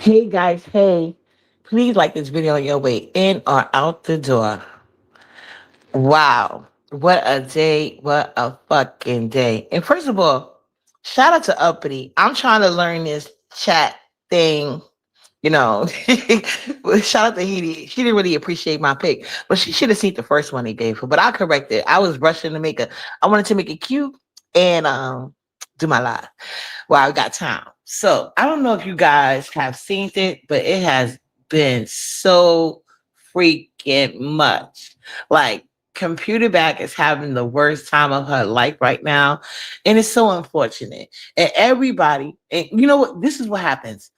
Hey guys, hey, please like this video on your way in or out the door. Wow, what a day, what a fucking day. And first of all, shout out to Uppity. I'm trying to learn this chat thing, you know. Shout out to Heidi. She didn't really appreciate my pick, but she should have seen the first one he gave her. But I corrected. I was rushing to I wanted to make it cute and do my live. Well, I got time. So I don't know if you guys have seen it, but it has been so freaking much. Like Computer Back is having the worst time of her life right now. And it's so unfortunate. And everybody, and you know what? This is what happens.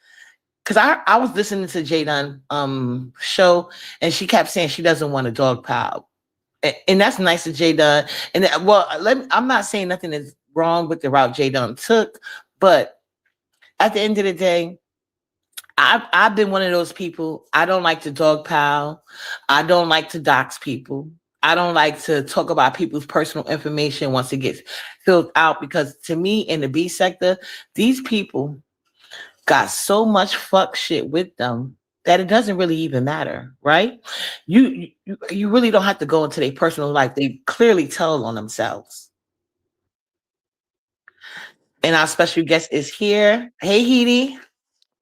Cause I was listening to Jay Dunn show and she kept saying she doesn't want a dog pile. And that's nice of Jay Dunn. And I'm not saying nothing is wrong with the route Jay Dunn took, but at the end of the day, I've been one of those people. I don't like to dog pile. I don't like to dox people. I don't like to talk about people's personal information once it gets filled out because to me in the B sector, these people got so much fuck shit with them that it doesn't really even matter, right? You really don't have to go into their personal life. They clearly tell on themselves. And our special guest is here. Hey, Heidi.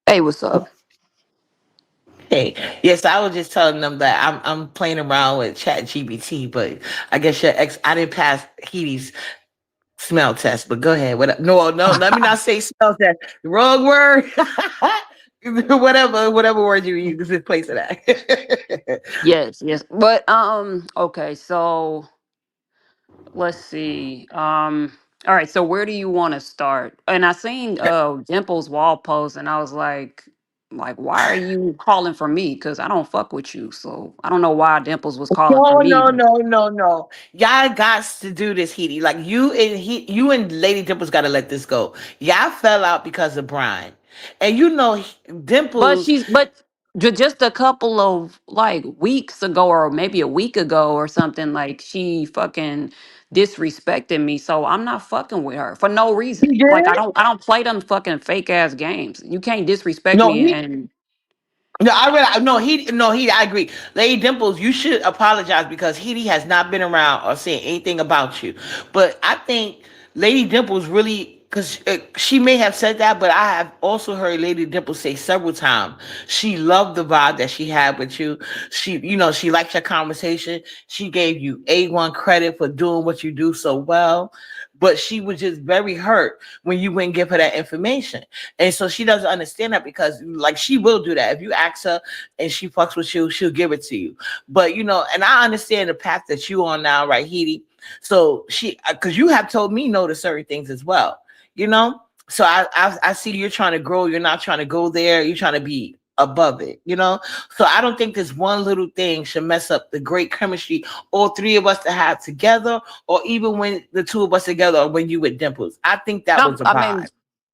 Hey, what's up? Hey, yes, I was just telling them that I'm playing around with Chat GBT, but I guess I didn't pass Heidi's smell test. But go ahead. No, let me not say smell test. Wrong word. whatever word you use in place of that. Yes, yes. But okay, so let's see. All right, so where do you want to start? And I seen Dimple's wall post and I was like, why are you calling for me? Because I don't fuck with you. So I don't know why Dimples was calling for No, me. no, no, no, no. Y'all got to do this, Heidi. Like you and Lady Dimples got to let this go. Y'all fell out because of Brian, and you know But Dimples. just a couple of like weeks ago or maybe a week ago or something, like she fucking disrespected me. So I'm not fucking with her for no reason. He Like did. I don't play them fucking fake ass games. You can't disrespect No, me and no, no, he. I agree, Lady Dimples. You should apologize because he has not been around or saying anything about you. But I think Lady Dimples really, because she may have said that, but I have also heard Lady Dimples say several times she loved the vibe that she had with you. She liked your conversation. She gave you A1 credit for doing what you do so well. But she was just very hurt when you wouldn't give her that information. And so she doesn't understand that because like she will do that. If you ask her and she fucks with you, she'll give it to you. But and I understand the path that you on now, right, Heidi? So because you have told me no to certain things as well, you know? So I see you're trying to grow, you're not trying to go there, you're trying to be above it, you know? So I don't think this one little thing should mess up the great chemistry all three of us to have together, or even when the two of us together or when you with Dimples. I think that was a I mean, vibe.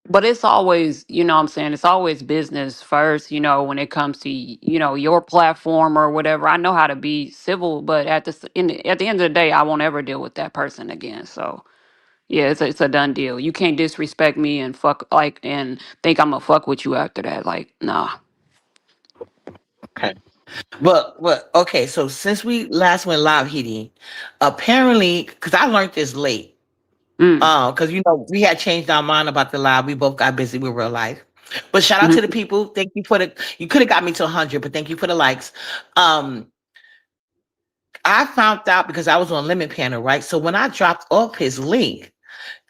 but it's always, what I'm saying, it's always business first, when it comes to, your platform or whatever. I know how to be civil, but at the end of the day, I won't ever deal with that person again. So, yeah, it's a done deal. You can't disrespect me and fuck like and think I'm gonna fuck with you after that. Like, nah. Okay. But okay, so since we last went live, Heating, apparently, because I learned this late, Mm. because we had changed our mind about the live. We both got busy with real life. But shout out to the Mhm. people. Thank you for you could have got me to 100, but thank you for the likes. Um, I found out because I was on Lemon Panel, right? So when I dropped off his link,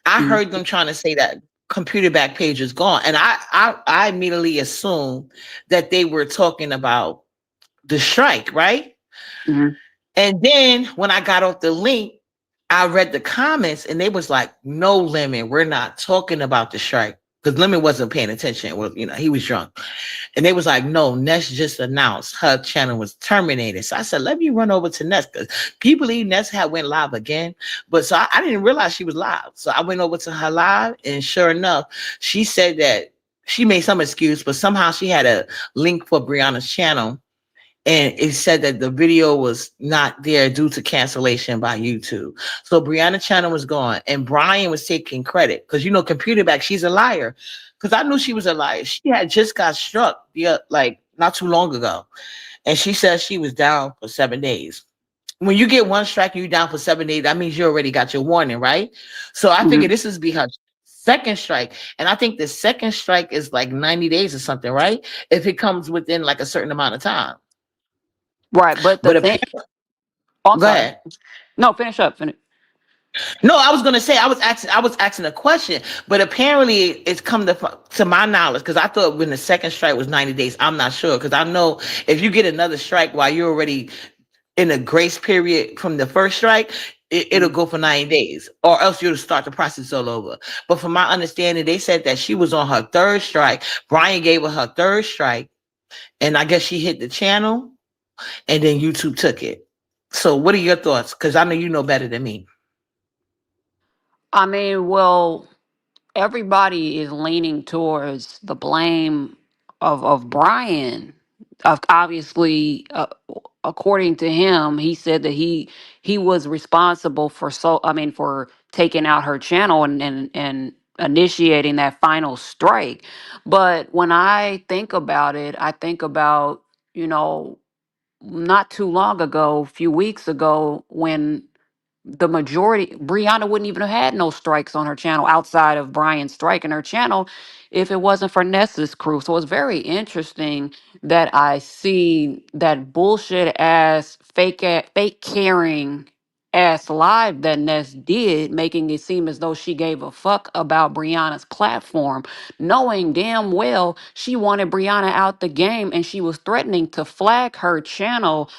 I Mhm. heard them trying to say that computer back page is gone. And I immediately assumed that they were talking about the strike, right? Mhm. And then when I got off the link, I read the comments and they was like, no, Lemon, we're not talking about the strike. Because Lemon wasn't paying attention. Well, he was drunk. And they was like, no, Ness just announced her channel was terminated. So I said, let me run over to Ness. Because people believe Ness had went live again. But so I didn't realize she was live. So I went over to her live. And sure enough, she said that she made some excuse, but somehow she had a link for Brianna's channel and it said that the video was not there due to cancellation by YouTube. So Brianna's channel was gone, and Brian was taking credit because computer back, she's a liar. Because I knew she was a liar. She had just got struck, yeah, like not too long ago, and she said she was down for 7 days. When you get one strike and you're down for 7 days, that means you already got your warning, right? So I Mhm. figured this is be her second strike. And I think the second strike is like 90 days or something, right? If it comes within like a certain amount of time. Right, but the But thing. apparently, Oh, I'm go sorry. ahead. No, finish up. Finish. No, I was gonna say I was asking a question, but apparently it's come to my knowledge because I thought when the second strike was 90 days. I'm not sure because I know if you get another strike while you're already in a grace period from the first strike, it'll Mhm. go for 9 days, or else you'll start the process all over. But from my understanding, they said that she was on her third strike. Brian gave her third strike, and I guess she hit the channel, and then YouTube took it. So, what are your thoughts? Because I know you know better than me. I mean, well, everybody is leaning towards the blame of Brian. Obviously, according to him, he said that he was responsible for for taking out her channel and initiating that final strike. But when I think about it, I think about, you know, not too long ago, a few weeks ago, when the majority, Brianna wouldn't even have had no strikes on her channel outside of Brian striking her channel if it wasn't for Nessa's crew. So it's very interesting that I see that bullshit ass fake caring ass live that Ness did, making it seem as though she gave a fuck about Brianna's platform, knowing damn well she wanted Brianna out the game and she was threatening to flag her channel.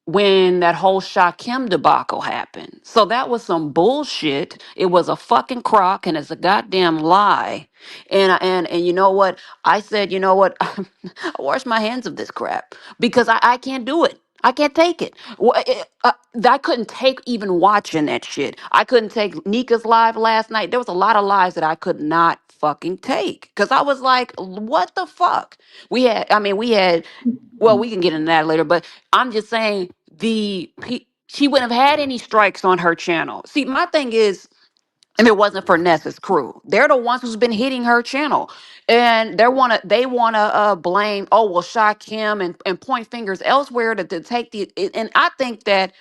When that whole Shakim debacle happened. So that was some bullshit. It was a fucking crock and it's a goddamn lie. And you know what? I said, you know what? I wash my hands of this crap because I can't do it. I can't take it. I couldn't take even watching that shit. I couldn't take Nika's live last night. There was a lot of lives that I could not fucking take because I was like, what the fuck? We had, well, we can get into that later, but I'm just saying she wouldn't have had any strikes on her channel. See, my thing is, if it wasn't for Nessa's crew, they're the ones who's been hitting her channel, and they wanna blame, oh well, shock him and point fingers elsewhere to take and I think that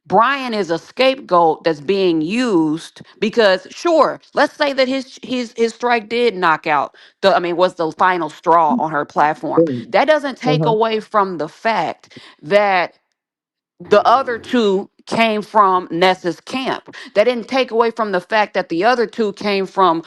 Brian is a scapegoat that's being used because sure, let's say that his strike did knock out was the final straw on her platform. That doesn't take Uh-huh. away from the fact that the other two came from Nessa's camp. That didn't take away from the fact that the other two came from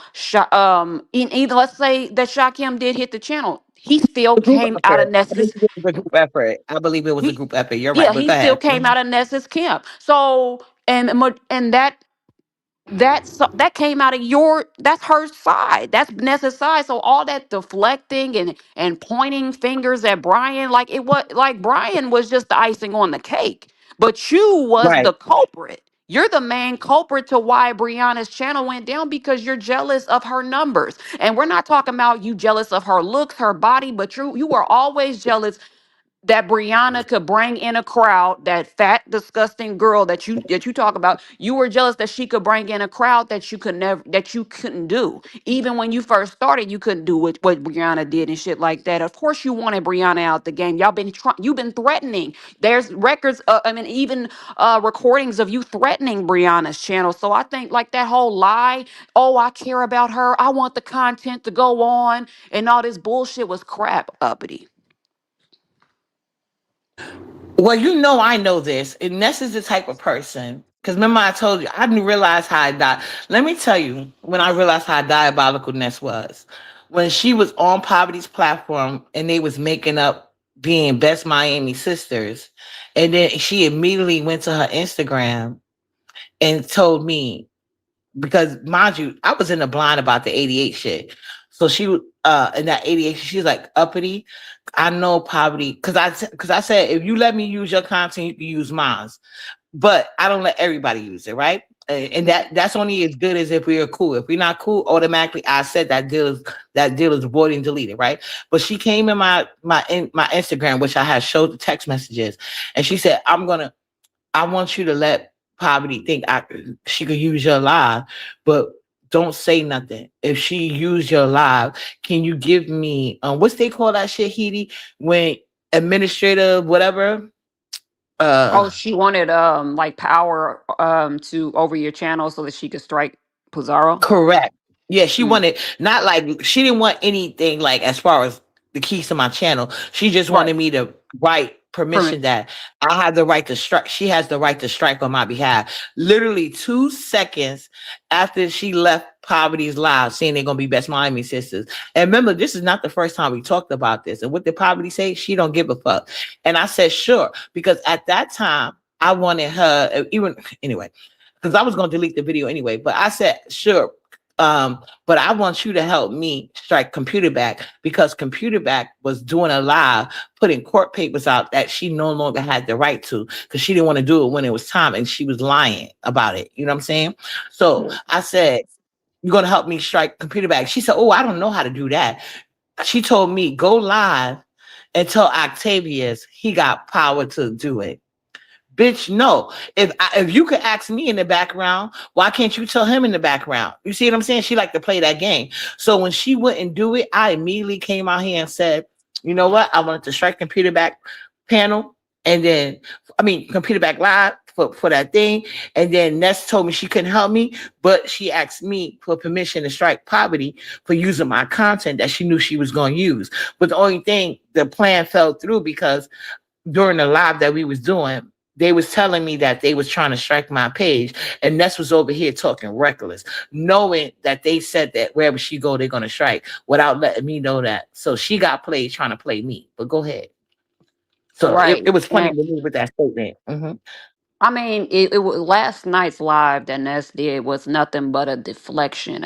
either, let's say that Shakim did hit the channel. He still A group came out effort. of I believe Nessa's it was a group effort. I believe it was a he group effort. You're right, yeah, but he go still ahead. came out of Nessa's camp. So and that came out of that's her side. That's Vanessa's side. So all that deflecting and pointing fingers at Brian, like it was like Brian was just the icing on the cake. But you was Right. the culprit. You're the main culprit to why Brianna's channel went down because you're jealous of her numbers. And we're not talking about you jealous of her looks, her body, but you were always jealous that Brianna could bring in a crowd, that fat, disgusting girl that you talk about. You were jealous that she could bring in a crowd that you couldn't do. Even when you first started, you couldn't do what Brianna did and shit like that. Of course, you wanted Brianna out the game. You've been threatening. There's records. Even recordings of you threatening Brianna's channel. So I think like that whole lie. Oh, I care about her. I want the content to go on, and all this bullshit was crap, uppity. Well, I know this, and Ness is the type of person. Because remember, I told you I didn't realize how I died. Let me tell you when I realized how diabolical Ness was. When she was on Poverty's platform and they was making up being best Miami sisters, and then she immediately went to her Instagram and told me, because mind you, I was in the blind about the 88 shit. So she was in that 88, she's like, uppity. I know Poverty because I said if you let me use your content, you can use mine. but I don't let everybody use it, right? And that's only as good as if we are cool. If we're not cool, automatically I said that deal is avoided and deleted, right? But she came in my Instagram, which I had showed the text messages, and she said, I want you to let Poverty think she could use your live, but don't say nothing. If she use your live, can you give me what's they call that shit, Heedy? When administrative whatever. Oh, Uh she wanted like power to over your channel so that she could strike Pizarro. Correct. Yeah, she Mm. wanted not like she didn't want anything like as far as the keys to my channel. She just Right. wanted me to write permission that I have the right to strike. She has the right to strike on my behalf. Literally 2 seconds after she left Poverty's live, saying they're gonna be best Miami sisters. And remember, this is not the first time we talked about this. And what did Poverty say? She don't give a fuck. And I said sure, because at that time I wanted her even anyway because I was going to delete the video anyway. But I said, sure. But I want you to help me strike Computer Back because Computer Back was doing a live, putting court papers out that she no longer had the right to because she didn't want to do it when it was time and she was lying about it. You know what I'm saying? So I said, you're going to help me strike Computer Back. She said, oh, I don't know how to do that. She told me, go live and tell Octavius he got power to do it. Bitch, no. If you could ask me in the background, why can't you tell him in the background? You see what I'm saying? She like to play that game. So when she wouldn't do it, I immediately came out here and said, you know what? I wanted to strike Computer Back panel, and then Computer Back live for that thing. And then Ness told me she couldn't help me, but she asked me for permission to strike Poverty for using my content that she knew she was going to use. But the only thing, the plan fell through because during the live that we was doing, they was telling me that they was trying to strike my page, and Ness was over here talking reckless, knowing that they said that wherever she go, they're gonna strike without letting me know that. So she got played trying to play me. But go ahead. So it Right. was funny And to me with that statement. I mean, it was last night's live that Ness did was nothing but a deflection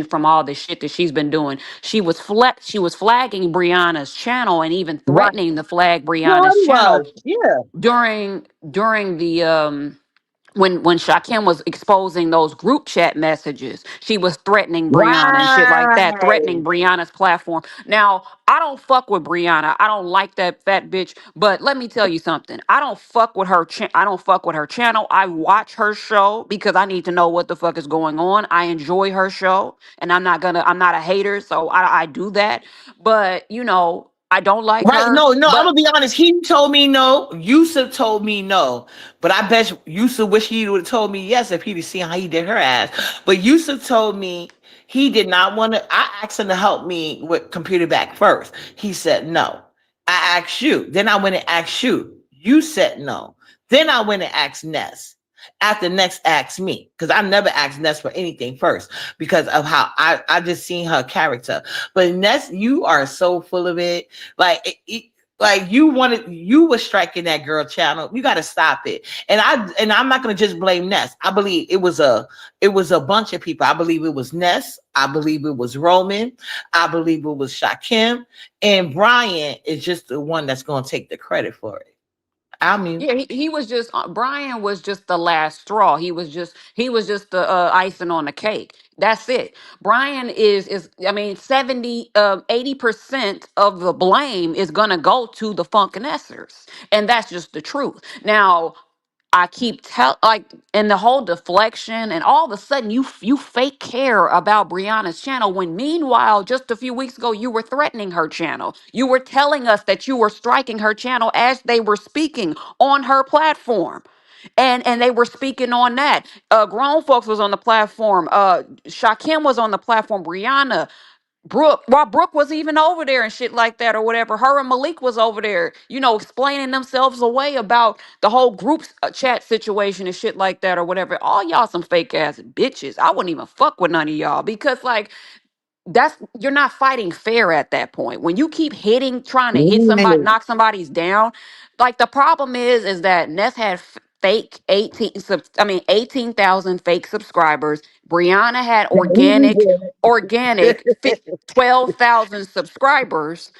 from all the shit that she's been doing. She was flagging Brianna's channel and even Right. threatening to flag You Brianna's already channel was. Yeah. during the when Shakim was exposing those group chat messages, she was threatening Brianna and shit like that, Right. threatening Brianna's platform. Now, I don't fuck with Brianna. I don't like that fat bitch. But let me tell you something. I don't fuck with her. I don't fuck with her channel. I watch her show because I need to know what the fuck is going on. I enjoy her show, and I'm not a hater, so I do that. But I don't like Right. her. No, no, I'm But gonna be honest. He told me no. Yusuf told me no. But I bet Yusuf wish he would have told me yes if he'd have seen how he did her ass. But Yusuf told me he did not want to. I asked him to help me with Computer Back first. He said no. I asked you. Then I went and asked you. You said no. Then I went and asked Ness. After Ness asked me, because I never asked Ness for anything first because of how I just seen her character. But Ness, you are so full of it. Like like you were striking that girl channel. You got to stop it. And I'm not gonna just blame Ness. I believe it was a bunch of people. I believe it was Ness. I believe it was Roman. I believe it was Shakim. And Brian is just the one that's gonna take the credit for it. I mean, yeah, he was just Brian was just the last straw. He was just the icing on the cake. That's it. Brian is I mean 80% of the blame is gonna go to the Funkinessers, and that's just the truth. Now I keep and the whole deflection, and all of a sudden you fake care about Brianna's channel when meanwhile just a few weeks ago you were threatening her channel. You were telling us that you were striking her channel as they were speaking on her platform. And they were speaking on that. Grown folks was on the platform. Shakim was on the platform. Brianna, Brooke, while Brooke was even over there and shit like that or whatever, her and Malik was over there, explaining themselves away about the whole group chat situation and shit like that or whatever. All y'all some fake ass bitches. I wouldn't even fuck with none of y'all because like that's you're not fighting fair at that point. When you keep trying to hit somebody, right. knock somebody's down, like the problem is that Ness had fake 18,000 fake subscribers. Brianna had organic 12,000 subscribers.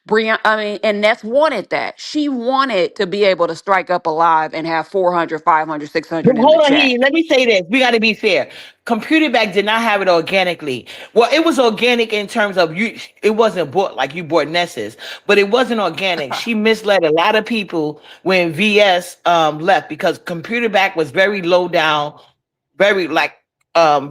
Brianna, I mean, and Ness wanted that. She wanted to be able to strike up a live and have 400, 500, 600 in the Hold on, chat. he. Let me say this. We got to be fair. Computer Back did not have it organically. Well, it was organic in terms of you. It wasn't bought like you bought Nessus, but it wasn't organic. She misled a lot of people when VS left because Computer Back was very low down, very like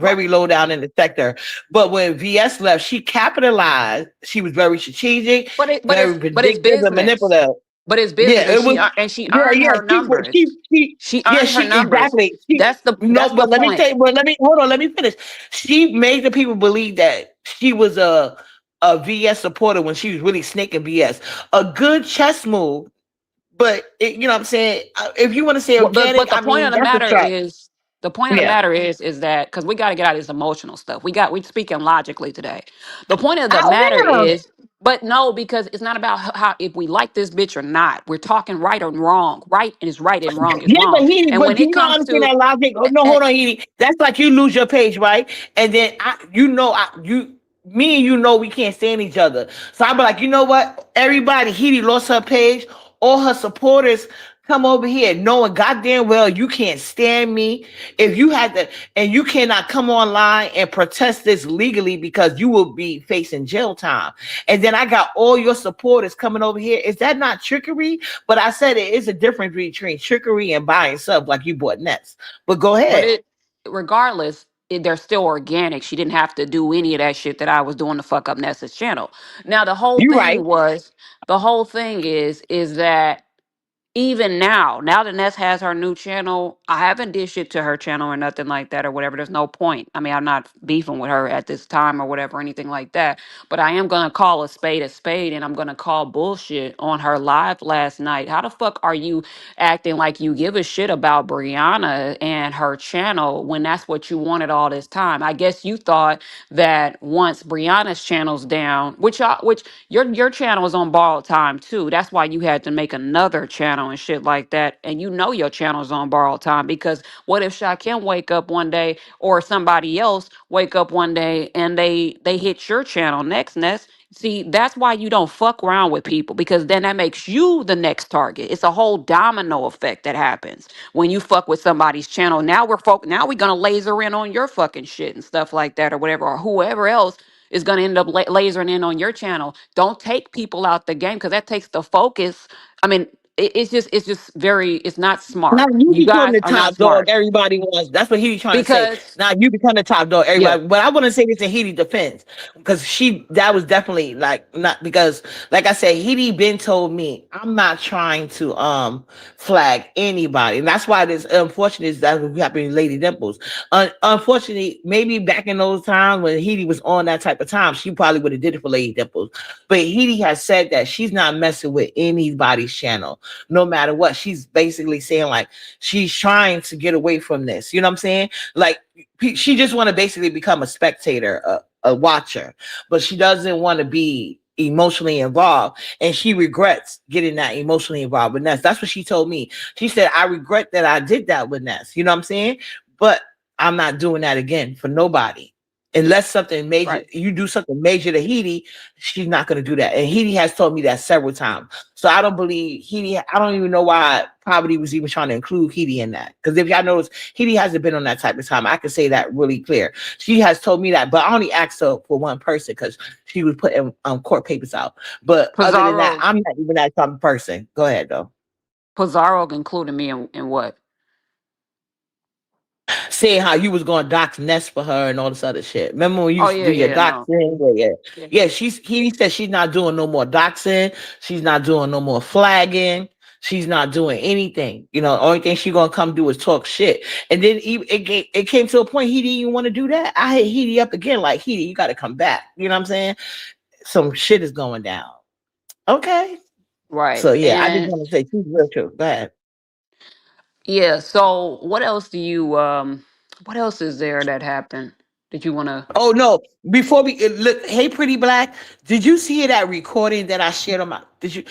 Right. very low down in the sector. But when VS left, she capitalized. She was very strategic, But very but it's predictive and business. manipulative. But it's business, Yeah, and it was. she Yeah, earned yeah. her numbers. She. She Yeah, earned her she numbers. exactly. She. That's No, the but let me point. say. But let me hold on. Let me finish. She made the people believe that she was a VS supporter when she was really snaking VS. A good chess move, but you know what I'm saying. If you want to say organic, But the I point of mean the that's a matter stretch. is the point of the Yeah. matter is that because we got to get out of this emotional stuff. We speaking logically today. The point of the matter Yeah. is, but no, because it's not about how if we like this bitch or not. We're talking right or wrong. Right is right and wrong is Yeah, but wrong. he, And but when do it you not comes understand to that logic? Oh, no, and, hold on, Edie. That's like you lose your page, right? And then me and you know we can't stand each other. So I'll be like, you know what? Everybody, Edie lost her page. All her supporters come over here, knowing goddamn well you can't stand me. If you had to, and you cannot come online and protest this legally because you will be facing jail time. And then I got all your supporters coming over here. Is that not trickery? But I said it is a difference between trickery and buying sub like you bought Nets. But go but ahead. it regardless. They're still organic. She didn't have to do any of that shit that I was doing to fuck up Nessa's channel. Now You right. the whole thing is that even now that Ness has her new channel, I haven't did shit to her channel or nothing like that or whatever. There's no point. I mean, I'm not beefing with her at this time or whatever, anything like that. But I am gonna call a spade, and I'm gonna call bullshit on her live last night. How the fuck are you acting like you give a shit about Brianna and her channel when that's what you wanted all this time? I guess you thought that once Brianna's channel's down, which your channel is on borrowed time too. That's why you had to make another channel and shit like that. And you know your channel's on borrowed time because what if Shakim wake up one day or somebody else wake up one day and they hit your channel next? See, that's why you don't fuck around with people because then that makes you the next target. It's a whole domino effect that happens when you fuck with somebody's channel. Now we're gonna laser in on your fucking shit and stuff like that or whatever, or whoever else is going to end up lasering in on your channel. Don't take people out the game because that takes the focus. I mean, it's just very it's not Now smart. you You become guys the are not top dog. smart Everybody wants. That's what he trying to say. because Now you become the top dog. yeah, Everybody. But I want to say this in Heidi defense because that was definitely like not because like I said, Heidi been told me I'm not trying to flag anybody, and that's why this unfortunate is that what happened to Lady Dimples. Unfortunately, maybe back in those times when Heidi was on that type of time, she probably would have did it for Lady Dimples. But Heidi has said that she's not messing with anybody's channel no matter what. She's basically saying like she's trying to get away from this. You know what I'm saying? Like she just want to basically become a spectator, a watcher, but she doesn't want to be emotionally involved, and she regrets getting that emotionally involved with Ness. That's what she told me. She said, I regret that I did that with Ness. You know what I'm saying? But I'm not doing that again for nobody. Unless something major, right. you do something major to Heidi, she's not going to do that. And Heidi has told me that several times. So I don't believe Heidi. I don't even know why Poverty was even trying to include Heidi in that. Because if y'all notice, Heidi hasn't been on that type of time. I can say that really clear. She has told me that, but I only asked her for one person because she was putting court papers out. But other than that, Pizarro I'm not even that type of person. Go ahead though. Pizarro included me in what? Saying how you was going to dox Ness for her and all this other shit. Remember when you Oh used to yeah, do your yeah, no. doxing? Yeah, yeah. Yeah. Yeah, he said she's not doing no more doxing. She's not doing no more flagging. She's not doing anything. You know, only thing she gonna come do is talk shit. And then it came to a point he didn't even want to do that. I hit Heidi up again, like Heidi, you got to come back. You know what I'm saying? Some shit is going down. Okay. Right. So yeah, I just And want to say she's real true. Go ahead. yeah, so what else is there that happened? Did you want to Oh no! Before we look, hey, Pretty Black, did you see that recording that I shared on my? Did you?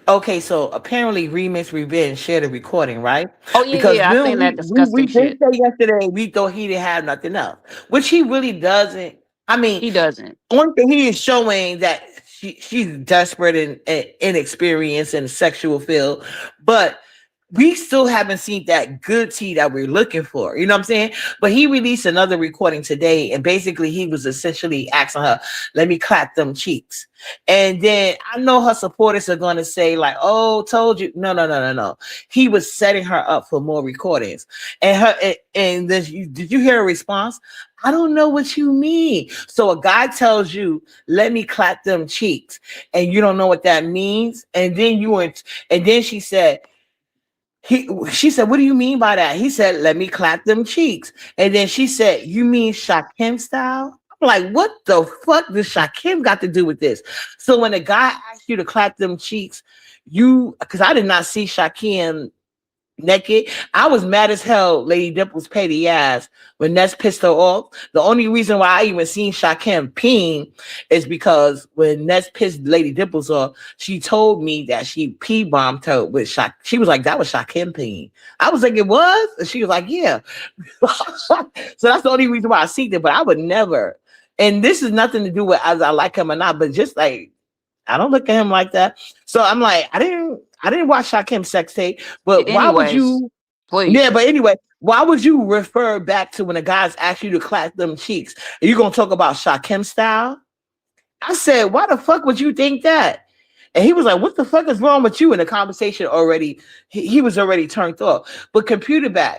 Okay, so apparently Remix Revenge shared a recording, right? Oh yeah, Because yeah, I when seen that we disgusting did shit. say yesterday we thought he didn't have nothing else, which he really doesn't. I mean, He doesn't. one thing he is showing that she's desperate and inexperienced in the sexual field, but we still haven't seen that good tea that we're looking for. You know what I'm saying? But he released another recording today, and basically he was essentially asking her, "Let me clap them cheeks." And then I know her supporters are going to say like, "Oh, told you." No, no, no, no, no. He was setting her up for more recordings, and and then did you hear a response? I don't know what you mean. So a guy tells you, "Let me clap them cheeks," and you don't know what that means, and then you went, and then she said, "What do you mean by that?" He said, "Let me clap them cheeks." And then she said, "You mean Shakim style?" I'm like, what the fuck does Shakim got to do with this? So when a guy asks you to clap them cheeks, because I did not see Shakim naked. I was mad as hell. Lady Dimples paid the ass when Ness pissed her off. The only reason why I even seen Shakim peeing is because when Ness pissed Lady Dimples off, she told me that she pee bombed her with Shak. She was like, "That was Shakim peeing." I was like, "It was?" And she was like, "Yeah." So that's the only reason why I seen it. But I would never. And this is nothing to do with as I like him or not, but just like I don't look at him like that. So I'm like, I didn't watch Shakim's sex tape, but why would Anyways, you? Yeah, please. but anyway, why would you refer back to when a guy's asked you to clap them cheeks? Are you gonna talk about Shakim style? I said, why the fuck would you think that? And he was like, "What the fuck is wrong with you?" In the conversation already, he was already turned off. But computer back,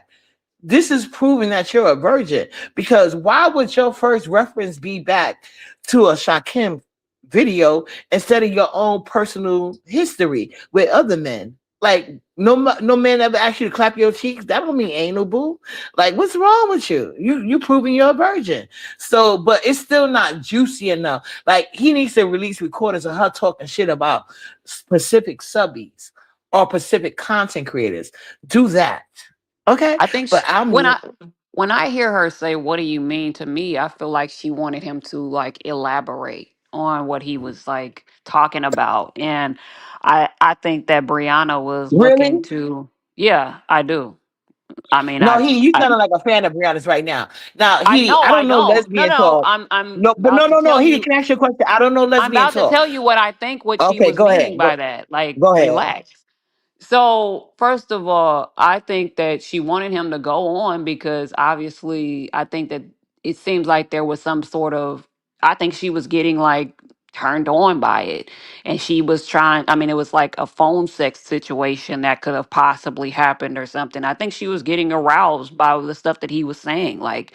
this is proving that you're a virgin because why would your first reference be back to a Shakim video instead of your own personal history with other men? Like no man ever asked you to clap your cheeks. That don't mean anal boo. Like what's wrong with you? You proving you're a virgin. So, but it's still not juicy enough. Like he needs to release recordings of her talking shit about specific subbies or specific content creators. Do that. Okay, I think but when I hear her say, "What do you mean to me?" I feel like she wanted him to like elaborate on what he was like talking about, and I think that Brianna was looking really to. Yeah, I do. I mean, no. He, you sounding like a fan of Brianna's right now. Now I he, know, I I don't know know. No, lesbian no, talk. I'm No, but about no, to no, no. tell He you. can ask you a question. I don't know I'm lesbian about to talk. tell you what I think what she Okay, was go ahead. meaning by that. Like, Go ahead. relax. So, first of all, I think that she wanted him to go on because obviously, I think that it seems like there was some sort of, I think she was getting like turned on by it. And she was trying, I mean, it was like a phone sex situation that could have possibly happened or something. I think she was getting aroused by the stuff that he was saying. Like,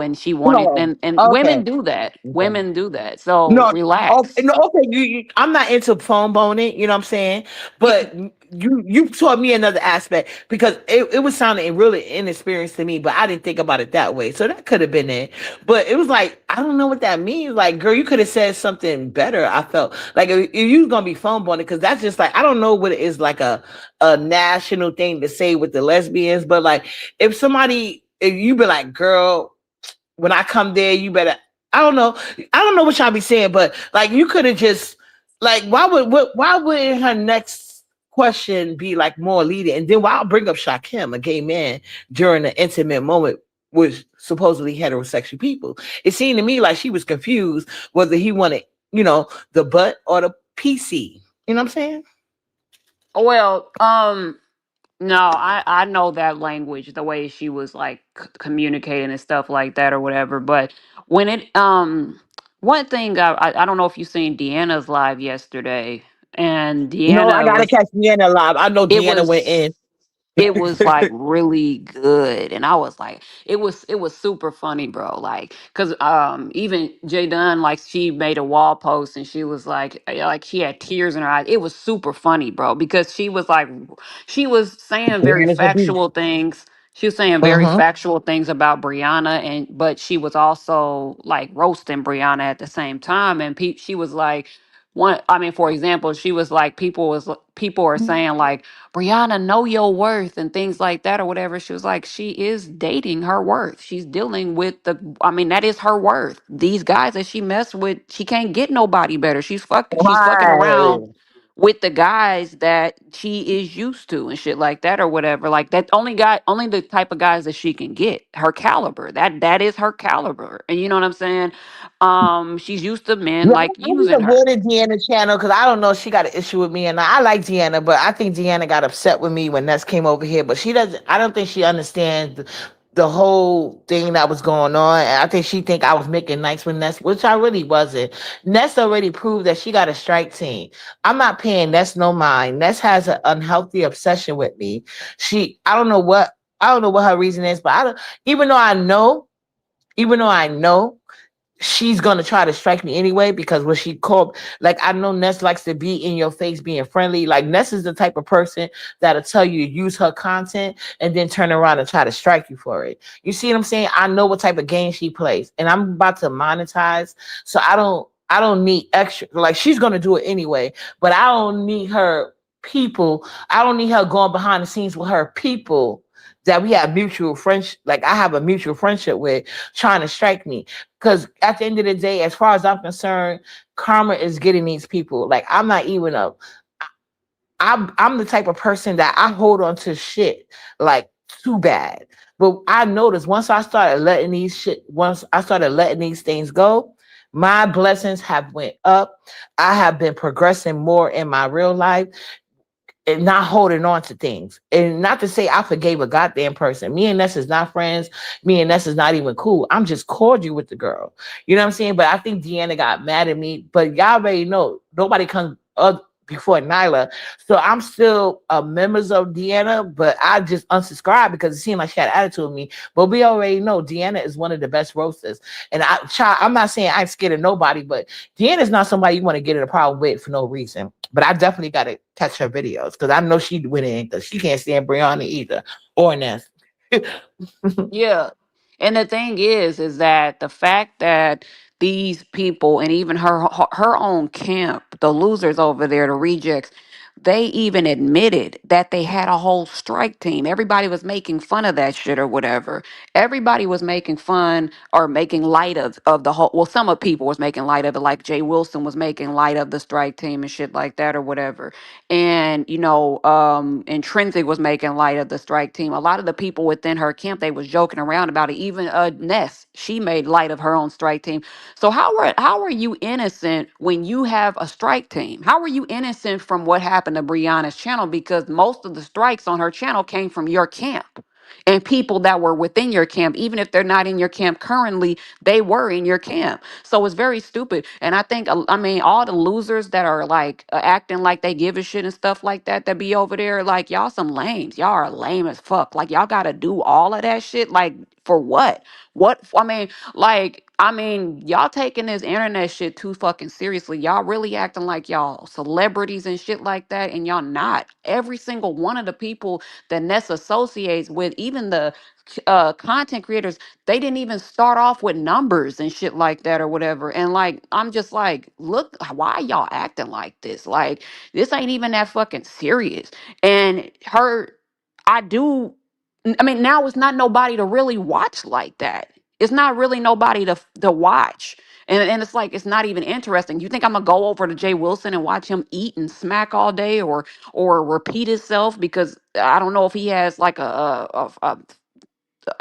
and she wanted, Oh, and okay. women do that. Okay. Women do that. So No, okay, relax. no, okay. I'm not into phone boning. You know what I'm saying? Yeah, But you taught me another aspect because it was sounding really inexperienced to me, but I didn't think about it that way. So that could have been it. But it was like I don't know what that means. Like, girl, you could have said something better. I felt like if you was gonna be phone boning, because that's just like I don't know what it is like a national thing to say with the lesbians, but like if you be like, girl, when I come there, you better. I don't know. I don't know what y'all be saying, but like you could have just like why would her next question be like more leading? And then why I'll bring up Shakim, a gay man, during an intimate moment with supposedly heterosexual people. It seemed to me like she was confused whether he wanted, the butt or the PC. You know what I'm saying? well, no, I know that language, the way she was like communicating and stuff like that or whatever. But when one thing I don't know if you seen Deanna's live yesterday, and No, I Deanna gotta was catch Deanna live. I know it Deanna went was in. it was like really good, and I was like it was super funny, bro. Like because even Jay Dunn, like, she made a wall post and she was like she had tears in her eyes. It was super funny, bro, because she was saying very Deanna's a beast. factual things. She was saying very Uh-huh. factual things about Brianna, and but she was also like roasting Brianna at the same time. And she was like, one, I mean, for example, she was like, people are saying like, Brianna, know your worth and things like that or whatever. She was like, she is dating her worth. She's dealing with I mean, that is her worth. These guys that she messed with, she can't get nobody better. She's fucking around Right. with the guys that she is used to and shit like that or whatever. Like that only guy, only the type of guys that she can get, her caliber. That is her caliber. And you know what I'm saying? She's used to men Yeah, like I just using her. avoided Deanna channel because I don't know if she got an issue with me, and I like Deanna, but I think Deanna got upset with me when Ness came over here. But she doesn't. I don't think she understands the whole thing that was going on. And I think she think I was making nice with Ness, which I really wasn't. Ness already proved that she got a strike team. I'm not paying Ness no mind. Ness has an unhealthy obsession with me. I don't know what. I don't know what her reason is, but I don't. Even though I know, even though I know she's gonna try to strike me anyway because when she called, like I know Ness likes to be in your face, being friendly. Like Ness is the type of person that'll tell you to use her content and then turn around and try to strike you for it. You see what I'm saying? I know what type of game she plays, and I'm about to monetize, so I don't need extra. Like she's gonna do it anyway, but I don't need her people. I don't need her going behind the scenes with her people that we have mutual friendship. Like I have a mutual friendship with trying to strike me. Because at the end of the day, as far as I'm concerned, karma is getting these people. Like I'm not even a. I'm the type of person that I hold on to shit like too bad. But I noticed once I started letting these things go, my blessings have went up. I have been progressing more in my real life and not holding on to things. And not to say I forgave a goddamn person. Me and Ness is not friends. Me and Ness is not even cool. I'm just cordial with the girl. You know what I'm saying? But I think Deanna got mad at me. But y'all already know nobody comes up before Nyla. So I'm still members of Deanna, but I just unsubscribed because it seemed like she had attitude with me. But we already know Deanna is one of the best roasters. And I'm not saying I'm scared of nobody, but Deanna is not somebody you want to get in a problem with for no reason. But I definitely got to catch her videos because I know she'd win it because she can't stand Brianna either or Ness. Yeah. And the thing is that the fact that these people and even her own camp, the losers over there, the rejects, they even admitted that they had a whole strike team. Everybody was making fun of that shit or whatever. Everybody was making fun or making light of the whole, well, some of people was making light of it, like Jay Wilson was making light of the strike team and shit like that or whatever. And Intrinsic was making light of the strike team. A lot of the people within her camp, they was joking around about it. Even Ness, she made light of her own strike team. So how are you innocent when you have a strike team? How are you innocent from what happened to Brianna's channel? Because most of the strikes on her channel came from your camp and people that were within your camp. Even if they're not in your camp currently, they were in your camp. So it's very stupid. And I think, I mean, all the losers that are like acting like they give a shit and stuff like that be over there, like y'all some lames. Y'all are lame as fuck. Like y'all got to do all of that shit. Like for what? What? I mean, y'all taking this internet shit too fucking seriously. Y'all really acting like y'all celebrities and shit like that, and y'all not. Every single one of the people that Ness associates with, even the content creators, they didn't even start off with numbers and shit like that or whatever. And like, I'm just like, look, why y'all acting like this? Like, this ain't even that fucking serious. And I do. I mean, now it's not nobody to really watch like that. It's not really nobody to watch. And it's like it's not even interesting. You think I'm gonna go over to Jay Wilson and watch him eat and smack all day or repeat himself because I don't know if he has like a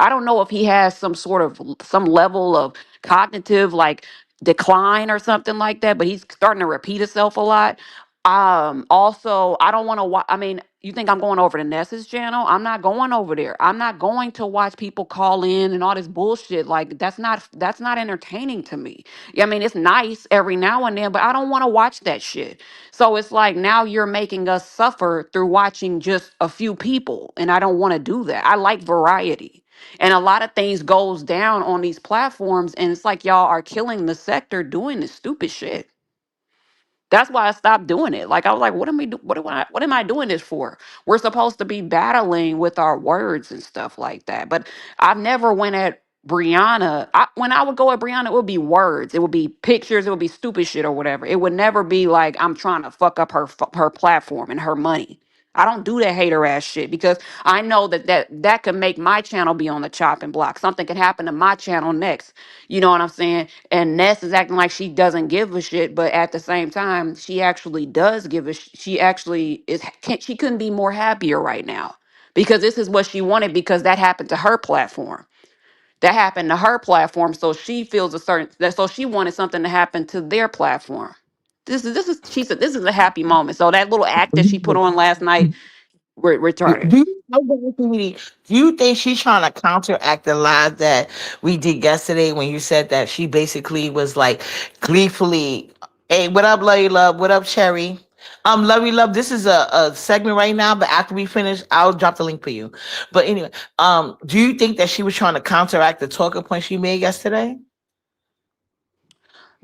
I don't know if he has some sort of some level of cognitive like decline or something like that, but he's starting to repeat himself a lot. Also, I don't want to watch. I mean, you think I'm going over to Ness's channel? I'm not going over there. I'm not going to watch people call in and all this bullshit. Like that's not entertaining to me. Yeah, I mean, it's nice every now and then, but I don't want to watch that shit. So it's like now you're making us suffer through watching just a few people, and I don't want to do that. I like variety. And a lot of things goes down on these platforms, and it's like y'all are killing the sector doing this stupid shit. That's why I stopped doing it. Like I was like, what am I doing this for? We're supposed to be battling with our words and stuff like that. But I've never went at Brianna. When I would go at Brianna, it would be words. It would be pictures. It would be stupid shit or whatever. It would never be like I'm trying to fuck up her platform and her money. I don't do that hater ass shit because I know that could make my channel be on the chopping block. Something could happen to my channel next. You know what I'm saying? And Ness is acting like she doesn't give a shit, but at the same time, she actually does give a she actually is she couldn't be more happier right now because this is what she wanted because that happened to her platform. That happened to her platform, so she feels a certain that so she wanted something to happen to their platform. This is she said this is a happy moment. So that little act that she put on last night retarded. Do you know what, Sweetie? Do you think she's trying to counteract the lie that we did yesterday when you said that she basically was like gleefully, "Hey, what up, Lovey Love? What up, Cherry? Lovey Love, this is a segment right now, but after we finish, I'll drop the link for you. But anyway, do you think that she was trying to counteract the talking point she made yesterday?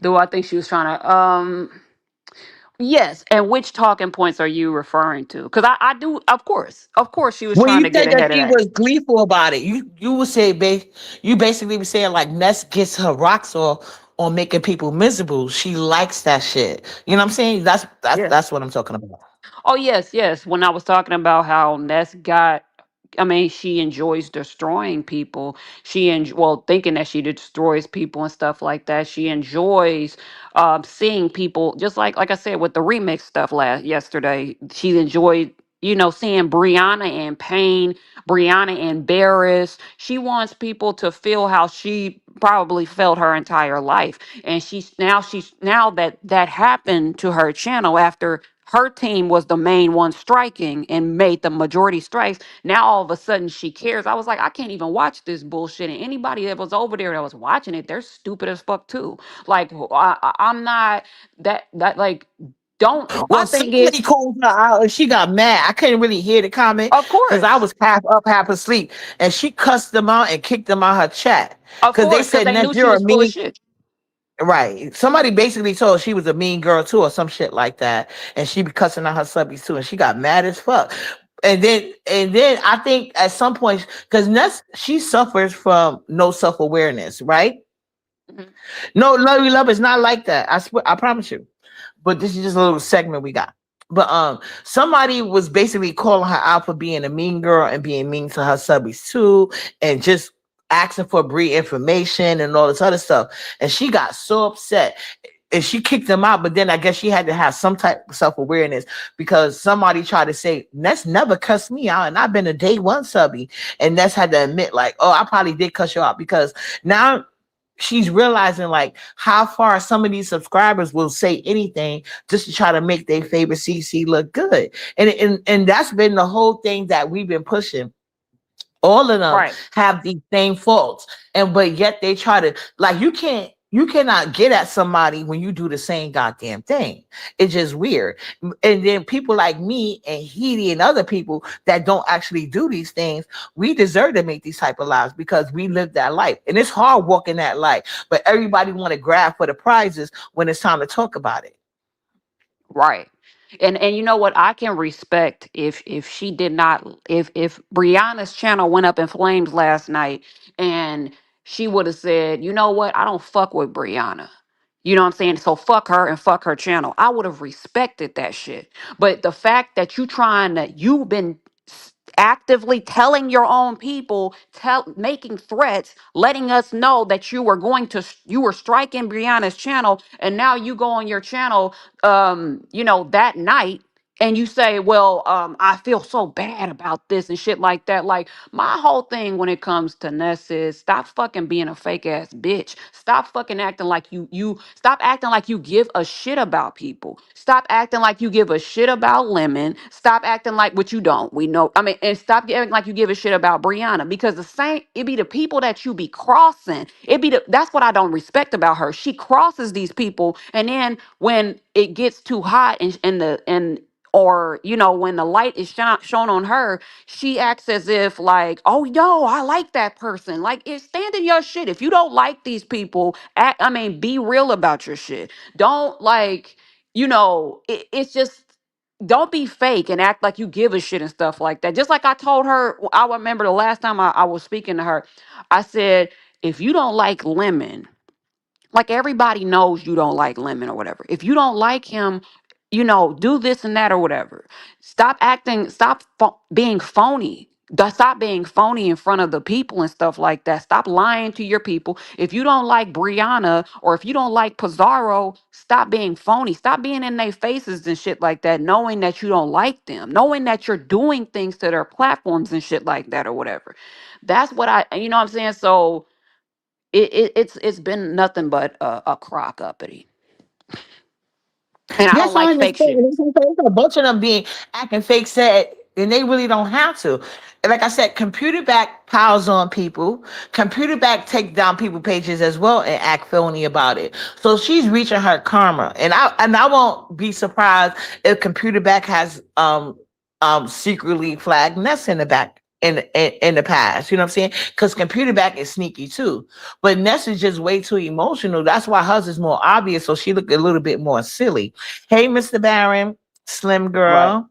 Do I think she was trying to yes, and which talking points are you referring to? Because I do, of course, she was When trying you to get said that ahead of she that. was gleeful about it, you would say, you basically were saying like Ness gets her rocks off on making people miserable. She likes that shit. You know what I'm saying? Yeah. That's what I'm talking about. Oh yes, yes. When I was talking about how Ness got, I mean, she enjoys destroying people. Well, thinking that she destroys people and stuff like that. She enjoys seeing people, just like I said with the remix stuff last yesterday. She enjoyed, seeing Brianna in pain, Brianna embarrassed. She wants people to feel how she probably felt her entire life, and she's now that happened to her channel after her team was the main one striking and made the majority strikes. Now all of a sudden she cares. I was like, I can't even watch this bullshit. And anybody that was over there that was watching it, they're stupid as fuck too. Like I'm not that like don't. My Well, thing is, somebody called her out and she got mad. I couldn't really hear the comment of because I course, was half up, half asleep, and she cussed them out and kicked them out her chat of because they course, because said, they "Ness, knew she you're a was full of mean." shit. Right. Somebody basically told her she was a mean girl too, or some shit like that, and she be cussing out her subbies too, and she got mad as fuck. And then I think at some point, because Ness, she suffers from no self awareness, right? Mhm. No, love is not like that. I swear, I promise you. But this is just a little segment we got. But somebody was basically calling her out for being a mean girl and being mean to her subbies too, and just asking for Brie information and all this other stuff. And she got so upset and she kicked them out. But then I guess she had to have some type of self awareness because somebody tried to say Ness never cussed me out, and I've been a day one subby, and Ness had to admit like, oh, I probably did cuss you out because now she's realizing like how far some of these subscribers will say anything just to try to make their favorite CC look good. And that's been the whole thing that we've been pushing. All of them Right. have these same faults, and but yet they try to like you cannot get at somebody when you do the same goddamn thing. It's just weird. And then people like me and Heidi and other people that don't actually do these things, we deserve to make these type of lives because we live that life. And it's hard walking that life, but everybody want to grab for the prizes when it's time to talk about it. Right. And you know what? I can respect if she did not if Brianna's channel went up in flames last night and she would have said, you know what? I don't fuck with Brianna. You know what I'm saying? So fuck her and fuck her channel. I would have respected that shit. But the fact that you've been actively telling your own people, making threats, letting us know that you were striking Brianna's channel, and now you go on your channel that night and you say, well, I feel so bad about this and shit like that. Like, my whole thing when it comes to Ness is stop fucking being a fake ass bitch. Stop fucking acting like you stop acting like you give a shit about people. Stop acting like you give a shit about Lemon. Stop acting like what you don't. We know. I mean, and stop acting like you give a shit about Brianna because the same it be the people that you be crossing. That's what I don't respect about her. She crosses these people, and then when it gets too hot and or when the light is shown on her, she acts as if like, oh yo, I like that person. Like, stand in your shit. If you don't like these people, be real about your shit. Don't like, it's just don't be fake and act like you give a shit and stuff like that. Just like I told her, I remember the last time I was speaking to her, I said, if you don't like Lemon, like everybody knows you don't like Lemon or whatever. If you don't like him, do this and that or whatever. Stop being phony. Stop being phony in front of the people and stuff like that. Stop lying to your people. If you don't like Brianna or if you don't like Pizarro, stop being phony. Stop being in their faces and shit like that, knowing that you don't like them, knowing that you're doing things to their platforms and shit like that or whatever. That's what you know what I'm saying? So it's been nothing but a crock uppity. And I don't Yes, I like fake understand. shit. There's a bunch of them being acting fake sad, and they really don't have to. And like I said, computer back piles on people. Computer back take down people pages as well and act phony about it. So she's reaching her karma, and I won't be surprised if computer back has secretly flagged Ness in the back. In the past, you know what I'm saying? Because computer back is sneaky too, but Ness is just way too emotional. That's why hers is more obvious, so she look a little bit more silly. Hey, Mr. Barron, Slim Right. Girl.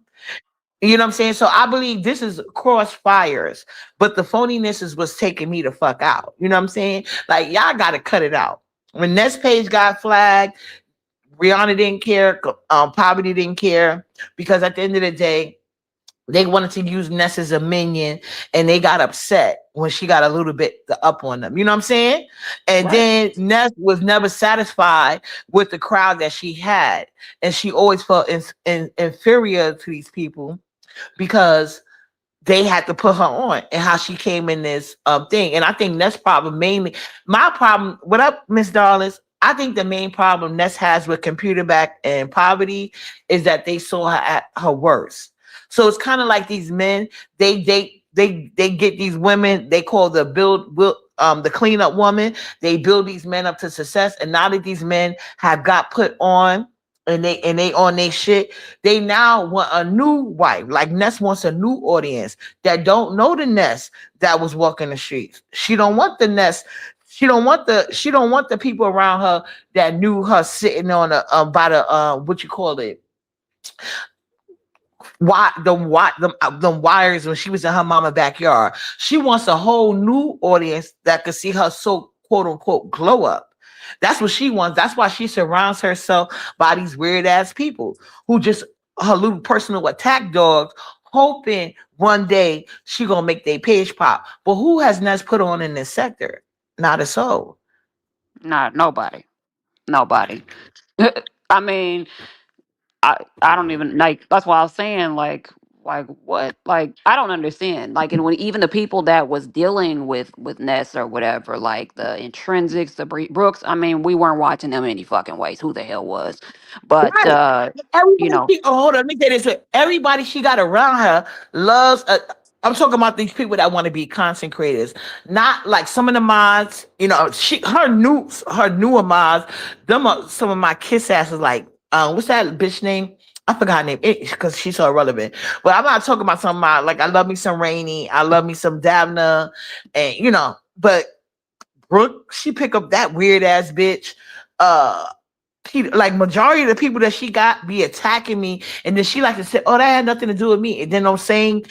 You know what I'm saying? So I believe this is crossfires, but the phoniness is what's taking me the fuck out. You know what I'm saying? Like, y'all got to cut it out. When Ness page got flagged, Rihanna didn't care, Poverty didn't care, because at the end of the day, they wanted to use Ness as a minion, and they got upset when she got a little bit up on them. You know what I'm saying? And Right. then Ness was never satisfied with the crowd that she had, and she always felt inferior to these people because they had to put her on, and how she came in this thing. And I think Ness problem mainly, my problem, what up, Miss Darlis? I think the main problem Ness has with computer back and Poverty is that they saw her at her worst. So it's kind of like these men, they get these women, they call the cleanup woman. They build these men up to success, and now that these men have got put on, and they on their shit, they now want a new wife. Like Ness wants a new audience that don't know the Ness that was walking the streets. She don't want the Ness. She don't want the people around her that knew her sitting on a by the what you call it, them wires when she was in her mama backyard. She wants a whole new audience that could see her so quote unquote glow up. That's what she wants. That's why she surrounds herself by these weird ass people who just her little personal attack dogs, hoping one day she gonna make their page pop. But who has Ness put on in this sector? Not a soul. Not nobody. Nobody. I mean, I don't even like. That's why I was saying like what? Like I don't understand. Like, and when even the people that was dealing with Ness or whatever, like the Intrinsics, the Brooks. I mean, we weren't watching them any fucking ways. Who the hell was? But Right. you Everybody know, she hold on, let me say this. Everybody she got around her loves I'm talking about these people that want to be content creators. Not like some of the mods, she her newer mods, them are some of my kiss asses like what's that bitch name? I forgot her name because she's so irrelevant. But I'm not talking about some of my like I love me some Rainy, I love me some Davna, and but Brooke, she pick up that weird ass bitch. Uh like majority of the people that she got be attacking me, and then she like to say, "Oh, that had nothing to do with me." And then I'm saying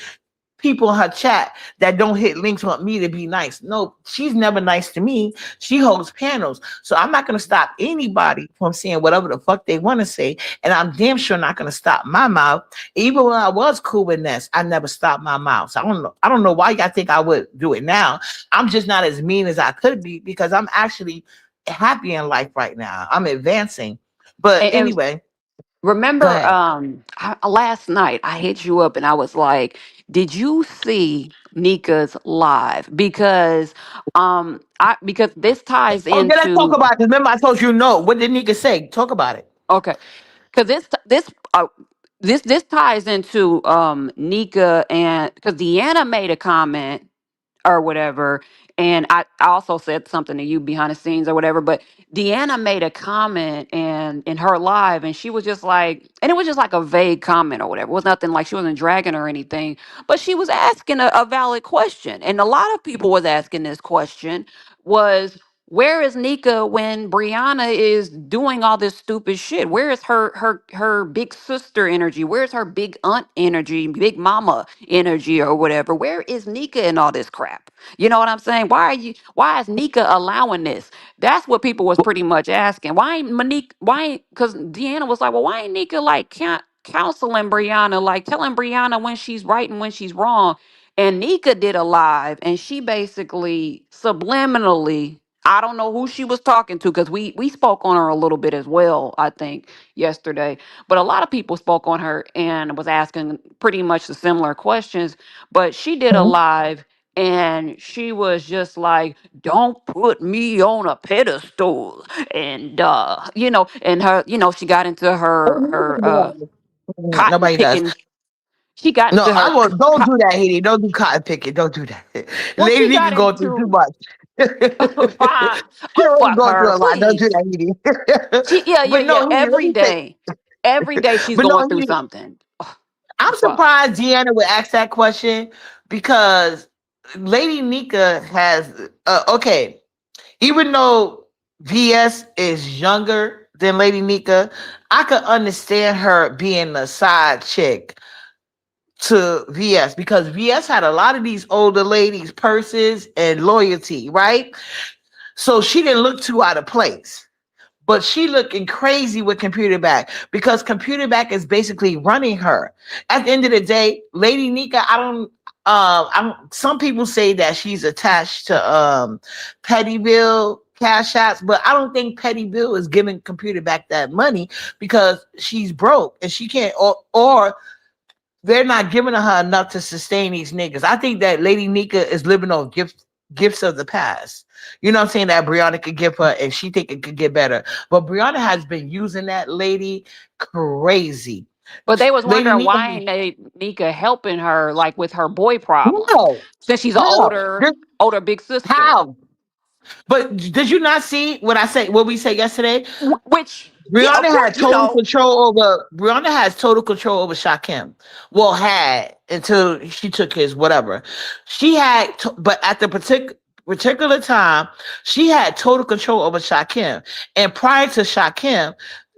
people in her chat that don't hit links want me to be nice. No, she's never nice to me. She holds panels, so I'm not gonna stop anybody from saying whatever the fuck they want to say, and I'm damn sure not gonna stop my mouth. Even when I was cool with Ness, I never stopped my mouth. So I don't know. I don't know why y'all think I would do it now. I'm just not as mean as I could be because I'm actually happy in life right now. I'm advancing. But and anyway, go remember, ahead. last night I hit you up and I was like, "Did you see Nika's live?" Because this ties Oh, yeah, let's talk into about it. 'Cause remember, I told you no. What did Nika say? Talk about it. okay, because this ties into Nika, and because Deanna made a comment or whatever. And I also said something to you behind the scenes or whatever, but Deanna made a comment and in her live, and she was just like, and it was just like a vague comment or whatever. It was nothing like she wasn't dragging or anything, but she was asking a valid question. And a lot of people was asking this question was, Where is Nika when Brianna is doing all this stupid shit? Where is her big sister energy? Where's her big aunt energy, big mama energy or whatever? Where is Nika in all this crap? You know what I'm saying? Why is Nika allowing this? That's what people was pretty much asking. Why ain't Monique why ain't cuz Deanna was like, "Well, why ain't Nika like counseling Brianna, like telling Brianna when she's right and when she's wrong?" And Nika did a live and she basically subliminally, I don't know who she was talking to because we spoke on her a little bit as well, I think, yesterday. But a lot of people spoke on her and was asking pretty much the similar questions. But she did a Mhm. live and she was just like, "Don't put me on a pedestal." And and her, she got into her cotton Nobody does. picking. She got No, into I her will. Don't do that, Haiti. Don't do cotton picking. Don't do that. well, Lady she Nika got going through too into much. She oh already fuck going her, through a lot. Don't do please. that, Haiti. She yeah, yeah, But no, yeah. Haiti. Let Every me say. day. Every day she's But no, going through Haiti. something. I'm Fuck. surprised Deanna would ask that question because Lady Nika has. Okay, even though VS is younger than Lady Nika, I could understand her being a side chick to VS because VS had a lot of these older ladies' purses and loyalty, right? So she didn't look too out of place. But she looking crazy with Computer Back because Computer Back is basically running her. At the end of the day, Lady Nika, I don't. Some people say that she's attached to Petty Bill Cash Apps, but I don't think Petty Bill is giving Computer Back that money because she's broke and she can't, or they're not giving her enough to sustain these niggas. I think that Lady Nika is living on gifts of the past. You know what I'm saying? That Brianna could give her and she think it could get better. But Brianna has been using that lady crazy. But they was Lady wondering Nika, why ain't they Nika helping her like with her boy problem. no. Since she's an How? older big sister. How? But did you not see what I say? What we said yesterday? Which, yeah, of Brianna course, had total control over. Brianna has total control over Shakim. Well, had until she took his whatever. She had, but at the particular time, she had total control over Shakim. And prior to Shakim,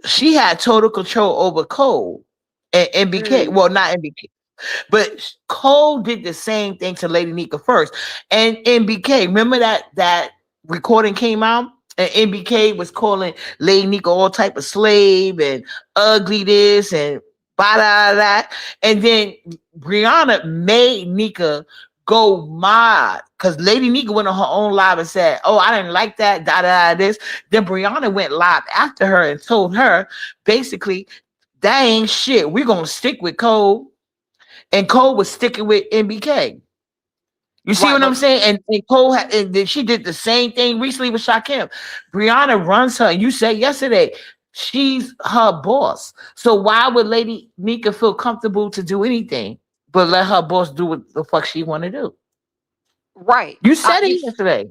she had total control over Cole and MBK. mm, Well, not MBK. But Cole did the same thing to Lady Nika first. And MBK, remember that recording came out? And MBK was calling Lady Nika all type of slave and ugly this and blah blah that. And then Brianna made Nika go mad because Lady Nika went on her own live and said, "Oh, I didn't like that, da da da this." Then Brianna went live after her and told her basically, that ain't shit. We're gonna stick with Cole, and Cole was sticking with MBK. You see right, what I'm but saying? And Cole and then she did the same thing recently with Shakim. Brianna runs her. You said yesterday she's her boss. So why would Lady Nika feel comfortable to do anything but let her boss do what the fuck she want to do? right. You said it yesterday.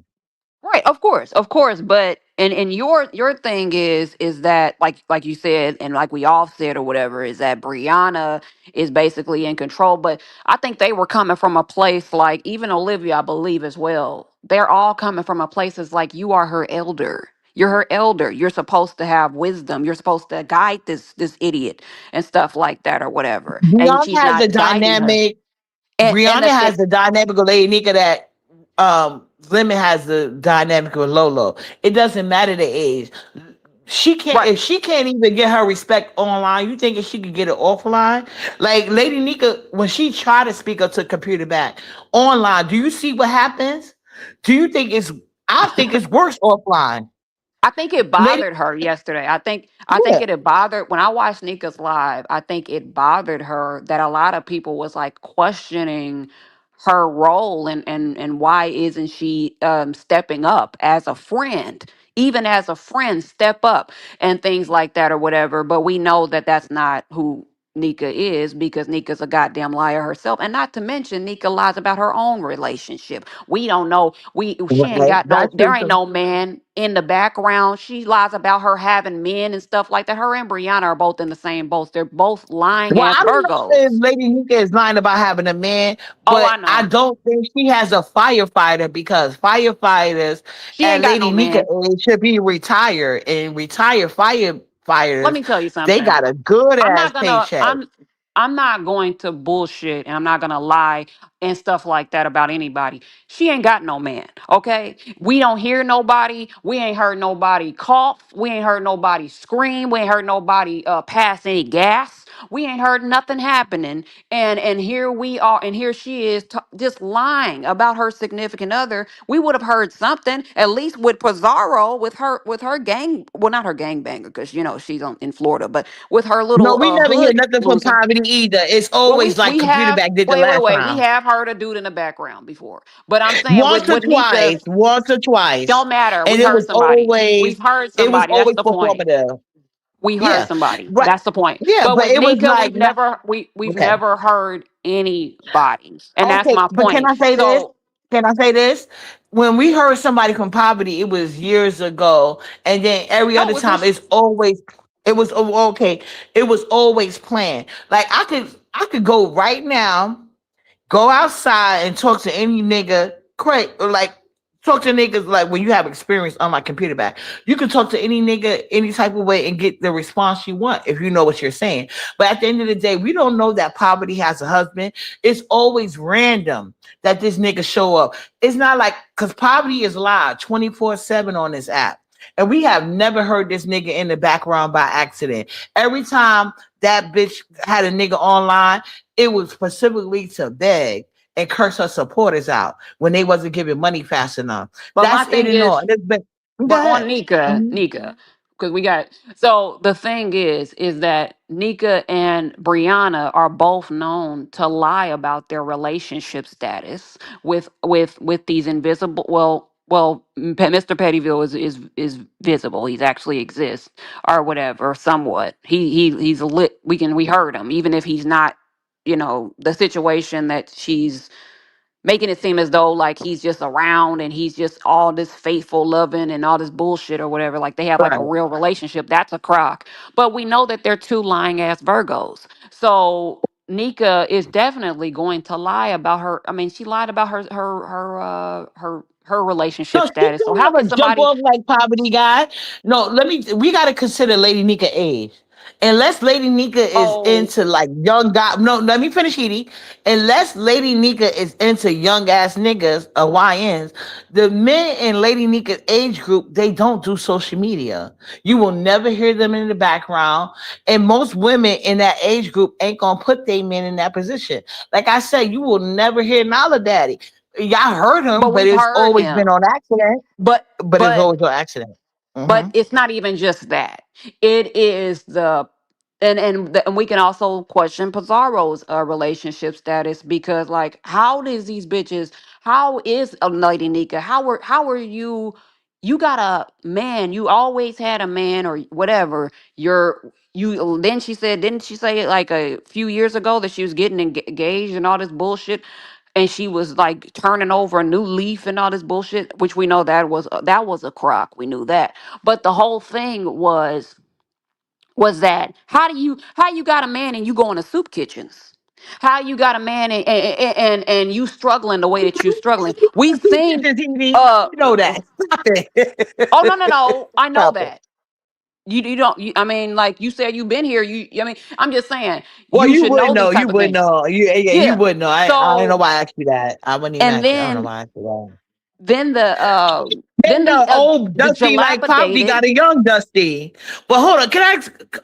Right, of course, but and your thing is that like you said and like we all said or whatever is that Brianna is basically in control, but I think they were coming from a place like even Olivia, I believe as well. They're all coming from a place as like you are her elder. You're her elder. You're supposed to have wisdom. You're supposed to guide this idiot and stuff like that or whatever. And Brianna she's has the not guiding her. dynamic. And Brianna the thing has the dynamic of Lady Nika that Lemon has the dynamic of Lolo. It doesn't matter the age. She can't right. if she can't even get her respect online. You think if she could get it offline? Like Lady Nika, when she tried to speak up to Computer Back online, do you see what happens? Do you think it's? I think it's worse offline. I think it Lady, bothered her yesterday. I think yeah. it had bothered when I watched Nika's live. I think it bothered her that a lot of people was like questioning her role and why isn't she stepping up as a friend, even as a friend, step up and things like that or whatever. But we know that that's not who. Nika is, because Nika's a goddamn liar herself. And not to mention, Nika lies about her own relationship. We don't know. She ain't Right. got no, That's there true ain't too. no man in the background. She lies about her having men and stuff like that. Her and Brianna are both in the same boat. They're both lying Well, ass I don't know if Virgos. Lady Nika is lying about having a man, Oh, I but I know. don't think she has a firefighter because firefighters She at ain't got no Lady Nika man. age should be retired, and retired Let firefighters me tell you they something. got a good I'm ass not gonna paycheck. I'm not going to bullshit, and I'm not gonna lie and stuff like that about anybody. She ain't got no man, okay? We don't hear nobody. We ain't heard nobody cough. We ain't heard nobody scream. We ain't heard nobody pass any gas. We ain't heard nothing happening. And here we are, and here she is just lying about her significant other. We would have heard something at least with Pizarro, with her gang. Well, not her gangbanger, because you know she's in Florida, but with her No, little we never hear hood nothing from loser. Poverty either. It's Well, always like we Computer have Back did the wait, last wait. We round. have heard a dude in the background before, but I'm saying Once or with Nika, twice, once or twice, don't matter. and We heard somebody. We've heard it was somebody. That's always the point. performative. We heard Yeah, somebody. but That's the point. yeah, But but with it was Nika, like not we've okay. never heard anybody, and that's Okay, my but can point. I say this? So, Can I say this? When we heard somebody from poverty, it was years ago, and then every oh, other with time, this, it's always it was okay. It was always planned. Like I could go right now, go outside and talk to any nigga, crazy, or like talk to niggas like when you have experience on my computer back. You can talk to any nigga any type of way and get the response you want if you know what you're saying. But at the end of the day, we don't know that poverty has a husband. It's always random that this nigga show up. It's not like because poverty is live 24/7 on this app. And we have never heard this nigga in the background by accident. Every time that bitch had a nigga online, it was specifically to beg and curse her supporters out when they wasn't giving money fast enough. but my That's it thing and all. is, And it's been go but on ahead. Nika, Mhm. Nika, because we got, so the thing is that Nika and Brianna are both known to lie about their relationship status with these invisible. Mr. Pettyville is visible. He's actually exists or whatever, somewhat. He's a lit. We heard him, even if he's not. You know the situation that she's making it seem as though like he's just around and he's just all this faithful loving and all this bullshit or whatever, like they have like a Right. real relationship. That's a crock. But we know that they're two lying ass Virgos. So Nika is definitely going to lie about her. I mean, she lied about her No, relationship she status. So can how can never jump somebody? off like poverty guy. No, we gotta consider Lady Nika age. Unless Lady Nika is Oh, into like young guy. No, let me finish, Edie. Unless Lady Nika is into young ass niggas or YNs, the men in Lady Nika's age group, they don't do social media. You will never hear them in the background. And most women in that age group ain't gonna put their men in that position. Like I said, you will never hear Nala Daddy. Y'all heard him, but but we've it's heard always been him. on accident. But But it's but always on accident. but Hmm. it's not even just that. It is the and we can also question Pizarro's relationship status, because like how does these bitches, how is a Lady Nika, how are you, you got a man, you always had a man or whatever, then she said, didn't she say like a few years ago that she was getting engaged and all this bullshit, and she was like turning over a new leaf and all this bullshit, which we know that was a crock, we knew that. But the whole thing was that how you got a man and you go into soup kitchens, how you got a man and you struggling the way that you struggling. We've seen uh You know that. Stop oh, no, it. no, no, I know Stop it. that. You don't, I mean, like you said, you've been here, I mean, I'm just saying Well, you you should wouldn't know these know. You type of wouldn't things. know. You Yeah. wouldn't know. I don't know So why I asked you that. I wouldn't even and ask you. I don't know then why I asked you that. then the Then then the old the Dusty like Poppy dilapidated. got a young Dusty. But hold on,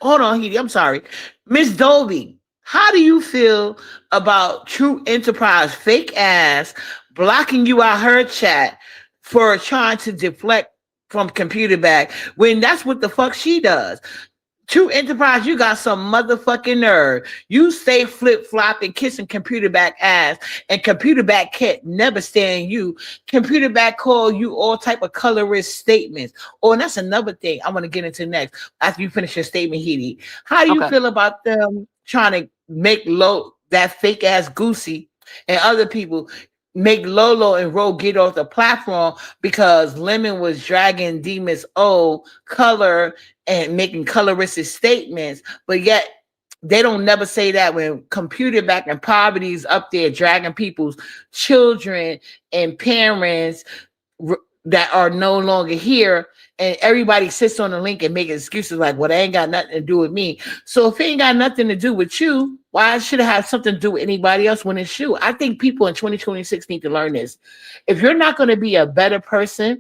hold on, Heidi? I'm sorry. Miss Dolby, how do you feel about True Enterprise fake ass blocking you out her chat for trying to deflect from computer back when that's what the fuck she does? True Enterprise, you got some motherfucking nerve. You stay flip flopping, kissing computer back ass, and computer back can't never stand you. Computer back call you all type of colorist statements. Oh, and that's another thing I want to get into next after you finish your statement, Heidi. How do you Okay. feel about them trying to make low that fake ass Goosey and other people make Lolo and Ro get off the platform because Lemon was dragging Demon's O color and making coloristic statements, but yet they don't never say that when computer back in poverty is up there dragging people's children and parents that are no longer here, and everybody sits on the link and make excuses like, well, they ain't got nothing to do with me. So if it ain't got nothing to do with you, why should it have something to do with anybody else when it's you? I think people in 2026 need to learn this. If you're not going to be a better person,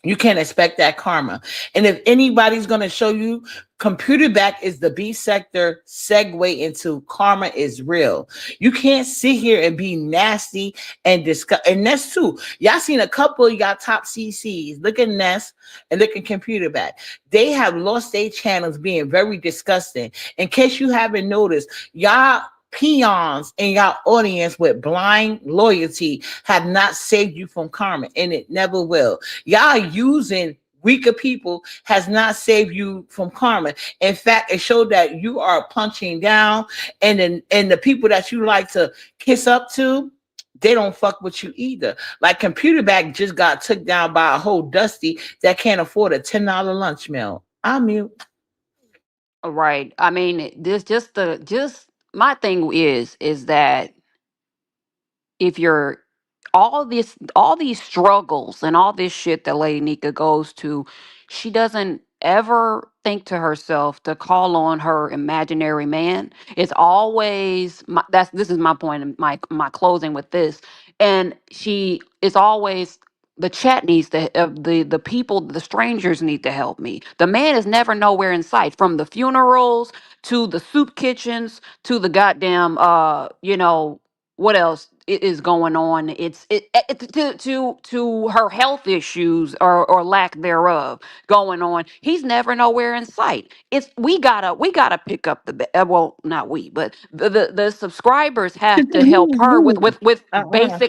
you can't expect that karma. And if anybody's going to show you computer back is the B sector segue into karma is real. You can't sit here and be nasty and discuss. And Ness too. Y'all seen a couple of y'all top CCs. Look at Ness and look at computer back. They have lost their channels being very disgusting. In case you haven't noticed, y'all peons in your audience with blind loyalty have not saved you from karma, and it never will. Y'all using weaker people has not saved you from karma. In fact, it showed that you are punching down, and the people that you like to kiss up to, they don't fuck with you either. Like computer bag just got took down by a whole dusty that can't afford a $10 lunch meal. I mute. Right. I mean, this just my thing is that if you're all these struggles and all this shit that Lady Nika goes to, she doesn't ever think to herself to call on her imaginary man. It's always this is my point in my closing with this. And she is always the chat needs to the people, the strangers need to help me. The man is never nowhere in sight, from the funerals to the soup kitchens to the goddamn what else is going on. To her health issues or lack thereof going on. He's never nowhere in sight. It's we gotta pick up well, not we, but the subscribers have to help her with Uh-uh.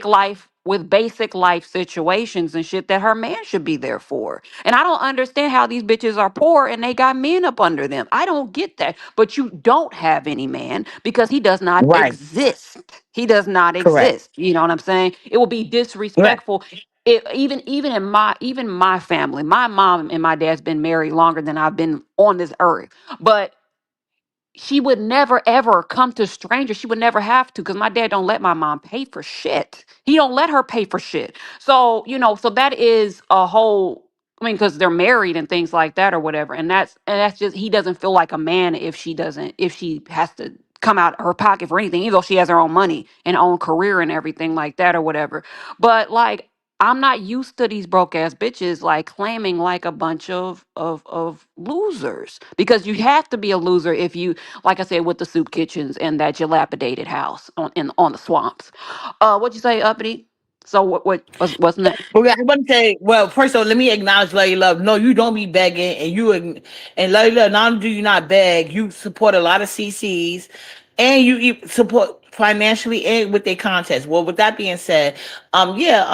basic life situations and shit that her man should be there for. And I don't understand how these bitches are poor and they got men up under them. I don't get that. But you don't have any man because he does not Right. exist. He does not Correct. exist. You know what I'm saying? It would be Right. disrespectful. Even in my family, my mom and my dad's been married longer than I've been on this earth. But she would never ever come to strangers. She would never have to, because my dad don't let my mom pay for shit. He don't let her pay for shit. So so that is a whole. I mean, because they're married and things like that or whatever, and that's just, he doesn't feel like a man if she has to come out of her pocket for anything, even though she has her own money and own career and everything like that or whatever. But like, I'm not used to these broke ass bitches like claiming like a bunch of losers, because you have to be a loser if you, like I said, with the soup kitchens and that dilapidated house on the swamps. What'd you say, Uppity? So what's next? Okay, I want to say, well, first of all, let me acknowledge Lady Love. No, you don't be begging, and Lady Love. Not only do you not beg, you support a lot of CCs, and you support financially and with their contests. Well, with that being said, yeah,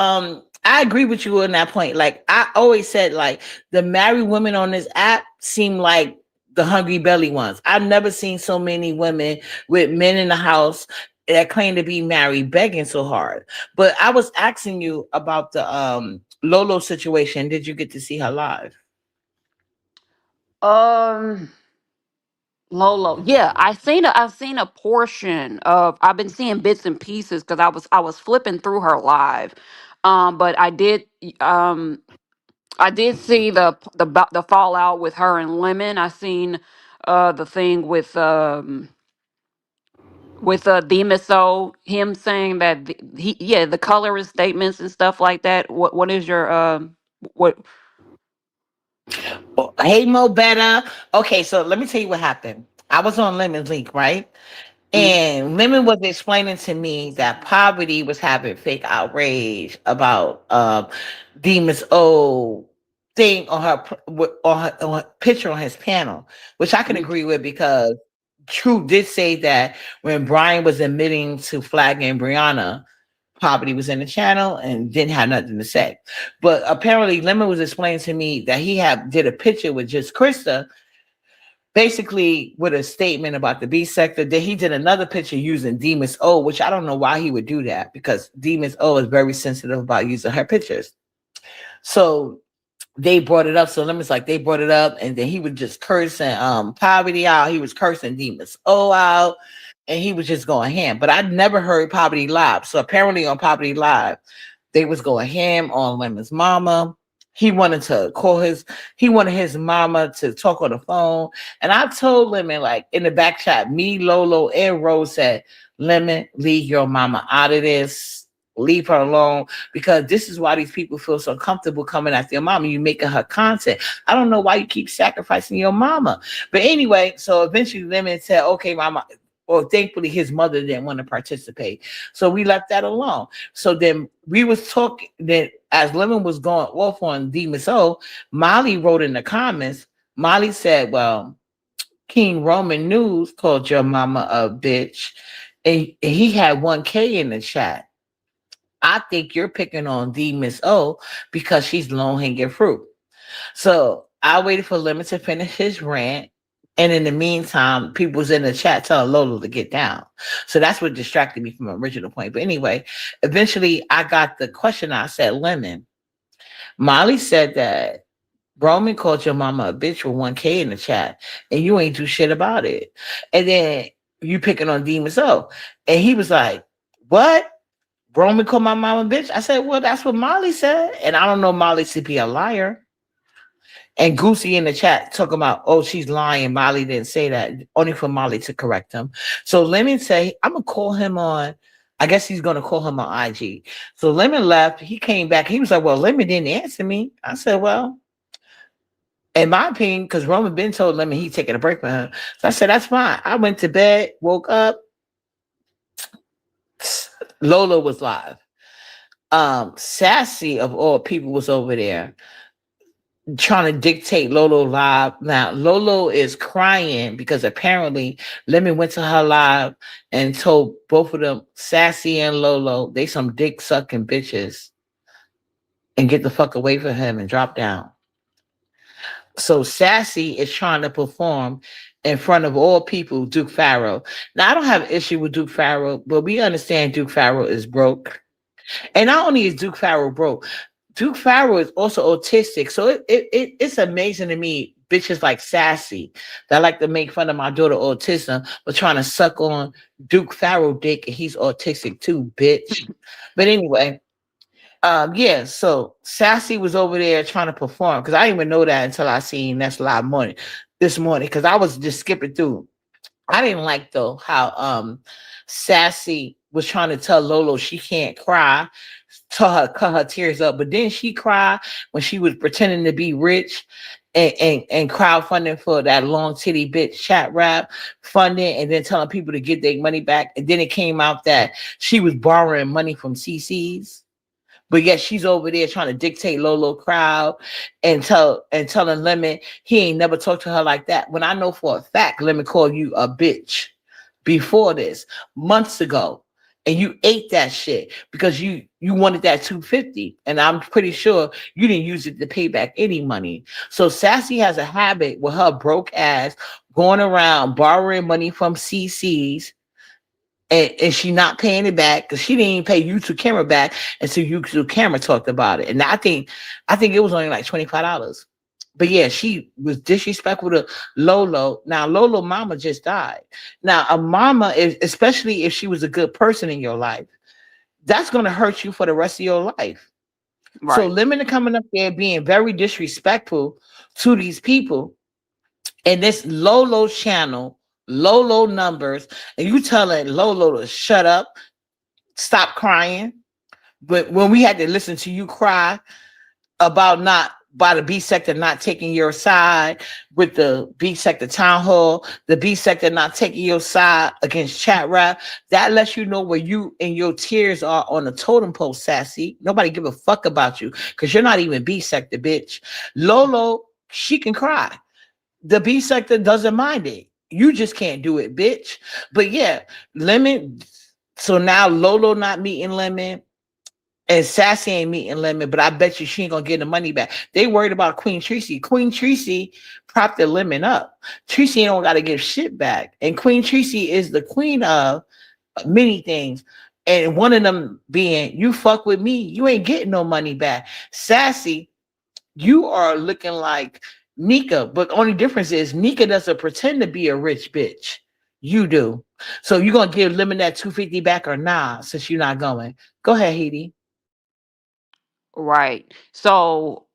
I agree with you on that point. Like I always said, like the married women on this app seem like the hungry belly ones. I've never seen so many women with men in the house that claim to be married begging so hard. But I was asking you about the Lolo situation. Did you get to see her live? Um, Lolo, yeah, I've seen a portion of. I've been seeing bits and pieces because I was flipping through her live, but um I did see the fallout with her and Lemon. I seen the thing with Demiso, him saying that the colorist statements and stuff like that. What is your what? Oh, hey, Mo Better. Okay, so let me tell you what happened. I was on Lemon's Link, right? Mm, And Lemon was explaining to me that Poverty was having fake outrage about Demon's O thing on on her picture on his panel, which I can mm, agree with because True did say that when Brian was admitting to flagging Brianna, Poverty was in the channel and didn't have nothing to say. But apparently Lemon was explaining to me that he had did a picture with just Krista basically with a statement about the B sector. Then he did another picture using Demas O, which I don't know why he would do that because Demas O is very sensitive about using her pictures. So they brought it up. So Lemon's like they brought it up, and then he was just cursing Poverty out. He was cursing Demas O out, and he was just going ham. But I'd never heard Poverty Live. So apparently on Poverty Live, they was going ham on Lemon's mama. He wanted to call he wanted his mama to talk on the phone. And I told Lemon, like in the back chat, me, Lolo, and Rose said, Lemon, leave your mama out of this. Leave her alone because this is why these people feel so comfortable coming after your mama. You making her content. I don't know why you keep sacrificing your mama. But anyway, so eventually Lemon said, okay, mama. Well, thankfully his mother didn't want to participate. So we left that alone. So then we was talking that as Lemon was going off on Demas O, Molly wrote in the comments, Molly said, well, King Roman News called your mama a bitch. And he had 1K in the chat. I think you're picking on Demas O because she's low hanging fruit. So I waited for Lemon to finish his rant. And in the meantime, people was in the chat telling Lolo to get down. So that's what distracted me from the original point. But anyway, eventually I got the question. I said, Lemon, Molly said that Roman called your mama a bitch with 1K in the chat, and you ain't do shit about it. And then you picking on Demas O. And he was like, what? Roman called my mama a bitch? I said, well, that's what Molly said. And I don't know Molly to be a liar. And Goosey in the chat talking about, oh, she's lying. Molly didn't say that. Only for Molly to correct him. So Lemon say, I'm gonna call him on. I guess he's gonna call him on IG. So Lemon left. He came back. He was like, well, Lemon didn't answer me. I said, well, in my opinion, because Roman been told Lemon he's taking a break from her. So I said, that's fine. I went to bed, woke up. Lola was live. Sassy of all people was over there trying to dictate Lolo live. Now Lolo is crying because apparently Lemon went to her live and told both of them, Sassy and Lolo, they some dick sucking bitches and get the fuck away from him and drop down. So Sassy is trying to perform in front of all people, Duke Farrow. Now I don't have an issue with Duke Farrow, but we understand Duke Farrow is broke. And not only is Duke Farrow broke, Duke Farrow is also autistic. So it's amazing to me, bitches like Sassy that like to make fun of my daughter autism, but trying to suck on Duke Farrow dick and he's autistic too, bitch. But anyway, yeah, so Sassy was over there trying to perform because I didn't even know that until I seen That's Live morning this morning because I was just skipping through. I didn't like though how Sassy was trying to tell Lolo she can't cry, tell her cut her tears up, but then she cried when she was pretending to be rich and crowdfunding for that long titty bitch chat rap funding and then telling people to get their money back. And then it came out that she was borrowing money from CC's. But yet she's over there trying to dictate Lolo crowd and telling Lemon he ain't never talked to her like that. When I know for a fact Lemon called you a bitch before this, months ago. And you ate that shit because you wanted that 250. And I'm pretty sure you didn't use it to pay back any money. So Sassy has a habit with her broke ass going around borrowing money from CC's and she not paying it back because she didn't even pay YouTube camera back until YouTube camera talked about it. And I think it was only like $25. But yeah, she was disrespectful to Lolo. Now Lolo mama just died. Now a mama, especially if she was a good person in your life, that's gonna hurt you for the rest of your life. So Right. Lemon coming up there being very disrespectful to these people and this Lolo channel, Lolo numbers, and you telling Lolo to shut up, stop crying. But when we had to listen to you cry about not by the B sector not taking your side with the B sector town hall, the B sector not taking your side against chat rap, that lets you know where you and your tears are on the totem pole, Sassy. Nobody give a fuck about you because you're not even B sector, bitch. Lolo, she can cry. The B sector doesn't mind it. You just can't do it, bitch. But yeah, Lemon. So now Lolo not meeting Lemon. And Sassy ain't meeting Lemon, but I bet you she ain't gonna get the money back. They worried about Queen Tracy. Queen Tracy propped the Lemon up. Tracy don't gotta give shit back. And Queen Tracy is the queen of many things. And one of them being, you fuck with me, you ain't getting no money back. Sassy, you are looking like Nika, but the only difference is Nika doesn't pretend to be a rich bitch. You do. So you gonna give Lemon that 250 back or nah, since you're not going. Go ahead, Heidi. Right. So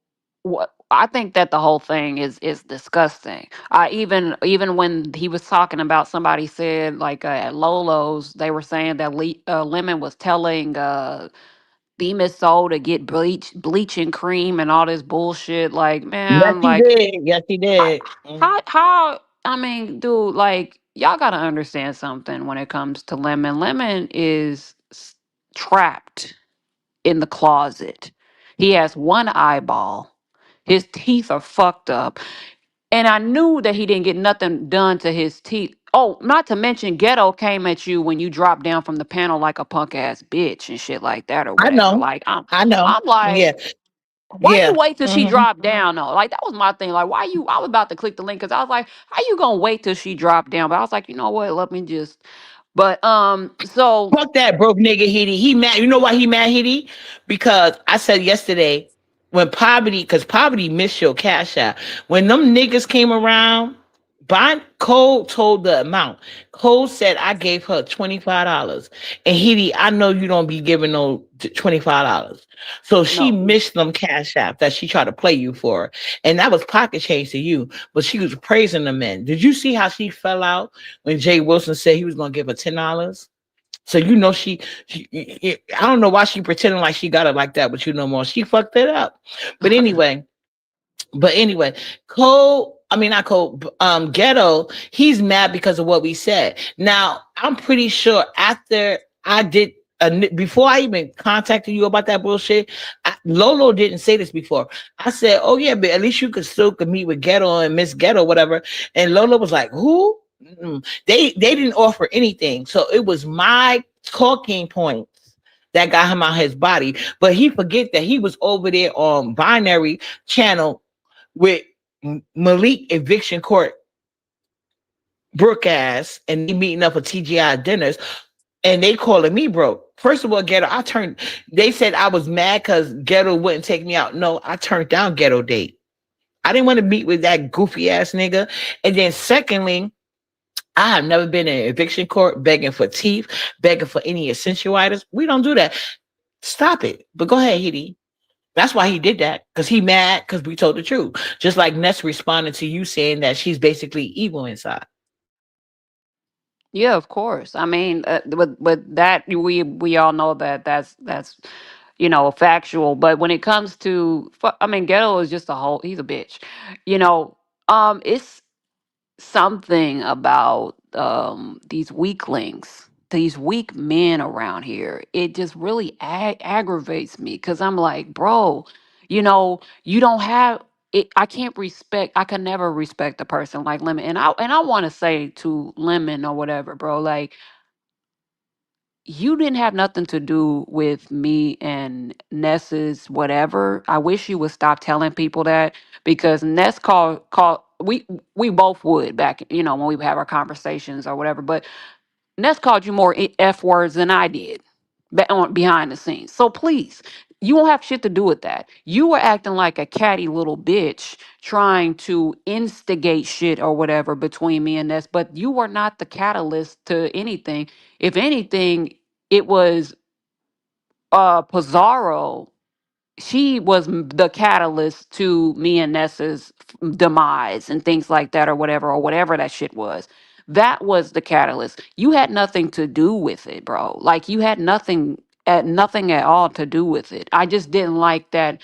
what I think that the whole thing is disgusting. I even when he was talking about somebody said like at Lolo's they were saying that Lemon was telling Bemis Soul to get bleaching cream and all this bullshit. Like Yes, man, he like did. Yes, he how did. Mhm. how I mean, dude, like y'all gotta understand something when it comes to Lemon. Lemon is trapped in the closet. He has one eyeball. His teeth are fucked up. And I knew that he didn't get nothing done to his teeth. Oh, not to mention Ghetto came at you when you dropped down from the panel like a punk ass bitch and shit like that or I whatever. know. Like I know. I'm like, Yeah. why you Yeah. wait till she Hmm. dropped down though? Like that was my thing. Like why you I was about to click the link because I was like, how you gonna wait till she dropped down? But I was like, you know what? Let me just but so Fuck that broke nigga Hitty. He mad. You know why he mad Hitty? Because I said yesterday when poverty, because poverty missed your cash out. When them niggas came around, Cole told the amount. Cole said I gave her $25. And Hitty, I know you don't be giving no $25. So she no. missed them cash out that she tried to play you for. And that was pocket change to you. But she was praising the men. Did you see how she fell out when Jay Wilson said he was gonna give her $10? So you know I don't know why she pretending like she got it like that, but you know more. She fucked it up. But anyway, but anyway, Cole, I mean not Cole, Ghetto, he's mad because of what we said. Now, I'm pretty sure after I did before I even contacted you about that bullshit, Lolo didn't say this before. I said, "Oh yeah, but at least you could meet with Ghetto and Miss Ghetto, whatever." And Lolo was like, "Who?" They didn't offer anything, so it was my talking points that got him out his body. But he forget that he was over there on Binary Channel with Malik Eviction Court Brook ass, and they meeting up for TGI dinners, and they calling me broke. First of all, Ghetto, I turned. They said I was mad because Ghetto wouldn't take me out. No, I turned down Ghetto date. I didn't want to meet with that goofy ass nigga. And then secondly, I have never been in eviction court begging for teeth, begging for any essential items. We don't do that. Stop it. But go ahead, Hitty. That's why he did that, because he mad because we told the truth. Just like Ness responded to you saying that she's basically evil inside. Yeah, of course. I mean, but that we all know that that's factual. But when it comes to, I mean, Ghetto is just a whole. He's a bitch. You know, it's something about these weaklings, these weak men around here. It just really aggravates me because I'm like, bro, you don't have it. I can't respect. I can never respect a person like Lemon, and I want to say to Lemon or whatever, bro, like you didn't have nothing to do with me and Ness's whatever. I wish you would stop telling people that because Ness called we both would back, when we would have our conversations or whatever. But Ness called you more F words than I did behind the scenes. So please, you won't have shit to do with that. You were acting like a catty little bitch trying to instigate shit or whatever between me and Ness, but you were not the catalyst to anything. If anything, it was Pizarro. She was the catalyst to me and Nessa's demise and things like that or whatever that shit was. That was the catalyst. You had nothing to do with it, bro. Like you had nothing at all to do with it. I just didn't like that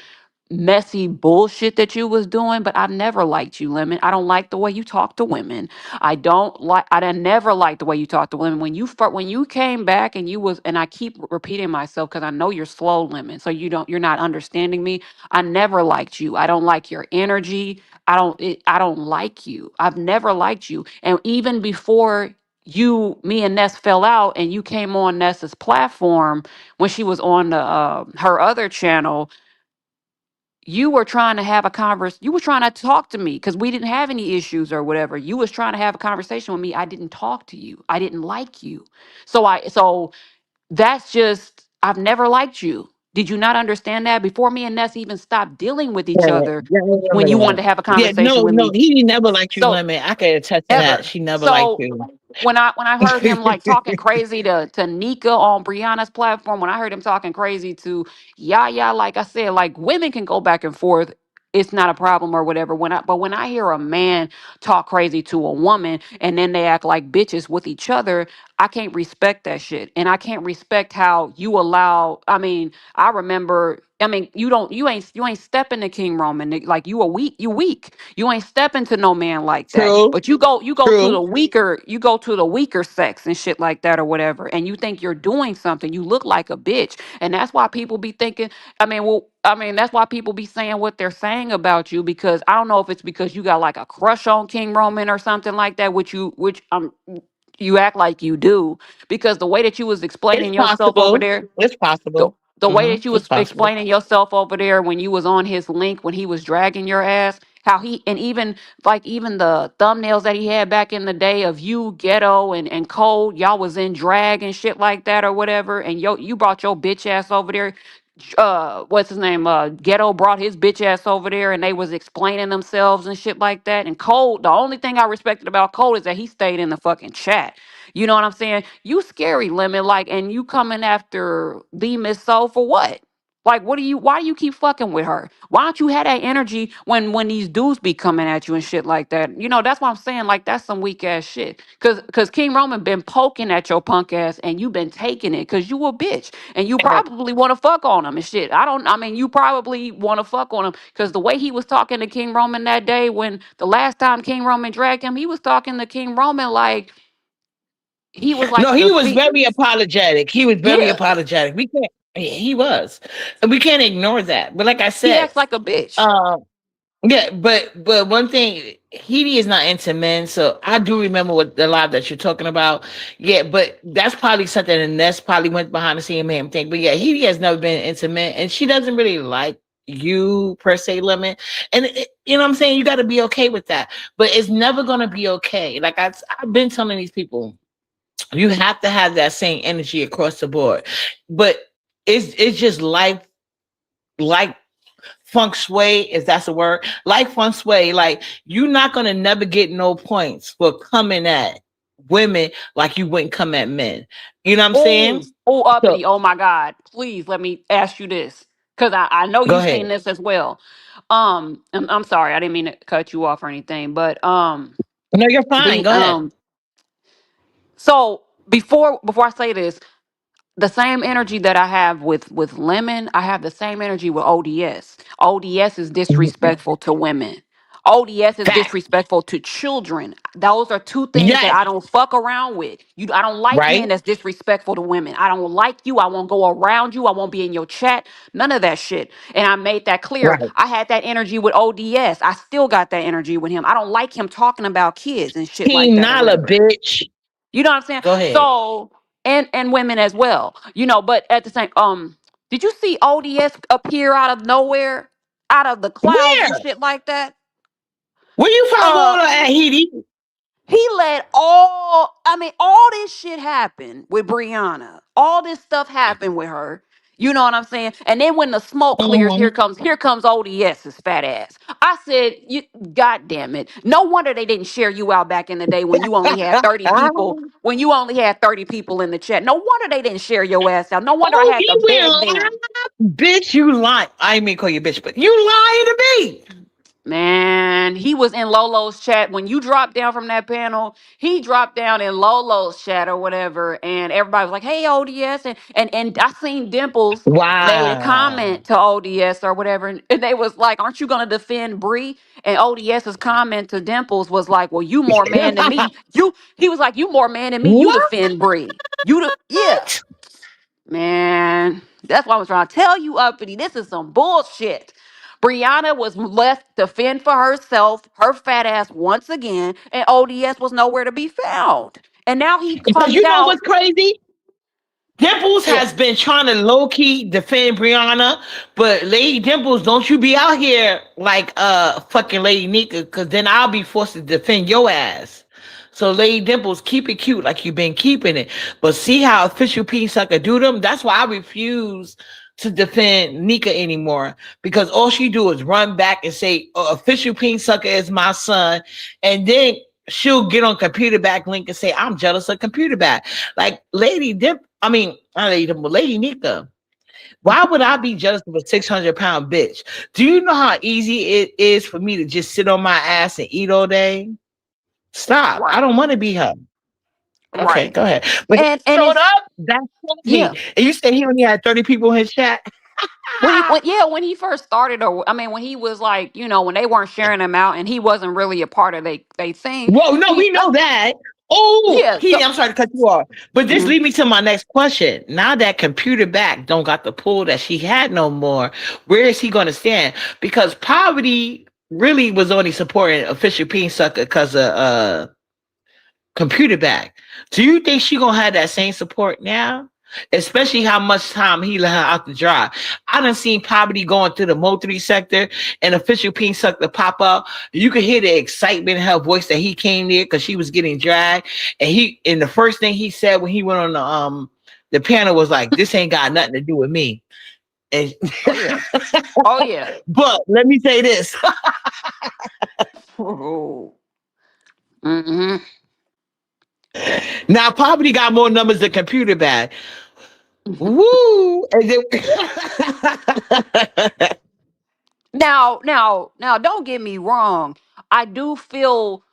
messy bullshit that you was doing, but I've never liked you, Lemon. I don't like the way you talk to women. I done never liked the way you talk to women. When you came back and you was, and I keep repeating myself because I know you're slow, Lemon, so you're not understanding me. I never liked you. I don't like your energy. I don't like you. I've never liked you. And even before me and Ness fell out, and you came on Ness's platform when she was on the her other channel. You were trying to have a converse. You were trying to talk to me because we didn't have any issues or whatever. You was trying to have a conversation with me. I didn't talk to you. I didn't like you. So that's just, I've never liked you. Did you not understand that? Before me and Ness even stopped dealing with each Yeah, other, yeah, yeah, when you yeah. wanted to have a Yeah, conversation no, with no, me. he never liked you, So Lemon. I can attest to that. ever. She never liked So you. when I heard him like talking crazy to Nika on Brianna's platform, when I heard him talking crazy to Yaya, like I said, like women can go back and forth. It's not a problem or whatever. When I hear a man talk crazy to a woman and then they act like bitches with each other, I can't respect that shit. And I can't respect how you allow. I mean, I remember. I mean, you ain't stepping to King Roman. Like you a weak. You weak. You ain't stepping to no man like that. True, But you go to true. the weaker. You go to the weaker sex and shit like that or whatever. And you think you're doing something. You look like a bitch. And that's why people be thinking. That's why people be saying what they're saying about you, because I don't know if it's because you got like a crush on King Roman or something like that, which you act like you do, because the way that you was It's explaining yourself over possible. there, It's the possible. the way Hmm. that you It's was possible. explaining yourself over there when you was on his link when he was dragging your ass, how he, and even the thumbnails that he had back in the day of you, Ghetto, and Cold, y'all was in drag and shit like that or whatever, and you brought your bitch ass over there. What's his name? Ghetto brought his bitch ass over there, and they was explaining themselves and shit like that. And Cold, the only thing I respected about Cold is that he stayed in the fucking chat. You know what I'm saying? You scary, Lemon, like, and you coming after the Miss Soul for what? Like, why do you keep fucking with her? Why don't you have that energy when these dudes be coming at you and shit like that? That's what I'm saying. Like, that's some weak ass shit. Cause King Roman been poking at your punk ass and you been taking it cause you a bitch. And you probably want to fuck on him and shit. You probably want to fuck on him because the way he was talking to King Roman that day, when the last time King Roman dragged him, he was talking to King Roman like he was No, like the he was feet. very apologetic. He was very Yeah, apologetic. We can't. He was, and we can't ignore that. But like I he said, acts like a bitch. um, yeah, but one thing, Heidi is not into men, so I do remember what the lot that you're talking about. Yeah, but that's probably something, and that's probably went behind the scene and made him think. But yeah, Heidi has never been into men, and she doesn't really like you per se, Lemon. And you know what I'm saying? You got to be okay with that. But it's never gonna be okay. Like I've been telling these people, you have to have that same energy across the board. But it's just like feng shui, if that's a word, like feng shui, like you're not gonna never get no points for coming at women like you wouldn't come at men. You know what I'm saying? Oh, So uppity. Oh my God. Please let me ask you this. Because I know go you've ahead. seen this as well. I'm sorry, I didn't mean to cut you off or anything, but No, you're fine. the Go ahead. so before I say this, the same energy that I have with Lemon, I have the same energy with ODS. ODS is disrespectful to women. ODS is Fact. disrespectful to children. Those are two things that Yes. I don't fuck around with. I don't like Right. men that's disrespectful to women. I don't like you. I won't go around you. I won't be in your chat. None of that shit. And I made that clear. Right. I had that energy with ODS. I still got that energy with him. I don't like him talking about kids and shit like Team that or Nala, whatever. bitch. You know what I'm saying? Go ahead. So, and women as well. But at the same did you see ODS appear out of nowhere, out of the clouds and Where? shit like that? Where you found Uh water at, Heidi? he let all this shit happen with Brianna. All this stuff happened with her. You know what I'm saying? And then when the smoke clears, Hmm. here comes ODS's fat ass. I said, you God damn it. No wonder they didn't share you out back in the day when you only had 30 people, when you only had 30 people in the chat. No wonder they didn't share your ass out. No wonder I Oh, had to he went beg them. live? Bitch, you lying. I ain't mean to call you bitch, but you lying to me. Man, he was in Lolo's chat. When you dropped down from that panel, he dropped down in Lolo's chat or whatever. And everybody was like, hey, ODS. And I seen Dimples made a Wow. comment to ODS or whatever. And they was like, aren't you going to defend Bree? And ODS's comment to Dimples was like, well, you more man than me. He was like, you more man than me. You What? defend Bree. Yeah. Man, that's why I was trying to tell you, uppity. This is some bullshit. Brianna was left to fend for herself, her fat ass once again, and ODS was nowhere to be found. And now he Because comes you know out. what's crazy? Dimples Yeah. has been trying to low key defend Brianna, but Lady Dimples, don't you be out here like fucking Lady Nika, because then I'll be forced to defend your ass. So Lady Dimples, keep it cute like you've been keeping it. But see how official Pink Sucker do them? That's why I refuse to defend Nika anymore. Because all she do is run back and say, official Pink Sucker is my son. And then she'll get on computer back link and say, I'm jealous of computer back. Like Lady Dip, I mean, not Lady Dip, but Lady Nika. Why would I be jealous of a 600-pound bitch? Do you know how easy it is for me to just sit on my ass and eat all day? Stop. I Right. don't want to be her. Okay, Right. go ahead. But he And showed it's, up. That's yeah. crazy. And you said he only had 30 people in his chat? When he first started, or I mean, when he was like, when they weren't sharing him out, and he wasn't really a part of they thing. Well, no, He we know that. Oh, Yeah. he, I'm sorry to cut you off. But this Mhm. leads me to my next question. Now that computer back don't got the pull that she had no more, where is he gonna stand? Because poverty really was only supporting official peen sucker because of computer back. Do you think she gonna have that same support now? Especially how much time he let her out the dry. I done seen poverty going through the Mo3 sector and official pink sucker pop up. You could hear the excitement in her voice that he came there because she was getting dragged. And the first thing he said when he went on the panel was like, "This ain't got nothing to do with me." And Oh yeah. Oh yeah. but let me say this. Oh. Hmm. Now poverty got more numbers than computer bad. Woo! And then Now, don't get me wrong. I do feel,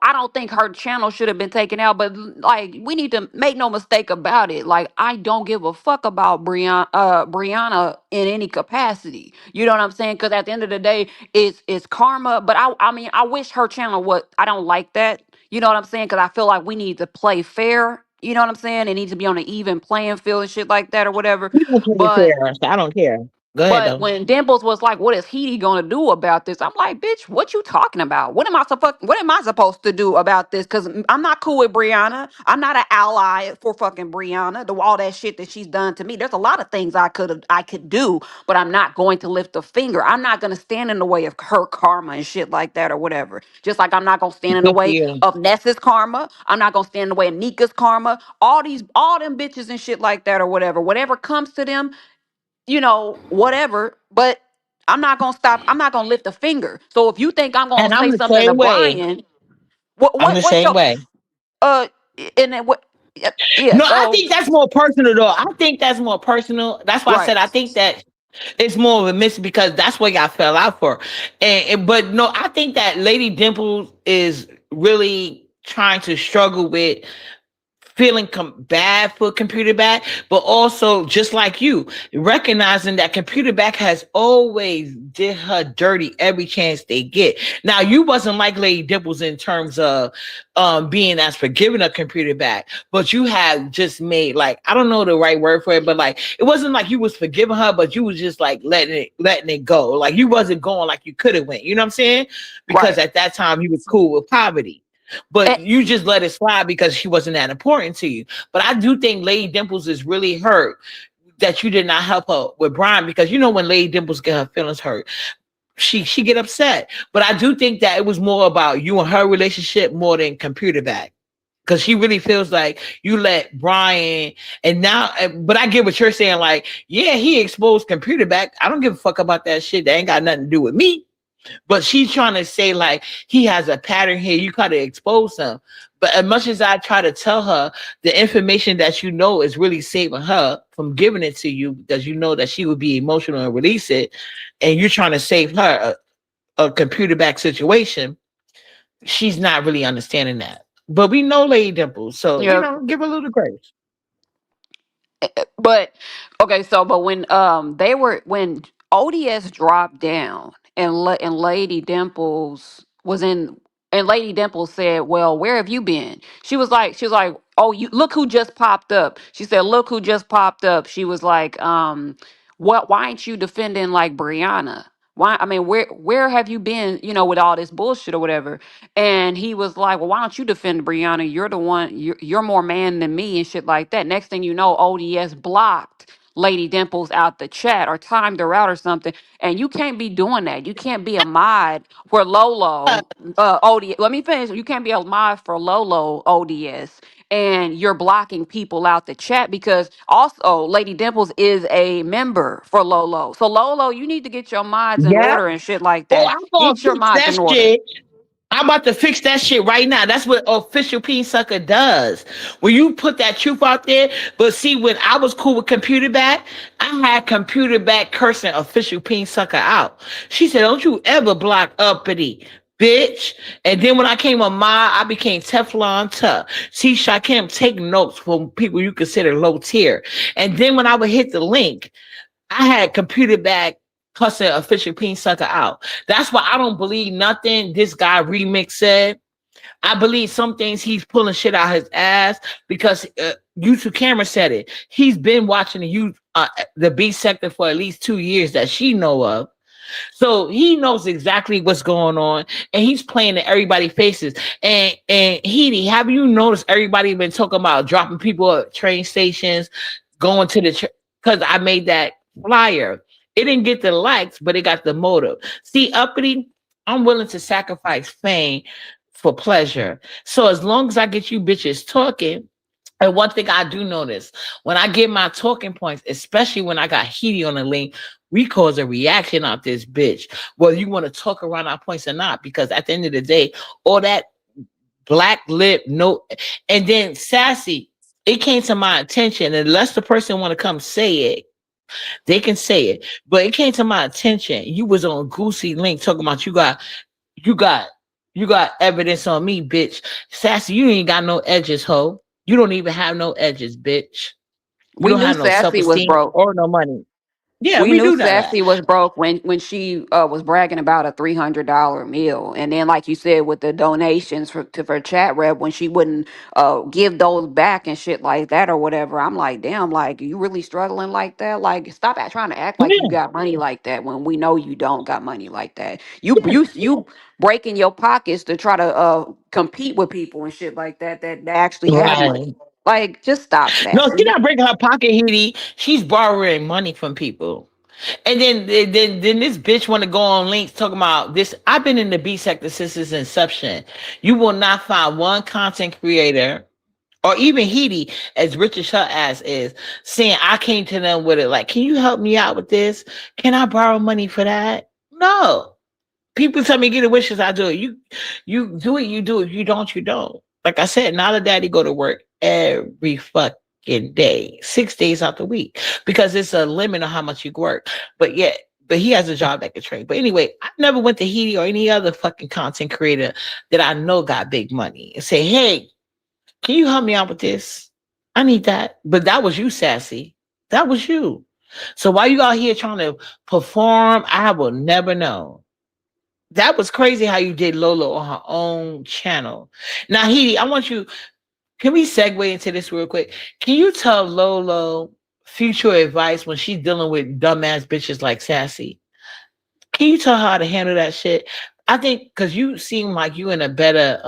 I don't think her channel should have been taken out, but like, we need to make no mistake about it. Like, I don't give a fuck about Brianna in any capacity. You know what I'm saying? Because at the end of the day, it's karma. But I mean, I wish her channel would. I don't like that. You know what I'm saying? Because I feel like we need to play fair. You know what I'm saying? It needs to be on an even playing field and shit like that or whatever. we don't care But fair, so I don't care. Go ahead but though. when Dimples was like, "What is he gonna do about this?" I'm like, "Bitch, what you talking about? What am I supposed to do about this? Because I'm not cool with Brianna. I'm not an ally for fucking Brianna. The all that shit that she's done to me. There's a lot of things I could do, but I'm not going to lift a finger. I'm not gonna stand in the way of her karma and shit like that or whatever. Just like I'm not gonna stand in the Good for way you. of Nessa's karma. I'm not gonna stand in the way of Nika's karma. All them bitches and shit like that or whatever. Whatever comes to them, whatever, but I'm not gonna stop. I'm not gonna lift a finger. So if you think I'm gonna And I'm say the something to same way. Brian, I'm the what's same your way. uh and then what yeah, No, I so think that's more personal though. I think that's more personal. That's why I said right. I think that it's more of a miss because that's what y'all fell out for. But no, I think that Lady Dimples is really trying to struggle with feeling bad for computer back, but also just like you, recognizing that computer back has always did her dirty every chance they get. Now you wasn't like Lady Dimples in terms of being as forgiving of computer back, but you have just made like I don't know the right word for it, but like it wasn't like you was forgiving her, but you was just like letting it go. Like you wasn't going like you could have went. You know what I'm saying? Because Right. at that time you was cool with poverty, but And, you just let it slide because she wasn't that important to you. But I do think Lady Dimples is really hurt that you did not help her with Brian because you know when Lady Dimples get her feelings hurt, she get upset. But I do think that it was more about you and her relationship more than computer back. Because she really feels like you let Brian and now, but I get what you're saying. Like, yeah, he exposed computer back. I don't give a fuck about that shit. That ain't got nothing to do with me. But she's trying to say like he has a pattern here. You gotta expose him. But as much as I try to tell her the information that you know is really saving her from giving it to you because you know that she would be emotional and release it, and you're trying to save her a computer back situation, she's not really understanding that. But we know Lady Dimples, so yeah, give her a little grace. but okay, so but when ODS dropped down and Lady Dimples was in and Lady Dimples said, "Well, where have you been?" She was like, "Oh, you look who just popped up." She said, "Look who just popped up." She was like, "What? Why ain't you defending like Brianna?" Why? I mean, where have you been, with all this bullshit or whatever? And he was like, well, why don't you defend Brianna? You're the one, you're more man than me and shit like that. Next thing you know, ODS blocked Lady Dimples out the chat or timed her out or something. And you can't be doing that. You can't be a mod for Lolo ODS. Let me finish. You can't be a mod for Lolo ODS and you're blocking people out the chat because also Lady Dimples is a member for Lolo. So Lolo, you need to get your mods in Yeah. order and shit like Oh, that. I'm gonna Get your fix mods that in order. shit. I'm about to fix that shit right now. That's what official Peen Sucker does. When you put that truth out there, but see, when I was cool with Computer Back, I had Computer Back cursing official Peen Sucker out. She said, "Don't you ever block uppity, bitch." And then when I came on my, I became Teflon tough. See, Shakim, take notes from people you consider low tier. And then when I would hit the link, I had Computer Back cussing official Peen Sucker out. That's why I don't believe nothing this guy remix said. I believe some things he's pulling shit out his ass because YouTube camera said it. He's been watching the B sector for at least 2 years that she know of. So he knows exactly what's going on, and he's playing in everybody's faces. And Heedy, have you noticed everybody been talking about dropping people at train stations, going to the because I made that flyer. It didn't get the likes, but it got the motive. See, uppity, I'm willing to sacrifice fame for pleasure. So as long as I get you bitches talking, and one thing I do notice when I get my talking points, especially when I got Heedy on the link, we cause a reaction out this bitch. Whether you want to talk around our points or not, because at the end of the day, all that black lip, no, and then sassy, it came to my attention. Unless the person want to come say it, they can say it. But it came to my attention. You was on Goosey Link talking about you got you got evidence on me, bitch. Sassy, you ain't got no edges, ho. You don't even have no edges, bitch. You We don't knew have no Sassy was self-esteem broke. or no money. Yeah, We we knew do know that. Sassy was broke when she was bragging about a $300 meal, and then like you said with the donations for chat rep when she wouldn't give those back and shit like that or whatever. I'm like, damn, like you really struggling like that? Like stop trying to act like you Yeah, got money like that when we know you don't got money like that. You breaking your pockets to try to compete with people and shit like that actually have money. right. Like just stop, No, she's Sassy. not breaking her pocket, Heedy. She's borrowing money from people. And then this bitch want to go on links talking about this. I've been in the B sector since its inception. You will not find one content creator or even Heedy, as rich as her ass is, saying I came to them with it like, can you help me out with this? Can I borrow money for that? No. People tell me get a wishes, I do it. You do it, you do it. You don't, you don't. Like I said, now the daddy go to work every fucking day, 6 days out the week, because it's a limit on how much you work. But yet, but he has a job that can trade. But anyway, I never went to Heedy or any other fucking content creator that I know got big money and say, hey, can you help me out with this? I need that. But that was you, Sassy. That was you. So why you out here trying to perform? I will never know. That was crazy how you did Lolo on her own channel. Now, Heidi, I want you, can we segue into this real quick? Can you tell Lolo future advice when she's dealing with dumbass bitches like Sassy? Can you tell her how to handle that shit? I think because you seem like you in a better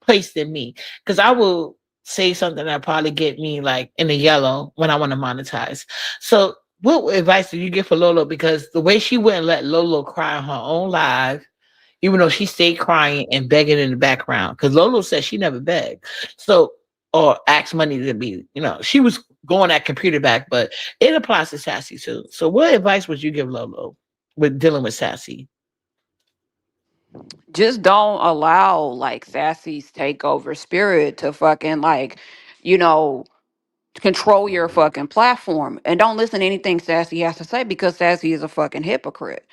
place than me. Because I will say something that probably get me like in the yellow when I want to monetize. So what advice do you give for Lolo? Because the way she wouldn't let Lolo cry on her own live, even though she stayed crying and begging in the background. Because Lolo said she never begged. So or asked money to be, she was going at computer back, but it applies to Sassy too. So what advice would you give Lolo with dealing with Sassy? Just don't allow like Sassy's takeover spirit to fucking like, you know, control your fucking platform. And don't listen to anything Sassy has to say because Sassy is a fucking hypocrite,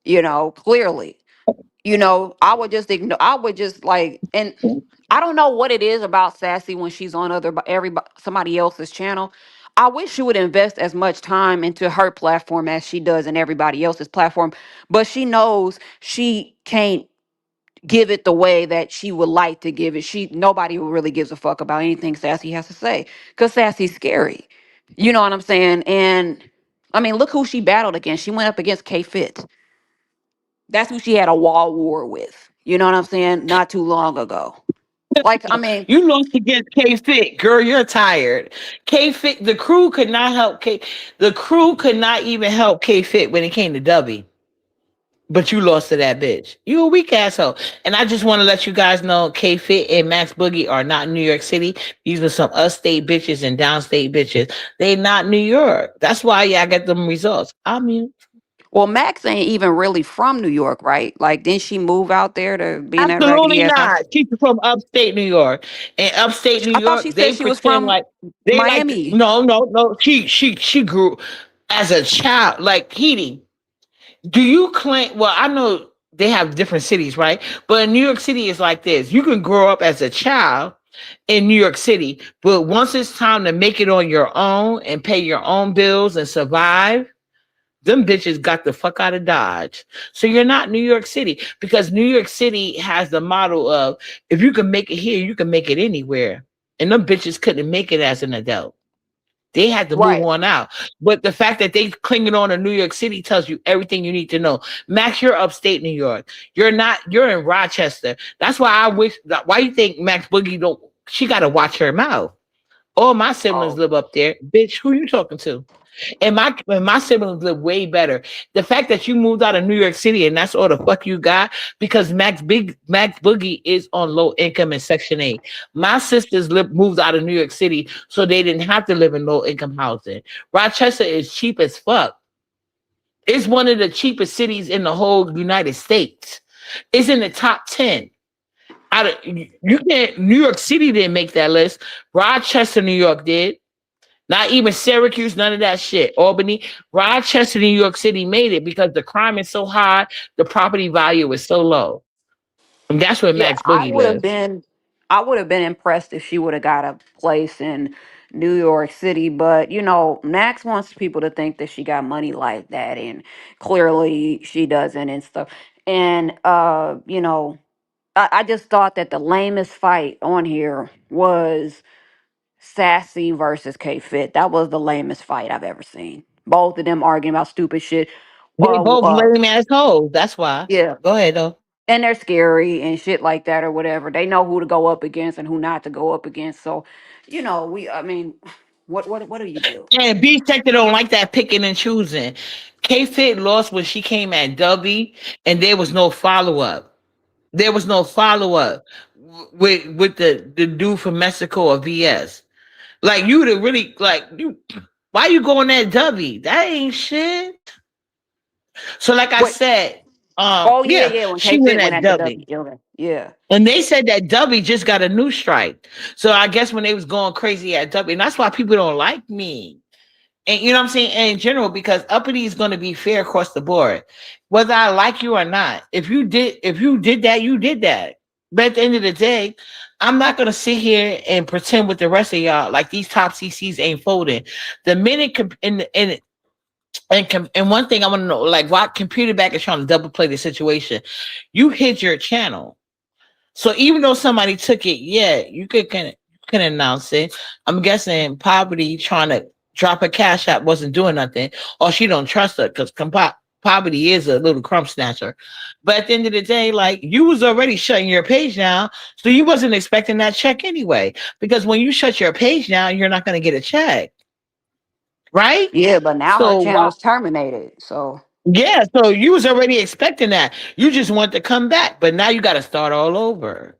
clearly. I would just ignore, I would just like, and I don't know what it is about Sassy when she's on everybody somebody else's channel. I wish she would invest as much time into her platform as she does in everybody else's platform, but she knows she can't give it the way that she would like to give it. Nobody really gives a fuck about anything Sassy has to say because Sassy's scary. You know what I'm saying? And I mean, look who she battled against. She went up against K Fit. That's who she had a wall war with. You know what I'm saying? Not too long ago. Like, I mean, You lost against K Fit, girl. You're tired. K Fit, the crew could not help K. The crew could not even help K Fit when it came to Dubby. But you lost to that bitch. You a weak asshole. And I just want to let you guys know K Fit and Max Boogie are not New York City. These are some upstate bitches and downstate bitches. They not New York. That's why y'all get them results. I mean, well, Max ain't even really from New York, right? Like, didn't she move out there to be in that raggedy absolutely ass not. house? She's from upstate New York. And upstate New I thought she York, said they she was pretend from like they like Miami. no, no, no. She grew as a child. Like Heidi, do you claim well, I know they have different cities, right? But in New York City is like this. You can grow up as a child in New York City, but once it's time to make it on your own and pay your own bills and survive, them bitches got the fuck out of Dodge. So you're not New York City because New York City has the model of if you can make it here, you can make it anywhere. And them bitches couldn't make it as an adult. They had to move Right. on out. But the fact that they clinging on to New York City tells you everything you need to know. Max, you're upstate New York. You're not, you're in Rochester. That's why I wish why you think Max Boogie don't she gotta watch her mouth. All my siblings Oh, live up there. Bitch, who you talking to? And my siblings live way better. The fact that you moved out of New York City and that's all the fuck you got because Max Boogie is on low income and Section 8. My sisters moved out of New York City so they didn't have to live in low income housing. Rochester is cheap as fuck. It's one of the cheapest cities in the whole United States. It's in the top 10. Out of you can't New York City didn't make that list. Rochester, New York did. Not even Syracuse, none of that shit. Albany, Rochester, New York City made it because the crime is so high, the property value is so low. And that's where yeah. Max Boogie lives. I would have been impressed if she would have got a place in New York City. But Max wants people to think that she got money like that, and clearly she doesn't and stuff. And I just thought that the lamest fight on here was Sassy versus K Fit. That was the lamest fight I've ever seen. Both of them arguing about stupid shit. They both Uh, lame assholes. That's why. yeah, Go ahead though. and they're scary and shit like that or whatever. They know who to go up against and who not to go up against. So, I mean, what do you do? And B Sector don't like that picking and choosing. K Fit lost when she came at W, and there was no follow up. There was no follow up with the dude from Mexico or VS. Like you would have really like you. Why you going at W? That ain't shit. So like I What? said, Oh yeah, yeah, yeah. When she K went Fit went at at the W. W, okay. Yeah, And they said that W just got a new strike. So I guess when they was going crazy at W, and that's why people don't like me. And you know what I'm saying? And in general, because uppity is going to be fair across the board. Whether I like you or not. If you did that, you did that. But at the end of the day, I'm not gonna sit here and pretend with the rest of y'all like these top CCs ain't folding. The minute and one thing I want to know, like why computer back is trying to double play the situation. You hit your channel. So even though somebody took it, yeah, you can announce it. I'm guessing poverty trying to drop a cash app wasn't doing nothing, or she don't trust her because poverty is a little crumb snatcher. But at the end of the day, like you was already shutting your page down, so you wasn't expecting that check anyway. Because when you shut your page down, you're not going to get a check, right? yeah. But now her So why? channel's terminated. So Yeah, so you was already expecting that. You just want to come back, but now you got to start all over.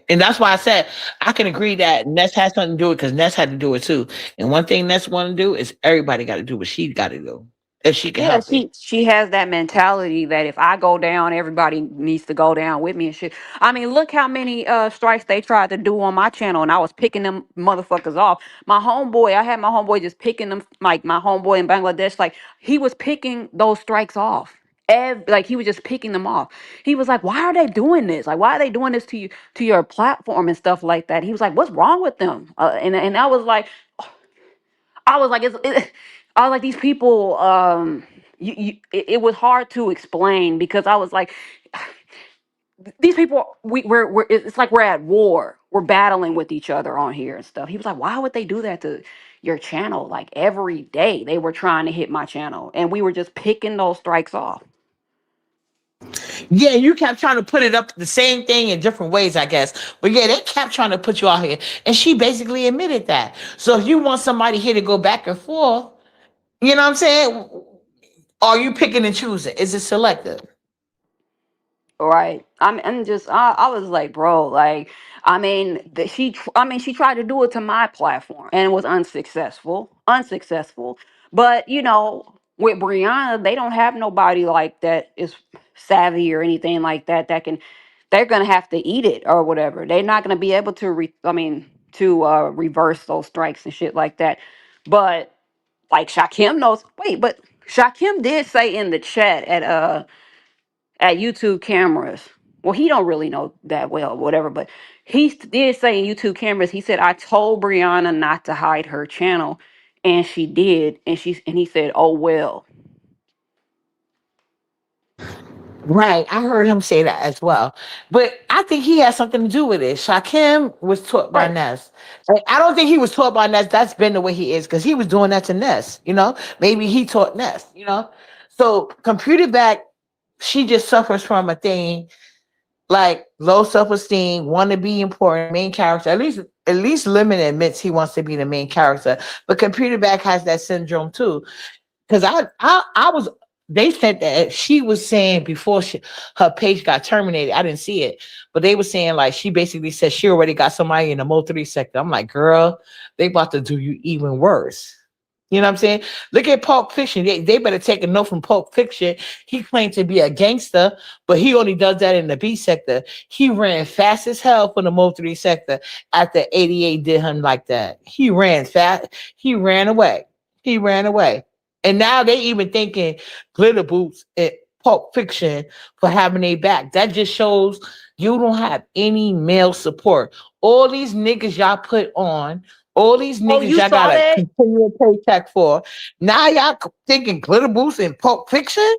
And that's why I said I can agree that Ness has something to do it because Ness had to do it too. And one thing Ness want to do is everybody got to do what she got to do if she can yeah, help it. she has that mentality that if I go down, everybody needs to go down with me and shit. I mean, look how many strikes they tried to do on my channel, and I was picking them motherfuckers off. My homeboy, I had my homeboy just picking them, like my homeboy in Bangladesh, like he was picking those strikes off. Like he was just picking them off. He was like, "Why are they doing this? Like, why are they doing this to you, to your platform and stuff like that?" He was like, "What's wrong with them?" And I was like, these people. It was hard to explain because I was like, these people. It's like we're at war. We're battling with each other on here and stuff. He was like, why would they do that to your channel? Like every day they were trying to hit my channel, and we were just picking those strikes off. Yeah, you kept trying to put it up the same thing in different ways, I guess. But yeah, they kept trying to put you out here. And she basically admitted that. So if you want somebody here to go back and forth, you know what I'm saying? Are you picking and choosing? Is it selective? Right. I'm just I was like, bro, like I mean, I mean, she tried to do it to my platform and it was unsuccessful. Unsuccessful. But, with Brianna, they don't have nobody like that is savvy or anything like that that can they're going to have to eat it or whatever. They're not going to be able to to reverse those strikes and shit like that. But like Shakim knows, wait, but Shakim did say in the chat at YouTube cameras. Well, he don't really know that well, whatever, but did say in YouTube cameras, he said, I told Brianna not to hide her channel, and she did, and he said, oh well. Right. I heard him say that as well. But I think he has something to do with it. Shakim was taught by Right. Ness. Like, I don't think he was taught by Ness. That's been the way he is because he was doing that to Ness, you know? Maybe he taught Ness, you know? So computer back, she just suffers from a thing like low self-esteem, want to be important, main character. At least Lemon admits he wants to be the main character. But computer back has that syndrome too because I was they said that she was saying before her page got terminated. I didn't see it, but they were saying like she basically said she already got somebody in the multi sector. I'm like, girl, they about to do you even worse. You know what I'm saying? Look at Pulp Fiction. They better take a note from Pulp Fiction. He claimed to be a gangster, but he only does that in the B sector. He ran fast as hell for the multi sector after 88 did him like that. He ran fast. He ran away. He ran away. And now they even thinking glitter boots and Pulp Fiction for having a back. That just shows you don't have any male support. All these niggas y'all put on, all these Oh, niggas you y'all saw got a that? continual paycheck for. Now y'all thinking glitter boots and Pulp Fiction?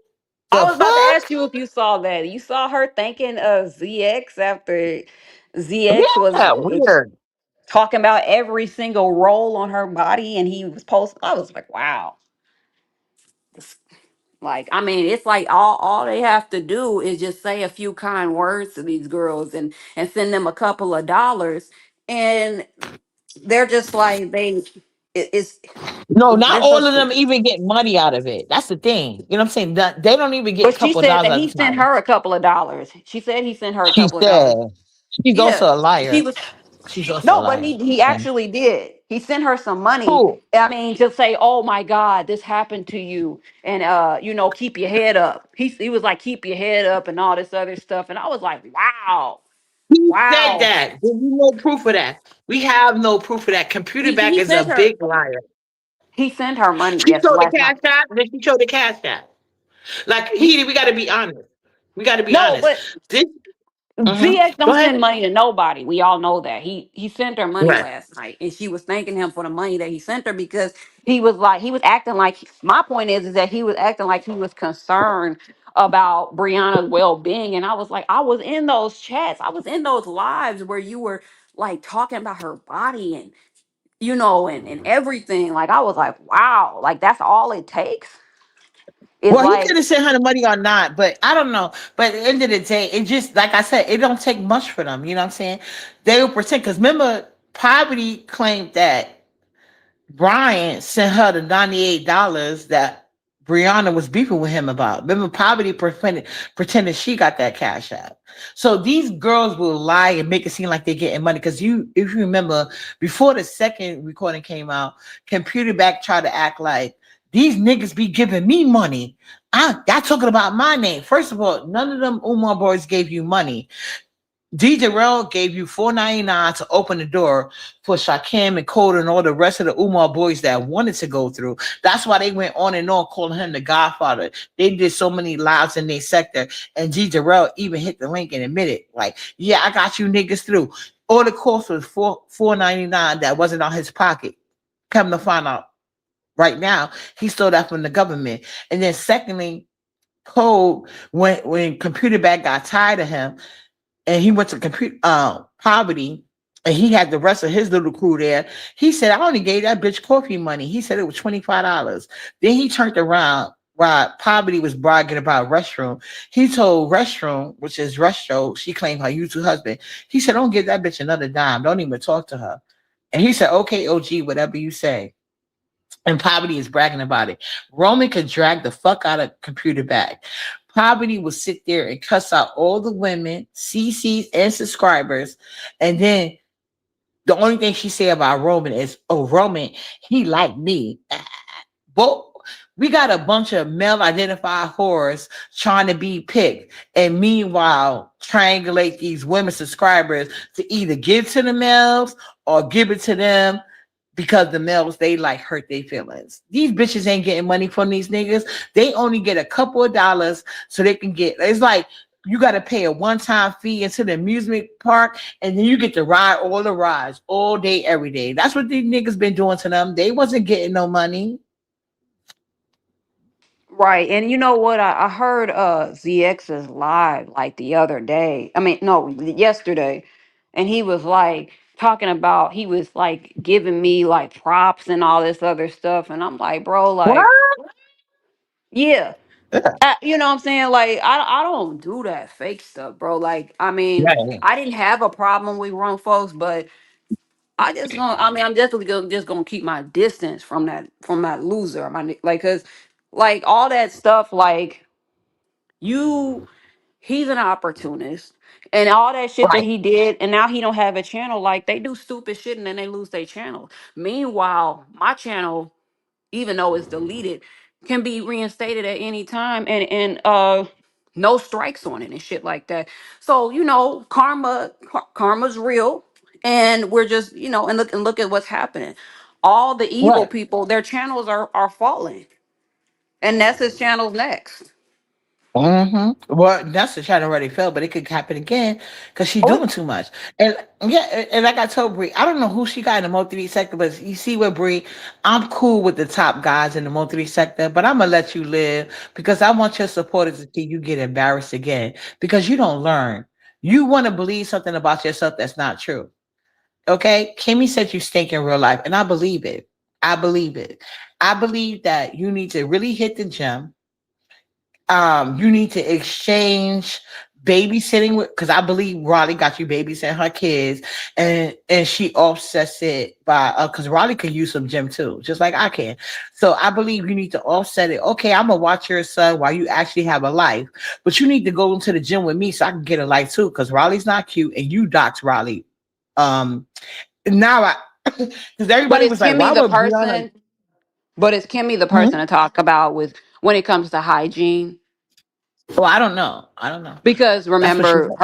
I The was about to ask fuck? you if you saw that. You saw her thanking ZX after ZX Yeah, was weird. talking about every single role on her body, and he was posting. I was like, wow. Like, I mean, it's like all they have to do is just say a few kind words to these girls and send them a couple of dollars, and they're just like it's No, not there's no all of them shit. even get money out of it. That's the thing. You know what I'm saying? They don't even get a But she couple of said dollars that at he a sent time. her a couple of dollars. She said he sent her a She couple of said dollars. she's Yeah, also a she liar. was. She's also a No, but liar. he Okay. actually did. He sent her some money. Who? I mean, just say, "Oh my God, this happened to you," and keep your head up. He was like, "Keep your head up," and all this other stuff. And I was like, "Wow, He said wow." that. There's no proof of that. We have no proof of that. Computer back He is a sent her. big liar. He sent her money. She Yes, showed the last night. cash app. Then she showed the cash app. Like He he, we got to be honest. We got to be no, honest. but This. ZX Go don't ahead. send money to nobody. We all know that. He sent her money Right. last night, and she was thanking him for the money that he sent her because he was acting like. My point is that he was acting like he was concerned about Brianna's well being, and I was like, I was in those chats, I was in those lives where you were like talking about her body and and everything. Like I was like, wow, like that's all it takes. Is Well, he like could have sent her the money or not, but I don't know. But at the end of the day, it just like I said, it don't take much for them. You know what I'm saying? They will pretend because remember, Poverty claimed that Brian sent her the $98 that Brianna was beefing with him about. Remember, Poverty pretended she got that cash out. So these girls will lie and make it seem like they're getting money. Because if you remember, before the second recording came out, Computer Back tried to act like these niggas be giving me money. Y'all talking about my name. First of all, none of them Umar boys gave you money. D. Jarrell gave you $4.99 to open the door for Shakim and Cole and all the rest of the Umar boys that wanted to go through. That's why they went on and on calling him the Godfather. They did so many lives in their sector, and D. Jarrell even hit the link and admitted, like, yeah, I got you niggas through. All the cost was $4.99 that wasn't on his pocket. Come to find out, right now he stole that from the government. And then secondly, Cole, when Computer Bag got tired of him and he went to compute Poverty and he had the rest of his little crew there. He said, I only gave that bitch coffee money. He said it was $25. Then he turned around. while Poverty was bragging about Restroom, he told Restroom, which is Retro, she claimed her YouTube husband. He said, "Don't give that bitch another dime. Don't even talk to her." And he said, "Okay, OG, whatever you say." And Poverty is bragging about it. Roman could drag the fuck out of computer bag. Poverty will sit there and cuss out all the women, CCs, and subscribers. And then the only thing she say about Roman is, "Oh, Roman, he like me." Well, we got a bunch of male identified whores trying to be picked, and meanwhile triangulate these women subscribers to either give to the males or give it to them because the males they like hurt their feelings. These bitches ain't getting money from these niggas. They only get a couple of dollars so they can get. It's like you got to pay a one-time fee into the amusement park, and then you get to ride all the rides all day, every day. That's what these niggas been doing to them. They wasn't getting no money. Right. And you know what? I heard ZX's live like the other day. I mean, no, yesterday. And he was like talking about, he was like giving me like props and all this other stuff. And I'm like, bro, What? like, yeah. Yeah. You know what I'm saying? Like, I don't do that fake stuff, bro. Like, I mean, Right. I didn't have a problem with grown folks, but I mean, I'm definitely just gonna keep my distance from that loser. Like, cause like all that stuff, like you he's an opportunist and all that shit that Right. he did, and now he don't have a channel. Like they do stupid shit and then they lose their channel. Meanwhile, my channel, even though it's deleted, can be reinstated at any time, and no strikes on it and shit like that. So karma's real, and we're just and look at what's happening. All the evil Right. people, their channels are falling, and that's his channel's next. Well, that's the shot already fell, but it could happen again because she's Oh, doing too much. And yeah, and like I told Bree, I don't know who she got in the multi sector, but you see what Bree, I'm cool with the top guys in the multi sector, but I'm gonna let you live because I want your supporters to see you get embarrassed again because you don't learn. You want to believe something about yourself that's not true. Okay, Kimmy said you stink in real life, and I believe it. I believe it. I believe that you need to really hit the gym. You need to exchange babysitting with because I believe Raleigh got you babysitting her kids, and she offsets it by because Raleigh can use some gym too, just like I can. So I believe you need to offset it. Okay, I'm gonna watch your son while you actually have a life, but you need to go into the gym with me so I can get a life too. Because Raleigh's not cute, and you dox Raleigh. Um, now I because but everybody is was like, Kimmy why the would Brianna? person? But is Kimmy the Hmm? person to talk about with when it comes to hygiene? Well, I don't know. I don't know. Because That's what she remember said.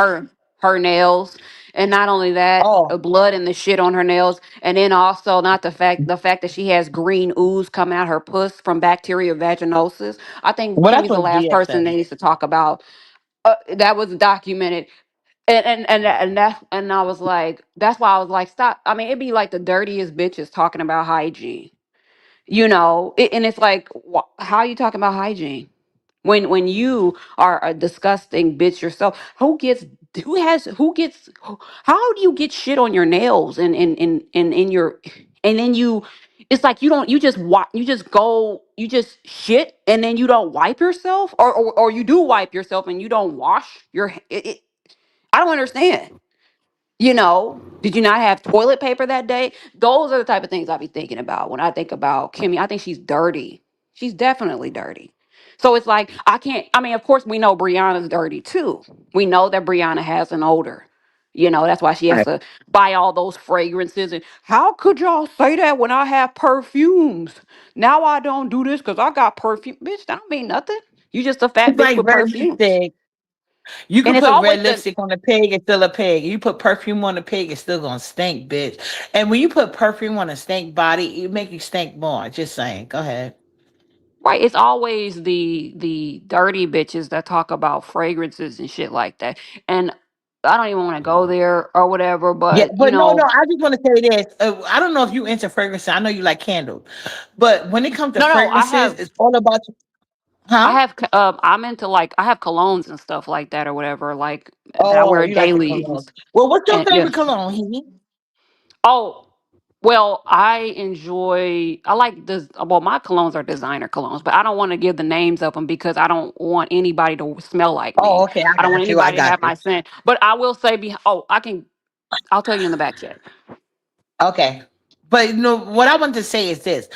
her nails, and not only that, Oh, blood and the shit on her nails, and then also not the fact that she has green ooze coming out her puss from bacteria vaginosis. I think well, that's Kimmy's the what last GX person that said. needs to talk about. That was documented, and I was like, that's why I was like, stop. I mean, it'd be like the dirtiest bitches talking about hygiene, and it's like, how you talking about hygiene? When you are a disgusting bitch yourself, how do you get shit on your nails and in your and then it's like you just shit and then you don't wipe yourself, or you do wipe yourself and you don't wash I don't understand. Did you not have toilet paper that day? Those are the type of things I be thinking about when I think about Kimmy. I think she's dirty. She's definitely dirty. So it's like I can't. I mean, of course, we know Brianna's dirty too. We know that Brianna has an odor. That's why she has Right. to buy all those fragrances. And how could y'all say that when I have perfumes? Now I don't do this because I got perfume. Bitch, that don't mean nothing. You just a fat It's bitch like with red perfumes. lipstick. You And can it's put red always the lipstick on a pig, it's still a pig. You put perfume on a pig, it's still gonna stink, bitch. And when you put perfume on a stink body, it make you stink more. Just saying. Go ahead. Right, it's always the dirty bitches that talk about fragrances and shit like that. And I don't even want to go there or whatever, Yeah, but but no, I just want to say this. I don't know if you into fragrances. I know you like candles, but when it comes to no, I fragrances, have it's all about huh? I'm into like I have colognes and stuff like that or whatever, like that I Oh, wear you like the daily. cologne. Well, what's your And yeah. favorite cologne, Hebe? Oh, Well, I like this. Well, my colognes are designer colognes, but I don't want to give the names of them because I don't want anybody to smell like Oh, me. okay, I I don't want got you. I anybody to got have you. my scent. But I will say, I'll tell you in the back chat. Okay. But what I want to say is this: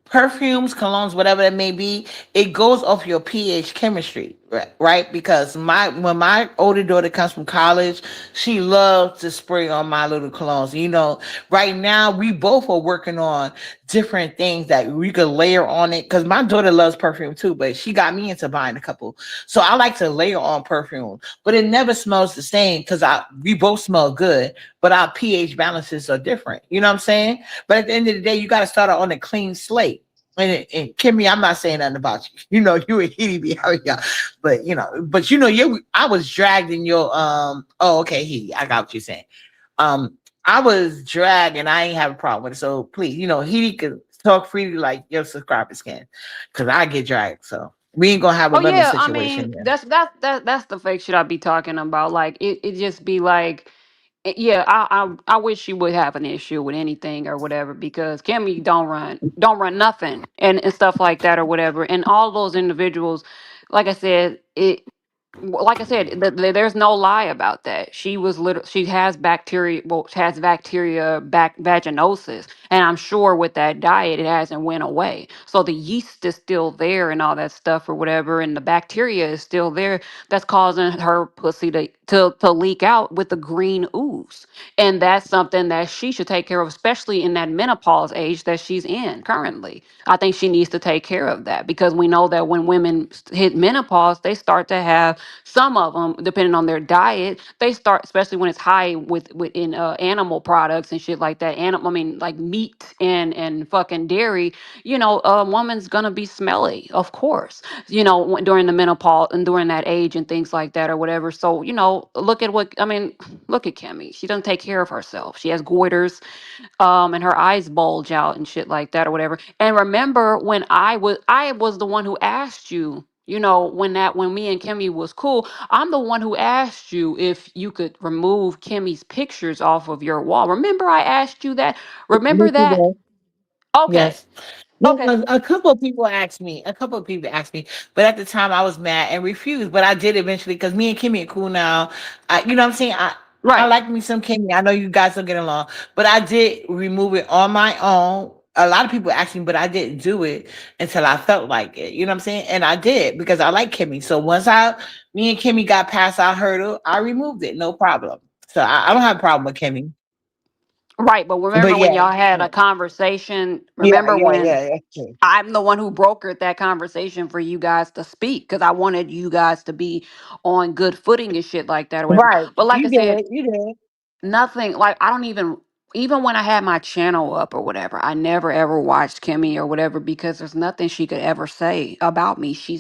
perfumes, colognes, whatever it may be, it goes off your pH chemistry, right? Because when my older daughter comes from college, she loves to spray on my little colognes. Right now we both are working on different things that we could layer on it. Because my daughter loves perfume too, but she got me into buying a couple. So I like to layer on perfume, but it never smells the same because I we both smell good, but our pH balances are different. You know what I'm saying? But at the end of the day, you got to start out on a clean slate. And Kimmy, I'm not saying nothing about you. You and Edie be out here, but I was dragged in your. Oh, okay, Edie, I got what you're saying. I was dragged, and I ain't have a problem with it. So please, Edie could talk freely like your subscribers can, because I get dragged. So we ain't gonna have a Oh lemon yeah, I mean situation there. that's the fake shit I be talking about. Like it just be like, yeah, I wish she would have an issue with anything or whatever because Kimmy don't run nothing and stuff like that or whatever. And all those individuals, like I said, there's no lie about that. She has bacteria, has bacteria vaginosis, and I'm sure with that diet it hasn't went away. So the yeast is still there and all that stuff or whatever, and the bacteria is still there that's causing her pussy to leak out with the green ooze. And that's something that she should take care of, especially in that menopause age that she's in currently. I think she needs to take care of that because we know that when women hit menopause, they start to have some of them, depending on their diet, they start, especially when it's high in animal products and shit like that. I mean, like meat and fucking dairy. A woman's gonna be smelly, of course. During the menopause and during that age and things like that or whatever. So look at what I mean. Look at Kimmy. She doesn't take care of herself. She has goiters, and her eyes bulge out and shit like that or whatever. And remember when I was the one who asked you, when me and Kimmy was cool, I'm the one who asked you if you could remove Kimmy's pictures off of your wall. Remember I asked you that? Remember Yes, you that? did. Okay. Yes. No, Okay. a couple of people asked me. A couple of people asked me, but at the time I was mad and refused. But I did eventually because me and Kimmy are cool now. You know what I'm saying? I Right. like me some Kimmy. I know you guys don't get along, but I did remove it on my own. A lot of people asked me, but I didn't do it until I felt like it. You know what I'm saying? And I did because I like Kimmy. So me and Kimmy got past our hurdle, I removed it, no problem. So I don't have a problem with Kimmy. Right. But But remember when yeah, y'all had a conversation? yeah, Remember yeah, when yeah, yeah. I'm the one who brokered that conversation for you guys to speak because I wanted you guys to be on good footing and shit like that or whatever. Right. But like I You said, did. You did. nothing like I don't even when I had my channel up or whatever, I never ever watched Kimmy or whatever because there's nothing she could ever say about me. She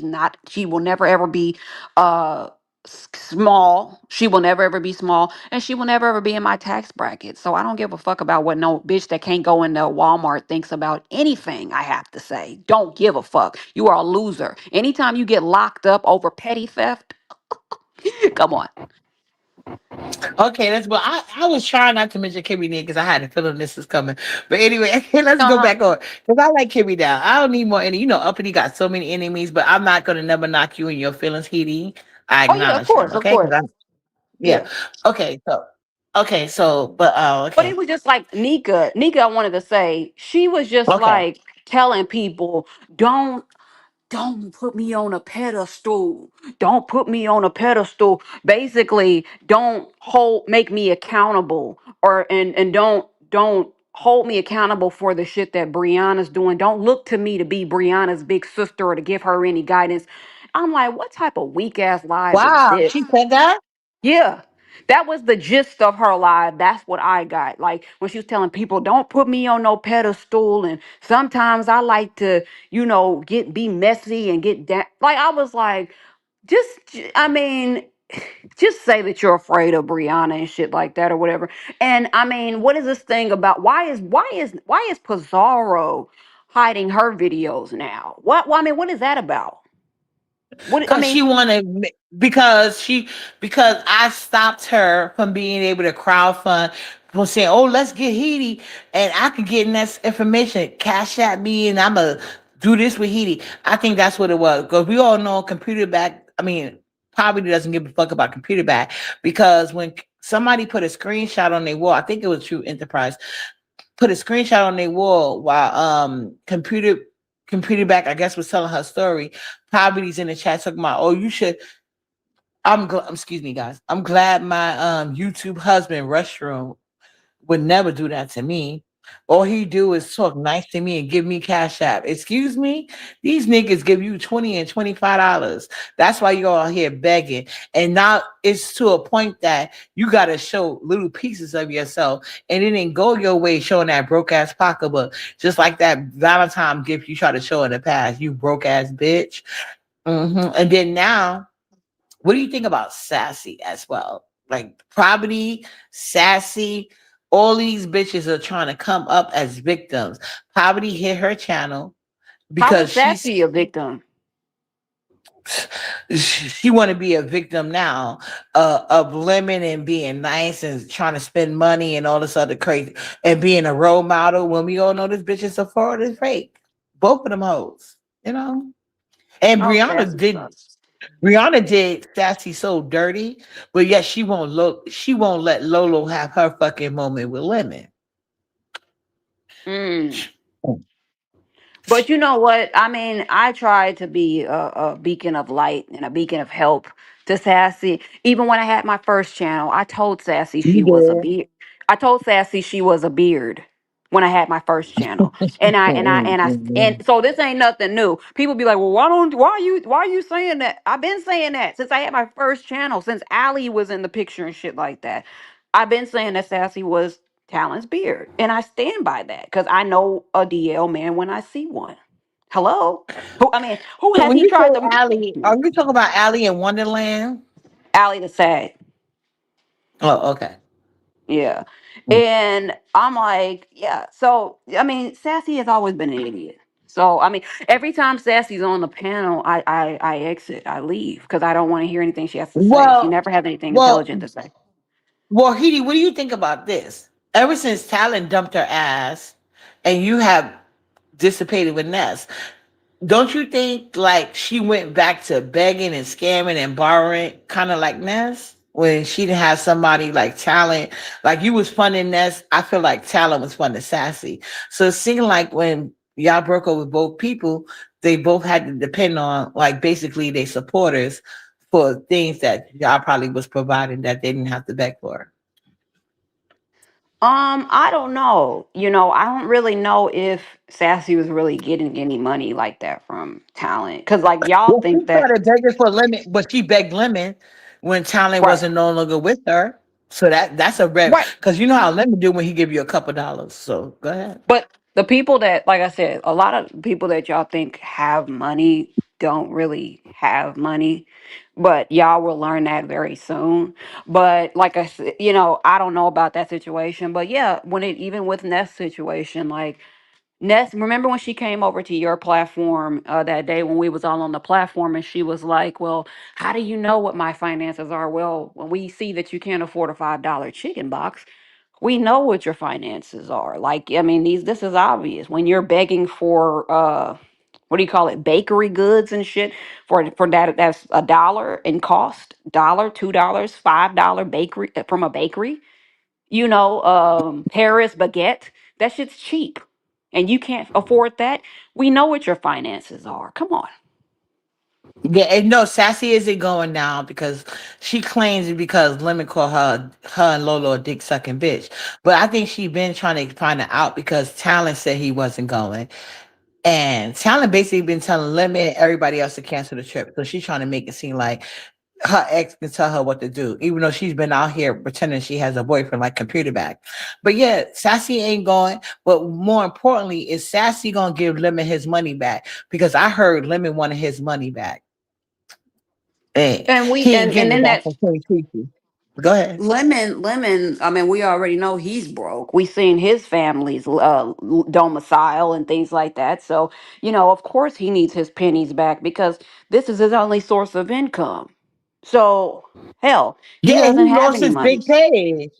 will never ever be uh small. She will never ever be small and she will never ever be in my tax bracket. So I don't give a fuck about what no bitch that can't go into Walmart thinks about anything I have to say. Don't give a fuck. You are a loser. Anytime you get locked up over petty theft, come on. Okay, that's well. I was trying not to mention Kimmy Lee because I had a feeling this was coming. But anyway, okay, let's go Uh-huh. back on because I like Kimmy down. I don't need more any. Uppity got so many enemies, but I'm not gonna never knock you in your feelings, Heedy. I Oh yeah, of acknowledge them. course, of Okay, course. yeah. Yeah. But But it okay, was just like Nika. Nika, I wanted to say, she was just okay. like telling people, don't don't put me on a pedestal. Don't put me on a pedestal. Basically, don't make me accountable and don't hold me accountable for the shit that Brianna's doing. Don't look to me to be Brianna's big sister or to give her any guidance. I'm like, what type of weak ass lies is Wow, this? she said that. Yeah. That was the gist of her lie. That's what I got. Like when she was telling people, don't put me on no pedestal. And sometimes I like to, be messy and get down. Like I was like, I mean, just say that you're afraid of Brianna and shit like that or whatever. And I mean, what is this thing about? Why is Pizarro hiding her videos now? I mean, what is that about? What I Cause mean, she because I stopped her from being able to crowdfund. was saying, "Oh, let's get Heidi, and I can get in that information. Cash at me, and I'ma do this with Heidi." I think that's what it was because we all know computer back. I mean, poverty doesn't give a fuck about computer back because when somebody put a screenshot on their wall, I think it was True Enterprise, put a screenshot on their wall while computer back, I guess, was telling her story. Poverty's in the chat talking about, "Oh, you should." I'm glad. Excuse me, guys. I'm glad my YouTube husband restroom would never do that to me. All he do is talk nice to me and give me cash app. Excuse me? These niggas give you 20 and $25. That's why you all here begging. And now it's to a point that you gotta show little pieces of yourself and it didn't go your way showing that broke ass pocketbook. Just like that Valentine gift you try to show in the past. You broke ass bitch. And then now what do you think about Sassy as well? Like Property, Sassy, all these bitches are trying to come up as victims. Poverty hit her channel How because is Sassy a victim? she want to be a victim now of lemon and being nice and trying to spend money and all this other crazy and being a role model when we all know this bitch is a fraud and fake. Both of them hoes, you know. And Oh, Sassy sucks. Brianna did Sassy so dirty, but yet she won't let Lolo have her fucking moment with Lemon. Mm. But you know what? I mean, I try to be a beacon of light and a beacon of help to Sassy. Even when I had my first channel, I told Sassy You she was a did. beard. I told Sassy she was a beard when I had my first channel. And so this ain't nothing new. People be like, "Well, why are you saying that?" I've been saying that since I had my first channel, since Allie was in the picture and shit like that. I've been saying that Sassy was Talon's beard. And I stand by that because I know a DL man when I see one. Hello? Who So has when he you tried say to Allie, are you talking about Allie in Wonderland? Allie the Sad? Oh, okay. Yeah. And I'm like, yeah. So I mean, Sassy has always been an idiot. So I mean, every time Sassy's on the panel, I exit, I leave because I don't want to hear anything she has to say. She Well, never has anything well, intelligent to say. well, Heidi, what do you think about this? Ever since Talon dumped her ass, and you have dissipated with Ness, don't you think like she went back to begging and scamming and borrowing, kind of like Ness, when she didn't have somebody like Talent, like you was funding Ness? I feel like Talent was funding Sassy, so it seemed like when y'all broke up with both people, they both had to depend on like basically their supporters for things that y'all probably was providing that they didn't have to beg for. I don't know. I don't really know if Sassy was really getting any money like that from Talent. Cause like y'all Well, she think that started begging for Lemon, but she begged Lemon when Talent right. wasn't no longer with her. So that's a red, Right. because you know how Lemon do when he give you a couple dollars. So go ahead. But the people that, like I said, a lot of people that y'all think have money don't really have money. But y'all will learn that very soon. But like I said, I don't know about that situation. But yeah, when it even with Ness situation, like Ness, remember when she came over to your platform that day when we was all on the platform and she was like, "Well, how do you know what my finances are?" Well, when we see that you can't afford a $5 chicken box, we know what your finances are. Like, I mean, this is obvious. When you're begging for what do you call it, bakery goods and shit for that's $1 in cost, dollar, $2, $5 bakery from a bakery, Paris baguette, that shit's cheap. And you can't afford that. We know what your finances are. Come on. Yeah, and no, Sassy isn't going down because she claims it because Lemon called her and Lolo a dick sucking bitch. But I think she been trying to find it out because Talent said he wasn't going. And Talent basically been telling Lemon and everybody else to cancel the trip. So she's trying to make it seem like her ex can tell her what to do, even though she's been out here pretending she has a boyfriend like computer back. But yeah, Sassy ain't going. But more importantly, is Sassy gonna give Lemon his money back? Because I heard Lemon wanted his money back. And And we he ain't and getting it then back that from Queen Tweety. Go ahead. Lemon, I mean, we already know he's broke. We seen his family's domicile and things like that. So, of course he needs his pennies back because this is his only source of income. So, hell, he Yeah, doesn't he have lost any his money. big page.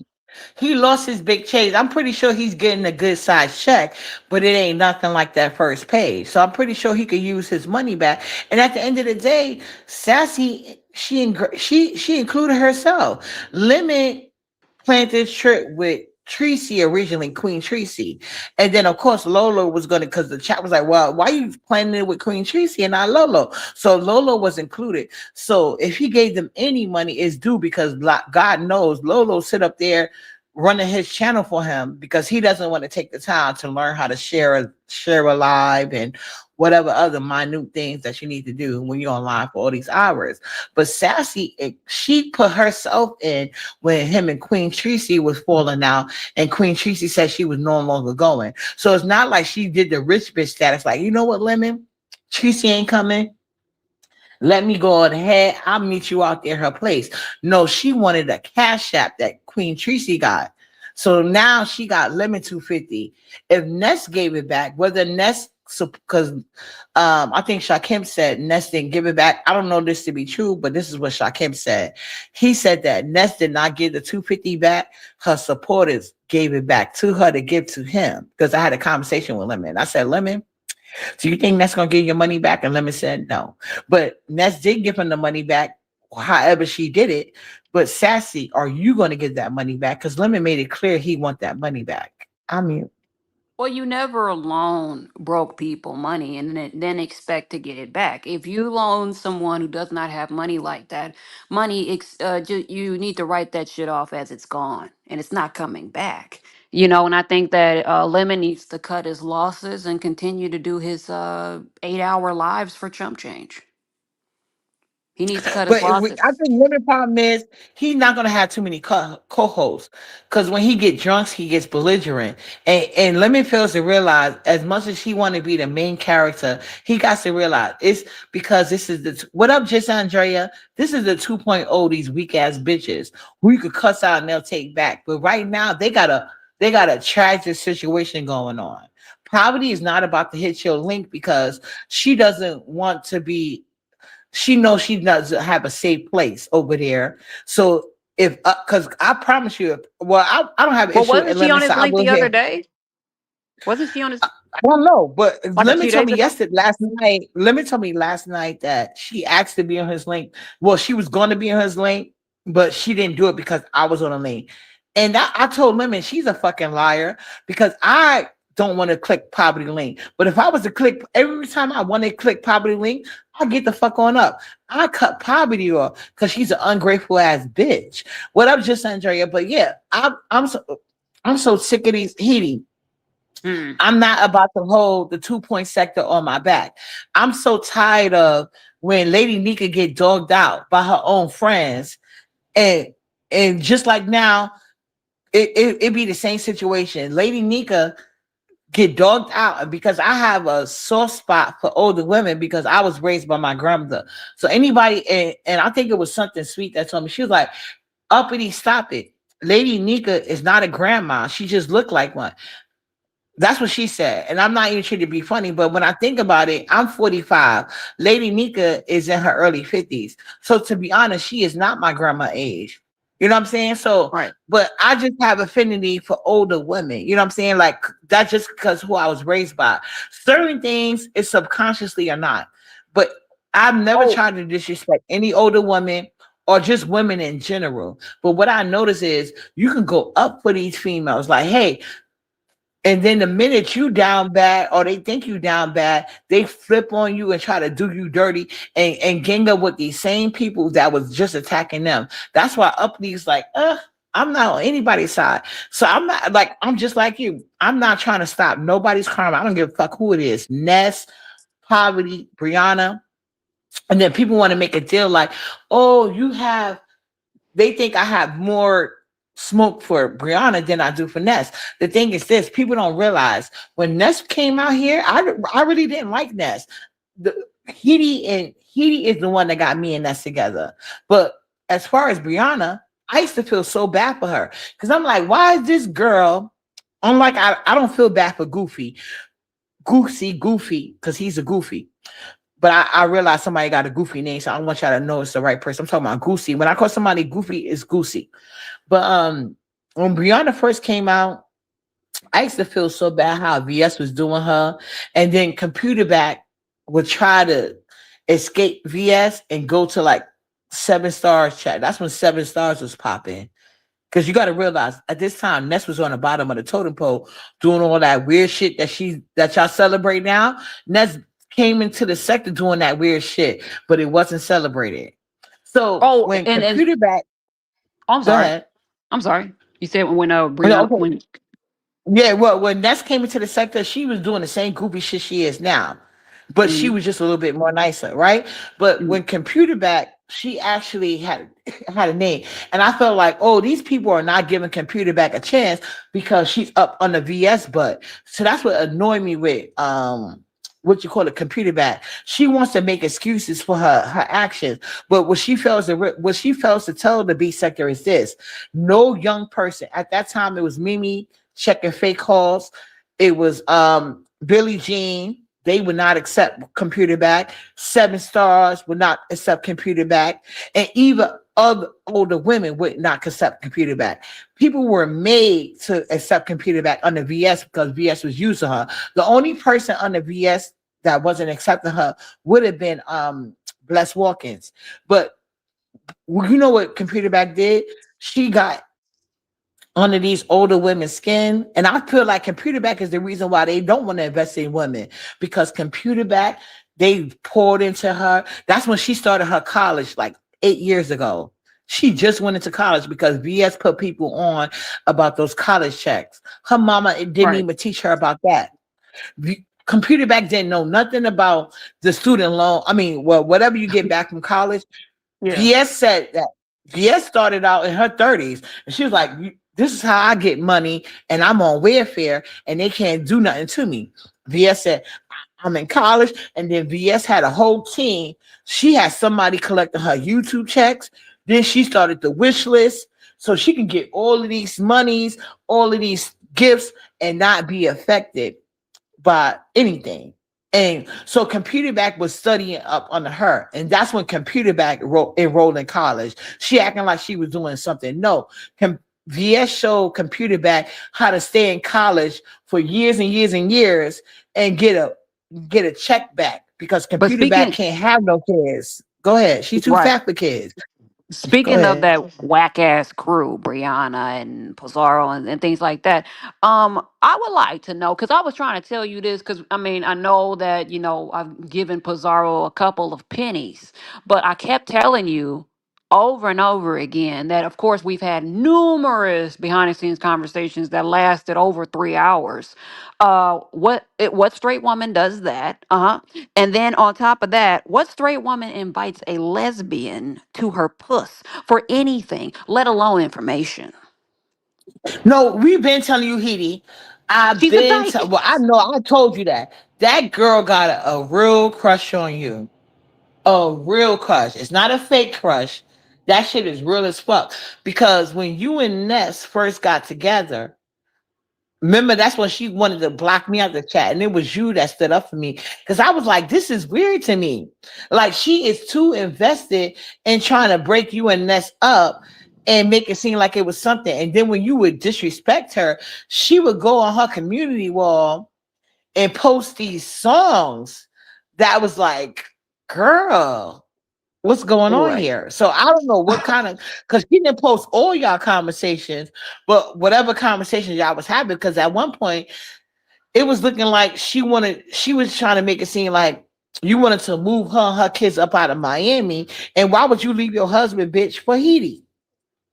He lost his big change. I'm pretty sure he's getting a good size check, but it ain't nothing like that first page. So I'm pretty sure he could use his money back. And at the end of the day, Sassy, she included herself. Lemon planned this trip with Tracy originally, Queen Tracy. And then of course Lolo was gonna, because the chat was like, well, why are you planning it with Queen Tracy and not Lolo? So Lolo was included. So if he gave them any money, it's due because God knows Lolo sit up there running his channel for him because he doesn't want to take the time to learn how to share a live and whatever other minute things that you need to do when you're online for all these hours. But Sassy, she put herself in when him and Queen Tracy was falling out, and Queen Tracy said she was no longer going. So it's not like she did the rich bitch status, like, you know what, Lemon? Tracy ain't coming. Let me go ahead. I'll meet you out there, her place. No, she wanted a cash app that Queen Tracy got. So now she got lemon 250. If Ness gave it back, whether Ness, because I think Shakim said Ness didn't give it back. I don't know this to be true, but this is what Shakim said. He said that Ness did not give the 250 back. Her supporters gave it back to her to give to him. Because I had a conversation with Lemon. I said, Lemon, do you think Ness gonna give your money back? And Lemon said no. But Ness did give him the money back, however she did it. But Sassy, are you gonna get that money back? Because Lemon made it clear he want that money back. I mean, Well, you never loan broke people money and then expect to get it back. If you loan someone who does not have money like that, you need to write that shit off as it's gone and it's not coming back. And I think that Lemon needs to cut his losses and continue to do his 8-hour lives for chump change. He needs to cut his but I losses. think Lemon problem is he's not gonna have too many co-hosts because when he get drunk, he gets belligerent, and Lemon fails to realize as much as he want to be the main character, he got to realize it's because this is what up, just Andrea. This is the 2.0. These weak ass bitches who you could cuss out and they'll take back, but right now they got a tragic situation going on. Poverty is not about to hit your link because she doesn't want to be, she knows she doesn't have a safe place over there. So if because I promise you, well, I don't have an Well, issue. wasn't And she let me on say, his I link will the other hear. day? Wasn't she on his I don't know, but like a Lemon few told days me ago? yesterday, last night. Lemon told me last night that she asked to be on his link. Well, she was going to be on his link, but she didn't do it because I was on a link. And I told Lemon she's a fucking liar because I don't want to click poverty link. But if I was to click every time I want to click poverty link, I get the fuck on up. I cut poverty off because she's an ungrateful ass bitch. What up, just Andrea? But yeah, I'm so sick of these heating. Hmm. I'm not about to hold the 2 point sector on my back. I'm so tired of when Lady Nika get dogged out by her own friends, and and just like now, it be the same situation. Lady Nika get dogged out, and because I have a soft spot for older women because I was raised by my grandmother. So anybody, and I think it was something sweet that told me, she was like, "Uppity, stop it. Lady Nika is not a grandma. She just looked like one." That's what she said. And I'm not even trying to be funny, but when I think about it, I'm 45. Lady Nika is in her early 50s. So to be honest, she is not my grandma age. You know what I'm saying? So, Right. but I just have affinity for older women. You know what I'm saying? Like that's just because who I was raised by. Certain things is subconsciously or not. But I've never Oh, tried to disrespect any older woman or just women in general. But what I notice is you can go up for these females, like, hey, and then the minute you down bad or they think you down bad, they flip on you and try to do you dirty and gang up with these same people that was just attacking them. That's why Uppy's like, I'm not on anybody's side. So I'm not like, I'm just like you. I'm not trying to stop nobody's karma. I don't give a fuck who it is. Ness, Poverty, Brianna. And then people want to make a deal like, oh, they think I have more smoke for Brianna than I do for Ness. The thing is this, people don't realize when Ness came out here, I really didn't like Ness. The Heedy is the one that got me and Ness together. But as far as Brianna, I used to feel so bad for her because I'm like, why is this girl? Unlike I don't feel bad for Goofy, because he's a goofy. But I realized somebody got a goofy name, so I don't want y'all to know it's the right person. I'm talking about Goosey. When I call somebody goofy, it's Goosey. But when Brianna first came out, I used to feel so bad how VS was doing her, and then Computer Back would try to escape VS and go to like Seven Stars chat. That's when Seven Stars was popping. Because you got to realize at this time, Ness was on the bottom of the totem pole doing all that weird shit that y'all celebrate now. Ness came into the sector doing that weird shit, but it wasn't celebrated. So Oh, when and Computer Back, I'm go sorry. ahead. I'm sorry. You said when Brianna Okay. when Yeah, well, when Ness came into the sector, she was doing the same goofy shit she is now, but she mm, was just a little bit more nicer, right? But mm, when Computer Back, she actually had had a name, and I felt like, oh, these people are not giving Computer Back a chance because she's up on the VS butt. So that's what annoyed me with what you call it, Computer Back. She wants to make excuses for her actions, but what she fails to tell the B sector is this: no young person at that time. It was Mimi checking fake calls. It was Billie Jean. They would not accept Computer Back. Seven Stars would not accept Computer Back, and even other older women would not accept Computer Back. People were made to accept Computer Back under VS because VS was using her. The only person under VS that wasn't accepting her would have been Bless Watkins. But you know what Computer Back did? She got under these older women's skin. And I feel like Computer Back is the reason why they don't want to invest in women because Computer Back, they poured into her. That's when she started her college like 8 years ago. She just went into college because VS put people on about those college checks. Her mama didn't right. even teach her about that. Computer Back didn't know nothing about the student loan. I mean, well, whatever you get back from college, Yeah. VS said that VS started out in her 30s and she was like, this is how I get money and I'm on welfare and they can't do nothing to me. VS said, I'm in college. And then VS had a whole team. She had somebody collecting her YouTube checks. Then she started the wish list so she can get all of these monies, all of these gifts and not be affected by anything. And so Computer Back was studying up under her. And that's when Computer Back enrolled in college. She acting like she was doing something. No, VS showed Computer Back how to stay in college for years and years and years and get a check back because But Computer Back speaking can't have no kids. Go ahead. She's too right. fat for kids. Go Speaking of ahead. that whack ass crew, Brianna and Pizarro and things like that, I would like to know because I was trying to tell you this because I mean I know that I've given Pizarro a couple of pennies, but I kept telling you over and over again that of course we've had numerous behind the scenes conversations that lasted over 3 hours. What straight woman does that? And then on top of that, what straight woman invites a lesbian to her puss for anything, let alone information? No, we've been telling you, Hedy. I've She's been invited. well, I know I told you that. That girl got a real crush on you. A real crush. It's not a fake crush. That shit is real as fuck. Because when you and Ness first got together, remember that's when she wanted to block me out the chat, and it was you that stood up for me. Because I was like, this is weird to me. Like she is too invested in trying to break you and Ness up and make it seem like it was something. And then when you would disrespect her, she would go on her community wall and post these songs that was like, girl, what's going on Right. here? So I don't know what kind of because she didn't post all y'all conversations, but whatever conversations y'all was having, because at one point it was looking like she was trying to make it seem like you wanted to move her and her kids up out of Miami. And why would you leave your husband, bitch, for Haiti?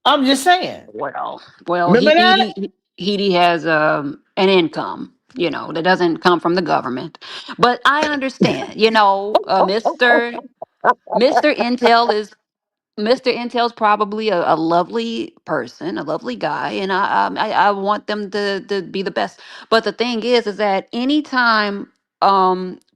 I'm just saying. Well, Remember that? he has an income, that doesn't come from the government. But I understand, Mister Intel is Mr. Intel's probably a lovely person, a lovely guy, and I want them to be the best. But the thing is that anytime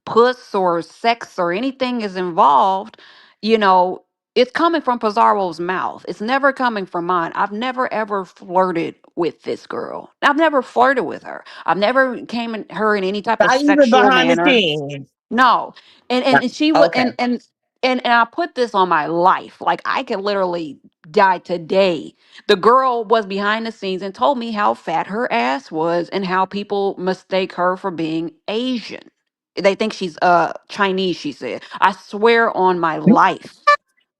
puss or sex or anything is involved, you know, it's coming from Pizarro's mouth. It's never coming from mine. I've never ever flirted with this girl. I've never flirted with her. I've never came in her in any type of Not even sexual behind the manner. scenes. No, and she would Okay. and I put this on my life. Like I could literally die today. The girl was behind the scenes and told me how fat her ass was and how people mistake her for being Asian. They think she's Chinese, she said. I swear on my life.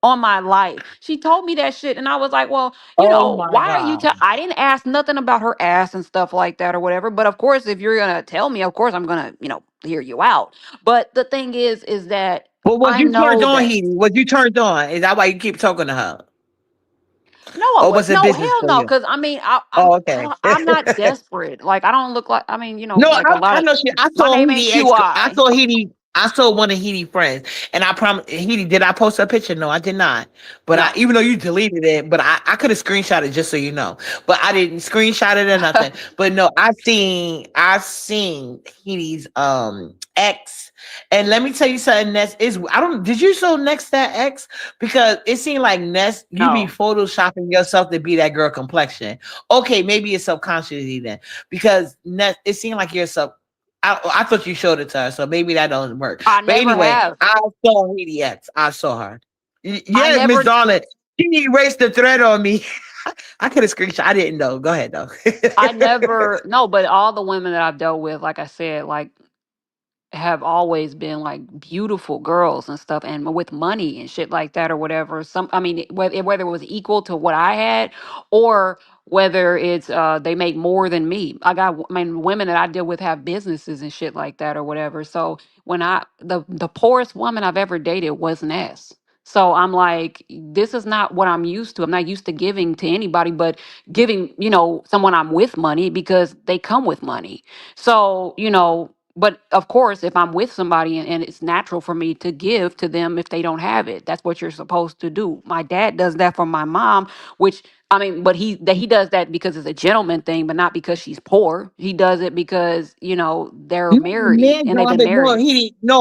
On my life. She told me that shit and I was like, "Well, Oh my why are you God. tell I didn't ask nothing about her ass and stuff like that or whatever, but of course if you're going to tell me, of course I'm going to, hear you out." But the thing is that Well, was I you turned know on, that. Heidi? Was you turned on? Is that why you keep talking to her? No, I Or would. was it No, business hell for no. you? Because I mean, Oh, okay. I'm not desperate. Like I don't look like. I mean, No, like a lot I of. know she. I My saw name ain't Heidi ex. I QI. saw Heidi. I saw one of Heidi friends, and I promise Heidi. Did I post a picture? No, I did not. But I, No. even though you deleted it, but I could have screenshot it just so you know. But I didn't screenshot it or nothing. But no, I seen Heidi's ex, and let me tell you something. Ness is I don't. Did you show next that ex? Because it seemed like Ness, you be No. photoshopping yourself to be that girl complexion. Okay, maybe it's subconsciously then because it seemed like you're sub. I thought you showed it to her, so maybe that doesn't work. I But never anyway, have. I saw EDX. I saw her. I Yeah, Miss never. Darling. She erased the thread on me. I could have screenshot. I didn't know. Go ahead though. I never. No, but all the women that I've dealt with, like I said, like have always been like beautiful girls and stuff and with money and shit like that or whatever. I mean, whether it was equal to what I had or whether it's they make more than me. I mean, women that I deal with have businesses and shit like that or whatever. So when the poorest woman I've ever dated was Ness. So I'm like, this is not what I'm used to. I'm not used to giving to anybody, but giving, someone I'm with money because they come with money. So, but of course, if I'm with somebody and it's natural for me to give to them if they don't have it, that's what you're supposed to do. My dad does that for my mom, which I mean, but he does that because it's a gentleman thing, but not because she's poor. He does it because they're No, a married man and they've job been is no, married,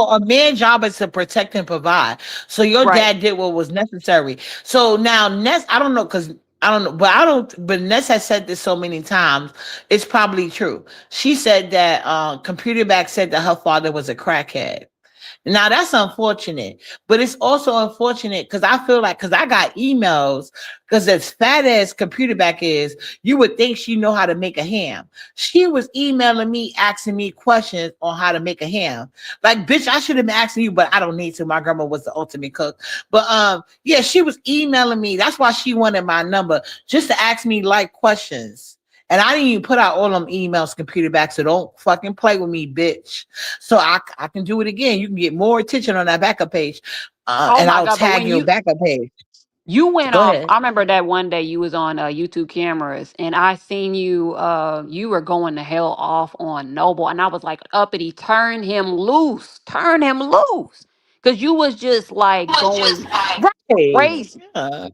a man job is to protect and provide. So your right? dad did what was necessary. So now Ness, I don't know because I don't know, but I don't. But Ness has said this so many times, it's probably true. She said that Computer Back said that her father was a crackhead. Now that's unfortunate, but it's also unfortunate because I feel like because I got emails because as fat as Computer Back is, you would think she know how to make a ham. She was emailing me asking me questions on how to make a ham. Like, bitch, I should have been asking you, but I don't need to. My grandma was the ultimate cook. But yeah, she was emailing me. That's why she wanted my number just to ask me like questions. And I didn't even put out all them emails, Computer Back. So don't fucking play with me, bitch. So I can do it again. You can get more attention on that backup page, Oh and my I'll god! But tag when your backup page. you went Go off, ahead. I remember that one day you was on YouTube cameras and I seen you you were going the hell off on Noble and I was like, uppity, turn him loose. Turn him loose. Cause you was just like going Right. crazy. Yeah.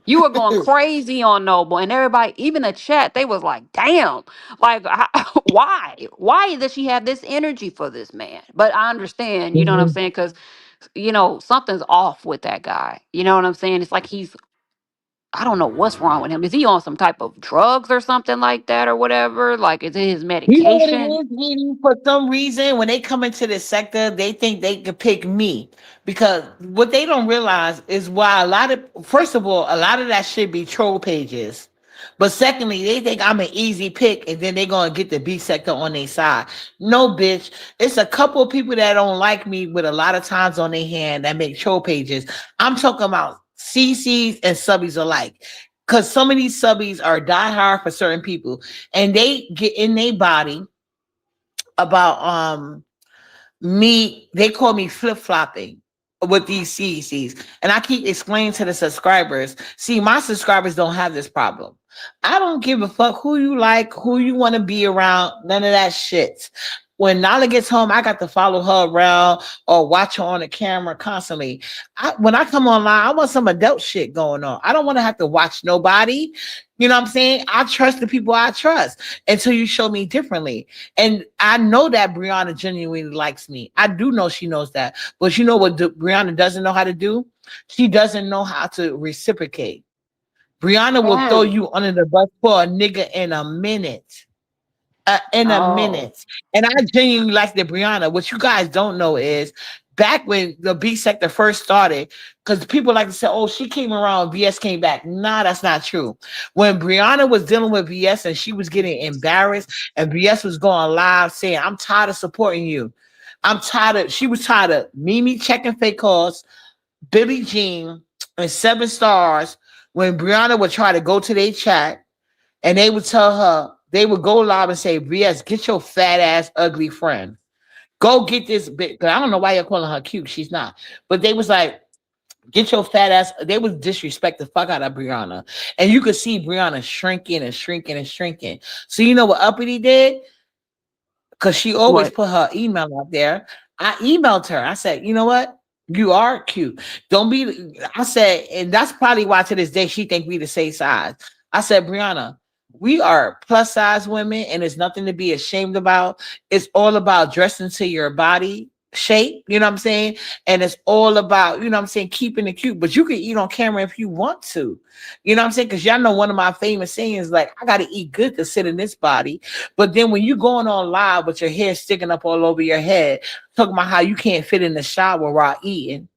You were going crazy on Noble and everybody, even the chat, they was like, damn, like why? Why does she have this energy for this man? But I understand, you know what I'm Mhm. saying? Cause something's off with that guy. You know what I'm saying? It's like I don't know what's wrong with him. Is he on some type of drugs or something like that or whatever? Like, is it his You know what it medication? is, Edie? For some reason, when they come into this sector, they think they could pick me because what they don't realize is why first of all, a lot of that should be troll pages. But secondly, they think I'm an easy pick and then they're going to get the B sector on their side. No, bitch. It's a couple of people that don't like me with a lot of times on their hand that make troll pages. I'm talking about CCs and subbies alike. Because some of these subbies are diehard for certain people and they get in their body about me, they call me flip-flopping with these CECs. And I keep explaining to the subscribers, see, my subscribers don't have this problem. I don't give a fuck who you like, who you want to be around, none of that shit. When Nala gets home, I got to follow her around or watch her on the camera constantly. When I come online, I want some adult shit going on. I don't want to have to watch nobody. You know what I'm saying? I trust the people I trust until you show me differently. And I know that Brianna genuinely likes me. I do know she knows that. But you know what Brianna doesn't know how to do? She doesn't know how to reciprocate. Brianna will throw Mm. you under the bus for a nigga in a minute. In a Oh. minute. And I genuinely like the Brianna. What you guys don't know is back when the B sector first started, because people like to say, oh, she came around, VS came back. Nah, that's not true. When Brianna was dealing with VS and she was getting embarrassed, and VS was going live saying, I'm tired of supporting you. She was tired of Mimi checking fake calls, Billie Jean, and Seven Stars. When Brianna would try to go to their chat and they would tell her, they would go live and say, VS, get your fat ass ugly friend. Go get this bitch. I don't know why you're calling her cute. She's not. But they was like, get your fat ass. They was disrespect the fuck out of Brianna. And you could see Brianna shrinking and shrinking and shrinking. So you know what Uppity did? Because she always What? put her email out there. I emailed her. I said, you know what? You are cute. Don't be. I said, and that's probably why to this day she think we the same size. I said, Brianna, we are plus size women, and it's nothing to be ashamed about. It's all about dressing to your body shape. You know what I'm saying? And it's all about, you know what I'm saying, keeping it cute. But you can eat on camera if you want to. You know what I'm saying? Because y'all know one of my famous sayings, like, I got to eat good to sit in this body. But then when you going on live with your hair sticking up all over your head, talking about how you can't fit in the shower while eating,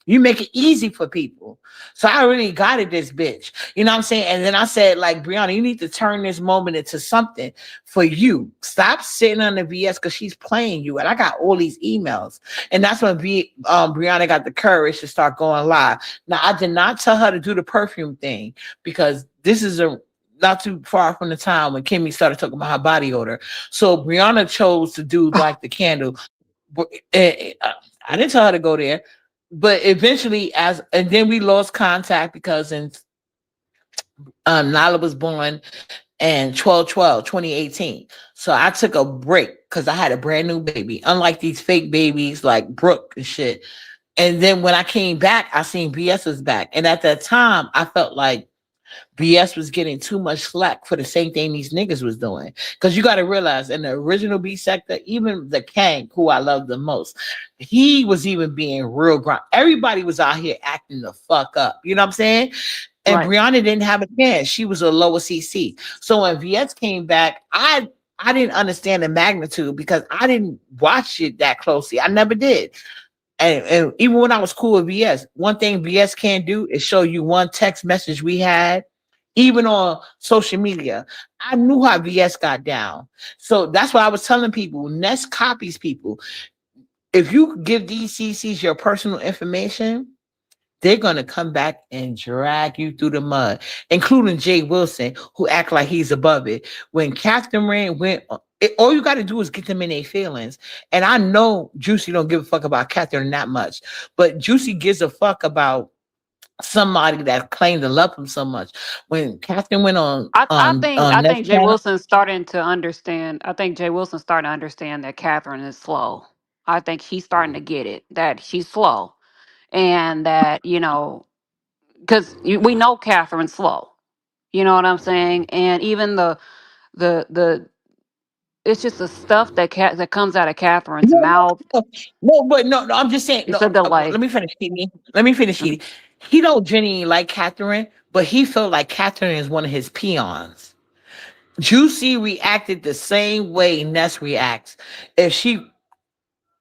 you make it easy for people. So I really got it, this bitch. You know what I'm saying? And then I said, like, Brianna, you need to turn this moment into something for you. Stop sitting on the VS because she's playing you. And I got all these emails. And that's when Brianna got the courage to start going live. Now, I did not tell her to do the perfume thing because this is a not too far from the time when Kimmy started talking about her body odor. So Brianna chose to do like the candle. I didn't tell her to go there, but eventually, and then we lost contact because Nala was born in 12/12/2018. So I took a break because I had a brand new baby, unlike these fake babies like Brooke and shit. And then when I came back, I seen BS was back, and at that time, I felt like BS was getting too much slack for the same thing these niggas was doing. Because you got to realize, in the original B sector, even the Kank, who I love the most, he was even being real grunt. Everybody was out here acting the fuck up. You know what I'm saying? And Right. Brianna didn't have a chance. She was a lower CC. So when VS came back, I didn't understand the magnitude because I didn't watch it that closely. I never did. And even when I was cool with VS, one thing VS can't do is show you one text message we had, even on social media. I knew how VS got down. So that's why I was telling people, Nest copies people. If you give these CCs your personal information, they're gonna come back and drag you through the mud, including Jay Wilson, who act like he's above it. When Catherine Rain went, all you got to do is get them in their feelings. And I know Juicy don't give a fuck about Catherine that much, but Juicy gives a fuck about somebody that claimed to love him so much. When Catherine went on I on think on I Next think Jay Channel, Wilson's starting to understand. I think Jay Wilson's starting to understand that Catherine is slow. I think he's starting to get it that she's slow, and that because we know Catherine's slow. You know what I'm saying? And even the it's just the stuff that comes out of Catherine's no, mouth. no, no, but no, I'm just saying. It's No, a delay. let me finish, Kitty. Let me finish, Mhm. Kitty. He don't genuinely like Catherine, but he felt like Catherine is one of his peons. Juicy reacted the same way Ness reacts. If she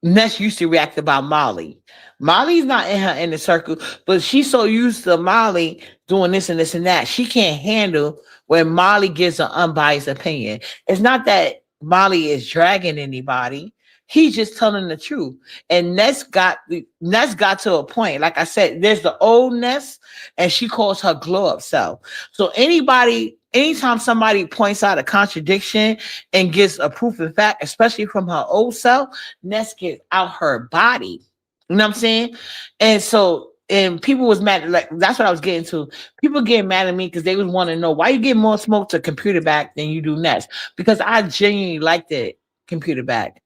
Ness used to react about Molly. Molly's not in her inner circle, but she's so used to Molly doing this and this and that. She can't handle when Molly gives an unbiased opinion. It's not that Molly is dragging anybody. He's just telling the truth. And Ness got to a point. Like I said, there's the old Ness, and she calls her glow up self. So anytime somebody points out a contradiction and gives a proof of fact, especially from her old self, Ness gets out her body. You know what I'm saying? And so, and people was mad. Like that's what I was getting to. People getting mad at me because they was want to know why you get more smoke to computer back than you do Ness. Because I genuinely liked it, computer back.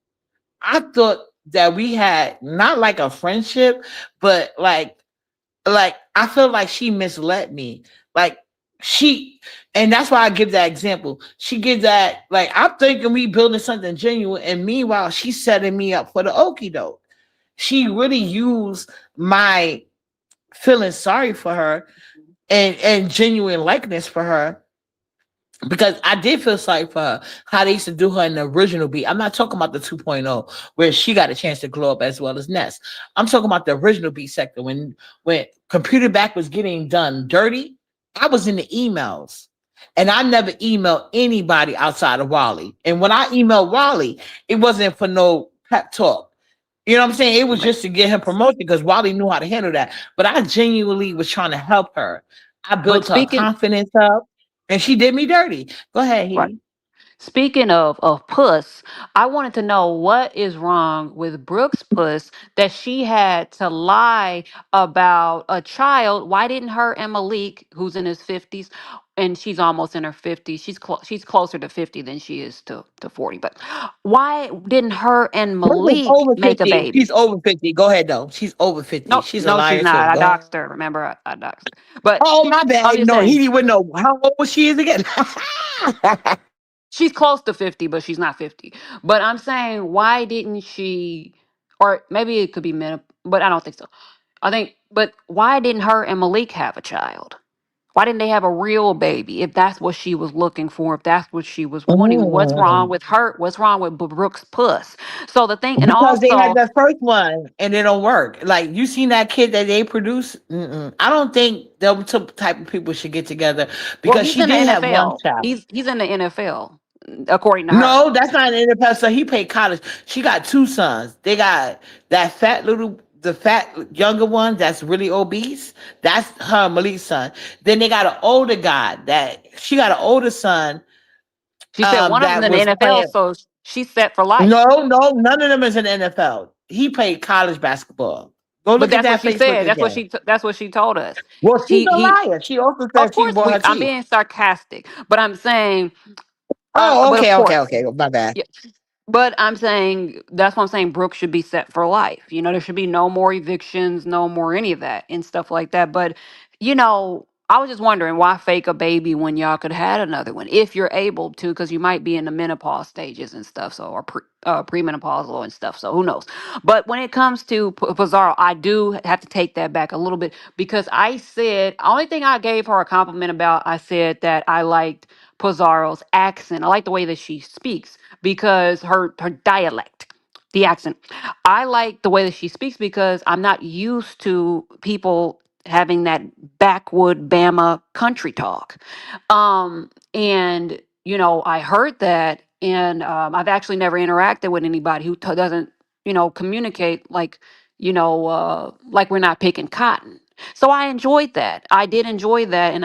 I thought that we had not like a friendship, but like I feel like she misled me. Like she, and that's why I give that example. She gives that like I'm thinking we building something genuine, and meanwhile she's setting me up for the okie doke. She really used my feeling sorry for her and genuine likeness for her because I did feel sorry for her, how they used to do her in the original beat. I'm not talking about the 2.0 where she got a chance to glow up as well as Ness. I'm talking about the original beat sector when Computer Back was getting done dirty. I was in the emails. And I never emailed anybody outside of Wally. And when I emailed Wally, it wasn't for no pep talk. You know what I'm saying? It was Right. just to get him promoted because Wally knew how to handle that. But I genuinely was trying to help her. I But built her speaking confidence up, and she did me dirty. Go ahead, right. Heidi. Speaking of puss, I wanted to know what is wrong with Brooks' puss that she had to lie about a child. Why didn't her and Malik, who's in his 50s, and she's almost in her 50s, she's closer to 50 than she is to 40. But why didn't her and Brooke is Malik over make a 50. baby? She's over 50. Go ahead, though. She's over 50. No, She's a no, she's liar, too. not. I Go ahead. doxed her. Remember, I doxed her. But Oh, my I'm bad. just No, saying. Heidi wouldn't know how old she is again. She's close to 50, but she's not 50. But I'm saying, why didn't she, or maybe it could be men, but I don't think so. I think, but why didn't her and Malik have a child? Why didn't they have a real baby if that's what she was looking for, if that's what she was wanting? What's wrong Mm. with her? What's wrong with Brooks' puss? So the thing, and Because they had also, the first one and it don't work. Like you seen that kid that they produced. Mm-mm. I don't think them type of people should get together well, because he's she in the did have one NFL. child. He's in the NFL, according to her. No, that's not an independent. So he paid college. She got two sons. They got the fat younger one that's really obese. That's her Malik's son. Then they got an older guy that she got an older son. She said one of them That in the was NFL, playing. so she's set for life. No, no, none of them is in the NFL. He played college basketball. Go But look at that's what that she Facebook said. again. That's what she told us. Well, she's a He liar. She also of said she course bought we her I'm teeth. being sarcastic, but I'm saying Oh, but of okay, okay, course. okay. My bad. Yeah, but I'm saying that's what I'm saying. Brooke should be set for life. There should be no more evictions, no more any of that and stuff like that. But I was just wondering why fake a baby when y'all could have had another one if you're able to, because you might be in the menopause stages and stuff, so or premenopausal and stuff. So who knows? But when it comes to Pizarro, I do have to take that back a little bit because I said only thing I gave her a compliment about. I said that I liked Pizarro's accent. I like the way that she speaks because her dialect, the accent. I like the way that she speaks because I'm not used to people having that backwood Bama country talk. And I heard that, and I've actually never interacted with anybody who doesn't, communicate like we're not picking cotton. So I enjoyed that. I did enjoy that, and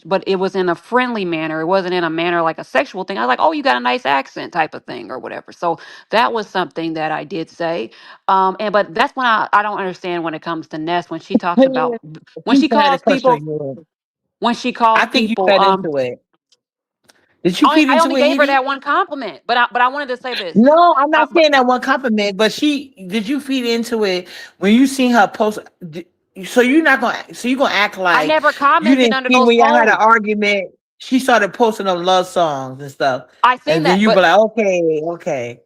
but it was in a friendly manner. It wasn't in a manner like a sexual thing. I was like, "Oh, you got a nice accent," type of thing, or whatever. So that was something that I did say. And but that's when I don't understand when it comes to Ness when she talks Opinion. about when You she had a calls question people on you. when she I calls think you people fed into it. Did you I feed I into only it, gave her Edie? that one compliment, but I wanted to say this. No, I'm not But saying that one compliment, but she did you feed into it when you seen her post? So you're not gonna, so you gonna act I like never you commented didn't under see those when y'all had an posts. argument. She started posting them love songs and stuff, I seen and then that, you be but like, okay, okay,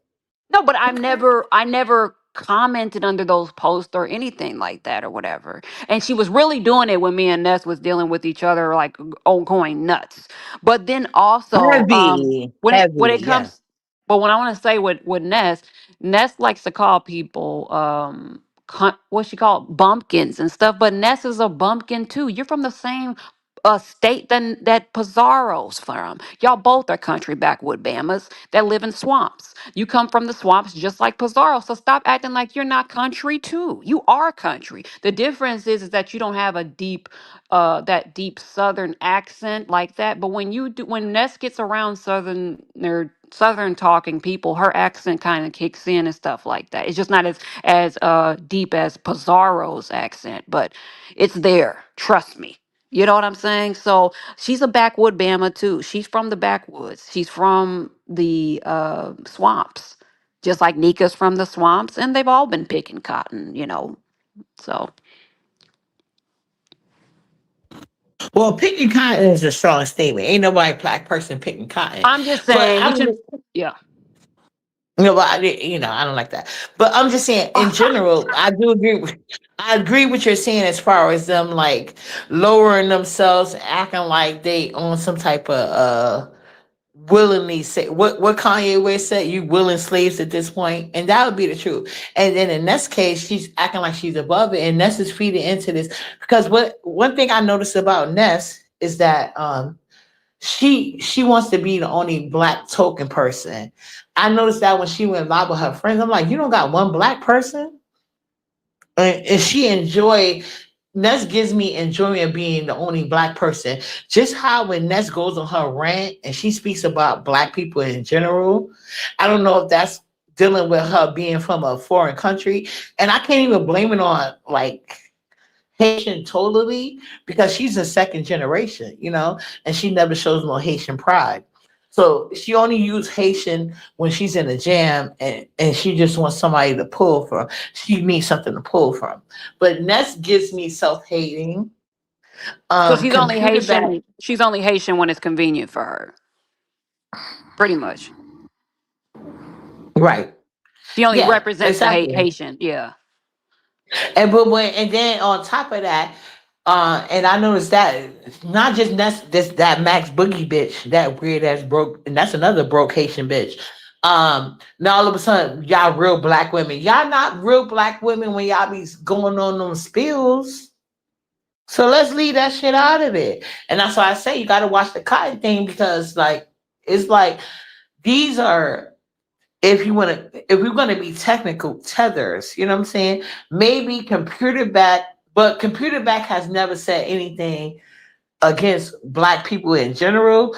no, but okay. I never commented under those posts or anything like that or whatever. And she was really doing it when me and Ness was dealing with each other like going nuts. But then also, Heavy, when it heavy, yes. comes, but when I want to say with Ness likes to call people what she called bumpkins and stuff. But Ness is a bumpkin too. You're from the same state than that Pizarro's from. Y'all both are country backwood Bamas that live in swamps. You come from the swamps just like Pizarro. So stop acting like you're not country too. You are country. The difference is that you don't have a that deep southern accent like that. But when Ness gets around southern talking people, her accent kind of kicks in and stuff like that. It's just not as deep as Pizarro's accent, but it's there. Trust me. You know what I'm saying? So she's a backwood Bama too. She's from the backwoods. She's from the swamps, just like Nika's from the swamps, and they've all been picking cotton. So Well, picking cotton is a strong statement. Ain't nobody black person picking cotton, I'm just but saying we I'm should, just, yeah. but I don't like that. But I'm just saying, in general, I do agree. I agree with you're saying as far as them like lowering themselves, acting like they on some type of willingly say what Kanye West said, you willing slaves at this point, and that would be the truth. And then in Ness case, she's acting like she's above it, and Ness is feeding into this because what one thing I noticed about Ness is that she wants to be the only black token person. I noticed that when she went live with her friends, I'm like, you don't got one black person, and she enjoy. Ness gives me enjoyment being the only black person. Just how when Ness goes on her rant and she speaks about black people in general, I don't know if that's dealing with her being from a foreign country, and I can't even blame it on like Haitian totally because she's a second generation, and she never shows no Haitian pride. So she only used Haitian when she's in a jam and she just wants somebody to pull from. She needs something to pull from. But Ness gives me self-hating, So she's only computer back. Haitian. She's only Haitian when it's convenient for her. Pretty much. Right. She only Yeah, represents the exactly. Haitian. Yeah. And then on top of that, and I noticed that not just that Max Boogie bitch, that weird ass broke, and that's another broke Haitian bitch. Now all of a sudden, y'all real black women. Y'all not real black women when y'all be going on them spills. So let's leave that shit out of it. And that's why I say you got to watch the cotton thing because like it's like these are if we're going to be technical tethers, you know what I'm saying? Maybe computer back, but computer back has never said anything against black people in general.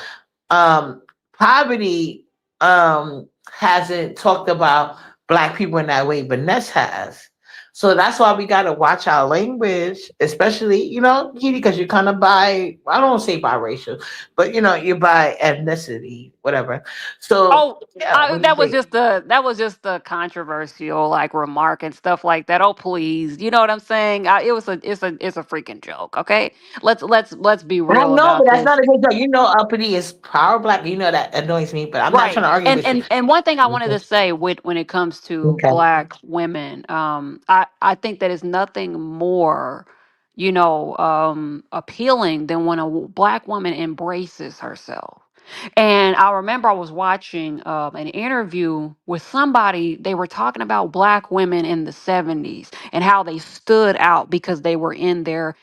Poverty hasn't talked about black people in that way, but Ness has. So that's why we got to watch our language, especially, Kitty, because you're kind of I don't say biracial, but you're by ethnicity, whatever. So Oh, yeah, when you say, that was just the controversial like remark and stuff like that. Oh please, you know what I'm saying? It's a freaking joke. Okay, let's be I real know, but about that's this. not a good joke. Uppity is power black. That annoys me, but I'm not trying Right. to argue And with you. one thing I wanted to say with when it comes to Okay. black women, I think that is nothing more, appealing than when a black woman embraces herself. And I remember I was watching an interview with somebody. They were talking about black women in the 70s and how they stood out because they were in their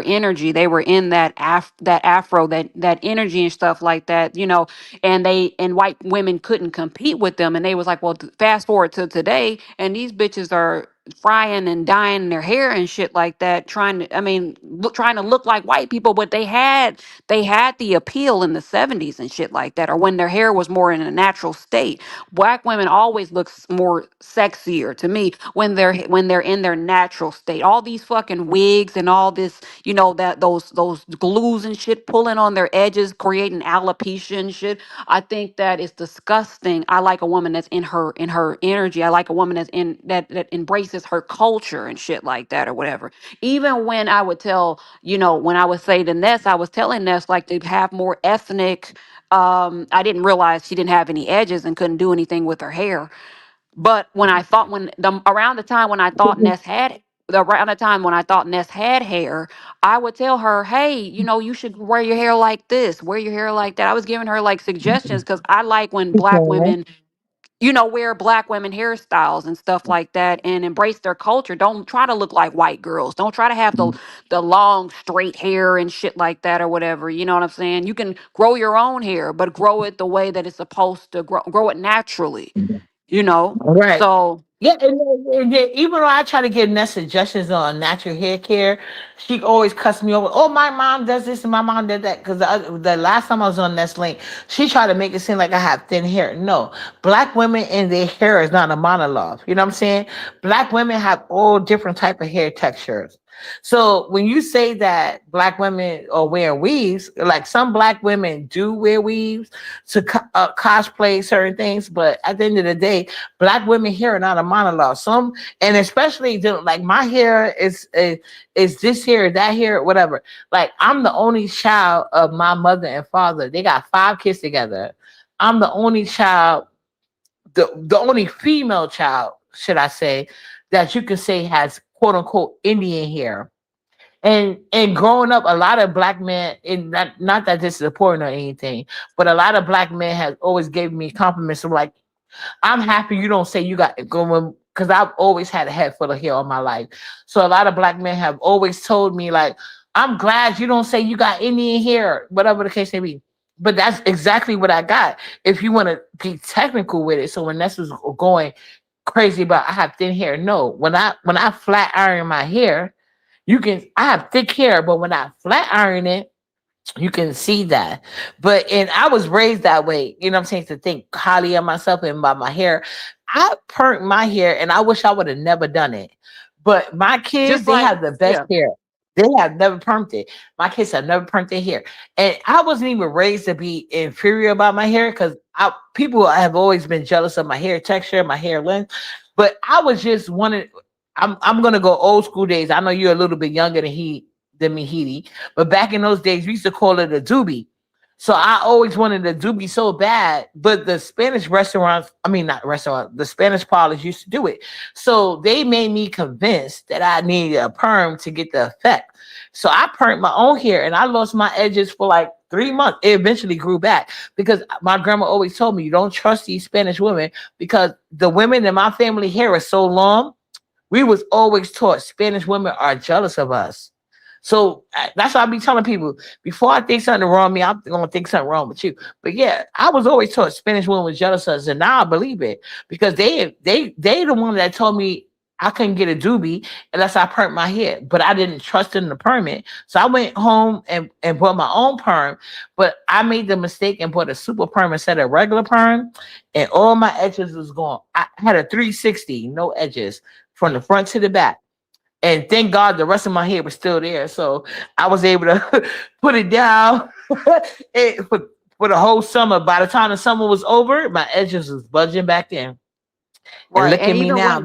energy. They were in that afro, that energy and stuff like that, and white women couldn't compete with them, and they was like, well, fast forward to today and these bitches are frying and dyeing their hair and shit like that, trying to look like white people, but they had the appeal in the 70s and shit like that, or when their hair was more in a natural state. Black women always look more sexier to me when they're in their natural state. All these fucking wigs and all this, that those glues and shit pulling on their edges, creating alopecia and shit. I think that is disgusting. I like a woman that's in her energy. I like a woman that's in that embraces her culture and shit like that or whatever. Even when I would tell, when I would say to Ness, I was telling Ness like to have more ethnic. I didn't realize she didn't have any edges and couldn't do anything with her hair. But when the around the time when I thought Ness had the around the time when I thought Ness had hair, I would tell her, "Hey, you should wear your hair like this, wear your hair like that." I was giving her like suggestions because I like when black Okay. women, wear black women hairstyles and stuff like that and embrace their culture. Don't try to look like white girls. Don't try to have the long straight hair and shit like that or whatever. You know what I'm saying? You can grow your own hair, but grow it the way that it's supposed to grow it naturally, you know? Right. So, Yeah, and then even though I try to give Ness suggestions on natural hair care, she always cuts me over. Oh, my mom does this and my mom did that. Because the last time I was on Ness Link, she tried to make it seem like I have thin hair. No, black women and their hair is not a monologue. You know what I'm saying? Black women have all different type of hair textures. So when you say that black women are wearing weaves, like some black women do wear weaves to cosplay certain things, but at the end of the day, black women hair are not a monologue. Some, and especially like my hair is this hair, that hair, whatever. Like I'm the only child of my mother and father. They got 5 kids together. I'm the only child, the only female child, should I say, that you can say has quote unquote Indian hair. And growing up, a lot of black men, and not that this is important or anything, but a lot of black men has always gave me compliments of like, I'm happy you don't say you got going, because I've always had a head full of hair all my life. So a lot of black men have always told me like, I'm glad you don't say you got Indian hair, whatever the case may be. But that's exactly what I got. If you want to be technical with it, so when Ness was going crazy about I have thin hair, no. When I flat iron my hair, you can I have thick hair, but when I flat iron it, you can see that. But and I was raised that way, you know what I'm saying, to think highly of myself and about my hair. I perked my hair and I wish I would have never done it. But my kids, Just they like, have the best yeah. hair. They have never permed it. My kids have never permed their hair. And I wasn't even raised to be inferior about my hair because I people have always been jealous of my hair texture, my hair length. But I was just wanting I'm gonna go old school days. I know you're a little bit younger than me, Heidi. But back in those days, we used to call it a doobie. So I always wanted a doobie so bad, but the Spanish restaurants, I mean not restaurant, the Spanish parlors used to do it. So they made me convinced that I needed a perm to get the effect. So I permed my own hair and I lost my edges for like 3 months. It eventually grew back because my grandma always told me you don't trust these Spanish women because the women in my family hair is so long. We was always taught Spanish women are jealous of us. So that's why I be telling people before I think something wrong with me, I'm gonna think something wrong with you. But yeah, I was always taught Spanish women was jealous of us, and now I believe it because they the one that told me I couldn't get a doobie unless I permed my hair, but I didn't trust in the permit. So I went home and bought my own perm, but I made the mistake and bought a super perm instead of regular perm, and all my edges was gone. I had a 360, no edges from the front to the back. And thank God the rest of my hair was still there. So I was able to put it down for the whole summer. By the time the summer was over, my edges was budging back in. And Right. look And at me now,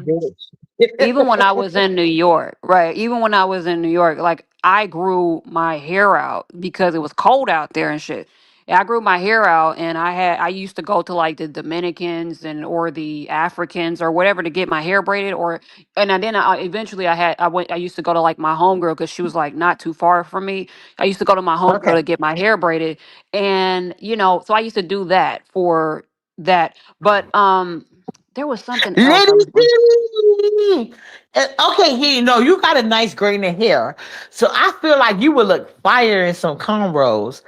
even when bitch. I was in New York, right? Even when I was in New York, like I grew my hair out because it was cold out there and shit. Yeah, I grew my hair out and I used to go to like the Dominicans and or the Africans or whatever to get my hair braided or then I eventually I used to go to like my homegirl because she was like not too far from me. I used to go to my homegirl Okay. to get my hair braided and so I used to do that for that. But there was something else Lady I was going. C. Okay, here, no, you got a nice grain of hair. So I feel like you would look fire in some cornrows.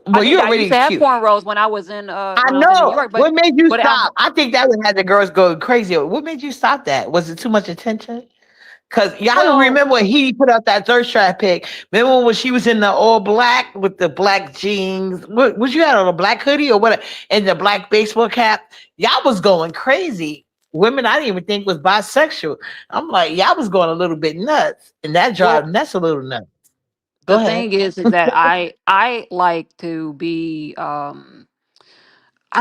Well, you're I used already to have cute. cornrows I when I was in New know. York, What made you but stop? I think that would have the girls go crazy. What made you stop that? Was it too much attention? Cause y'all well, remember when he put out that thirst trap pic. Remember when she was in the all black with the black jeans? What was you had on a black hoodie or what? And the black baseball cap? Y'all was going crazy. Women I didn't even think was bisexual. I'm like, y'all was going a little bit nuts, and that well, drive that's a little nuts. Go the ahead. thing is that I like to be I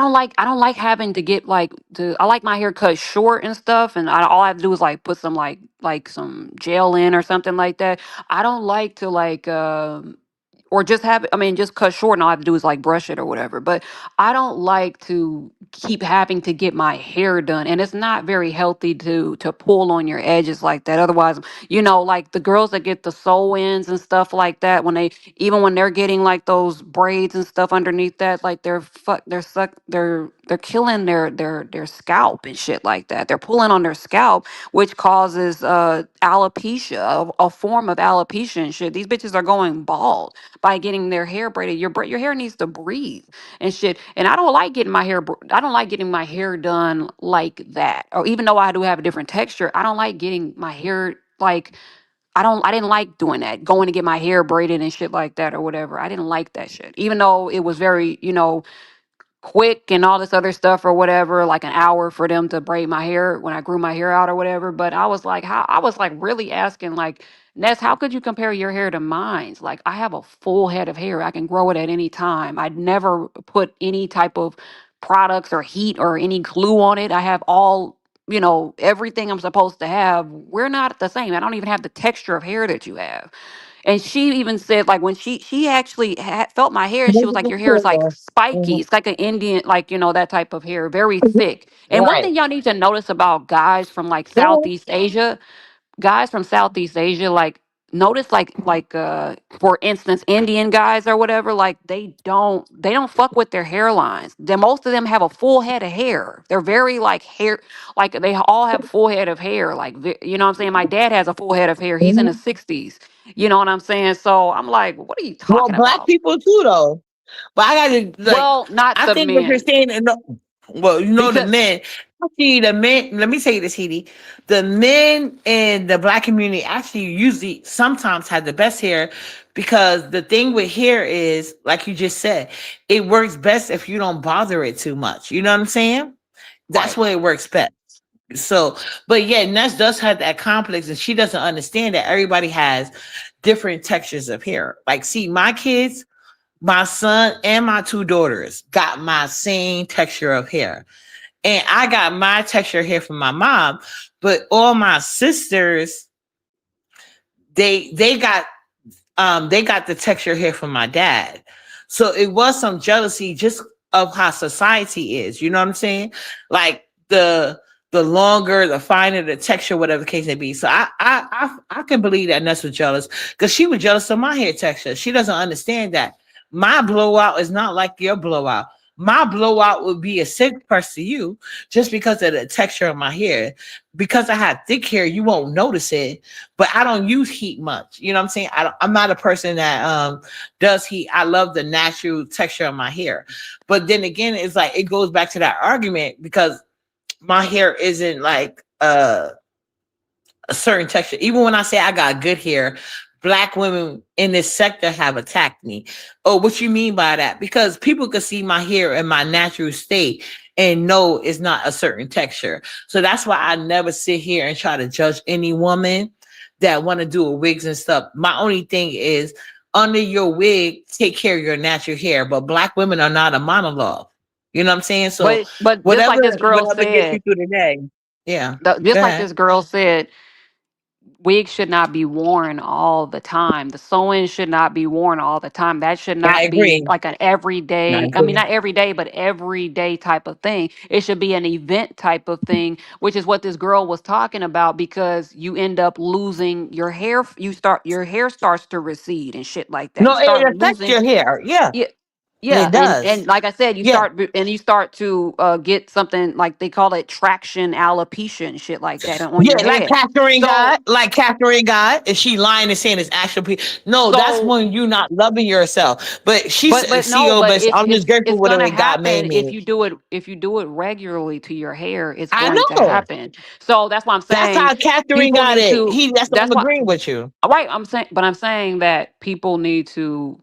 don't like having to get like to I like my hair cut short and stuff and all I have to do is like put some like some gel in or something like that. I don't like to like or just have it, I mean just cut short and all I have to do is like brush it or whatever. But I don't like to keep having to get my hair done and it's not very healthy to pull on your edges like that. Otherwise, like the girls that get the sew ins and stuff like that when they even when they're getting like those braids and stuff underneath that, like they're killing their scalp and shit like that. They're pulling on their scalp, which causes alopecia, a form of alopecia and shit. These bitches are going bald by getting their hair braided. Your hair needs to breathe and shit. And I don't like getting I don't like getting my hair done like that. Or even though I do have a different texture, I don't like getting my hair like I didn't like doing that, going to get my hair braided and shit like that or whatever. I didn't like that shit. Even though it was very, quick and all this other stuff or whatever, like an hour for them to braid my hair when I grew my hair out or whatever. But I was like really asking like, Ness, how could you compare your hair to mine's? Like I have a full head of hair. I can grow it at any time. I'd never put any type of products or heat or any glue on it. I have all everything I'm supposed to have. We're not the same. I don't even have the texture of hair that you have. And she even said, like, when she actually felt my hair, and she was like, "Your hair is like spiky. Mhm. It's like an Indian, like that type of hair, very thick." And one Right. thing y'all need to notice about guys from like Go Southeast Asia, like notice for instance Indian guys or whatever, like they don't fuck with their hairlines. Most of them have a full head of hair. They're very like hair, like they all have full head of hair, like you know what I'm saying. My dad has a full head of hair. He's in his Mhm. 60s. You know what I'm saying? So I'm like, what are you Well, talking black about? people too, though. But I gotta like, Well, not I the think what you're men. saying, and well, the Because men. Actually, the men. Let me say this, Edie. The men in the black community actually usually sometimes have the best hair, because the thing with hair is, like you just said, it works best if you don't bother it too much. You know what I'm saying? That's right. when it works best. So, but yeah, Ness does have that complex, and she doesn't understand that everybody has different textures of hair. Like, see, my kids, my son and my two daughters got my same texture of hair. And I got my texture of hair from my mom, but all my sisters, they got the texture here from my dad. So it was some jealousy just of how society is. You know what I'm saying? Like the longer, the finer the texture, whatever the case may be. So I can believe that Ness was jealous, because she was jealous of my hair texture. She doesn't understand that my blowout is not like your blowout. My blowout would be a sick press to you just because of the texture of my hair. Because I have thick hair, you won't notice it, but I don't use heat much. You know what I'm saying? I'm not a person that does heat. I love the natural texture of my hair. But then again, it's like it goes back to that argument, because my hair isn't like a certain texture. Even when I say I got good hair, black women in this sector have attacked me. Oh, what you mean by that? Because people could see my hair in my natural state and know it's not a certain texture. So that's why I never sit here and try to judge any woman that want to do a wigs and stuff. My only thing is, under your wig, take care of your natural hair. But black women are not a monologue. You know what I'm saying? So But just like whatever this girl whatever gets you said, through the day. Yeah. Go just like ahead. this girl said, wigs should not be worn all the time. The sewing should not be worn all the time. That should I not be agree. like an I everyday, I mean, agree. not every day, but everyday type of thing. It should be an event type of thing, which is what this girl was talking about, because you end up losing your hair. Your hair starts to recede and shit like that. You No, it start affects losing. your hair. Yeah, Yeah. Yeah, it and does. like I said, Yeah. you start to get something like they call it traction alopecia and shit like that on Yeah, your like head. Catherine So God, is she lying and saying it's actual people? No, that's so when you not loving yourself. But she's but no, CEO, but but if I'm just grateful it's with the gonna way God made happen me. if you do it regularly to your hair, it's I going to know. happen. So that's why I'm That's saying how Catherine people got need it. to. That's why That's I'm why. agreeing with you. Right, I'm saying that people need to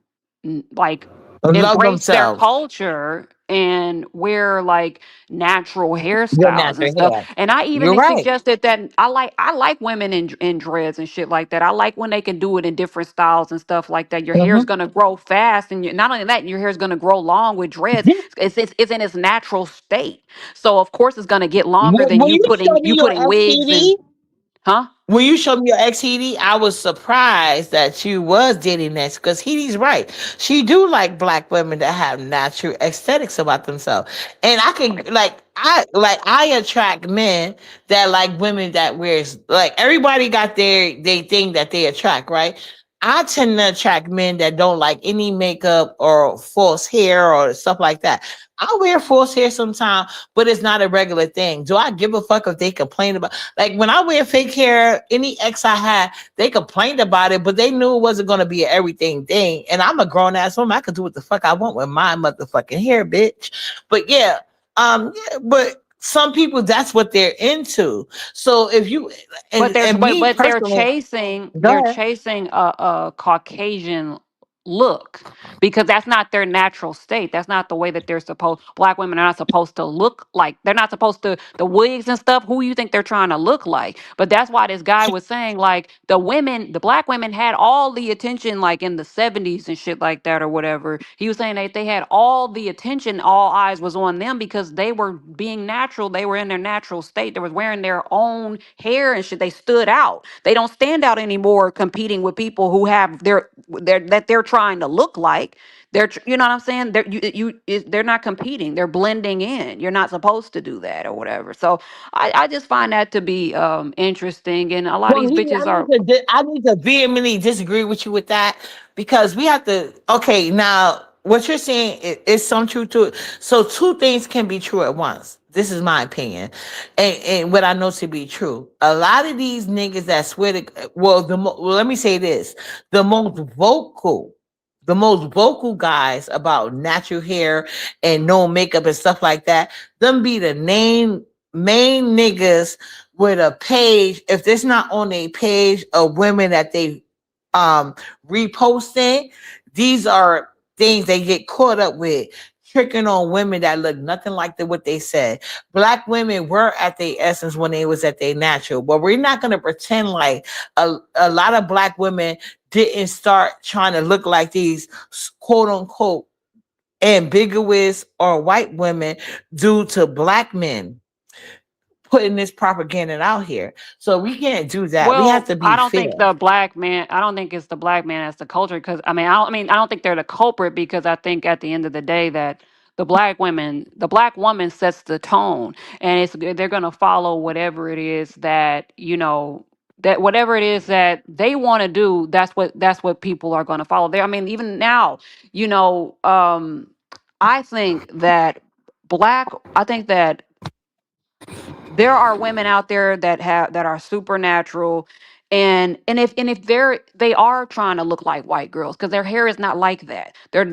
like Love embrace their themselves. culture and wear like natural Your hairstyles and natural stuff. hair. And I You're even right. suggested that I like women in dreads and shit like that. I like when they can do it in different styles and stuff like that. Your hair is Mhm. gonna grow fast, and not only that, your hair is gonna grow long with dreads. It's in its natural state, so of course it's gonna get longer than When you you show me your putting wigs and STD, huh. when you showed me your ex Heidi, I was surprised that you was dating next, because Heidi's right. She do like black women that have natural aesthetics about themselves. And I can I attract men that like women that wears, like, everybody got their thing that they attract, right? I tend to attract men that don't like any makeup or false hair or stuff like that. I wear false hair sometimes, but it's not a regular thing. Do I give a fuck if they complain about, like, when I wear fake hair, any ex I had, they complained about it, but they knew it wasn't gonna be an everything thing. And I'm a grown ass woman. I could do what the fuck I want with my motherfucking hair, bitch. But yeah, yeah, but some people, that's what they're into. So if you But there's and me but personally, go they're ahead. chasing a Caucasian look, because that's not their natural state. That's not the way that they're supposed. Black women are not supposed to look like. They're not supposed to the wigs and stuff. Who you think they're trying to look like? But that's why this guy was saying like the black women had all the attention like in the 70s and shit like that or whatever. He was saying that they had all the attention, all eyes was on them because they were being natural. They were in their natural state. They was wearing their own hair and shit. They stood out. They don't stand out anymore competing with people who have that they're trying to look like. You know what I'm saying? They're not competing. They're blending in. You're not supposed to do that or whatever. So I just find that to be interesting. And a lot of Well, these he, bitches are. I need to vehemently disagree with you with that because we have to. Okay, now what you're saying is some truth to it. So two things can be true at once. This is my opinion, and what I know to be true. A lot of these niggas that swear to well, let me say this: the most vocal. The most vocal guys about natural hair and no makeup and stuff like that, them be the main niggas with a page, if there's not on a page of women that they um reposting, these are things they get caught up with, tricking on women that look nothing like what they said. Black women were at their essence when they was at their natural, but we're not going to pretend like a lot of black women didn't start trying to look like these quote unquote ambiguous or white women due to black men putting this propaganda out here. So we can't do that. We have Well, to I be don't fair. think the black man. I don't think it's the black man as the culture. Because I don't think they're the culprit. Because I think at the end of the day that the black woman sets the tone, and they're gonna follow whatever it is that that whatever it is that they want to do. That's what people are gonna follow. There. I mean, even now, you know, I think that black. I think that there are women out there that are supernatural, and if they are trying to look like white girls because their hair is not like that. They're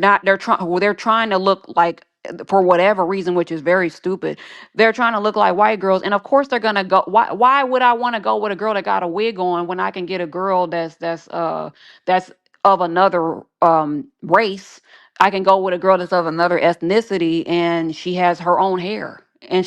trying to look like, for whatever reason, which is very stupid. They're trying to look like white girls, and of course they're gonna go. Why would I want to go with a girl that got a wig on when I can get a girl that's of another race? I can go with a girl that's of another ethnicity and she has her own hair. And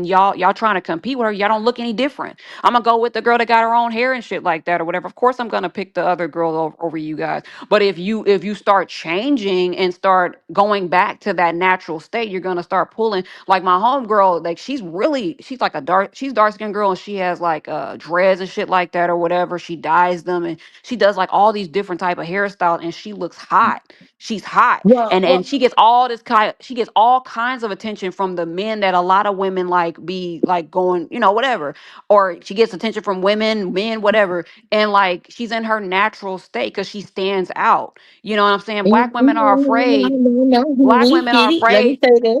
y'all trying to compete with her. Y'all don't look any different. I'm gonna go with the girl that got her own hair and shit like that or whatever. Of course, I'm gonna pick the other girl over you guys. But if you start changing and start going back to that natural state, you're gonna start pulling. Like my homegirl, like she's like she's dark skinned girl, and she has like dreads and shit like that or whatever. She dyes them, and she does like all these different type of hairstyles, and she looks hot. She's hot, Well, and well, she gets all kinds of attention from the men that a lot of women like be like going, whatever. Or she gets attention from women, men, whatever. And like she's in her natural state because she stands out. You know what I'm saying? no, no, Black Healy, women are Healy, let me afraid. say this.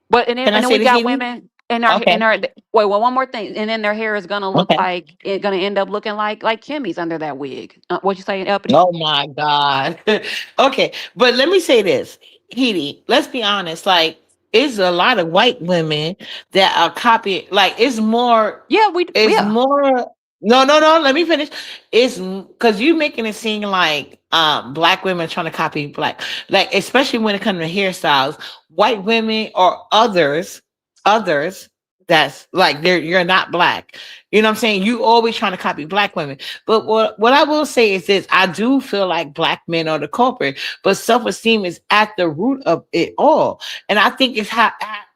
But and then, Can I and then say we this, got Healy? women and their Okay, and their wait, well, one more thing. And then their hair is gonna look okay. like it's gonna end up looking like Kimmy's under that wig. What you saying, Uppity? Oh my God. Okay, but let me say this, Healy. Let's be honest. Like, it's a lot of white women that are copying. Like, it's more. Yeah, It's yeah. more. No, no, no. Let me finish. It's because you making it seem like black women trying to copy black, like especially when it comes to hairstyles. White women or others that's like you're not black. You know what I'm saying? You always trying to copy black women. But what I will say is this: I do feel like black men are the culprit, but self esteem is at the root of it all, and I think it's how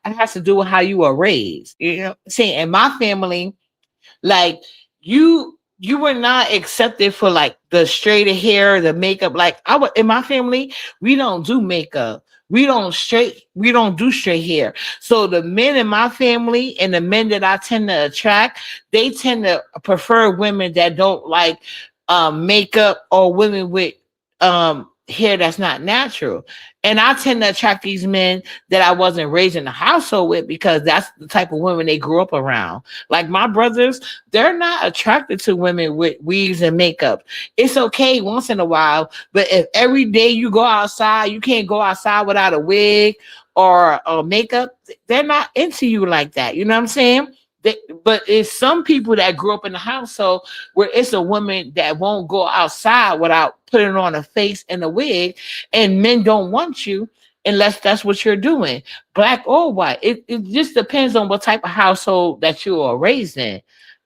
it has to do with how you are raised. You know, saying in my family, like you were not accepted for like the straighter hair, the makeup. Like I would in my family, we don't do makeup. We don't do straight hair. So the men in my family and the men that I tend to attract, they tend to prefer women that don't like makeup or women with hair that's not natural. And I tend to attract these men that I wasn't raised in the household with because that's the type of women they grew up around. Like my brothers, they're not attracted to women with wigs and makeup. It's okay once in a while, but if every day you go outside, you can't go outside without a wig or makeup, they're not into you like that. You know what I'm saying? But it's some people that grew up in the household where it's a woman that won't go outside without putting on a face and a wig, and men don't want you unless that's what you're doing, black or white. It just depends on what type of household that you are raised in.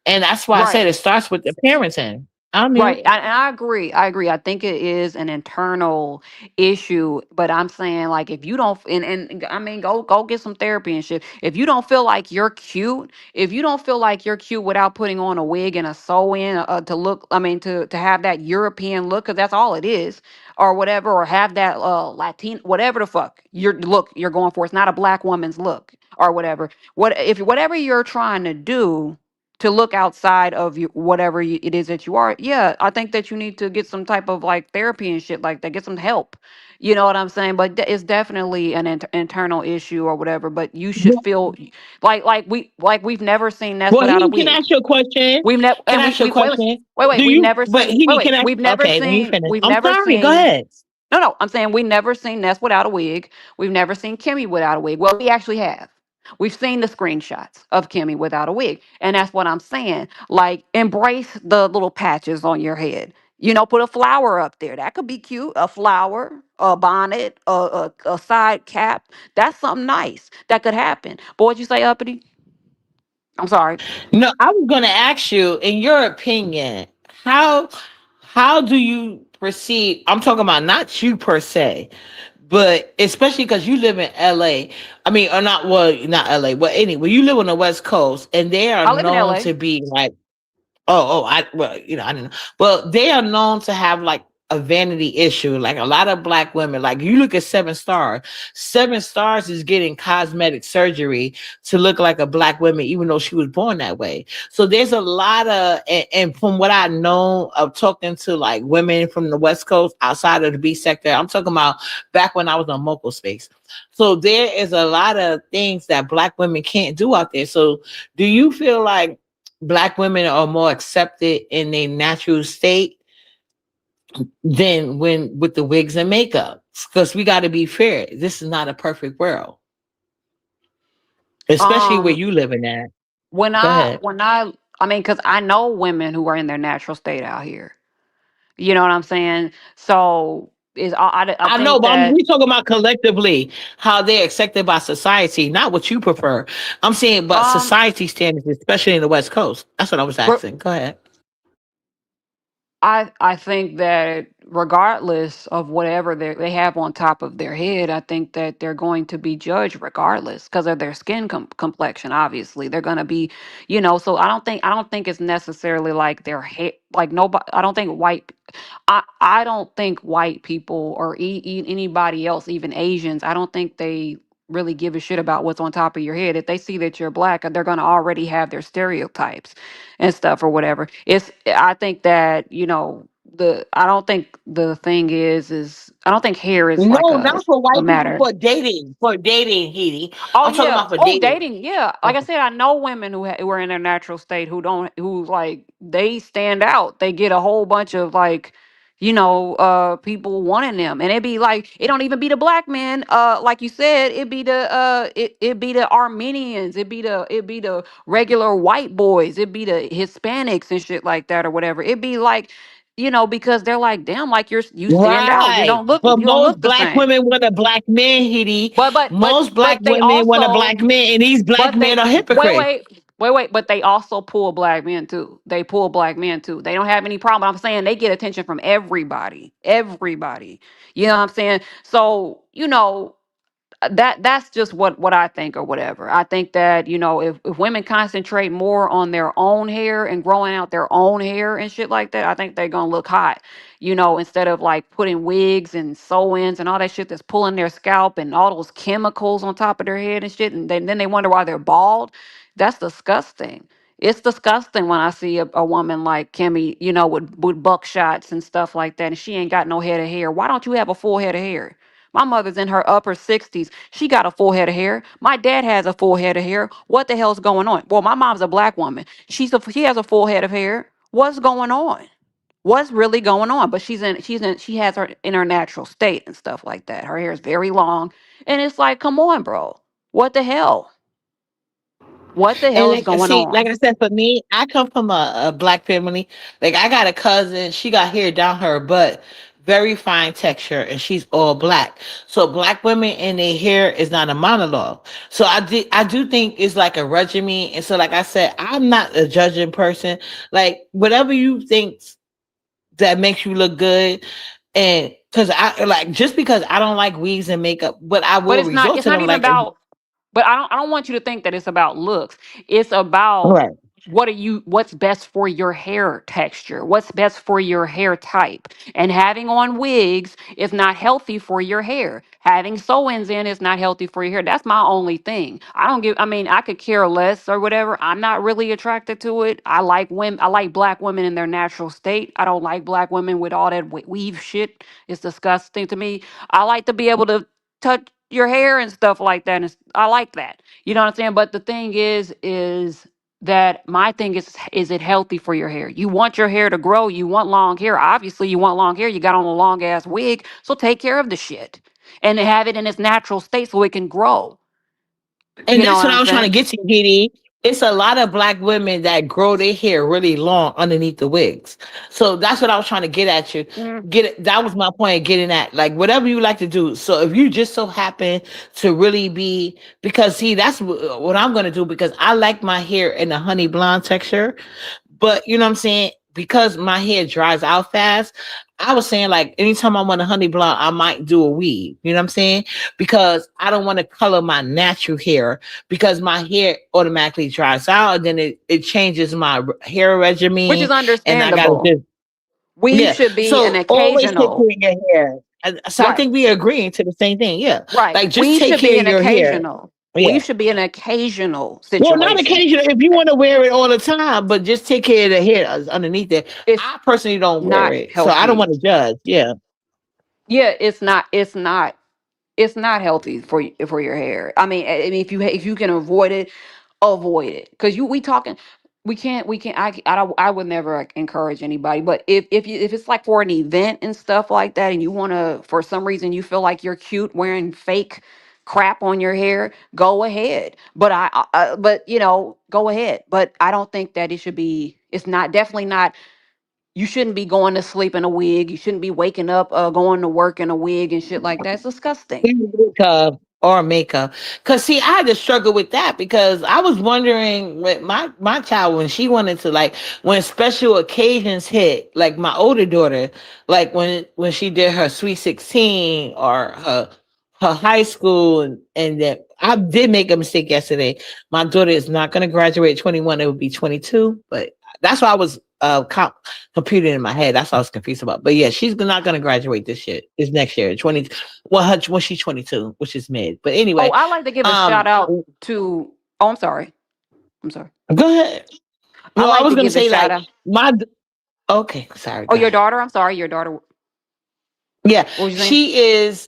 And that's why I Right. said it starts with the parenting. I'm Right. mute. And I agree. I agree. I think it is an internal issue, but I'm saying like if you don't and I mean go get some therapy and shit. If you don't feel like you're cute, if you don't feel like you're cute without putting on a wig and a sew in to look, I mean to have that European look cuz that's all it is or whatever or have that Latin whatever the fuck you're going for. It's not a black woman's look or whatever. Whatever you're trying to do to look outside of you, whatever it is that you are. Yeah, I think that you need to get some type of like therapy and shit like that. Get some help. You know what I'm saying? But it's definitely an internal issue or whatever. But you should feel like we've never seen Ness Well, without a he can I wig. ask you a question. We've never Can and I we ask you a we question? Do we've you? never But seen he can I? Okay, when you finish. we've I'm never sorry. Go seen ahead. no, no, I'm saying we never seen Ness without a wig. We've never seen Kimmy without a wig. Well, we actually have. We've seen the screenshots of Kimmy without a wig. And that's what I'm saying. Like, embrace the little patches on your head. You know, put a flower up there. That could be cute. A flower, a bonnet, a side cap. That's something nice that could happen. But what'd you say, Uppity? I'm sorry. No, I was going to ask you, in your opinion, how how do you perceive? I'm talking about not you per se, but especially because you live in LA. I mean, or not, well, not LA, but anyway, you live on the West Coast, and they are I live in known LA. to be like, I I don't know. Well, they are known to have like a vanity issue. Like a lot of black women, like you look at Seven Star. Seven Stars is getting cosmetic surgery to look like a black woman, even though she was born that way. So there's a lot of, and from what I know of talking to like women from the West Coast outside of the B sector, I'm talking about back when I was on Moco Space. So there is a lot of things that black women can't do out there. So do you feel like black women are more accepted in their natural state than when with the wigs and makeup? Because we got to be fair, this is not a perfect world, especially where Um, you living at. when Go I ahead. when I I mean, because I know women who are in their natural state out here. You know what I'm saying? So is I I know, think but that we talking about collectively how they're accepted by society, not what you prefer. I'm saying, but um society standards, especially in the West Coast. That's what I was re- asking. Go ahead. I think that regardless of whatever they have on top of their head, I think that they're going to be judged regardless because of their skin complexion. Obviously, they're going to be, you know. So I don't think it's necessarily like their hair. Like nobody, I don't think I don't think white people or anybody else, even Asians, I don't think they really give a shit about what's on top of your head. If they see that you're black, they're going to already have their stereotypes and stuff or whatever. I think that, you know, I don't think the thing is I don't think hair is like No, not for a white people, matter. for dating, Heidi. Oh I'm talking yeah. about for Oh, dating. dating. Yeah. Like I Okay. said, I know women who are in their natural state who don't who like they stand out. They get a whole bunch of like, you know, people wanting them, and it be like it don't even be the black men. Like you said, it be the Armenians. It be the regular white boys. It be the Hispanics and shit like that or whatever. It be like. You know, because they're like, damn, like you stand out. Right. But You don't most look the black same. women want a black man, Hitty. Most black But they women want a also black man, and these black but men they are hypocrites. wait, but they also pull black men too. They pull black men too. They don't have any problem. I'm saying they get attention from everybody. Everybody. You know what I'm saying? So, you know, that's just what I think or whatever. I think that, you know, if women concentrate more on their own hair and growing out their own hair and shit like that, I think they're gonna look hot. You know, instead of like putting wigs and sew-ins and all that shit that's pulling their scalp and all those chemicals on top of their head and shit, and then they wonder why they're bald. That's disgusting. It's disgusting when I see a woman like Kimmy, you know, with buckshots and stuff like that, and she ain't got no head of hair. Why don't you have a full head of hair? My mother's in her upper 60s. She got a full head of hair. My dad has a full head of hair. What the hell's going on? Well, my mom's a black woman. She has a full head of hair. What's going on? What's really going on? But she has her in her natural state and stuff like that. Her hair is very long. And it's like, come on, bro. What the hell? What the And hell is like, going see, like on? I said, for me, I come from a black family. Like, I got a cousin. She got hair down her butt, very fine texture, and she's all black. So, black women and their hair is not a monologue. So, I do think it's like a regimen. And so, like I said, I'm not a judging person. Like, whatever you think. that makes you look good. And because I like, just because I don't like weaves and makeup, but I But will resort it's to not them. even Like, about, but I don't want you to think that it's about looks. It's about right. what's best for your hair texture, what's best for your hair type. And having on wigs is not healthy for your hair. Having sew-ins in is not healthy for your hair. That's my only thing. I mean, I could care less or whatever. I'm not really attracted to it. I like women, I like black women in their natural state. I don't like black women with all that weave shit. It's disgusting to me. I like to be able to touch your hair and stuff like that. And I like that. You know what I'm saying? But the thing is that my thing is it healthy for your hair? You want your hair to grow, you want long hair. Obviously, you want long hair. You got on a long ass wig. So take care of the shit and have it in its natural state so it can grow. And You know that's what what I I'm was trying to saying? get to, Didi. It's a lot of black women that grow their hair really long underneath the wigs. So that's what I was trying to get at you. Mm. Get it. That was my point of getting at. Like, whatever you like to do. So if you just so happen to really be, because see, that's what I'm gonna do, because I like my hair in a honey blonde texture. But you know what I'm saying? Because my hair dries out fast, I was saying like anytime I want a honey blonde, I might do a weave. You know what I'm saying? Because I don't want to color my natural hair, because my hair automatically dries out and then it changes my hair Which is regimen, and I gotta understandable. just, Weave yeah. should be an So always take care occasional. of your hair. So I Right. think we agreeing to the same thing. Yeah. Right. Like just Weave take should care be of an your hair. occasional. Yeah. Weave should be an occasional Well, not situation. occasional if you want to wear it all the time, but just take care of the hair underneath it. It's I personally don't wear not it, so I don't healthy. want to judge. Yeah. Yeah, it's not healthy for your hair. I mean, if you can avoid it, because we talking, we can't. I don't. I would never like, encourage anybody. But if it's like for an event and stuff like that, and you want to, for some reason you feel like you're cute wearing fake crap on your hair, go ahead. But go ahead. But I don't think that it should be. It's not, definitely not. You shouldn't be going to sleep in a wig. You shouldn't be waking up, going to work in a wig and shit like that. It's disgusting. Makeup or makeup. Cause see, I had to struggle with that because I was wondering with my child when she wanted to, like, when special occasions hit, like my older daughter, like when she did her sweet 16 or her high school, and that I did make a mistake yesterday. My daughter is not gonna graduate at 21, it would be 22, but that's why I was computing in my head. That's what I was confused about. But yeah, she's not gonna graduate this next year, 20, well, when she's 22, which is mid. But Oh, anyway, I like to give a shout um, out to. Oh, I'm sorry. I'm sorry. go ahead. I No, I like was to gonna give a say shout like out. okay, sorry, Oh, go your ahead. daughter. I'm sorry. Your daughter. Yeah, What was you saying? she is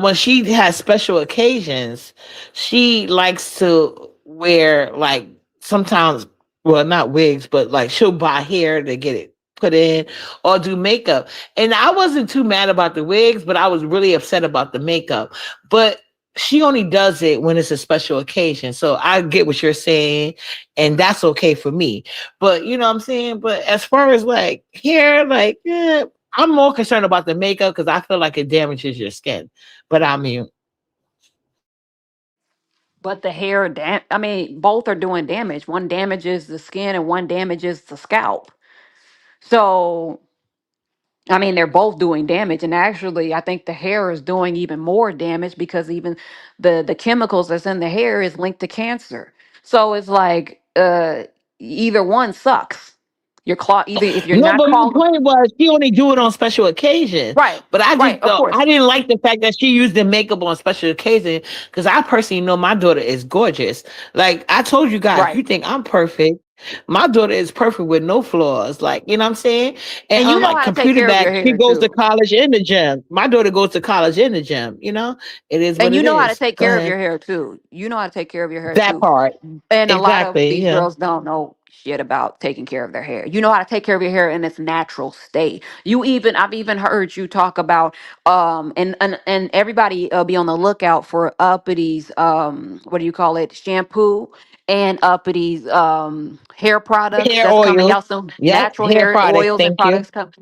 when she has special occasions, she likes to wear like sometimes, well, not wigs, but like she'll buy hair to get it put in or do makeup. And I wasn't too mad about the wigs, but I was really upset about the makeup. But she only does it when it's a special occasion. So I get what you're saying, and that's okay for me. But you know what I'm saying? But as far as like hair, like, yeah, I'm more concerned about the makeup because I feel like it damages your skin. But I mean, But the hair, I mean, both are doing damage. One damages the skin and one damages the scalp. So, I mean, they're both doing damage. And actually, I think the hair is doing even more damage because even the chemicals that's in the hair is linked to cancer. So it's like either one sucks. Either if you're no, not but my calling. point was she only do it on special occasions. Right, But I right, just of I course. didn't like the fact that she used the makeup on special occasions because I personally know my daughter is gorgeous. Like I told you guys, Right. you think I'm perfect. My daughter is perfect with no flaws. Like, you know what I'm saying? And And you know unlike how to take computer care of back, your she hair goes to too. college in the gym. My daughter goes to college in the gym, you know? It is what And you it know how to is. take Go care of ahead. your hair too. You know how to take care of your hair That too. part. And a lot of Exactly. these Yeah. girls don't know shit about taking care of their hair. You know how to take care of your hair in its natural state. I've even heard you talk about and everybody be on the lookout for Uppity's what do you call it? Shampoo and Uppity's hair products Hair that's coming oils. out, some Yep. natural Hair hair products. oils and Thank you. products come.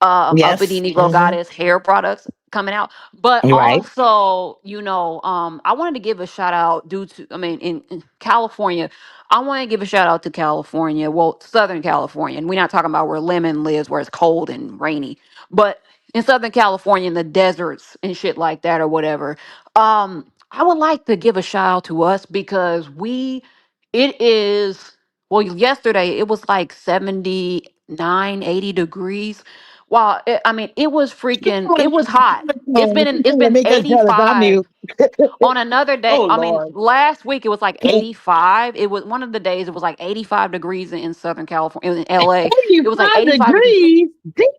Uppity Yes. Negro Hmm. Goddess hair products coming out. But You're right. also, I wanted to give a shout out due to, I mean, in California, I want to give a shout out to California, well, Southern California. And we're not talking about where Lemon lives, where it's cold and rainy, but in Southern California, in the deserts and shit like that or whatever. I would like to give a shout out to us because it is, well, yesterday it was like 79, 80 degrees. Wow, I mean, it was freaking, it was hot. She's It's trying to been make us jealous. I'm 85 mute. on another day. Oh I mean, Lord. last week it was like Okay. 85. It was one of the days it was like 85 degrees in Southern California, in LA. It was like 85 85 degrees. degrees.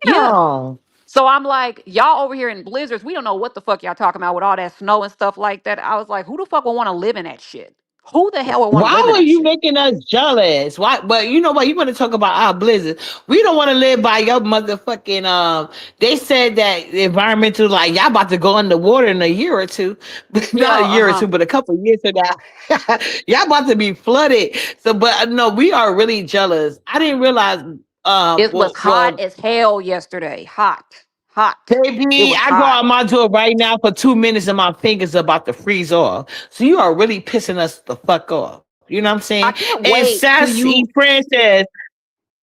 Yeah. Damn. So I'm like, y'all over here in blizzards, we don't know what the fuck y'all talking about with all that snow and stuff like that. I was like, who the fuck would want to live in that shit? Who the hell would want to live Why in are that you shit? making us jealous? Why? But you know what? You want to talk about our blizzard? We don't want to live by your motherfucking. They said that the environmental, like y'all about to go underwater in a year or two, but Yeah, not a year or uh-huh. two, but a couple of years from now, y'all about to be flooded. So, but no, we are really jealous. I didn't realize. It was hot Well, as hell yesterday. Hot. Hot. It baby, was I go hot. out my door right now for 2 minutes and my fingers about to freeze off. So you are really pissing us the fuck off. You know what I'm saying? I And can't wait till Sassy you. Francis,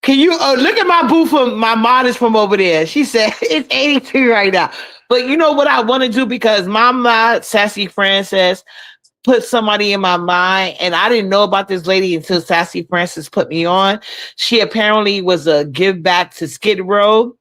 can you look at my boo from my modest from over there? She said it's 82 right now. But you know what I want to do because my mod, Sassy Francis, put somebody in my mind, and I didn't know about this lady until Sassy Francis put me on. She apparently was a give back to Skid Row.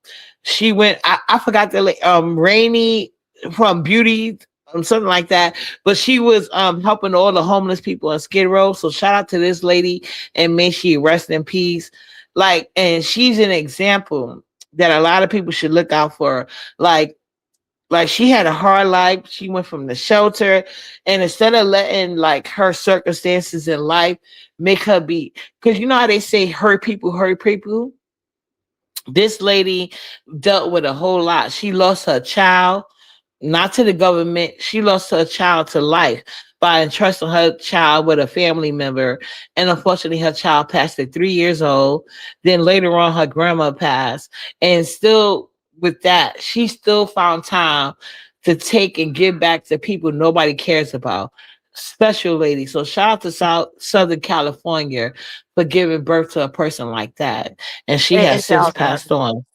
She went, I forgot the Rainy from Beauty, something like that. But she was helping all the homeless people on Skid Row. So shout out to this lady, and may she rest in peace. Like, and she's an example that a lot of people should look out for. Like she had a hard life. She went from the shelter, and instead of letting like her circumstances in life make her be, because you know how they say hurt people. This lady dealt with a whole lot. She lost her child, not to the government. She lost her child to life by entrusting her child with a family member. And unfortunately, her child passed at 3 years old. Then later on, her grandma passed. And still, with that, she still found time to take and give back to people nobody cares about. Special lady. So shout out to Southern California for giving birth to a person like that. And she And has shout since out to her. passed on.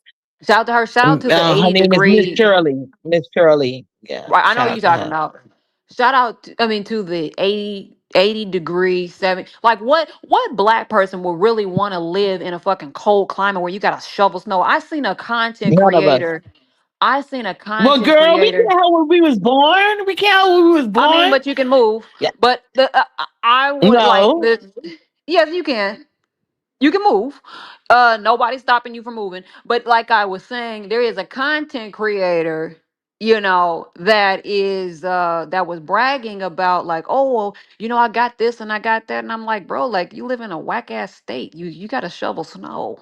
Shout out to her. Shout out to the Her 80 name is Miss degree. Shirley. Miss Shirley. Yeah. Right, I know Shout what you're out to talking her. about. Shout out, I mean, to the 80 degree, 7. Like, what black person would really want to live in a fucking cold climate where you got to shovel snow? None of us. I seen a Well, content girl, we creator. can't help where we was born. We can't help where we was I mean, born. but you can move. Yeah. But I would like No. this. Yes, you can. You can move. Nobody's stopping you from moving. But like I was saying, there is a content creator, that was bragging about, like, oh, well, I got this and I got that. And I'm like, bro, like, you live in a whack ass state. You gotta shovel snow.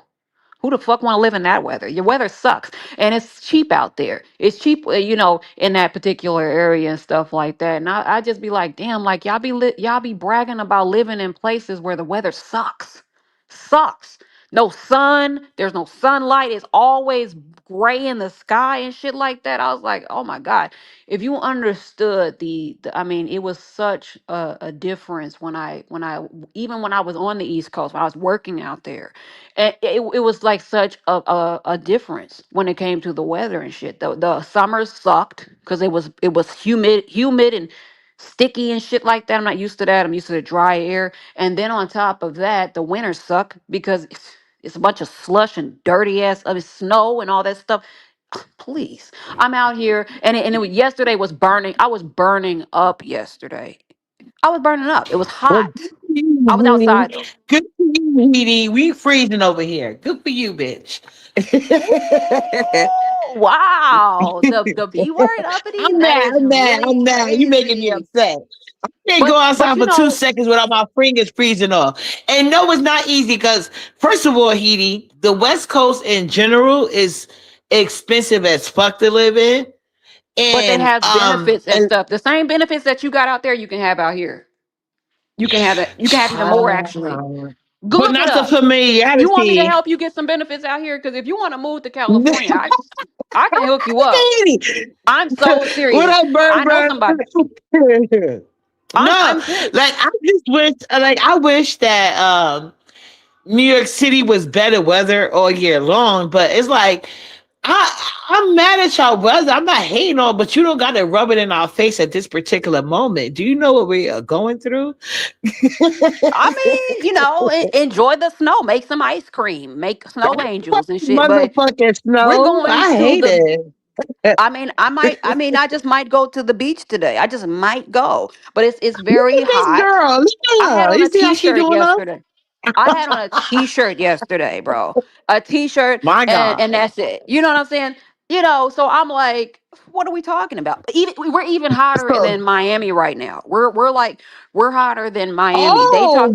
Who the fuck want to live in that weather? Your weather sucks, and it's cheap out there. It's cheap, in that particular area and stuff like that. And I just be like, damn, like y'all be bragging about living in places where the weather sucks. No sun. There's no sunlight. It's always gray in the sky and shit like that. I was like, oh my god. If you understood I mean, it was such a difference when I even when I was on the East Coast, when I was working out there, and it was like such a difference when it came to the weather and shit. The summers sucked because it was humid and sticky and shit like that. I'm not used to that. I'm used to the dry air. And then on top of that, the winters suck because it's a bunch of slush and dirty ass, snow and all that stuff. Please, I'm out here, yesterday was burning. I was burning up yesterday. I was burning up. It was Well, hot. good for you, I was Edie. outside though. Good for you, Edie. We freezing over here. Good for you, bitch. Ooh, wow. The B word uppity, I'm that mad. is I'm mad. really I'm mad. You making me crazy. upset. Can't go But outside for 2 seconds without my fingers freezing off. And no, it's not easy because first of all, Edie, the West Coast in general is expensive as fuck to live in. but they And have benefits and stuff. The same benefits that you got out there, you can have out here. You can have it. You can have even more actually. but Look it not the up. You want me to familiarity. help you get some benefits out here? Because if you want to move to California, I can hook you up. Katie. I'm so What serious. up, I know Berber? somebody. No, I'm serious. like I just wish, like I wish that New York City was better weather all year long. But it's like I'm mad at y'all weather. I'm not hating on, but you don't got to rub it in our face at this particular moment. Do you know what we are going through? I mean, enjoy the snow, make some ice cream, make snow angels and shit. But Motherfucking we're snow. going I to hate the. it. I just might go to the beach today. I just might go, but it's Look very at this hot. girl. Look I at had her. on You a see how she t-shirt doing us? yesterday. I had on a t-shirt yesterday, bro. A t-shirt My and God. and that's it. You know what I'm saying? So I'm like, what are we talking about? Even we're even hotter So, than Miami right now. We're hotter than Miami. They oh talk,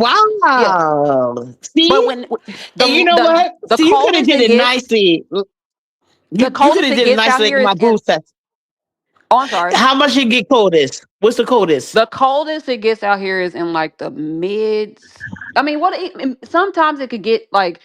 yeah. wow. But See? when And you know the what? the See, you could have coldest did it it gets, nicely. You could have did it nicely like here is my boo in. said. Oh, I'm sorry. How much you get coldest? What's the coldest? The coldest it gets out here is in like the mids. I mean, sometimes it could get like,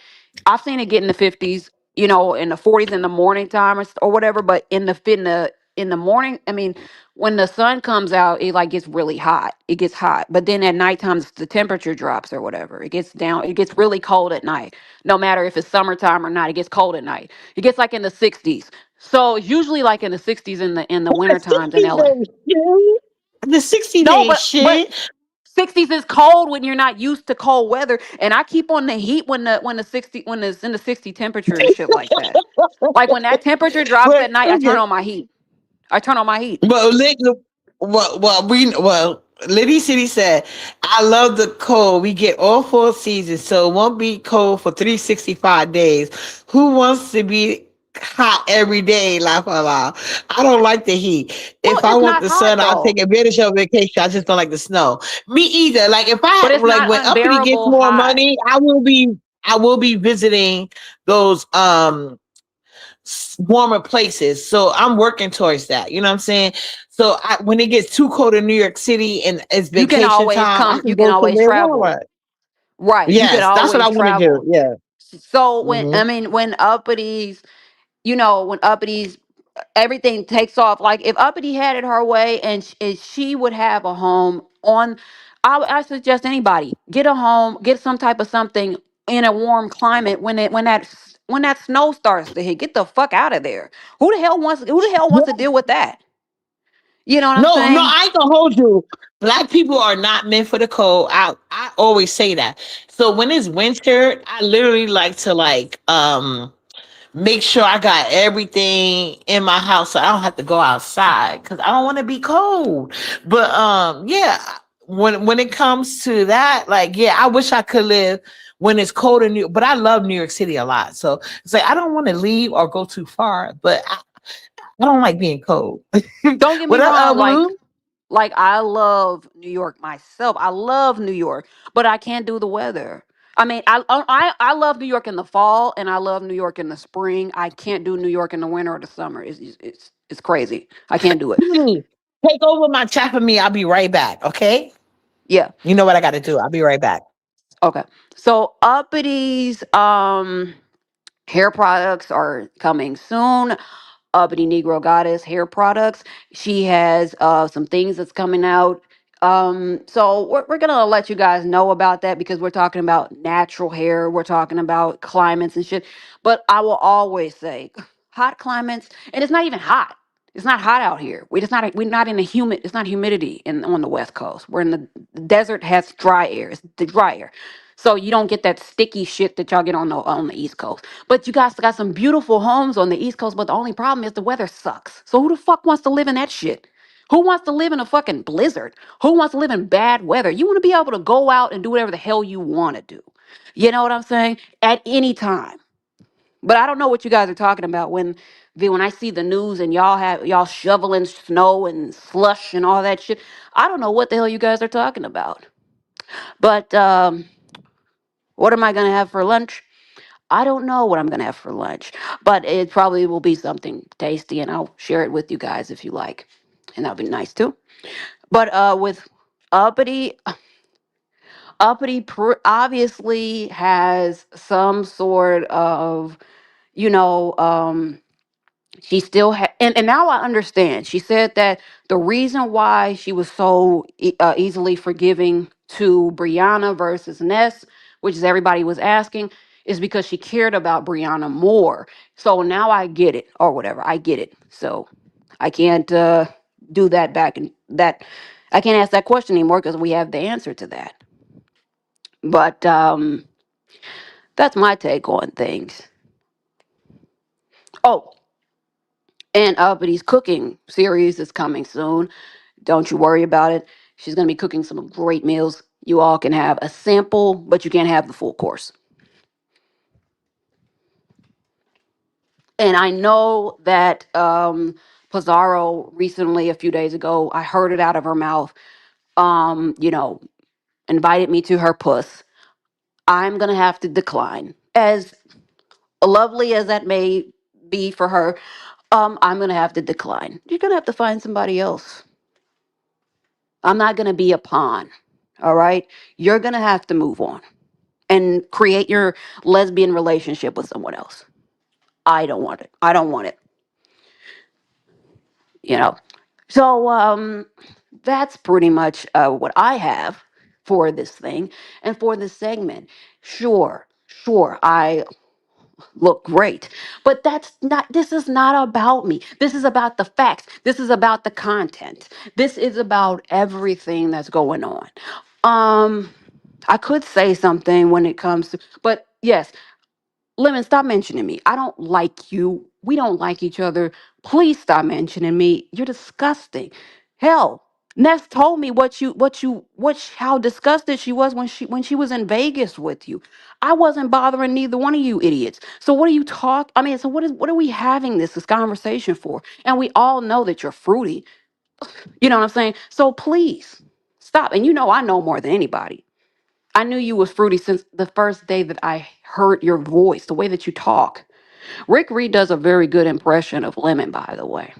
I've seen it get in the 50s, in the 40s in the morning time or whatever. But in the morning, I mean, when the sun comes out, it like gets really hot. It gets hot, but then at nighttime, the temperature drops or whatever. It gets down. It gets really cold at night. No matter if it's summertime or not, it gets cold at night. It gets like in the 60s. So it's usually like in the 60s in the winter The times in 60 LA. days shit. The 60 No, days but shit. 60s is cold when you're not used to cold weather, and I keep on the heat when it's in the 60 temperature and shit like that. Like when that temperature drops But at night, I turn okay. on my heat. I turn on my heat. Well, Liddy City said, "I love the cold. We get all 4 seasons, so it won't be cold for 365 days. Who wants to be hot every day? Laugh out loud. I don't like the heat. Well, If I it's want not the hot sun, I'll though, take advantage of vacation. I just don't like the snow. Me either. Like if but I it's like not when Uppity gets unbearable more hot. money, I will be visiting those warmer places. So I'm working towards that. You know what I'm saying? So when it gets too cold in New York City and it's You can vacation always time, I come. can You can go always somewhere travel. warmer. Right. You can Yes, that's what I always want to do. travel. Yeah. So Hmm. when uppity when Uppity everything takes off. Like if Uppity had it her way and she would have a home on, I suggest anybody get a home, get some type of something in a warm climate when that snow starts to hit. Get the fuck out of there. Who the hell wants to deal with that? You know what I'm No, saying? I ain't gonna hold you. Black people are not meant for the cold. I always say that. So when it's winter, I literally like to make sure I got everything in my house so I don't have to go outside because I don't want to be cold. But yeah, when it comes to that, like yeah, I wish I could live when it's cold in New York, but I love New York City a lot. So it's like I don't want to leave or go too far, but I don't like being cold. Don't get me What up, wrong. Like Blue? like I love New York myself. I love New York, but I can't do the weather. I mean, I love New York in the fall and I love New York in the spring. I can't do New York in the winter or the summer. It's crazy. I can't do it. Take over my chat for me. I'll be right back. Okay. Yeah. You know what I got to do. I'll be right back. Okay. So Uppity's hair products are coming soon. Uppity Negro Goddess hair products. She has some things that's coming out. So we're gonna let you guys know about that because we're talking about natural hair. We're talking about climates and shit. But I will always say, hot climates, and it's not even hot. It's not hot out here. We're not in a humid. It's not humidity on the West Coast. We're in the desert has dry air. It's the dry air. So you don't get that sticky shit that y'all get on the East Coast. But you guys got some beautiful homes on the East Coast, but the only problem is the weather sucks. So who the fuck wants to live in that shit? Who wants to live in a fucking blizzard? Who wants to live in bad weather? You want to be able to go out and do whatever the hell you want to do. You know what I'm saying? At any time. But I don't know what you guys are talking about when I see the news and y'all shoveling snow and slush and all that shit. I don't know what the hell you guys are talking about. But what am I gonna have for lunch? I don't know what I'm going to have for lunch, but it probably will be something tasty and I'll share it with you guys if you like. And that'll be nice too. But with Uppity, Uppity obviously has some sort of, you know, she still and now I understand. She said that the reason why she was so easily forgiving to Brianna versus Ness, which is everybody was asking, is because she cared about Brianna more. So now I get it, or whatever. I get it. So I can't do that back, and that I can't ask that question anymore because we have the answer to that. But that's my take on things. Oh, and Uppity's cooking series is coming soon. Don't you worry about it. She's going to be cooking some great meals. You all can have a sample, but you can't have the full course. And I know that Pizarro recently, a few days ago, I heard it out of her mouth, you know, invited me to her puss. I'm going to have to decline. As lovely as that may be for her, I'm going to have to decline. You're going to have to find somebody else. I'm not going to be a pawn. All right. You're going to have to move on and create your lesbian relationship with someone else. I don't want it. I don't want it. You know. So that's pretty much what I have for this thing and for this segment. Sure, I look great, but that's not. This is not about me. This is about the facts. This is about the content. This is about everything that's going on. Um, I could say something when it comes to, but yes, Lemon, stop mentioning me. I don't like you. We don't like each other. Please stop mentioning me. You're disgusting. Hell, Ness told me how disgusted she was when she was in Vegas with you. I wasn't bothering neither one of you idiots. So what are you talk? I mean, so what are we having this conversation for? And we all know that you're fruity. You know what I'm saying? So please stop. And you know I know more than anybody. I knew you was fruity since the first day that I heard your voice, the way that you talk. Rick Reed does a very good impression of Lemon, by the way.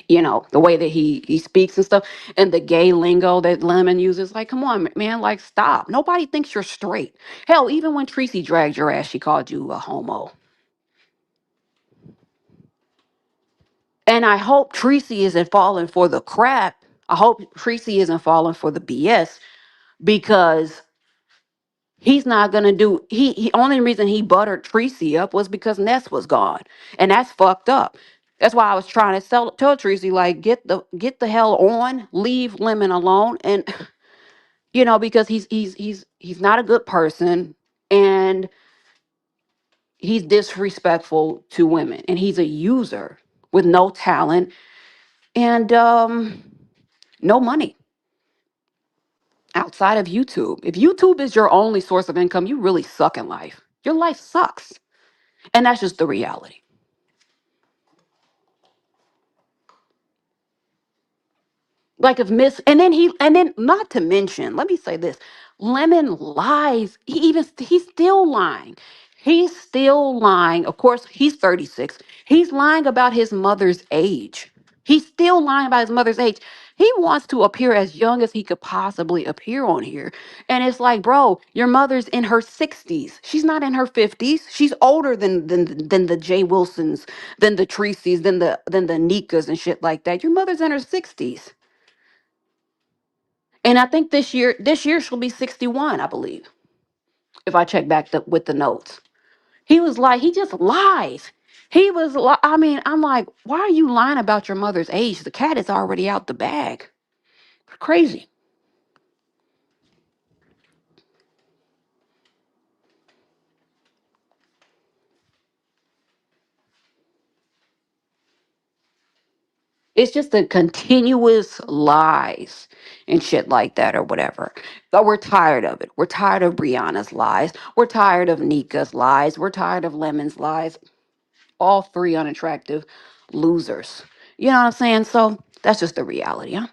You know, the way that he speaks and stuff, and the gay lingo that Lemon uses. Like, come on, man, like, stop. Nobody thinks you're straight. Hell, even when Tracy dragged your ass, she called you a homo. And I hope Tracy isn't falling for the crap. I hope Tracy isn't falling for the BS because he's not gonna do he only reason he buttered Tracy up was because Ness was gone. And that's fucked up. That's why I was trying to tell Tracy, like, get the hell on, leave Lemon alone. And you know, because he's not a good person, and he's disrespectful to women, and he's a user with no talent and no money outside of YouTube. If YouTube is your only source of income, you really suck in life. Your life sucks. And that's just the reality. Like if Miss and then not to mention, let me say this. Lemon lies. He's still lying. He's still lying. Of course, he's 36. He's lying about his mother's age. He's still lying about his mother's age. He wants to appear as young as he could possibly appear on here. And it's like, bro, your mother's in her 60s. She's not in her 50s. She's older than the Jay Wilsons, than the Tracys, than the Nikas and shit like that. Your mother's in her 60s. And I think this year she'll be 61, I believe, if I check back with the notes. He just lies. I mean, I'm like, why are you lying about your mother's age? The cat is already out the bag. Crazy. It's just a continuous lies and shit like that or whatever. But we're tired of it. We're tired of Brianna's lies. We're tired of Nika's lies. We're tired of Lemon's lies. All three unattractive losers. You know what I'm saying? So that's just the reality, huh?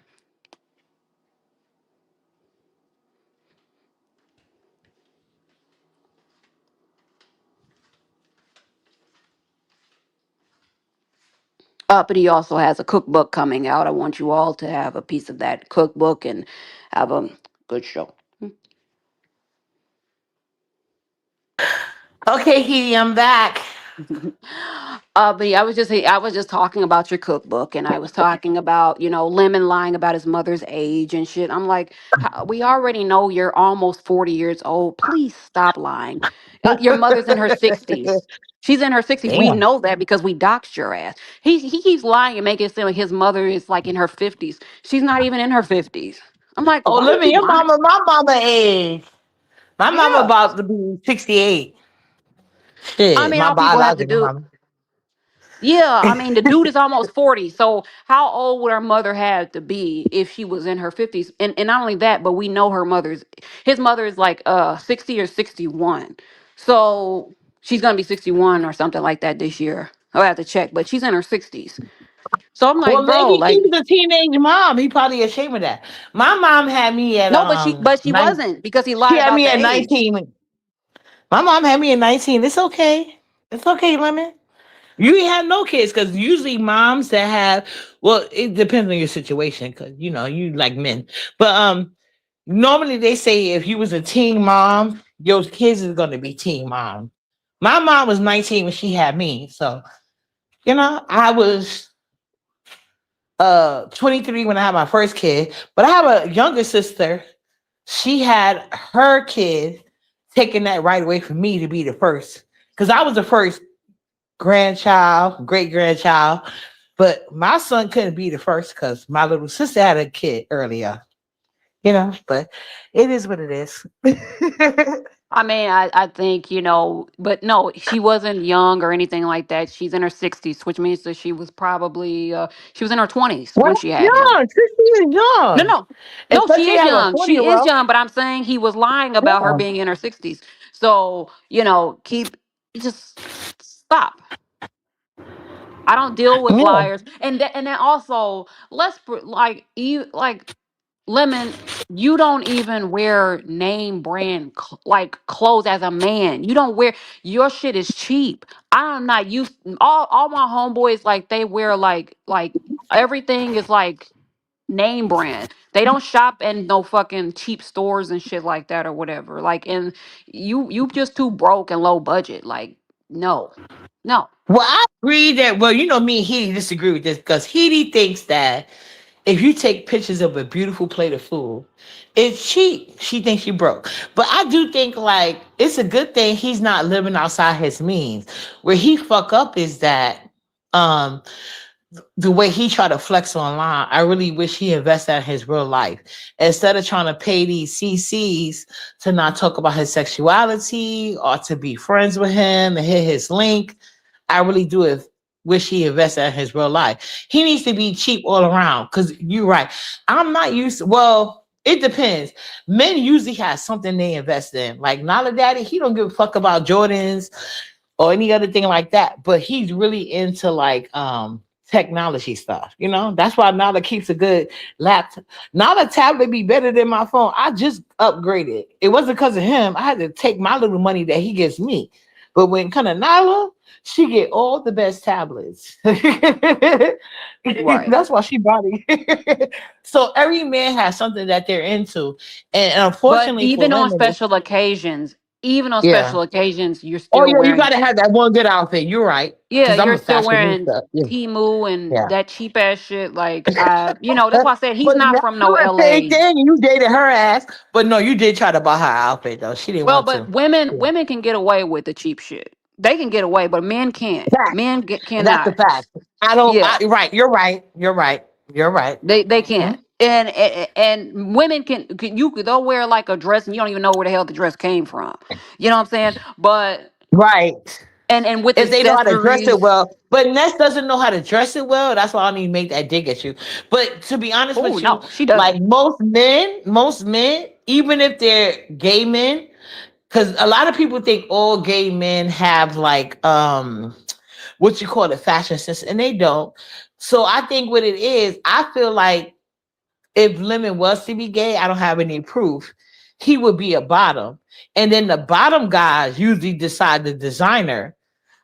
But he also has a cookbook coming out. I want you all to have a piece of that cookbook and have a good show. Okay, Heidi, I'm back. But yeah, I was just talking about your cookbook, and I was talking about Lemon lying about his mother's age and shit. I'm like, we already know you're almost 40 years old. Please stop lying. Your mother's in her 60s. She's in her 60s. We Damn. know that because we doxed your ass. He keeps lying and making it seem like his mother is like in her 50s. She's not even in her 50s. I'm like, Oh, why you let me. keep Your lying? mama, my mama age. My mama Yeah. about to be 68. I Shit, mean, my all people have to biological do. mama. Yeah, I mean, the dude is almost 40. So how old would her mother have to be if she was in her 50s? And not only that, but we know his mother is like 60 or 61. So she's gonna be 61 or something like that this year. I'll have to check, but she's in her 60s. So I'm Well, like, bro, maybe she like, was a teenage mom. He probably ashamed of that. My mom had me at no, but she wasn't, because he she lied had about me the at age. 19. My mom had me at 19. It's okay. It's okay, Lemon. You ain't have no kids because usually moms that have, well, it depends on your situation because you like men, but normally they say if you was a teen mom, your kids is gonna be teen mom. My mom was 19 when she had me, so I was 23 when I had my first kid, but I have a younger sister. She had her kid taking that right away from me to be the first because I was the first grandchild, great grandchild. But my son couldn't be the first because my little sister had a kid earlier, but it is what it is. I mean, I think, but no, she wasn't young or anything like that. She's in her 60s, which means that she was in her 20s Well, when that's she had him. young. 60 is No, young. no, no, she Especially is have a young. 20 She year is old. young, but I'm saying he was lying about her Yeah. being in her 60s. So, just stop. I don't deal with Yeah. liars. And then also, like you like Lemon, you don't even wear name brand like clothes as a man. You don't wear your shit is cheap. I'm not used. All my homeboys like they wear like everything is like name brand. They don't shop in no fucking cheap stores and shit like that or whatever. Like, and you just too broke and low budget. Like, no, no. Well, I agree that, well, me and Heidi disagree with this because Heidi thinks that if you take pictures of a beautiful plate of food, it's cheap. She thinks you broke. But I do think like it's a good thing he's not living outside his means. Where he fuck up is that um the way he tried to flex online, I really wish he invested in his real life. Instead of trying to pay these CCs to not talk about his sexuality or to be friends with him and hit his link, I really do wish he invested in his real life. He needs to be cheap all around because you're right. I'm not used to, well, it depends. Men usually have something they invest in. Like Nala Daddy, he don't give a fuck about Jordans or any other thing like that. But he's really into like technology stuff. That's why Nala keeps a good laptop. Nala tablet be better than my phone. I just upgraded. It wasn't because of him. I had to take my little money that he gives me. But when it come to Nala, she get all the best tablets. Right. That's why she bought it. So every man has something that they're into, and But unfortunately for women, even on yeah. special occasions, you're Oh still yeah, you wearing. gotta have that one good outfit. You're right, Yeah, because I'm you're a still wearing fashionista. Yeah, Timu and yeah. that cheap ass shit. Like, that's why I said he's But not now from you no a paid LA. thing, and you dated her ass. But no, you did try to buy her outfit though. She didn't Well, want but to. women Yeah. women can get away with the cheap shit. They can get away, but men can't. Fact. Men That's a cannot. fact. I don't. Yeah, Right. You're right. You're right. You're right. they Mhm. can't. And women they'll wear like a dress and you don't even know where the hell the dress came from. You know what I'm saying? But Right. and with If they know how to dress it accessories. well. But Ness doesn't know how to dress it well. That's why I don't even make that dig at you. But to be honest Oh with you, no, she like doesn't. most men, even if they're gay men, because a lot of people think all gay men have like what you call it, fashion sense, and they don't. So I think what it is, I feel like if Lemon was to be gay, I don't have any proof. He would be a bottom. And then the bottom guys usually decide the designer.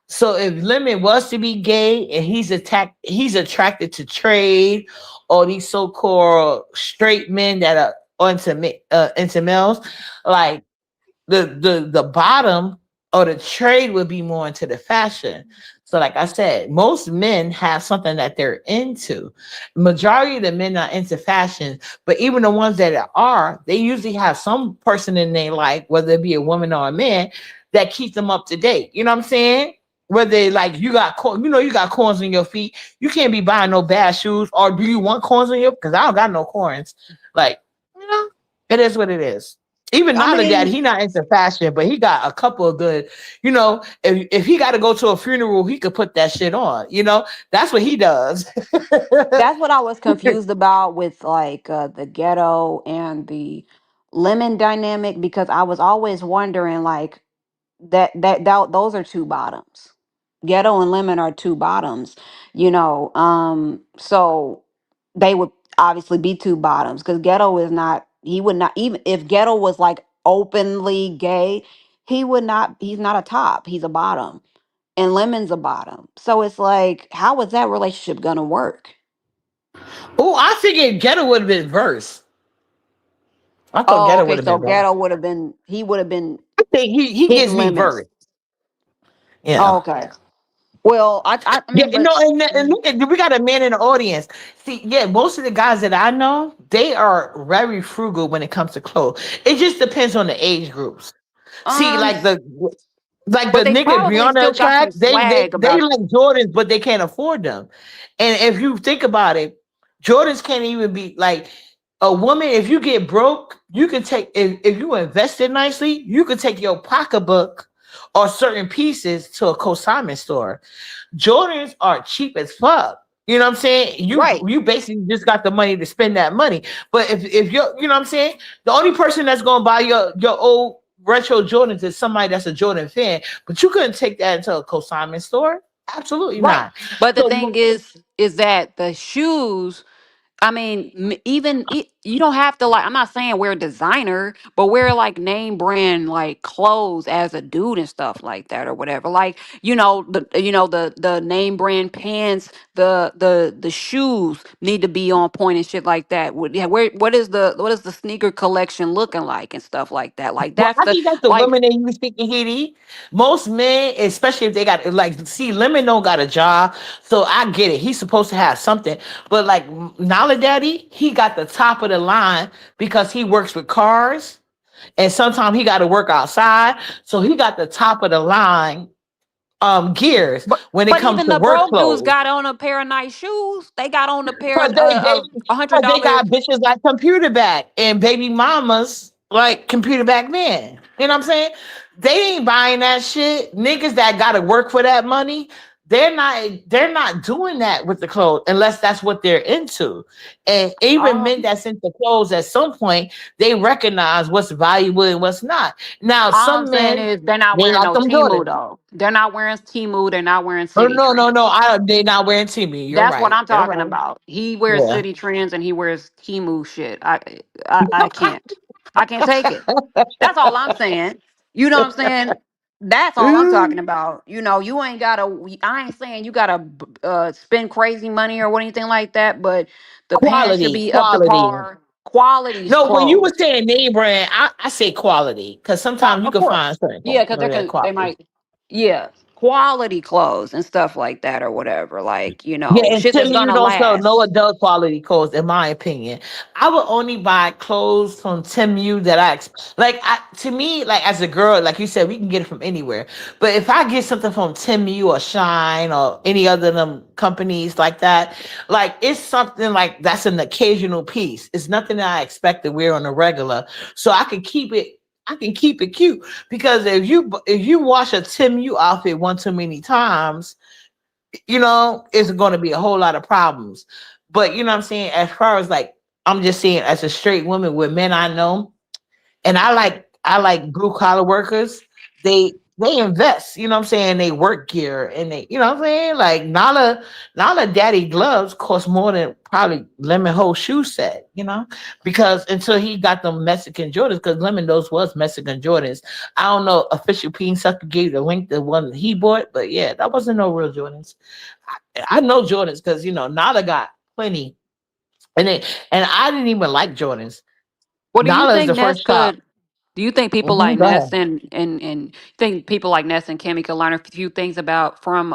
So if Lemon was to be gay and he's attracted to trade or these so-called straight men that are into males, like the bottom or the trade would be more into the fashion. So, like I said, most men have something that they're into. Majority of the men are into fashion, but even the ones that are, they usually have some person in their life, whether it be a woman or a man, that keeps them up to date. You know what I'm saying? Whether like you got corns in your feet, you can't be buying no bad shoes. Or do you want corns in your? Because I don't got no corns. Like, you know, it is what it is. Even I now the dad, mean, he not into fashion, but he got a couple of good, if he got to go to a funeral, he could put that shit on. That's what he does. that's what I was confused about with like the ghetto and the lemon dynamic, because I was always wondering like those are two bottoms. Ghetto and lemon are two bottoms, so they would obviously be two bottoms because ghetto is not, he would not, even if ghetto was like openly gay, he's not a top, he's a bottom, and lemon's a bottom. So it's like, how is that relationship gonna work? Oh, I figured Ghetto would have been verse. I thought Oh, Ghetto okay, would have so been verse. ghetto would have been, he would have been I think he hitting gives me lemons. verse. Yeah. Oh, okay. Well, I Yeah, mean, but and look at, we got a man in the audience. See, yeah, most of the guys that I know, they are very frugal when it comes to clothes. It just depends on the age groups. See, um like but the they nigga probably Brianna still got track, some they they swag they about. like Jordans, but they can't afford them. And if you think about it, Jordans can't even be like a woman. If you get broke, you can take if you invested nicely, you could take your pocketbook or certain pieces to a consignment store. Jordans are cheap as fuck. You know what I'm saying? You Right. you basically just got the money to spend that money. But if you're, you know what I'm saying, the only person that's gonna buy your old retro Jordans is somebody that's a Jordan fan. But you couldn't take that into a consignment store. Absolutely Right. not. But the thing So is that the shoes, I mean, you don't have to like. I'm not saying wear designer, but wear like name brand like clothes as a dude and stuff like that or whatever. Like the name brand pants, the shoes need to be on point and shit like that. Yeah, what is the sneaker collection looking like and stuff like that. Like well, that's I the think that's the like women that you speaking Haiti. Most men, especially if they got like, see, Lemon don't got a job, so I get it. He's supposed to have something, but like Nala Daddy, he got the top of the line because he works with cars, and sometimes he got to work outside, so he got the top of the line gears when it but comes even to the work broke dudes clothes. got on a pair of nice shoes. They got on a pair Cause they of a hundred cause they dollar. got bitches like computer back and baby mamas like computer back men. You know what I'm saying? They ain't buying that shit. Niggas that gotta work for that money, they're not doing that with the clothes unless that's what they're into. And even men Um, that's into clothes at some point, they recognize what's valuable and what's not. Now, all I'm some saying men, is they're not they wearing like no them Timu Jordans. though. They're not wearing Timu. They're not wearing Oh City no, no, no. Trends. They not wearing TV. You're That's what right. I'm You're talking right. about. He wears Yeah. City Trends and he wears Timu shit. I can't. I can't take it. That's all I'm saying. You know what I'm saying? That's all I'm talking about. You ain't gotta. I ain't saying you gotta spend crazy money or anything like that, but the pants should Quality, be up to quality. par. Quality's No, when you were clothes. saying name brand, I say quality because sometimes you Of can find course. certain Yeah, things because that they quality. might, yeah, quality clothes and stuff like that or whatever. Like, Yeah, and shit to that's me, you gonna don't sell no last. adult quality clothes, in my opinion. I would only buy clothes from Temu that like. To me, like as a girl, like you said, we can get it from anywhere. But if I get something from Temu or Shine or any other of them companies like that, like it's something like that's an occasional piece. It's nothing that I expect to wear on a regular, so I can keep it. I can keep it cute because if you wash a Temu outfit one too many times, it's going to be a whole lot of problems. But you know what I'm saying? As far as like, I'm just saying, as a straight woman with men I know, and I like blue collar workers. They invest, you know what I'm saying? They work gear and they, you know what I'm saying? Like Nala daddy gloves cost more than probably Lemon whole shoe set, because until he got them Mexican Jordans, because Lemon those was Mexican Jordans. I don't know, official Peen Sucker gave the link the one that he bought, but yeah, that wasn't no real Jordans. I know Jordans because Nala got plenty. And I didn't even like Jordans. Well, do you Nala is the think that's first child. good? Do you think people Hmm. like Go ahead. Ness and think people like Ness and Kimmy can learn a few things about from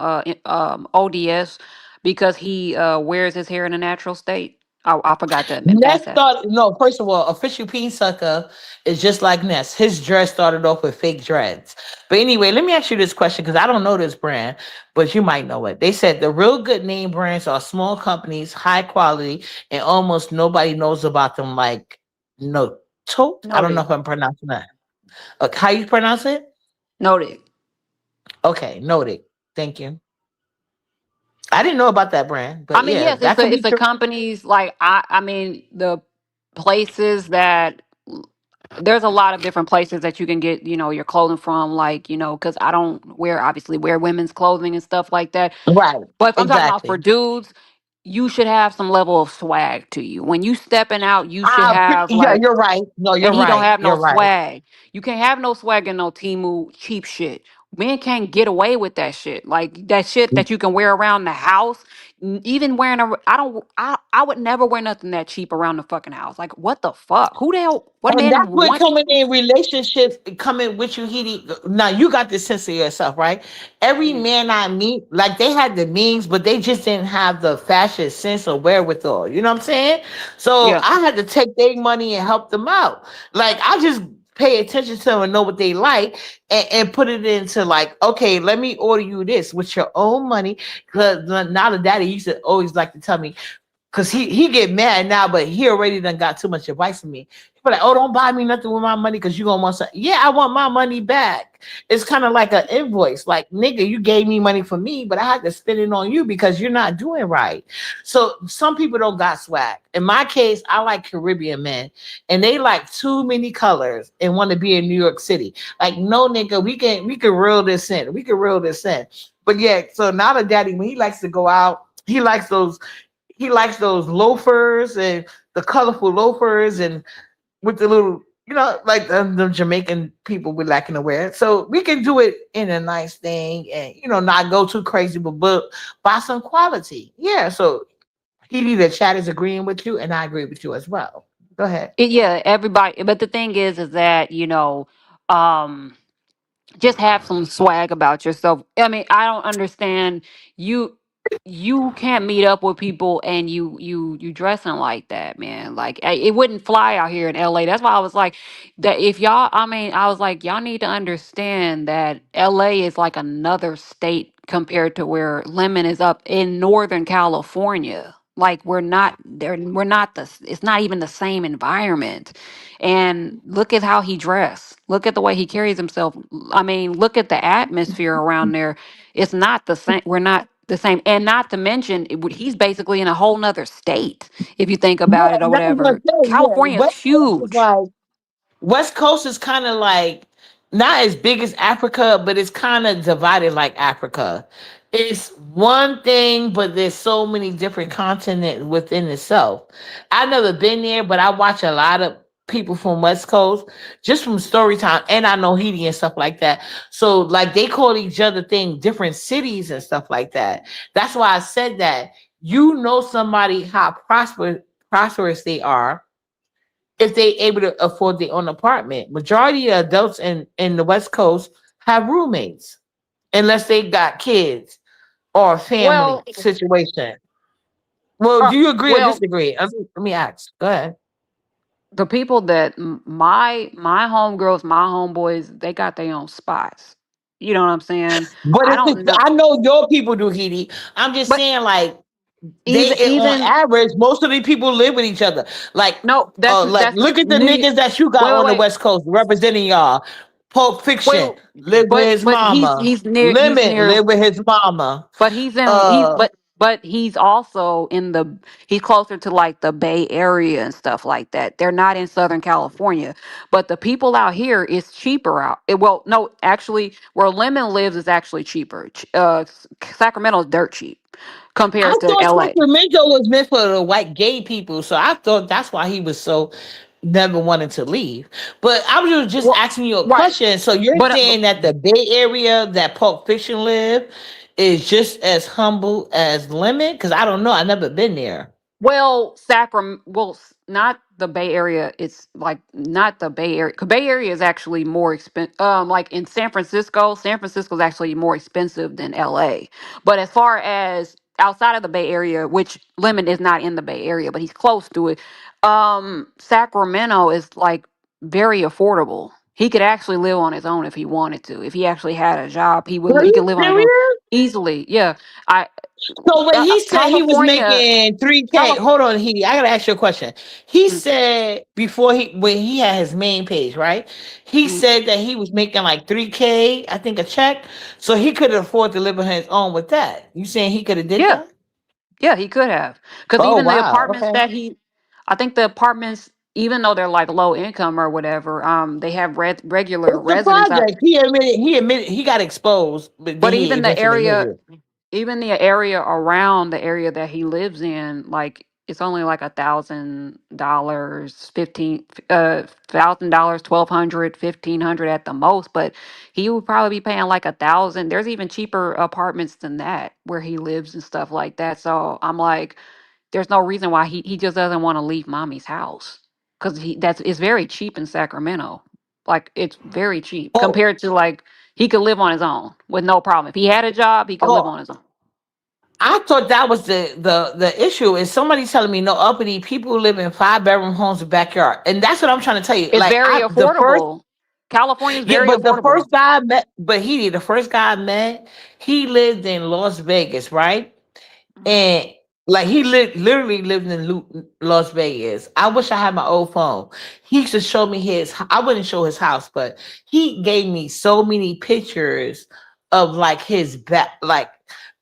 ODS because he wears his hair in a natural state? I forgot to Ness ask that. started, no, first of all, official peen sucker is just like Ness. His dress started off with fake dreads. But anyway, let me ask you this question because I don't know this brand, but you might know it. They said the real good name brands are small companies, high quality, and almost nobody knows about them. Like no tote. I don't know Noted. if I'm pronouncing that. How you pronounce it? Noted. Okay, noted. Thank you. I didn't know about that brand, I but mean, yeah, yes, that could be it's a true. companies like I mean the places that there's a lot of different places that you can get, you know, your clothing from, like, you know, because I don't wear obviously wear women's clothing and stuff like that. Right. But if I'm talking about for Exactly. dudes, you should have some level of swag to you. When you stepping out, you should have Yeah, like, you're right. No, you're and he don't right. have no You're right. swag. You can't have no swag and no Timu cheap shit. Men can't get away with that shit. Like that shit that you can wear around the house. Even wearing a, I would never wear nothing that cheap around the fucking house. Like what the fuck? Who the hell? What And man that's what want? coming in relationships coming with you, Heidi. Now you got this sense of yourself, right? Every Mhm. man I meet, like they had the means, but they just didn't have the fashion sense or wherewithal. You know what I'm saying? So Yeah. I had to take their money and help them out. Like I just pay attention to them and know what they like and put it into like, okay, let me order you this with your own money. Because now the daddy used to always like to tell me, cause he get mad now, but he already done got too much advice from me. He be like, "Oh, don't buy me nothing with my money, cause you gonna want something." Yeah, I want my money back. It's kind of like an invoice. Like, nigga, you gave me money for me, but I had to spend it on you because you're not doing right. So some people don't got swag. In my case, I like Caribbean men, and they like too many colors and want to be in New York City. Like, no, nigga, we can reel this in. We can reel this in. But yeah, so now the daddy, when he likes to go out, he likes those loafers and the colorful loafers and with the little, like the Jamaican people would liking to wear. So we can do it in a nice thing and not go too crazy, but buy some quality. Yeah. So he the chat is agreeing with you, and I agree with you as well. Go ahead. Yeah, everybody. But the thing is that um, just have some swag about yourself. I mean, I don't understand you. You can't meet up with people and you dressing like that, man. Like it wouldn't fly out here in LA. That's why I was like that. If y'all, I mean, I was like, y'all need to understand that LA is like another state compared to where Lemon is up in Northern California. Like we're not there. We're not the. It's not even the same environment. And look at how he dressed. Look at the way he carries himself. I mean, look at the atmosphere around there. It's not the same. We're not the same. And not to mention, he's basically in a whole nother state, if you think Yeah, about it or that's what whatever. I'm saying. Yeah, California is West Coast is huge. like West Coast is kind of like not as big as Africa, but it's kind of divided like Africa. It's one thing, but there's so many different continents within itself. I've never been there, but I watch a lot of people from West Coast just from story time, and I know Haiti and stuff like that. So like they call each other thing different cities and stuff like that. That's why I said that. You know somebody how prosperous they are if they able to afford their own apartment. Majority of adults in the West Coast have roommates unless they got kids or a family Well, situation. Well, do you agree or well, disagree? Let me ask. Go ahead. the people that my homegirls, my homeboys, they got their own spots. You know what I'm saying? But I don't know, I know your people do, Heidi. I'm just but saying, like even on even average, most of the people live with each other. no, Like that's look at the New York. niggas that you got Wait, wait, on the wait. West Coast representing y'all. Pulp Fiction Well, live with his but mama. he's Limit near. live with his mama. But he's in Uh, but he's also in the he's closer to like the Bay Area and stuff like that. They're not in Southern California. But the people out here is cheaper out. Well, no, actually where Lemon lives is actually cheaper. Sacramento is dirt cheap I compared to thought LA. Sacramento was meant for the white gay people, so I thought that's why he was so never wanted to leave. But I was just Well, asking you a right. question. So you're But saying that the Bay Area that Pulp Fiction live is just as humble as Lemon? Because I don't know. I've never been there. Well, Sacramento, well, not the Bay Area. It's like not the Bay Area. 'Cause Bay Area is actually more expensive. Like in San Francisco is actually more expensive than LA. But as far as outside of the Bay Area, which Lemon is not in the Bay Area, but he's close to it. Sacramento is like very affordable. He could actually live on his own if he wanted to. If he actually had a job, Are he you could live on his own serious? easily. Yeah, I So when he said he was California, making 3K, California. hold on, he I gotta ask you a question. He said before he when he had his main page, right? He said that he was making like 3K, I think a check. So he could afford to live on his own with that. You saying he could have did Yeah, that? yeah, he could have. Because Oh even the wow. apartments Okay. that I think the apartments, even though they're like low income or whatever, they have regular What's the residents out. project? He admitted he got exposed, but then But he even the eventually area, admitted it. even the area around the area that he lives in, like it's only like $1,000, $1,000, 1,200, 1,500 at the most. But he would probably be paying like 1,000. There's even cheaper apartments than that where he lives and stuff like that. So I'm like, there's no reason why he just doesn't want to leave mommy's house because he that's it's very cheap in Sacramento. Like it's very cheap Oh, compared to like he could live on his own with no problem. If he had a job, he could live oh, on his own. I thought that was the issue. Is somebody telling me no uppity people live in 5 bedroom homes with backyard, and that's what I'm trying to tell you. It's Like very I the first affordable. California is yeah, very but the affordable. first guy I met, but the first guy I met, he lived in Las Vegas, right? Mhm. And like he literally lived in Las Vegas. I wish I had my old phone. He used to show me his. I wouldn't show his house, but he gave me so many pictures of like his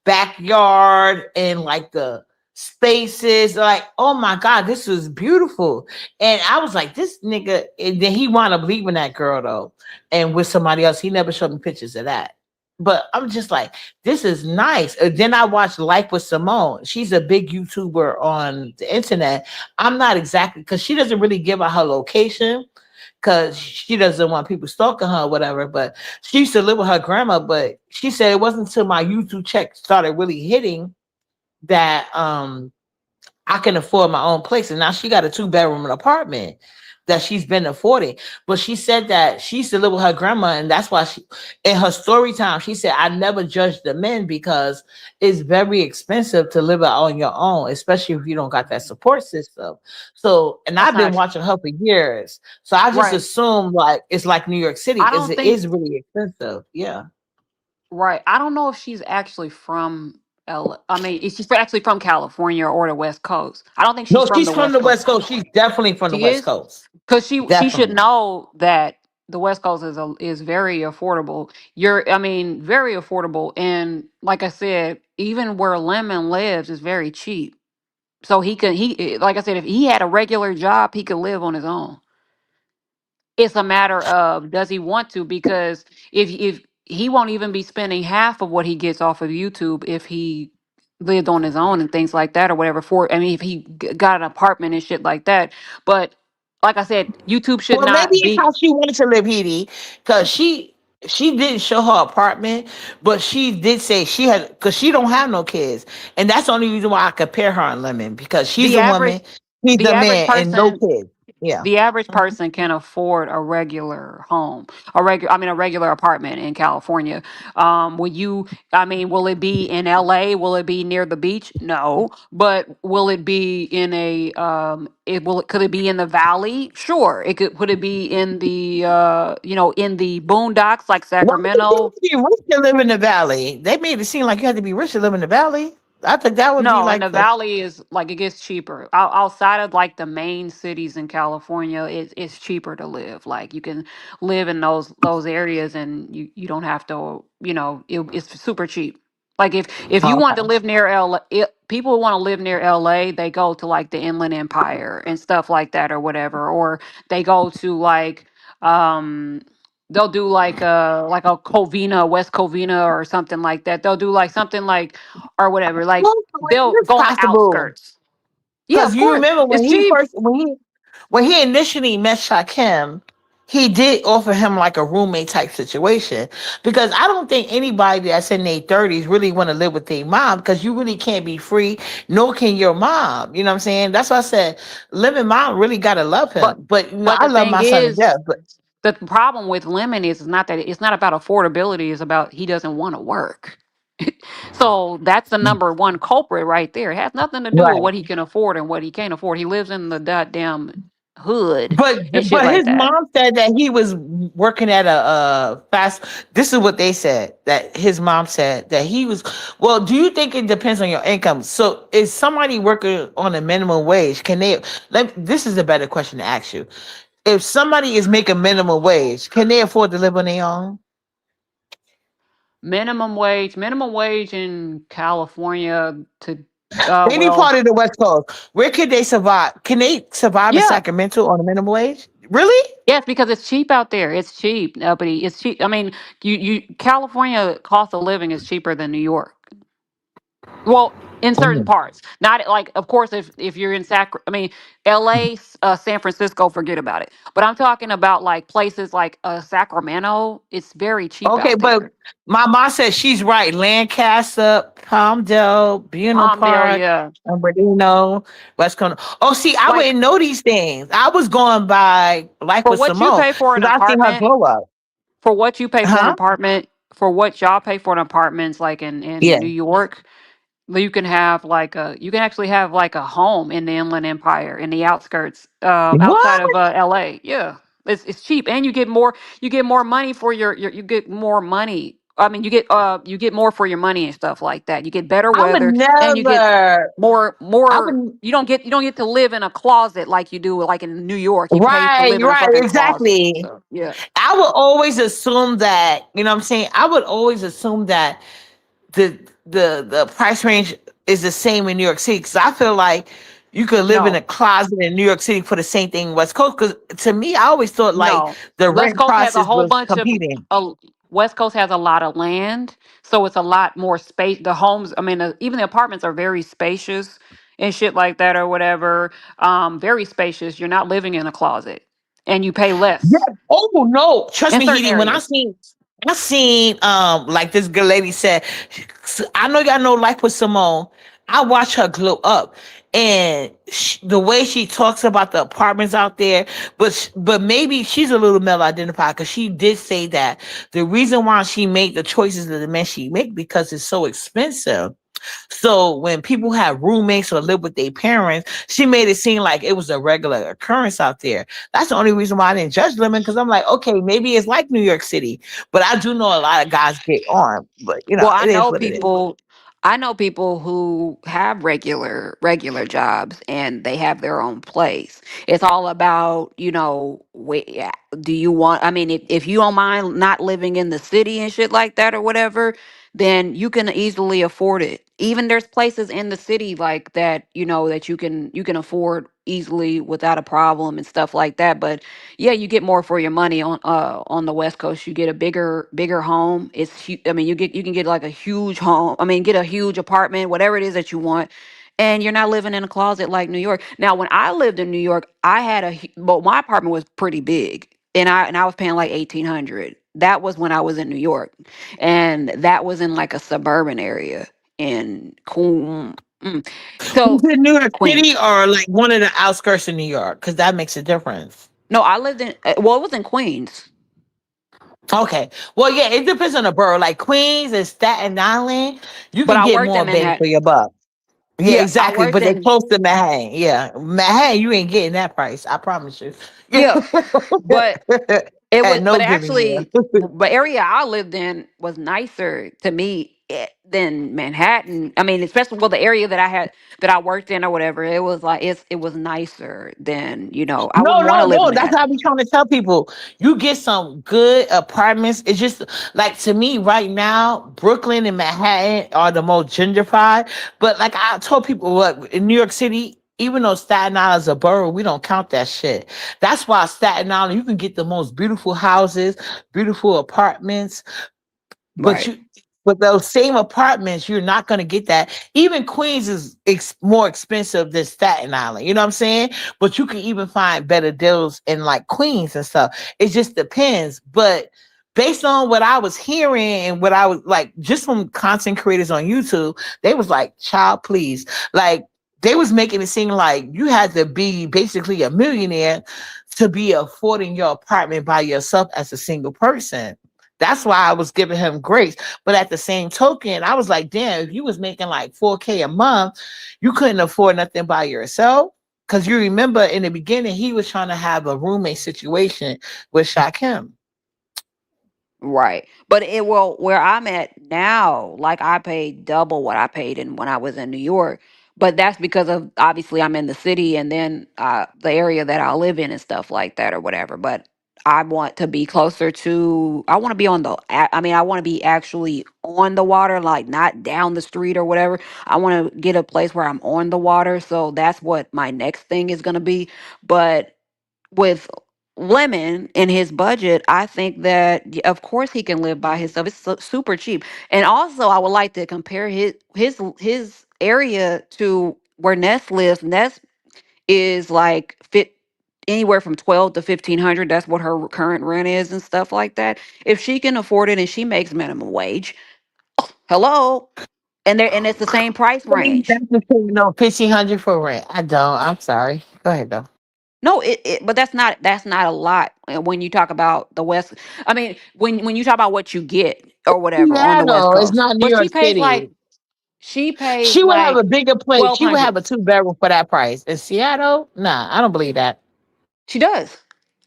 backyard and like the spaces. Like, oh my god, this was beautiful. And I was like, this nigga. And then he wound up leaving that girl though, and with somebody else. He never showed me pictures of that. But I'm just like, this is nice. Then I watched Life with Simone. She's a big YouTuber on the internet. I'm not exactly because she doesn't really give out her location because she doesn't want people stalking her or whatever. But she used to live with her grandma. But she said it wasn't until my YouTube check started really hitting that I can afford my own place. And now she got a 2 bedroom apartment that she's been affording. But she said that she used to live with her grandma, and that's why she in her story time, she said, I never judged the men because it's very expensive to live out on your own, especially if you don't got that support system. So, and That's I've been not watching her for years. So I just right. assume like it's like New York City I because don't it think is really expensive. Yeah. right. I don't know if she's actually from L. I mean, is she's actually from California or the West Coast? I don't think she's No, from she's the from West the Coast. West Coast. She's definitely from the She West is. Coast. Because she should Definitely. know that the West Coast is very affordable. I mean, very affordable, and like I said, even where Lemon lives is very cheap. So like I said, if he had a regular job, he could live on his own. It's a matter of does he want to? Because if he won't even be spending half of what he gets off of YouTube if he lived on his own and things like that or whatever. For I mean, if he got an apartment and shit like that, but like I said, YouTube should Well, maybe not it's be how she wanted to live, Edie, because she didn't show her apartment, but she did say she had because she don't have no kids, and that's the only reason why I compare her and Lemon because she's the a woman, average he's the a average man, and no person kids. Yeah. the average Mhm. person can afford a regular home, a regular apartment in California. Will you? I mean, will it be in LA? Will it be near the beach? No, but will it be in a? Could it be in the valley? Sure. It could. Could it be in the? In the boondocks like Why do you Sacramento? have to be rich to live in the valley? They made it seem like you had to be rich to live in the valley. I think that would be No, and like the the valley is like it gets cheaper. Outside of like the main cities in California, it's cheaper to live. Like you can live in those areas, and you don't have to. It's super cheap. Like if you want to okay. live near LA, people who want to live near LA, they go to like the Inland Empire and stuff like that or whatever, or they go to like um they'll do like a Covina, West Covina or something like that. They'll do like something like or whatever. Like Well, they'll it's go on the possible outskirts. Yeah, because of you course. remember It's cheap. when he initially met Shakim. he did offer him like a roommate type situation, because I don't think anybody that's in their 30s really want to live with their mom, because you really can't be free, nor can your mom. You know what I'm saying? That's why I said living mom really gotta love But him. But you know, but I the love thing my son to is, death. But the problem with Lemon is not that it's not about affordability, it's about he doesn't want to work. So that's the number one culprit right there. It has nothing to do with right. what he can afford and what he can't afford. He lives in the goddamn hood But and shit but like his that. mom said that he was working at a fast. This is what they said, that his mom said that he was. Well, do you think it depends on your income? So is somebody working on a minimum wage? Can they? This is a better question to ask you. If somebody is making minimum wage, can they afford to live on their own? Minimum wage in California to Any well, part of the West Coast, where could they survive? Can they survive in yeah. Sacramento on a minimum wage? Really? Yes, because it's cheap out there. It's cheap. Nobody, it's cheap. I mean, you California cost of living is cheaper than New York. Well, in certain Mhm. parts, not like, of course, if you're in I mean, L.A., San Francisco, forget about it. But I'm talking about like places like Sacramento. It's very cheap Okay, out but there. my mom said she's right. Lancaster, Palmdale, Buena Palmdale, Park, yeah. and Bernardino, West Corner. Oh, see, I Like wouldn't know these things. I was going by Life for with what you Simone pay for an because I seen her apartment, glow up. for what you pay for an Huh? apartment, for what y'all pay for an apartments, like in Yeah. New York. You can have like a you can actually have like a home in the Inland Empire in the outskirts outside What? of LA. Yeah, it's cheap and you get more money for your you get more money. I mean you get more for your money and stuff like that. You get better I would weather and you get never. I more would. you don't get to live in a closet like you do like in New York. You pay to Right, live in a right, fucking closet. exactly. So yeah. I would always assume that, you know what I'm saying? I would always assume that the the price range is the same in New York City, because I feel like you could live in a No. closet in New York City for the same thing in West Coast. Because to me, I always thought like No. the West rent Coast has a prices whole was bunch of competing. West Coast has a lot of land, so it's a lot more space. The homes, I mean, even the apartments are very spacious and shit like that or whatever. Very spacious. You're not living in a closet, and you pay Yeah. less Oh no, trust in me, certain Heating. When areas. I seen like this good lady said, I know y'all know Life with Simone. I watch her glow up, and the way she talks about the apartments out there, but maybe she's a little male identified, because she did say that the reason why she made the choices of the men she make, because it's so expensive. So when people have roommates or live with their parents, she made it seem like it was a regular occurrence out there. That's the only reason why I didn't judge Lemon, because I'm like, okay, maybe it's like New York City, but I do know a lot of guys get on. But you know, Well, it is what it is. I know people who have regular jobs and they have their own place. It's all about, yeah, do you want I mean, if you don't mind not living in the city and shit like that or whatever, then you can easily afford it. Even there's places in the city like that, that you can afford easily without a problem and stuff like that. But yeah, you get more for your money on the West Coast. You get a bigger home. I mean, you can get like a huge home. I mean, get a huge apartment, whatever it is that you want. And you're not living in a closet like New York. Now, when I lived in New York, but my apartment was pretty big, and I was paying like 1,800. That was when I was in New York, and that was in like a suburban area in Was so it New York City Queens. or like one of the outskirts of New York? Because that makes a difference. No, I lived in well, it was in Queens. Okay. Well, yeah, it depends on the borough. Like Queens and Staten Island, you But can I get worked more in bang for Manhattan. your buck. Yeah, Yeah, I exactly. worked But they in close to Manhattan. Yeah, Manhattan, you ain't getting that price. I promise you. yeah, but At no but given year. actually, the area I lived in was nicer to me than Manhattan. I mean, especially the area that I worked in or whatever. It was like it was nicer than I No, wouldn't want no, to live in no. That's how Manhattan. I be trying to tell people. You get some good apartments. It's just like, to me right now, Brooklyn and Manhattan are the most gentrified. But like I told people, what in New York City, even though Staten Island is a borough, we don't count that shit. That's why Staten Island, you can get the most beautiful houses, beautiful apartments. But Right. you But those same apartments, you're not going to get that. Even Queens is more expensive than Staten Island. You know what I'm saying? But you can even find better deals in like Queens and stuff. It just depends. But based on what I was hearing and what I was like, just from content creators on YouTube, they was like, "Child, please." Like they was making it seem like you had to be basically a millionaire to be affording your apartment by yourself as a single person. That's why I was giving him grace. But at the same token, I was like, damn, if you was making like 4K a month, you couldn't afford nothing by yourself. Cause you remember in the beginning, he was trying to have a roommate situation with Shakim. Right. But it will where I'm at now, like I paid double what I paid in when I was in New York. But that's because of obviously I'm in the city and then the area that I live in and stuff like that or whatever. But I want to be closer to I want to be on I mean I want to be actually on the water, like not down the street or whatever. I want to get a place where I'm on the water. So that's what my next thing is gonna be. But with Lemon in his budget, I think that of course he can live by himself. It's super cheap. And also, I would like to compare his area to where Ness lives. Ness is like fit anywhere from 12 to 1,500. That's what her current rent is and stuff like that. If she can afford it and she makes minimum wage, hello, and it's the same price range. That's the thing. No, 1,500 for rent. I don't. I'm sorry. Go ahead though. No, but that's not a lot when you talk about the West. I mean, when you talk about what you get or whatever on the West Seattle. It's Coast, not New but York City. she pays She would have a like bigger place. twelve She would hundred. have a two-bedroom for that price. In Seattle, nah, I don't believe that. She does.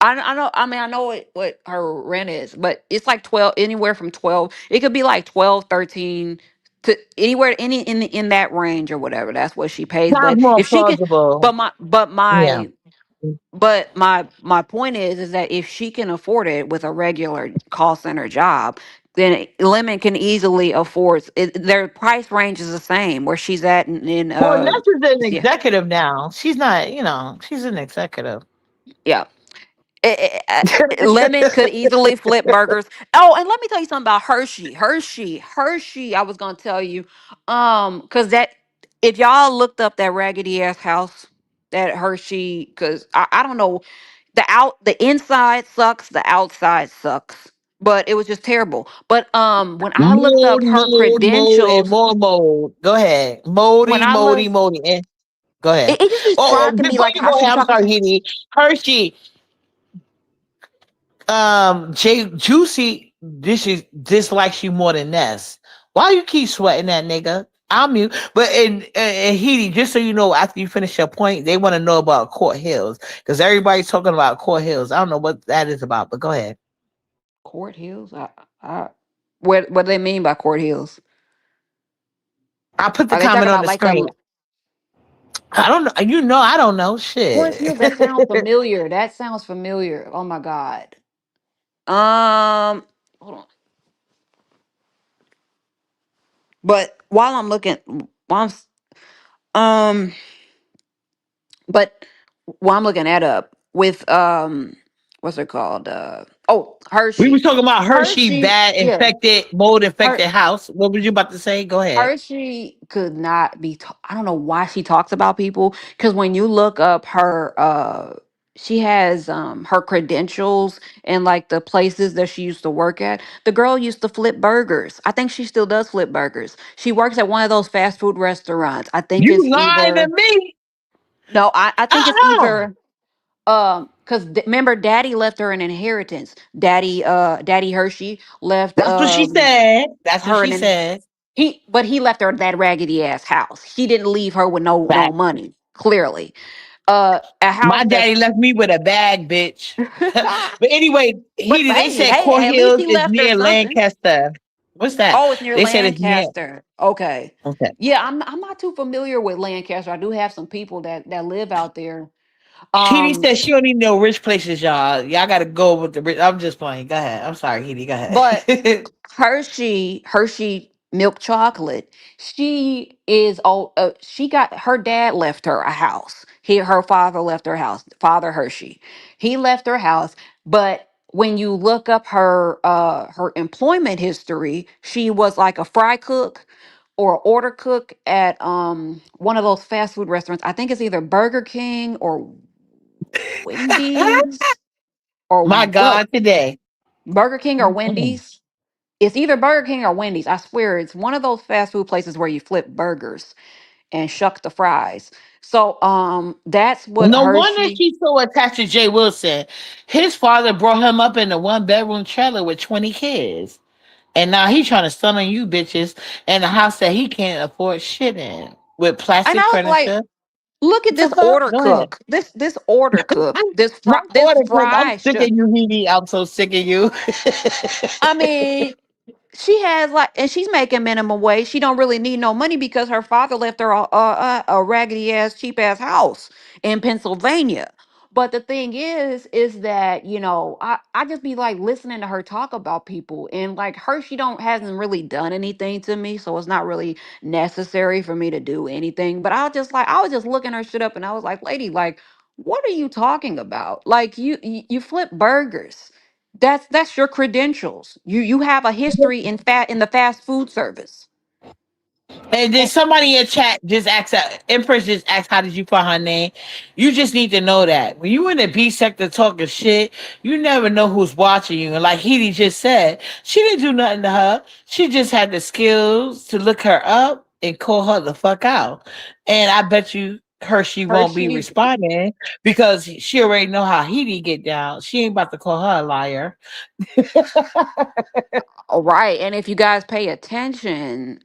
I know. I mean, I know what her rent is, but it's like 12, anywhere from 12. It could be like 12, 13 to anywhere in that range or whatever. That's what she pays. Sounds But more if she can, plausible. but my but Yeah. my But my point is that if she can afford it with a regular call center job, then Lemon can easily afford it. Their price range is the same where she's at in Well, Ness is an yeah, executive now. She's not, she's an executive. yeah. Lemon could easily flip burgers. Oh, and let me tell you something about Hershey. I was gonna tell you, because that if y'all looked up that raggedy ass house, that Hershey, because I don't know, the inside sucks, the outside sucks, but it was just terrible. But when I looked up Mold, her mold, mold, and credentials, more mold. Go ahead. when Moldy, I moldy, looked, moldy. And go ahead. it just be Oh, striking me before like you how go she ahead, be I'm talking sorry, to. Heedy. Hershey, Juicy, this is dislikes you more than Ness. Why you keep sweating that nigga? I'm mute. But and Heedy, just so you know, after you finish your point, they want to know about Court Hills because everybody's talking about Court Hills. I don't know what that is about, but go ahead. Court Hills. I what do they mean by Court Hills? I put the Are they talking comment on about the like screen. I don't know. I don't know. Court Shit. Hills? That sounds familiar. That sounds familiar. Oh my god. Um, hold on. But while I'm looking, while um, but while I'm looking that up with what's it called? Oh, We were Hershey. talking about Hershey, Hershey, bad yeah. infected, mold Her infected house. What were you about to say? Go ahead. Hershey could not be. I don't know why she talks about people because when you look up her, she has her credentials and like the places that she used to work at. The girl used to flip burgers. I think she still does flip burgers. She works at one of those fast food restaurants. I think You it's lying to either me? no, I think it's Uh-uh. either because remember, Daddy left her an inheritance. Daddy Hershey left That's what she said. That's what her she an said. he left her that raggedy ass house. He didn't leave her with no Fact. money. Clearly, a house My that's. daddy left me with a bag, bitch. But anyway, But they said Court at least Hills he is left her near something. Lancaster. What's that? Oh, it's near They said it's near. Lancaster. Okay, Okay. yeah, I'm not too familiar with Lancaster. I do have some people that live out there. Heedy Um, said she don't need no rich places, y'all. Y'all got to go with the rich. I'm just playing. Go ahead. I'm sorry, Heedy. Go but ahead. Hershey milk chocolate. She is oh she got her dad left her a house. Her father left her house. Father Hershey. He left her house, but when you look up her employment history, she was like a fry cook or order cook at one of those fast food restaurants. I think it's either Burger King or Wendy's My or well, God, today. Burger King or Mm-mm. Wendy's. It's either Burger King or Wendy's. I swear it's one of those fast food places where you flip burgers and shuck the fries. So that's what No wonder Hershey. she's so attached to Jay Wilson. His father brought him up in a one bedroom trailer with 20 kids. And now he's trying to stun on you bitches in a house that he can't afford shit in with And plastic I was like, furniture. look at What the this fuck? order Go ahead. cook. This order cook. Not This order cook. I'm fry sick of shook. you, Hebe. I'm so sick of you. I mean, she has like, and she's making minimum wage. She don't really need no money because her father left her a raggedy ass, cheap ass house in Pennsylvania. But the thing is that I just be like listening to her talk about people, and like her, she don't hasn't really done anything to me, so it's not really necessary for me to do anything. But I was just looking her shit up, and I was like, lady, like, what are you talking about? Like you flip burgers. That's your credentials. You have a history in the fast food service. And then And, somebody in chat just asked, Empress just asked, how did you find her name? You just need to know that when you in the B sector talking shit, you never know who's watching you. And like Heidi just said, she didn't do nothing to her. She just had the skills to look her up and call her the fuck out. And I bet you her she won't be Hershey's responding because she already know how Heidi get down. She ain't about to call her a liar. all right. And if you guys pay attention,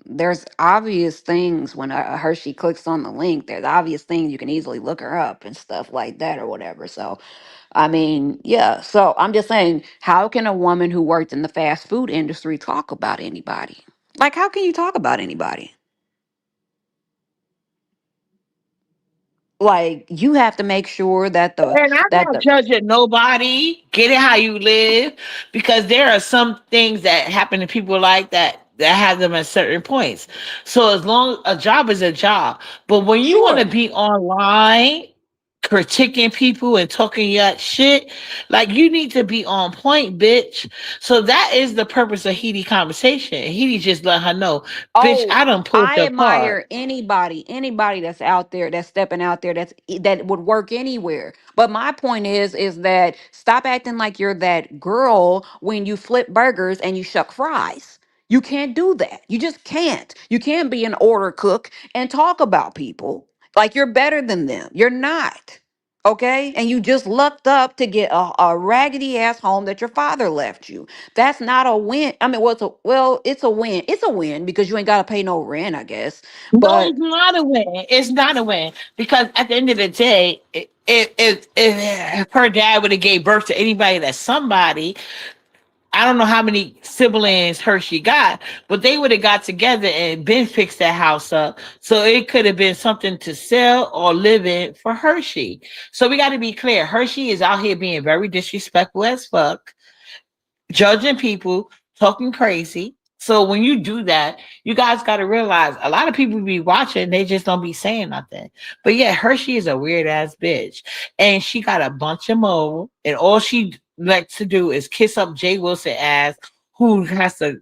there's obvious things when Hershey clicks on the link. There's obvious things you can easily look her up and stuff like that or whatever. So I mean, yeah. So I'm just saying, how can a woman who worked in the fast food industry talk about anybody? Like, how can you talk about anybody? Like, you have to make sure that And I'm that not the judging nobody. Get it how you live, because there are some things that happen to people like that have them at certain points. So as long a job is a job, but when you want to sure. be online critiquing people and talking that shit, like you need to be on point, bitch. So that is the purpose of Heidi conversation. Heidi just let her know, bitch, Oh, I done pulled I your card. admire anybody that's out there, that's stepping out there, that would work anywhere. But my point is that stop acting like you're that girl when you flip burgers and you shuck fries. You can't do that. You just can't. You can't be an order cook and talk about people like you're better than them. You're not. Okay? And you just lucked up to get a raggedy ass home that your father left you. That's not a win. I mean, it's a win. It's a win because you ain't got to pay no rent, I guess. No, But it's not a win. It's not a win because at the end of the day, if her dad would have gave birth to anybody that's somebody, I don't know how many siblings Hershey got, but they would have got together and been fixed that house up. So it could have been something to sell or live in for Hershey. So we got to be clear. Hershey is out here being very disrespectful as fuck, judging people, talking crazy. So when you do that, you guys got to realize a lot of people be watching, they just don't be saying nothing. But yeah, Hershey is a weird ass bitch, and she got a bunch of mo, and all she likes to do is kiss up Jay Wilson ass, who has to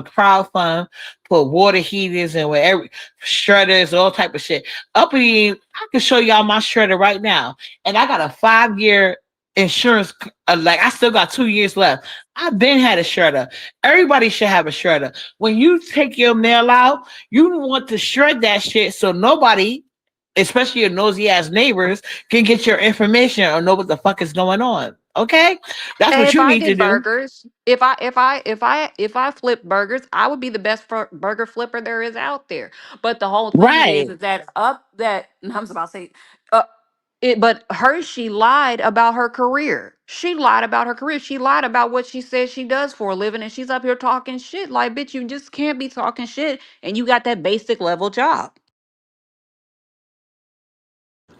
crowd fund, put water heaters and whatever shredders, all type of shit. Uppity, I can show y'all my shredder right now, and I got a 5 year insurance. Like I still got 2 years left. I've been had a shredder. Everybody should have a shredder. When you take your mail out, you want to shred that shit so nobody, especially your nosy ass neighbors, can get your information or know what the fuck is going on. Okay? That's what if you I need to did do. burgers, if I flip burgers, I would be the best burger flipper there is out there. But the whole thing Right. is that up that I was about to say, uh, but she lied about her career. She lied about her career. She lied about what she says she does for a living, and she's up here talking shit. Like, bitch, you just can't be talking shit, and you got that basic level job.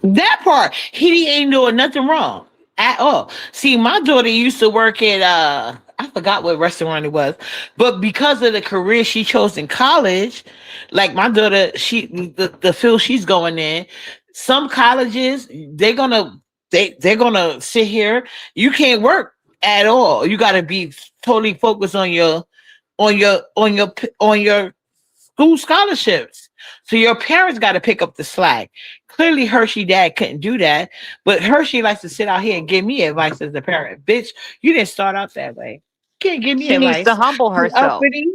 That part, he ain't doing nothing wrong at all. See, my daughter used to work at I forgot what restaurant it was, but because of the career she chose in college, like my daughter, the field she's going in, some colleges they're gonna they're gonna sit here. You can't work at all. You got to be totally focused on your school scholarships. So your parents got to pick up the slack. Clearly, Hershey dad couldn't do that, but Hershey likes to sit out here and give me advice as a parent. Bitch, you didn't start out that way. You can't give me She needs to advice. humble You herself. uppity.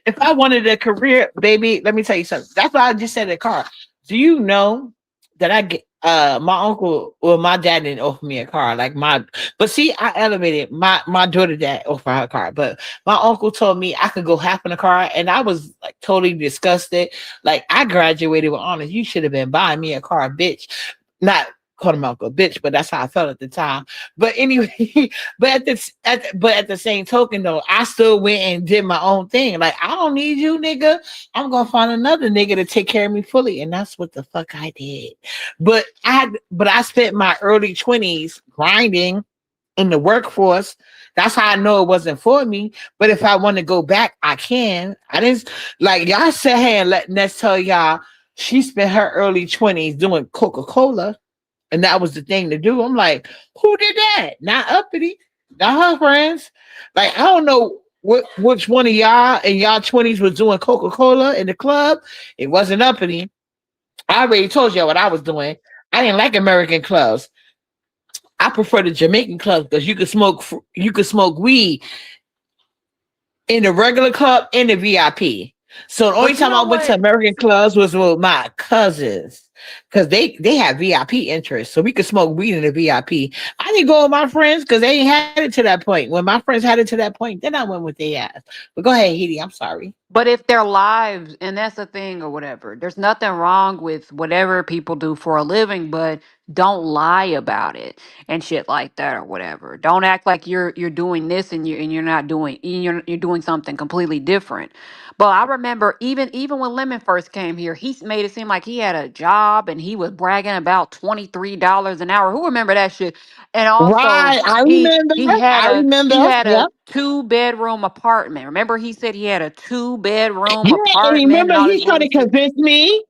If I wanted a career, baby, let me tell you something. That's why I just said in the car. Do you know that I get my uncle, well, my dad didn't offer me a car. Like my but see, I elevated my daughter dad offered her a car, but my uncle told me I could go half in the car, and I was like totally disgusted. Like I graduated with honors. You should have been buying me a car, bitch. Not call him uncle bitch, but that's how I felt at the time. But anyway, but at the same token though, I still went and did my own thing. Like I don't need you, nigga. I'm gonna find another nigga to take care of me fully, and that's what the fuck I did. But I spent my early 20s grinding in the workforce. That's how I know it wasn't for me. But if I want to go back, I can. I didn't like y'all sit here and let Ness tell y'all she spent her early 20s doing Coca-Cola, and that was the thing to do. I'm like, who did that? Not uppity, not her friends. Like, I don't know which one of y'all in y'all 20s was doing Coca-Cola in the club. It wasn't uppity. I already told y'all what I was doing. I didn't like American clubs. I prefer the Jamaican clubs because you could smoke weed in the regular club and the VIP. So the only But you time I know went to what? American clubs was with my cousins because they have VIP interest, so we could smoke weed in the VIP. I didn't go with my friends because they ain't had it to that point. When my friends had it to that point, then I went with their ass. But go ahead, Edie. I'm sorry. But if their lives, and that's the thing or whatever, there's nothing wrong with whatever people do for a living, but don't lie about it and shit like that or whatever. Don't act like you're doing this and you're not doing, you're doing something completely different. But I remember even when Lemon first came here, he made it seem like he had a job and he was bragging about $23 an hour. Who remember that shit? And also Right, I he remember. he had I a he remember. had a Yep. 2 bedroom apartment. Remember he said he had a 2 bedroom Yeah, and apartment and remember all he this tried to bullshit. convince me.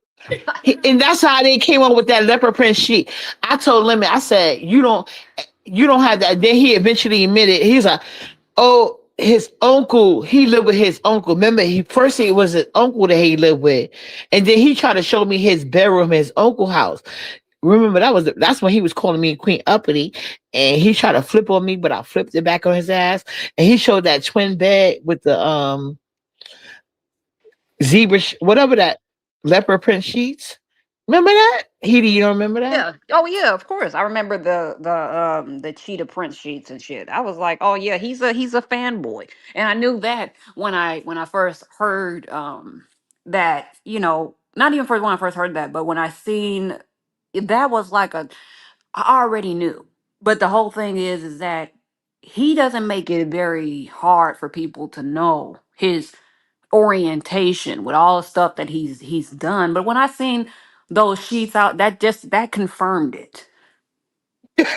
And that's how they came up with that leopard print sheet. I told Lemon, I said, you don't have that. Then he eventually admitted, he's like, oh, his uncle, he lived with his uncle. Remember, he first it was his uncle that he lived with. And then he tried to show me his bedroom, his uncle house. Remember, that's when he was calling me Queen Uppity. And he tried to flip on me, but I flipped it back on his ass. And he showed that twin bed with the whatever that leopard print sheets. Remember that? Heedy, you don't remember that? Yeah. Oh yeah, of course. I remember the cheetah print sheets and shit. I was like, "Oh yeah, he's a fanboy." And I knew that when I first heard that, not even first when I first heard that, but when I seen that was like I already knew. But the whole thing is that he doesn't make it very hard for people to know his orientation with all the stuff that he's done. But when I seen those sheets out, that confirmed it.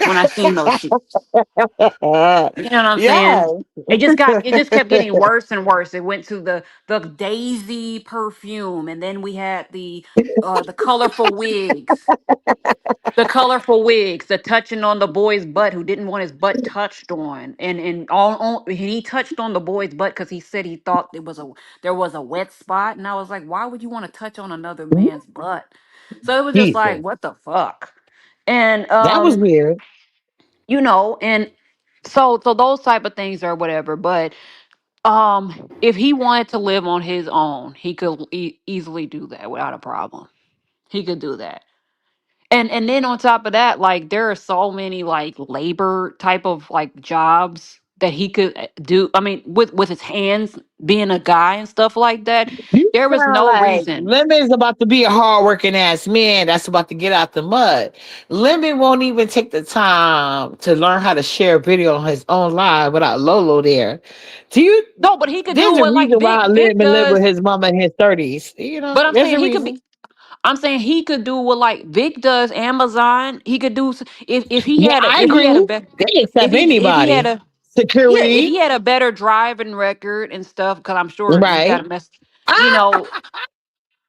When I seen those sheets. You know what I'm Yeah. saying? It just kept getting worse and worse. It went to the daisy perfume, and then we had the colorful wigs. The colorful wigs, the touching on the boy's butt who didn't want his butt touched on, and he touched on the boy's butt because he said he thought there was a wet spot, and I was like, why would you want to touch on another man's butt? So it was just like, Jesus. what the fuck? And That was weird. and so those type of things or whatever. But if he wanted to live on his own, he could easily do that without a problem. He could do that. And then on top of that, like there are so many like labor type of like jobs that he could do. I mean, with his hands, being a guy and stuff like that, You there was sound no like reason. Lemon's about to be a hardworking ass man that's about to get out the mud. Lemon won't even take the time to learn how to share a video on his own live without Lolo there. Do you? No, but he could do There's a what like reason why Vic Lemon lived with does. his mama in his 30s. You know, But I'm there's saying a he could be. reason. I'm saying he could do what like Vic does. Amazon. He could do if he Yeah, had a I if he had a agree. better They accept if he had anybody. a yeah, if he Security, had a better driving record and stuff, because I'm sure he got right? a mess, you Ah, know,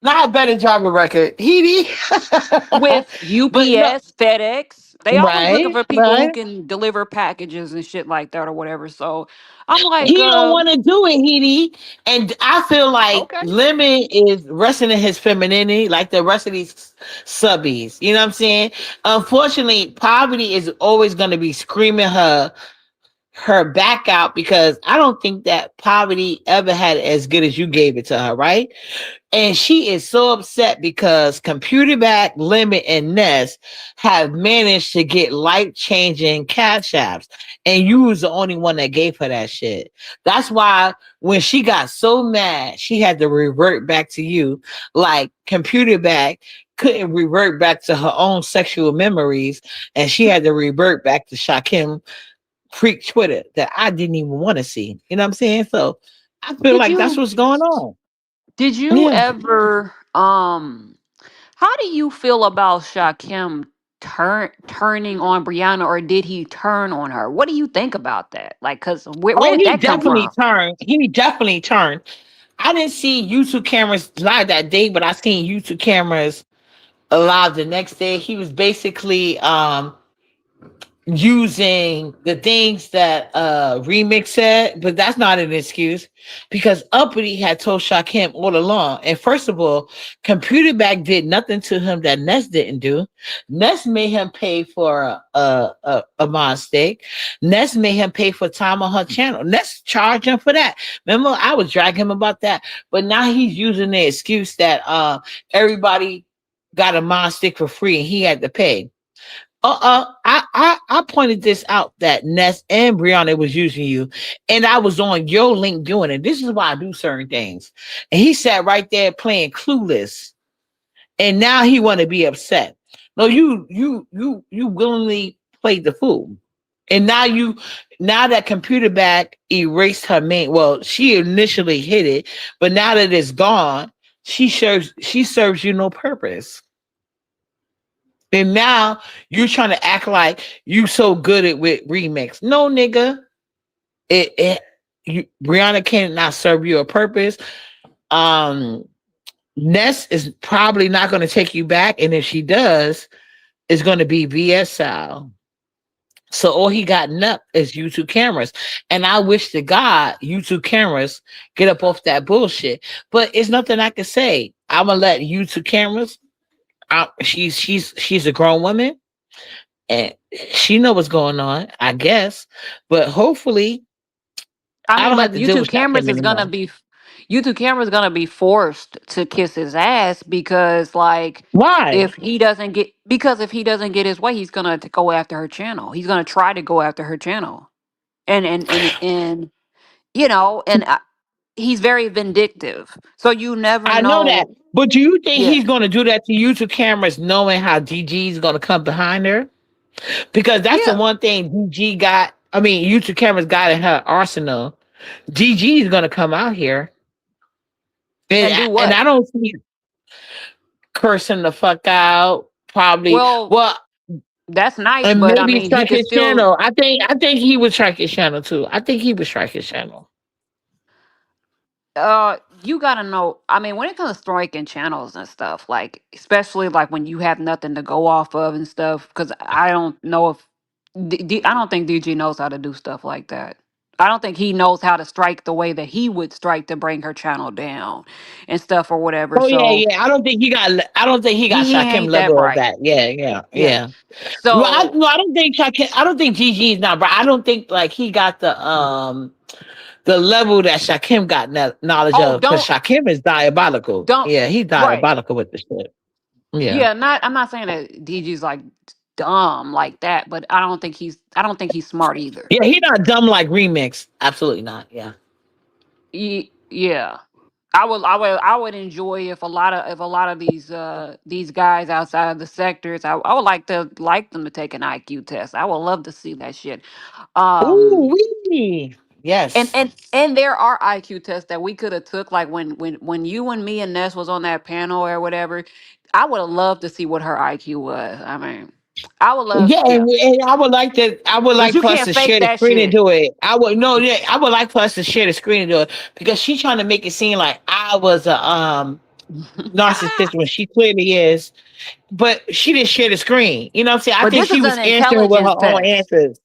not a better driver record. He with but no, UPS, FedEx. They always looking Right, for people who right. can deliver packages and shit like that or whatever. So I'm like, He don't want to do it, Heedy. And I feel like okay. Lemon is resting in his femininity, like the rest of these subbies. You know what I'm saying? Unfortunately, Poverty is always going to be screaming her back out because I don't think that Poverty ever had it as good as you gave it to her, right? And she is so upset because Computer Back, Limit, and Ness have managed to get life changing cash apps. And you was the only one that gave her that shit. That's why when she got so mad, she had to revert back to you. Like Computer Back couldn't revert back to her own sexual memories. And she had to revert back to Shakim freak Twitter that I didn't even want to see. You know what I'm saying? So I feel Did like that's you what's going on. did you Yeah. ever how do you feel about Shakim turning on Brianna, or did he turn on her? What do you think about that? Like, cause where Oh, did he that come definitely from? turned. He definitely turned. I didn't see YouTube cameras live that day, but I seen YouTube cameras live the next day. He was basically using the things that Remix said, but that's not an excuse because Uppity had told Shakim all along. And first of all, Computer Back did nothing to him that Ness didn't do. Ness made him pay for a mod stake. Ness made him pay for time on her channel. Ness charged him for that. Remember, I was dragging him about that, but now he's using the excuse that everybody got a mod stick for free and he had to pay. I pointed this out that Ness and Brianna was using you, and I was on your link doing it. This is why I do certain things. And he sat right there playing clueless, and now he want to be upset. No, you willingly played the fool, and now that Computer Back erased her main. Well, she initially hit it, but now that it's gone, she serves you no purpose. And now you're trying to act like you so good at with remix. No, nigga. Brianna cannot serve you a purpose. Um, Ness is probably not going to take you back, and if she does, it's going to be VS style. So all he got up is YouTube cameras, and I wish to God YouTube cameras get up off that bullshit. But it's nothing I can say. I'm gonna let YouTube cameras. She's a grown woman and she know what's going on, I guess. But hopefully, I I mean, don't have but to deal with Shakim anymore. YouTube cameras gonna be forced to kiss his ass because, like, Why? if he doesn't get his way, he's gonna go after her channel. He's gonna try to go after her channel, and he's very vindictive. So you never I know that. know. But do you think Yeah, he's going to do that to YouTube cameras, knowing how DG is going to come behind her? Because that's the yeah, one thing DG got. I mean, YouTube cameras got in her arsenal. DG is going to come out here, and and do and what? I don't see cursing the fuck out. Probably. Well, Well, that's nice, and but I maybe mean, he strike could his still. channel. I think he would strike his channel too. I think he would strike his channel. You gotta know. I mean, when it comes to striking channels and stuff, like especially like when you have nothing to go off of and stuff, because I don't know if I don't think DG knows how to do stuff like that. I don't think he knows how to strike the way that he would strike to bring her channel down and stuff or whatever. Oh yeah, So yeah. I don't think he got. I don't think he got he Shakim ain't that level of bright. that. Yeah, yeah, Yeah. yeah. Well, So no, I don't think Shakim. I don't think GG is not. But I don't think like he got the level that Shakim got knowledge oh, of because Shakim is diabolical. don't Yeah, he's right. diabolical with the shit. Yeah. Yeah, not I'm not saying that DG's like dumb like that, but I don't think he's smart either. Yeah, he not dumb like Remix. Absolutely not. Yeah. Yeah. I would enjoy if a lot of these guys outside of the sectors, I would like them to take an IQ test. I would love to see that shit. Um Ooh wee. and Yes. and and there are IQ tests that we could have took, like when you and me and Ness was on that panel or whatever. I would have loved to see what her IQ was. I mean, I would love, Yeah, yeah, and I would like to. I would because like you for us can't to fake share the that screen and shit. do it. I would no. Yeah, I would like for us to share the screen and do it because she's trying to make it seem like I was a narcissist when she clearly is, but she didn't share the screen. You know what I'm saying? I But think this she is was an answering with her intelligence own test. answers.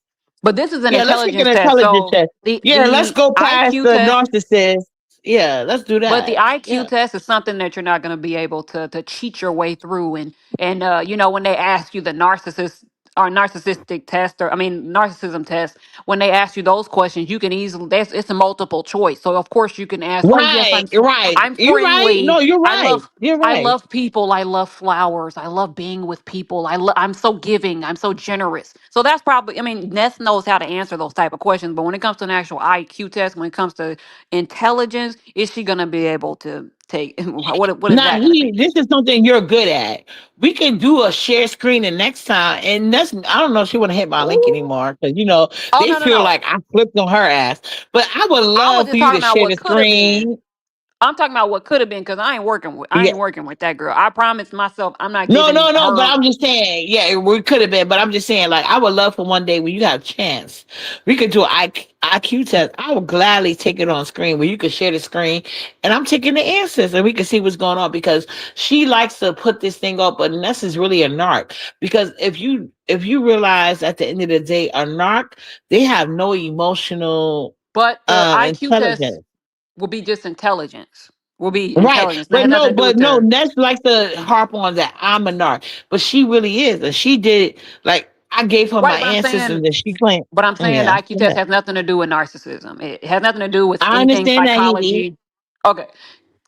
But this is an Yeah, let's take an intelligence test. intelligence So test. the Yeah, let's the go past IQ the test, narcissist. Yeah, let's do but the that. IQ Yeah. test is something that you're not going to be able to cheat your way through. And you know, when they ask you the narcissist or narcissistic test, or I mean narcissism test, when they ask you those questions, you can easily, that's, it's a multiple choice. So of course you can ask, oh yes, Right, right. I'm You're right. No, friendly. you're I right. love You're I right. love people. I love flowers. I love being with people. I'm so giving. I'm so generous. So that's probably, I mean, Ness knows how to answer those type of questions. But when it comes to an actual IQ test, when it comes to intelligence, is she going to be able to take, what is Now that going to be? this is something you're good at. We can do a share screen the next time, and that's I don't know if she want to hit my link Ooh. anymore because Oh, they no, no, feel no. like I flipped on her ass. But I would I was love for just you talking to about share what the could have been. screen. I'm talking about what could have been, because I Yeah, ain't working with that girl. I promised myself I'm not no, giving no, no. But her. I'm just saying, yeah, we could have been. But I'm just saying, like, I would love for one day when you have a chance, we could do an IQ test. I would gladly take it on screen where you could share the screen, and I'm taking the answers, and we can see what's going on because she likes to put this thing up, but Ness is really a narc. Because if you realize at the end of the day, a narc they have no emotional But the IQ test intelligence. will be just intelligence. Will be Right. intelligence. That But has no, nothing to do but with no, their. Ness likes to harp on that I'm a narc. But she really is. And she did like I gave her my Right, but answers and then she claimed, I'm oh saying the yeah. IQ test Yeah. has nothing to do with narcissism. It has nothing to do with I anything understand that he psychology. Okay.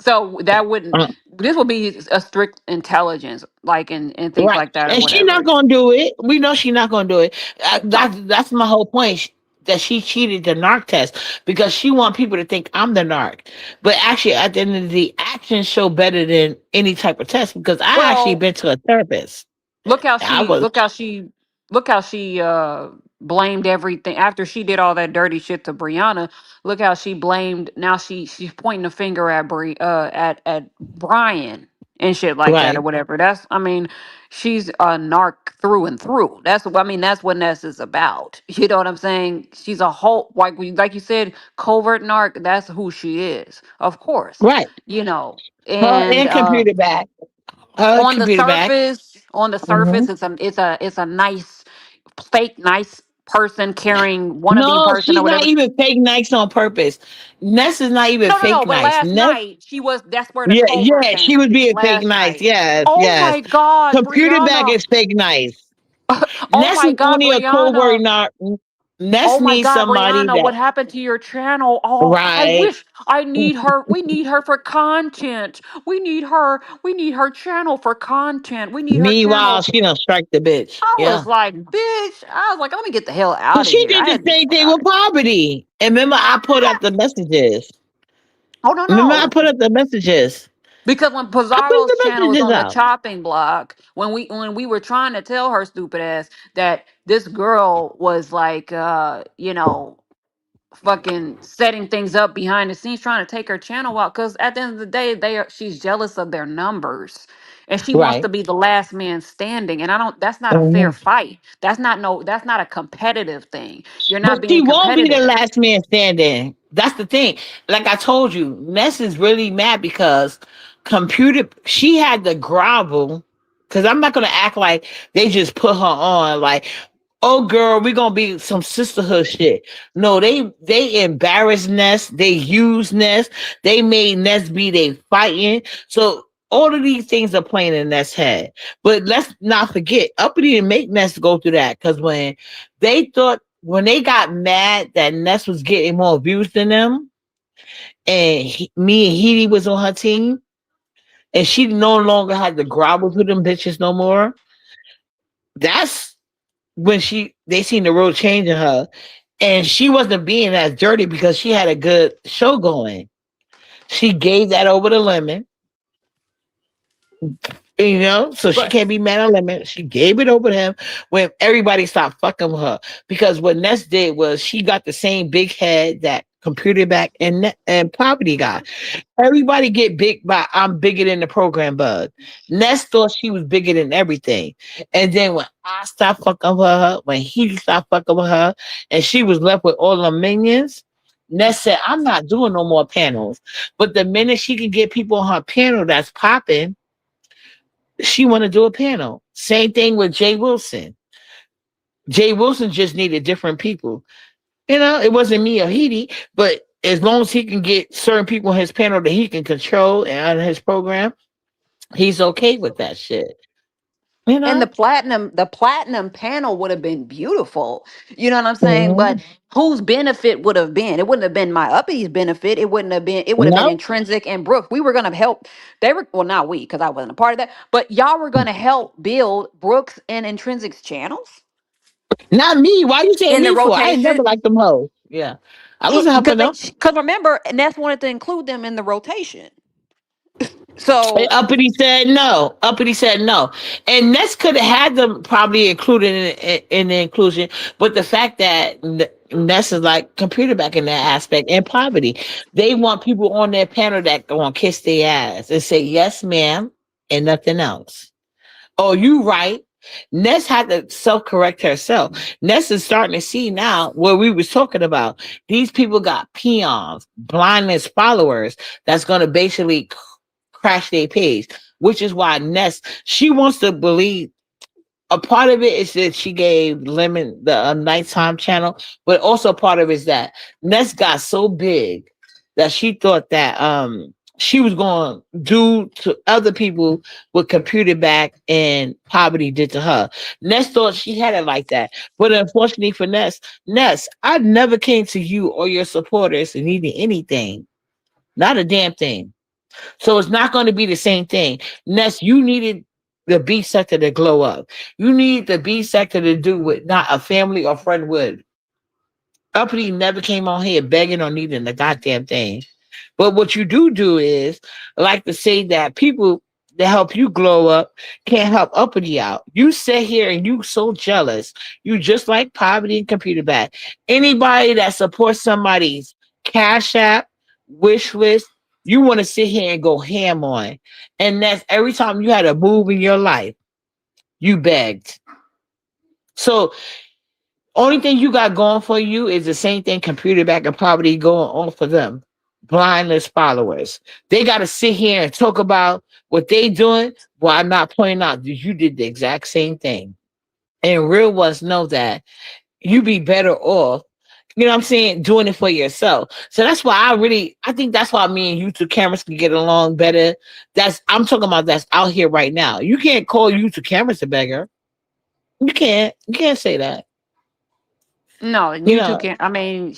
So that wouldn't, uh, this would be a strict intelligence, like and things right. like that or And she's not whatever. gonna do it. We know she's not gonna do it. No. That's my whole point. That she cheated the narc test because she want people to think I'm the narc. But actually at the end of the day, actions show better than any type of test because I actually Well, been to a therapist. look how I she was look how she look how she blamed everything after she did all that dirty shit to Brianna. Look how she blamed, now she's pointing a finger at at Brian and shit like that or right. whatever. That's, I mean, she's a narc through and through. That's, I mean, that's what Ness is about. You know what I'm saying? She's a whole, like you said, covert narc. That's who she is, of course. Right. You know, Her and and computer back. Her on the computer back. surface, Mhm. it's a nice, fake nice person, caring wannabe No, person or she's not whatever. even fake nice on purpose. Ness is not even No, no, no. fake But nice. last Ness, night she was. That's where the yeah, covert yeah, came she was in. being fake Last nice. night. Yes, Oh yes. my God, Computer back Brianna. is fake nice. Oh Ness my is God, only a covert Brianna. not. Ness Oh my needs God, somebody Brianna, that what happened to your channel? Oh, I right. wish I need her. We need her for content. We need her. We need her channel for content. We need her Meanwhile, channel. she done strike the bitch. I was Yeah. like, bitch. I was like, let me get the hell But out of she here. did I the had to get the same fuck thing out with of here. poverty. And remember, I put up the messages. Oh no, Remember, I no. put up the messages. Because when I put Pizarro's the channel was messages on the out. chopping block, when we were trying to tell her stupid ass that this girl was like you know, fucking setting things up behind the scenes, trying to take her channel out. Because at the end of the day, she's jealous of their numbers, and she wants Right. to be the last man standing. And I don't. That's not a fair Mhm. fight. That's not no. That's not a competitive thing. You're But not she being won't be the competitive. last man standing. That's the thing. Like I told you, Ness is really mad because she had to grovel. Because I'm not going to act like they just put her on. Like, oh girl, we're going to be some sisterhood shit. No, they embarrassed Ness. They used Ness. They made Ness be they fighting. So all of these things are playing in Ness' head. But let's not forget, Uppity didn't make Ness go through that. Because when they got mad that Ness was getting more views than them, and me and Heidi was on her team, and she no longer had to grovel to them bitches no more. That's when they seen the real change in her, and she wasn't being as dirty because she had a good show going. She gave that over to Lemon, so she But can't be mad at Lemon. She gave it over to him when everybody stopped fucking with her because what Ness did was she got the same big head that Computer Back and Poverty got. Everybody get big by I'm bigger than the program bug. Ness thought she was bigger than everything. And then when I stopped fucking with her, when he stopped fucking with her, and she was left with all the minions, Ness said, I'm not doing no more panels. But the minute she can get people on her panel that's popping, she want to do a panel. Same thing with Jay Wilson. Jay Wilson just needed different people. It wasn't me or Heidi, but as long as he can get certain people on his panel that he can control and on his program, he's okay with that shit. You And know? the platinum panel would have been beautiful. You know what I'm saying? But Mhm. whose benefit would have been? It wouldn't have been my uppity's benefit. It wouldn't have been, it would have been No, Intrinsic and Brooke. We were gonna help. They were, well, not we, because I wasn't a part of that, but y'all were gonna help build Brooks and Intrinsic's channels not me. Why you saying in the me for? I ain't rotation. never liked them hoes. Yeah. I wasn't Because helping them. because remember, Ness wanted to include them in the rotation. And So Uppity said no. Uppity said no. And Ness could have had them probably included in the inclusion, but the fact that Ness is like computer back in that aspect and poverty, they want people on their panel that go and kiss their ass and say yes, ma'am, and nothing else. Oh, you right. Ness had to self-correct herself. Ness is starting to see now what we was talking about. These people got peons, blindness followers that's going to basically crash their page, which is why Ness, she wants to believe a part of it is that she gave Lemon the nighttime channel, but also part of it is that Ness got so big that she thought that she was going to do to other people what computer back and poverty did to her. Ness thought she had it like that, but unfortunately for Ness, I never came to you or your supporters and needing anything, not a damn thing. So it's not going to be the same thing. Ness, you needed the B sector to glow up. You need the B sector to do what not a family or friend would. Uppity never came on here begging or needing the goddamn thing. But what you do is like to say that people that help you glow up can't help uppity out. You sit here and you so jealous. You just like poverty and computer back. Anybody that supports somebody's cash app, wish list, you want to sit here and go ham on. And that's every time you had a move in your life, you begged. So only thing you got going for you is the same thing computer back and poverty going on for them. Blindless followers. They got to sit here and talk about what they doing while not pointing out that you did the exact same thing. And real ones know that you be better off, you know what I'm saying, doing it for yourself. So that's why I think that's why me and YouTube cameras can get along better. I'm talking about that's out here right now. You can't call YouTube cameras a beggar. You can't. You can't say that. no, You you two know, can. I mean,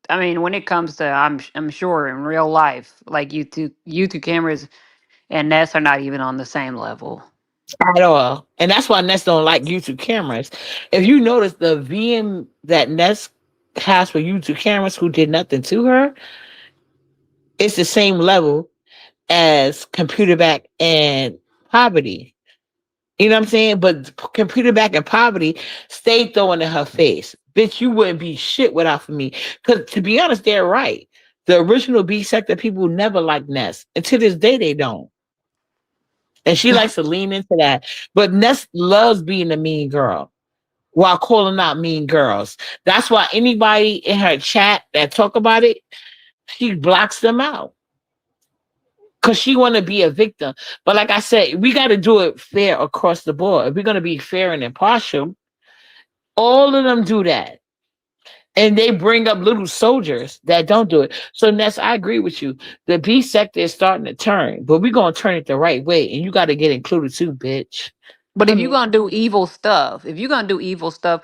I mean, when it comes to, I'm sure in real life, like you two cameras and Ness are not even on the same level. at all. And that's why Nest don't like YouTube cameras. If you notice the VM that Nest has for YouTube cameras who did nothing to her, it's the same level as computer back and poverty. You know what I'm saying? But computer back and poverty stayed throwing in her face. Bitch, you wouldn't be shit without for me. Because to be honest, they're right. The original B sector people never liked Ness. And to this day, they don't. And she likes to lean into that. But Ness loves being a mean girl while calling out mean girls. That's why anybody in her chat that talk about it, she blocks them out because she want to be a victim. But like I said, we got to do it fair across the board. If we're going to be fair and impartial, all of them do that. And they bring up little soldiers that don't do it. So Ness, I agree with you. The B sector is starting to turn, but we're going to turn it the right way. And you got to get included too, bitch. But I if you're mean, gonna do evil stuff, if you're gonna do evil stuff,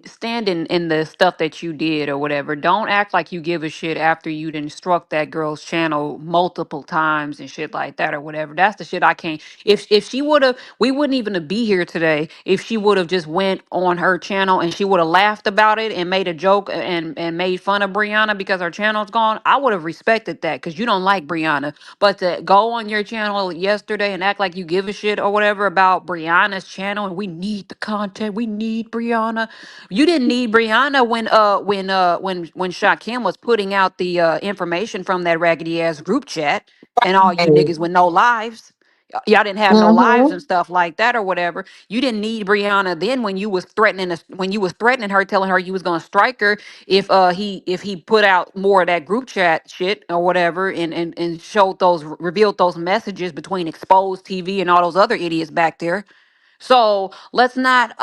stand in the stuff that you did or whatever. Don't act like you give a shit after you done struck that girl's channel multiple times and shit like that or whatever. That's the shit I can't. If she would have, we wouldn't even be here today if she would have just went on her channel and she would have laughed about it and made a joke and made fun of Brianna because her channel's gone. I would have respected that because you don't like Brianna. But to go on your channel yesterday and act like you give a shit or whatever about Brianna's channel and we need the content, we need Brianna. You didn't need Brianna when Shakim was putting out the information from that raggedy ass group chat and all you niggas with no lives. y'all didn't have no lives Mm-hmm. and stuff like that or whatever. You didn't need Brianna then when you was threatening when you was threatening her, telling her you was gonna strike her if he put out more of that group chat shit or whatever, and showed those, revealed those messages between exposed TV and all those other idiots back there. So let's not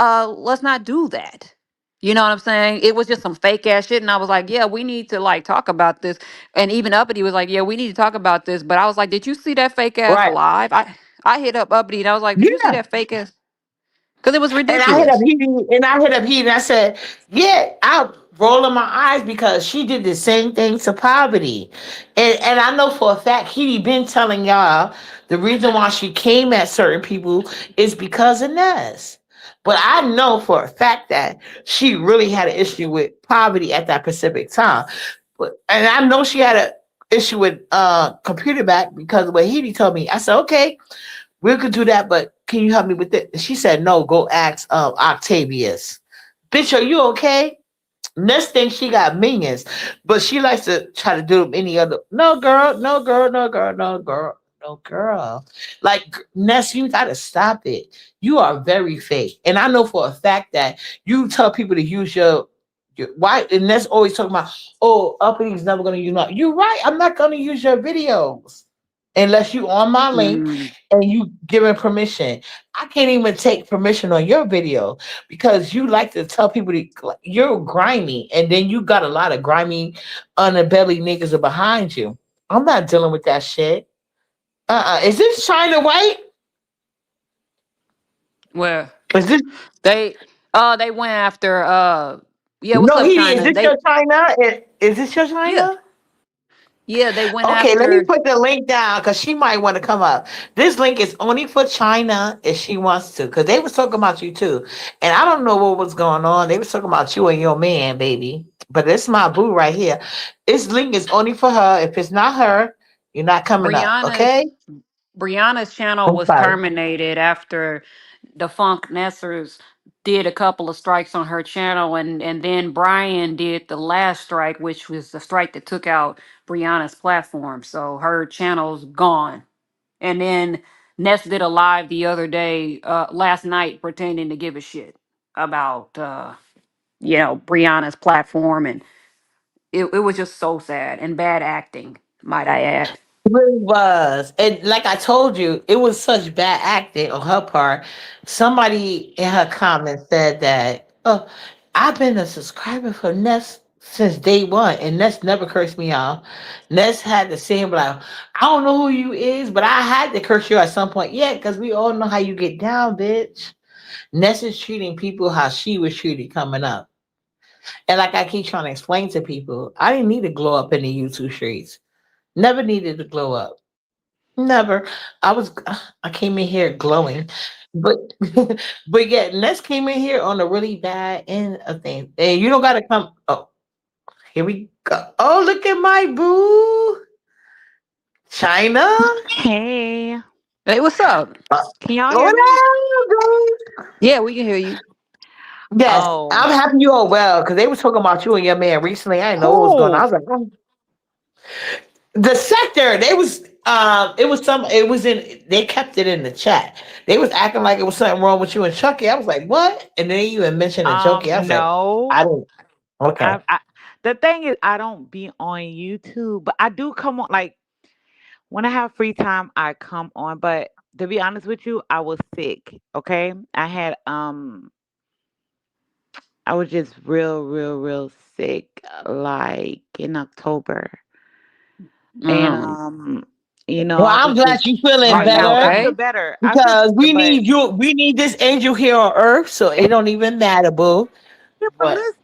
do that. You know what I'm saying? It was just some fake ass shit. And I was like, yeah, we need to like talk about this. And even Uppity was like, yeah, we need to talk about this. But I was like, did you see that fake ass Right. live? I hit up Uppity and I was like, did you see Yeah. that fake ass? Because it was And I hit up ridiculous. Heaty, and I hit up Heaty, and I said, "Yeah, I'm rolling my eyes because she did the same thing to Poverty, and I know for a fact Heaty been telling y'all the reason why she came at certain people is because of Ness. But I know for a fact that she really had an issue with Poverty at that specific time. But and I know she had an issue with computer back because of what Heaty told me. I said, okay, we could do that, but can you help me with it? She said, no, go ask Octavius. Bitch, are you okay? Next thing she got minions, but she likes to try to do them any other. No, girl, no, girl, no, girl, no, girl, no, girl. Like, Ness, you got to stop it. You are very fake. And I know for a fact that you tell people to use your why, and Ness always talking about, oh, Uppity never going to use my. You're right. I'm not going to use your videos unless you on my link Mm. and you giving permission. I can't even take permission on your video because you like to tell people you're grimy, and then you got a lot of grimy, underbelly niggas are behind you. I'm not dealing with that shit. Is this China White? Well, Is this they they went after yeah, what's no up, Heidi? Is China? this your They China? Is this your yeah, China? yeah, they went Okay, let me after put the link down because she might want to come up. This link is only for China if she wants to, because they was talking about you too, and I don't know what was going on. They was talking about you and your man, baby. But it's my boo right here. This link is only for her. If it's not her, you're not coming up. Okay? Brianna's channel I'm was sorry. terminated after the Funk Nessers did a couple of strikes on her channel, and then Brian did the last strike, which was the strike that took out Brianna's platform. So her channel's gone. And then Ness did a live the other day, last night, pretending to give a shit about Brianna's platform, and it was just so sad and bad acting, might I add. It really was. And like I told you, it was such bad acting on her part. Somebody in her comments said that, oh, I've been a subscriber for Ness since day one, and Ness never cursed me out. Ness had to say him like, I don't know who you is, but I had to curse you at some point. Yeah, because we all know how you get down, bitch. Ness is treating people how she was treated coming up. And like I keep trying to explain to people, I didn't need to glow up in the YouTube streets. Never needed to glow up. Never. I was I came in here glowing. But but yeah, Ness came in here on a really bad end of things. And you don't gotta come. Oh, here we go. Oh, look at my boo. China. Hey, Hey, what's up? Uh, can y'all hear what me? up, boo? Yeah, we can hear you. Yes, Oh, I'm happy you all well because they was talking about you and your man recently. I didn't know what was going on. I who? was like, oh. The sector, they was it was some it was in they kept it in the chat. They was acting like it was something wrong with you and Chucky. I was like, what? And then they even mentioned a Jokey. I was like, I No. didn't okay. I the thing is, I don't be on YouTube, but I do come on. Like when I have free time, I come on. But to be honest with you, I was sick. Okay, I was just real, real, real sick, like in October, and Mm. Well, I I'm was glad just you feeling Are right you now. I better feel okay? better. I feel because better, but we need this angel here on earth, so it don't even matter, boo. yeah, but But listen,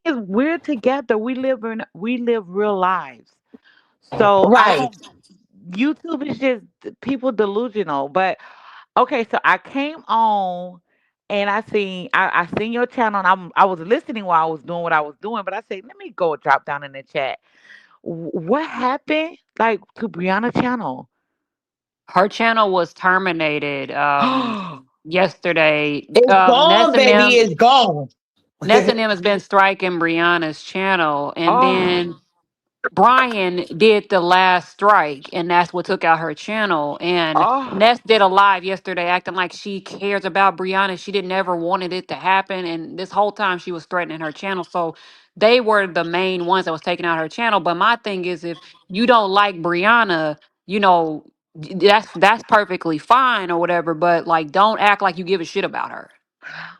is we're together. We live real lives. So I right. don't. YouTube is just people delusional. But okay, so I came on and I seen your channel and I was listening while I was doing what I was doing. But I said, let me go drop down in the chat. What happened like to Brianna channel? Her channel was terminated yesterday. It's gone, baby, it's gone. Ness and them has been striking Brianna's channel, and Oh, then Brian did the last strike, and that's what took out her channel. And Oh, Ness did a live yesterday acting like she cares about Brianna. She didn't ever wanted it to happen. And this whole time she was threatening her channel. So they were the main ones that was taking out her channel. But my thing is, if you don't like Brianna, you know, that's perfectly fine or whatever. But like, don't act like you give a shit about her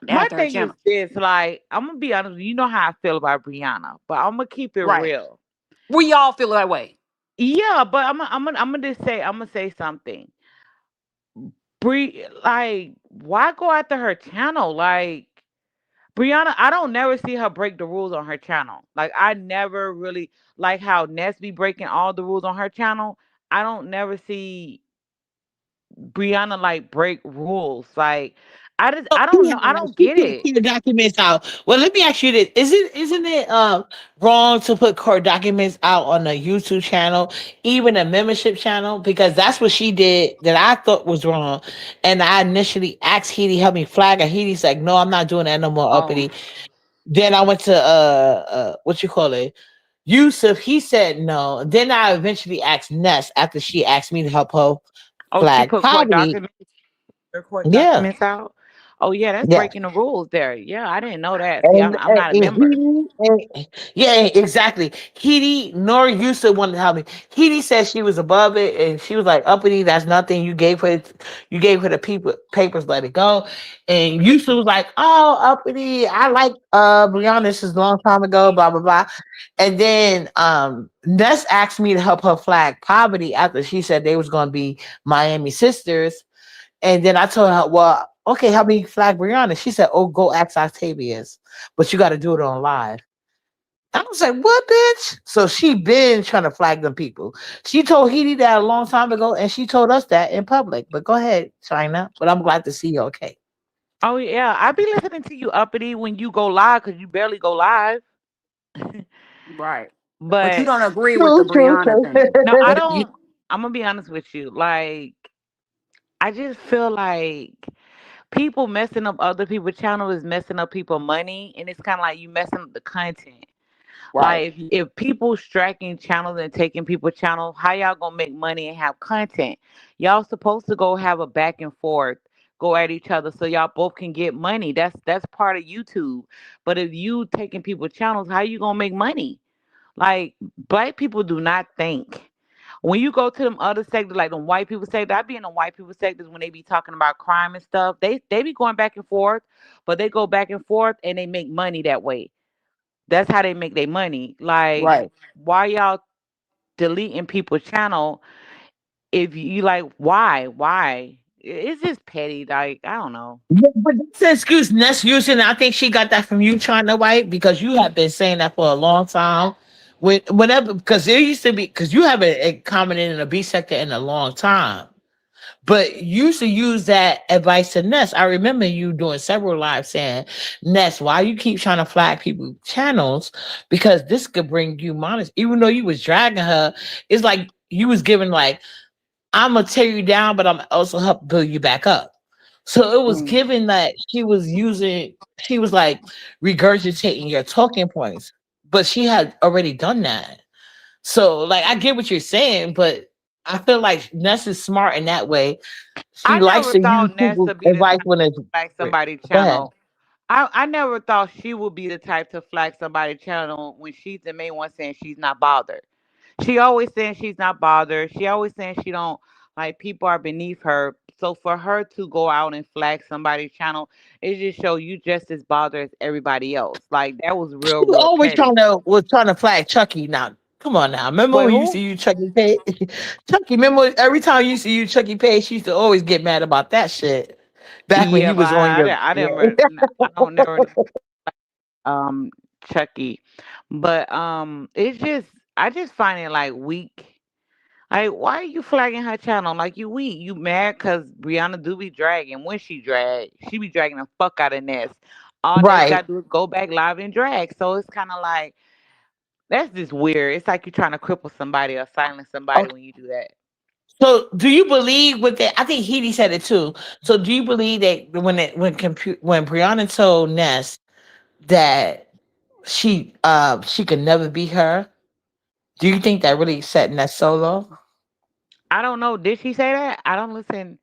my after her thing is channel. this. Like, I'm gonna be honest. You know how I feel about Brianna, but I'm gonna keep it Right. real. We all feel that way. Yeah, but I'm gonna just say, I'm gonna say something. Like, why go after her channel? Like, Brianna, I don't never see her break the rules on her channel. Like, I never really like how Ness be breaking all the rules on her channel. I don't never see Brianna like break rules. Like, So I don't know. I don't she get put it. court documents out. Well, let me ask you this: isn't it wrong to put court documents out on a YouTube channel, even a membership channel? Because that's what she did that I thought was wrong. And I initially asked Heidi help me flag her. Heidi's like, "No, I'm not doing that no more, Oh, uppity." Then I went to what you call it, Yusuf. He said no. Then I eventually asked Ness after she asked me to help her oh, she flag put poverty. court Yeah. documents out. Oh yeah, that's Yeah. breaking the rules there. Yeah, I didn't know that. See, I'm And not a member. Heidi, yeah, exactly. Heidi nor Yusa wanted to help me. Heidi said she was above it, and she was like, "Uppity, that's nothing. You gave her the papers, let it go." And Yusa was like, "Oh, Uppity, I like Brianna. This is a long time ago, blah blah blah." And then Ness asked me to help her flag poverty after she said they was going to be Miami sisters. And then I told her, well, okay, help me flag Brianna. She said, oh, go ask Octavius, but you got to do it on live. I was like, what, bitch? So she been trying to flag them people. She told Heidi that a long time ago, and she told us that in public. But go ahead, China. But I'm glad to see you okay. Oh yeah, I be listening to you uppity when you go live because you barely go live. Right. But you But don't agree with the True, true, Brianna true. thing. no, I You don't. I'm gonna be honest with you. Like, I just feel like people messing up other people's channel is messing up people money, and it's kind of like you messing up the content. right. Like, if people striking channels and taking people's channels, how y'all gonna make money and have content? Y'all supposed to go have a back and forth, go at each other so y'all both can get money. That's part of YouTube. But if you taking people's channels, how you gonna make money? Like, black people do not think. When you go to them other sectors, like them white people sector, I be in the white people sectors when they be talking about crime and stuff. They be going back and forth, but they go back and forth and they make money that way. That's how they make their money. Like, Right. why y'all deleting people's channel if you like? Why? It's just petty. Like, I don't know. But that's the excuse Ness using. I think she got that from you, China White, because you have been saying that for a long time. Whenever, because there used to be, because you haven't commented in the B sector in a long time. But you used to use that advice to Ness. I remember you doing several lives saying, Ness, why you keep trying to flag people channels? Because this could bring you money. Even though you was dragging her, it's like you was giving like, I'm gonna tear you down, but I'm also help build you back up. So it was Mm. given that she was like regurgitating your talking points, but she had already done that. So like I get what you're saying, but I feel like Ness is smart in that way. She I likes never to use thought people's Nessa be the advice type when it's to flag go somebody's ahead. channel. I never thought she would be the type to flag somebody's channel when she's the main one saying she's not bothered. She always saying she's not bothered. She always saying she don't like people are beneath her. So for her to go out and flag somebody's channel, it just show you just as bothered as everybody else. Like, that was She real, was real always petty. trying to flag Chucky. Now, come on now. Remember Wait, when you used to who? use Chucky Pay? Chucky, remember every time you used to use Chucky Pay, she used to always get mad about that shit. Back when Yeah, you but was on your I yeah. didn't. I don't never know um Chucky, but it's just I just find it like weak. Like, why are you flagging her channel? Like, you weak. You mad because Brianna do be dragging. When she be dragging the fuck out of Ness. All Ness Right. got to do is go back live and drag. So it's kind of like, that's just weird. It's like you're trying to cripple somebody or silence somebody Okay. when you do that. So do you believe with that? I think Heidi said it too. So do you believe that when Brianna told Ness that she could never be her, Do you think that really setting that solo? I don't know. Did she say that? I don't listen.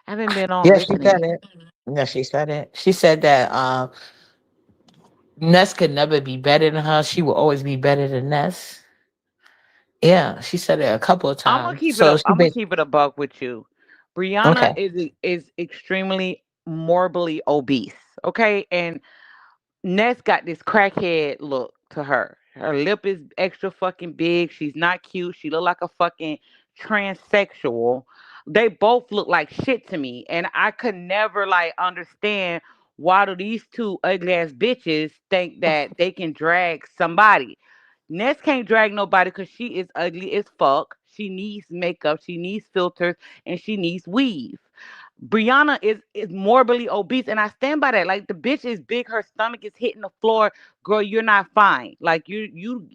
I haven't been on Yeah, she said listening. it. Yeah, she said it. She said that Ness could never be better than her. She will always be better than Ness. Yeah, she said it a couple of I'm gonna times. keep it So up. she I'm gonna been keep it a buck with you. Brianna okay. is extremely morbidly obese. Okay, and Ness got this crackhead look to her. Her lip is extra fucking big. She's not cute. She look like a fucking transsexual. They both look like shit to me, and I could never like understand why do these two ugly ass bitches think that they can drag somebody. Ness can't drag nobody because she is ugly as fuck. She needs makeup. She needs filters, and she needs weave. Brianna is morbidly obese, and I stand by that. Like the bitch is big, her stomach is hitting the floor. Girl, you're not fine. Like you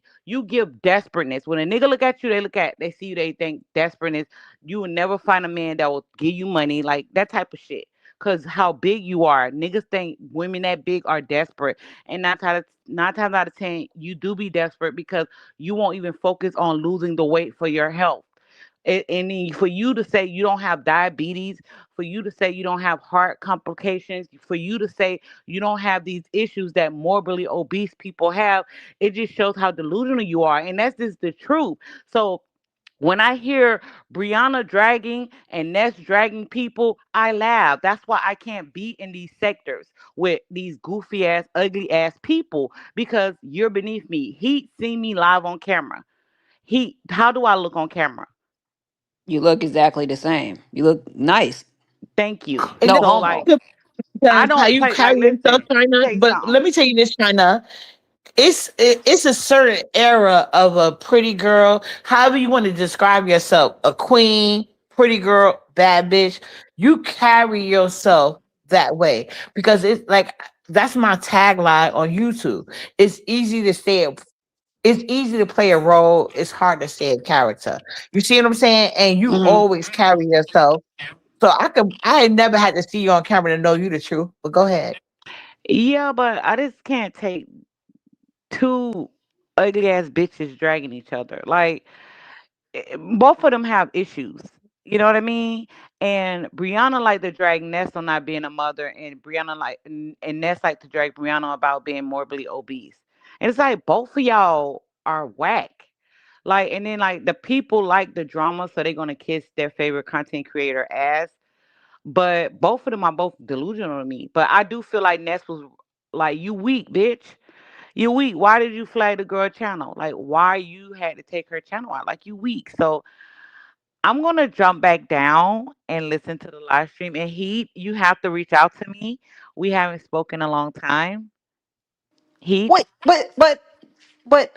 give desperateness. When a nigga look at you, they see you, they think desperateness. You will never find a man that will give you money, like that type of shit. Cause how big you are, niggas think women that big are desperate, and nine times out of 10, you do be desperate because you won't even focus on losing the weight for your health. And then for you to say you don't have diabetes, for you to say you don't have heart complications, for you to say you don't have these issues that morbidly obese people have, it just shows how delusional you are. And that's just the truth. So when I hear Brianna dragging and Ness dragging people, I laugh. That's why I can't be in these sectors with these goofy ass, ugly ass people because you're beneath me. He seen me live on camera. How do I look on camera? You look exactly the same. You look nice. Thank you. And No that's So like homo. I because how don't you play. carry Like, yourself, listen, let me China. tell you But something. let me tell you this, China. It's a certain era of a pretty girl. However you want to describe yourself, a queen, pretty girl, bad bitch. You carry yourself that way because it's like that's my tagline on YouTube. It's easy to say it's easy to play a role. It's hard to stay a character. You see what I'm saying? And you Hmm. always carry yourself. So I had never had to see you on camera to know you the truth. But go ahead. Yeah, but I just can't take two ugly ass bitches dragging each other. Like, both of them have issues. You know what I mean? And Brianna like to drag Ness on not being a mother, and and Ness like to drag Brianna about being morbidly obese. And it's like both of y'all are whack. Like, and then like the people like the drama, so they're gonna kiss their favorite content creator ass. But both of them are both delusional to me. But I do feel like Ness was like, you weak, bitch. You weak. Why did you flag the girl channel? Like, why you had to take her channel out? Like, you weak. So I'm gonna jump back down and listen to the live stream. And Heat, you have to reach out to me. We haven't spoken a long time. Heat. Wait, but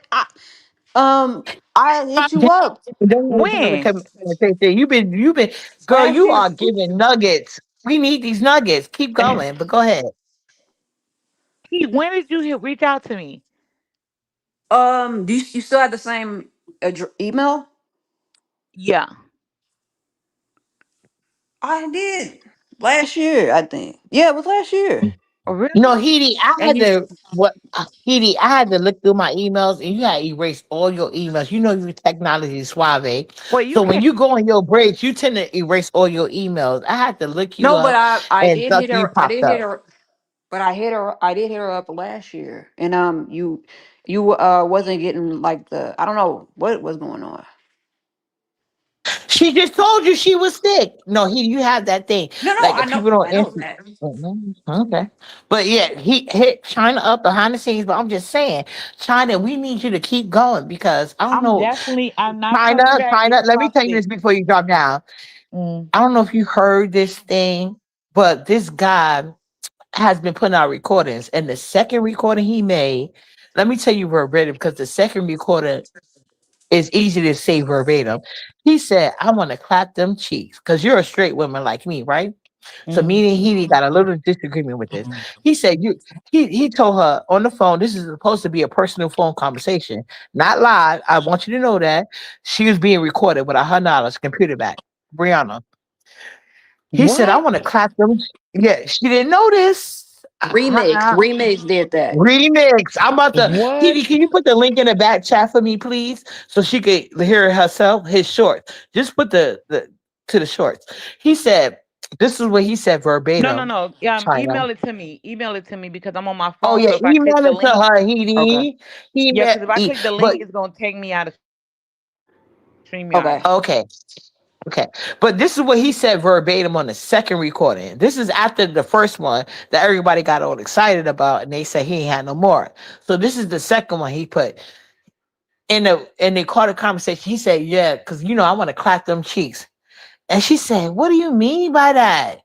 I hit you up Don't let somebody When? come and say, you've been, girl, last you year. are giving nuggets. We need these nuggets. Keep going, but go ahead. Heat, when did you reach out to me? Do you still have the same email? Yeah. I did last year, I think. Yeah, it was last year. No, Really? Heidi, I And had you, to what Heidi, I had to look through my emails and you had to erase all your emails. You know you technology suave. Well, you So when can. you go on your breaks, you tend to erase all your emails. I had to look you no, but up I and did thus hit you her. I popped did hit up. her, but I did hit her up last year, and you wasn't getting like the I don't know what was going on. She just told you she was sick. No, he you have that thing. No, no, Like the people don't I know answer. that. Okay. But yeah, he hit China up behind the scenes. But I'm just saying, China, we need you to keep going because I don't know. I'm not coming China, back China, getting let me tell you toxic. this before you drop down. Mm. I don't know if you heard this thing, but this guy has been putting out recordings. And the second recording he made, let me tell you verbatim, because the second recording is easy to say verbatim. He said, I want to clap them cheeks because you're a straight woman like me, right? So Mm. me and he got a little disagreement with this. He said, he told her on the phone, this is supposed to be a personal phone conversation, not live. I want you to know that she was being recorded without her knowledge, computer back. Brianna. He said, I What? want to clap them. Yeah, she didn't know this. Remix. Uh-uh. Remix did that. Remix. I'm about to. What? Kitty, can you put the link in the back chat for me, please, so she could hear it herself? His shorts. Just put the to the shorts. He said, "This is what he said No, no, verbatim." no. China. Email it to me. Email it to me because I'm on my Oh phone. yeah, So if I click email the it to link, her. Okay. He yeah, met. because if I click the link, But it's gonna take me out of StreamYard. Okay. okay, okay. But this is what he said verbatim on the second recording. This is after the first one that everybody got all excited about, and they said he ain't had no more. So this is the second one he put and they caught a conversation. He said, "Yeah, because I want to clap them cheeks." And she said, "What do you mean by that?"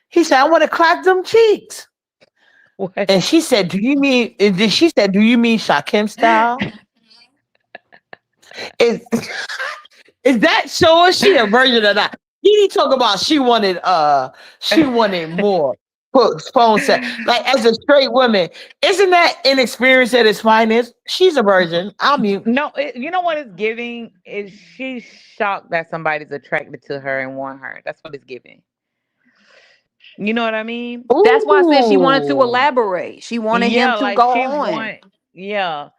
He said, "I want to clap them cheeks." What? And she said, "Do you mean?" And then she said, "Do you mean Shakim style?" Is is that showing she a virgin or not? He didn't talk about she wanted more. Put phone set like as a straight woman, isn't that inexperienced at its finest? She's a virgin. I'll mute. No, you know what it's giving is she's shocked that somebody's attracted to her and want her. That's what it's giving. You know what I mean? That's why I said she wanted to Ooh. elaborate. She wanted him Yeah, to like go she on. want. Yeah,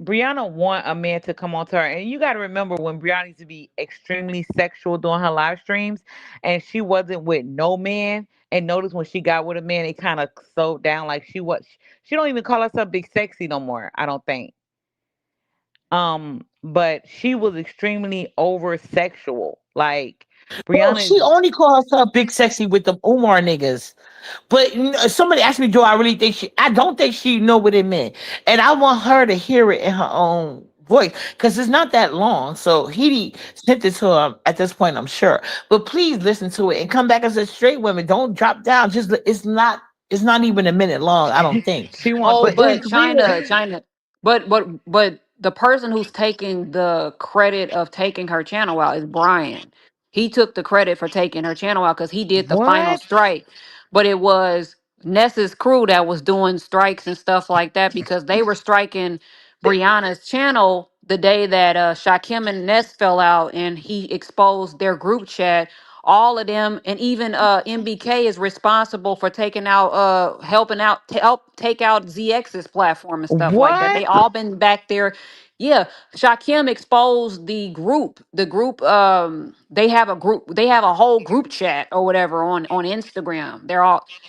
Brianna want a man to come on to her, and you got to remember when Brianna used to be extremely sexual during her live streams, and she wasn't with no man. And notice when she got with a man, it kind of slowed down. Like she was, she don't even call herself big sexy no more. I don't think. But she was extremely over sexual. Like Well, Brianna she is only called herself big sexy with the Umar niggas. But somebody asked me, do I really think she? I don't think she know what it meant, and I want her to hear it in her own voice because it's not that long. So he sent it to him at this point, I'm sure. But please listen to it and come back as a straight woman. Don't drop down. Just it's not. It's not even a minute long. I don't think. she want Oh, the But it's but weird. China, but the person who's taking the credit of taking her channel out is Brian. He took the credit for taking her channel out because he did the final what? strike. But it was Ness's crew that was doing strikes and stuff like that because they were striking Brianna's channel the day that Shakim and Ness fell out and he exposed their group chat. All of them, and even MBK is responsible for taking out helping out to help take out ZX's platform and stuff like that. What? They all been back there. Yeah, Shakim exposed the group they have a group, they have a whole group chat or whatever on Instagram.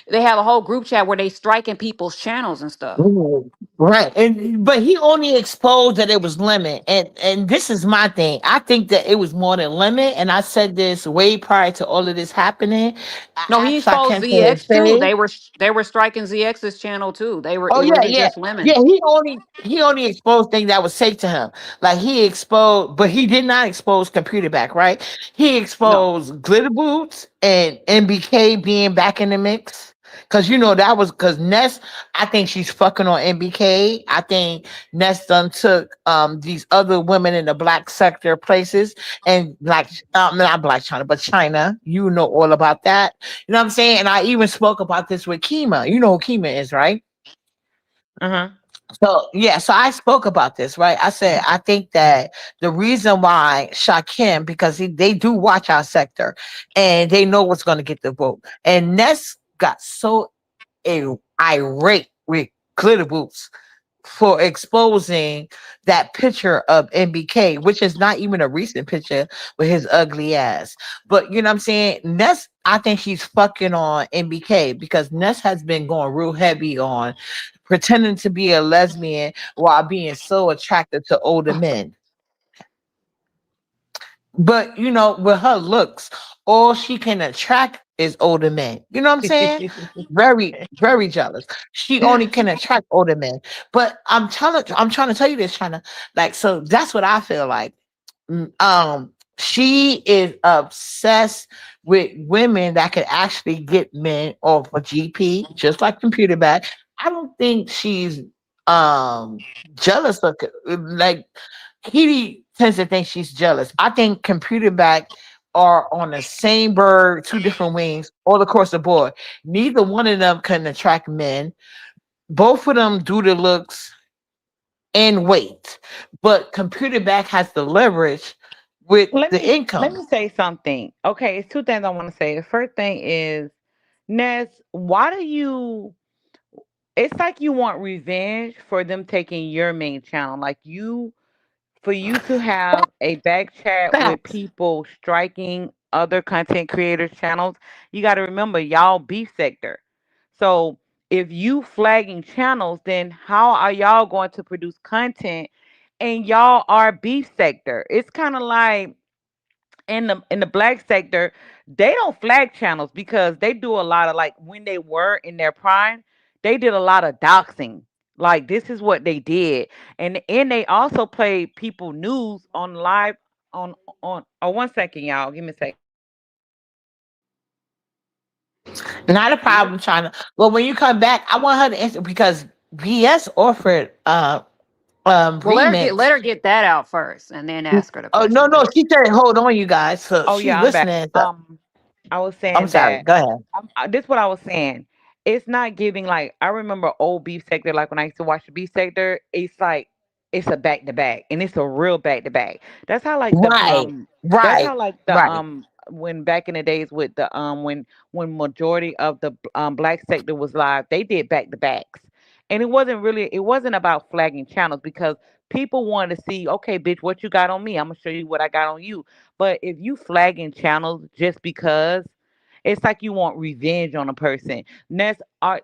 They have a whole group chat where they striking people's channels and stuff. Ooh, right, and but he only exposed that it was lemon, and this is my thing. I think that it was more than lemon, and I said this way prior to all of this happening. I No, he asked exposed Shakem for his ZX too. page. They were striking ZX's channel too. Oh It yeah, wasn't yeah, just yeah. Lemon. He only exposed things that was safe to him. Like he exposed, but he did not expose computer back. Right? He No. exposed glitter boots and MBK being back in the mix. Cause that was cause Ness. I think she's fucking on MBK. I think Ness done took these other women in the black sector places and like not Black China but China. You know all about that. You know what I'm saying? And I even spoke about this with Kima. You know who Kima is, right? Uh-huh. So yeah, so I spoke about this, right? I said I think that the reason why Shakim, because they do watch our sector and they know what's going to get the vote. And Ness got so irate with Glitter Boots for exposing that picture of MBK, which is not even a recent picture with his ugly ass. But you know what I'm saying? Ness, I think she's fucking on MBK because Ness has been going real heavy on pretending to be a lesbian while being so attracted to older men. But with her looks, all she can attract is older men. You know what I'm saying? Very, very jealous. She only can attract older men. But I'm trying to tell you this, China. Like, so that's what I feel like. She is obsessed with women that could actually get men off a GP, just like computer back. I don't think she's jealous of like Kitty tends to think she's jealous. I think computer back are on the same bird, two different wings, all across the board. Neither one of them can attract men. Both of them do the looks and weight, but computer back has the leverage with let the me let income. me say something. Okay, it's two things I want to say. The first thing is, Ness, why do you? it's like you want revenge for them taking your main channel. Like you, for you to have a back chat with Facts. people striking other content creators' channels, you got to remember y'all beef sector. So if you flagging channels, then how are y'all going to produce content? And y'all are beef sector. It's kind of like in the black sector, they don't flag channels because they do a lot of, like, when they were in their prime, they did a lot of doxing. Like, this is what they did. And they also play people news on live on oh, 1 second, y'all. Give me a second. Not a problem, China. Well, when you come back, I want her to answer because VS offered Well, let remix. her get that out first, and then ask her the Oh no, question. no, she said hold on, you guys. So Oh she's yeah, I'm back. listening. So I was I'm saying sorry. that Go ahead. this what I was saying. It's not giving, like, I remember old beef sector. Like when I used to watch the beef sector, it's like it's a back to back, and it's a real back to back. That's how like the Right, that's right, how like the right. when back in the days with the when majority of the black sector was live, they did back to backs, and it wasn't about flagging channels because people wanted to see, okay, bitch, what you got on me? I'm gonna show you what I got on you. But if you flagging channels just because, it's like you want revenge on a person. Ness,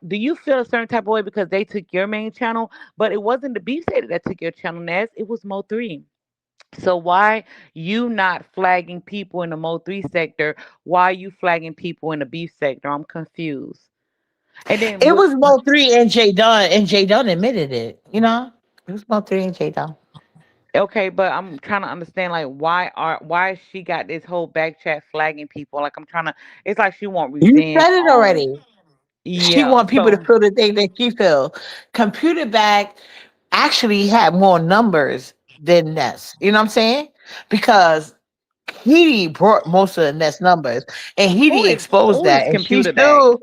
do you feel a certain type of way because they took your main channel? But it wasn't the beef state that took your channel, Ness. It was Mo3. So why you not flagging people in the Mo3 sector? Why you flagging people in the beef sector? I'm confused. And then It with, was Mo three and J Dunn, and J Dunn admitted it. You know, it was Mo three and J Dunn. okay, but I'm trying to understand, like, why she got this whole back chat flagging people? Like, I'm trying to. It's like she want You revenge said it on. already. She Yeah. want people to So feel the thing that she feel. Computer back actually had more numbers than Ness. You know what I'm saying? Because Heidi brought most of the Ness numbers, and Heidi exposed who that, is and she computer back? still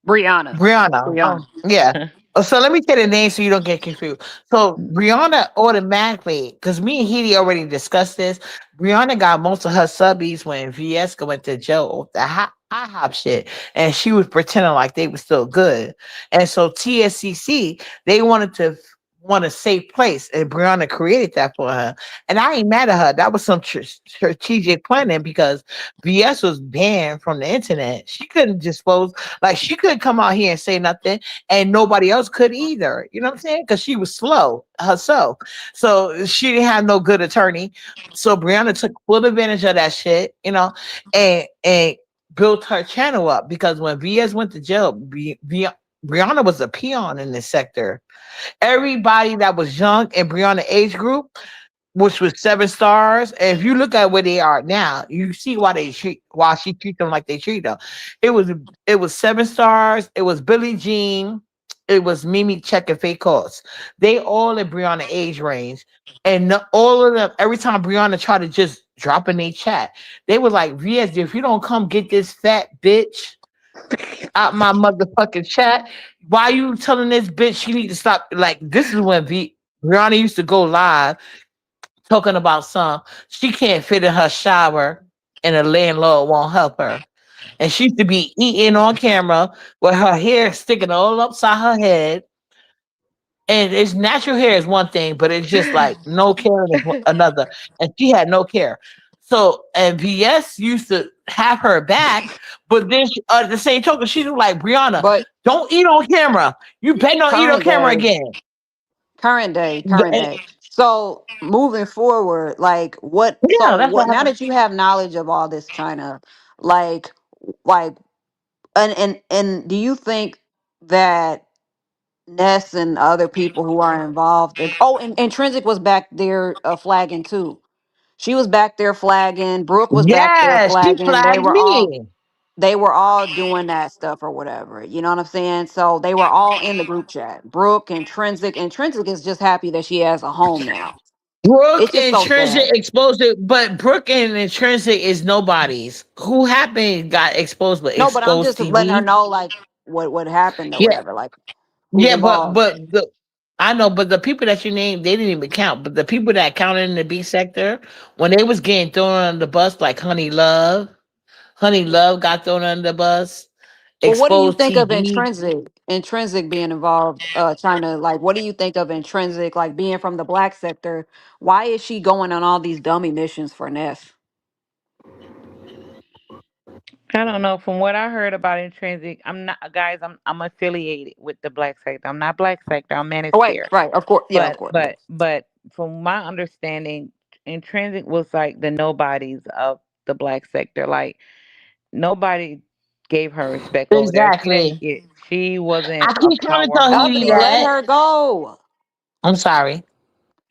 Brianna. Brianna. Brianna. Oh. Yeah. So let me say the name so you don't get confused. So Brianna automatically, because me and Heidi already discussed this, Brianna got most of her subbies when Viesca went to jail off the IHOP shit, and she was pretending like they were still good. And so TSCC, they wanted to want a safe place, and Brianna created that for her. And I ain't mad at her. That was some strategic planning because VS was banned from the internet. She couldn't dispose, like she couldn't come out here and say nothing, and nobody else could either. You know what I'm saying? Because she was slow herself, so she didn't have no good attorney. So Brianna took full advantage of that shit, you know, and built her channel up because when VS went to jail, Brianna was a peon in this sector. Everybody that was young in Brianna age group, which was 7 stars. And if you look at where they are now, you see why she treat them like they treat them. It was it was 7 stars. It was Billie Jean. It was Mimi Check and Fake Calls. They all in Brianna age range, and all of them. Every time Brianna tried to just drop in a chat, they were like, "VS, if you don't come get this fat bitch out my motherfucking chat, why you telling this bitch she need to stop?" Like this is when Brianna used to go live talking about some she can't fit in her shower and the landlord won't help her. And she used to be eating on camera with her hair sticking all upside her head. And it's natural hair is one thing, but it's just like no care is another. And she had no care. So and VS used to have her back, but then the same token, she was like, Brianna, But don't eat on camera. You better not eat on current camera day, again. current And, day. So moving forward, like what? yeah, So that's what what? Now happened. that you have knowledge of all this China, like, like, and do you think that Ness and other people who are involved? Oh, and Intrinsic was back there flagging too. She was back there flagging. Brooke was back there Yeah, she flagging. flagged me. They were all doing that stuff or whatever. You know what I'm saying? So they were all in the group chat. Brooke, Intrinsic. Intrinsic is just happy that she has a home now. It's Brooke just so Intrinsic sad. exposed it, but Brooke and Intrinsic is nobody's. Who happened got exposed, but No, but I'm exposed just letting her TV. know like what happened or Yeah, whatever. Like who's yeah, involved. I know, but the people that you named, they didn't even count. But the people that counted in the B sector, when they was getting thrown under the bus, like Honey Love got thrown under the bus, Well, what do you exposed think of TV. intrinsic being involved, China? Like, what do you think of intrinsic, like being from the black sector? Why is she going on all these dummy missions for Ness? I don't know. From what I heard about intrinsic, I'm not, guys. I'm affiliated with the black sector. I'm not black sector. I'm Oh, wait, manosphere. right, of course, yeah, of But course. but but from my understanding, intrinsic was like the nobodies of the black sector. Like nobody gave her respect over there. She didn't Exactly. get. She wasn't I a keep trying to tell Edie powerhouse. Uppity, let that. her go. I'm sorry.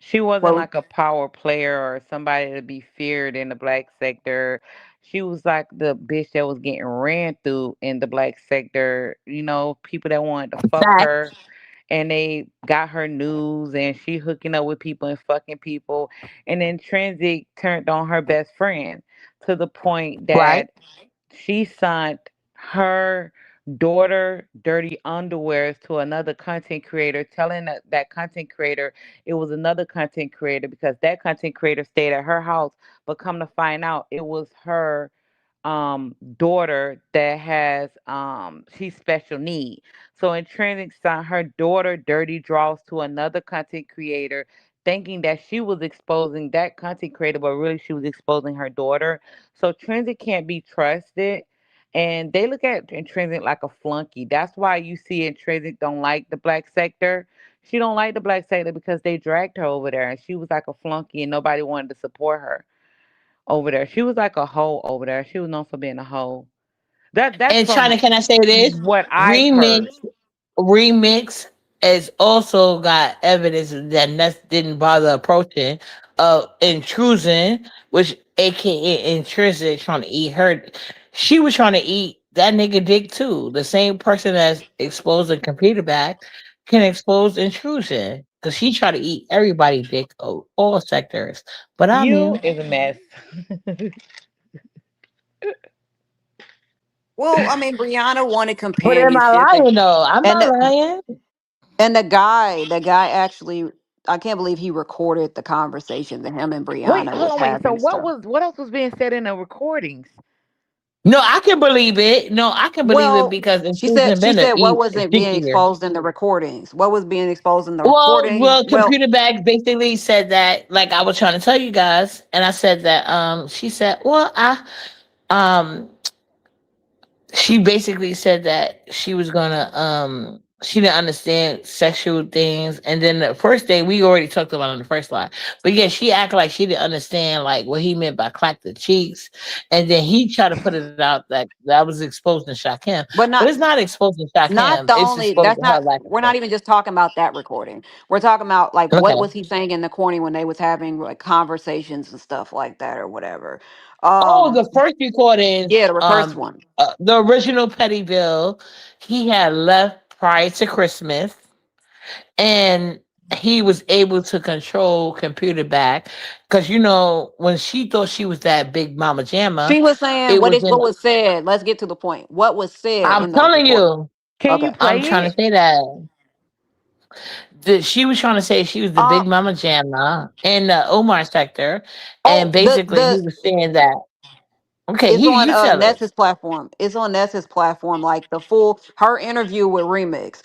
She wasn't Well, like a power player or somebody to be feared in the black sector. She was like the bitch that was getting ran through in the black sector. You know, people that wanted to fuck Fact. her and they got her news and she hooking up with people and fucking people. And then Transit turned on her best friend to the point Right. that she sent her daughter dirty underwears to another content creator, telling that content creator it was another content creator because that content creator stayed at her house. But come to find out, it was her daughter that has she's special need. So in transit sent her daughter dirty draws to another content creator thinking that she was exposing that content creator, but really she was exposing her daughter. So transit can't be trusted. And they look at intrinsic like a flunky. That's why you see intrinsic don't like the black sector. She don't like the black sector because they dragged her over there and she was like a flunky and nobody wanted to support her over there. She was like a hoe over there. She was known for being a hoe. That's And China, from can I say this? what I've Remix, heard. remix has also got evidence that Ness didn't bother approaching intrusion, which aka intrinsic trying to eat her. She was trying to eat that nigga dick too. The same person that's exposed a computer back can expose intrusion. Cause she tried to eat everybody dick, all sectors. But I You mean, is a mess. well, I mean, Brianna wanted but am I companionship, lying though? I'm and not the, lying. and the guy actually, I can't believe he recorded the conversation that him and Wait, Brianna hold was on, wait. So having and stuff. what else was being said in the recordings? No, I can believe it. No, I can believe it Well, because she said intrusion she been a said what wasn't being stickier. exposed in the recordings. What was being exposed in the recordings? Well, Well, computer bag basically said that, like I was trying to tell you guys, and I said that she said, well, um she basically said that she was gonna she didn't understand sexual things, and then the first day we already talked about on the first line, but yeah, she acted like she didn't understand like what he meant by clack the cheeks, and then he tried to put it out that that was exposed to shock him, but but it's not exposed to shock not him, the it's only. exposed That's to her not. lack of We're not trust. even just talking about that recording. We're talking about like what Okay. was he saying in the corner when they was having like conversations and stuff like that or whatever. Oh, the Um, first recordings, yeah, the first one. the original Pettyville, he had left prior to Christmas, and he was able to control computer back because when she thought she was that big mama jamma, She was saying it was in. what was said. Let's get to the point. What was said I'm in those telling recordings? you, Can you Okay. I'm play trying to it? say that she was trying to say she was the Uh big mama jamma in the Omar sector, and oh, basically he was saying that. Okay, it's he on you tell it. Ness's platform. It's on Ness's platform, like the full her interview with Remix.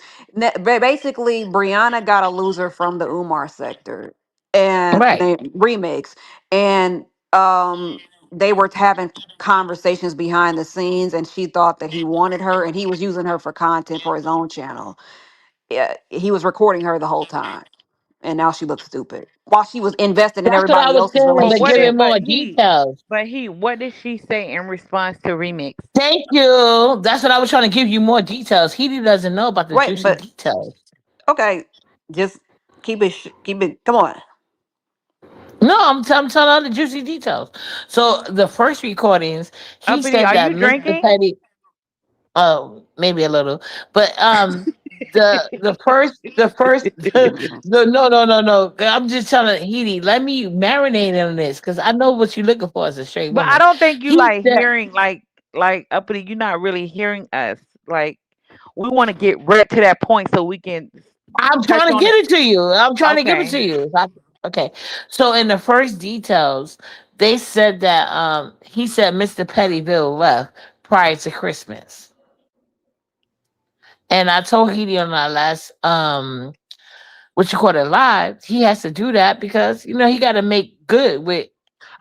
Basically, Brianna got a loser from the Umar sector and Right. Remix, and they were having conversations behind the scenes, and she thought that he wanted her, and he was using her for content for his own channel. Yeah, he was recording her the whole time, and now she looks stupid while she was invested in That's what I everybody was else's saying, But but what give did it relationship. more details. what did she say in response to remix? Thank you. That's what I was trying to give you more details. He doesn't know about the Wait, juicy but details. okay, just keep it. Come on. No, I'm telling all the juicy details. So the first recordings, he Uppity, said are that you Mr. drinking? Petty, oh, maybe a little, but the first no. I'm just telling Edie, let me marinate on this because I know what you're looking for as a straight But I woman. don't think you He like said, hearing like uppity. You're not really hearing us. Like we want to get right to that point so we can I'm touch trying to on get it. it to you. I'm trying to give it Okay. to you. Okay. So in the first details, they said that he said Mr. Pettyville left prior to Christmas. And I told Heidi on our last what you call it live, he has to do that because he got to make good with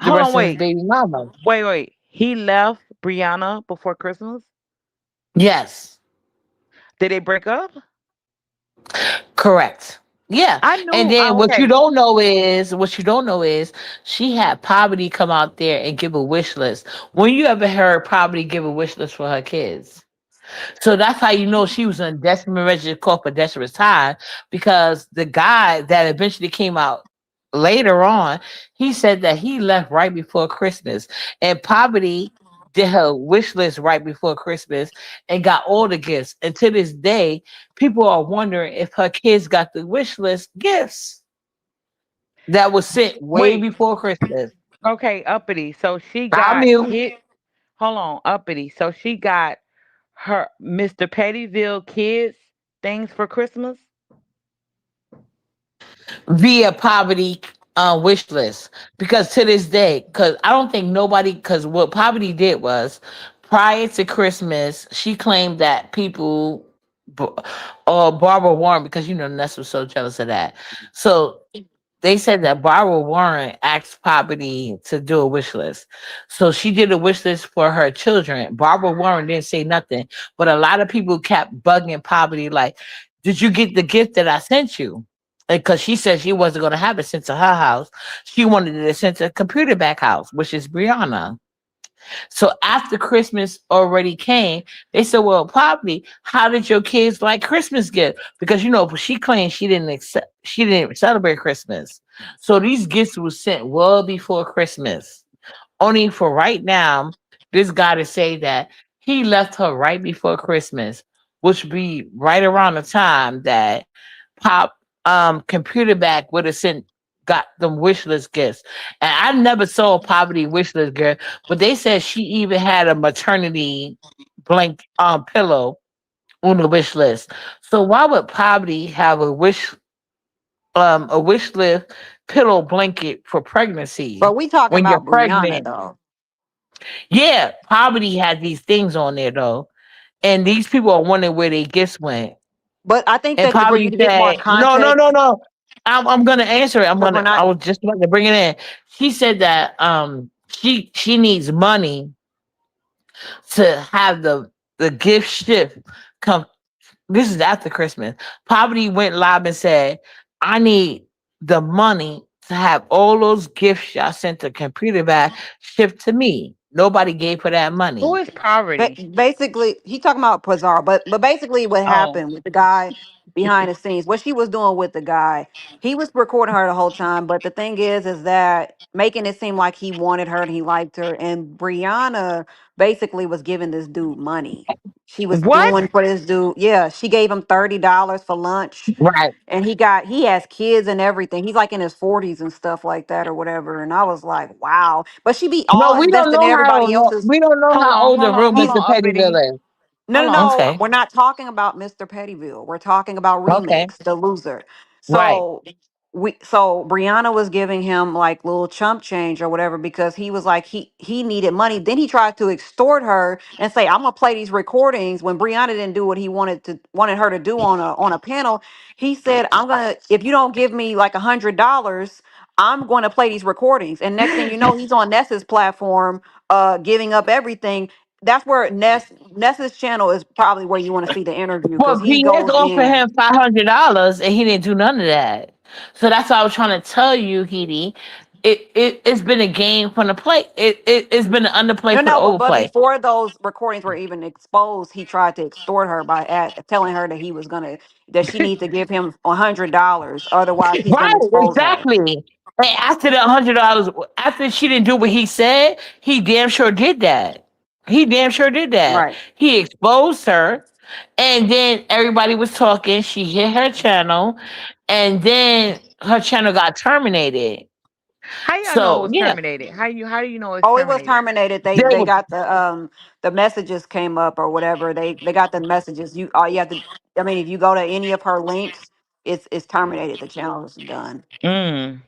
the Hold on, rest of his wait, baby mama. wait. He left Brianna before Christmas. Yes, Did they break up? correct. Yeah, I and knew. then Okay. what you don't know is she had Poverty come out there and give a wish list. When you ever heard Poverty give a wish list for her kids? So that's how you know she was in desperate measure called for desperate time, because the guy that eventually came out later on, he said that he left right before Christmas, and Poverty did her wish list right before Christmas and got all the gifts. And to this day, people are wondering if her kids got the wish list gifts that was sent way Wait. before Christmas. Okay, uppity. So she I'm got mute. kid. Hold on, uppity. So she got her Mr. Pettyville kids things for Christmas. Via Poverty wish list, because to this day, because I don't think nobody, because what Poverty did was, prior to Christmas she claimed that people, b- or Barbara Warren, because Ness was so jealous of that. So they said that Barbara Warren asked Poverty to do a wish list. So she did a wish list for her children. Barbara Warren didn't say nothing, but a lot of people kept bugging Poverty, like, did you get the gift that I sent you? Because she said she wasn't going to have it sent to her house. She wanted it sent to a computer back house, which is Brianna. So after Christmas already came, they said, "Well, Poppy, how did your kids like Christmas gift?" Because she claimed she didn't celebrate Christmas. So these gifts were sent well before Christmas. Only for right now, this guy to say that he left her right before Christmas, which would be right around the time that Pop computer back would have sent got them wish list gifts. And I never saw a Poverty wish list gift, but they said she even had a maternity blank pillow on the wish list. So why would Poverty have a wish list pillow blanket for But pregnancy we talking when you're about Brianna pregnant? though. Yeah, Poverty had these things on there though. And these people are wondering where their gifts went. But I think And that for you Poverty to get more said, "No, no, context, no, no. I'm gonna answer it. because we're I not. was just about to bring it in." She said that she needs money to have the gift shift come. This is after Christmas. Poverty went live and said, "I need the money to have all those gifts I sent the computer back shipped to me." Nobody gave her that Who money. is poverty? Basically, he talking about Pizarro, but basically, what Oh, happened with the guy behind the scenes, what she was doing with the guy, he was recording her the whole time. But the thing is that making it seem like he wanted her and he liked her, and Brianna basically was giving this dude money. She was what? doing for this dude. Yeah, she gave him $30 for lunch, Right. and he has kids and everything. He's like in his 40s and stuff like that or whatever. And I was like, wow. But she be No, all invested in everybody else's. we don't know how old the real Hold Mr. on, uppity. Pettyville is. No, Hold no, on. no. Okay. We're not talking about Mr. Pettyville. We're talking about Okay. Remix, the loser. Right. So so Brianna was giving him like little chump change or whatever because he was like he needed money. Then he tried to extort her and say, "I'm gonna play these recordings." When Brianna didn't do what he wanted her to do on a panel, he said, "I'm gonna if you don't give me like $100, I'm going to play these recordings." And next thing you know, he's on Ness's platform, giving up everything. That's where Ness's channel is probably where you want to see the interview because Well, he BS goes offered in. him $500 and he didn't do none of that. So that's what I was trying to tell you, Heidi. It's been a game from the play. It's been an underplay No, for the no, but overplay. before those recordings were even exposed, he tried to extort her by telling her that he was gonna that she needs to give him $100, otherwise he's Right, gonna expose her. exactly. And after the $100, after she didn't do what he said, he damn sure did that. He damn sure did that. Right. He exposed her, and then everybody was talking. She hit her channel, and then her channel got terminated. How y'all know it So was yeah, terminated? How do you know it's Oh, it was terminated? terminated. They they they were got the messages came up or whatever. They got the messages. You all you have to. I mean, if you go to any of her links, it's terminated. The channel is done. Mm.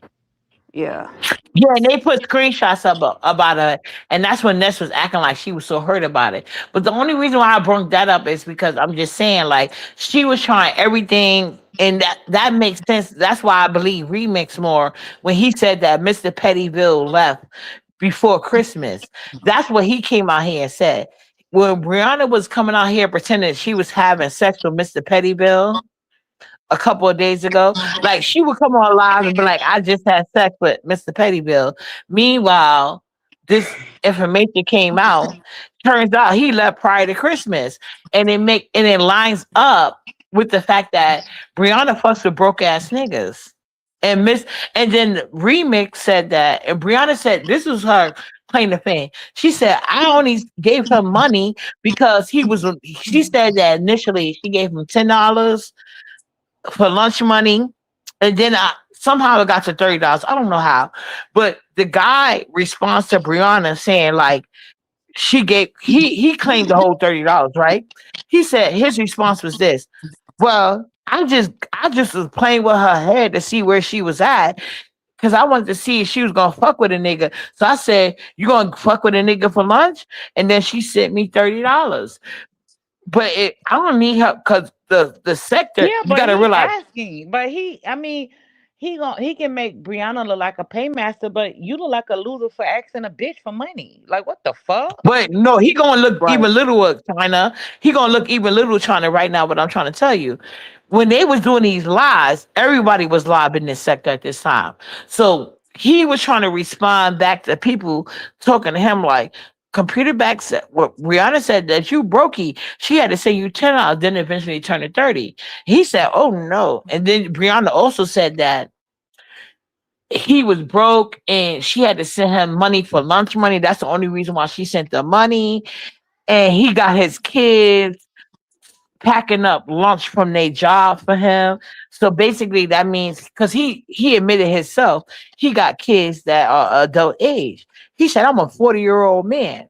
Yeah. Yeah, and they put screenshots about it, and that's when Ness was acting like she was so hurt about it. But the only reason why I brought that up is because I'm just saying, like, she was trying everything, and that makes sense. That's why I believe Remix more when he said that Mr. Pettyville left before Christmas. That's what he came out here and said. When Brianna was coming out here pretending she was having sex with Mr. Pettyville a couple of days ago. Like she would come on live and be like, I just had sex with Mr. Pettyville. Meanwhile, this information came out. Turns out he left prior to Christmas. And it lines up with the fact that Brianna fucks with broke ass niggas. And Miss and then Remix said that, and Brianna said this was her claim to fame. She said, I only gave her money because she said that initially she gave him $10 for lunch money, and then somehow it got to $30. I don't know how, but the guy responds to Brianna saying like he claimed the whole $30, right? He said his response was this: "Well, I just was playing with her head to see where she was at." Cause I wanted to see if she was gonna fuck with a nigga. So I said, "You gonna fuck with a nigga for lunch?" And then she sent me $30. But I don't need her because the sector, Yeah, you but gotta he realize. asking. But I mean, he can make Brianna look like a paymaster, but you look like a loser for asking a bitch for money. Like what the fuck? But no, he gonna look Right. even littler, China. He gonna look even little China right now. What I'm trying to tell you, when they was doing these lies, everybody was live in this sector at this time. So he was trying to respond back to people talking to him like, computer back said what Rihanna said that you brokey. She had to send you $10, then eventually turn to 30. He said, "Oh no," and then Brianna also said that he was broke and she had to send him money for lunch money. That's the only reason why she sent the money. And he got his kids packing up lunch from their job for him. So basically, that means because he admitted himself, he got kids that are adult age. He said, "I'm a 40-year-old man,"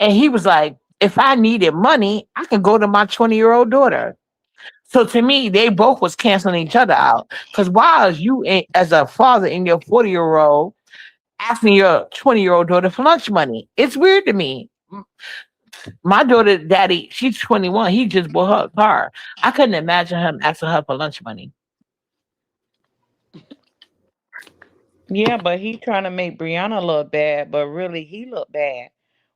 and he was like, "If I needed money, I can go to my 20-year-old daughter." So to me, they both was canceling each other out. Because why is you as a father in your 40-year-old asking your 20-year-old daughter for lunch money? It's weird to me. My daughter, daddy, she's 21. He just bought her a car. I couldn't imagine him asking her for lunch money. Yeah, but he trying to make Brianna look bad, but really he look bad.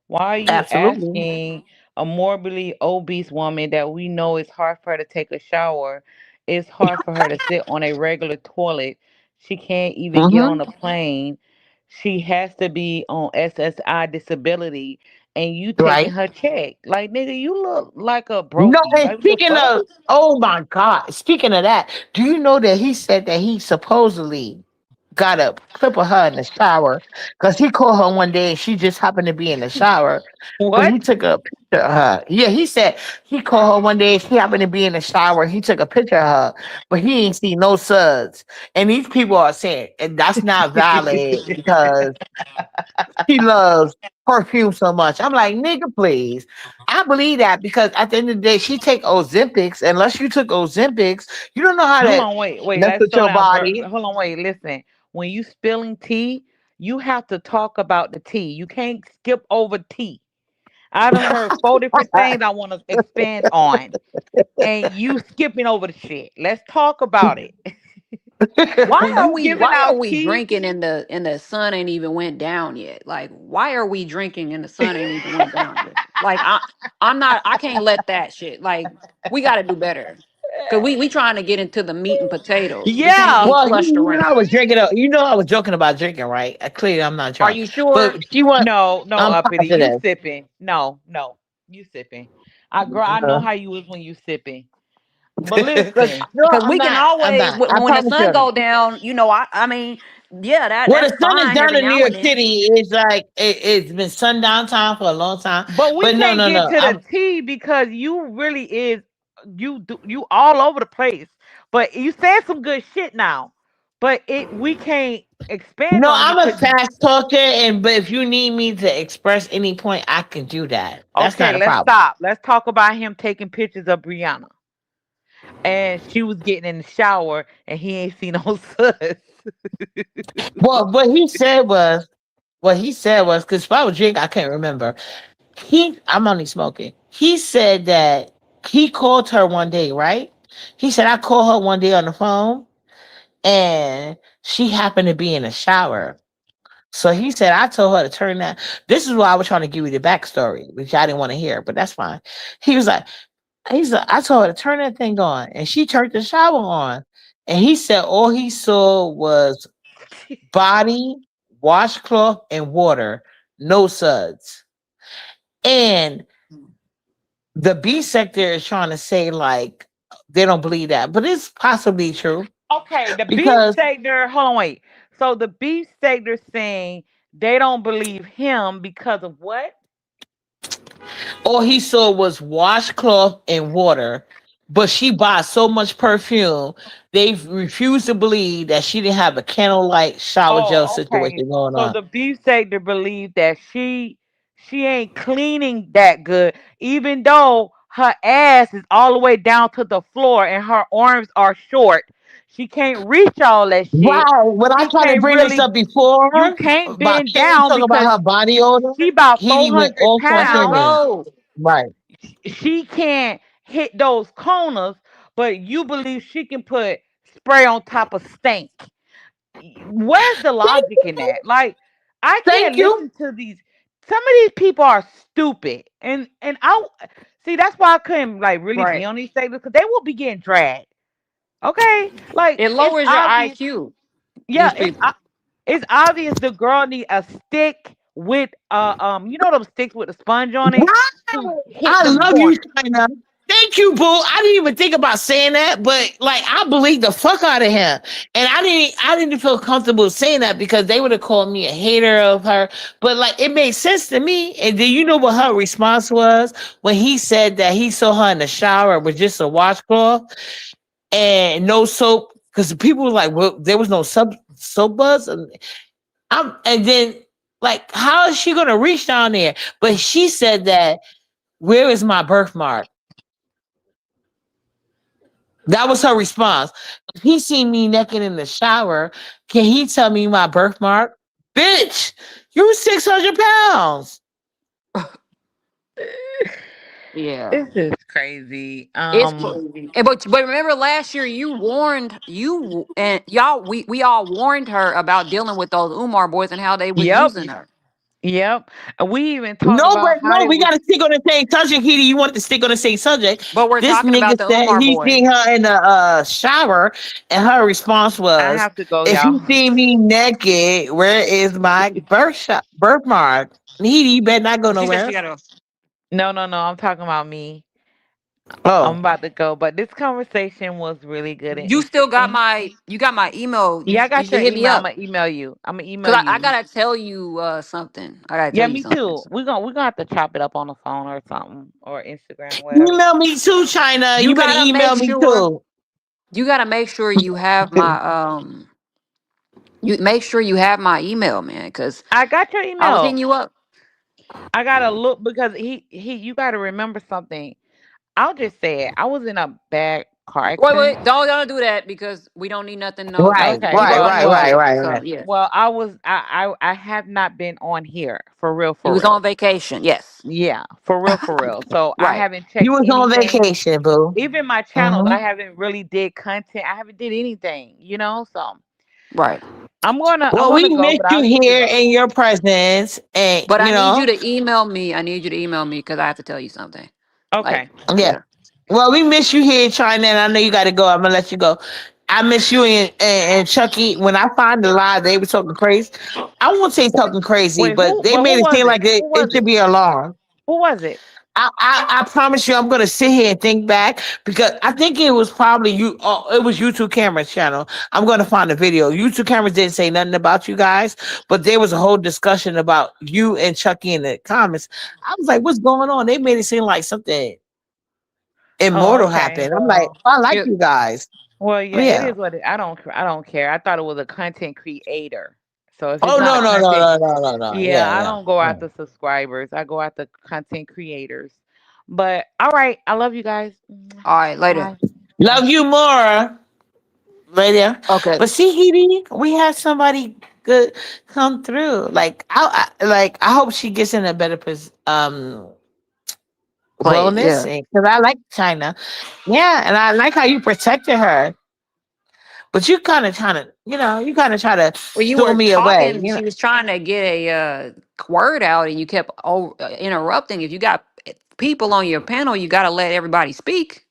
Why are you Absolutely. asking a morbidly obese woman that we know it's hard for her to take a shower? It's hard for her to sit on a regular toilet. She can't even get on Hmm. a plane. She has to be on SSI disability, and you taking Right. her check. Like nigga, you look like a No, brokey. and Like what the speaking fuck? of, oh my God, speaking of that, do you know that he said that he supposedly got a clip of her in the shower because he called her one day and she just happened to be in the shower. But he What? took a picture of her. Yeah, he said he called her one day. She happened to be in the shower. He took a picture of her, but he ain't see no suds. And these people are saying, and that's not valid because she loves perfume so much. I'm like, nigga, please. I believe that because at the end of the day, she take Ozempics. Unless you took Ozempics, you don't know how Hold to on, wait. mess Let's with slow your down. body. Hold on, wait. Listen. When you spilling tea, you have to talk about the tea. You can't skip over tea. I done heard four different things I want to expand on, and you skipping over the shit. Let's talk about it. When you giving Why are out we tea, drinking and the sun ain't even went down yet? Like why are we drinking and the sun ain't even went down yet? Like I'm not I can't let that shit. Like we got to do better. Cuz we trying to get into the meat and potatoes. We can't yeah. be Well, flushed you know around. I was drinking. You know I was joking about drinking, right? Clearly, I'm not Are drunk, you but sure? she want. No, no, I'm uppity. You positive. sipping. No, no. You sipping. Girl, I know how you was when you sipping. But Cuz listen. No, cuz I'm we can not. I'm always not. I when the promise sun you. go down, I mean, yeah, Well, the that's sun is fine down every in New now York and then. City. It's like it's been sundown time for a long time. But we But no, can't no, get no. to the tea because you really is you all over the place. But you said some good shit now. But it we can't expand No, on it I'm a because you fast talker, and but if you need me to express any point, I can do that. That's okay, not a let's problem. stop. Let's talk about him taking pictures of Brianna. And she was getting in the shower and he ain't seen no suds. Well, what he said was because if I was drink, I can't remember. I'm only smoking. He said that he called her one day, right? He said I called her one day on the phone, and she happened to be in the shower. So he said, I told her to turn that. This is why I was trying to give you the backstory, which I didn't want to hear, but that's fine. He was like, I told her to turn that thing on, and she turned the shower on. And he said all he saw was body, washcloth, and water, no suds. And the B sector is trying to say like they don't believe that, but it's possibly true Okay, the beef because sector. Hold on, wait. So the beef sector saying they don't believe him because of what? all he saw was washcloth and water. But she buys so much perfume, they refused to believe that she didn't have a candlelight shower gel Oh, okay. situation going So on. the beef sector believe that she ain't cleaning that good, even though her ass is all the way down to the floor and her arms are short. She can't reach all that shit. Right. When I She tried to can't bring this really. up before You can't about bend Katie down talking about because her body odor, she about he went 400 off on There you Kimmy. pounds. go. Right. She can't hit those corners, but you believe she can put spray on top of stink. Where's the Thank logic in you. that? Like, I Thank can't you. listen to these. Some of these people are stupid, and I see that's why I couldn't like really be Right. on these statements because they will be getting dragged. Okay, like It it's lowers your obvious. IQ. Yeah, These people. it's obvious the girl need a stick with you know those sticks with a sponge on it to Wow. hit I them love you, corners. China. Thank you, boo. I didn't even think about saying that, but like I believe the fuck out of him. And I didn't feel comfortable saying that because they would have called me a hater of her. But like it made sense to me. And then you know what her response was when he said that he saw her in the shower with just a washcloth and no soap. Because people were like, well, there was no soap buzz. And then like, how is she gonna reach down there? But she said that, where is my birthmark? That was her response. If he seen me naked in the shower, can he tell me my birthmark? Bitch, you 600 pounds. Yeah. This is crazy. It's crazy. But remember last year you warned you and y'all we all warned her about dealing with those Umar boys and how they was Yep, using her. yep. And we even talked No, but about how no, they we was. gotta stick on the same subject, Kitty. You want to stick on the same subject. But we're This talking nigga about the said Umar he seen boys. her in the shower, and her response I was, have to go, if you y'all. see me naked, where is my birthmark? He better not go She said she nowhere. got a. No, no, no. I'm talking about me. I'm Oh. about to go, but this conversation was really good and You still got interesting. my. You got my email. Yeah, I You got should your hit me email. I'm up gonna email you. I'm gonna email because I you. gotta tell you something. I gotta tell Yeah, you me something. too. We're gonna have to chop it up on the phone or something or Instagram, whatever. Email me too, China. You You better gotta make email me sure. too. You gotta make sure you have my You make sure you have my email, man, because I got your I was hitting email. you up. I gotta look because he you gotta remember something. I'll just say it. I was in a bad car Wait, accident. wait, don't do that because we don't need nothing. No, Right, like Okay. people right, don't Well, need right, to right, well, hear. right, So right. yeah, well. I have not been on here for real, you for was real. on vacation. Yes, Yeah, for real, for real. So I right, haven't You checked was on anything. vacation, boo. Even my channels, Hmm. I haven't really did content. I haven't did anything, you know. So right. I'm Well, we gonna go, miss but you I'll let you here go. in your presence, and But I need you to email me. I need you to email me because I have to tell you something. Like, Okay. yeah. yeah. Well, we miss you here in China, and I know you got to go. I'm gonna let you go. I miss you and Chucky. When I find the lie, they were talking crazy. I won't say talking crazy, Wait, but who? they Well, made who it was seem it? like it, Who it was should it? be alarm. Who was it? I promise you, I'm gonna sit here and think back because I think it was probably you. Oh, it was YouTube Cameras channel. I'm gonna find the video. YouTube Cameras didn't say nothing about you guys, but there was a whole discussion about you and Chucky in the comments. I was like, "What's going on?" They made it seem like something Oh, immortal okay. happened. I'm like, I like You, you guys. Well, yeah, it Yeah. is what it. I don't care. I thought it was a content creator. So if it's Oh not no a no no content, no no no no. yeah, Yeah I yeah. don't go Yeah. after subscribers. I go after content creators. But all right, I love you guys. all right, later. Bye. Bye. Love you more. right there. Okay. But see, Edie, we had somebody good come through. Like like I hope she gets in a better Place, wellness, yeah. because I like China. Yeah, and I like how you protected her. But you kind of trying to, you kind of try to Well, you throw were me away. talking. She was trying to get a word out, and you kept interrupting. If you got people on your panel, you got to let everybody speak.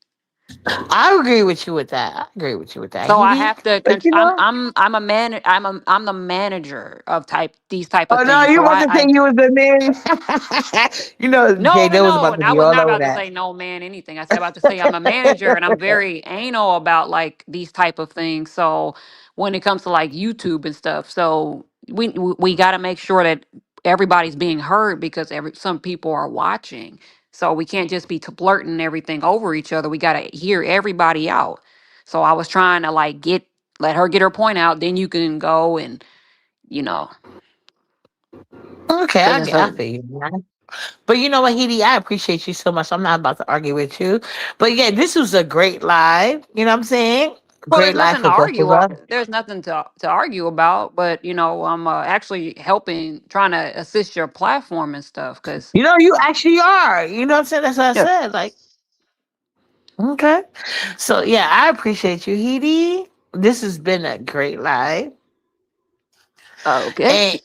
I agree with you with that. I agree with you with that, So I Edie. have to. But you know, I'm a man. I'm the manager of these type of oh no, things. you So wasn't I saying you was the man. No, Jay, no, they was no. about And to I be was all not over about to that. say no man anything. I said about to say I'm a manager and I'm very anal about like these type of things. So when it comes to like YouTube and stuff, so we got to make sure that everybody's being heard because some people are watching. So we can't just be blurting everything over each other. We got to hear everybody out. So I was trying to like let her get her point out. Then you can go and you know Okay, because it's I a feel you, man. But you know what, Edie, I appreciate you so much. I'm not about to argue with you. But yeah, this was a great live. You know what I'm saying? Well, Great there's live nothing for to both of argue. us. There's nothing to argue about, but I'm actually helping, trying to assist your platform and stuff. Cause You know, you actually are. You know what I'm saying? That's what I yeah, said. Like, okay. So yeah, I appreciate you, Edie. This has been a great live. okay. And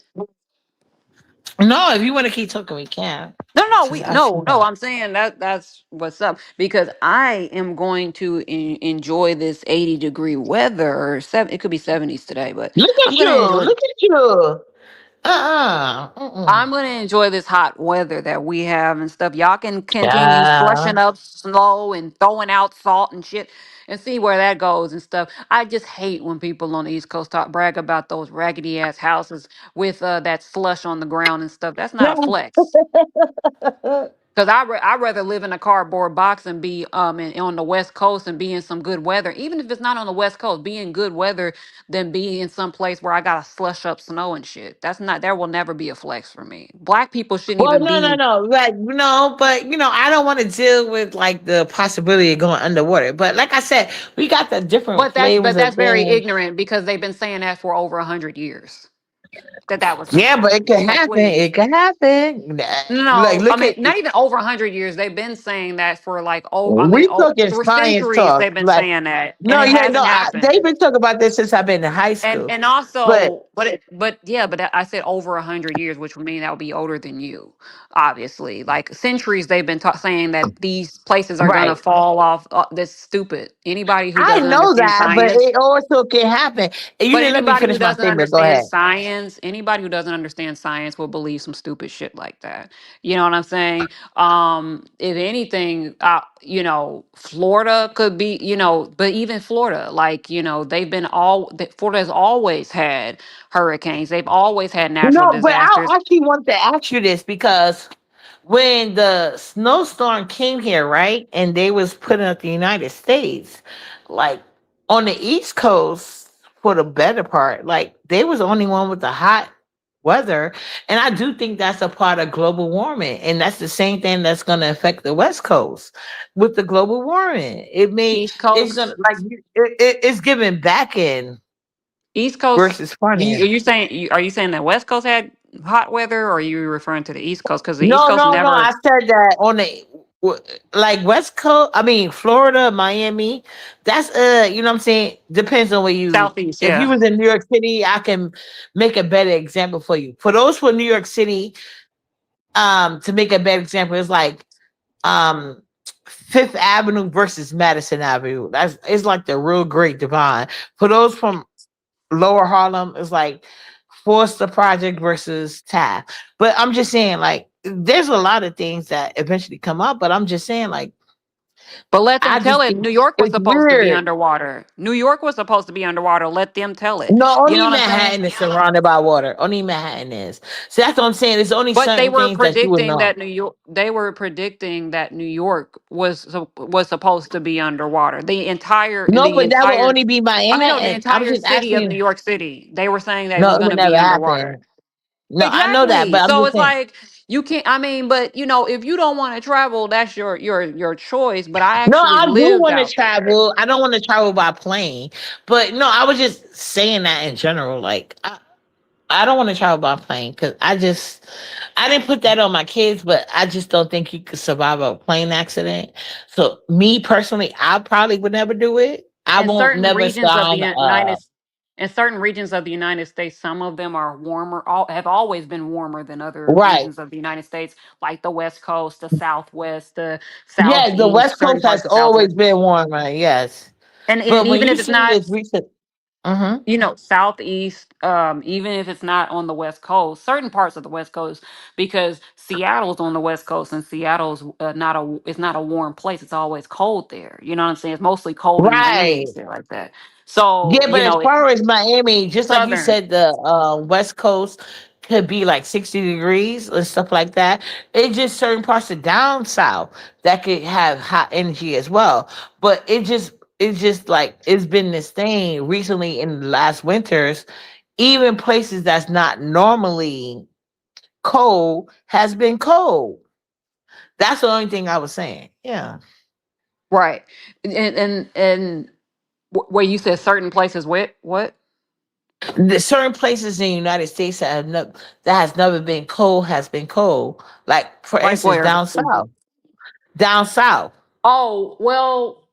no, if you want to keep talking, we can. No, no, Just ask me. no. I'm saying that's what's up because I am going to enjoy this 80-degree weather. Or seven, it could be 70s today, but Look I'm at gonna you. enjoy. Look at you. Mm-mm. I'm gonna enjoy this hot weather that we have and stuff. Y'all can continue Yeah. slushing up snow and throwing out salt and shit and see where that goes and stuff. I just hate when people on the East Coast talk brag about those raggedy ass houses with that slush on the ground and stuff. That's not a flex. Cause I'd rather live in a cardboard box and be on the West Coast and be in some good weather, even if it's not on the West Coast, be in good weather than be in some place where I gotta slush up snow and shit. That's not There will never be a flex for me. Black people shouldn't Well, even no, no, be. no. Like, no, but I don't want to deal with like the possibility of going underwater. But like I said, we got the different But flavors of that's very things. ignorant because they've been saying that for over 100 years. That was gonna Yeah, but it happen. can So happen. please. It can happen. Nah, like, No, I look mean at not even over 100 years. They've been saying that for like we talking for science centuries. talk. They've been Like, saying that, and no, it yeah, no. hasn't happened. They've been talking about this since I've been in high And school. and But also, but yeah, I said over 100 years, which would mean that would be older than you, obviously. Like centuries, they've been saying that these places are gonna right, fall off. That's stupid. Anybody who I doesn't know understand that, but science, it also can happen. And you but didn't let me anybody who finish my doesn't statement. Go understand ahead. science, anybody who doesn't understand science will believe some stupid shit like that. You know what I'm saying? If anything, Florida could be, but even Florida, like, Florida has always had hurricanes. They've always had natural No, but I disasters. actually want to ask you this because when the snowstorm came here, right, and they was putting up the United States, like on the East Coast for the better part, like they was the only one with the hot weather, and I do think that's a part of global warming, and that's the same thing that's going to affect the West Coast with the global warming. East It's gonna Coast, like it's giving back in East Coast. versus front You, are end. you saying are you saying that West Coast had hot weather, or are you referring to the East Coast? Because the East No, Coast no, no. never. I said that on the like West Coast. I mean Florida, Miami. That's you know what I'm saying. Depends on where you. Southeast, If you yeah. was in New York City, I can make a better example for you. For those for New York City, to make a better example, it's like um Fifth Avenue versus Madison Avenue. That's it's like the real great divide. For those from Lower Harlem, it's like Forster Project versus Taft. But I'm just saying, like, there's a lot of things that eventually come up. But I'm just saying, like, But let them I tell just it. think New York was it's supposed to be weird. underwater. New York was supposed to be underwater. Let them tell it. No, You know only what I'm saying? Manhattan is surrounded by water. Only Manhattan is. So that's what I'm saying. There's only But they certain were things that you would predicting know. that New York. They were predicting that New York was supposed to be underwater. No, The but that will entire. only be I mean, no, the Manhattan. I'm entire just city of New asking. York City. They were saying that it No, was it going would to be never underwater. happen. No, I know that, Exactly. but I'm So just it's saying. like You can't. I mean, but if you don't want to travel, that's your choice. But I No, actually I do lived want to out there. travel. I don't want to travel by plane, but no, I was just saying that in general. Like, I don't want to travel by plane because I didn't put that on my kids, but I just don't think you could survive a plane accident. So, me personally, I probably would never do it. I in won't certain never regions of the sign. United in certain regions of the United States, some of them are warmer, have always been warmer than other Right. regions of the United States, like the West Coast, the Southwest, the Yeah, the Southeast, West certain Coast has parts of always Southwest. been warmer. Yes, And but when even you if it's see not, this recent, hmm Southeast, even if it's not on the West Coast, certain parts of the West Coast, because Seattle's on the West Coast, and Seattle's it's not a warm place. It's always cold there. You know what I'm saying? It's mostly cold and rainy and right. shit like that. So, Yeah, but as it's far as Miami, just like you southern. said, the West Coast could be like 60 degrees and stuff like that. It's just certain parts of down south that could have hot energy as well. But it's just like it's been this thing recently in the last winters. Even places that's not normally cold has been cold. That's the only thing I was saying. Yeah. Right. And where you said certain places, what? The certain places in the United States that has never been cold has been cold. Like for Like instance, where? down south. Down south. Oh, well,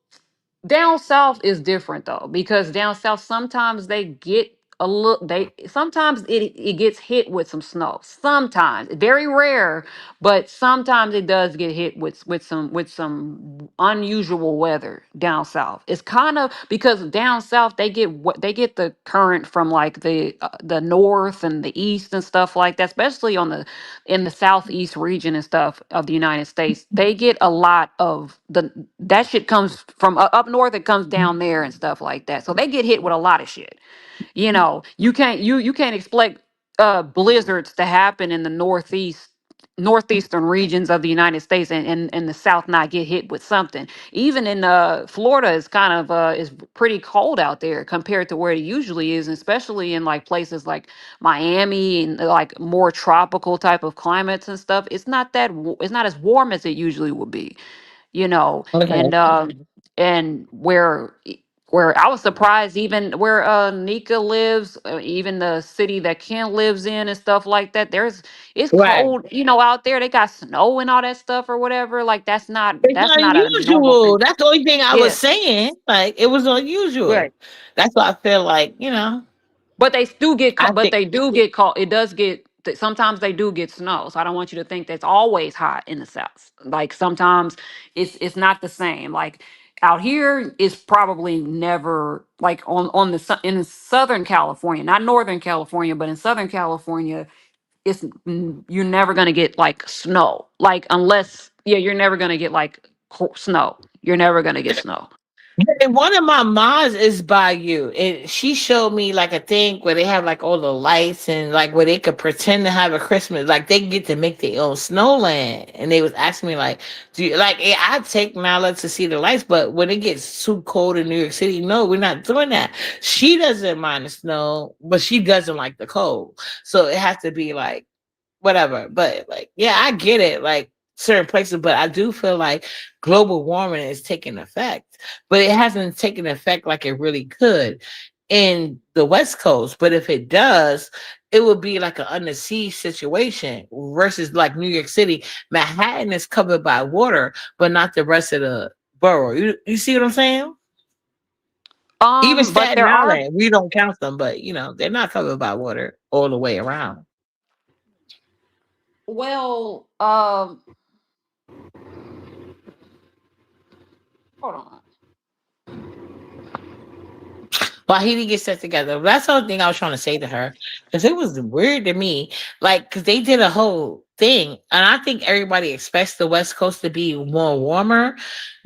down south is different though, because down south sometimes they get a look they sometimes it gets hit with some snow. Sometimes, very rare, but sometimes it does get hit with some unusual weather down south. It's kind of because down south they get the current from like the north and the east and stuff like that, especially in the southeast region and stuff of the United States. They get a lot of that shit comes from up north. It comes down there and stuff like that. So they get hit with a lot of shit. You can't expect blizzards to happen in the northeastern regions of the United States, and the South not get hit with something. Even in Florida is kind of is pretty cold out there compared to where it usually is, especially in like places like Miami and like more tropical type of climates and stuff. It's not as warm as it usually would be, Okay. and where I was surprised, even where Nika lives, even the city that Ken lives in and stuff like that. It's Right. cold, out there. They got snow and all that stuff or whatever. Like It's that's not a normal unusual. thing. That's the only thing I was Yeah, saying. Like it was unusual. right. That's why I feel like, But they do get I caught. But think they do get caught. It does get. Sometimes they do get snow. So I don't want you to think that's always hot in the south. Like sometimes it's not the same. Like out here, it's probably never like in Southern California, not Northern California, but in Southern California, you're never gonna get like snow. Like unless you're never gonna get like snow. You're never gonna get snow. and one of my moms is by you, and she showed me like a thing where they have like all the lights and like where they could pretend to have a Christmas, like they get to make their own snowland. And they was asking me like, "Do you like?" I take Nala to see the lights, but when it gets too cold in New York City, no, we're not doing that. She doesn't mind the snow, but she doesn't like the cold, so it has to be like whatever. But like, yeah, I get it. Like certain places, but I do feel like global warming is taking effect, but it hasn't taken effect like it really could in the West Coast. But if it does, it would be like an under siege situation versus like New York City. Manhattan is covered by water, but not the rest of the borough. You see what I'm saying? Even But Staten there are Island, we don't count them, but they're not covered by water all the way around. well, hold on. While he didn't get set together. That's the only thing I was trying to say to her. Because it was weird to me. Like, because they did a whole thing. And I think everybody expects the West Coast to be more warmer.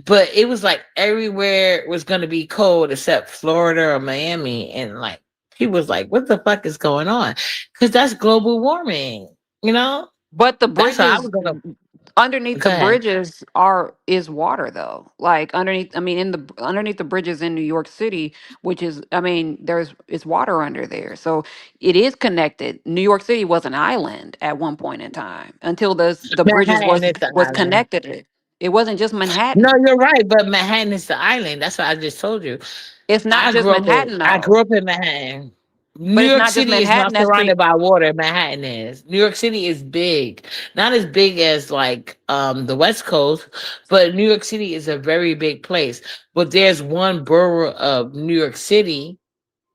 But it was like everywhere was going to be cold except Florida or Miami. And like, he was like, what the fuck is going on? Because that's global warming. You know? But the That's how I bridges, was going to. underneath Go the ahead. bridges are is water though. Like underneath, I mean, in the underneath the bridges in New York City, which is, I mean, there's it's water under there, so it is connected. New York City was an island at one point in time until the bridges Manhattan is the was island. connected. It wasn't just No, Manhattan. you're right, but Manhattan is the island. That's what I just told you. It's not just Manhattan I though, grew up in Manhattan. New but it's York not just City is Manhattan not that's surrounded by water. Manhattan is. New York City is big. Not as big as like the West Coast, but New York City is a very big place. But there's one borough of New York City.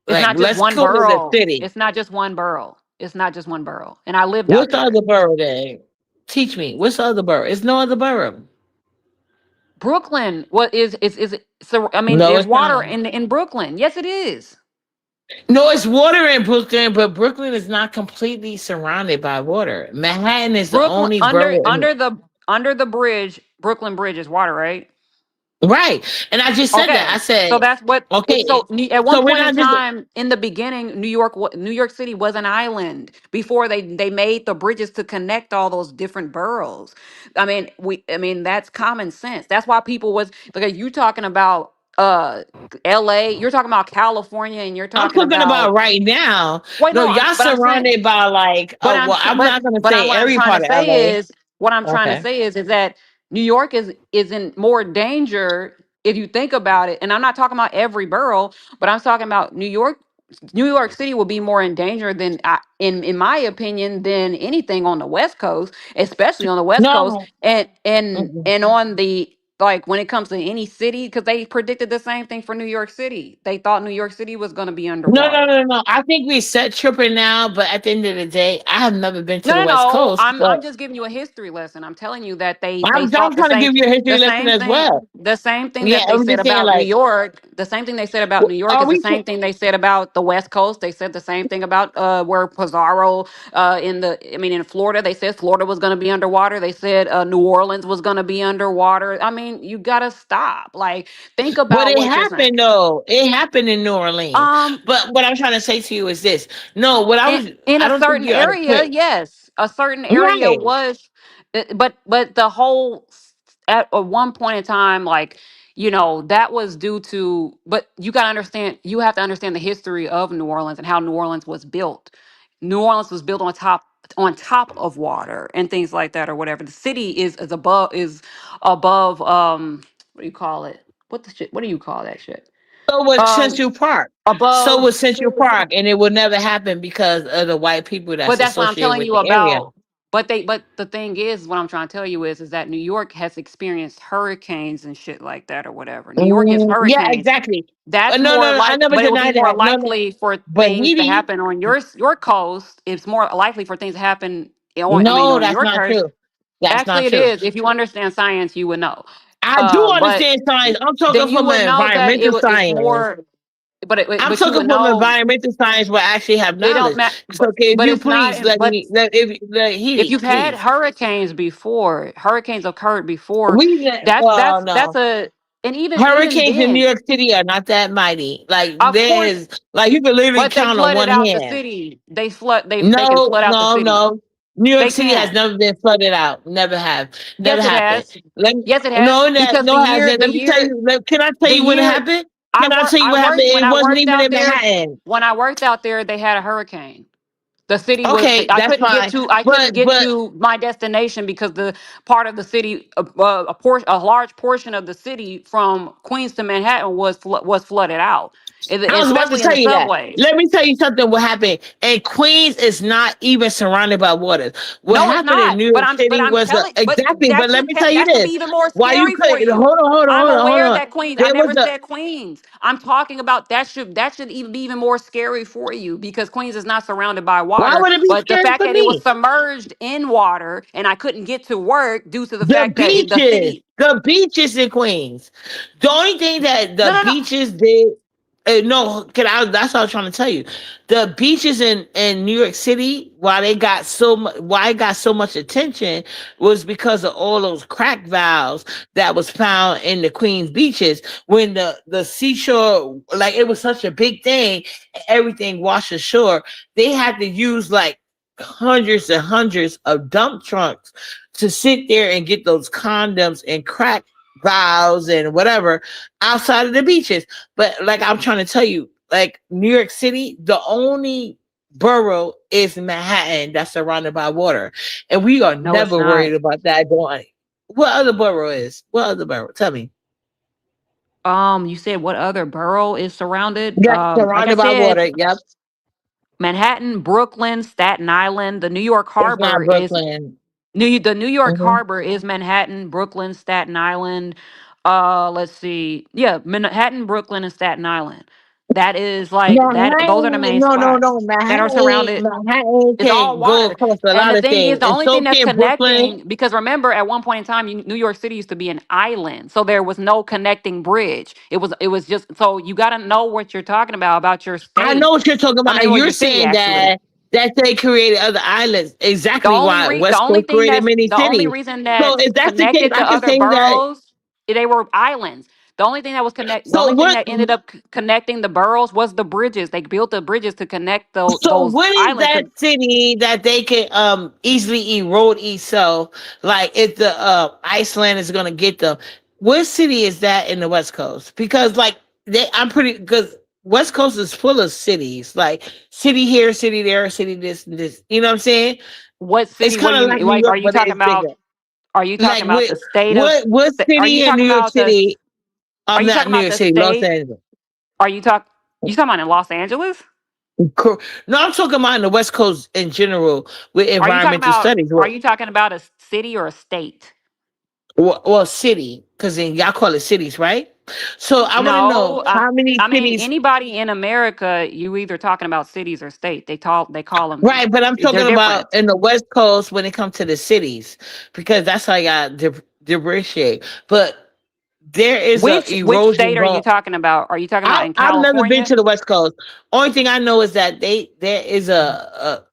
it's Like not just let's one call it a borough. city. It's not just one borough. It's not just one borough. And I lived out What's the there. other borough then? Teach me. What's the other borough? It's no other borough. Brooklyn, what is it? So I mean, No, there's it's not. water in Brooklyn. Yes, it is. No, it's water in Brooklyn, but Brooklyn is not completely surrounded by water. Manhattan is the Brooklyn only borough in. under the bridge, Brooklyn Bridge is water, right? Right. And I just said that. I Okay, said, so that's what it's okay, so at one so we're point in not just time in the beginning, New York City was an island before they made the bridges to connect all those different boroughs. I mean that's common sense. That's why people was because you talking about LA, you're talking about California, and you're I'm talking talking about about right now. wait, No, no, y'all but I'm saying surrounded by like well, I'm not gonna but I'm say what I'm every trying to part of say LA. is what I'm trying to Okay. say is that New York is in more danger if you think about it. And I'm not talking about every borough, but I'm talking about New York. New York City will be more in danger than in my opinion than anything on the West Coast, especially on the West Coast No. Mm-mm. and on the like when it comes to any city because they predicted the same thing for New York City. They thought New York City was going to be No, no, underwater. no, no. I think we set tripping now, but at the end of the day, I have never been to No, the no, West no. Coast, but I'm just giving you a history lesson. I'm telling you that they I'm thought trying to give you a history lesson as well. the same thing Yeah, that they I'm said just saying, about New like, York. The same thing they said about New York are is the we? same thing they said about the West Coast. They said the same thing about where Pizarro in the I mean in Florida. They said Florida was going to be underwater. They said New Orleans was going to be underwater. I mean, you got to stop. Like think But about it what you're saying. happened though. It happened in New Orleans. Um, But what I'm trying to say to you is this. No, what I was. in I a don't think certain you are area, quick. yes, a certain area Right. was but the whole at one point in time like that was due to but you have to understand the history of New Orleans and how New Orleans was built. New Orleans was built on top of water and things like that or whatever. The city is above what do you call it, what do you call that shit, So was um Central Park. So above. was Central Park, and it would never happen because of the white people But that's that's what I'm associated telling with you the area. about. But the thing is, what I'm trying to tell you is that New York has experienced hurricanes and shit like that or whatever. New York gets Yeah, hurricanes. exactly. That's No, more no, no. I like, never but it will be deny more that. No, no. likely for But things to Edie, happen on your coast. It's more likely for things to happen on, I mean, no, on that's your not coast. true. That's not Actually, it true. is. If you understand science, you would know. I do But understand science. I'm then talking you from would an know that environmental it's science. more. But I'm but you talking would from know environmental science where I actually have it don't knowledge. matter. So, okay, if But you it's not. please let But me, let if let if Edie, you've had please. hurricanes before, hurricanes occurred before. That's Well, that's no. a and even Hurricanes in New then, York City are not that mighty. Like of course, there's like you can literally but they count on flooded one out the hand. city. They can No, flood out the no, city. no. New York They City has can. never been flooded out. Never have. Never Yes, it happened. has. Let me Yes, it has no that because no hasn't. Let me tell you. Can I tell the you what year happened? Can I tell you I what happened? worked when It I wasn't worked even out in there. Manhattan. When I worked out there, they had a hurricane. The city was Okay, I that's couldn't get fine. to I couldn't get But to my destination because the part of the city a large portion of the city from Queens to Manhattan was flooded out. I was about to Especially in tell the you that. subways. Let me tell you something. What happened? And Queens is not even surrounded by water. What No, it's happened in not. New York But City I'm was telling exactly. But let me tell you that should be this: even more why you scary for could you. I'm hold aware on. that Queens. I There was never a said Queens. I'm talking about that should even be even more scary for you because Queens is not surrounded by why water. would it be But the scary fact for that it was me? submerged in water and I couldn't get to work due to the The fact that the beaches, city. the beaches in Queens. The only thing that No, the no, no. beaches did, no, can I? That's what I was trying to tell you. The beaches in New York City, why they got so much, why it got so much attention, was because of all those crack valves that was found in the Queens beaches when the seashore, like it was such a big thing, everything washed ashore. They had to use like hundreds and hundreds of dump trucks to sit there and get those condoms and crack vials and whatever outside of the beaches. But like I'm trying to tell you, like New York City, the only borough is Manhattan that's surrounded by water. And we are No, it's never not. worried about that going. What other borough is? What other borough? Tell me. You said what other borough is surrounded? Yeah, Like I surrounded by said, water. Yep. Manhattan, Brooklyn, Staten Island, the New York It's Harbor not is Brooklyn. The New York Hmm. Harbor is Manhattan, Brooklyn, Staten Island. Let's see. Yeah, Manhattan, Brooklyn, and Staten Island. That is like that. Those are the Manhattan, main no, no, spots no. that are surrounded. Manhattan It's all can go water. across a And lot the of thing is, things. the And only so thing that's can Brooklyn. connecting, because remember, at one point in time, New York City used to be an island, so there was no connecting bridge. It was just so you got to know what you're talking about your I know state. what you're talking I about. mean, or You're your city saying actually. that they created other islands. Exactly why The West only Coast thing created that's many the only cities. reason So that's if that's the case, connected I to can other say that. boroughs, they were islands. The So only thing what? that ended up connecting the boroughs was the bridges. They built the bridges to connect So those what is islands. that city that they can easily erode itself? Like if the Iceland is gonna get them, what city is that in the West Coast? Because like I'm pretty because West Coast is full of cities, like city here, city there, city this and this. You know what I'm saying? What It's city? What kind do of you like mean? New Like, York, but it's bigger. are you talking Like about the state of? what Are you city in talking New York about City? Are I'm you not talking New about York the City, Los state? Angeles. Are you talking about in Los Angeles? No, I'm talking about in the West Coast in general with environmental studies. Are you talking about a city or a state? Well, city, because then y'all call it cities, right? So I want to know No, how many I mean cities, anybody in America, you either talking about cities or state. They call them. right? But I'm They're talking about different. in the West Coast when it comes to the cities, because that's how I got differentiate. But there is a Which erosion state are you going. talking about? Are you talking about in I've never been California? to the West Coast. Only thing I know is that there is a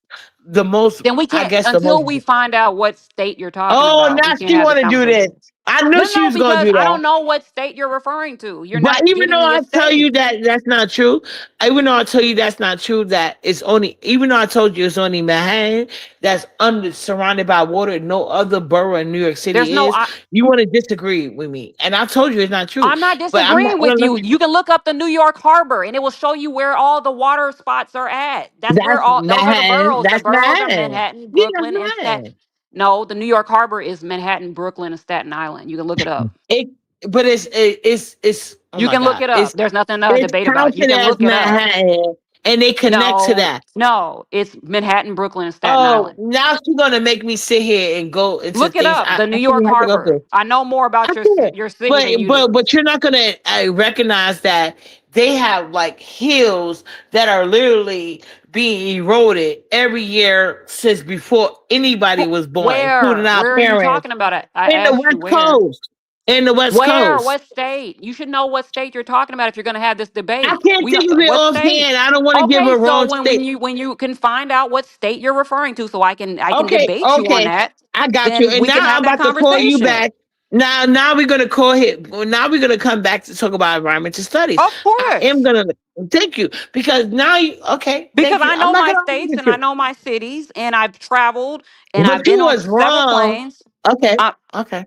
the most, Then we I can't guess the most. until we find out what state you're talking Oh, about. We now can't she have this want to do this. conversation. I knew No, she no, was going to because do I that. don't know what state you're referring to. You're But not even giving though me I a tell you state. that that's not true, even though I tell you that's not true, that it's only, even though I told you it's only Manhattan that's under surrounded by water, no other borough in New York There's City no is, you want to disagree with me. And I told you it's not true. I'm not But I'm not, disagreeing no, with let you. me, You can look up the New York Harbor and it will show you where all the water spots are at. that's Those are the Manhattan. boroughs. The That's boroughs are Manhattan. Manhattan, Yeah, that's Brooklyn, and Manhattan. No, the New York Harbor is Manhattan, Brooklyn, and Staten Island. You can look it up. It, but it's, oh You my can look God. it up. There's nothing to It's debate about. You counted can as look it up. Manhattan and they connect to No, that. no, it's Manhattan, Brooklyn, and Staten Oh, Island. now she's gonna make me sit here and go into Look it things up. The I New shouldn't York have to go through. Harbor. I know more I about can't. your city than you do. But you're not gonna recognize that they have like hills that are literally being eroded every year since before anybody was born, including our Where are you parents talking about it? I in the asked you West where. Coast. In the West Where? Coast. What state? You should know what state you're talking about if you're going to have this I debate. can't We know think of it what state. offhand. I don't want to give Okay, a so wrong state. when you can find out what state you're referring to, so I can Okay, debate you on okay. that, I got you. then And we can now have I'm that about to call you conversation. back. Now we're gonna call him. Now we're gonna come back to talk about environmental studies. Of I am course, gonna thank you because now you okay. because Thank you. I I'm know not my gonna argue states with and I you, know my cities, and I've traveled and I've but you been on was several wrong. planes. Okay, Uh, okay.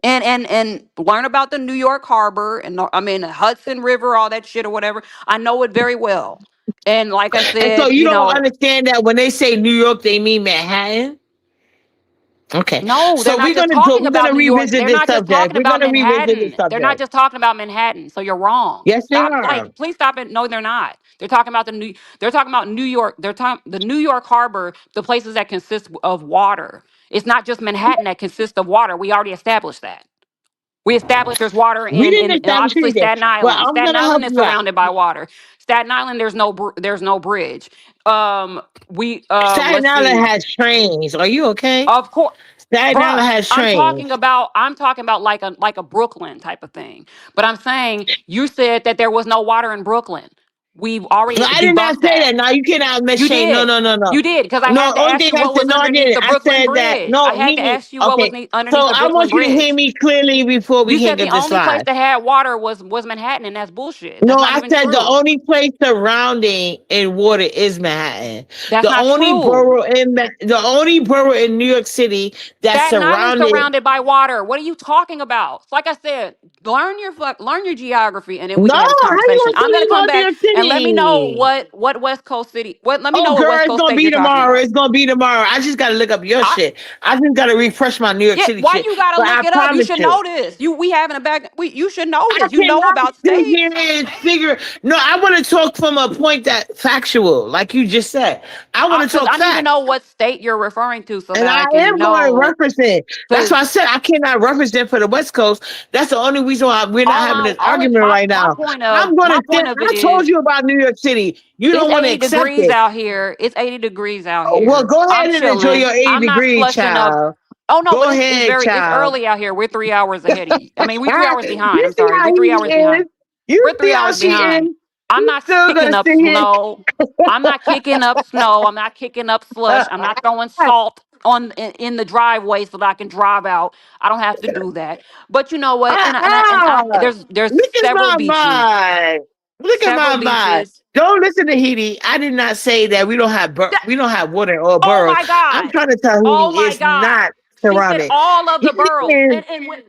and learn about the New York Harbor and I mean the Hudson River, all that shit or whatever. I know it very well. And like I And so said, you you don't know, understand that when they say New York, they mean Manhattan. Okay, no, they're so not just talking we're about gonna New York. revisit They're this not just subject. talking We're about gonna revisit this Manhattan. They're not subject. just talking about Manhattan. So you're wrong. Yes, they Stop. are. Like, please stop it. No, they're not. They're talking about They're talking about New York. They're talking the New York Harbor, the places that consist of water. It's not just Manhattan that consists of water. We already established that. We established there's water We didn't in establish obviously anything, Staten but Island. I'm Staten gonna help Island is you out. surrounded by water. Staten Island, there's no bridge. We Staten let's Island see. has trains. Are you okay? Of course, Staten Island bruh. has trains. I'm talking about like a Brooklyn type of thing. But I'm saying you said that there was no water in Brooklyn. We've already I did not debunked say that. that. No, you cannot miss You Shane. No, did. no, no, no. You did, because I No, had to only ask thing you I what said, was no, I underneath didn't. the I Brooklyn said that, Bridge. I no, had to Nene. ask you what was Okay. underneath So the I Brooklyn want you to hear Bridge. me clearly before we You hang said up the this only place line. that had water was Manhattan, and that's bullshit. No, That's not I even said the true. only place surrounding in water is Manhattan. That's The not only true. borough in the only borough in New York City that's Staten Island surrounded. surrounded by water. What are you talking about? Like I said, learn your geography, and then we No, can have this how you conversation. gonna tell I'm me gonna to come go to New back York and let me know City? what West Coast city. What Let me Oh, know what girl, West it's Coast gonna state be you're talking tomorrow. about. It's gonna be tomorrow. I just gotta look up your I, shit. I just gotta refresh my New York yeah, City why shit. you gotta But look I it up? You promise should you. know this. We having a back. You should know I this. You know cannot about sit states. here and figure. No, I want to talk from a point that factual, like you just said. I want to Because talk I need to facts, know what state you're referring to so and that I I can am going to know. reference it. That's why I Because said I cannot reference it for the West Coast. That's the only reason why we're not having this all argument right my now. point I'm of going to sit. it I told is you about New York City. You it's don't want to 80 accept degrees it. out here. It's 80 degrees out Well, here. go I'm ahead and enjoy chilling. your 80 I'm not degree slushing up. child. Oh no, but Go it's ahead, it's child. early out here. We're 3 hours ahead of you. I mean, we 3 hours behind. You I'm see sorry. how We're three he hours is. behind. You We're see three how hours she behind. is. I'm You not still kicking gonna up sit here. snow. I'm not kicking up snow. I'm not kicking up slush. I'm not throwing salt in the driveway so that I can drive out. I don't have to do that. But you know what? There's Look at several my beaches, vibe. Look at several my vibe. beaches. Don't listen to Heidi. I did not say that we don't have water or Oh boroughs. my I'm God. trying to tell Oh Heidi my it's God. not She said surrounded. all of the Heidi boroughs. is. And when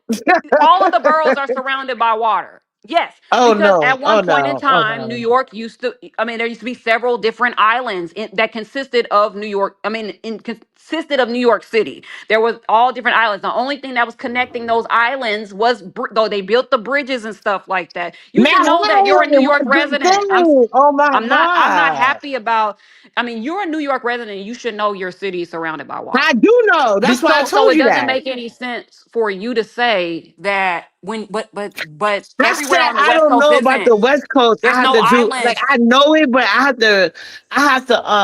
all of the boroughs are surrounded by water. Yes, Oh because no! at one Oh point in no! Oh time, New no! York used to, I mean, there used to be several different islands that consisted of New York. I mean, consisted of New York City. There was all different islands. The only thing that was connecting those islands was, though they built the bridges and stuff like that. You should know that you're a New Manhattan York was the resident. thing. Oh my I'm not god! happy about. I mean, you're a New York resident. You should know your city is surrounded by I water. do know. That's why I So told it you doesn't that. make any sense for you to say that but I everywhere said on the I West don't Coast know about isn't. the West Coast. I There's have no to do like islands. I know it, but I have to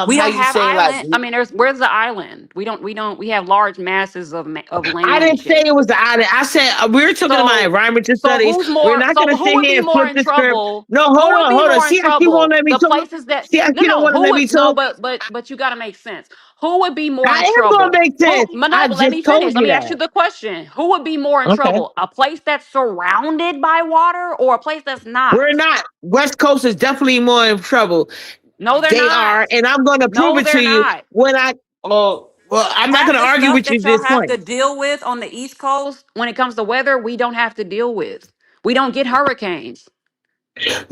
We how don't you have say like island. I mean, where's the island? We have large masses of I land and didn't say shit. it was the island. I said we were talking about So environmental studies. We're not so gonna who sit would here be and more flip in the script. trouble? No, Who would be hold on. more in See how she won't trouble? let me The talk. places that See how she don't no, want to who let would me no, talk. but you gotta make sense. Who would be more I in am gonna trouble? make Who sense. no, I but let just me told finish. Let you me ask that. you the question. Who would be more in Okay. trouble? A place that's surrounded by water or a place that's We're not? not. West Coast is definitely more in trouble. No, they're They not. are, and I'm gonna prove No, it to they're you not. when I. Oh, well, I'm not Half gonna the argue stuff with you that at y'all this have point. to deal with on the East Coast when it comes to weather, we don't have to deal with. We don't get hurricanes.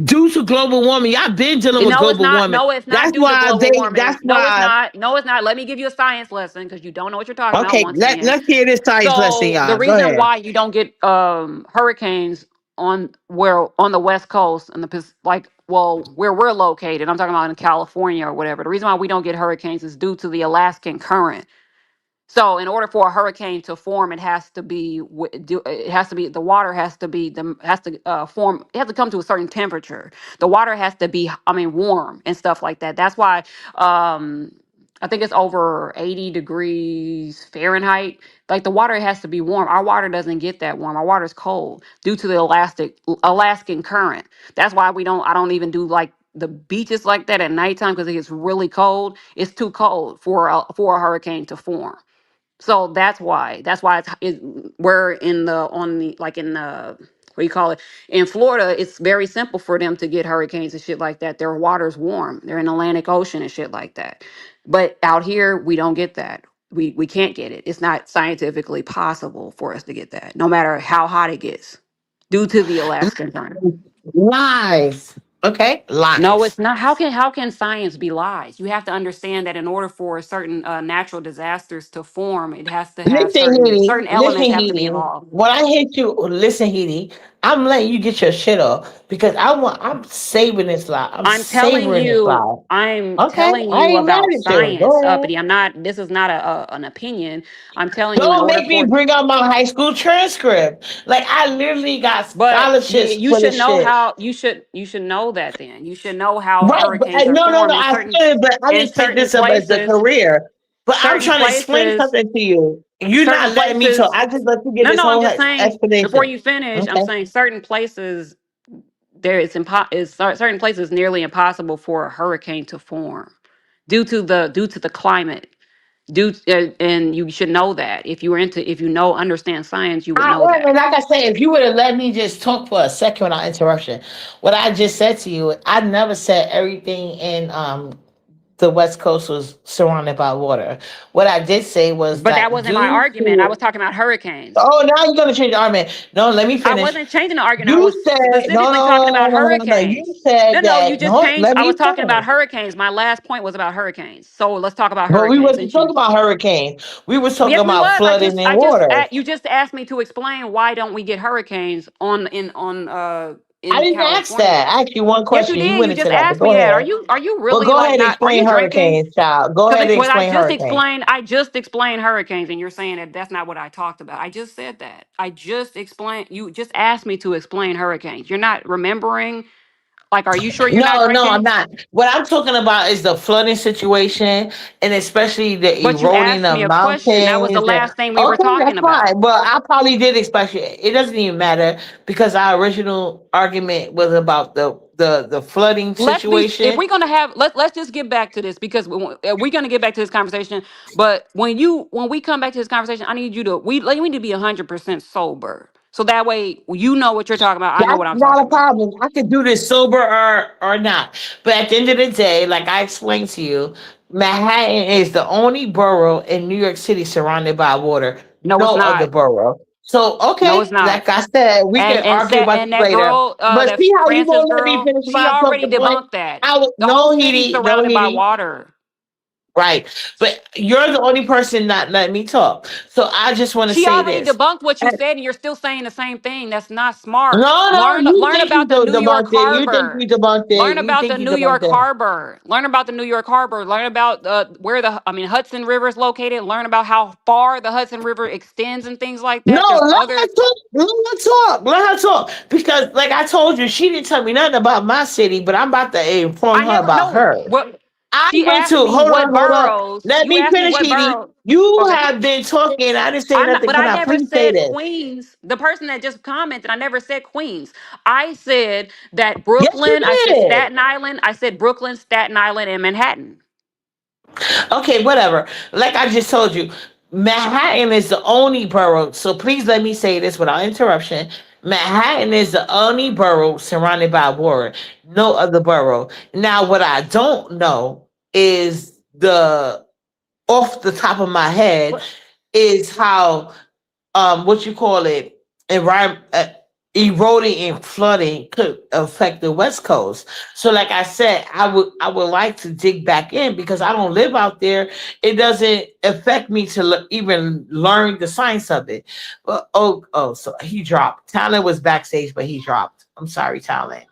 Due to global warming, y'all been dealing with No, it's global not. warming. No, it's not That's due to why global they. That's warming. No, it's why. not. No, it's not. Let me give you a science lesson because you don't know what you're talking about Okay, once again. let's hear this science lesson, So the y'all. Go reason ahead. why you don't get hurricanes on the West Coast and like where we're located, I'm talking about in California or whatever. The reason why we don't get hurricanes is due to the Alaskan current. So in order for a hurricane to form, it has to be it has to be the water has to form. It has to come to a certain temperature. The water has to be, I mean, warm and stuff like that. That's why um, I think it's over 80 degrees Fahrenheit. Like the water has to be warm. Our water doesn't get that warm. Our water is cold due to the Alaskan current. That's why we don't. I don't even do like the beaches like that at nighttime because it gets really cold. It's too cold for a hurricane to form. So that's why we're in the on the like in the what do you call it, in Florida. It's very simple for them to get hurricanes and shit like that. Their water's warm. They're in the Atlantic Ocean and shit like that. But out here we don't get that. We can't get it. It's not scientifically possible for us to get that, no matter how hot it gets, due to the Alaskan current. Lies. Okay, No, lies. it's not. How can science be lies? You have to understand that in order for certain natural disasters to form, it has to have Listen, Healy. certain elements Listen, have to be Healy. involved. When I hit you, listen, Healy. I'm letting you get your shit off because I'm saving this life. I'm savoring this life. I'm Okay, telling I you ain't mad about at you. Go science, ahead. uppity. I'm not. This is not an opinion. I'm telling you in Don't order make me for. bring out my high school transcript. Like I literally got But scholarships you for should this know shit. how you should know that then. You should know how Right, but hurricanes are no, no, no. formed I should, but I in didn't take certain this up as a places. career. But I'm Certain trying to explain places something to you. You're certain not letting me talk. places I just let you get no this no I'm whole just saying before explanation. you finish, I'm Okay. saying certain places certain places nearly impossible for a hurricane to form due to the climate. And you should know that if you know understand science, you would I, know wait a that. minute, like I say, if you would have let me just talk for a second without interruption, what I just said to you, I never said everything in the West Coast was surrounded by water. What I did say was But that that wasn't my due argument. I was to, talking about hurricanes. oh, now you're gonna change the argument. No, let me I finish. wasn't changing the argument. I You was said no, specifically talking no, about no, no, no, no. You hurricanes. said No, you that just no. changed. Let I me was talking about finish. hurricanes. My last point was about hurricanes. So let's talk about But we hurricanes. wasn't Since you, talking about hurricanes. We was talking yes, we about was. flooding and water. You just asked me to explain why don't we get hurricanes I in didn't ask that. California. I asked you one Yes, you question. You did. went You into just that. But asked go me that. ahead. Are you Well, really go like ahead and not? Are explain you drinking? hurricanes, child. Go ahead Because and what explain hurricanes. I just explained hurricanes, and you're saying that that's not what I talked about. I just said that. I just explained. You just asked me to explain hurricanes. You're not remembering. Like, are you sure you're not No, no, I'm drinking? not. What I'm talking about is the flooding situation, and especially the But you eroding asked of me a question. That was the mountains. And last thing we were okay, talking that's about. fine. But I probably did expect you. It doesn't even matter because our original argument was about the flooding If situation. we're gonna have, let's just get back to this because we're gonna get back to this conversation. But when we come back to this conversation, I need you to we need to be 100% sober, so that way you know what you're talking about. I know That's what I'm not talking a about. problem. I could do this sober or not. But at the end of the day, like I explained to you, Manhattan is the only borough in New York City surrounded by water. No, it's No other not. borough. So No, okay, it's not. like I said, we can argue about And this that later. girl, But that see how you Francis won't let me girl, finish she my already fucking point? debunked that. I was The whole no city's heaty, no surrounded by heaty. water. Right. But you're the only person not letting me talk. So I just want to She say already this. debunked what you said, and you're still saying the same thing. That's not smart. No, no, you Learn think you about the New York debunked it. You think Harbor. you debunked it. Learn You about the think you New York debunked it. Harbor. Learn about the New York Harbor. Learn about where Hudson River is located. Learn about how far the Hudson River extends and things like No, that. There's let her other. talk. Let her talk. Let her talk. Because, like I told you, she didn't tell me nothing about my city, but I'm about to inform I her never about know her. what I she went to, asked me. hold on, What hold on. boroughs? Let You me asked me finish, what Edie. borough. You Okay. have been talking. I didn't say nothing. But Can I I never please say said this? Queens. The person that just commented, I never said Queens. I said that Yes, you Brooklyn, I said did. Staten Island, I said Brooklyn, Staten Island, and Manhattan. Okay, whatever. Like I just told you, Manhattan is the only borough. So please let me say this without interruption. Manhattan is the only borough surrounded by water. No other borough. Now, what I don't know is the off the top of my head What? is how what you call it environment eroding and flooding could affect the west coast. So like I said, I would like to dig back in because I don't live out there. It doesn't affect me to even learn the science of it. But oh, so he dropped. Talent was backstage, but he dropped. I'm sorry, Talent.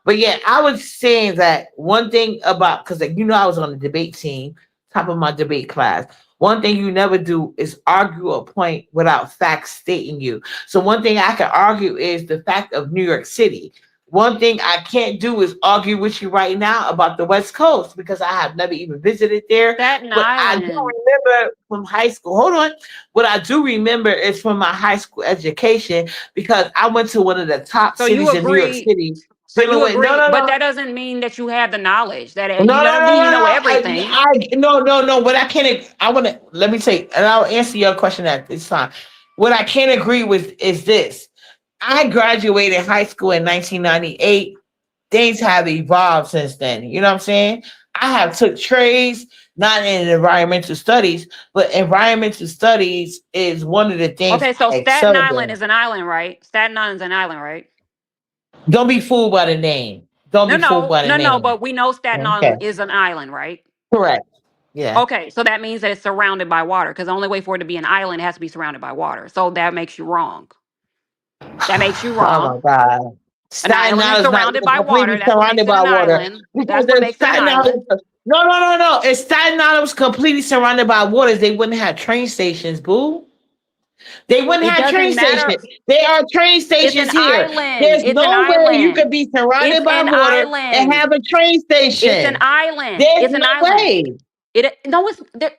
But yeah, I was saying that one thing about, because like, I was on the debate team, top of my debate class. One thing you never do is argue a point without facts stating you. So one thing I can argue is the fact of New York City. One thing I can't do is argue with you right now about the West Coast because I have never even visited there. Staten But I do Island. remember from high school. Hold on. What I do remember is from my high school education because I went to one of the top So you cities in New York agree. City So dealing you with no, agree, no, but no, that doesn't mean that you have the knowledge. no, no, That don't no, mean you no, know no. everything. No, no, no. What I can't, I want to let me say, and I'll answer your question at this time. What I can't agree with is this: I graduated high school in 1998. Things have evolved since then. You know what I'm saying? I have took trades, not in environmental studies, but environmental studies is one of the things Okay, so I Staten excelled Island in. is an island, right? Staten Island's an island, right? Don't be fooled by the name. Don't be fooled by the No. name. But we know Staten Okay, Island is an island, right? correct. Yeah. Okay, so that means that it's surrounded by water because the only way for it to be an island it has to be surrounded by water. So that makes you wrong. That makes you Oh my wrong. God. An Staten island is Island is not surrounded even by water. completely That's what makes surrounded it by an water island. because That's what the makes it an Staten island. Island. No, no, no, no. If Staten Island was completely surrounded by waters, they wouldn't have train stations, boo. They wouldn't It have train doesn't stations. matter. There are train It's an stations here. island. There's It's an no way you could island. be It's surrounded by an water and island. have a train It's an station. island. There's It's an no island. way. It no, it's there,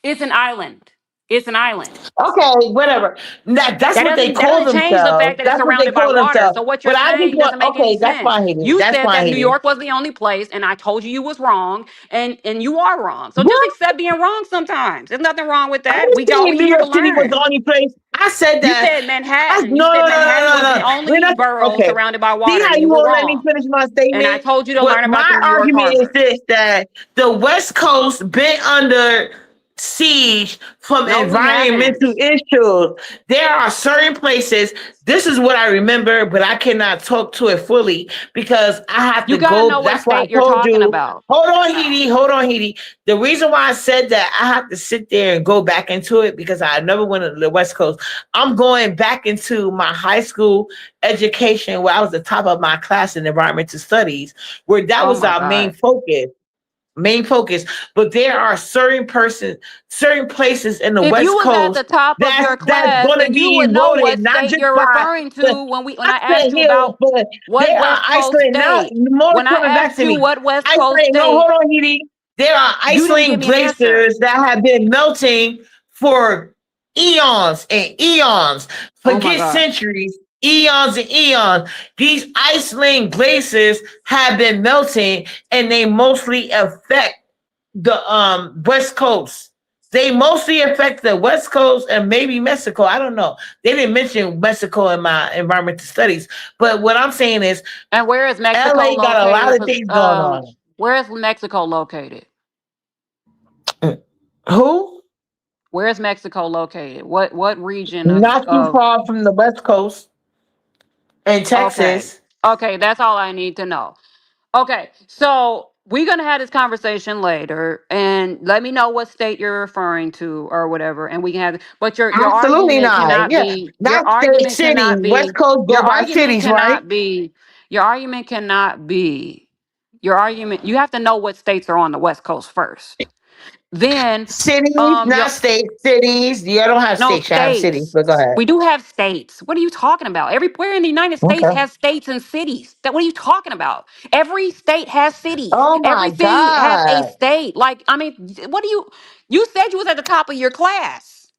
it's an island. It's an island. Okay, whatever. That's what they That call doesn't change the themselves. fact that it's That's what they surrounded by call water. themselves. So what you're But I just saying want, doesn't make any okay, that's sense. fine, Haiti. You That's said fine, that New Haiti. York was the only place, and I told you was wrong, and you are wrong. So just What? accept being wrong sometimes. There's nothing wrong with I that. didn't say We New here to York City was the learn. only place. I said You that. said Manhattan. You No, said no, no, Manhattan no, no, was the no. We're only not, borough okay. surrounded by See water, how and you you were won't let me wrong. finish my And I statement? told you to What learn about the my New York argument is Harbor. this, that the West Coast been under siege from No, we environmental haven't. issues. There are certain places, this is what I remember, but I cannot talk to it fully because I have You to got to go. know what That's why I state you're told talking you. about. Hold on, Heidi. Hold on, Heidi. The reason why I said that I have to sit there and go back into it because I never went to the West Coast. I'm going back into my high school education where I was the top of my class in environmental studies, where that Oh was my our main God. focus. Main focus, but there are certain places in the If you West was at Coast the top of your that's class, going to then you be would know eroded, what not state just you're by referring the. to when I I said asked you hills, about but what there are West Coast Iceland now. state. More When I coming back asked to you me. what West Coast Iceland. No, state, hold on, Edie. There are you didn't give Iceland me an answer. glaciers that have been melting for eons and eons. Oh my Forget God. centuries. Eons and eons. These Iceland glaciers have been melting, and they mostly affect the West Coast. They mostly affect the West Coast and maybe Mexico. I don't know. They didn't mention Mexico in my environmental studies. But what I'm saying is And where is Mexico LA got a lot located? of things going on. Where is Mexico located? Who? Where is Mexico located? What region Not too of far from the West Coast and okay. Texas. Okay, that's all I need to know. Okay, so we're gonna have this conversation later, and let me know what state you're referring to or whatever, and we can have. But Absolutely not. Yeah. Not state, city. West Coast your go by argument cities, right? cannot be your argument cannot be your argument. You have to know what states are on the West Coast first. Then, Cities, your not states. Cities. You don't have no states. You have cities. states. But go ahead. We do have states. What are you talking about? Everywhere in the United States Okay. has states and cities. That what are you talking about? Every state has cities. Oh Every my city has a God. state. Like, I mean, what do you said you was at the top of your class.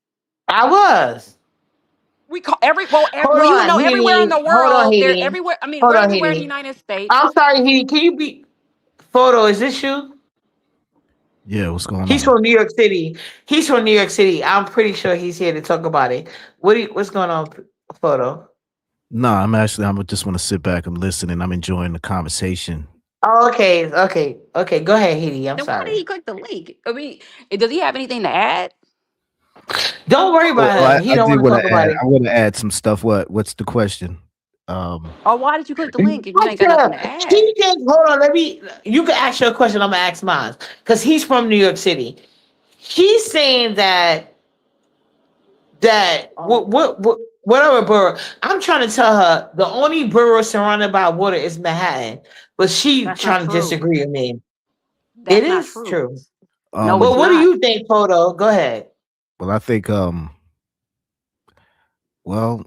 I was. We call every well, Hold well, you would on, know everywhere in Healy. the Hold on, world. There Healy. everywhere. I mean, Hold we're on, everywhere in the Healy. United States. I'm sorry, Healy. Can you be photo? Is this you? Yeah, what's going He's on? from New York City. He's from New York City. I'm pretty sure he's here to talk about it. What's going on, photo? No, I'm just want to sit back and listen, and I'm enjoying the conversation. Oh, okay, okay, okay. Go ahead, Healy. I'm Then why did sorry. he click the link? I mean, does he have anything to add? Don't worry Oh, about him. He I don't did want to want talk to about add. it. I want to add some stuff. What's the question? Um, Or why did you click the link if you ain't got nothing Gotcha. to add? He thinks. Hold on. Let me. You can ask your question. I'm gonna ask mine because he's from New York City. He's saying that Oh, whatever borough. I'm trying to tell her the only borough surrounded by water is Manhattan, but she that's not trying to true. disagree with me. It That's not is true. true. No, But it's um, what do not. you think, Photo? Go ahead. well, well,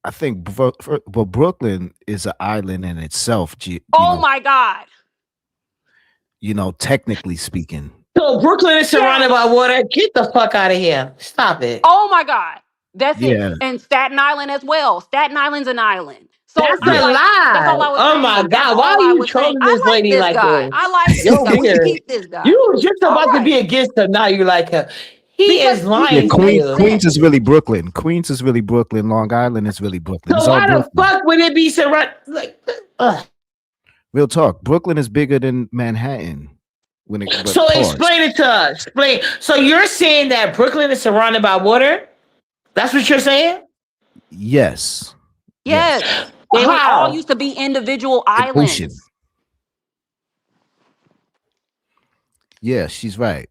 I think well, Brooklyn is an island in itself. Oh my God. Technically speaking. So Brooklyn is surrounded by Yes. water. Get the fuck out of here. Stop it. Oh my God. That's it. Yeah, And Staten Island as well. Staten Island's an island. So That's I'm yeah. a like, that's all lie. I was Oh my saying. That's God. Why all are I you was saying. trolling I this like lady this like guy. this? I like this You're guy. We should weird. keep this guy. You were just All about to be right. against her. Now you like her. He Because is Yeah, lying it to makes you. Queens is sense. really Brooklyn. Queens is really Brooklyn. Long Island is really Brooklyn. So It's all why the Brooklyn. fuck would it be surrounded? Like, Real talk. Brooklyn is bigger than Manhattan. But so pause. explain it to us. Explain. So you're saying that Brooklyn is surrounded by water? That's what you're saying? Yes, yes. Yes. They was all How? used to be individual An ocean. islands. Yeah, she's right.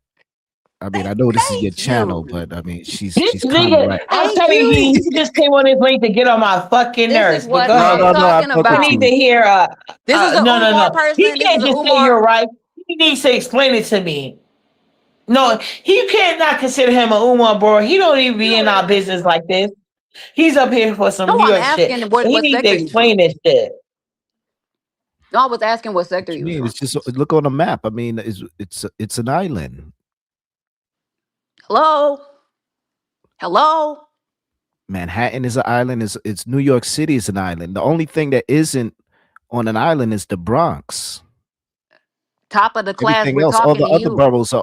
I mean, I know this is your Thank channel, you. but I mean, she's This she's kind of nigga, right. I'm Thank telling you, you. he just came on this link to get on my fucking This is nerves. But what go No, I'm no, ahead. no. I'm talking talking I to need about. to you. hear. This is a No, no, Umar no. He person. This can't is a just say Umar. you're right. He needs to explain it to me. No, he can't not consider him a Umar bro. He don't even be in our business like this. He's up here for some No, New I'm York shit. asking He what needs to sector he's from. explain this shit. No, I was asking what sector What he you was mean? from. It's just look on the map. I mean, it's an island. Hello? Hello? Manhattan is an island. It's New York City is an island. The only thing that isn't on an island is the Bronx. Top of the class, Everything we're else, talking to you.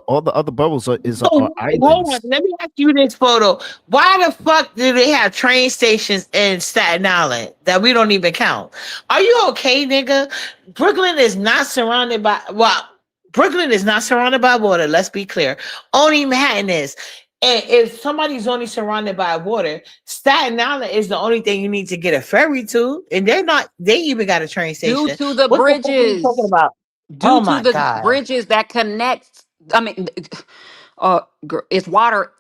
all the other boroughs are Oh, hold on. islands. Let me ask you this photo. Why the fuck do they have train stations in Staten Island that we don't even count? Are you okay, nigga? Brooklyn is not surrounded by Brooklyn is not surrounded by water. Let's be clear. Only Manhattan is. And if somebody's only surrounded by water, Staten Island is the only thing you need to get a ferry to, and they're not. They even got a train Due station. to the What the fuck are you talking bridges. about? Due Oh to my the god! bridges that connect, I mean, it's water.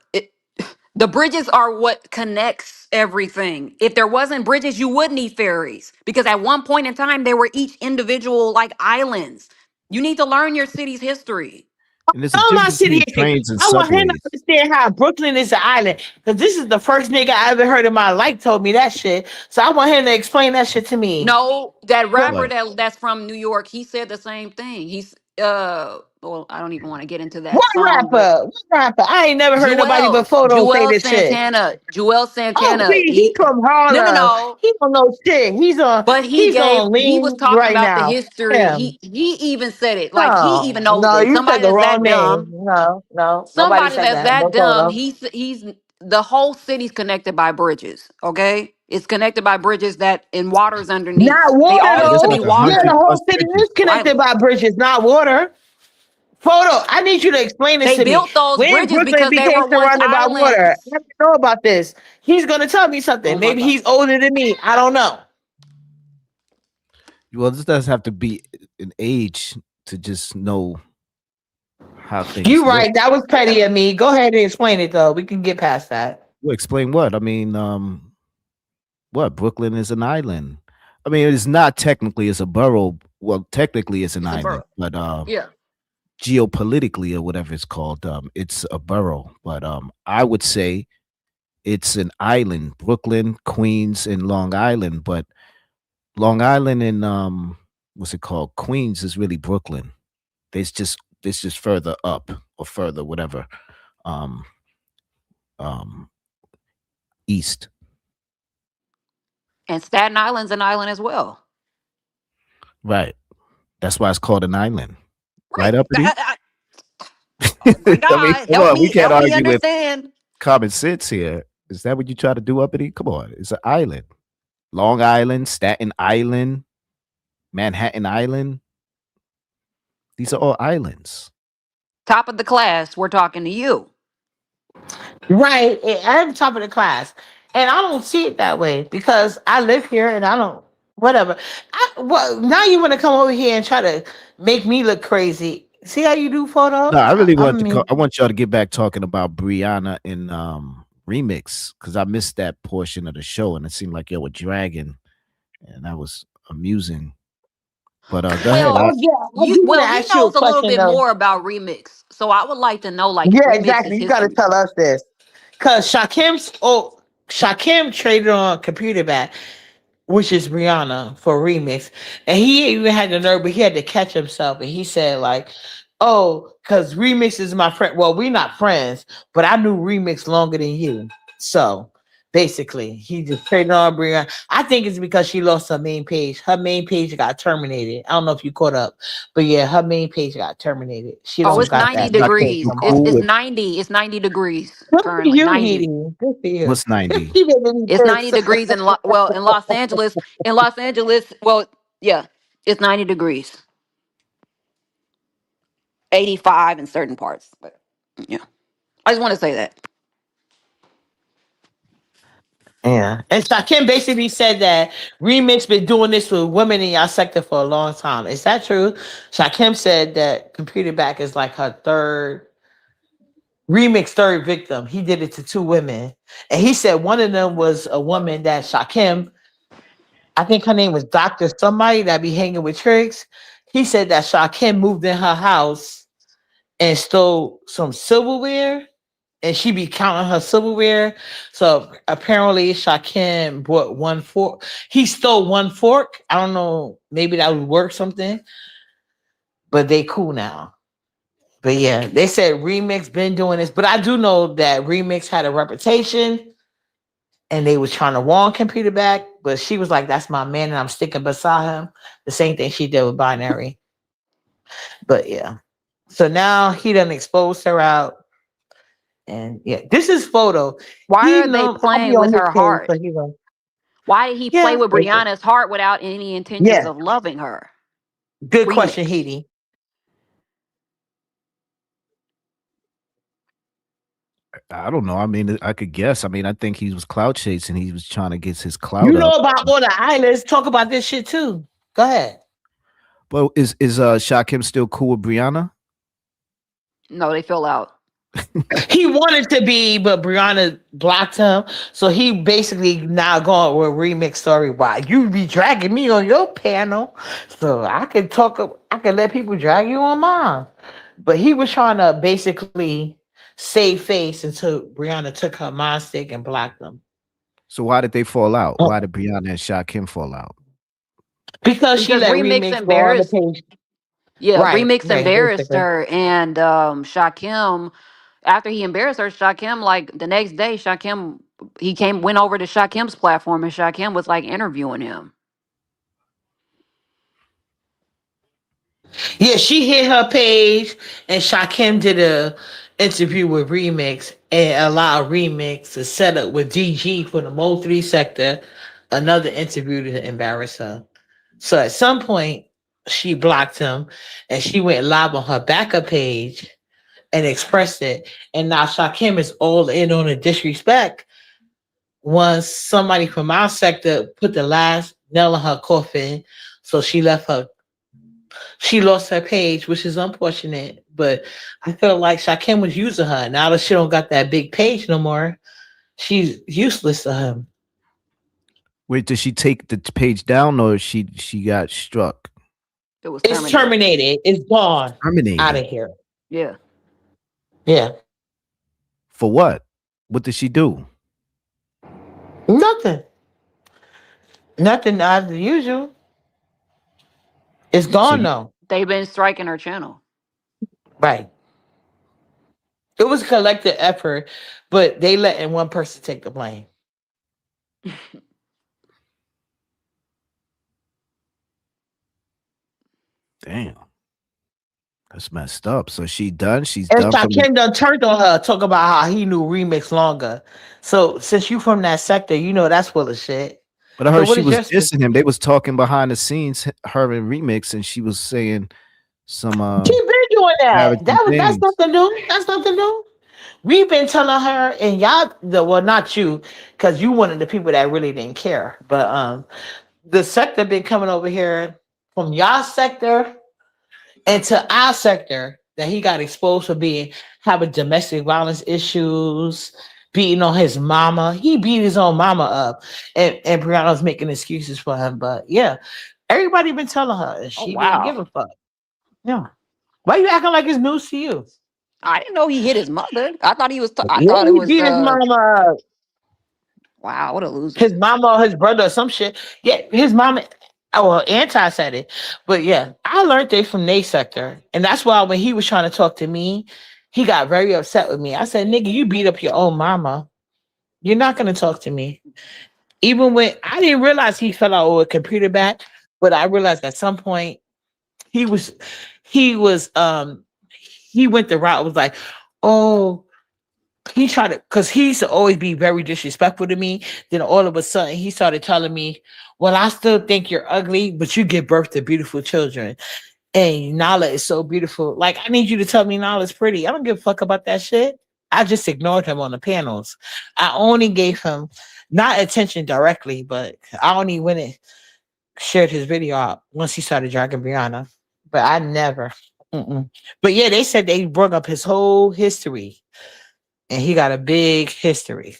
The bridges are what connects everything. If there wasn't bridges, you would need ferries because at one point in time they were each individual like islands. You need to learn your city's history. And there's a Know my difference city between history. trains and I want him to subways. understand how Brooklyn is an island. Because this is the first nigga I ever heard in my life told me that shit. So I want him to explain that shit to me. No, that rapper What? that's from New York, he said the same thing. He's well, I don't even want to get into that What song, but rapper? What rapper? I ain't never heard nobody but Joel, Photo say Joel this shit. Santana, Joel Oh, Santana. he from No, no, Harlem. no. He don't know shit. But He's on he was lean talking right about the now. history. Him. He even said it. Like he even No, knows no, it. you said Somebody the that's wrong that name. dumb. No, no, nobody Somebody said that's that. that No dumb. photo. He's the whole city's connected by bridges. Okay, it's connected by bridges that in waters Not underneath. They water all Yeah, used there's to be like though. a Yeah, water. the hundred whole plus city is bridges. I connected by bridges, not water. Photo, I need you to explain this they to me. built those When bridges Brooklyn because they became were once surrounded by water, islands. I didn't know about this. He's gonna tell me Oh something. my Maybe god. he's older than me. I don't know. Well, this does have to be an age to just know how things You work. right. That was petty of me. Go ahead and explain it though. We can get past that. Well, explain what? I mean, what? Brooklyn is an island. I mean, it's not technically it's a borough. Well, technically it's an It's a island, borough. but Yeah. geopolitically or whatever it's called, it's a borough. But I would say it's an island. Brooklyn, Queens, and Long Island. But Long Island and what's it called? Queens is really Brooklyn. It's just further up or further, whatever. Um, um, east. And Staten Island's an island as well. Right. That's why it's called an island. Right, Right. Uppity? Oh my I mean, God. come on, we can't Help me argue with understand. common sense here. Is that what you try to do, Uppity? Come on, it's an island. Long Island, Staten Island, Manhattan Island. These are all islands. Top of the class, we're talking to you. Right. I'm top of the class. And I don't see it that way because I live here and I don't whatever. Well, now you want to come over here and try to make me look crazy. See how you do No, photo? I really I want to. mean, I want y'all to get back talking about Brianna and remix because I missed that portion of the show and it seemed like y'all were dragging, and that was amusing. But go ahead. oh Well, yeah, I do want to he ask you a knows a little question bit though. more about remix. So I would like to know like Yeah, remix's exactly. You got to history. tell us this because Shakim traded on computer back, which is Rihanna for remix, and he even had the nerve, but he had to catch himself, and he said like, "Oh, because remix is my friend. Well, we're not friends, but I knew remix longer than you, so." Basically, he just traded on Brianna. I think it's because she lost her main page. Her main page got terminated. I don't know if you caught up, but yeah, her main page got terminated. She Oh, So don't it's got she's 90 that not big gonna page do degrees. no more. cool with It's 90 degrees Good for currently. you, 90. Heaty. Good for you. what's 90. He made me It's 90 purse. degrees in in Los Angeles. In Los Angeles, well, yeah, it's 90 degrees. 85 in certain parts. But yeah. I just want to say that. Yeah. And Shakim basically said that Remix been doing this with women in your sector for a long time. Is that true? Shakim said that Computer Back is like her third victim. He did it to two women. And he said one of them was a woman that Shakim, I think her name was Dr. Somebody that be hanging with tricks. He said that Shakim moved in her house and stole some silverware and she be counting her silverware. So apparently Shakim bought one fork. He stole one fork. I don't know, maybe that would work something, but they cool now. But yeah, they said Remix been doing this, but I do know that Remix had a reputation and they was trying to warn Computer back, but she was like, "That's my man, and I'm sticking beside him." The same thing she did with Binary. But yeah, so now he done exposed her out, and yeah, this is photo. Why He are they know I be playing on with his her page, heart? so he like, Why did he play yeah, with Brianna's heart without any intentions yeah. of loving her? Good question, Remix. Heidi. I don't know. I mean, I could guess. I mean, I think he was clout chasing. He was trying to get his You clout know up. about all the islands. Talk about this shit too. Go ahead. But is Shakim still cool with Brianna? No, they fell out. He wanted to be, but Brianna blocked him. So he basically now going with remix story. Why you be dragging me on your panel? So I could talk. I could let people drag you on mine. But he was trying to basically save face until Brianna took her mind stick and blocked him. So why did they fall out? Oh, Why did Brianna and Shakim fall out? because she Because let Remix remix go on the embarrassed, page. yeah, Right, Remix right, embarrassed basically. her, and Shakim, after he embarrassed her, Shakim, like the next day, Shakim, he went over to Shakim's platform, and Shakim was like interviewing him. Yeah, she hit her page, and Shakim did a interview with Remix and allowed Remix to set up with DG for the Mo 3 sector another interview to embarrass her. So at some point, she blocked him and she went live on her backup page and expressed it. And now Shakim is all in on the disrespect once somebody from our sector put the last nail in her coffin. So she lost her page, which is unfortunate. But I feel like Shakim was using her. Now that she don't got that big page no more, she's useless to him. Wait, did she take the page down or she got struck? It was It's terminated. terminated. It's gone. Out Terminated. of here. Yeah. Yeah. For what? What did she do? Nothing. Nothing out of the usual. It's So gone you though. They've been striking her channel. Right. It was a collective effort, but they letting one person take the blame. damn. That's messed up. So she done. She's And done from the. Shakim done turned on her, talk about how he knew Remix longer. So since you from that sector, you know that's full of shit. But I So heard what she is was your spin? dissing him. They was talking behind the scenes, her and Remix, and she was saying some She been doing that. disparaging That's things. nothing new. That's nothing new. We've been telling her, and y'all, well, not you, because you one of the people that really didn't care. But the sector been coming over here from y'all sector into our sector that he got exposed for being having domestic violence issues, beating on his mama. He beat his own mama up, and Brianna's making excuses for him. But yeah, everybody been telling her, and Oh she didn't give wow. a fuck. Yeah, why you acting like it's news to you? I didn't know he hit his mother. I thought he was. I Yeah, thought it he was. beat his mama up. Wow, what a loser. His mama or his brother or some shit. Yeah, his mama. Oh, well, anti said it, but yeah, I learned this from Nate sector, and that's why when he was trying to talk to me, he got very upset with me. I said, "Nigga, you beat up your own mama. You're not gonna talk to me." Even when I didn't realize he fell out with a computer back, but I realized at some point he was, he was, he went the route. Was like, oh, he tried to, because he used to always be very disrespectful to me. Then all of a sudden he started telling me, well, I still think you're ugly, but you give birth to beautiful children. And Nala is so beautiful. Like, I need you to tell me Nala's pretty. I don't give a fuck about that shit. I just ignored him on the panels. I only gave him not attention directly, but I only went and shared his video out once he started dragging Brianna. But I never. Mm-mm. But yeah, they said they brought up his whole history, and he got a big history.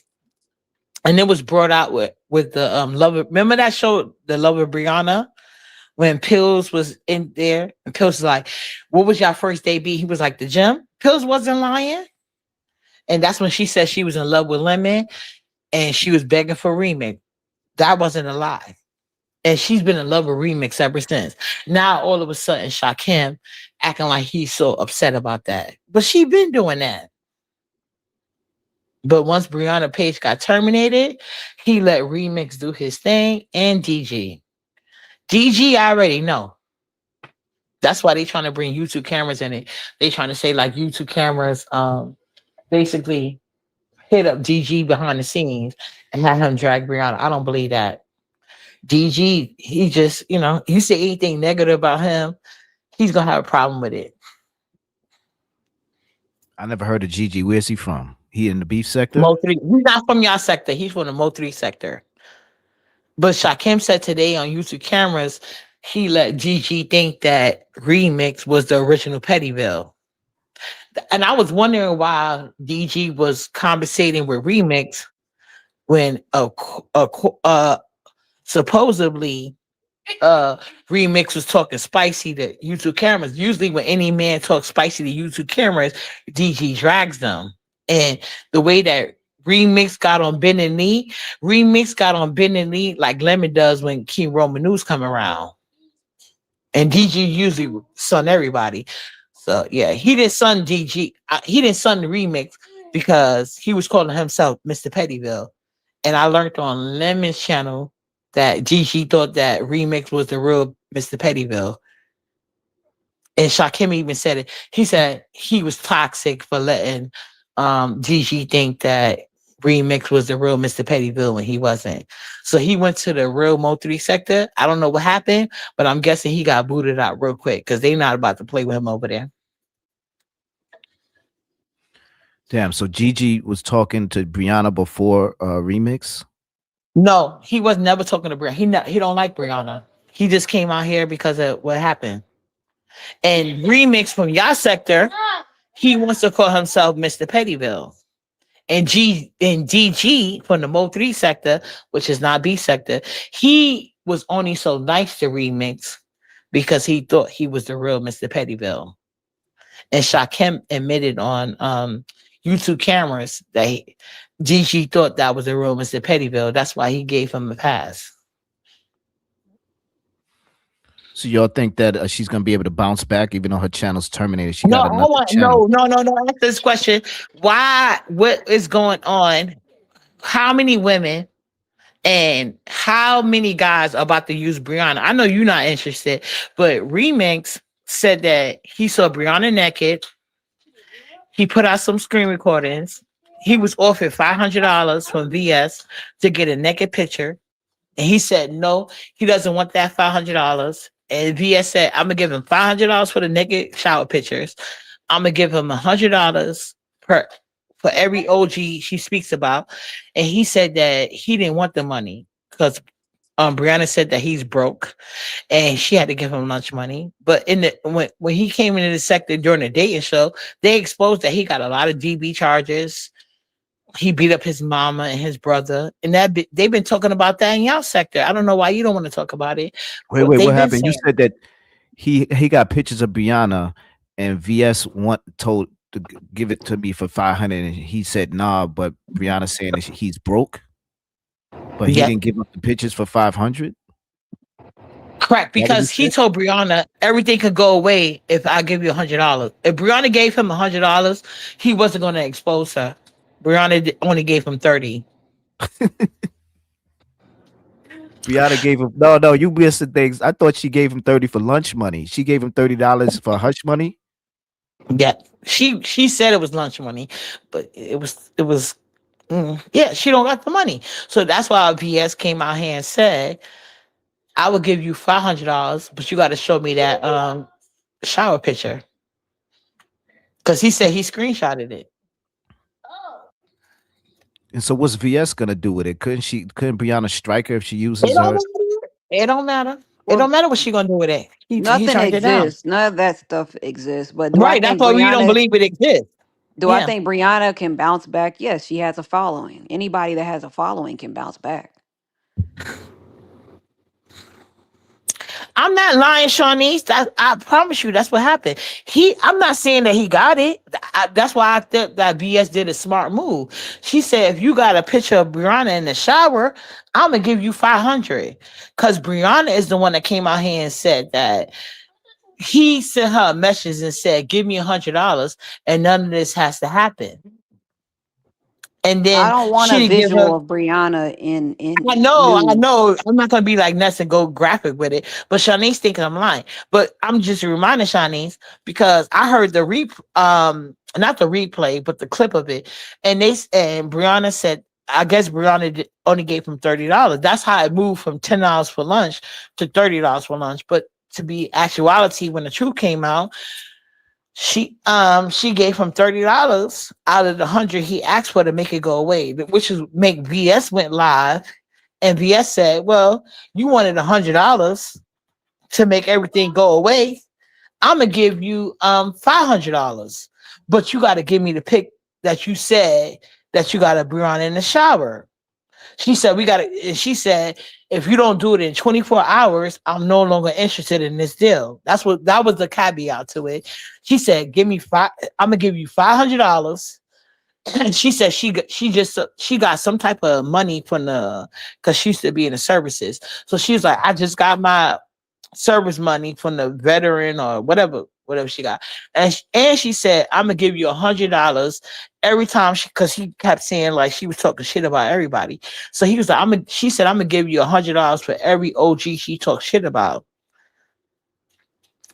And it was brought out with the love. Remember that show, The Love of Brianna, when Pills was in there, and Pills was like, "What was your first day be?" He was like, "The gym." Pills wasn't lying, and that's when she said she was in love with Lemon, and she was begging for remake. That wasn't a lie. And she's been in love with Remix ever since. Now all of a sudden, Shakim acting like he's so upset about that. But she been doing that. But once Brianna Page got terminated, he let Remix do his thing and DG. DG, I already know. That's why they trying to bring YouTube cameras in it. They trying to say like YouTube cameras basically hit up DG behind the scenes and have him drag Brianna. I don't believe that. DG, he just, you say anything negative about him, he's gonna have a problem with it. I never heard of Gigi. Where's he from? He in the beef sector? Mo three, he's not from y'all sector. He's from the Mo three sector. But Shakim said today on YouTube cameras, he let Gigi think that Remix was the original Pettyville. And I was wondering why DG was conversating with Remix when supposedly Remix was talking spicy to YouTube cameras. Usually when any man talks spicy to YouTube cameras, DG drags them. And the way that Remix got on Ben and Lee, Remix got on Ben and Lee like Lemon does when King Roman news come around. And DG usually son everybody. So yeah, he didn't son DG. He didn't son the Remix because he was calling himself Mr. Pettyville. And I learned on Lemon's channel that GG thought that Remix was the real Mr. Pettyville. And Shakim even said it. He said he was toxic for letting GG think that Remix was the real Mr. Pettyville when he wasn't. So he went to the real Mo 3 sector. I don't know what happened, but I'm guessing he got booted out real quick because they not about to play with him over there. Damn. So Gigi was talking to Brianna before Remix. No, he was never talking to Brianna. He don't like Brianna. He just came out here because of what happened. And Remix from your sector, he wants to call himself Mr. Pettyville. And DG from the Mo 3 sector, which is not B sector, he was only so nice to Remix because he thought he was the real Mr. Pettyville. And Shakim admitted on YouTube cameras that DG thought that was the real Mr. Pettyville. That's why he gave him a pass. So y'all think that she's gonna be able to bounce back even though her channel's terminated? She No, got hold another on. channel. No. Answer this question. Why? What is going on? How many women and how many guys are about to use Brianna? I know you're not interested, but Remix said that he saw Brianna naked. He put out some screen recordings. He was offered $500 from VS to get a naked picture. And he said, no, he doesn't want that $500. And VS said, I'm going to give him $500 for the naked shower pictures. I'm going to give him $100 per for every OG she speaks about. And he said that he didn't want the money because Brianna said that he's broke and she had to give him lunch money. But when he came into the sector during the dating show, they exposed that he got a lot of DB charges. He beat up his mama and his brother, and they've been talking about that in y'all sector. I don't know why you don't want to talk about it, but Wait, what they've been happened? You saying said that he got pictures of Brianna and VS told to give it to me for 500 and he said nah, but Brianna saying that he's broke, but he yeah, didn't give up the pictures for 500. correct. That what he Because he said? told Brianna everything could go away if I give you $100. If Brianna gave him $100, he wasn't going to expose her. Brianna only gave him 30. Brianna gave him no, you missed the things. I thought she gave him 30 for lunch money. She gave him $30 for hush money. Yeah, she said it was lunch money, but it was yeah. She don't got the money, so that's why VS came out here and said, "I will give you $500, but you got to show me that shower picture." Because he said he screenshotted it. And so what's VS gonna do with it? Couldn't Brianna strike her if she It uses don't her? matter. It don't matter. It Well, don't matter what she gonna do with it. He nothing turned it down. exists. None of that stuff exists. But do I Right. That's think why we don't Brianna? believe it exists. Do I Yeah. think Brianna can bounce back? Yes, she has a following. Anybody that has a following can bounce back. I'm not lying, Shawnees. I promise you, that's what happened. I'm not saying that he got it. That's why I think that BS did a smart move. She said, if you got a picture of Brianna in the shower, I'm gonna give you 500. Cause Brianna is the one that came out here and said that he sent her a message and said, "Give me $100, and none of this has to happen." And I then don't want a she didn't give her. visual of Brianna in I know, I nude. know. I'm not gonna be like Ness and go graphic with it, but Shanice thinking I'm lying. But I'm just reminding Shanice because I heard the not the replay, but the clip of it, and and Brianna said, I guess Brianna only gave him $30. That's how it moved from $10 for lunch to $30 for lunch. But to be actuality, when the truth came out, she gave him $30 out of the 100 he asked for to make it go away, which is make VS went live, and VS said, "Well, you wanted $100 to make everything go away. I'm gonna give you $500, but you got to give me the pic that you said that you got to be on in the shower." She said, "We got to." And she said, "If you don't do it in 24 hours, I'm no longer interested in this deal." That was the caveat to it. She said, "Give me five. I'm gonna give you $500." And she said she got some type of money from the because she used to be in the services. So she was like, "I just got my service money from the veteran or whatever she got." And she said, "I'm gonna give you $100 every time," because he kept saying like she was talking shit about everybody. So he was like, she said, "I'm gonna give you $100 for every OG she talks shit about."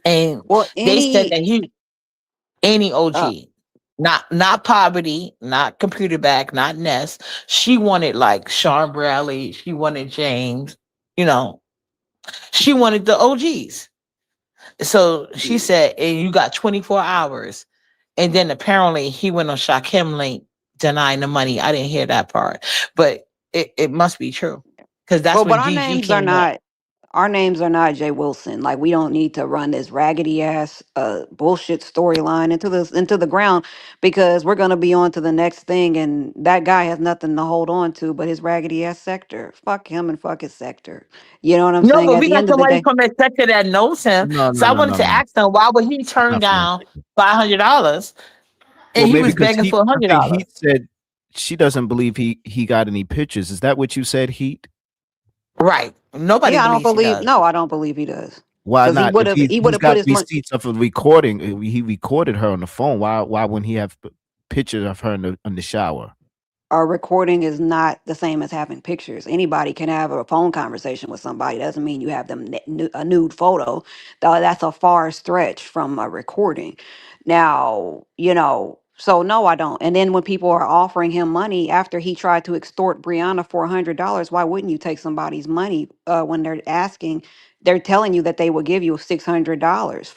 And Well, they said any that he any uh OG. Not poverty, not computer back, not Ness. She wanted like Sean Bradley, she wanted James, you know, she wanted the OGs. So she said, and you got 24 hours. And then apparently he went on Shaquem Link denying the money. I didn't hear that part, but it must be true because that's well, but when GG came up. our names are not Jay Wilson. Like we don't need to run this raggedy ass bullshit storyline into the ground because we're gonna be on to the next thing and that guy has nothing to hold on to but his raggedy ass sector. Fuck him and fuck his sector. You know what I'm No, saying? but At we the got end of the somebody day, from that sector that knows him. No, So no, I no, wanted no, to no. ask him why would he It's turn not from that down sector. $500 Well, and he maybe was because begging for I think $100. Heat said she doesn't believe he got any pictures. Is that what you said, Heat? Right. Nobody yeah, I don't believes he believe. does. No, I don't believe he does. Why Because not? If he would he's have put got his money. receipts of a recording, he recorded her on the phone. Why wouldn't he have pictures of her in the shower? A recording is not the same as having pictures. Anybody can have a phone conversation with somebody. Doesn't mean you have them a nude photo. That's a far stretch from a recording. Now, so no, I don't. And then when people are offering him money after he tried to extort Brianna for $100, why wouldn't you take somebody's money when they're asking? They're telling you that they will give you $600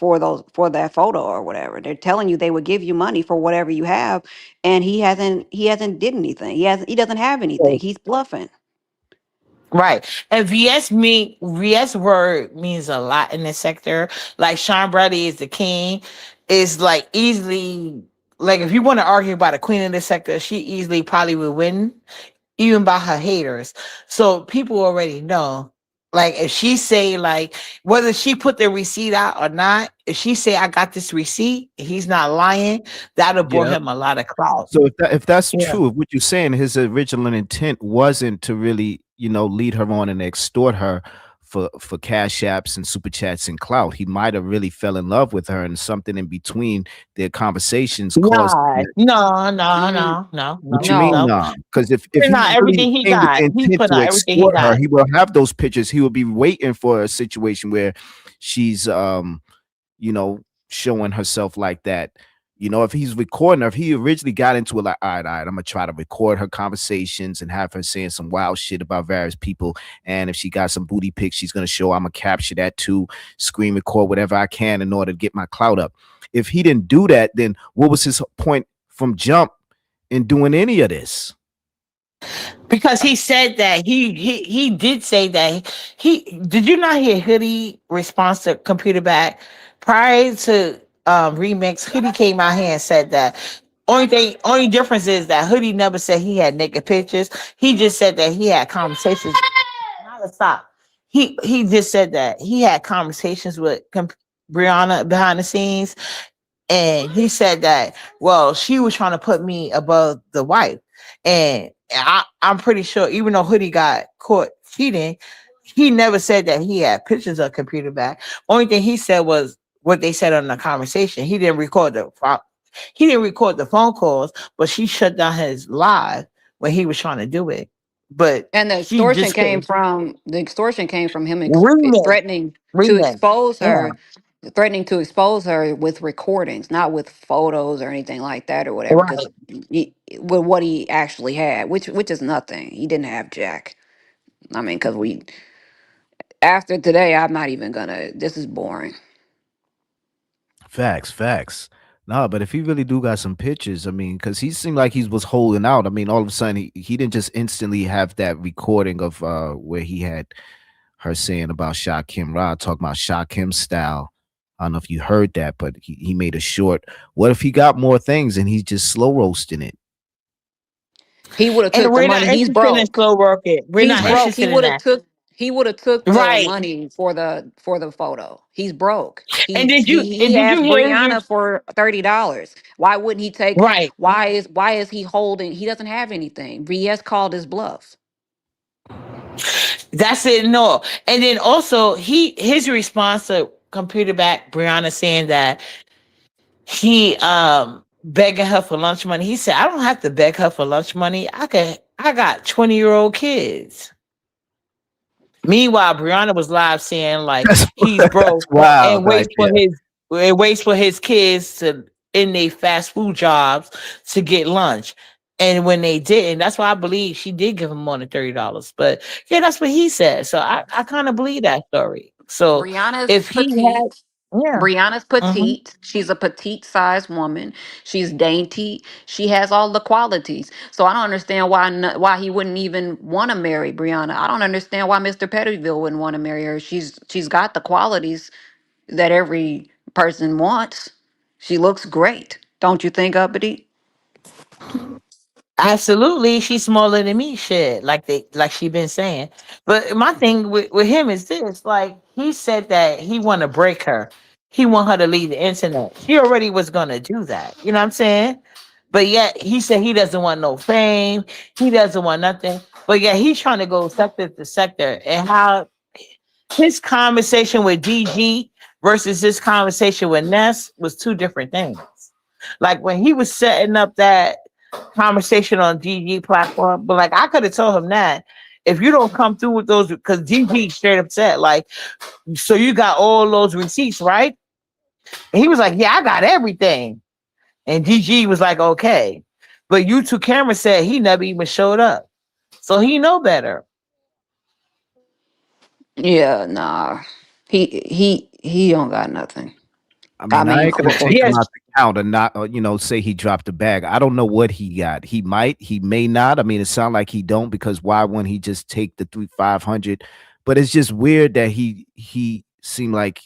for that photo or whatever. They're telling you they would give you money for whatever you have and he hasn't did anything. He doesn't have anything. He's bluffing. Right. And VS word means a lot in this sector. Like Sean Brady is the king. Is like easily like if you want to argue about a queen in this sector, she easily probably would win, even by her haters. So people already know. Like if she say like whether she put the receipt out or not, if she say I got this receipt, he's not lying, that'll bring Yeah. him a lot of clout. So if that's Yeah. true, if what you're saying, his original intent wasn't to really, lead her on and extort her for cash apps and super chats and clout. He might have really fell in love with her and something in between their conversations caused him Nah, to. no, no, Mm, no, no, What no, you mean, no. no. nah? Because if Putting he out really everything he came with the got. He intent put to out everything he extort her, got. he will have those pictures. He will be waiting for a situation where she's you know, showing herself like that. If he's recording her, if he originally got into it like, all right, I'm gonna try to record her conversations and have her saying some wild shit about various people. And if she got some booty pics, she's gonna show. I'm gonna capture that too, screen record whatever I can in order to get my clout up. If he didn't do that, then what was his point from jump in doing any of this? Because he said that he did say that he did you not hear Hoodie response to computer back prior to remix. Hoodie came out here and said that only difference is that Hoodie never said he had naked pictures. He just said that he had conversations. Now let's stop. he just said that he had conversations with Brianna behind the scenes, and he said that, well, she was trying to put me above the wife. And I'm pretty sure, even though Hoodie got caught cheating, he never said that he had pictures of computer back. Only thing he said was what they said on the conversation. He didn't record the phone calls, but she shut down his live when he was trying to do it. But And she just couldn't. the extortion came from him Remix, threatening to remix. expose Yeah, her, threatening to expose her with recordings, not with photos or anything like that or whatever. Because right. with what he actually had, which is nothing, he didn't have Jack. I mean, because we after today, I'm not even gonna. This is boring. Facts, facts. No, but if he really do got some pictures, I mean, because he seemed like he was holding out. I mean, all of a sudden he didn't just instantly have that recording of where he had her saying about Shah Kim Ra, talking about Shah Kim style. I don't know if you heard that, but he made a short. What if he got more things and he's just slow roasting it? He would have And took the we're not money. He's interested in broke. slow working. We're He's not Right. broke. interested in that. He would have took the Right. money for the photo. He's broke. And did you and He did you asked hear his Brianna for $30. Why wouldn't he take right? why is he holding he doesn't have anything. VS called his bluff. That's it. No. And then also his response to computer back Brianna saying that he begging her for lunch money. He said, I don't have to beg her for lunch money. I got 20-year-old kids. Meanwhile, Brianna was live saying like That's he's that's broke wild and right there. waits for his kids to in their fast food jobs to get lunch. And when they didn't, that's why I believe she did give him more than $30. But yeah, that's what he said. So I kind of believe that story. So Brianna's if he petite. had, yeah, Brianna's hmm petite. She's a petite sized woman. She's dainty. She has all the qualities. So I don't understand why he wouldn't even want to marry Brianna. I don't understand why Mr. Pettyville wouldn't want to marry her. She's got the qualities that every person wants. She looks great. Don't you think, Uppity? absolutely, she's smaller than me. Shit, like she been saying. But my thing with him is this: like he said that he want to break her. He want her to leave the internet. She already was gonna do that. You know what I'm saying? But yet he said he doesn't want no fame. He doesn't want nothing. But yet he's trying to go sector to sector. And how his conversation with DG versus his conversation with Ness was two different things. Like when he was setting up that conversation on DG platform, but like I could have told him that if you don't come through with those, because DG straight up said, like, so you got all those receipts, right? And he was like, yeah, I got everything. And DG was like, okay. But YouTube camera said he never even showed up. So he know better. Yeah, nah. He don't got nothing. I I mean, I mean, ain't gonna take him Yes, out the count and not, say he dropped the bag. I don't know what he got. He might, he may not. I mean, it sounds like he don't because why wouldn't he just take the 500? But it's just weird that he seemed like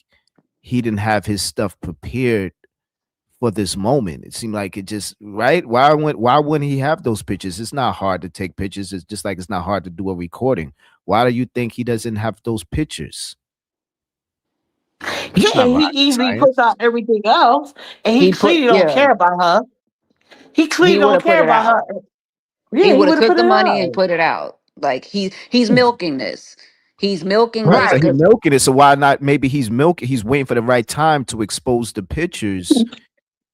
he didn't have his stuff prepared for this moment. It seemed like it just right. Why wouldn't he have those pictures? It's not hard to take pictures. It's just like it's not hard to do a recording. Why do you think he doesn't have those pictures? It's yeah, not and he rocket easily puts science. out everything else, and he he put clearly don't yeah, care about her. He clearly he would don't have put care it about her. out. He Yeah, he would have would have took put the it money and out. put it out. Like he's milking this. He's milking Right. this So Right. he because milking it. So why not? Maybe he's milking. He's waiting for the right time to expose the pictures.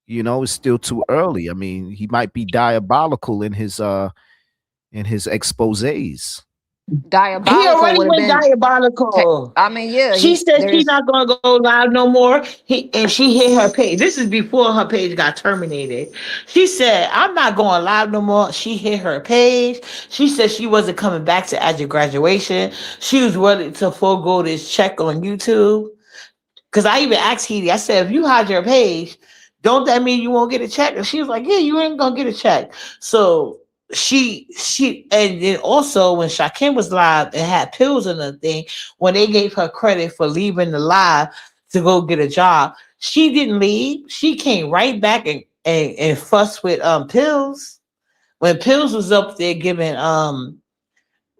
It's still too early. I mean, he might be diabolical in his exposés. He diabolical already would have went been. diabolical. I mean, yeah, She he said she's there's not gonna go live no more. And she hit her page. This is before her page got terminated. She said, I'm not going live no more. She hit her page. She said she wasn't coming back to after graduation. She was willing to forego this check on YouTube. Because I even asked Heidi, I said, if you hide your page, don't that mean you won't get a check? And she was like, yeah, you ain't gonna get a check. So and then also when Shakim was live and had pills and the thing, when they gave her credit for leaving the live to go get a job, she didn't leave. She came right back and fussed with pills. When pills was up there giving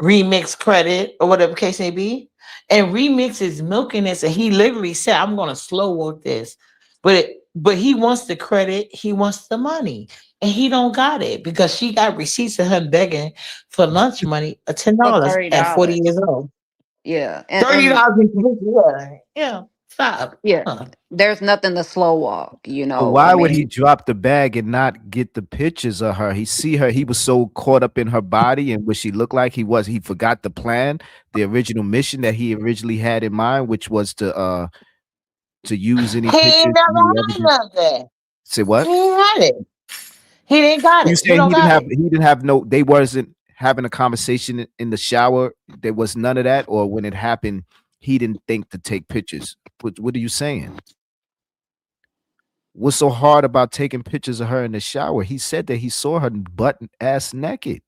remix credit or whatever case may be. And remix is milking this, and he literally said, "I'm gonna slow walk this," but he wants the credit, he wants the money, and he don't got it because she got receipts of him begging for lunch money of ten For dollars at 40 years $30. old. Yeah. And $30 in yeah, yeah. Stop. yeah, Huh. there's nothing to slow walk, But I why would he mean, drop the bag and not get the pictures of her? He see her. He was so caught up in her body and what she looked like. He forgot the plan, the original mission that he originally had in mind, which was to use any He ain't pictures, never any had evidence. nothing. Say He what? ain't had it. He didn't got You it. He saying don't got it. he didn't have no they wasn't having a conversation in the shower. There was none of that, or when it happened, he didn't think to take pictures. What are you saying? What's so hard about taking pictures of her in the shower? He said that he saw her butt ass naked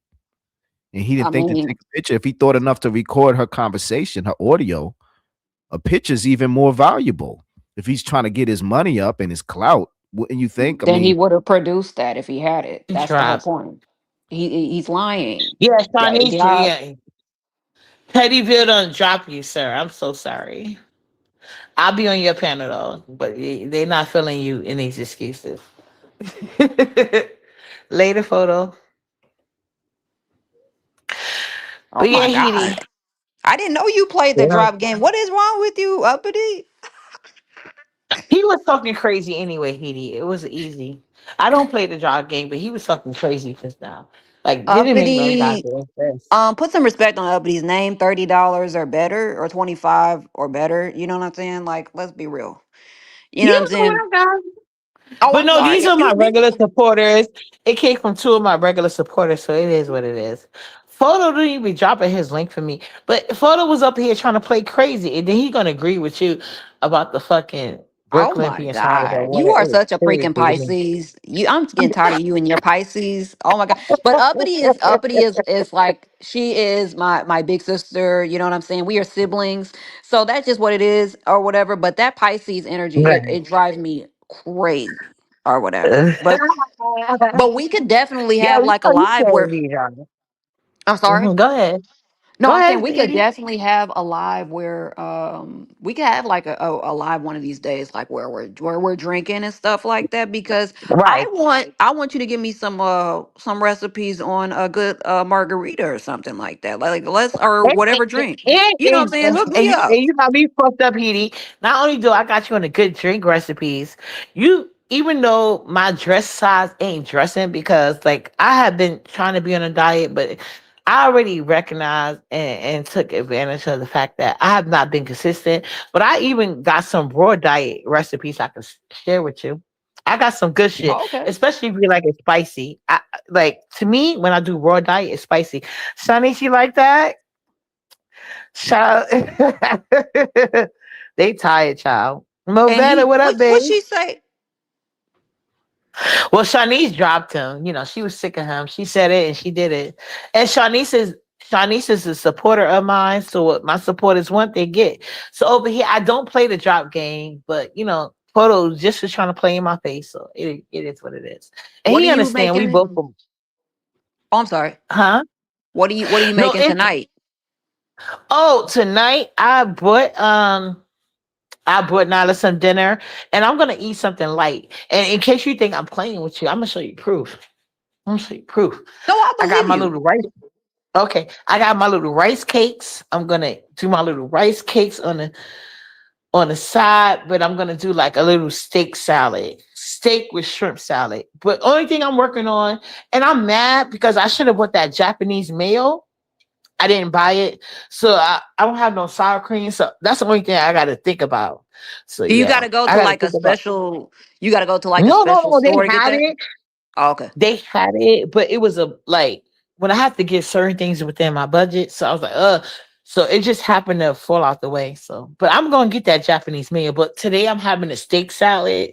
and he I didn't think to mean, take a picture. If he thought enough to record her conversation, her audio, a picture's even more valuable. If he's trying to get his money up and his clout, wouldn't you think? I then he mean, would have produced that if he had it. He That's the whole tried. point. He's lying. Yeah, Yeah, Shawnee's yeah. yeah. Pettyville done drop you, sir. I'm so sorry. I'll be on your panel though, but they not feeling you in these excuses. Later photo. Oh But yeah, my God. Heidi. I didn't know you played the Yeah. drop game. What is wrong with you, Uppity? He was talking crazy anyway, Heidi. It was easy. I don't play the drop game, but he was talking crazy just now. Like, it didn't make no Uppity, goddamn sense. put some respect on Uppity's name. $30 or better, or 25 or better. You know what I'm saying? Like, let's be real. You You know what I'm know what saying? I got? Oh, But I'm no, sorry. these are my Excuse me. regular supporters. It came from two of my regular supporters, so it is what it is. Photo didn't even drop his link for me, but Photo was up here trying to play crazy, and then he gonna agree with you about the fucking Oh Brooklyn my being stronger than God. You water. are It was such a crazy freaking to me. Pisces. I'm getting tired of you and your Pisces. Oh my God. But Uppity is like she is my big sister. You know what I'm saying? We are siblings. So that's just what it is or whatever. But that Pisces energy, it drives me crazy or whatever. Right. But we could definitely Yeah, have you like a know you live can't where be wrong. I'm sorry. Go ahead. No, Go I'm saying ahead, we could Edie. definitely have a live where we could have like a live one of these days, like where we're drinking and stuff like that, because Right. I want you to give me some recipes on a good margarita or something like that. Like let's or And, whatever drink. and, You know what I'm saying? Hook me and up. you got me fucked up, Edie. Not only do I got you on the good drink recipes, you even though my dress size ain't dressing because like I have been trying to be on a diet, but I already recognized and took advantage of the fact that I have not been consistent. But I even got some raw diet recipes I can share with you. I got some good shit, Oh, okay. especially if you like it spicy. Like to me, when I do raw diet, it's spicy. Sunny, she like that? Child, they tired, child. And Movetta, he what up, what babe? she say? Well, Shanice dropped him. You know, she was sick of him. She said it and she did it. And Shanice is a supporter of mine. So what my supporters want, they get. So over here, I don't play the drop game, but you know, photos just was trying to play in my face. So it is what it is. And What are he you understand we making? both Oh, I'm sorry. huh? What are you No, making it tonight? tonight I brought Nyla some dinner, and I'm gonna eat something light. And in case you think I'm playing with you, I'm gonna show you proof. I'm gonna show you proof. No, I I got believe my you. little rice. Okay, I got my little rice cakes. I'm gonna do my little rice cakes on the side, but I'm gonna do like a little steak salad, steak with shrimp salad. But only thing I'm working on, and I'm mad because I should have bought that Japanese mayo. I didn't buy it. So I don't have no sour cream. So that's the only thing I gotta think about. So Do you yeah, got to go I to gotta like a think about. special? You got to go to like a No, no, special no. They store to get had that? it. Oh, okay. They had it, but it was a like when I have to get certain things within my budget. So I was like, so it just happened to fall out the way. So, but I'm gonna get that Japanese meal. But today I'm having a steak salad.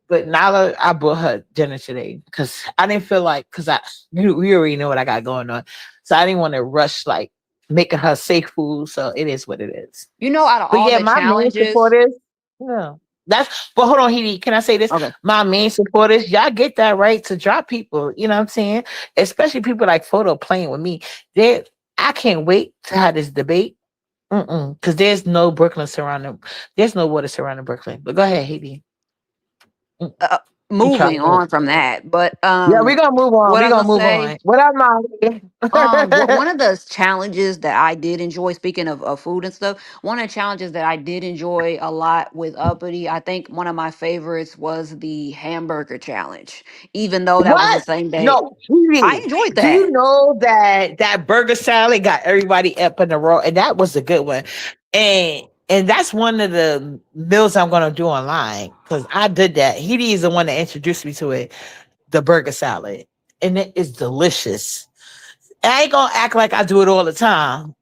But Nala, I bought her dinner today because I didn't feel like because we already know what I got going on, so I didn't want to rush like making her safe food. So it is what it is. Out of But all yeah, the my main challenges, supporters, yeah, that's. But hold on, Hedy, can I say this? okay. My main supporters, y'all get that right to drop people. You know what I'm saying? Especially people like Photo playing with me. They I can't wait to have this debate. Because there's no Brooklyn surrounding, there's no water surrounding Brooklyn. But go ahead, Haiti. Mm, uh, you try moving to. on from that, but Yeah, we're gonna move on. what I We're was gonna gonna move say, on. What up, Molly? one of the challenges that I did enjoy, speaking of food and stuff, one of the challenges that I did enjoy a lot with Uppity, I think one of my favorites was the hamburger challenge. Even though that was the What? same day, No, really. I enjoyed Do you that. know that that burger salad got everybody up in the row, and that was a good one. And that's one of the meals I'm gonna do online because I did that. He is the one that introduced me to it, the burger salad, and it is delicious. I ain't gonna act like I do it all the time.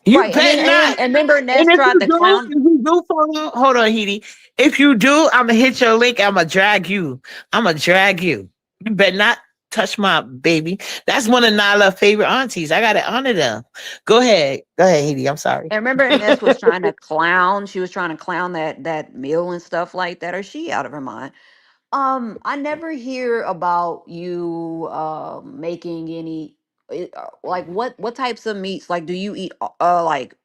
You Right, and bet not. and remember And Ness tried the clown. if you do follow, hold on, Heidi. If you do, I'm gonna hit your link. I'm gonna drag you. I'm gonna drag you. You better not touch my baby. That's one of Nyla's favorite aunties. I gotta honor them. Go ahead, Heidi. I'm sorry. And remember Ness was trying to clown. She was trying to clown that meal and stuff like that. Or she out of her mind? I never hear about you making any like what types of meats like do you eat like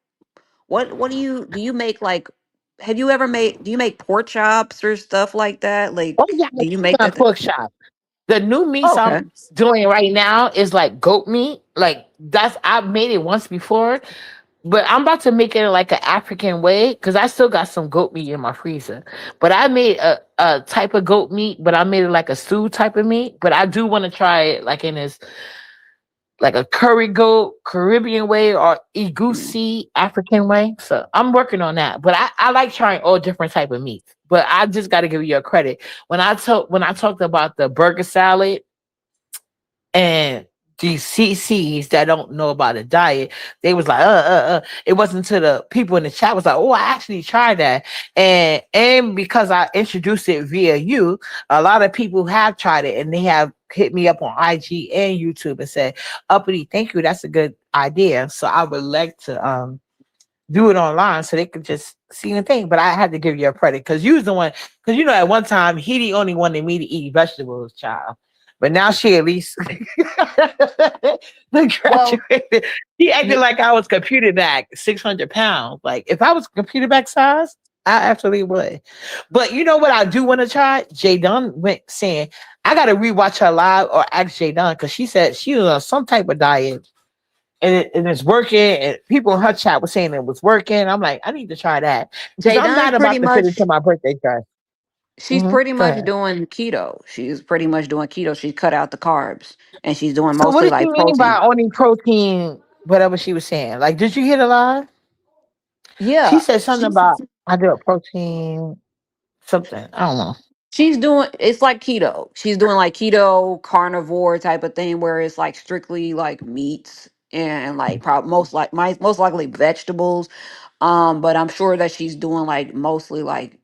what do you make like have you ever made do you make pork chops or stuff like that? Oh Like yeah, do you I make my that? pork chop. The new Oh, meats okay. I'm doing right now is like goat meat. Like that's I've made it once before, but I'm about to make it like an African way because I still got some goat meat in my freezer. But I made a type of goat meat, but I made it like a stew type of meat. But I do want to try it like in this like a curry goat Caribbean way or egusi African way. So I'm working on that. But I like trying all different type of meats. But I just got to give you a credit when I talked about the burger salad and these CCs that don't know about a diet, they was like, It wasn't to the people in the chat was like, oh, I actually tried that, and because I introduced it via you, a lot of people have tried it and they have hit me up on IG and YouTube and said, Uppity, thank you, that's a good idea. So I would like to do it online so they could just see the thing. But I had to give you a credit because you was the one. Because you know, at one time he the only one that me to eat vegetables, child. But now she at least Well, graduated. He acted you, like I was computer back 600 pounds. Like if I was computer back size, I absolutely would. But you know what I do want to try? Jay Dunn went saying I got to rewatch her live or ask Jay Dunn because she said she was on some type of diet and it's working. And people in her chat were saying it was working. I'm like, I need to try that because Jay I'm Dunn's not pretty about to fit into much my birthday dress. she's pretty Go much ahead. doing keto. She's pretty much doing keto. She's cut out the carbs and she's doing So, what mostly did she like mean protein. by only protein? Whatever she was saying. Like, did you hear the live? She Yeah. said something about I do a protein something. I don't know. She's doing it's like keto. She's doing like keto carnivore type of thing where it's like strictly like meats and like most likely vegetables. But I'm sure that she's doing like mostly like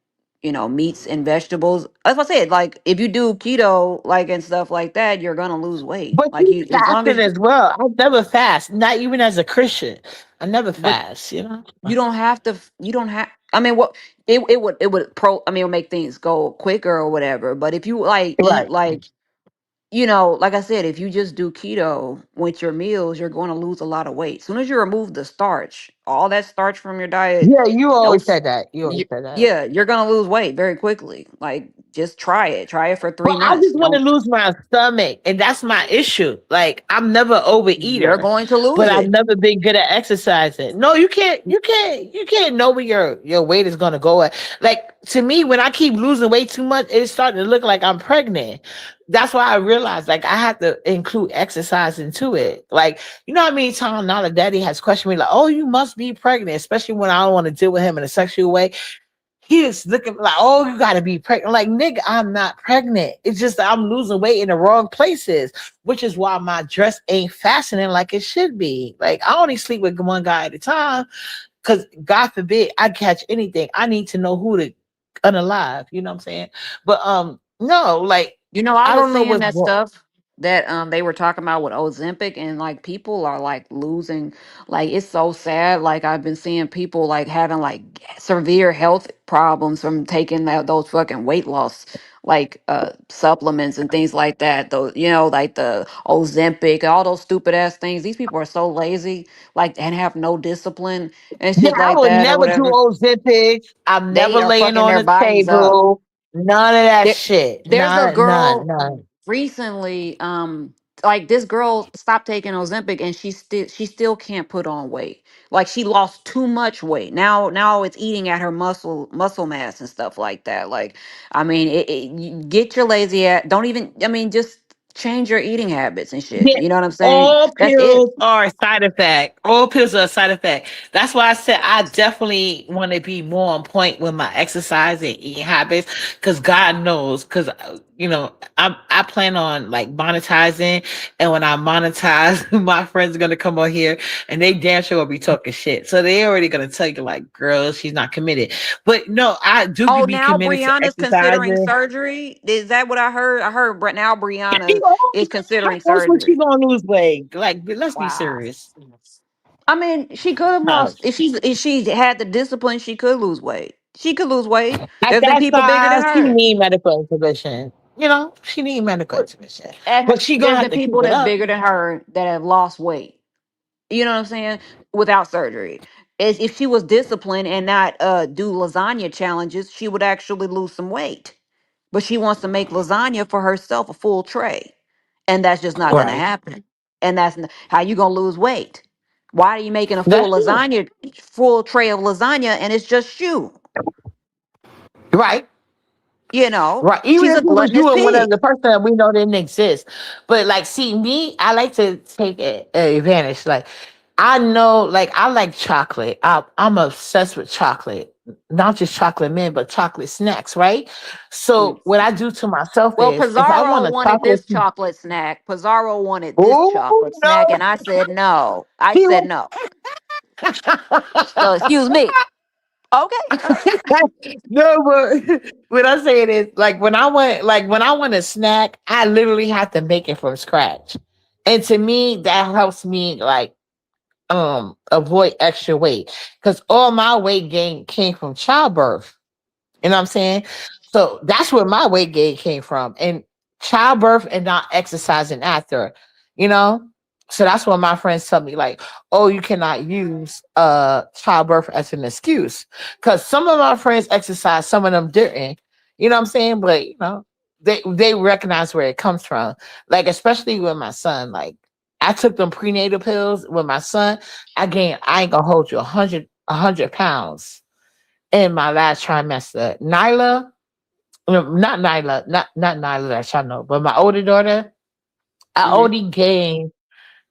meats and vegetables. As I said, like if you do keto like and stuff like that, you're gonna lose weight. But Like she's you as long fasting as as well. I never fast, not even as a Christian. I never but fast. You know. you don't have to you don't have I mean what it would it would make things go quicker or whatever. But if you like eat Right. like like I said, if you just do keto with your meals, you're going to lose a lot of weight. As soon as you remove the starch, all that starch from your diet, Yeah, you no, always said that. You always said that. yeah, you're going to lose weight very quickly. Like, just try it. Try it for But three I months. just want to Don't, lose my stomach, and that's my issue. Like I'm never an you're overeater, going to but lose I've it. never been good at exercising. No, you can't know where your weight is gonna go at. Like to me, when I keep losing weight too much, it's starting to look like I'm pregnant. That's why I realized like I have to include exercise into it. Like you know how many times now the daddy has questioned me like, "Oh, you must be pregnant," especially when I don't want to deal with him in a sexual way. He is looking like, oh, you gotta be pregnant. Like, nigga, I'm not pregnant. It's just that I'm losing weight in the wrong places, which is why my dress ain't fastening like it should be. Like, I only sleep with one guy at a time because God forbid I catch anything. I need to know who to unalive. You know what I'm saying? But no, like I I was don't know saying what's that wrong. stuff. that they were talking about with Ozempic, and like people are like losing, like it's so sad. Like I've been seeing people like having like severe health problems from taking those fucking weight loss like supplements and things like that. Those, you know, like the Ozempic, all those stupid ass things. These people are so lazy, like, and have no discipline and Yeah, shit I like would that or never do whatever. Ozempic. I'm They never are laying fucking on their the bodies up. table. None of that There, shit. there's a None, none, girl none. recently, like this girl stopped taking Ozempic and she still can't put on weight. Like she lost too much weight. Now it's eating at her muscle mass and stuff like that. Like, I mean, you get your lazy ass. Don't even. I mean, just change your eating habits and shit. Yeah, You know what I'm saying? all That's it. pills are a side effect. All pills are a side effect. That's why I said I definitely want to be more on point with my exercise and eating habits. Because God knows, because I plan on like monetizing, and when I monetize, my friends are gonna come on here, and they damn sure will be talking shit. So they already gonna tell you like, girl, she's not committed. But no, I do Oh, be now committed to Brianna's considering exercising. surgery. Is that what I heard? I heard now She Brianna gonna- is How considering else would she surgery. gonna lose weight? Like, let's be Wow. serious. I mean, she could have Uh, lost if she had the discipline. She could lose weight. She could lose weight. At There's been that people bigger than size, she her. need medical intervention. She need medical intervention. But she gonna There's have been to keep people it that's up. bigger than her that have lost weight. You know what I'm saying? Without surgery. As if she was disciplined and not do lasagna challenges, she would actually lose some weight. But she wants to make lasagna for herself, a full tray, and that's just not going to Right. happen. And how you going to lose weight. Why are you making a That's true. full tray of lasagna, and it's just you? Right. You know, Right. Even she's if a it was gluttonous you and one pig. other person that we know didn't exist. But like, see, me, I like to take advantage. Like, I know, like, I like chocolate. I'm obsessed with chocolate. Not just chocolate men, but chocolate snacks, right? Mm. So what I do to myself Well, is if I Pizarro want a wanted chocolate, this chocolate snack. Pizarro wanted this oh chocolate snack, and I said no. I no, said no. So excuse me. Okay. no, but what I'm saying is, like when I want a snack, I literally have to make it from scratch, and to me, that helps me like avoid extra weight because all my weight gain came from childbirth. You know what I'm saying? So that's where my weight gain came from. And childbirth and not exercising after, you know? So that's what my friends tell me, like, oh, you cannot use childbirth as an excuse. Cause some of my friends exercise, some of them didn't. You know what I'm saying? But they recognize where it comes from. Like, especially with my son, like I took them prenatal pills with my son. I ain't gonna hold you 100 pounds in my last trimester. Nyla, no, not Nyla, not Nyla that y'all know, but my older daughter, I Hmm. only gained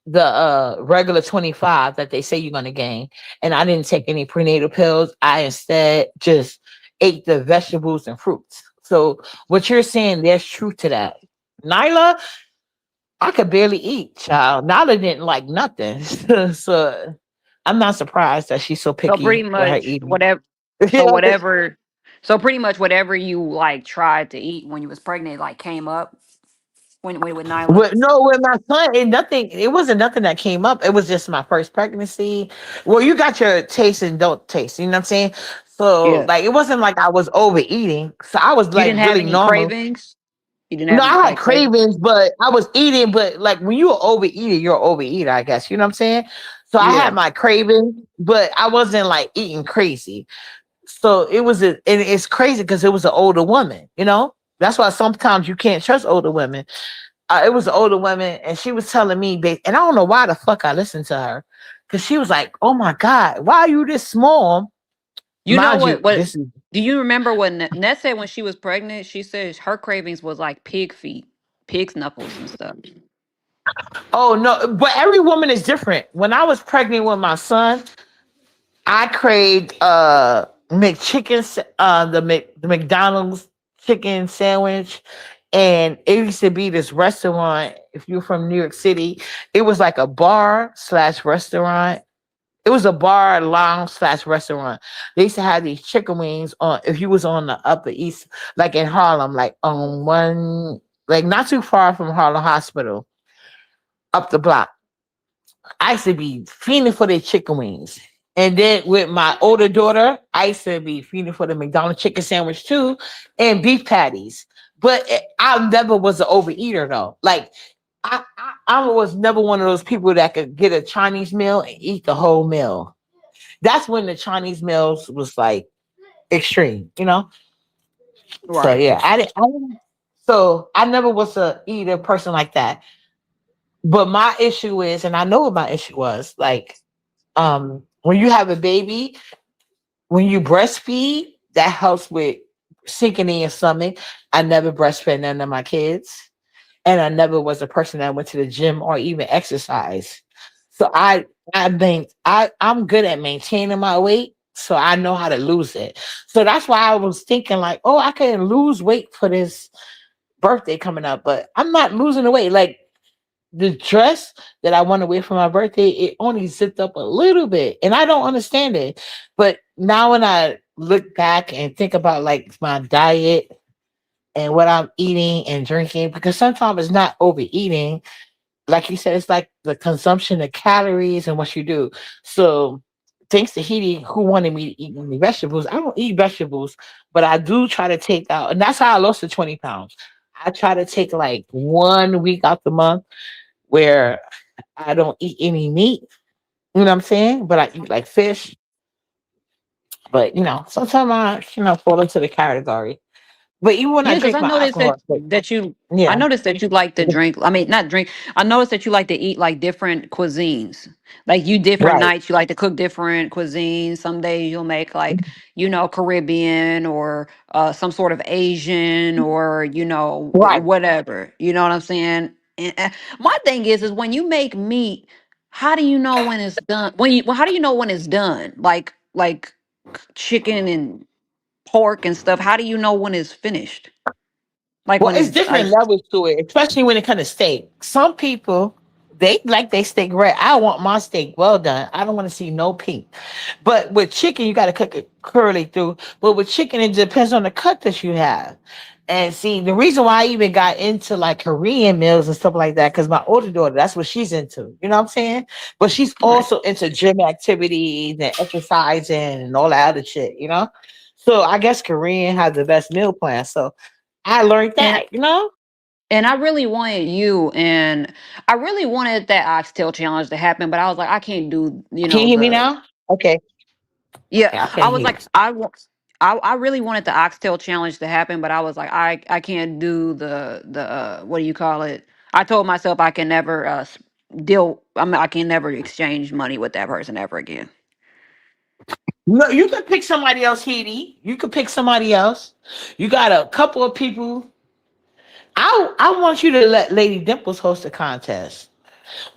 the regular 25 that they say you're gonna gain. And I didn't take any prenatal pills. I instead just ate the vegetables and fruits. So what you're saying, there's truth to that. Nyla, I could barely eat, child. Nyla didn't like nothing. So I'm not surprised that she's so So pretty picky with her much eating. whatever. So whatever. So pretty much whatever you like tried to eat when you was pregnant, like came up when with Nyla. No, with my son, it wasn't nothing that came up. It was just my first pregnancy. Well, you got your taste and don't taste, you know what I'm saying? So Yeah. like it wasn't like I was overeating. So I was You like didn't have really any normal. cravings. You didn't No, have any I had like cravings. cravings, but I was eating, but like when you're overeating, you're overeater, I guess. You know what I'm saying? So I had Yeah. my cravings, but I wasn't like eating crazy. So and it's crazy because it was an older woman, you know? That's why sometimes you can't trust older women. It was an older woman, and she was telling me, and I don't know why the fuck I listened to her, because she was like, "Oh my god, why are you this small?" You know Mind you, what? What this is do you remember what Ness said when she was pregnant? She said her cravings was like pig feet, pig's knuckles and stuff. oh no, but every woman is different. When I was pregnant with my son, I craved McChicken, the McDonald's chicken sandwich, and it used to be this restaurant. If you're from New York City, it was like a bar slash restaurant. It was a bar, lounge slash restaurant. They used to have these chicken wings on. If you was on the Upper East, like in Harlem, like on one. like not too far from Harlem Hospital, up the block. I used to be fiending for their chicken wings. And then with my older daughter, I used to be fiending for the McDonald's chicken sandwich too, and beef patties. But I never was an overeater though. Like I was never one of those people that could get a Chinese meal and eat the whole meal. That's when the Chinese meals was like extreme, you know. So Right. yeah, so I never was a eater person like that. But my issue is, and I know what my issue was, like when you have a baby, when you breastfeed, that helps with sinking in your stomach. I never breastfed none of my kids, and I never was a person that went to the gym or even exercise. So I'm good at maintaining my weight, so I know how to lose it. So that's why I was thinking like, oh, I can lose weight for this birthday coming up, but I'm not losing the weight. Like the dress that I want to wear for my birthday, it only zipped up a little bit, and I don't understand it. But now when I look back and think about like my diet and what I'm eating and drinking, because sometimes it's not overeating, like you said, it's like the consumption of calories and what you do. So thanks to Heidi, who wanted me to eat any vegetables. I don't eat vegetables, but I do try to take out, and that's how I lost the 20 pounds. I try to take like 1 week out the month where I don't eat any meat. You know what I'm saying? But I eat like fish. But sometimes I fall into the category. But even when I Yeah, because drink I my noticed alcohol, I yeah, noticed that you like to drink. I mean, not drink. I noticed that you like to eat like different cuisines. Like you different right, nights, you like to cook different cuisines. Some days you'll make like, Caribbean or some sort of Asian or, right. whatever. You know what I'm saying? My thing is when you make meat, how do you know when it's done? How do you know when it's done? Like chicken and pork and stuff. How do you know when it's finished? Like Well, when it's it's different like, levels to it, especially when it comes to steak. Some people they like their steak red. I want my steak well done. I don't want to see no pink. But with chicken, you got to cook it curly through. But with chicken, it depends on the cut that you have. And see, the reason why I even got into like Korean meals and stuff like that, because my older daughter, that's what she's into. You know what I'm saying? But she's right. also into gym activities and exercising and all that other shit. So I guess Korean has the best meal plan. So I learned And that. I really wanted you and I really wanted that oxtail challenge to happen, but I was like, I can't do, Can you hear me now? Okay. yeah. Okay, I I can't was hear like, I really wanted the oxtail challenge to happen, but I was like, I can't do the what do you call it? I told myself I can never I can never exchange money with that person ever again. you. No, you could pick somebody else, Heidi. You could pick somebody else. You got a couple of people. I want you to let Lady Dimples host a contest.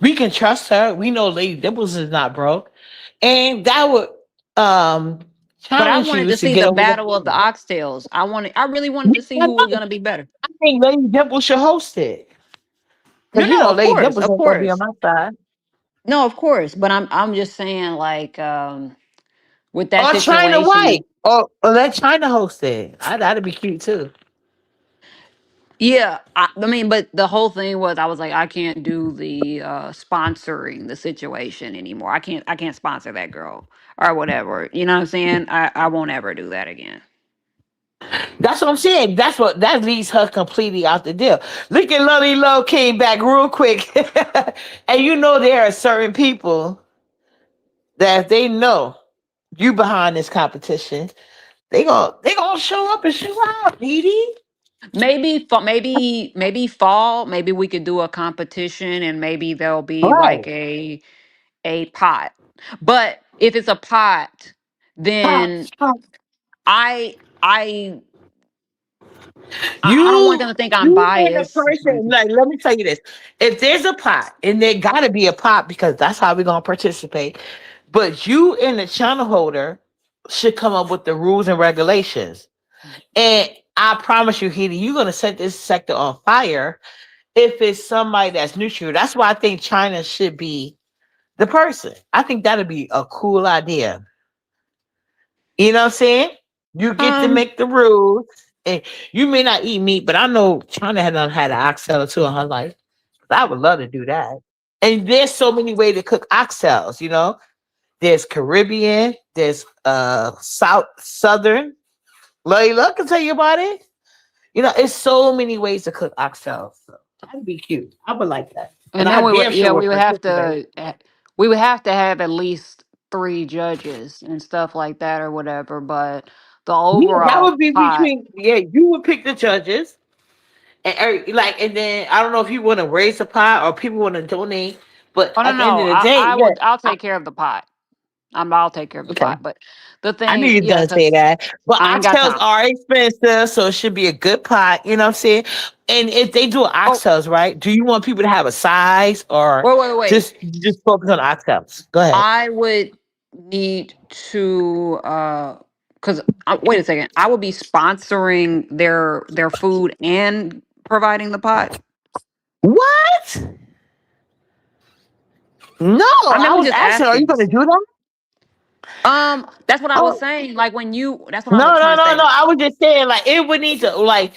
We can trust her. We know Lady Dimples is not broke. And that would um But I challenge wanted you to to see get the over the battle of the fear. oxtails. I really wanted Yeah, to see I who was know. gonna be better. I think Lady Dimples should host it. No, Because no, of Lady course, Dimples of ain't gonna be on course. my side. No, of course. But I'm just saying, like, with that Or China White. situation, Or let China host it. That'd be cute too. yeah. I mean, but the whole thing was, I was like, I can't do the sponsoring the situation anymore. I can't sponsor that girl or whatever. You know what I'm saying? I won't ever do that again. That's what I'm saying. That leaves her completely out the deal. Look at Lily Lowe came back real quick. And there are certain people that if they know you behind this competition, they gonna show up and show out, Edie. Maybe fall. Maybe we could do a competition, and maybe there'll be like Right. a pot. But if it's a pot, then I I I don't want them You to think I'm you and the biased. person, like, let me tell you this. If there's a pot, and there gotta be a pot because that's how we're gonna participate, but you and the channel holder should come up with the rules and regulations. And I promise you, Heidi, you're gonna set this sector on fire if it's somebody that's neutral. That's why I think China should be the person. I think that'd be a cool idea. You know what I'm saying? You get to Um, make the rules. And you may not eat meat, but I know China had done had an oxtail or two in her life. I would love to do that. And there's so many ways to cook oxtails, you know. There's Caribbean, there's Southern. Layla can tell you about it. You know, it's so many ways to cook oxtails. So that'd be cute. I would like that. And And then I we would, damn yeah, sure we would would have participate. to, we would have to have at least three judges and stuff like that or whatever. But the Yeah, that overall would be pot. between, yeah, you would pick the judges. And like, and then I don't know if you want to raise a pot or people want to donate, but Oh no, at the end no, of the day, I yeah, would, I'll take care of the pot. I'll take care of the okay. pot. But the I knew thing, you're yeah, gonna say because that. But I ain't got oxtails time. are expensive, so it should be a good pot, you know what I'm saying? And if they do Oh, oxtails, right? Do you want people to have a size or wait. just focus on oxtails? Go ahead. I would need to because wait a second. I would be sponsoring their food and providing the pot. What? No, I mean, I I was was just asking, are you asking. gonna do that? That's what I was Oh saying. Like when you, that's what I was no, trying no, to no, say. no. I was just saying like it would need to like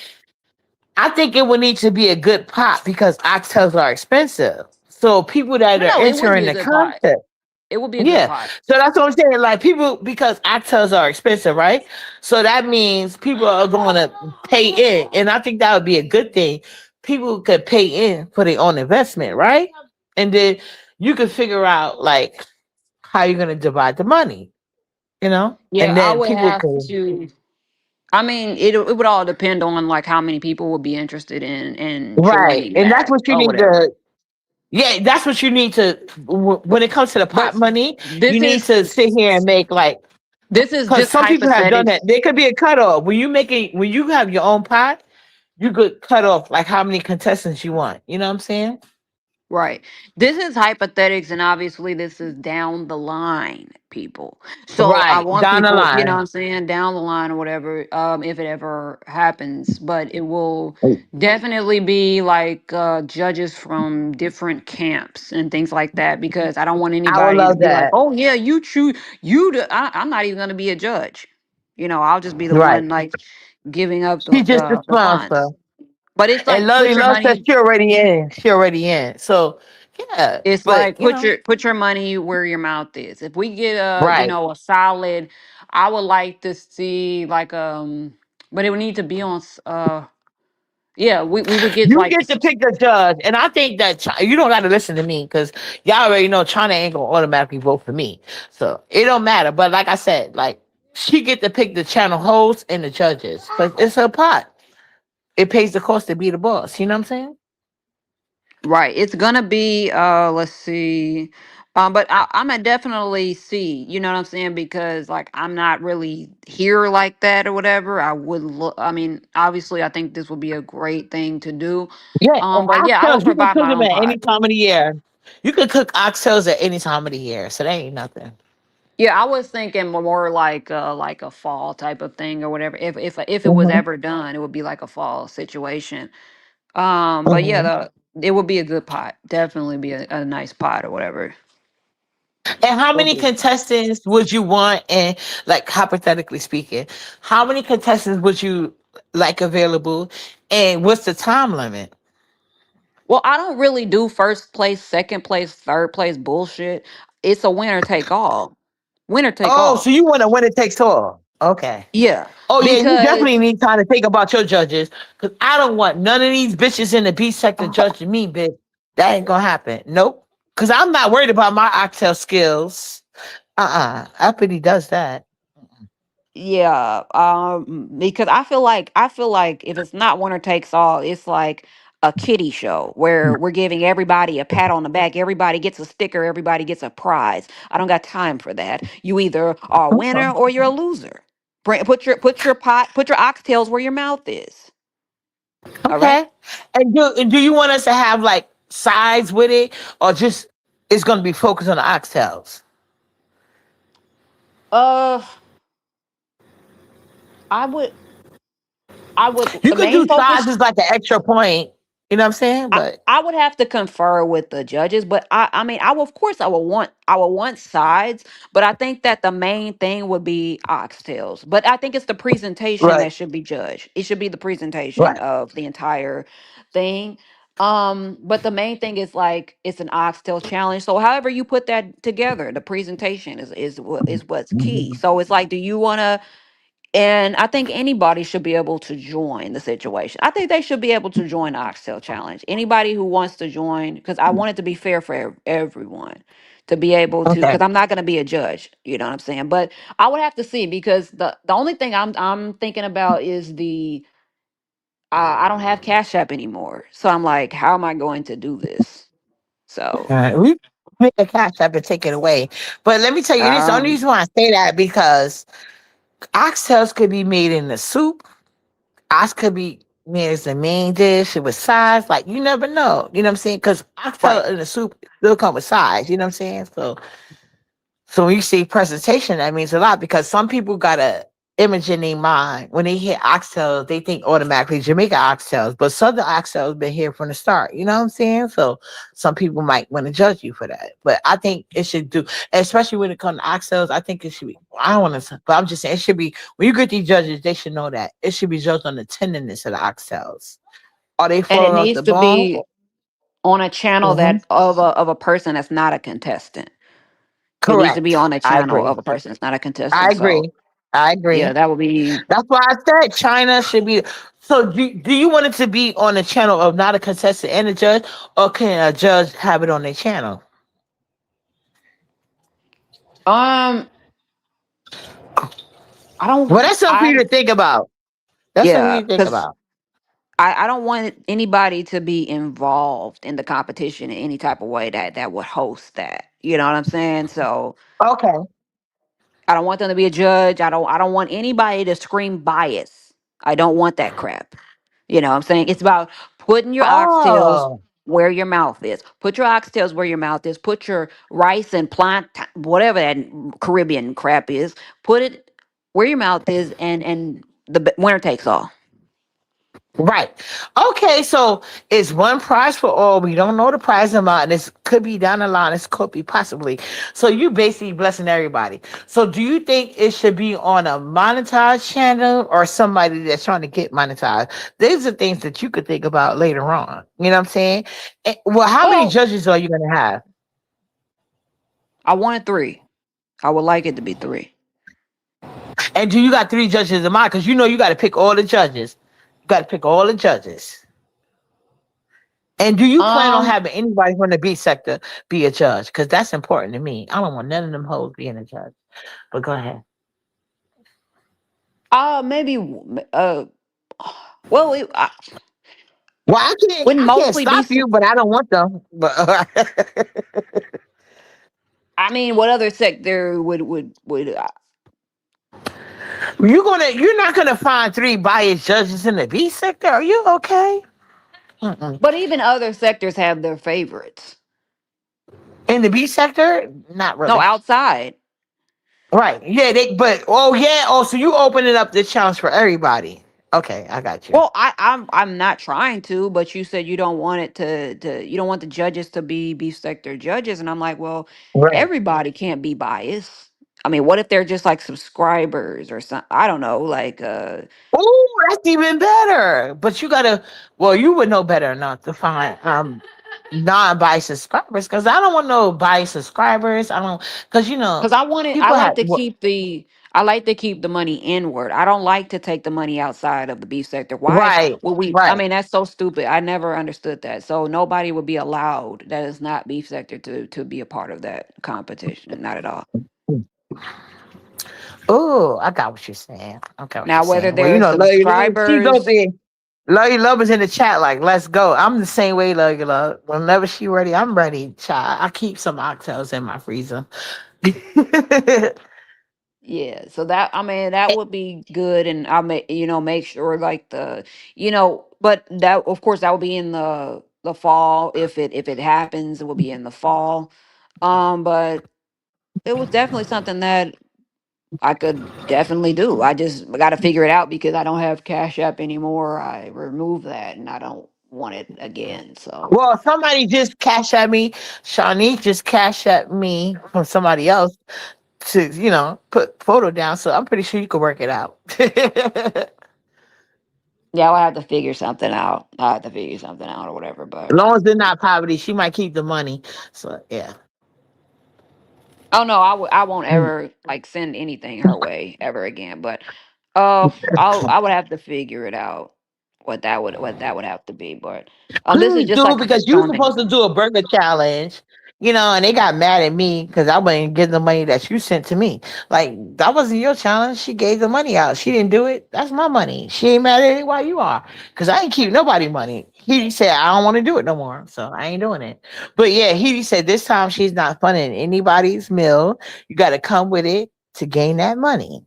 I think it would need to be a good pot because oxtails are expensive. So people that No, are no, it would be entering a the good pot. contest. It would be a good Yeah. pot. So that's what I'm saying. Like people, because oxtails are expensive, right? So that means people are going to pay in. And I think that would be a good thing. People could pay in for their own investment, right? And then you could figure out like how you're going to divide the money, you know? Yeah, And I then would people have can, to. I mean, it would all depend on like how many people would be interested in right. joining And that's that what you or need whatever. to, yeah, that's what you need to, when it comes to the But pot money, you this need is to sit here and make like, this is because just some people have done that. hypothetics. There could be a cutoff when you making when you have your own pot. You could cut off like how many contestants you want. You know what I'm saying? Right. This is hypothetics, and obviously, this is down the line, people. So I Right want down the people, you know what line. I'm saying, down the line or whatever, if it ever happens. But it will definitely be like judges from different camps and things like that, because I don't want I would anybody to love be like, that. oh, yeah, you choose, I'm not even going to be a judge. I'll just be the Right. one like giving up She just a the sponsor. funds. But it's And like Lovely put your Love says money. she already in. She already in. So yeah, It's but like you know, put your money where your mouth is. If we get right. a solid, I would like to see like but it would need to be on yeah, we would get You like get to pick the judge, and I think that you don't got to listen to me because y'all already know China ain't gonna automatically vote for me, so it don't matter. But like I said, like she get to pick the channel hosts and the judges because it's her pot. It pays the cost to be the boss. You know what I'm saying? right. It's gonna be let's see. But I'm gonna definitely see, you know what I'm saying? Because like I'm not really here like that or whatever. I would look I mean, obviously I think this would be a great thing to do. Yeah, and But yeah, I would oxtails you can provide cook my them own at pot. any time of the year. You can cook oxtails at any time of the year, so that ain't nothing. Yeah, I was thinking more like a fall type of thing or whatever. If it was Hmm. ever done, it would be like a fall situation. But yeah, Hmm. it would be a good pot. Definitely be a nice pot or whatever. And how Would many be. contestants would you want? And like hypothetically speaking, how many contestants would you like available? And what's the time limit? Well, I don't really do first place, second place, third place bullshit. It's a winner take all. Winner take Oh, so all. you want to win it takes all? Okay. Yeah, Oh yeah, you definitely because need time to think about your judges because I don't want none of these bitches in the B sector judging me, bitch. That ain't gonna happen. Nope. Because I'm not worried about my oxtail skills. Uppity does that. yeah, because I feel like if it's not winner takes all, it's like a kiddie show where we're giving everybody a pat on the back, everybody gets a sticker, everybody gets a prize. I don't got time for that. You either are a winner or you're a loser. Put your pot, put your oxtails where your mouth is. All right. Okay. And do you want us to have like sides with it, or just it's gonna be focused on the oxtails? Uh, I would You the could main do focus. sides as like an extra point. You know what I'm saying? I, But I would have to confer with the judges, but I mean, I will, of course, I will want sides, but I think that the main thing would be oxtails. But I think it's the presentation right, that should be judged. It should be the presentation right. of the entire thing. But the main thing is like it's an oxtail challenge. So however you put that together, the presentation is what's key. Mhm. So it's like, do you want to, and I think anybody should be able to join the situation. I think they should be able to join the Oxtail Challenge. Anybody who wants to join, because I want it to be fair for everyone to be able to, Okay. because I'm not going to be a judge, you know what I'm saying? But I would have to see, because the only thing I'm thinking about is the I don't have Cash App anymore. So I'm like, how am I going to do this? So We make a cash app and take it away. But let me tell you this: the only um reason why I say that because oxtails could be made in the soup. Ox could be made as the main dish with sides. Like you never know. You know what I'm saying? Because oxtail right. in the soup still come with sides. You know what I'm saying? So when you see presentation, that means a lot because some people got a image in their mind. When they hear oxtails, they think automatically Jamaica oxtails, but Southern oxtails been here from the start. You know what I'm saying? So some people might want to judge you for that. But I think it should do, especially when it comes to oxtails, I think it should be, I don't want to, but I'm just saying it should be, when you get these judges, they should know that it should be judged on the tenderness of the oxtails. Are they And it falling off needs the to bone? be on a channel Mhm. that of a person that's not a contestant. It needs to be Correct. on a I channel agree. of a person that's not a I contestant. So agree. I yeah, agree. that would be. That's why I said China should be. So do you want it to be on the channel of not a contestant and a judge, or can a judge have it on their channel? Um, I don't. Well, that's something for you to think about. That's something for Yeah, you to think because about. I don't want anybody to be involved in the competition in any type of way that would host that. You know what I'm saying? So Okay. I don't want them to be a judge. I don't want anybody to scream bias. I don't want that crap. You know what I'm saying? It's about putting your oxtails Oh, where your mouth is. Put your oxtails where your mouth is. Put your rice and plant, whatever that Caribbean crap is, put it where your mouth is, and winner takes all. right. Okay, so it's one prize for all. We don't know the prize amount. This could be down the line. This could be possibly. So you basically blessing everybody. So do you think it should be on a monetized channel or somebody that's trying to get monetized? These are things that you could think about later on. You know what I'm saying? Well, how many Well, judges are you going to have? I wanted three. I would like it to be three. And do you got three judges in mind? Because you know you got to pick all the judges. You got to pick all the judges. And do you plan on Um, having anybody from the B sector be a judge? Because that's important to me. I don't want none of them hoes being a judge. But go ahead. maybe, well, Well, wouldn't I can't mostly be. stop you, but I don't want them. But I mean, what other sector would you're not gonna find three biased judges in the B sector. Are you okay? Mm-mm. but even other sectors have their favorites. In the B sector, not No, really. outside. Right? Yeah, but oh yeah, oh so you opening up the challenge for everybody. Okay, I got you. Well, I'm not trying to, but you said you don't want it to you don't want the judges to be beef sector judges, and I'm like, well, Right. everybody can't be biased. I mean, what if they're just like subscribers or something? I don't know, like Oh, that's even better. But you gotta, well, you would know better not to find non-biased subscribers because I don't want no biased subscribers. I don't because because I want it. I people have like to keep the. I like to keep the money inward. I don't like to take the money outside of the beef sector. Why right, would we? I right. mean, that's so stupid. I never understood that. So nobody would be allowed that is not beef sector to be a part of that competition. Not at all. Oh, I got what you're saying. I got what you're Now, whether saying. Well, they're love you, love. She's up subscribers, there. Love you, love is in the chat. Like, let's go. I'm the same way, love you, love. Whenever she ready, I'm ready. Child, I keep some oxtails in my freezer. yeah. So that I mean that would be good, and I may make sure like but that of course that will be in the fall if it happens. It will be in the fall. But it was definitely something that I could definitely do. I just got to figure it out because I don't have Cash App anymore. I removed that, and I don't want it again. So Well, somebody just cash at me. Shawnee just cash at me from somebody else to, put photo down. So I'm pretty sure you could work it out. As yeah, I'll have to figure something out. I have to figure something out or whatever. But long as they're not poverty, she might keep the money. So yeah. oh no, I won't Mm. ever like send anything her way ever again. But I would have to figure it out what that would have to be. But this is Please just do like a because you were donation. supposed to do a burger challenge, and they got mad at me because I wasn't getting the money that you sent to me. Like that wasn't your challenge. She gave the money out. She didn't do it. That's my money. She ain't mad at it. Why you are? Because I ain't keep nobody money. He said I don't want to do it no more, so I ain't doing it. But yeah, he said this time she's not funding anybody's meal. You got to come with it to gain that money.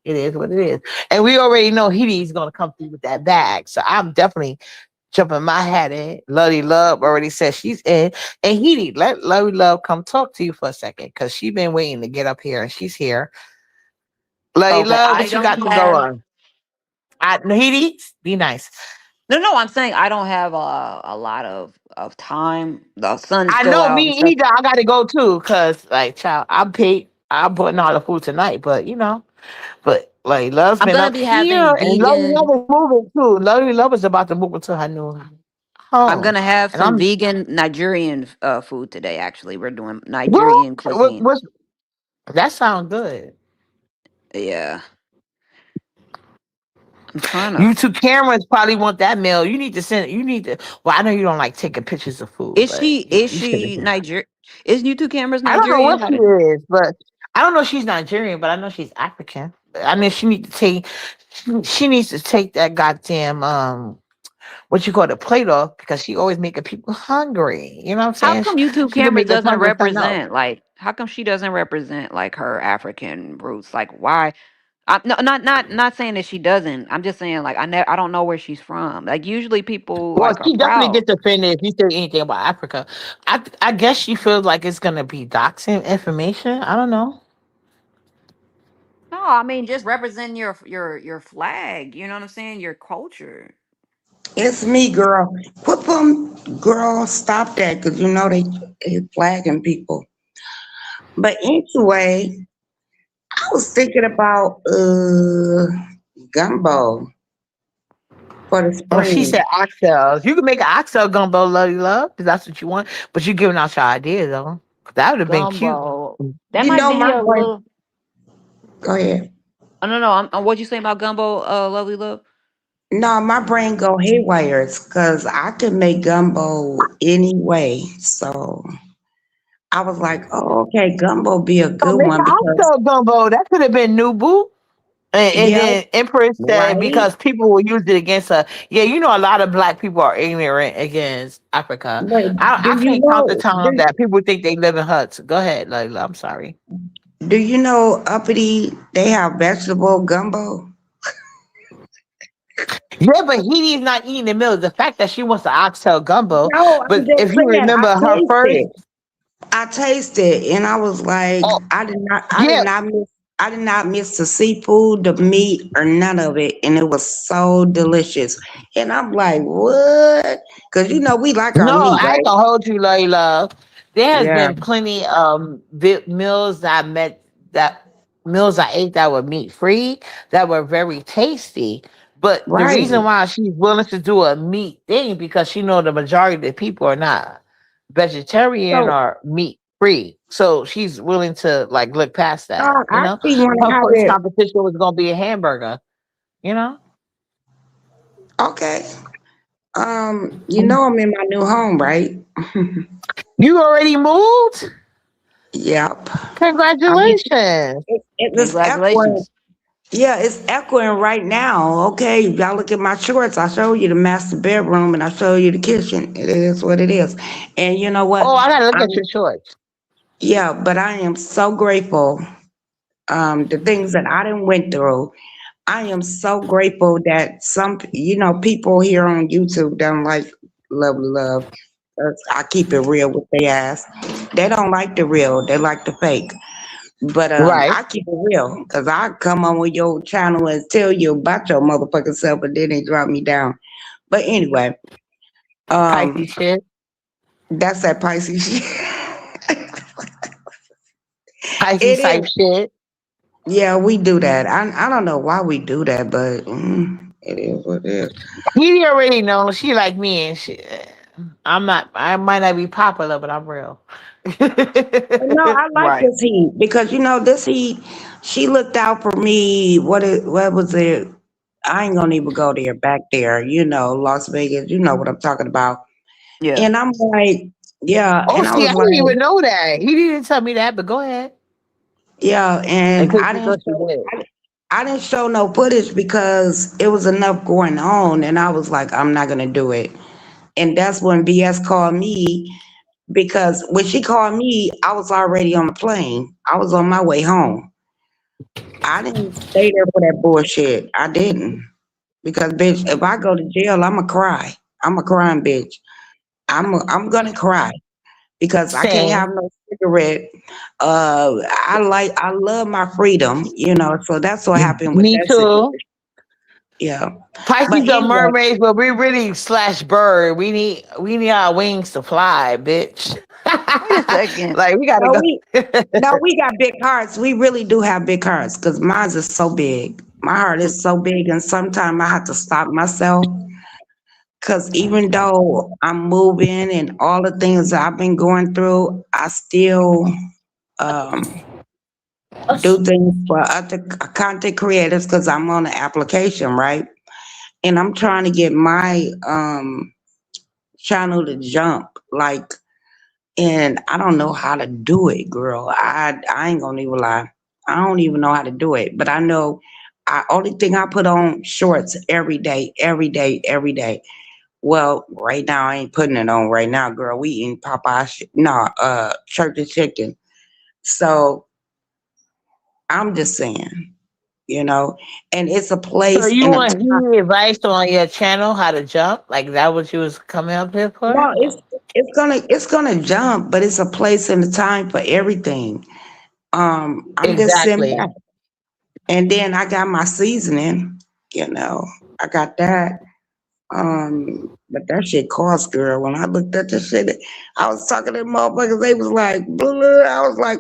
It is what it is. And we already know He's going to come through with that bag. So I'm definitely jumping my hat in. Lovey Love already said she's in. And let Lovey Love come talk to you for a second because she's been waiting to get up here and she's here. Lovey Okay, Love, I what you got don't to go have. on? Be nice. No, I'm saying I don't have a lot of time. The sun's I still know out and me stuff. either. I got to go too because, like, child, I'm paid. I'm putting all the food tonight, but like Love's I'm been gonna up be here having and Lovey vegan. Love is moving too. Lovey Love is about to move into her new I'm home. gonna have And some I'm vegan Nigerian food today. Actually, we're doing what? Nigerian What? cuisine. What? That sounds good. Yeah, I'm trying to. YouTube cameras probably want that mail. You need to send. You need to. Well, I know you don't like taking pictures of food, Is but she is you should she have. Niger? Is YouTube cameras I don't know Nigerian? what How she did? is, but I don't know if she's Nigerian, but I know she's African. I mean, she need to take. She needs to take that goddamn what you call the plate off because she always making people hungry. You know what I'm How saying? come YouTube She could cameras make us doesn't hungry with something else. represent like? How come she doesn't represent like her African roots? Like why? No, not saying that she doesn't. I'm just saying like I don't know where she's from. Like usually people Well, like are she definitely proud. gets offended if you say anything about Africa. I guess she feels like it's gonna be doxing information. I don't know. No, I mean just representing your flag. You know what I'm saying? Your culture. It's me, girl. Put them, girl. Stop that, cause you know they flagging people. But anyway, I was thinking about gumbo for the Oh, she spring. said oxtails. You can make an oxtail gumbo, lovey love, if that's what you want. But you giving out your ideas though. That would have been cute. Gumbo. That You might know be my a brain. little. Go ahead. Oh, no, no. What you saying about gumbo, lovely love? No, my brain go haywire because I can make gumbo anyway. So I was like, oh, okay, gumbo be a Oh, good make one an because oxtail gumbo. That could have been new boo. And yeah, then Empress said right. because people will use it against her. Yeah, a lot of black people are ignorant against Africa. But do I you can't count the know? time that people think they live in huts. Go ahead, Layla. I'm sorry. Do you know uppity? They have vegetable gumbo. Yeah, but Heidi is not eating the meal. The fact that she wants the oxtail gumbo, No, I'm but just if you saying. remember her first, I tasted, and I was like, oh I did yeah, not miss, I did not miss the seafood, the meat, or none of it, and it was so delicious. And I'm like, what? Because you know we like our no, meat, I ain't right? gonna hold you, Layla. There has Yeah, been plenty meals that I met that meals I ate that were meat free that were very tasty. But the right. reason why she's willing to do a meat thing because she know the majority of the people are not vegetarian So or meat free. So she's willing to like look past that, I actually want to Her have first it. competition was gonna be a hamburger, you know? Okay. You know I'm in my new home, right? You already moved? Yep. I mean, Congratulations. it's echoing. Congratulations. Yeah, it's echoing right now. Okay, y'all look at my shorts. I show you the master bedroom and I show you the kitchen. It is what it is. And you know what? Oh, I gotta look I at your shorts. yeah, but I am so grateful. The things that I didn't went through. I am so grateful that people here on YouTube don't like lovely love. 'Cause I keep it real with their ass. They don't like the real. They like the fake. But Right. I keep it real because I come on with your channel and tell you about your motherfucking self, and then they drop me down. But anyway, Pisces Um, shit. that's that Pisces shit. Pisces It type is. shit. Yeah, we do that. I don't know why we do that, but it is what it is. He already know she like me and shit. I'm not. I might not be popular, but I'm real. But no, I like Right. this heat because this heat. She looked out for me. What was it? I ain't gonna even go there. Back there, Las Vegas. You know what I'm talking about. Yeah. And I'm like, yeah. Oh, And I see, was I didn't like, even know that. He didn't tell me that, but go ahead. yeah. In And case you thought you did. I didn't show no footage because it was enough going on, and I was like, I'm not gonna do it. And that's when BS called me because when she called me, I was already on the plane. I was on my way home. I didn't stay there for that bullshit. I didn't. Because bitch, if I go to jail, I'ma cry. I'm a crying bitch. I'm gonna cry because I can't have Same. no cigarette. I love my freedom, so that's what happened with Me that situation. too. Yeah. But Pisces are anyway, mermaids, but we really slash bird. We need our wings to fly, bitch. Wait a second. Like we gotta no, go. we got big hearts. We really do have big hearts because mine is so big. My heart is so big, and sometimes I have to stop myself. Because even though I'm moving and all the things that I've been going through, I still um, do things for other content creators because I'm on the application, right? And I'm trying to get my channel to jump. Like, and I don't know how to do it, girl. I ain't gonna even lie. I don't even know how to do it. But I know I only thing I put on shorts every day, every day, every day. Well, right now I ain't putting it on right now, girl. We eating Popeye, no, church and chicken. So I'm just saying, you know, and it's a So place you and a want time. any advice on your channel how to jump? Like that what you was coming up here for? No, it's gonna jump, but it's a place and a time for everything. I'm just sitting Exactly. back, and then I got my seasoning. I got that. But that shit cost, girl. When I looked at the shit, I was talking to them motherfuckers. They was like, bleh. I was like,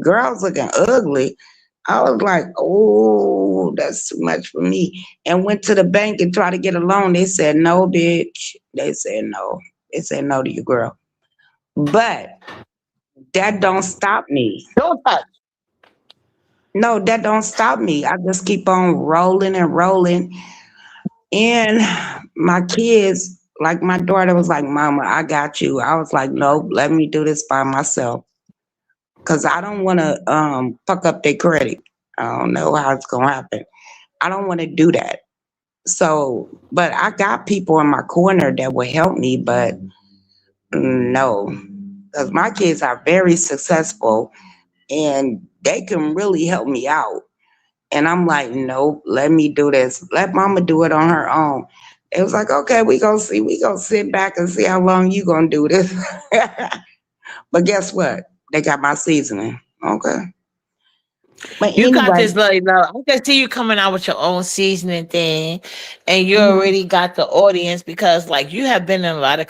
girl, I was looking ugly. I was like, oh, that's too much for me. And went to the bank and tried to get a loan. They said, no, bitch. They said no. They said no to you, girl. But that don't stop me. Don't touch. No, that don't stop me. I just keep on rolling and rolling. And my kids, like my daughter was like, Mama, I got you. I was like, nope, let me do this by myself. Cause I don't wanna fuck up their credit. I don't know how it's gonna happen. I don't wanna do that. So, but I got people in my corner that will help me, but no. Because my kids are very successful and they can really help me out. And I'm like, nope, let me do this. Let mama do it on her own. It was like, okay, we gonna see. We gonna sit back and see how long you gonna do this. But guess what? They got my seasoning. Okay. But You got anyway, this, like, no, I can see you coming out with your own seasoning thing, and you mhm, already got the audience because, like, you have been in a lot of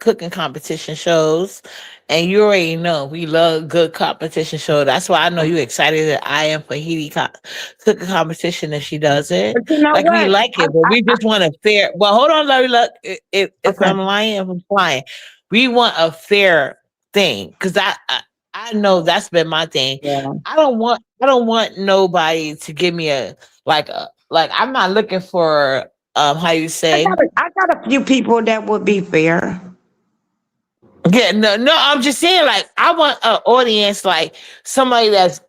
cooking competition shows, and you already know we love good competition show. That's why I know you excited that I am for cooking competition if she does it. but you know Like we what? like it, but we just want a fair. Well, hold on, Larry. Look, if Okay. I'm lying, if I'm flying, we want a fair thing because I know that's been my thing. Yeah. I don't want nobody to give me like I'm not looking for how you say. I got a few people that would be fair. Yeah, no, I'm just saying, like, I want an audience, like somebody that's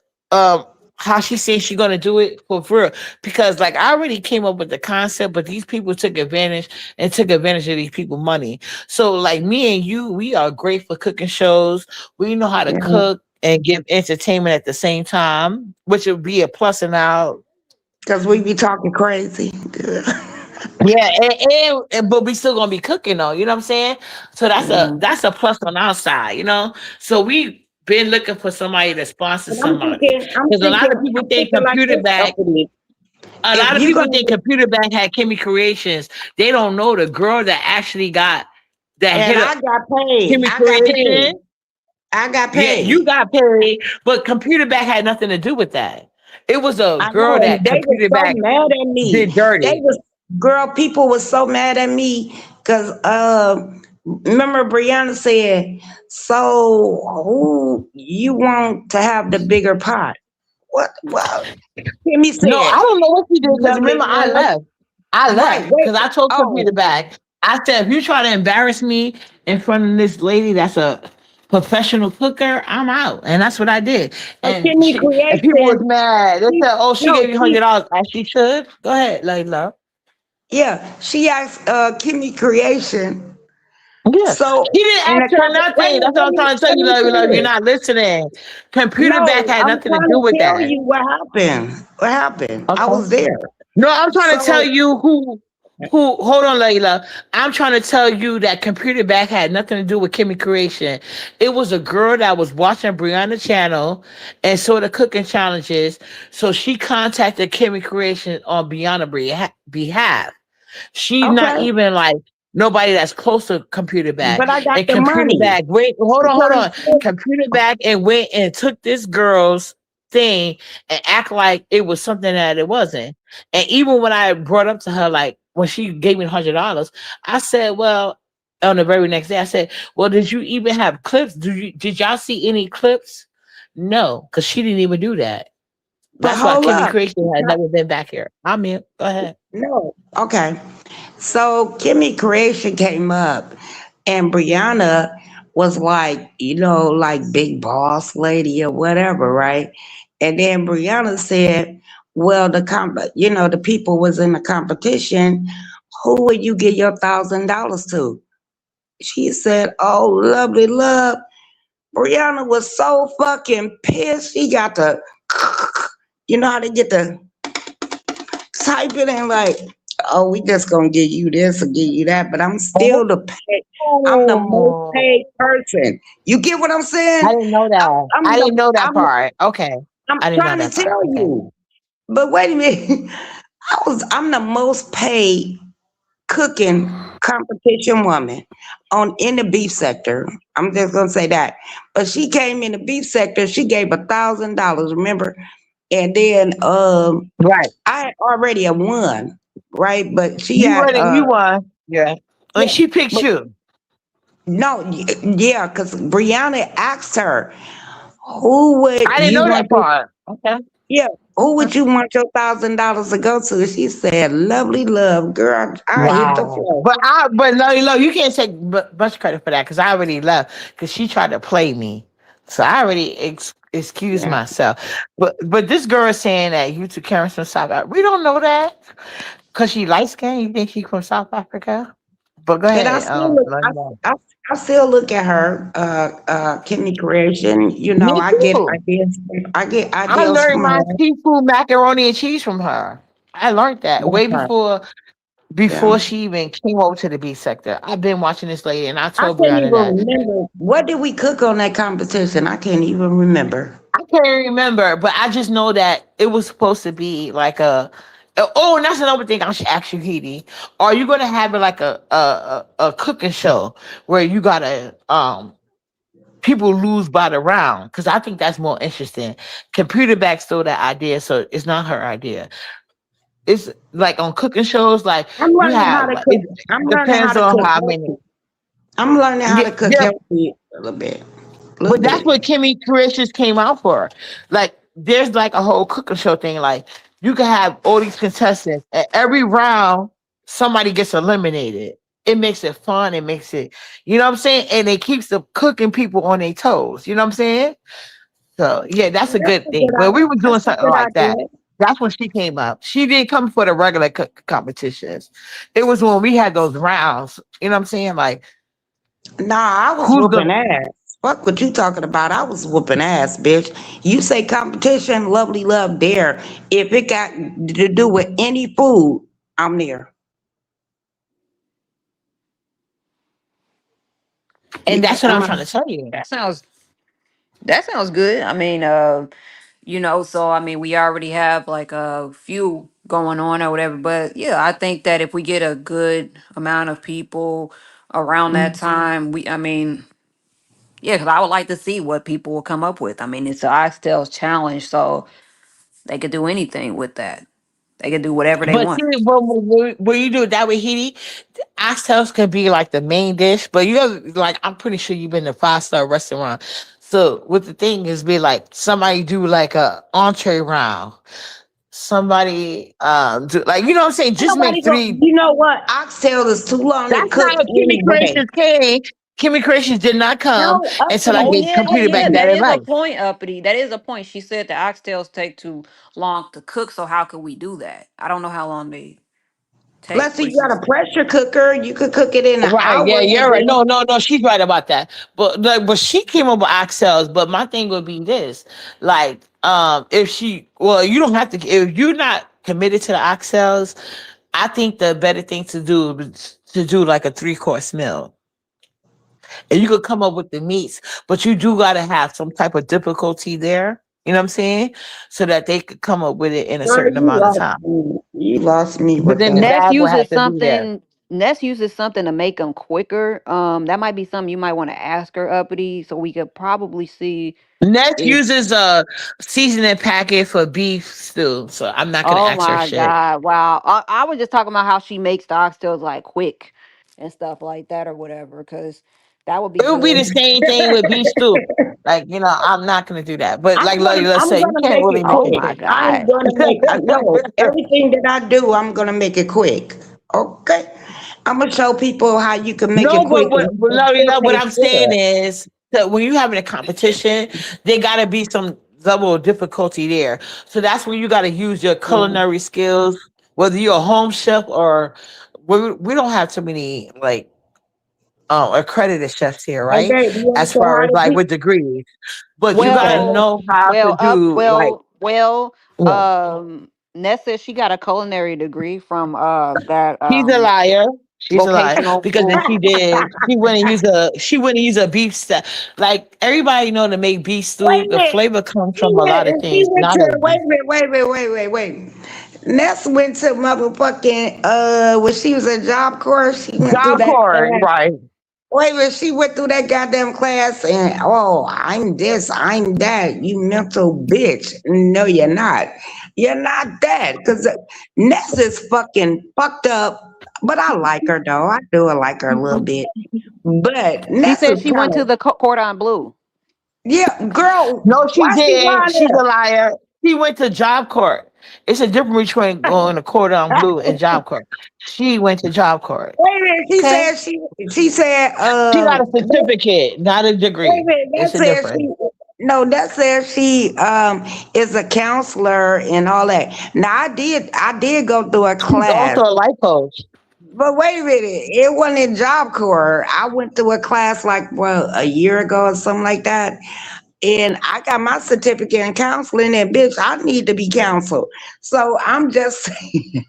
how she says she's gonna do it for real. Because like I already came up with the concept, but these people took advantage of these people money. So like me and you, we are great for cooking shows. We know how to Yeah. cook and give entertainment at the same time, which would be a plus in our. Because we be talking crazy. Yeah, and but we still gonna be cooking though. You know what I'm saying? So that's a Mhm. that's a plus on our side. So we been looking for somebody to sponsor But I'm somebody thinking, I'm because a lot thinking, of people I'm think thinking like computer this, bag. Uppity. A If lot of you people gonna, think Computer Bank had Kimmy Creations. They don't know the girl that actually got that and hit a I got paid. Kimmy I got paid. Creation. I got Yeah, you paid. got paid, but Computer Back had nothing to do with that. It was a I girl know, and that they were Computer so Back mad at me. did They dirty. was girl, people was so mad at me because remember Brianna said, "So who you want to have the bigger pot?" What? Well, Kimmy No, I said, don't know what she did because "Lovely remember I love." left. I Right? left Wait. because I told Computer Oh, Back. I said, if you try to embarrass me in front of this lady that's a professional cooker, I'm out. And that's what I did. but And Kimmy she and people was Creation. mad. They She, said, oh, she no, gave you she $100 as she should. Go ahead, Layla. yeah, she asked Kimmy Creation. Yeah. So He didn't in ask the her wait a nothing. minute, That's what I'm trying to tell let you, me Layla. You're finish. not listening. Computer Back No, had I'm nothing to trying do to with tell that. you what happened. What happened? I Okay. was there. No, I'm trying to tell So, you who hold on, Layla. I'm trying to tell you that Computer Back had nothing to do with Kimmy Creation. It was a girl that was watching Brianna channel and saw the cooking challenges. So she contacted Kimmy Creation on Brianna behalf. She's not okay, even like nobody that's close to Computer Bag. but I got And the Computer money. Bag, wait, hold Because on. Computer Bag and went and took this girl's thing and act like it was something that it wasn't. And even when I brought up to her, like when she gave me $100, I said, well, on the very next day, I said, well, did you even have clips? Did y'all see any clips? No, because she didn't even do that. but That's why hold Kimmy up. Creation has never been back here. I'm in. Go ahead. No. Okay. So Kimmy Creation came up and Brianna was like, like big boss lady or whatever, right? And then Brianna said, well, the people was in the competition. Who would you give your $1,000 to? She said, oh, lovely love. Brianna was so fucking pissed. She got to, you know how they get the type it in like, oh, we just gonna give you this or give you that, but I'm still the pay. I'm the most Oh. paid person. You get what I'm I saying? didn't know I'm, that. I'm I the didn't know that I'm part. Okay. I'm I didn't know trying to that part. tell Okay. you. But wait a minute. I'm the most paid cooking competition woman on in the beef sector. I'm just gonna say that. But she came in the beef sector, she gave $1,000, remember? And then Right. I had already a won, right? But she You had won and you won. Yeah. And yeah, she picked but you. no, yeah, because Brianna asked her, who would I didn't you know want that your part. Okay. yeah, who Okay. would you want your $1,000 to go to? She said, lovely love, girl, I hit the Wow. floor. But no, you can't take much credit for that because I already left because she tried to play me. So I already excused Yeah. myself. But this girl is saying that you two Karen from South Africa. We don't know that because she light skinned. You think she from South Africa? But go And I ahead. still look, London. I still look at her, Kimmy Creation. Me I get too. ideas. I get I ideas learned from my her. seafood macaroni and cheese from her. I learned that way Okay. before Yeah. she even came over to the beef sector. I've been watching this lady, and I I told can't Brianna even that remember what did we cook on that competition. I can't even remember. I can't remember, but I just know that it was supposed to be like oh, and that's another thing I should ask you, Edie. Are you gonna have it like a cooking show where you gotta people lose by the round? Because I think that's more interesting. Computer back stole that idea, so it's not her idea. It's like on cooking shows, like I'm you learning how have to like cook. it I'm learning how depends to on cook how many. healthy. I'm learning how Yeah, to cook yeah, healthy a little bit. A little but that's bit. what Kimmy Creations came out for. Like, there's like a whole cooking show thing. Like, you can have all these contestants, and every round somebody gets eliminated. It makes it fun. It makes it, you know what I'm saying, and it keeps the cooking people on their toes. You know what I'm saying? So yeah, that's a That's good a thing. good But we idea. were doing That's a something good like that. idea. That's when she came up. She didn't come for the regular competitions. It was when we had those rounds. You know what I'm saying? Like, Nah, I was who's gonna whooping ass. Fuck what you talking about. I was whooping ass, bitch. You say competition, lovely love there. If it got to do with any food, I'm there. and You, that's what I'm am I, trying to tell you. That sounds good. I mean, So I mean, we already have like a few going on or whatever. But yeah, I think that if we get a good amount of people around that time, I mean, yeah, because I would like to see what people will come up with. I mean, it's an oxtails challenge, so they could do anything with that. They could do whatever they But want. see, when you do it that way, Heidi, oxtails can be like the main dish. But you have like, I'm pretty sure you've been to 5-star restaurant. So what the thing is, be like somebody do like a entree round. Somebody do like, you know what I'm saying. Ain't Just nobody make go. three. You know what? Oxtail is too long to That's cook how Kimmy anyway. Creations came. Kimmy Creations did not come No, until I Oh uppity, yeah, completed back yeah, uppity. that that is a advice. point, uppity. That is a point. She said the oxtails take too long to cook, so how could we do that? I don't know how long they take. Plus, What you she got a said. pressure cooker. You could cook it in an Right, hour yeah, and you're right. then. No, no, no, she's right about that. But like, but she came up with oxtails. But my thing would be this: like, if she, well, you don't have to. If you're not committed to the oxtails, I think the better thing to do is to do like a 3-course meal, and you could come up with the meats, but you do got to have some type of difficulty there. You know what I'm saying? So that they could come up with it in a Girl, certain you amount of lost time. me. You lost me But with then the that. Ness dad will have uses to be there. something. Ness uses something to make them quicker. That might be something you might want to ask her, uppity, so we could probably see Nest if. uses a seasoning packet for beef stew, so I'm not gonna Oh ask her my shit. God! Wow, I was just talking about how she makes the oxtails like quick and stuff like that or whatever, because that would be It would be the good. same thing with beef stew. Like, I'm not gonna do that. But like, let's I'm say you gonna can't make really it make Oh quick. my it. I'm God! gonna make no everything that I do. I'm gonna make it quick. Okay. I'm gonna show people how you can make it No, quick but and it can still what taste I'm saying good. is that when you having a competition, there gotta be some level of difficulty there. So that's when you gotta use your culinary skills, whether you're a home chef or we don't have too many like accredited chefs here, right? Okay. You want As to say far hi as to like with people? degrees. But you gotta Well, Okay. know how to well, up, do like well, well. what? Ness says she got a culinary degree from that She's a liar. She's a liar vocational because then school. she wouldn't use a beef stew. Like everybody know to make beef Wait stew, a the minute. flavor comes She from a went lot of and she things, went not to as wait beef. a minute, wait. Ness went to motherfucking when she was at Job Corps, she went through Job that Corps, class. right? Wait a minute, she went through that goddamn class and oh, I'm this, I'm that, you mental bitch. No, you're not. You're not that. Cause Ness is fucking fucked up. But I like her though. I do like her a little bit. But She Ness said is she kind went to of the cordon bleu. yeah, girl, No, she why she did. lying She's a there? liar. She went to Job Corps. It's a difference between going to Cordon Bleu and Job Corps. She went to Job Corps. Wait a minute, Okay, she said she got a certificate, not a wait a degree. minute, It's that a says difference. that says she is a counselor and all that. Now I did go through a She's class. also a life coach. But wait a minute, it wasn't in Job Corps. I went through a class like a year ago or something like that. And I got my certificate in counseling and bitch, I need to be counseled. So I'm just saying.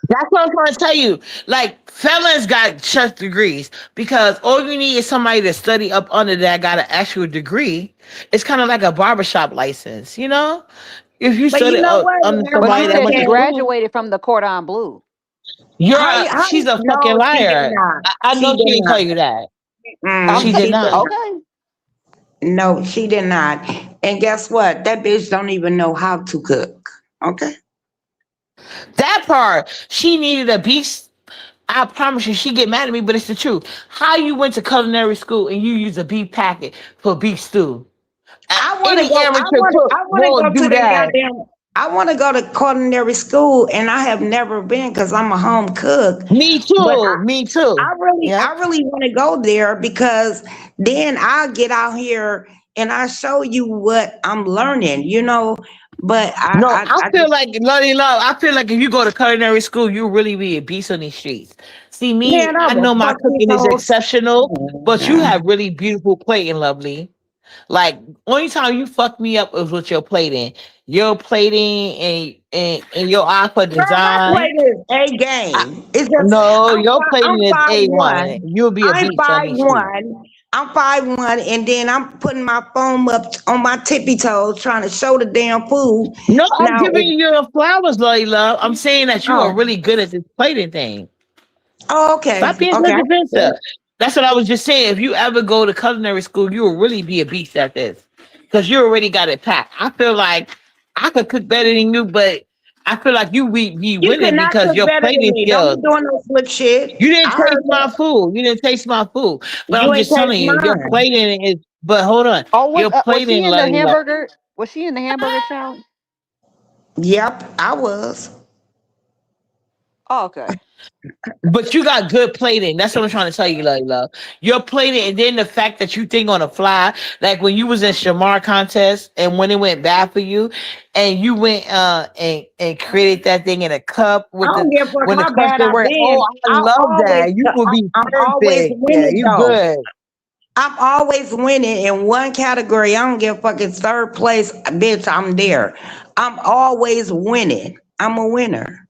That's what I'm trying to tell you. Like fellas got chef degrees because all you need is somebody to study up under that got an actual degree. It's kind of like a barbershop license, you know. If you But you study know what? under When But I she somebody that said went she to look school, graduated from the cordon bleu. how she's a fucking no, she did liar. not. I She know did she didn't not. tell you that. I'm She t- did She did not. not. okay. No, she did not. And guess what? That bitch don't even know how to cook. Okay. That part, she needed a beef. I promise you, she get mad at me, but it's the truth. How you went to culinary school and you use a beef packet for beef stew? I want to Any go. amateur cook I want to won't go to do that that. goddamn. I want to go to culinary school, and I have never been because I'm a home cook. Me But too. Me too. I Yep. really want to go there because then I'll get out here and I show you what I'm learning. But No, I I feel just like Love. I feel like if you go to culinary school, you really be a beast on these streets. See me, man, I I know will my fuck this cooking is whole. exceptional, but you Man. have really beautiful plating, lovely. Like only time you fuck me up is with your plating and your eye for Girl, my design. plate is A I, game. It's just no, your plating I'm is five A1. one. You'll be a I'm beast on five these streets. one. I'm 5'1", and then I'm putting my phone up on my tippy toes, trying to show the damn food. No, I'm Now, giving you your flowers, Layla. I'm saying that you are oh, really good at this plating thing. oh, okay, Stop being so okay. defensive. That's what I was just saying. If you ever go to culinary school, you will really be a beast at this because you already got it packed. I feel like I could cook better than you, but I feel like you be You winning cannot because cook your better than plating me. Don't be skills. doing no flip shit. You didn't I taste heard my that. food. You didn't taste my food. But You I'm ain't just taste telling you, your mine. plating is. But hold on, Oh, your was plating, she in the Layla. hamburger? Was she in the hamburger challenge? Yep, I was. Oh, okay. But you got good plating. That's what I'm trying to tell you, like love. Your plating, and then the fact that you think on the fly, like when you was in Shamar contest, and when it went bad for you, and you went and created that thing in a cup I with don't the give a fuck when the how bad question I've went, oh, been. I love that. You will be I'm always perfect. Yeah, winning you though. good. I'm always winning in one category. I don't give a fuck. It's third place, bitch. I'm there. I'm always winning. I'm a winner.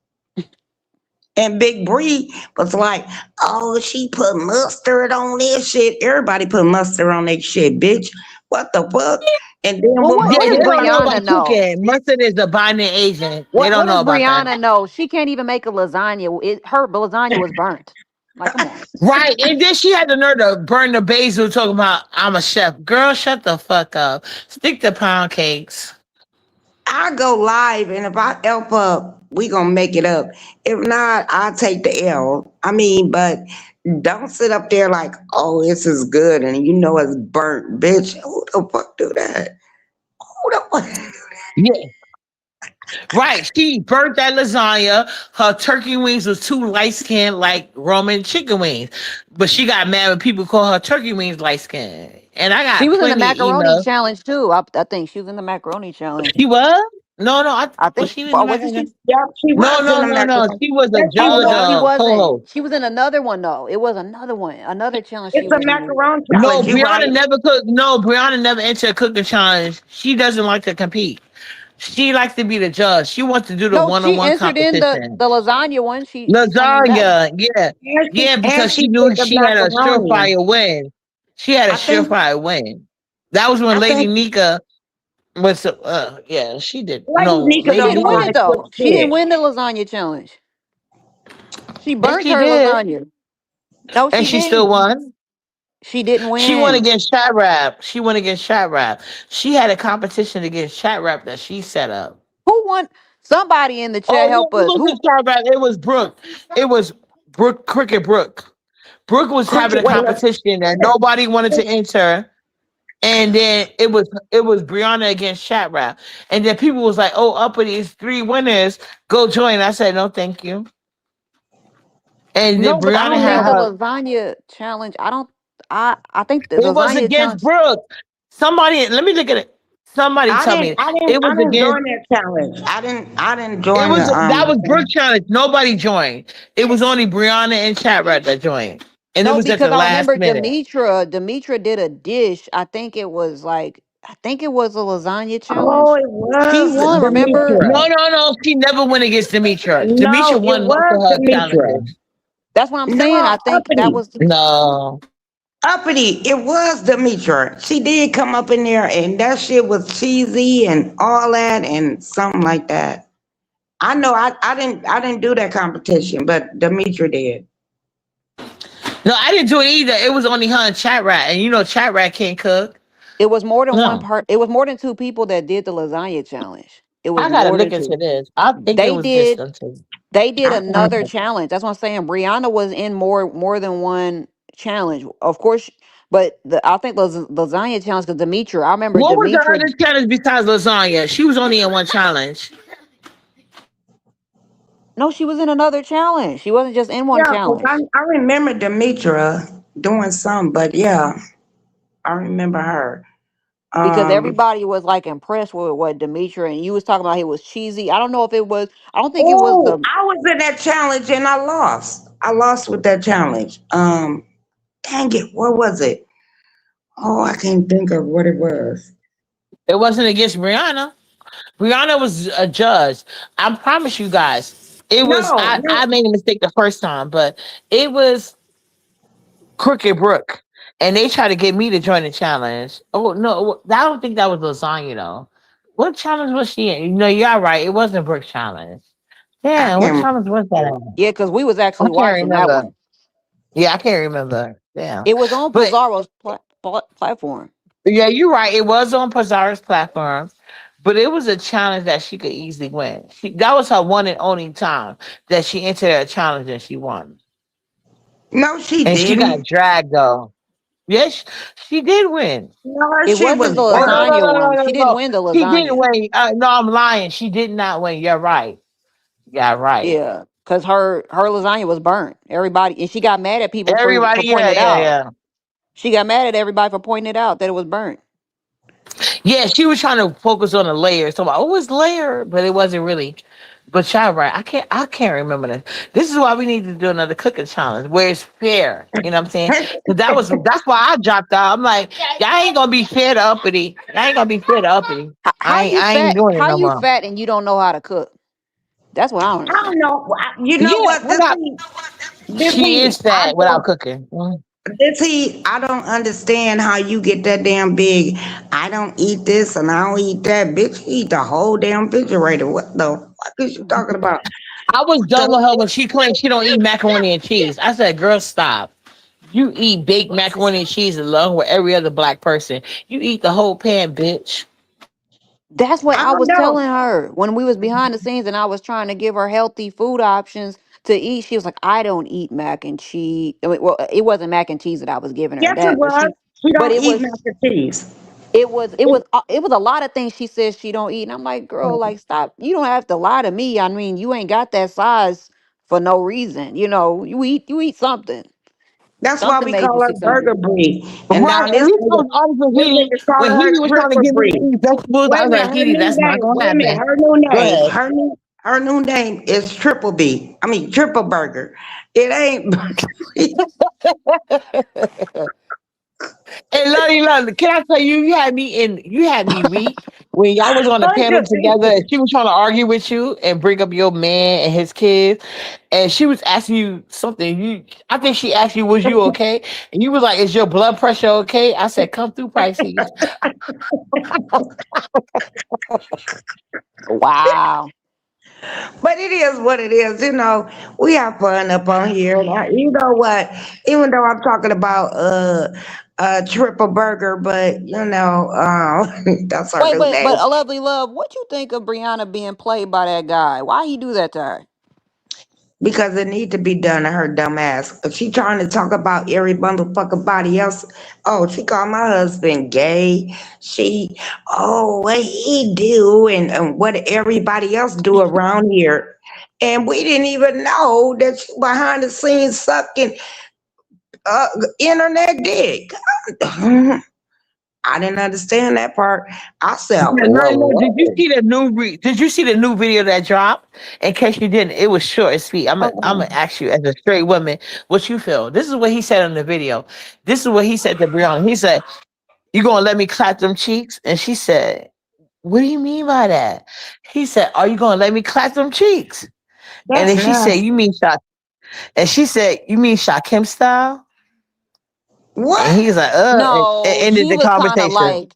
And Big Bree was like, "Oh, she put mustard on this shit. Everybody put mustard on that shit, bitch. What the fuck?" And then Well, when what Yeah, what they does don't know Brianna about know? cooking. Mustard is a binding agent. They What don't know does about that. Brianna know? She can't even make a lasagna. Her lasagna was burnt. Like, come on. Right. And then she had the nerve to burn the basil talking about I'm a chef. Girl, shut the fuck up. Stick to pound cakes. I go live, and if I help up, we gonna make it up. If not, I'll take the L. I mean, but don't sit up there like, "Oh, this is good," and you know it's burnt, bitch. Who the fuck do that? Who the fuck? Yeah. Right. She burnt that lasagna. Her turkey wings was too light skinned like Roman chicken wings. But she got mad when people call her turkey wings light skinned. And I She got was in the plenty of macaroni emails. challenge too. I think she was in the macaroni challenge. She was? No, I was think, she in the or wasn't she? magazine? Yeah, she No, was in no, the no, no. macaroni. She was a Yes, she Oh judge, no, was. she wasn't. co-host. She was in another one though. It was another one, another challenge she It's a was in. macaroni No, challenge. You right? Brianna never cooked. No, Brianna never entered a cooking challenge. She doesn't like to compete. She likes to be the judge. She wants to do the No, she one-on-one entered in competition. the lasagna one. She come in that one. Lasagna, yeah, yeah, And because she she did knew the she had a macaroni. surefire win. She had a I think. surefire win. That was when I Lady think Nika was. Yeah, she did. Lady No, Nika She Lady don't didn't know win how Nika. it to cook though. She didn't shit. win the lasagna challenge. She Yes, burnt she her did, lasagna. No, and she she still didn't. won. She didn't She won win. against Chat Rap. She won against Chat Rap. She had a competition against Chat Rap that she set up. Who won? Somebody in the chat Oh no, help it us. Who? wasn't Chat Rap. It was Brooke. It was Brooke Cricket Brooke. Brooke was having Cricket, a wait competition that a nobody wanted to minute. enter. And then it was Brianna against Chat Rap. And then people was like, oh, up with these three winners, go join. I said, no, thank you. And then No, but I Brianna don't had think the her, lasagna challenge. I don't. I think the it was lasagna against challenge. Brooke. Somebody, let me look at it. Somebody I tell didn't. me I didn't. it I was didn't against, join that challenge. I didn't it join was, the that was Brooke thing. challenge. Nobody joined. It was only Brianna and Chat Rap that joined. And it No, was at because the I last remember minute. Demetra did a dish. I think it was like. I think it was a lasagna Oh, challenge. it She was won. Remember? Demetra. No, no, no. She never went against Demetra. No, Demetra it won most of was her Demetra. challenges. That's what I'm saying. No, I think that uppity, was. No. uppity. It was Demetra. She did come up in there, and that shit was cheesy and all that, and something like that. I know. I didn't do that competition, but Demetra did. No, I didn't do it either. It was only her and Chat Rat. And you know Chat Rat can't cook. It was more than one No. part. It was more than two people that did the lasagna challenge. It was I gotta more look than into two. this. I think it They was just did. them two. They did I another thought, challenge. That's what I'm saying. Brianna was in more than one challenge, of course. But I think the lasagna challenge because Demetra. I remember What was the Demetra. other challenge besides lasagna? She was only in one challenge. No, she was in another challenge. She wasn't just in one yeah, 'cause challenge I remember Demetra doing some, but yeah, I remember her. because Um, everybody was like impressed with what Demetra and you was talking about. It was cheesy. I don't know if it was. I don't think it was oh, the I was in that challenge and I lost. I lost with that challenge. Dang it, what was it? Oh, I can't think of what it was. It wasn't against Brianna. Brianna was a judge. I promise you guys. It was No, I no. made a mistake the first time, but it was Crooked Brook. and they tried to get me to join the challenge. Oh no, I don't think that was lasagna though. What challenge was she in? No, you're right. It wasn't Brooke challenge. I Damn, what can't. challenge was that? In? Yeah, because we was I actually can't watching that remember. one. Yeah, I can't remember. Damn, It was on but Pizarro's platform. yeah, you're right. It was on Pizarro's platform, but it was a challenge that she could easily win. That was her one and only time that she entered a challenge and she won. No, she And she got didn't. dragged though. Yes, she did win. No, her It shit wasn't was the Oh no burnt. no lasagna no no one. no She didn't no! win the She didn't lasagna. win. No, I'm lying. She did not win. You're right. Yeah, right. Yeah, because her lasagna was burnt. Everybody, and she got mad at people for Everybody, pointing yeah, it yeah, out. yeah. She got mad at everybody for pointing it out that it was burnt. Yeah, she was trying to focus on the layer. So, oh, it's layer, but it wasn't really. But y'all right. I can't remember this. This is why we need to do another cooking challenge where it's fair. You know what I'm saying? Because that's why I dropped out. I'm like, y'all ain't gonna be fair to uppity. Y'all ain't gonna be fair to uppity. I ain't doing it How no you more. fat and you don't know how to cook? That's what I don't I don't understand. know. You know Yeah, what? I got. This She heat, is fat without cooking. Mhm. this heat, I don't understand how you get that damn big. I don't eat this and I don't eat that. Bitch, you eat the whole damn refrigerator. What the fuck is you talking about? I was done So with her when she claimed she don't eat macaroni and cheese. I said, "Girl, stop. You eat baked macaroni and cheese along with every other black person. You eat the whole pan, bitch." That's what I I don't was know. telling her when we was behind the scenes and I was trying to give her healthy food options to eat. She was like, "I don't eat mac and cheese." Well, it wasn't mac and cheese that I was giving her Yes, it that, was. She but don't eat mac and cheese. it was a lot of things she says she don't eat, and I'm like, girl, like stop. You don't have to lie to me. I mean, you ain't got that size for no reason. You eat something. That's why Something we made you call her 600. burger breed. And Right. now At least I was honest with this Heidi. nigga call When her Heidi was trying to triple get me to breed. eat vegetables, Wait I a was minute, like, her Heidi, new that's not name. gonna Wait a minute, happen. her new Go name. ahead. Her new name is Triple B. I mean Triple Burger. It ain't. And Lonnie, can I tell you, you had me weak when y'all was on a Thank panel you. together and she was trying to argue with you and bring up your man and his kids. And she was asking you something. I think she asked you, was you okay? And you was like, is your blood pressure okay? I said, come through, Pisces. Wow. But it is what it is. We have fun up on here. And you know what? Even though I'm talking about triple burger, but that's our Wait, new but name. a lovely love. What you think of Brianna being played by that guy? Why he do that to her? Because it need to be done to her dumb ass. If she trying to talk about every motherfucking body else, oh, she called my husband gay. What he do and what everybody else do around here. And we didn't even know that she behind the scenes sucking uh, internet dick. I didn't understand that part. I said, Yeah, no, no. Did you whoa. see the Did you see the new video that dropped? In case you didn't, it was short and sweet. I'm gonna ask you as a straight woman what you feel. This is what he said on the video. This is what he said to Brianna. He said, "You gonna let me clap them cheeks?" And she said, "What do you mean by that?" He said, "Are you gonna let me clap them cheeks?" And That's then she said, nasty. "You mean Shak?" And she said, "You mean Shakim style?" And What? he's like, and No, ended she the was kind of conversation. like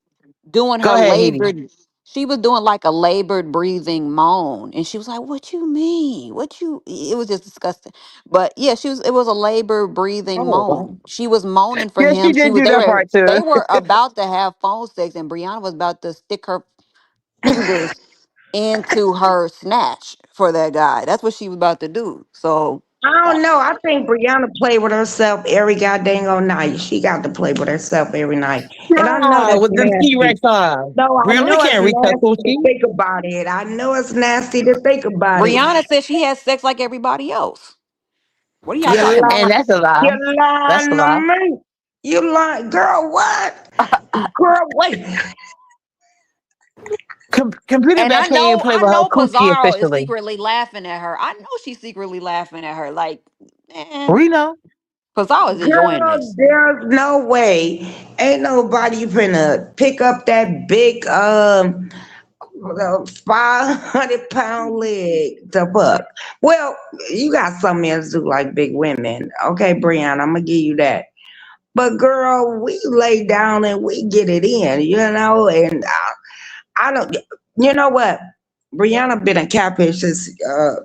doing Go her ahead, Edie. labored. She was doing like a labored breathing moan, and she was like, "What you mean? What you?" It was just disgusting. But yeah, she was. It was a labor breathing Oh, wow. moan. She was moaning for Yeah, she him. She did was. do They that were. part too. They were about to have phone sex, and Brianna was about to stick her fingers into her snatch for that guy. That's what she was about to do. So I don't know. I think Brianna played with herself every goddamn on night. She got to play with herself every night. And I know Yeah, that's with them nasty. T-Rex arms. No, I Brianna know it's can't reach her nasty to coochie. think about it. I know it's nasty to think about it. Brianna said she had sex like everybody else. What are y'all You talking lying, about? And that's a lie. you That's a lying to lie. me. You lying. Girl, what? Girl, wait. Computer And back I can't even know, play I with her know coochie Pizarro is officially. secretly laughing at her. I know she's secretly laughing at her. Like, We know. Pizarro is enjoying Girl, this. there's no way. Ain't nobody finna pick up that big 500-pound leg to fuck. Well, you got some men that do like big women. Okay, Brianna, I'm gonna give you that. But girl, we lay down and we get it in, and I don't, you know what? Brianna been a catfish since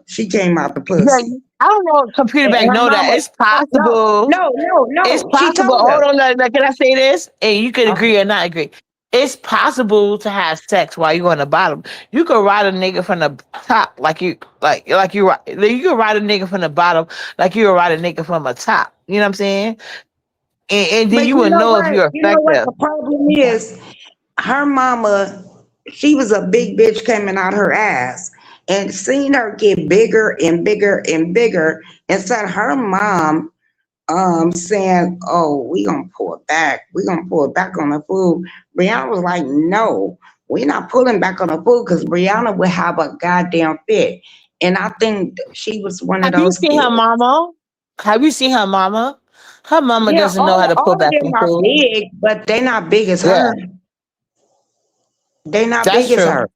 she came out the Yeah, pussy. I don't know if computer And back her know that. mama, It's no, possible. no, no, It's no. She possible. told Hold us. on, can I say this? And you could Okay. agree or not agree. It's possible to have sex while you're on the bottom. You could ride a nigga from the top like you could ride a nigga from the bottom like you would ride a nigga from the top. You know what I'm saying? And then But you you would know know if what? you're You know what effective. the problem is? Her mama, she was a big bitch coming out her ass. And seeing her get bigger and bigger and bigger, instead her mom saying, "Oh, we gonna pull it back. We gonna pull it back on the food." Brianna was like, "No, we're not pulling back on the food because Brianna would have a goddamn fit." And I think she was one of Have you those seen her kids. mama? Have you seen her mama? Her mama Yeah, doesn't know how to all pull of back them from are food. big, but they not big as Yeah, her. They not that's big as her. true.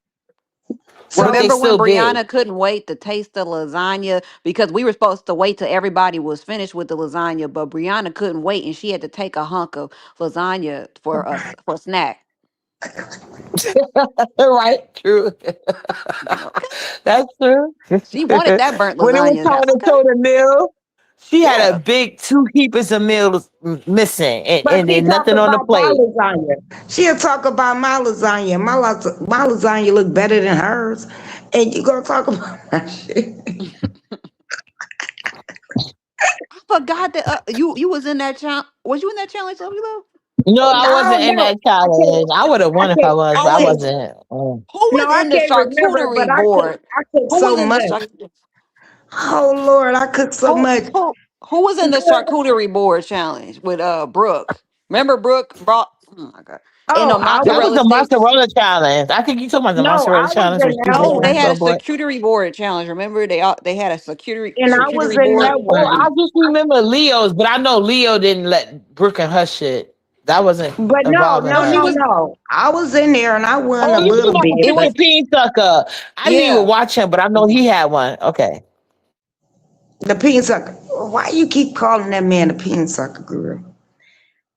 But they So Remember when still big. Brianna couldn't wait to taste the lasagna because we were supposed to wait till everybody was finished with the lasagna, but Brianna couldn't wait and she had to take a hunk of lasagna for us for a snack. Right? True. Okay, That's true. she wanted that burnt When it was lasagna. time to Okay, throw the meal, she had a yeah. big two heapers of meals missing, and, But and she then talk nothing on the about my plate. lasagna. She'll talk about my lasagna. My lasagna look better than hers. And you gonna talk about my shit. I forgot that you was in that challenge. Was you in that challenge, Lovely Love? No, Oh, I no, wasn't in no. that challenge. I would have I won if I can't was, I but I Oh, can't wasn't. who no, was I in the can't remember, but charcuterie board? I cook Who so was in the much. Oh Lord, I cook so who much. who who was in the Girl, charcuterie board challenge with Brooke? Remember Brooke brought oh my god. And the oh, I That was was mozzarella the sticks. mozzarella challenge. I think you talking about the no, mozzarella I was challenge in with that Stupid No, they one. had a Dinosaur Boy. charcuterie board challenge. Remember they had a And I was charcuterie in board. that Oh, one. I just remember Leo's, but I know Leo didn't let Brooke and her shit. That wasn't But no, involving no, No, she no, her. was no. I was in there and I won Oh, a you talking little about bit, it but Freaking was Peen Sucker. I didn't even yeah. watch him, but I know he had one. Okay. the peen sucker. Why you keep calling that man a peen sucker, girl?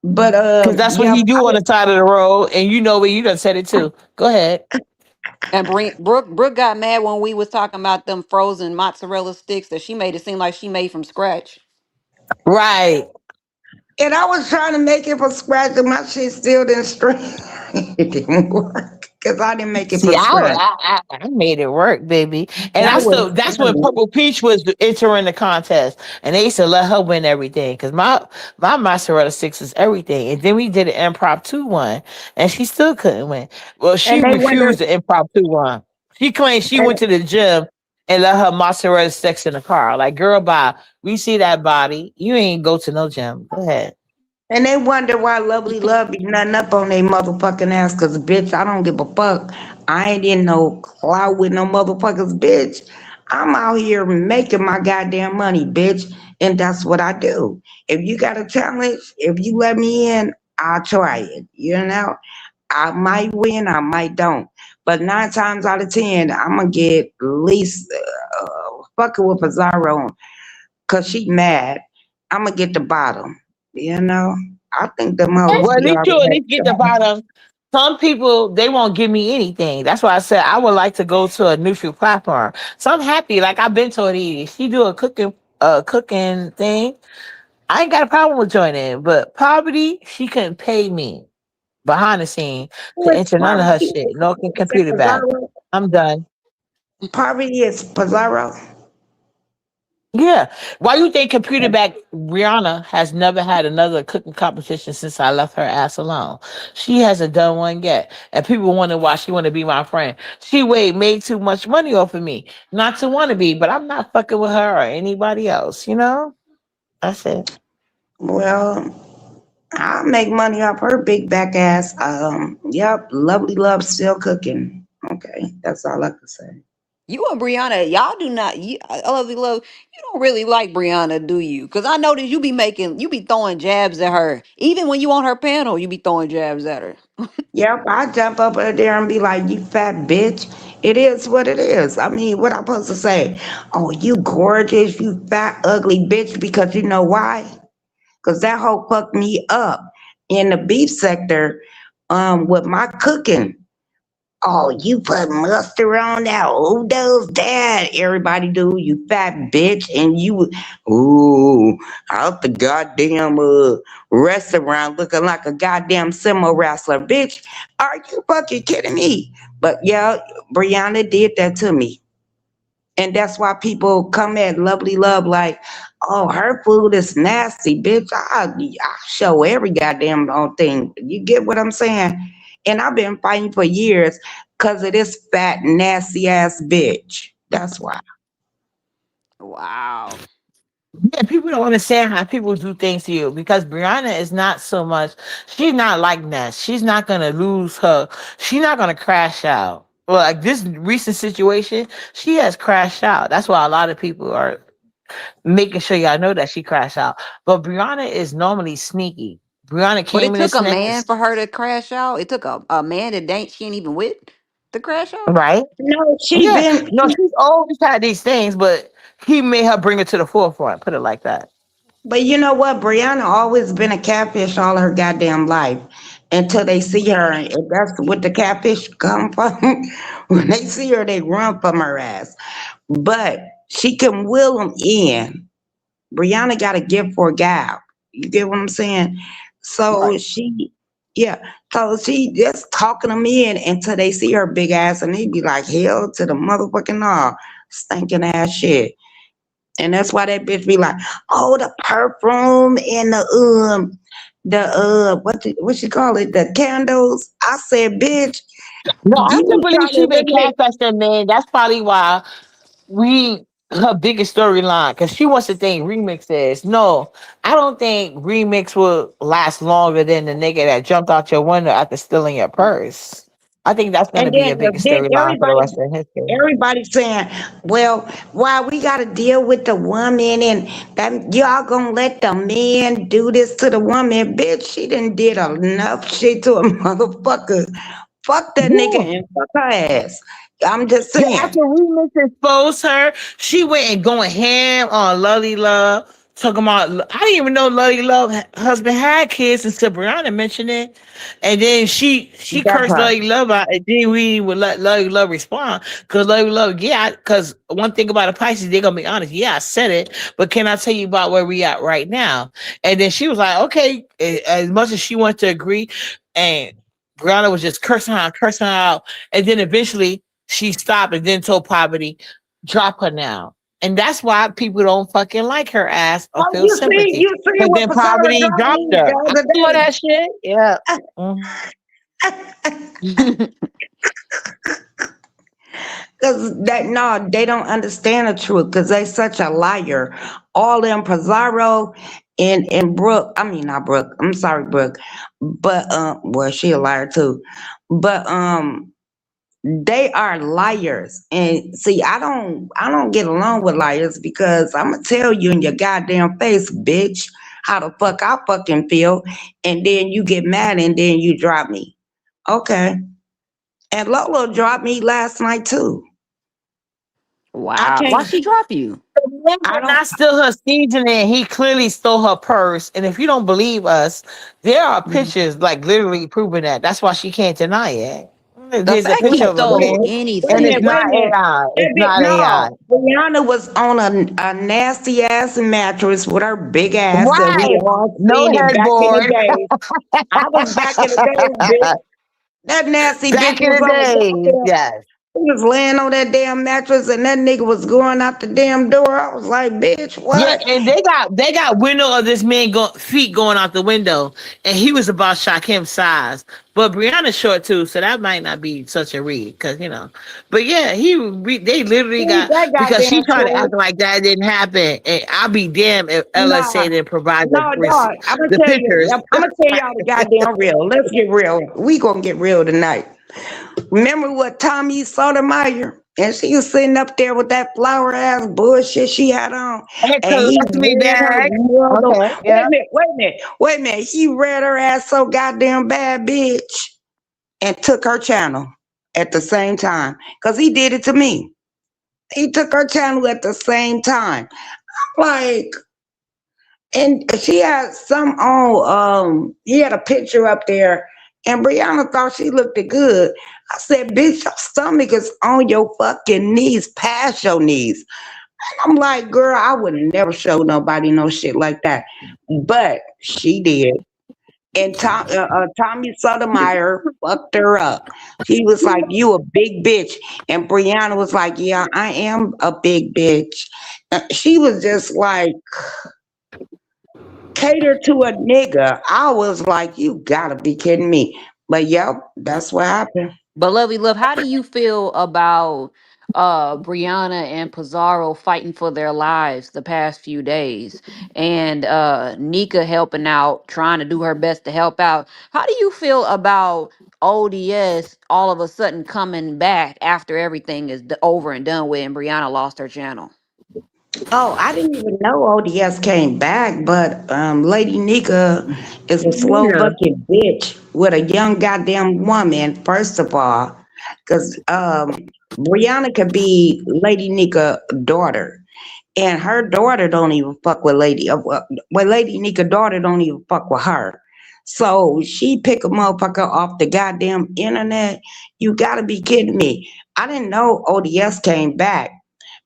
But Because that's what yeah, he do on the side of the road, and you know where you done said it too. Go ahead. And Brooke got mad when we was talking about them frozen mozzarella sticks that she made it seem like she made from scratch. Right. and I was trying to make it from scratch, and my shit still didn't string. It didn't work because I didn't make it See, from scratch. I made it work, baby. And That I was still that's when funny. Purple Peach was entering the contest. And they used to let her win everything. Cause my mozzarella sticks is everything. And then we did an impromptu one and she still couldn't win. Well, she And they wonder, refused the impromptu one. She claimed she and, went to the gym and let her mozzarella sticks in the car. Like, girl, bye. We see that body. You ain't go to no gym. Go ahead. and they wonder why Lovely Love be nothing up on their motherfucking ass. Cause bitch, I don't give a fuck. I ain't in no clout with no motherfuckers, bitch. I'm out here making my goddamn money, bitch, and that's what I do. If you got a challenge, if you let me in, I'll try it. You know, I might win, I might don't. But 9 times out of 10, I'm gonna get at least fucking with Pizarro because she mad. I'm gonna get the bottom. You know, I think the hoes Well, at be least you at already. least get the bottom. Some people they won't give me anything. That's why I said I would like to go to a neutral platform. So I'm happy. Like I've been told Edie, she do a cooking thing. I ain't got a problem with joining, but poverty, she couldn't pay me behind the scene to Which enter none of her poverty shit. No is it computer back. Pizarro? I'm done. Poverty is Pizarro. Yeah. Why you think computer back Rihanna has never had another cooking competition since I left her ass alone? She hasn't done one yet. And people wonder why she want to be my friend. She made too much money off of me. Not to want to be, but I'm not fucking with her or anybody else, you know? That's it. Well, I'll make money off her big back ass. Yep, Lovely Love still cooking. Okay, that's all I can say. You and Brianna, y'all do not. I love. You don't really like Brianna, do you? Because I noticed you be throwing jabs at her. Even when you on her panel, you be throwing jabs at her. Yep, I jump up there and be like, "You fat bitch." It is what it is. I mean, what I'm supposed to say? Oh, you gorgeous, you fat ugly bitch. Because you know why? because that hoe fucked me up in the beef sector with my cooking. Oh, you put mustard on that? Who does that? Everybody do, you fat bitch. And you, ooh, out the goddamn restaurant looking like a goddamn sumo wrestler. Bitch, are you fucking kidding me? But yeah, Brianna did that to me. And that's why people come at Lovely Love like, oh, her food is nasty, bitch. I show every goddamn thing. You get what I'm saying? And I've been fighting for years because of this fat, nasty ass bitch. That's why. Wow. Yeah, people don't understand how people do things to you because Brianna is not so much. She's not like that. She's not gonna lose her. She's not gonna crash out. Well, like this recent situation, she has crashed out. That's why a lot of people are making sure y'all know that she crashed out. But Brianna is normally sneaky. Brianna But came it in took this a next, man for her to crash out. It took a man that she ain't even with to crash out. right? No, she Yeah, been. no, she's always had these things, but he made her bring it to the forefront. Put it like that. But you know what? Brianna always been a catfish all her goddamn life until they see her. And that's what the catfish come from. When they see her, they run from her ass. But she can will them in. Brianna got a gift for a gal. You get what I'm saying? So Right. she, yeah. So she just talking them in until they see her big ass and they be like, hell to the motherfucking no. Stinking ass shit. And that's why that bitch be like, oh, the perfume and the what you call it, the candles. I said, bitch, No, I you still believe trying she to been make catfishing, man. That's probably why we her biggest storyline because she wants to think remix is. No, I don't think remix will last longer than the nigga that jumped out your window after stealing your purse. I think that's gonna and be your biggest then storyline for the rest of history. everybody saying, well, why we gotta deal with the woman and that y'all gonna let the man do this to the woman? Bitch, she done did enough shit to a motherfucker. Fuck that nigga Yeah. and fuck her ass. I'm just Yeah, saying. after Remix exposed her, she went and going ham on Lolly Love, talking about. I didn't even know Lolly Love husband had kids until Brianna mentioned it, and then she That cursed part. Lolly Love out, and then we would let Lolly Love respond because Lolly Love, yeah, because one thing about the Pisces, they're gonna be honest. Yeah, I said it, but can I tell you about where we at right now? And then she was like, okay, as much as she wanted to agree, and Brianna was just cursing her out, and then eventually she stopped and then told Poverty, drop her now. And that's why people don't fucking like her ass or Oh, feel sympathy. you see Because what then Pasara Poverty dropped dropped me her. the I other saw day. that shit. Yeah. Mhm. Cause that no, they don't understand the truth because they such a liar. All them Pizarro and Brooke, I mean not Brooke, I'm sorry, Brooke. But well she a liar too. But they are liars. And see, I don't get along with liars because I'ma tell you in your goddamn face, bitch, how the fuck I fucking feel, and then you get mad and then you drop me. Okay. And Lolo dropped me last night too. I Wow. Why can't. she drop you? The man I did don't. not steal her seasoning. He clearly stole her purse. And if you don't believe us, there are pictures like literally proving that. That's why she can't deny it. The There's a fact picture he of a Wait, stole man, wait a and minute. it's anything. Wait a not minute. AI. That It's bit not AI. no. Brianna was on a nasty ass mattress with her big ass that we Right. all No seen it back in the headboard. day. I was back in the days, bitch. That nasty bitch Back in was the on the days, goddamn. yes. He was laying on that damn mattress and that nigga was going out the damn door. I was like, bitch, Yeah, what? and they got window of this man feet going out the window, and he was about Shakim's size. But Brianna's short too, so that might not be such a read, because you know. But yeah, they literally He got that because she goddamn tried to short. act like that didn't happen, and I'll be damned if Nah, LSA didn't provide no, dog. I'm gonna the tell you. pictures. I'm gonna tell y'all the goddamn real. Let's get real. We gonna get real tonight. Remember what Tommy Sotomayor? And she was sitting up there with that flower ass bullshit she had on. And And he colostomy read her bag. mother. Okay, Wait yeah. a minute, wait a minute, wait a minute. He read her ass so goddamn bad, bitch, and took her channel at the same time. Cause he did it to me. He took her channel at the same time. Like, And she had some on. He had a picture up there, and Brianna thought she looked good. I said, "Bitch, your stomach is on your fucking knees, past your knees." I'm like, "Girl, I would never show nobody no shit like that," but she did. And Tommy Sotomayor fucked her up. He was like, "You a big bitch," and Brianna was like, "Yeah, I am a big bitch." She was just like cater to a nigga. I was like, "You gotta be kidding me!" But yep, that's what happened. But lovely love, how do you feel about Brianna and Pizarro fighting for their lives the past few days, and Nika helping out, trying to do her best to help out? How do you feel about ODS all of a sudden coming back after everything is over and done with and Brianna lost her channel? Oh, I didn't even know ODS came back, but Lady Nika is a slow Yeah. bucket bitch with a young goddamn woman, first of all. Because Brianna could be Lady Nika's daughter. And her daughter don't even fuck with Lady Nika daughter don't even fuck with her. So she pick a motherfucker off the goddamn internet. You gotta be kidding me. I didn't know ODS came back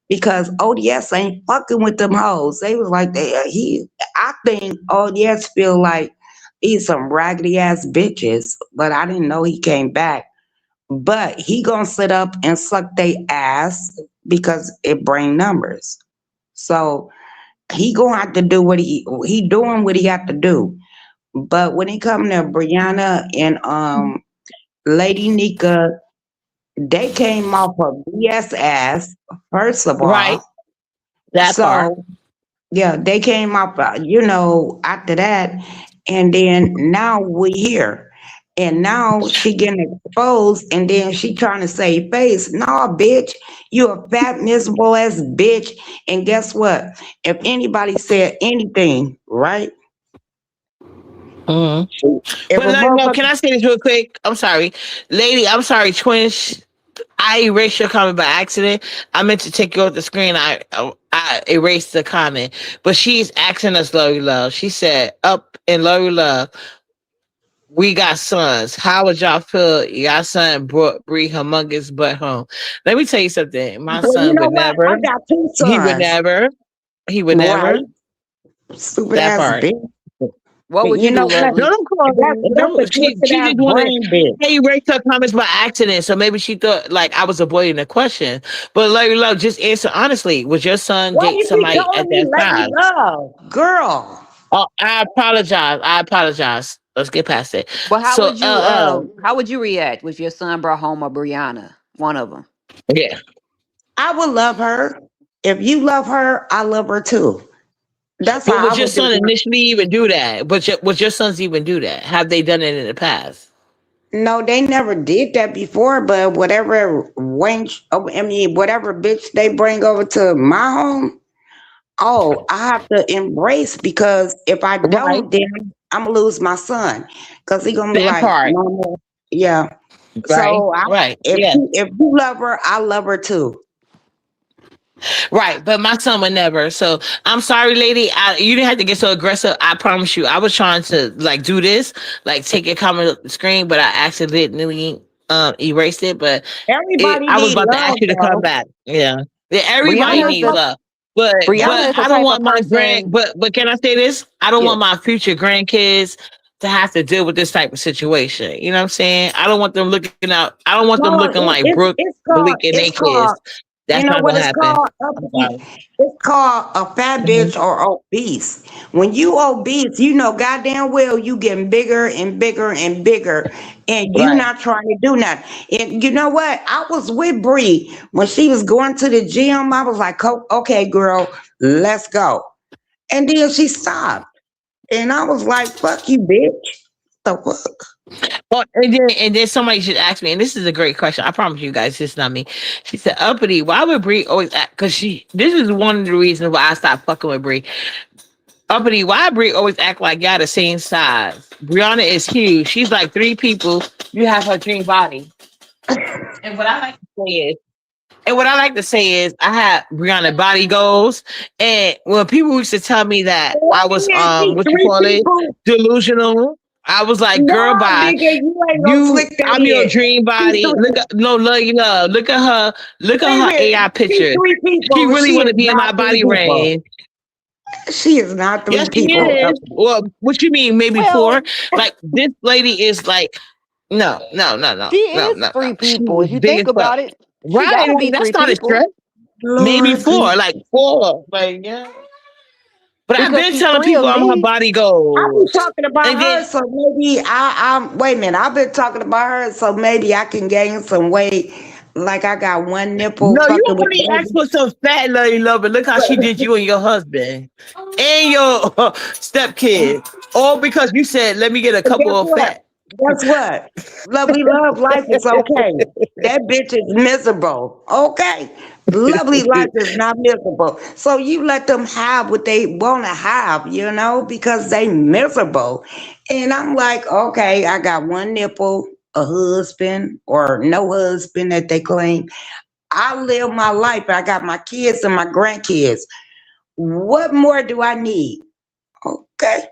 because ODS ain't fucking with them hoes. They was like I think ODS feel like he's some raggedy ass bitches, but I didn't know he came back. But he gonna sit up and suck they ass because it bring numbers. So he gonna have to do what he doing what he got to do. But when it come to Brianna and Lady Nika, they came off of BS ass, first of Right. all. That part. So yeah, they came off after that, and then now we here. And now she getting exposed, and then she trying to save face. Nah, bitch, you a fat, miserable ass bitch. And guess what? If anybody said anything, right? Mhm. If But a no, no, motherfucker, can I say this real quick? I'm sorry. Lady, I'm sorry, twins. I erased your comment by accident. I meant to take you off the screen. I erased the comment. But she's asking us, Lori Love. She said, up in Lori Love, we got sons. How would y'all feel? Your son brought Bree humongous butt home. Let me tell you something. My well, you son know would what? never. I got two He would sons, never. He would right? never. Stupid That ass part. bitch. What would you You do, know what? No, lovely? don't call her. That's a Don't. twisted She ass just wanted. brain bitch. Hey, you erased her comments by accident, so maybe she thought like I was avoiding the question. But Larry Love, just answer honestly. Would your son Why date you keep somebody calling at me that Lady size? Love? Girl. Oh, I apologize. I apologize. Let's get past it. But So, how would you react if your son brought home a Brianna, one of them? yeah. I would love her. If you love her, I love her too. That's But how I would your would do son it. initially even do that? Would your sons even do that? Have they done it in the past? No, they never did that before, but whatever wench, I mean, whatever bitch they bring over to my home, oh, I have to embrace because if I Right. don't, then I'm gonna lose my son because he gonna be That like, part. Mama, yeah. Right. So Right. Yeah. if you love her, I love her too. Right, but my son would never. So I'm sorry, lady. You didn't have to get so aggressive. I promise you. I was trying to like do this, like take your comment off the screen, but I accidentally erased it. But Everybody I was need about to love ask you to come though. back. Yeah, yeah. Everybody Brianna is needs the love, but Brianna is the I don't type of want my person. But can I say this? I don't Yeah. want my future grandkids to have to deal with this type of situation. You know what I'm saying? I don't want them looking out. I don't want them looking No, like Brooke it's Malik called and they kids. That's you know not what gonna it's happen. called? I'm Uppity? sorry. It's called a fat Mhm. bitch or obese. When you obese, you know goddamn well you getting bigger and bigger and bigger, and you Right. not trying to do nothing. And you know what? I was with Bree when she was going to the gym. I was like, Okay, girl, let's go." And then she stopped, and I was like, "Fuck you, bitch." The fuck? Well, and then somebody should ask me, and this is a great question. I promise you guys, this is not me. She said, "Uppity, why would Bree always act?" Because she, this is one of the reasons why I stopped fucking with Bree. Uppity, why Bree always act like y'all the same size? Brianna is huge. She's like three people. You have her dream body. And what I like to say is, And what I like to say is, I had Brianna body goals, and when people used to tell me that I was Man, see what you three call it, people. delusional, I was like, No, girl, bye. nigga, you ain't gonna You, flick that I'm your in. dream See body. Look three. at no love you love. Look Wait at a her minute. AI See picture. three She people. really She want is to be in not my three body people. range. She is not Yes, three she people. is. Well, what you mean? Maybe four? Well, Like this lady is like, no, no, no, no, she no, is no, no. three She people. is If you big think as fuck. about it, she got Right? to Like be that's three not a people stretch. Maybe Lord four, Jesus. like four. Like, yeah. But I've because been she's telling three people of I'm her me. body I be goals. talking about And then, her, so maybe I'm. Wait a minute. I've been talking about her, so maybe I can gain some weight. Like I got one nipple no, you fucking with only asked baby. for some fat lady love, and look how she did you and your husband and your stepkid. All because you said, let me get a But couple guess of what? fat. Guess what? Lovely love life is okay. That bitch is miserable. Okay. Lovely life is not miserable. So you let them have what they want to have, because they miserable. And I'm like, okay, I got one nipple, a husband or no husband that they claim. I live my life. I got my kids and my grandkids. What more do I need? Okay.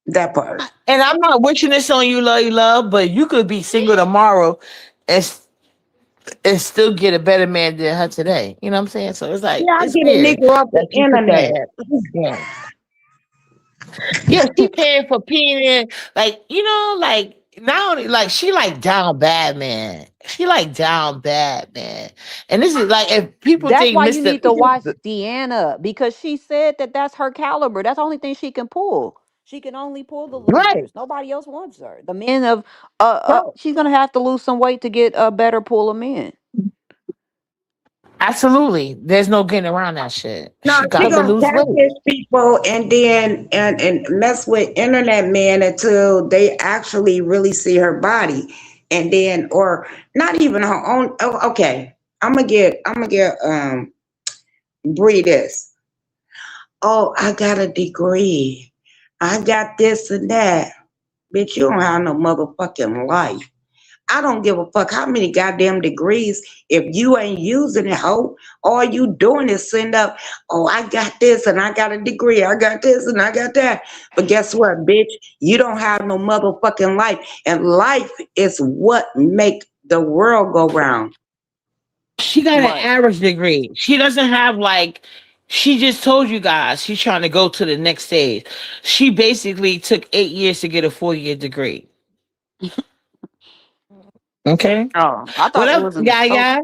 That part. And I'm not wishing this on you, love, but you could be single tomorrow and and still get a better man than her today. You know what I'm saying? So it's like Yeah, I it's get a weird nigga off the that you put internet. that. Yeah, yeah. She paying for peeing in, like like not only like she like down bad, man. She like down bad, man. And this is like if people That's think why you Mister need to watch Deanna because she said that that's her caliber. That's the only thing she can pull. She can only pull the right, losers. Nobody else wants her. The men of bro, she's gonna have to lose some weight to get a better pool of men. absolutely. There's no getting around that shit. No, She she got to Cause gonna lose weight. catfish people and then and mess with internet men until they actually really see her body, and then or not even her own. Oh, okay, I'm gonna get Bree this. Oh, I got a degree. I got this and that. Bitch, you don't have no motherfucking life. I don't give a fuck how many goddamn degrees. If you ain't using it, ho, all you doing is send up, oh, I got this and I got a degree. I got this and I got that. But guess what, bitch? You don't have no motherfucking life. And life is what make the world go round. She got an right. average degree. She doesn't have like she just told you guys she's trying to go to the next stage. She basically took 8 years to get a 4 year degree. Okay. Oh, I What thought it up, was an Yaya?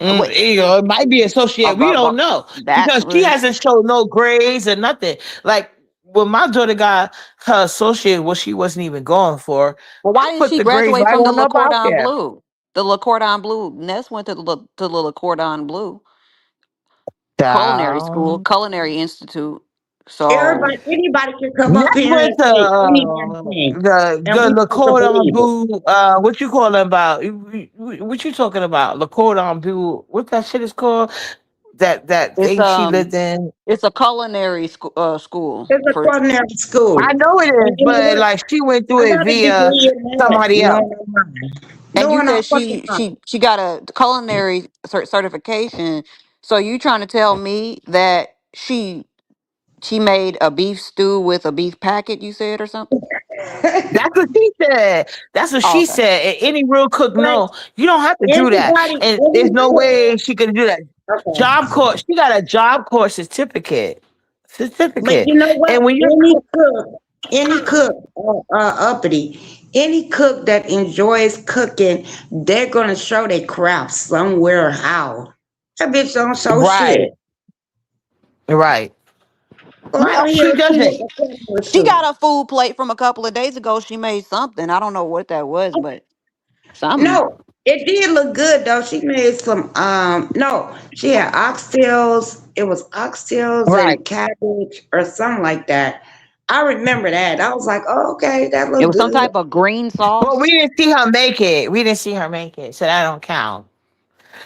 wait. It might be associated. We don't know because she Bachelor's. hasn't showed no grades or nothing. Like when my daughter got her associate, what she wasn't even going for, Well, I why didn't put she the grades graduate right from the on Le up out Cordon there. Bleu? The Le Cordon Bleu. Ness went to the Le Cordon Bleu Down. culinary institute. So Anybody can come up Next here went and to say any damn thing. And we the supposed to cordon believe it. bleu. What you calling about? What you talking about? The cordon bleu. What that shit is called? That it's thing she lived in. it's a culinary school It's a for culinary school. I know it And is, you know but what? like she went through I it got a via degree in that. somebody No, else. no, no. and you No, no said fucking she got a culinary certification. So you trying to tell me that she made a beef stew with a beef packet? You said or something? mind. That's what she said. That's what Oh, she okay. said. And any real cook, But no, you don't have to do that. anybody, And there's any no cook, way she could do that. Job okay. course. She got a job course certificate. But Certificate. you know what? And when you're Any cook, uppity, any cook that enjoys cooking, they're gonna show their craft somewhere. How that bitch don't show shit. right, right. Go No, out here she and see doesn't. what the customer She do. got a food plate from a couple of days ago. She made something. I don't know what that was, but something. No, it did look good though. She made some. No, she had oxtails. It was oxtails Right. and cabbage or something like that. I remember that. I was like, oh, okay, that It looked was some good. type of green Well, we sauce. didn't see her make it. We didn't see her make it, so that don't count.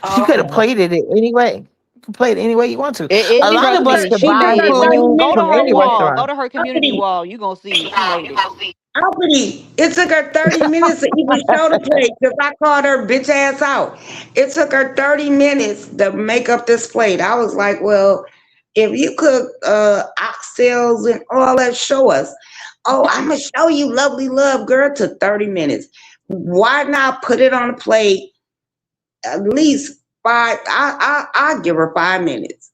She could have Okay. plated it anyway. You can play it any way you want to. It, A it lot trust of us me, could she buy made it. When you food go to from her any wall, go restaurant. to her community Uppity, wall, you gonna see she made it. Albany, it took her 30 minutes to even show the plate because I called her bitch ass out. It took her 30 minutes to make up this plate. I was like, well, if you cook oxtails and all that, show us. Oh, I'm going to show you lovely love, girl, to 30 minutes. Why not put it on a plate at least five? I give her 5 minutes.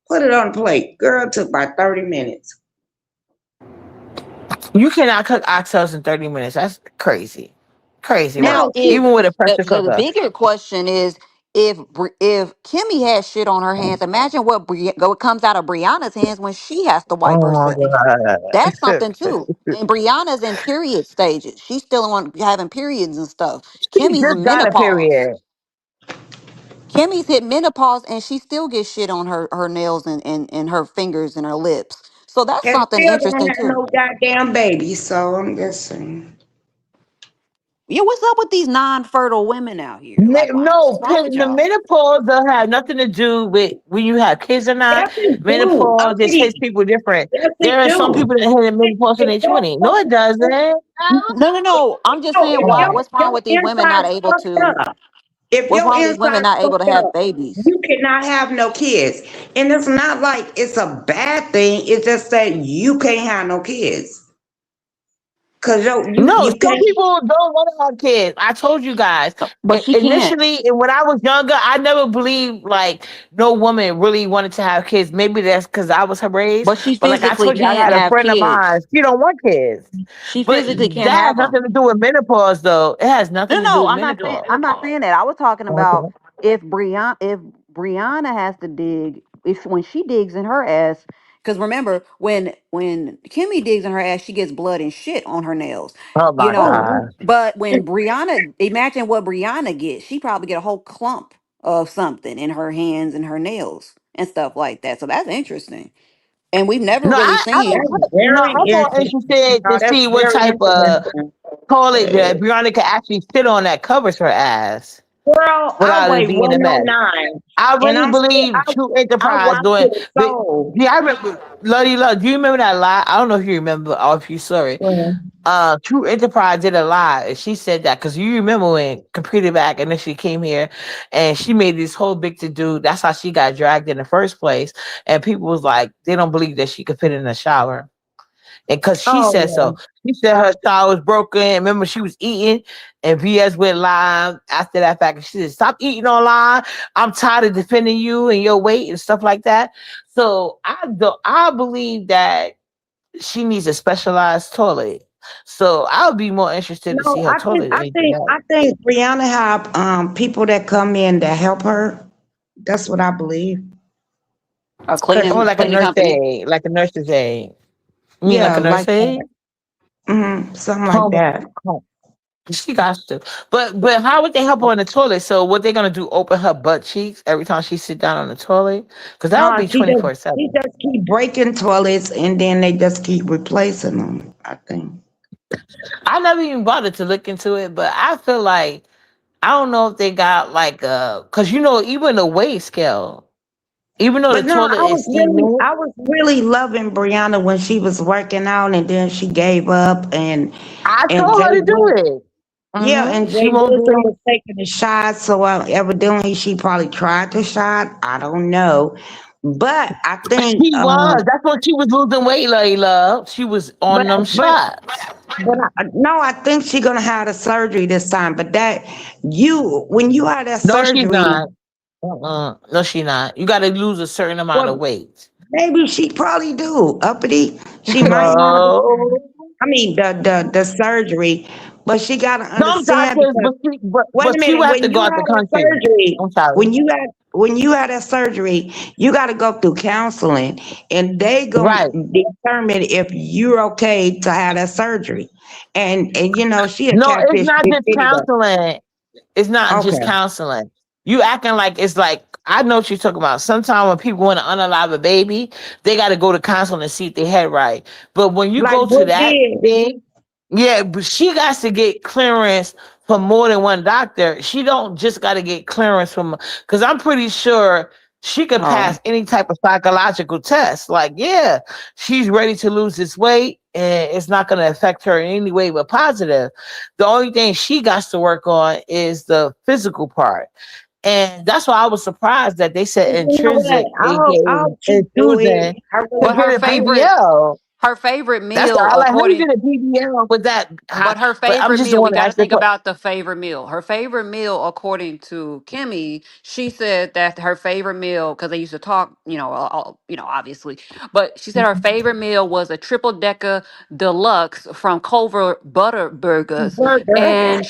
Put it on a plate. Girl, it took about 30 minutes. You cannot cook oxtails in 30 minutes. That's crazy. Crazy Now, work. No, if Even with a the, pressure the cooker. bigger question is, if Kimmy has shit on her hands, imagine what comes out of Brianna's hands when she has to wipe Oh herself. my That's something god. too. And Brianna's in period stages. She's still on having periods and stuff. She Kimmy's just in got a menopause. period. Kimmy's hit menopause and she still gets shit on her nails and her fingers and her lips. So that's and something still don't interesting have too. no goddamn baby. So I'm just saying. Yeah, what's up with these non-fertile women out here? Like, what's No, wrong with the y'all? menopause don't have nothing to do with when you have kids or Yes, not. it do. Menopause just hits Uppity. people different. Yes, it There are some do. people that hit menopause in If their your 20s. No, it doesn't. No, no, no. I'm just no, saying, if why? Oh. What's wrong your with these women not inside's able to? fucked up, if What's your wrong with these women inside's not able to fucked have up, babies? you cannot have no kids. And it's not like it's a bad thing. It's just that you can't have no kids. Cause No, you some can't. people don't want to have kids. I told you guys. But she can't. Initially, and when I was younger, I never believed like no woman really wanted to have kids. Maybe that's because I was her age. But she But like I physically told you, I can't had a have friend of mine. kids. She don't want kids. She But physically can't that has have them. nothing to do with menopause, though. It has No, nothing to do no, with I'm not saying. menopause. I'm not saying that. I was talking about Okay. if Brianna has to dig, if when she digs in her ass, because remember when Kimmy digs in her ass, she gets blood and shit on her nails, Oh you my know. Oh, god. But when Brianna, imagine what Brianna gets. She probably get a whole clump of something in her hands and her nails and stuff like that. So that's interesting. And we've never No, really I don't. seen. that's No, very I'm more interesting. interested No, to that's see what very type of interesting. toilet that Brianna can actually sit on that covers her ass Girl, I without it weigh being a mess. 109, I and really believe True I Enterprise watch doing it the. so. Yeah, I remember. Love, love. Do you remember that lie? I don't know if you remember or if you saw it. Well, True Enterprise did a lie, and she said that because you remember when Computer Back initially came here, and she made this whole big to do. That's how she got dragged in the first place, and people was like, they don't believe that she could fit in the shower. And because she said oh so, she said her shower was broken. Remember, she was eating, and VS went live after that fact. And she said, "Stop eating online. I'm tired of defending you and your weight and stuff like that." So I believe that she needs a specialized toilet. So I would be more interested to see no, her toilet than anything else. I think Brianna have people that come in that help her. That's what I believe. A Cause Or cleaning like a cleaning nurse company. aide, like a nurse's aide. You mean like yeah, a nurse like aide? that. Something like Home, that. home. She got to. But how would they help her on the toilet? So what they gonna do? Open her butt cheeks every time she sit down on the toilet? Because that would No, be 24 she 7. just keep breaking toilets and then they just keep replacing them. I think. I never even bothered to look into it, but I feel like I don't know if they got like because even the weight scale, even though the But no, toilet is cement, I was really loving Brianna when she was working out and then she gave up I and told Jay her to do Wilson, it. yeah, and She Jay won't do Wilson it. was taking a shot, so evidently she probably tried the shot. I don't know, but I think, She was. That's when she was losing weight, love. She was but on them but shots. no, I think she's gonna have the surgery this time. But that you when you had that No, she's surgery, not. No, she not. You got to lose a certain amount of well, weight. maybe she probably do uppity. She might have. No. I mean the surgery, but she got to Some understand doctors, because wait a but she minute, would have to go out the country. I'm sorry. when you had that surgery, you got to go through counseling, and they gonna Right. determine if you're okay to have that surgery, and she a No, it's catfish not bitch just anyway. counseling. It's not just Okay, counseling. You acting like it's like I know what you're talking about. Sometimes when people want to unalive a baby, they got to go to counseling to see if they head right. But when you like go to Brooke that did. thing, yeah, but she got to get clearance from more than one doctor. She don't just got to get clearance from because I'm pretty sure she could Oh. pass any type of psychological test. Like, yeah, she's ready to lose this weight and it's not going to affect her in any way but positive. The only thing she got to work on is the physical part. And that's why I was surprised that they said You know what? intrinsic they I gave hope she do it. infusing I to really But get a BBL. her favorite That's the meal, I like how you according get a BBL with that. but her But I'm favorite just meal, we want to got to ask the think question. about the favorite meal. Her favorite meal, according to Kimmy, she said that her favorite meal, because they used to talk, obviously, but she said her favorite meal was a triple decker deluxe from Culver Butter Burgers, burger. and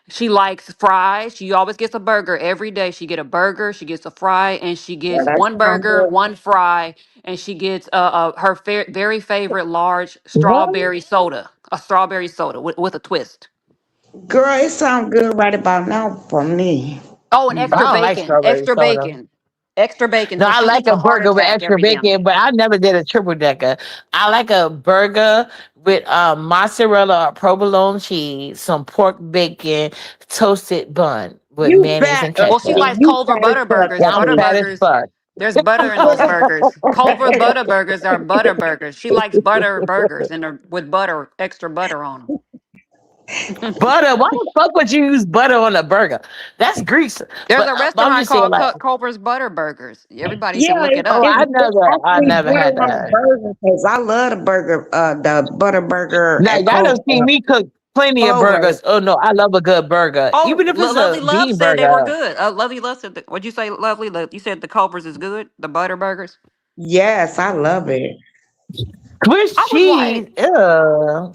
she likes fries. She always gets a burger every day. She get a burger, she gets a fry, and she Yeah, gets that one sounds burger, good. one fry, and she gets her very favorite large What? strawberry soda, a strawberry soda with a twist. Girl, it sounds good right about now for me. Oh, and I don't like strawberry soda. extra bacon. No, So I she like needs a a heart burger with attack extra every damn bacon, day. but I never did a triple decker. I like a burger with mozzarella or provolone cheese, some pork bacon, toasted bun with You mayonnaise fat and Well, she ketchup. likes uppity. You Culver fat as Butter fuck Burgers. Yeah, I'm Butter uppity. fat as Burgers. fuck. There's butter in those burgers. Culver Butter Burgers are butter burgers. She likes butter burgers and they're with butter, extra butter on them. Butter. Why the fuck would you use butter on a burger? That's grease. There's But a I'm restaurant just saying, called like, Culver's Butter Burgers. Everybody Yeah, can look it oh, up. it's I actually never butter had on the that. burger because I love the burger, the butter burger Now at y'all done seen me cook plenty of Clover. burgers. Oh no, I love a good burger, Oh, even if it's a Lovely Love bean said they were burger. good. Lovely Love said, what'd you say, Lovely? You said the Culver's is good, the butter burgers. Yes, I love it. Swiss I was cheese, like,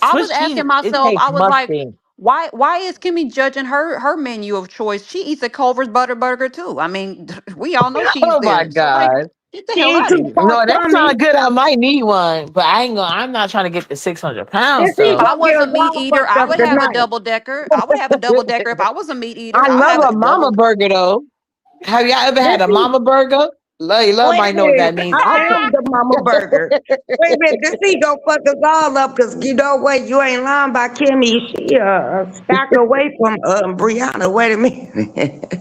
I was Swiss asking cheese, it myself, tastes I was like, musty. why is Kimmy judging her menu of choice? She eats a Culver's butter burger too. I mean, we all know she's Oh my there. So like, god. get the She hell ain't out of too here. far No, that from me. sounds good. I might need one, but I ain't gonna. I'm not trying to get the 600 pounds And she If though. I go was get a us meat all eater, fucked I up would have a tonight. double decker. I would have a double decker if I was a meat eater. I I'll love have a a mama double. burger though. Have y'all ever had a Listen, mama burger? Love wait a might know what that minute. means. I am the mama burger. Wait a minute. This he gonna fuck us all up because you know what? You ain't lying about Kimmy. She a stack away from Brianna. Wait a minute.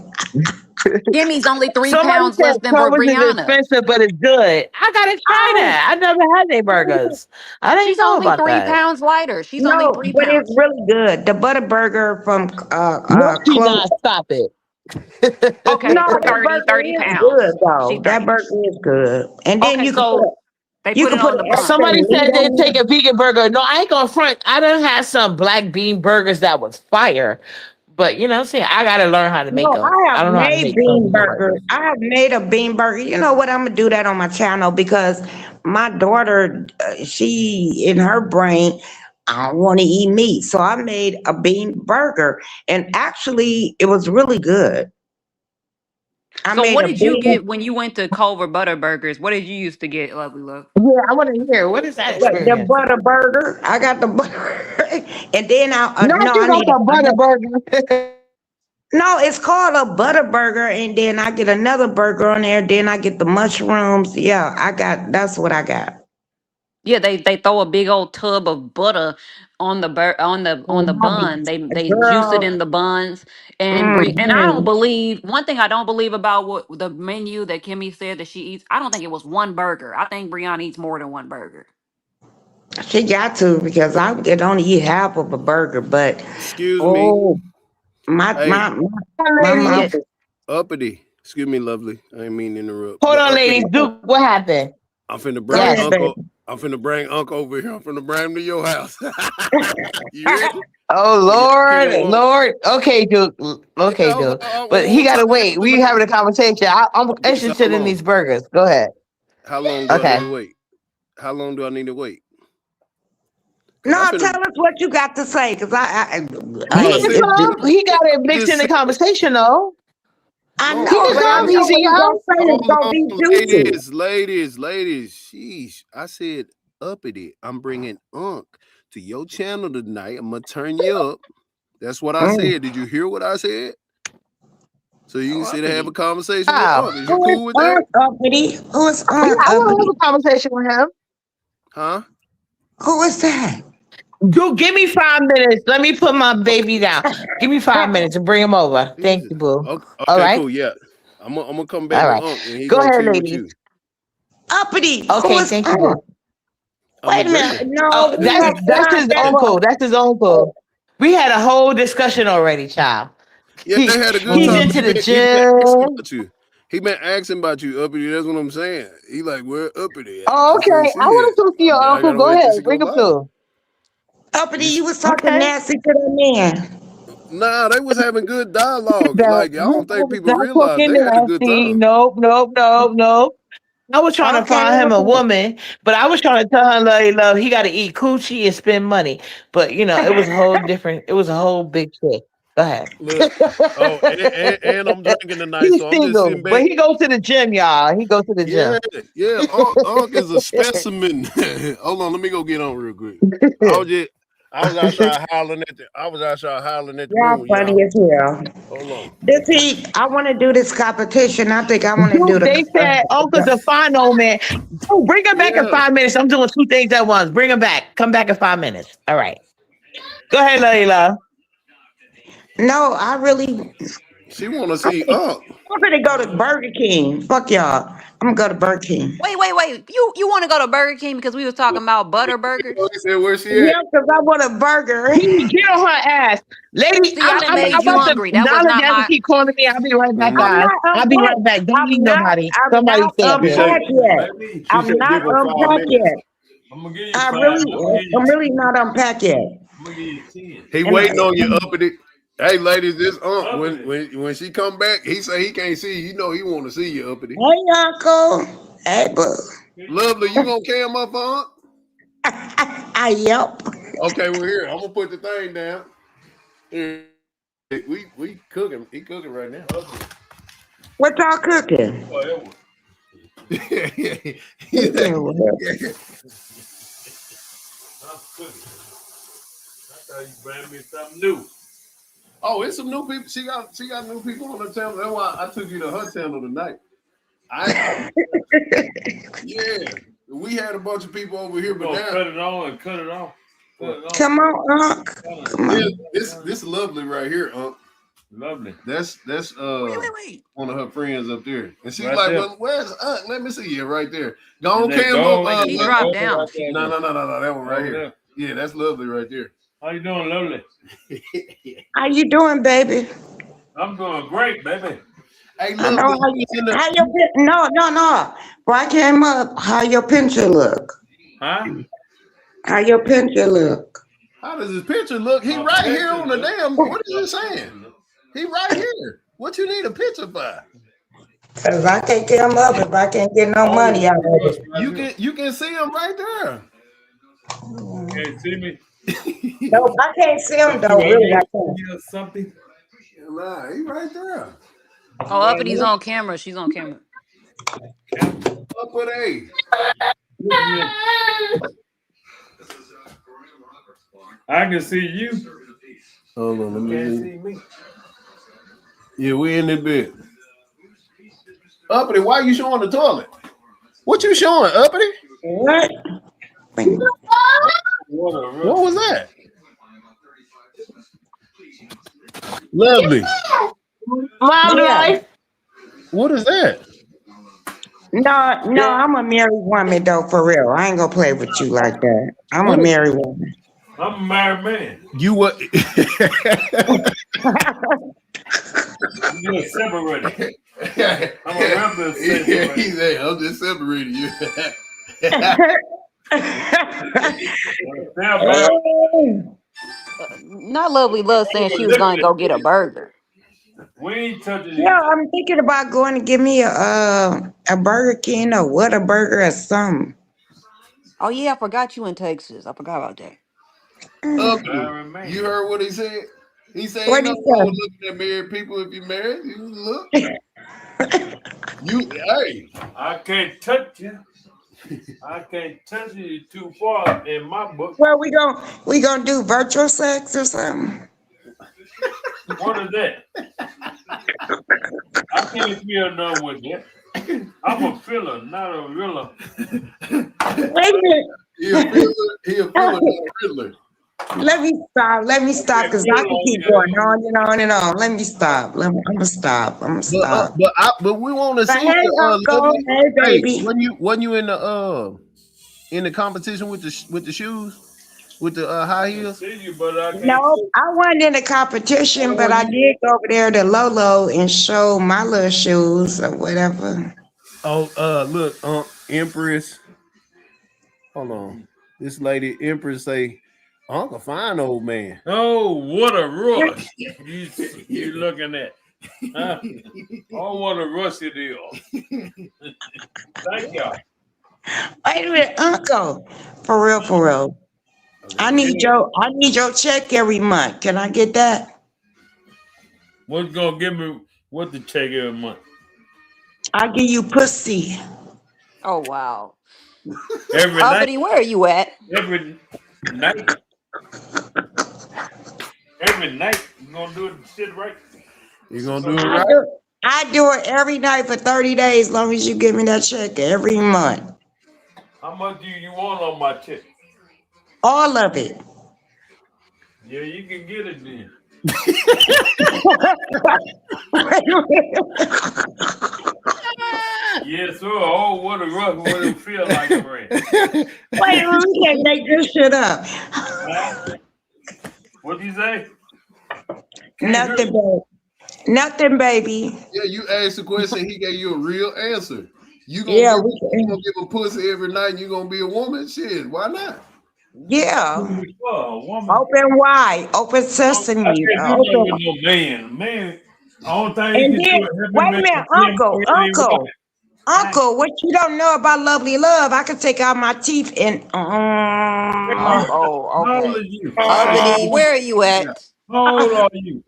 Kimmy's only three Somebody pounds said less than Culver's is Brianna. expensive, but it's good. I gotta try Oh, that. I never had their burgers. I didn't She's know only about three that. pounds lighter. She's only no, three but it's pounds. really good. The butter burger from No, she Clover. not. Stop it. Okay, No, that 30 burger 30 is good pounds. She though. That 30. burger is good. And then Okay, so they you put can it put on an the extra bun. Somebody meat said they on take a vegan burger. No, I ain't gonna front. I done had some black bean burgers that was fire, but you know what I'm saying, I gotta learn how to make No, them. I have I don't know how to made make some bean vegan burgers. burgers. I have made a bean burger. You know what? I'm gonna do that on my channel because my daughter, she in her brain, I don't want to eat meat, so I made a bean burger, and actually, it was really good. I So made what a did you bean, get when you went to Culver Butter Burgers? What did you used to get, Lovely Love? Yeah, I want to hear what is that the experience. butter burger. I got the butter, and then Not no, you I got need the butter burger. no, it's called a butter burger, and then I get another burger on there. Then I get the mushrooms. Yeah, that's what I got. Yeah, they throw a big old tub of butter on the on Oh, the bun. They juice it girl. in the buns and I don't Hmm. believe one thing I don't believe about what the menu that Kimmy said that she eats. I don't think it was one burger. I think Brianna eats more than one burger. She got to because I could only eat half of a burger, but Excuse me. oh, my Hey, my my, my Ladies, mouth Yeah. is. uppity. Excuse me, lovely. I didn't mean to interrupt. hold But on, ladies. uppity, Duke, what happened? I'm finna Go bring Yes. ahead, baby. Uncle. I'm finna bring Uncle over here. I'm finna bring him to your house. You ready? Oh He Lord, won't. Lord. Okay, Duke. Okay, Yeah, Duke. one But he more gotta time. wait. We having a conversation. I'm So how interested in these long? burgers. Go ahead. How long do I need Okay. to wait? How long do I need to wait? Cause I'm No, finna. tell us what you got to say, cause Cause I He hey, can said. it's come. He got it I mixed in just the said. conversation though. I No, He know, can but I come. man. know He's in what your he gonna house. say is Hold gonna on, be juicy. ladies. Sheesh. I said uppity. I'm bringing Unc to your channel tonight. I'm gonna turn you up. That's what I Mm. said. Did you hear what I said? So you can Oh, sit and have a uppity. conversation with Wow. Unc. Is you Who is cool with that? Aunt Uppity? Who is Yeah, Aunt I want to Uppity? have a conversation with him. Huh? Who is that? Dude, give me 5 minutes. Let me put my baby down. Give me 5 minutes and bring him over. Thank Jesus. you, boo. Okay, All okay, right. cool. Yeah. I'm gonna come back All with right. Unc and he Go gonna ahead, chill with ladies. you. Uppity, who Okay, is thank you, Aunt? boo. I'm Wait a agreeing. minute. No, Oh, we have that's done his that uncle. That's his uncle. We had a whole discussion already, child. Yeah, they had a good He's time. for. into the He been asking gym. about you. He been asking about you, Uppity. That's what I'm saying. He like, where Uppity at? Oh, I say, okay. I she want at. to talk to your I uncle. gotta Go wait till ahead. she go Bring him by. through. Uppity, You you s- was talking Okay. nasty to the man. Nah, they was having good dialogue. That Like I no, don't I think was people not realize talking they had a good nasty. time. Nope, nope, nope, nope. I was trying to Okay, find him a okay. woman, but I was trying to tell him, love, he got to eat coochie and spend money. But it was a whole different. It was a whole big shit. Go ahead. Look, oh, and I'm drinking tonight, He's so I'm just single, sitting but back. he goes to the gym, y'all. He goes to the Yeah, gym. yeah. Unc is a specimen. Hold on, let me go get on real quick. I was just, I was outside hollering at the Y'all moon, funny y'all. as hell. Hold on. This heat, I want to do this competition. I think I want to do Dude, the. they said Uncle's a fine old man. Dude, bring him back in Yeah, 5 minutes. I'm doing two things at once. Bring him back. Come back in 5 minutes. All right. Go ahead, Layla. No, I really. she want to see Unc. I'm gonna go to Burger King. Fuck y'all. I'm gonna go to Burger King. Wait. You want to go to Burger King because we was talking about butter burgers? He said, where she at? Yeah, because I want a burger. He get on her ass. Lady, See, I done I'm made you about to hungry. That was Dollar not Down my. keep calling me. I'll be right back, Mhm. I'm guys. not I'll be unpacked. right back. Don't leave I'm not. nobody. I'm Somebody not stay up She here. said, unpacked yet. baby, she I'm said, not give her five unpacked minutes. yet. I'm gonna give you I five. really, I'm gonna give you I'm really not unpacked yet. I'm gonna give you 10. He And waiting on you, Uppity. Hey, ladies, this Unc when she come back, he say he can't see you. You know he want to see you, Uppity. hey, Uncle. Hey, boo. Lovely, you gonna cam up, Unc? I yelp. Okay, well here, I'm gonna put the thing down. Here, we cooking. He cooking right now. What y'all cooking? Whatever. He He's like, said, well, yeah. I'm cooking. I thought you bring me something new. Oh, it's some new people. She got new people on her channel. That's why I took you to her channel tonight. I yeah. We had a bunch of people over here, but now cut it on and cut it off. Cut it off. come on, Unc. Come Yeah, on. this lovely right here, Lovely. That's Wait. one of her friends up there. And she's right like, there. Well, where's Let me see you right there. Go on cam up, Wait, she dropped down. No, that one right here. Yeah, that's lovely right there. How you doing, lovely? How you doing, baby? I'm doing great, baby. Hey, I know lovely, how you you. was in the How your no. Before I came up, how your picture look? huh? How your picture look? How does his picture look? He right here on the damn. What is you saying? He right here. What you need a picture for? Cause I can't come up if I can't get no money out of it. You can see him right there. Can't see me. No, I can't see them though. Really, I can't. Something. Nah, he right there. Oh, Uppity on camera. She's on camera. Up with A. I can see you. Hold on, let me see me. Yeah, we in the bed. Uppity, why you showing the toilet? What you showing, Uppity? What? What was that? Lovely. Mom, Yeah. boy. What is that? No, I'm a married woman though, for real. I ain't gonna play with you like that. I'm a What? married woman. I'm a married man. You what? You're separated. I'm a member of separated. He's there. I'm just separating you. Not lovely love saying she was gonna go get a burger. We ain't touching Yeah, you. I'm thinking about going to give me a Burger King or Whataburger or something. Oh yeah, I forgot you in Texas. I forgot about that. You heard what he said? He said, ain't What do nothing you wrong with say? looking at married people if you're married. You look. Hey. I can't touch you. I can't touch you too far in my book. Well, we gonna do virtual sex or something. What is that? I can't feel none with that. I'm a filler, not a riller. Wait a minute. He a filler, not a riddler. Let me stop, because I can keep going on and on and on. Let me stop. I'm gonna stop. I'm gonna stop. But we want to But see hey, you, Uncle. lovely. Hey, Hey, baby. when you in in the competition with the shoes with the high heels? See you, but I can't No, see. I wasn't in the competition, Oh, but well, I you did go over there to Lolo and show my little shoes or whatever. oh look, Empress. Hold on. This lady Empress say, Uncle fine old man. Oh, what a rush you looking at? Huh? Oh, what a rush it is. Thank y'all. Wait a minute, Uncle. For real, for real. Yeah. I need your check every month. Can I get that? What's gonna give me what the check every month? I give you pussy. Oh wow. Every night, Uppity, where are you at? every night, every night. You gonna do it shit right? You gonna do So it I right? do I do it every night for 30 days, long as you give me that check every month. how much do you want on my check? All of it. Yeah, you can get it then. Yes, sir. Oh, what a rush. What it feel like, friend. Wait a minute, we can't make this shit up. Huh? What do you say? Can't hear Nothing, you. baby. Nothing, baby. Yeah, you asked the question, he gave you a real answer. Yeah, You gonna give him pussy every night and you gonna be a woman? Shit, why not? yeah. For a woman. Open wide, open I sesame. can't do nothing Open. with no man. Man, the only thing you And can then, do is help me wait a make minute, some clear Uncle, ain't Uncle, right. I Uncle. What you don't know about lovely love? I can take out my teeth and Oh, oh, How old okay. are you? Uppity, where are you Yeah. at? How old are you?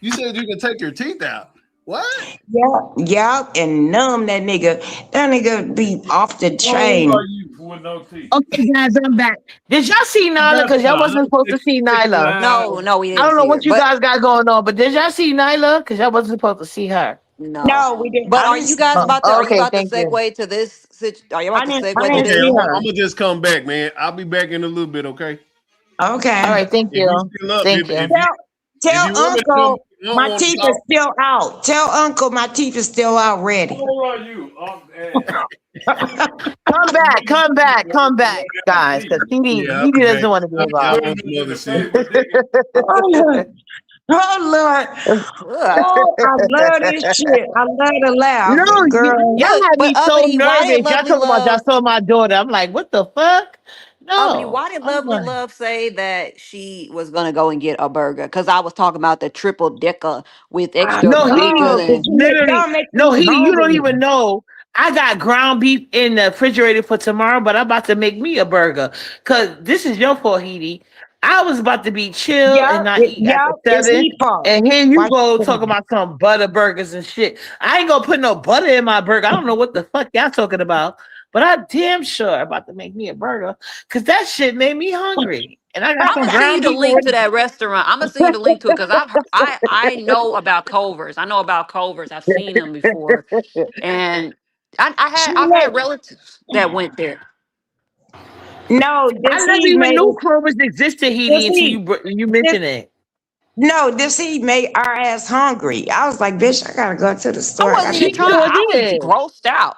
You said you can take your teeth out. What? yeah, yeah, and numb that nigga. That nigga be off the How old are chain. you with no teeth? Okay, guys, I'm back. Did y'all see Nyla? That's Because y'all fine. wasn't supposed to see Take it Nyla. No, out. no, we I didn't don't know see her. what you But guys got going on, but did y'all see Nyla? Because y'all wasn't supposed to see her. no. No, we didn't. But I are didn't. you See guys her. about to are you Okay, about to thank you. segue to this are you about I to didn't. I segue to didn't Okay, this? see I'm her. gonna just come back, man. I'll be back in a little bit, okay? All Okay. right, thank If you you. still up, Thank you. Tell if tell you want me to come, Uncle I don't my want to teeth is talk. still out. Tell Uncle my teeth is still out How ready. old are you? Come back, come back, guys, because Yeah, I'll He be back. doesn't want to be Y'all involved. want some other shit. Oh Lord. Oh Lord. Ugh. Oh, I love this shit. I love to laugh, No, girl. y'all Look, had but me so Uppity, why did nervous. Y'all Lovely talking about y'all Love saw my daughter. I'm like, what the fuck? Uppity, No. why did I'm Lovely like, Love say that she was gonna go and get a burger? Because I was talking about the triple decker with I extra no, bacon know, he but and you make literally, y'all make no, me you don't hungry. even know. I got ground beef in the refrigerator for tomorrow, but I'm about to make me a burger. Cause this is your fault, Edie. I was about to be chill Yup, and not eat after it's 7. he fault. And here you Watch go your talking mouth. about some butter burgers and shit. I ain't gonna put no butter in my burger. I don't know what the fuck y'all talking about. But I damn sure about to make me a burger. Cause that shit made me hungry. And I got I'm some gonna send you ground the beef link to already. that restaurant. I'm gonna send you the link to it because I know about Culver's. I know about Culver's. I've seen them before, and She I've made had relatives that went there. no, I this never he even made knew us Clovis existed, this Edie, until he you this mentioned it. no, this he made our ass hungry. I was like, bitch, I gotta go to the I store. I wasn't gotta even She get trying. sure I was did. grossed out.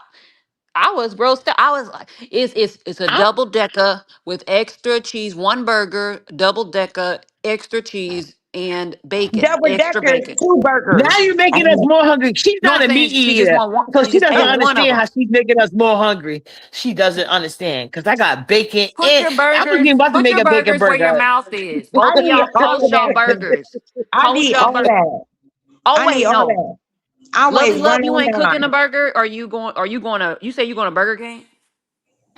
I was grossed out. I was like, it's a I'm double decker with extra cheese, one burger, double decker, extra cheese and bacon, double extra deckers, bacon. two Now burgers. you're making us more hungry. She's No, not I'm a saying meat she just eater, want one. so She she just doesn't ate one of understand how them. she's making us more hungry. She doesn't understand because I got bacon and I was even about to Put make your a bacon burgers where your burger. mouth is. I Both of need y'all all of toast y'all that. burgers. I Toast need y'all all of burger. that. Oh I need wait, all of no. that. I weigh Lovely love, you ain't cooking a 109. burger? Are you going? Are you going to? You say you going to Burger King?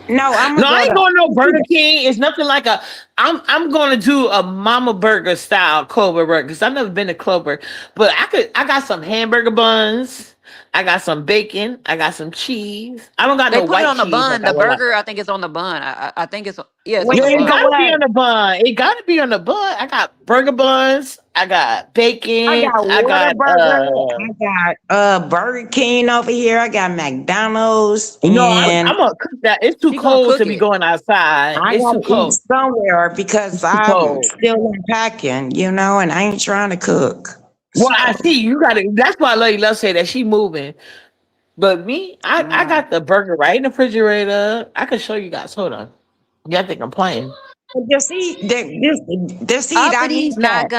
No, I'm No, gonna I go ain't to going no Burger King. It's nothing like a. I'm going to do a Mama Burger style Clover burger because I've never been to Clover, but I could. I got some hamburger buns. I got some bacon. I got some cheese. I don't got They no put it white on the cheese like bun. I The would like. burger, I think it's on the bun. I think it's yeah, it's on wait the Yeah, a it bun. minute, gotta be what? on the bun. It gotta be on the bun. I got burger buns. I got I bacon. got I got Whataburger. I got Burger King over here. I got McDonald's, no, and I'm gonna cook that. It's too She gonna cold to cook be it. going outside. I It's too gotta eat cold. somewhere because It's too I'm cold. still unpacking, and I ain't trying to cook. Well, I So see you gotta that's why Lady Love said that she moving. But me, I Mm. got the burger right in the refrigerator. I can show you guys. Hold on. You have to complain. But this heat, this heat, I need Uppity that.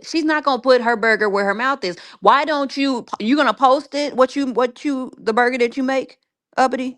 she's not gonna put her burger where her mouth is. Why don't you gonna post it? What you the burger that you make, Uppity?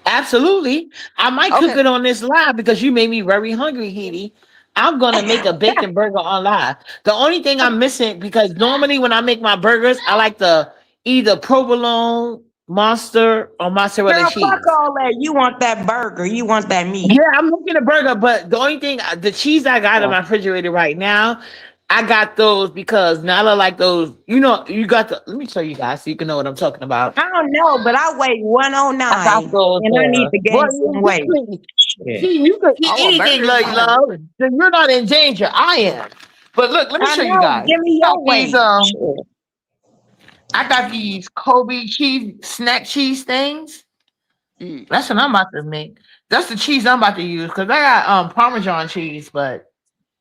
Absolutely. I might cook Okay. it on this live because you made me very hungry, Heedy. I'm gonna make a bacon burger on live. The only thing I'm missing because normally when I make my burgers, I like the either provolone, monster, or mozzarella Girl, fuck cheese. all that. You want that burger. You want that Yeah, meat. I'm making a burger, but the only thing, the cheese I got in my refrigerator right now, I got those because Nala like those. You know, you got the. Let me show you guys so you can know what I'm talking about. I don't know, but I weigh I got 109 those. and I need to Well, gain some you weight. can, Shit. see, you can eat Oh, a anything burger is like kind of love. good. Then you're not in danger. I am. But look, let me I show you know. guys. Give me I got your these. weight. Shit. I got these Kobe cheese snack cheese things. Mm. That's what I'm about to make. That's the cheese I'm about to use because I got Parmesan cheese, but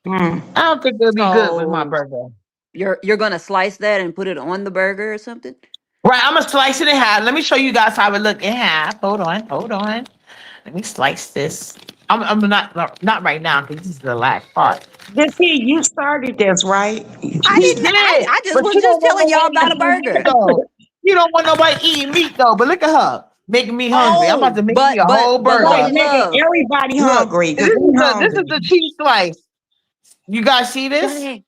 Hmm. I don't think it'll be good with my So burger. you're gonna slice that and put it on the burger or something? Right, I'm gonna slice it in half. Let me show you guys how it look in half. Hold on, hold on. Let me slice this. I'm not right now because this is the last part. This here, you started this, right? I He didn't. did, I just but was you just don't want telling y'all nobody about a eating meat burger. though. You don't want nobody eating meat though. But look at her making me hungry. I'm about Oh, to make me a whole but Right, burger. Lady making Love. everybody Look, hungry this because we is the hungry. cheese slice. You guys see this Dang.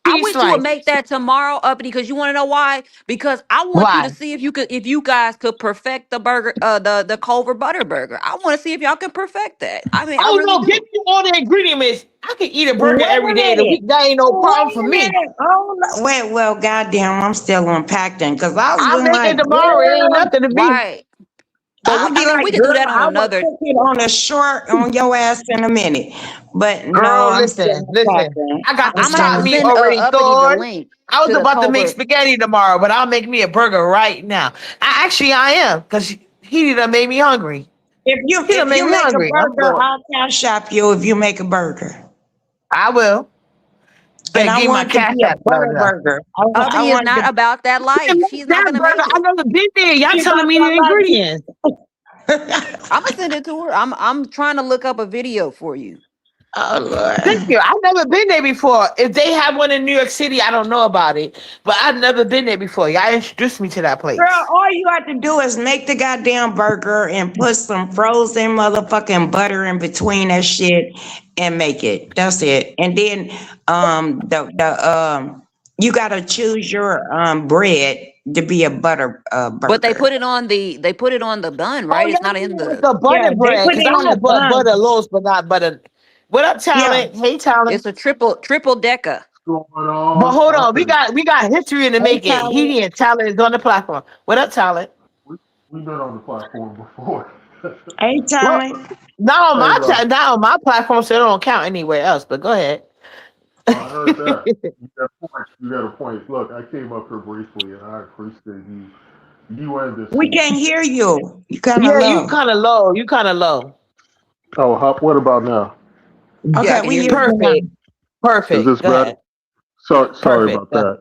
I cheese wish you would slice? make that tomorrow, Uppity, because you want to know why? Because I want you Why? to see if you guys could perfect the burger, the Culver Butter Burger. I want to see if y'all can perfect that. I mean, I Oh really no, give do. me all the ingredients. I can eat a burger Wait every a day of the minute. week. That ain't no problem Wait for a me. minute. Oh, no. Wait, well, goddamn, I'm still unpacking because I was I'll been make like, it tomorrow. It ain't girl, nothing to me. Right. But I'll I be mean, like, we could do girl, that on I will another. cook it on a short on your ass in a minute. But no, Girl, I'm still listen. unpacking. I got the I'm gonna have stock to meat send already Uppity the thawed. link I was to the about to make Culver. spaghetti tomorrow, but I'll make me a burger right now. I am, because he done made me hungry. He done If made you me make a hungry. I'm burger, going. I'll cash shop you if you make a burger. I will. And Gotta I give my want it to cash be a app butter burger. burger. I Uppity is want it not to about that Man, life. make She's not that gonna burger. make I it. never been there. Y'all be telling about me the that ingredients. life. I'm gonna send it to her. I'm trying to look up a video for you. Oh Thank Lord. you. I've never been there before. If they have one in New York City, I don't know about it. But I've never been there before. Y'all introduced me to that Girl, place. all you have to do is make the goddamn burger and put some frozen motherfucking butter in between that shit and make it. That's it. And then the you gotta choose your bread to be a butter But burger. they put it on the bun, Oh, right? It's y'all not in need like the. a Yeah, butter they bread put because it I on the had bought butter bun. loaves, but not butter. What up, Yeah. talent? Hey, talent. It's a triple decker. What's going But on? hold I'm on, we finna, got we got history in the Hey making. Tyler. He and talent is on the platform. What up, talent? we, we've been on the platform before. Hey Well, Tyler. Hey, love. not on my platform, so it don't count anywhere else. But go ahead. I heard that. You got a point. You got a point. Look, I came up here briefly, and I appreciate you and this We heat. can't hear you. You kinda Yeah, you low. kind of low. You kind of low. Oh, what about now? Yeah, I Okay, can we hear hear you. you now. Perfect. Is Perfect. this Go better? ahead. Sorry Perfect. about Go ahead. that.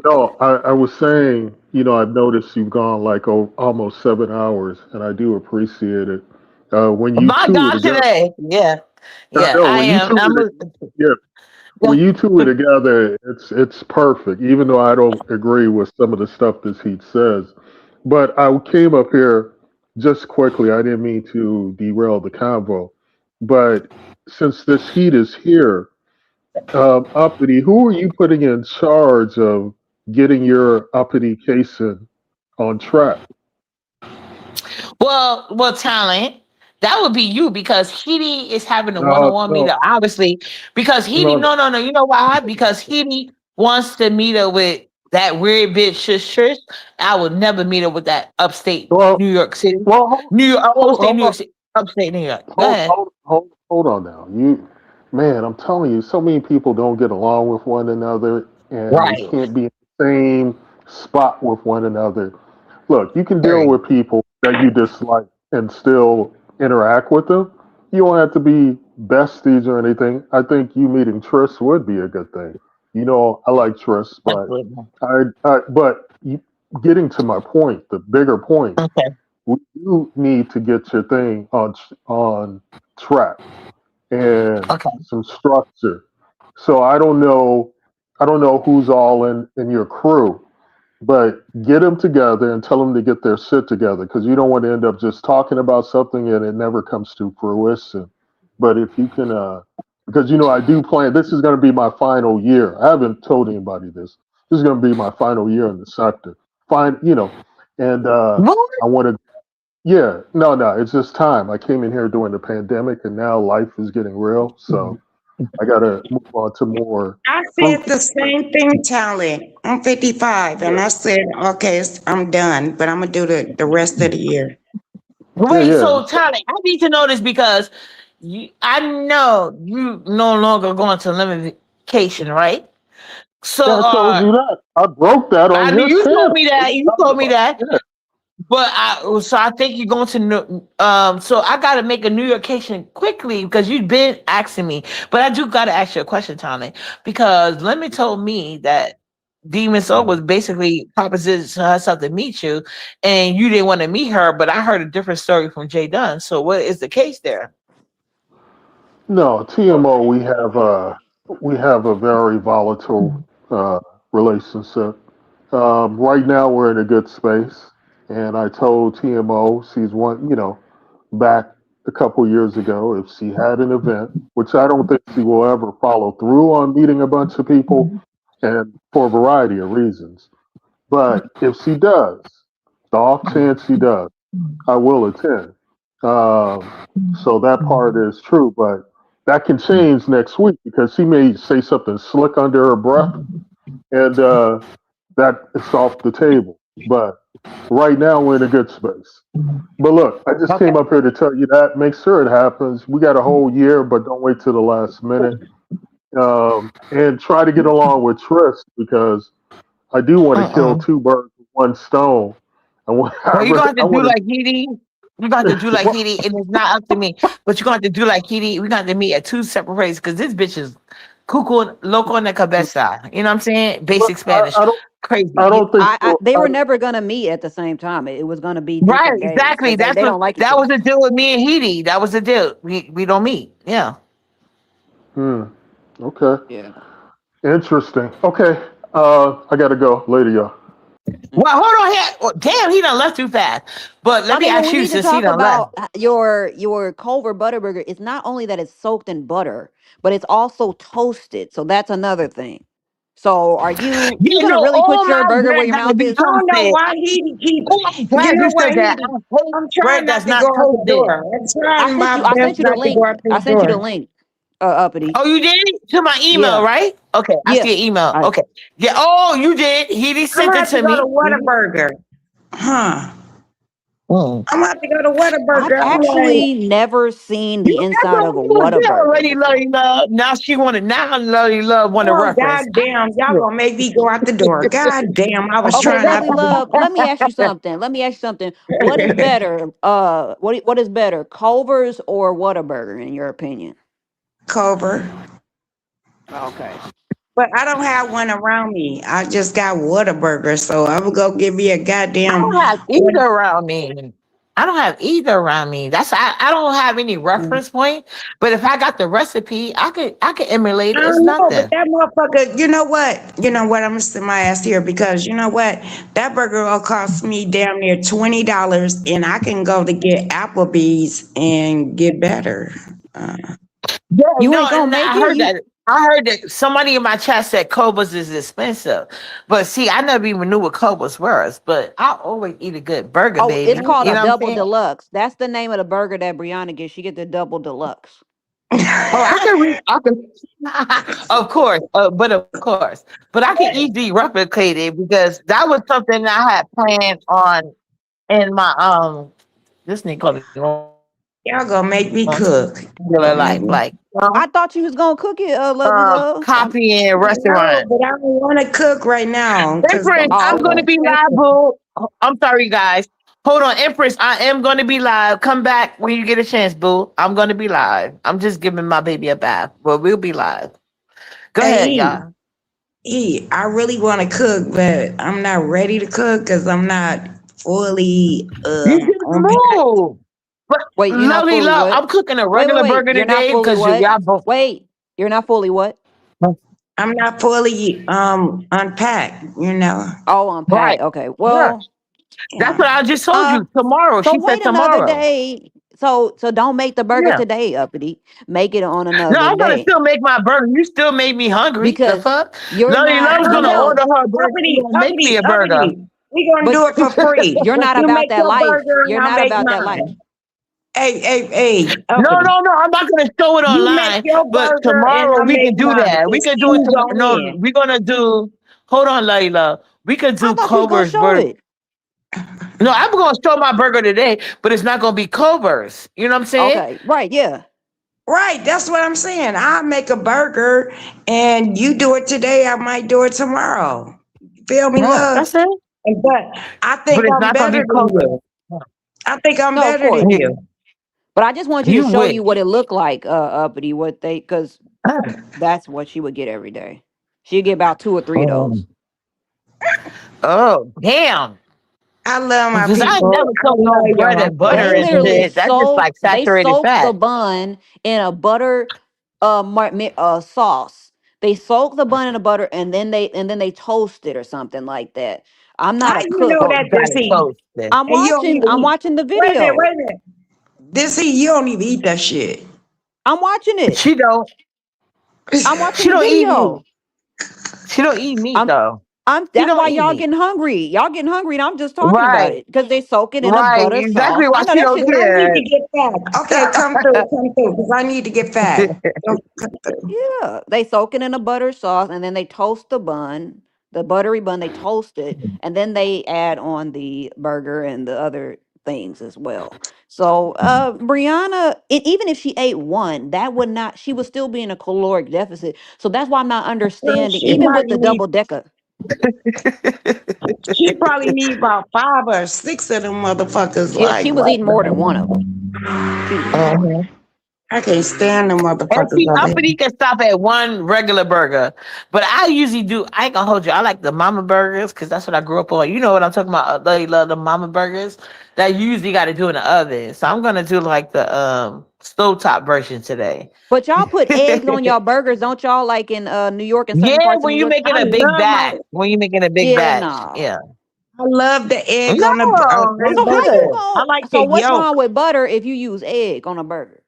No, I was saying, I've noticed you've gone like almost 7 hours, and I do appreciate it. When you My two are God, together, today. Yeah. I Yeah, know I when you am. two I'm are, a, yeah, yeah. when you two are together, it's perfect. Even though I don't agree with some of the stuff this heat says, but I came up here just quickly. I didn't mean to derail the convo, but since this heat is here, uppity, who are you putting in charge of getting your uppity casing on track? Well, talent. That would be you because Heedy is having a No, one-on-one no, meeting, obviously. Because Heedy, no. no. You know why? Because Heedy wants to meet her with that weird bitch shush. I would never meet her with that upstate Well, New York City. well, hold, New York, hold, upstate hold New on. York City, upstate New York. Go Hold, ahead. hold, hold on now. Man, I'm telling you, so many people don't get along with one another, and they Right. can't be in the same spot with one another. Look, you can deal Period. with people that you dislike and still interact with them. You don't have to be besties or anything. I think you meeting Tris would be a good thing. I like Tris, but Absolutely. getting to my point, the bigger point, Okay. we do need to get your thing on track and Okay. some structure. So I don't know who's all in your crew, but get them together and tell them to get their shit together because you don't want to end up just talking about something and it never comes to fruition. But if you can, because I do plan. This is going to be my final year. I haven't told anybody this. This is going to be my final year in the sector. Fine, and What? I want to. Yeah, no, no, it's just time. I came in here during the pandemic, and now life is getting real. So I got to move on to more I said the fruitful. same thing, talent. I'm 55, and Yeah, I said, okay, I'm done, but I'm gonna do the rest of the year. yeah, Wait, yeah. so Tyler, I need to know this because I know you no longer going to limitation, right? So, Yeah, I told you that. I broke that I on mean, your you told channel. me What are that. you You talking told me about? that. Yeah. But I think you're going to so I got to make a New Yorkation quickly because you've been asking me. But I do got to ask you a question, Tommy, because Lemon told me that Demon Soul was basically proposition to herself to meet you, and you didn't want to meet her. But I heard a different story from Jay Dunn. So what is the case there? No, TMO, we have a very volatile relationship. Right now, we're in a good space, and I told TMO she's back a couple years ago if she had an event, which I don't think she will ever follow through on meeting a bunch of people, and for a variety of reasons. But if she does, the off chance she does, I will attend. Um, so that part is true, but that can change next week because she may say something slick under her breath, and that it's off the table. But right now, we're in a good space. But look, I just Okay. came up here to tell you that. Make sure it happens. We got a whole year, but don't wait till the last minute. And try to get along with Trish because I do want to kill Uh-uh. two birds with one stone. I want, Well, you're gonna have I to do want like Heidi. You're gonna have to do like to. Heidi, and it's not up to me. But you're gonna have to do like Heidi. We're gonna have to meet at two separate places because this bitch is cuckoo loco en la cabeza. You know what I'm saying? Look, Basic Spanish, I crazy. You, don't think so. they were never gonna meet at the same time. It was gonna be Right, different days exactly. because That's they what don't like each that was other. the deal with me and Heidi. That was the deal. We don't meet. Yeah. Hmm. Okay. Yeah. Interesting. Okay. I gotta go later, y'all. Well, hold on here. Well, damn, he done left too fast. But I let me mean, well, ask we you need to since he talk done left. about your Culver Butterburger. It's not only that it's soaked in butter, but it's also toasted. So that's another thing. So are you You gonna know, really all put your my burger where bread your gotta mouth be is? I don't know toasted. why he keep. Oh, I'm You glad know you what? said that. I hate I'm trying bread not that's to go not out the toasted. door. I'm trying my I best sent you the not to go link. out I the sent you the door. link, uppity. Oh, you did it to my email, Yeah. right? Okay, I Yeah. see an email. I Okay, yeah. Oh, you did. He I'm sent gonna it have to to go to me. Whataburger. Huh. Mm. I'm gonna have to go to I've Whataburger. I'm like, actually never seen the That's inside what of a I was there Whataburger already, before. Love Love. Now she wanted. Now Love want a oh reference. I goddamn, see y'all it. gonna make me go out the door. God damn, I was Okay, trying not lovely to love. Let me ask you something. Let me ask you something. What is be better? What is better, Culver's or Whataburger in your opinion? cover. Okay. But I don't have one around me. I just got Whataburger, so I would go give me a I goddamn don't have what either around me. I don't have either around me. I don't have any reference point. But if I got the recipe, I could emulate I it. It's don't know, but nothing. that motherfucker, you know what? You know what? I'm gonna sit my ass here because you know what? That burger will cost me damn near $20, and I can go to get Applebee's and get better. Uh, Yeah, You no, ain't gonna and make I it. heard that. I heard that somebody in my chat said Cobras is expensive, but see, I never even knew what Cobras was. But I always eat a good burger, Oh, it's baby. called You a know what I'm double saying? deluxe. That's the name of the burger that Brianna gets. She get the double deluxe. Oh, I can read. I can, of course, but of course, but I can easily replicate it because that was something I had planned on in my this thing called it Y'all gonna make me cook. regular Gonna life, make me. like I thought you was gonna cook it, lovely love. copying No, restaurant. but I don't want to cook right now because Empress, I'm Oh, I'm so going to okay. be live, expensive. boo. I'm sorry, guys. Hold on, Empress. I am going to be live. Come back when you get a chance, boo. I'm going to be live. I'm just giving my baby a bath, but we'll be live. Go Hey, ahead, y'all. I really want to cook, but I'm not ready to cook because I'm not fully You just unpacked. moved. But Wait, you're not lovely fully love, what? I'm cooking a Wait, wait, regular wait. burger You're not today fully because what? y'all both. Wait, you're not fully what? I'm not fully unpacked, you know. Oh, Right. unpacked. Okay. Yeah. Well, That's Yeah. what I just told uh, you. Tomorrow. so She said wait another tomorrow. day. So don't make the burger Yeah. today, uppity. Make it on No, another I'm gonna day still make my burger. You still made me hungry. The because fuck? you're Lovely not. Love's No, gonna Because order no. her burger and Uppity, gonna make me uppity, a burger. uppity. We gonna but do it for free. you're not You about make that your life. burger and You're I'll not make about that life. mine. Hey, No, uppity. no, no. I'm not gonna show it You make online. your But burger and tomorrow I'll we make can do mine. that. We It's can do it who tomorrow. gonna No, win. we're gonna do. Hold on, Layla. We could I do thought you was gonna Culver's show burger. it. No, I'm gonna show my burger today, but it's not gonna be Culver's. You know what I'm saying? Okay. Right. Yeah. Right, that's what I'm saying. I'll make a burger and you do it today, I might do it tomorrow. Feel me, Yeah, love? that's it. But I But think it's I'm not gonna better be than Culver's. you. I think I'm No, of better than course. you. But I just want you to You show wish. you what it looked like, uppity, what they, because that's what she would get every day. She'd get about two or three of Oh, those. oh, damn. I love my Because I people. never I took no love bread y'all. and So butter They and literally shit. That's just soak, like they saturated soak the fat. bun in a butter sauce. They soak the bun in a butter and then they toast it or something like that. I'm not how a you cook. know Oh, that you got this it heat? toasted. And you don't even I'm eat. watching the Wait a minute, video. wait a minute. This heat, you don't even eat that shit. I'm watching it. She don't. I'm watching She the don't eat meat. video. She don't eat meat I'm though. She that's don't why eat y'all meat. getting hungry. Y'all getting hungry and I'm just talking about Right. it because they soak it in a Right. butter Exactly sauce. why I know she that don't shit. Because I need care. to get fat. Okay, come through, because I need to get fat. Don't come through. Yeah, they soak it in a butter sauce and then they toast the bun, the buttery bun. They toast it and then they add on the burger and the other things as well. So, Brianna, even if she ate one, that would not. She would still be in a caloric deficit. So that's why I'm not Well, understanding. Even with the double decker, she probably need about 5 or 6 of them motherfuckers. yeah, Like she was what? eating more than one of them. She was eating more than. Uh-huh. I can't stand them And motherfuckers see, over here. uppity can stop at one regular burger, but I usually do. I ain't gonna hold you. I like the mama burgers because that's what I grew up on. You know what I'm talking about? They love the mama burgers that you usually got to do in the oven. So I'm gonna do like the stovetop version today. But y'all put eggs on y'all burgers, don't y'all? Like in New York and certain Yeah, parts of when New you're York. making I a big love my batch. When you're making a big Yeah, batch, no. yeah. I love the egg No, on it's So how you burger. good I going like so the what's yolk, wrong with butter if you use egg on a burger?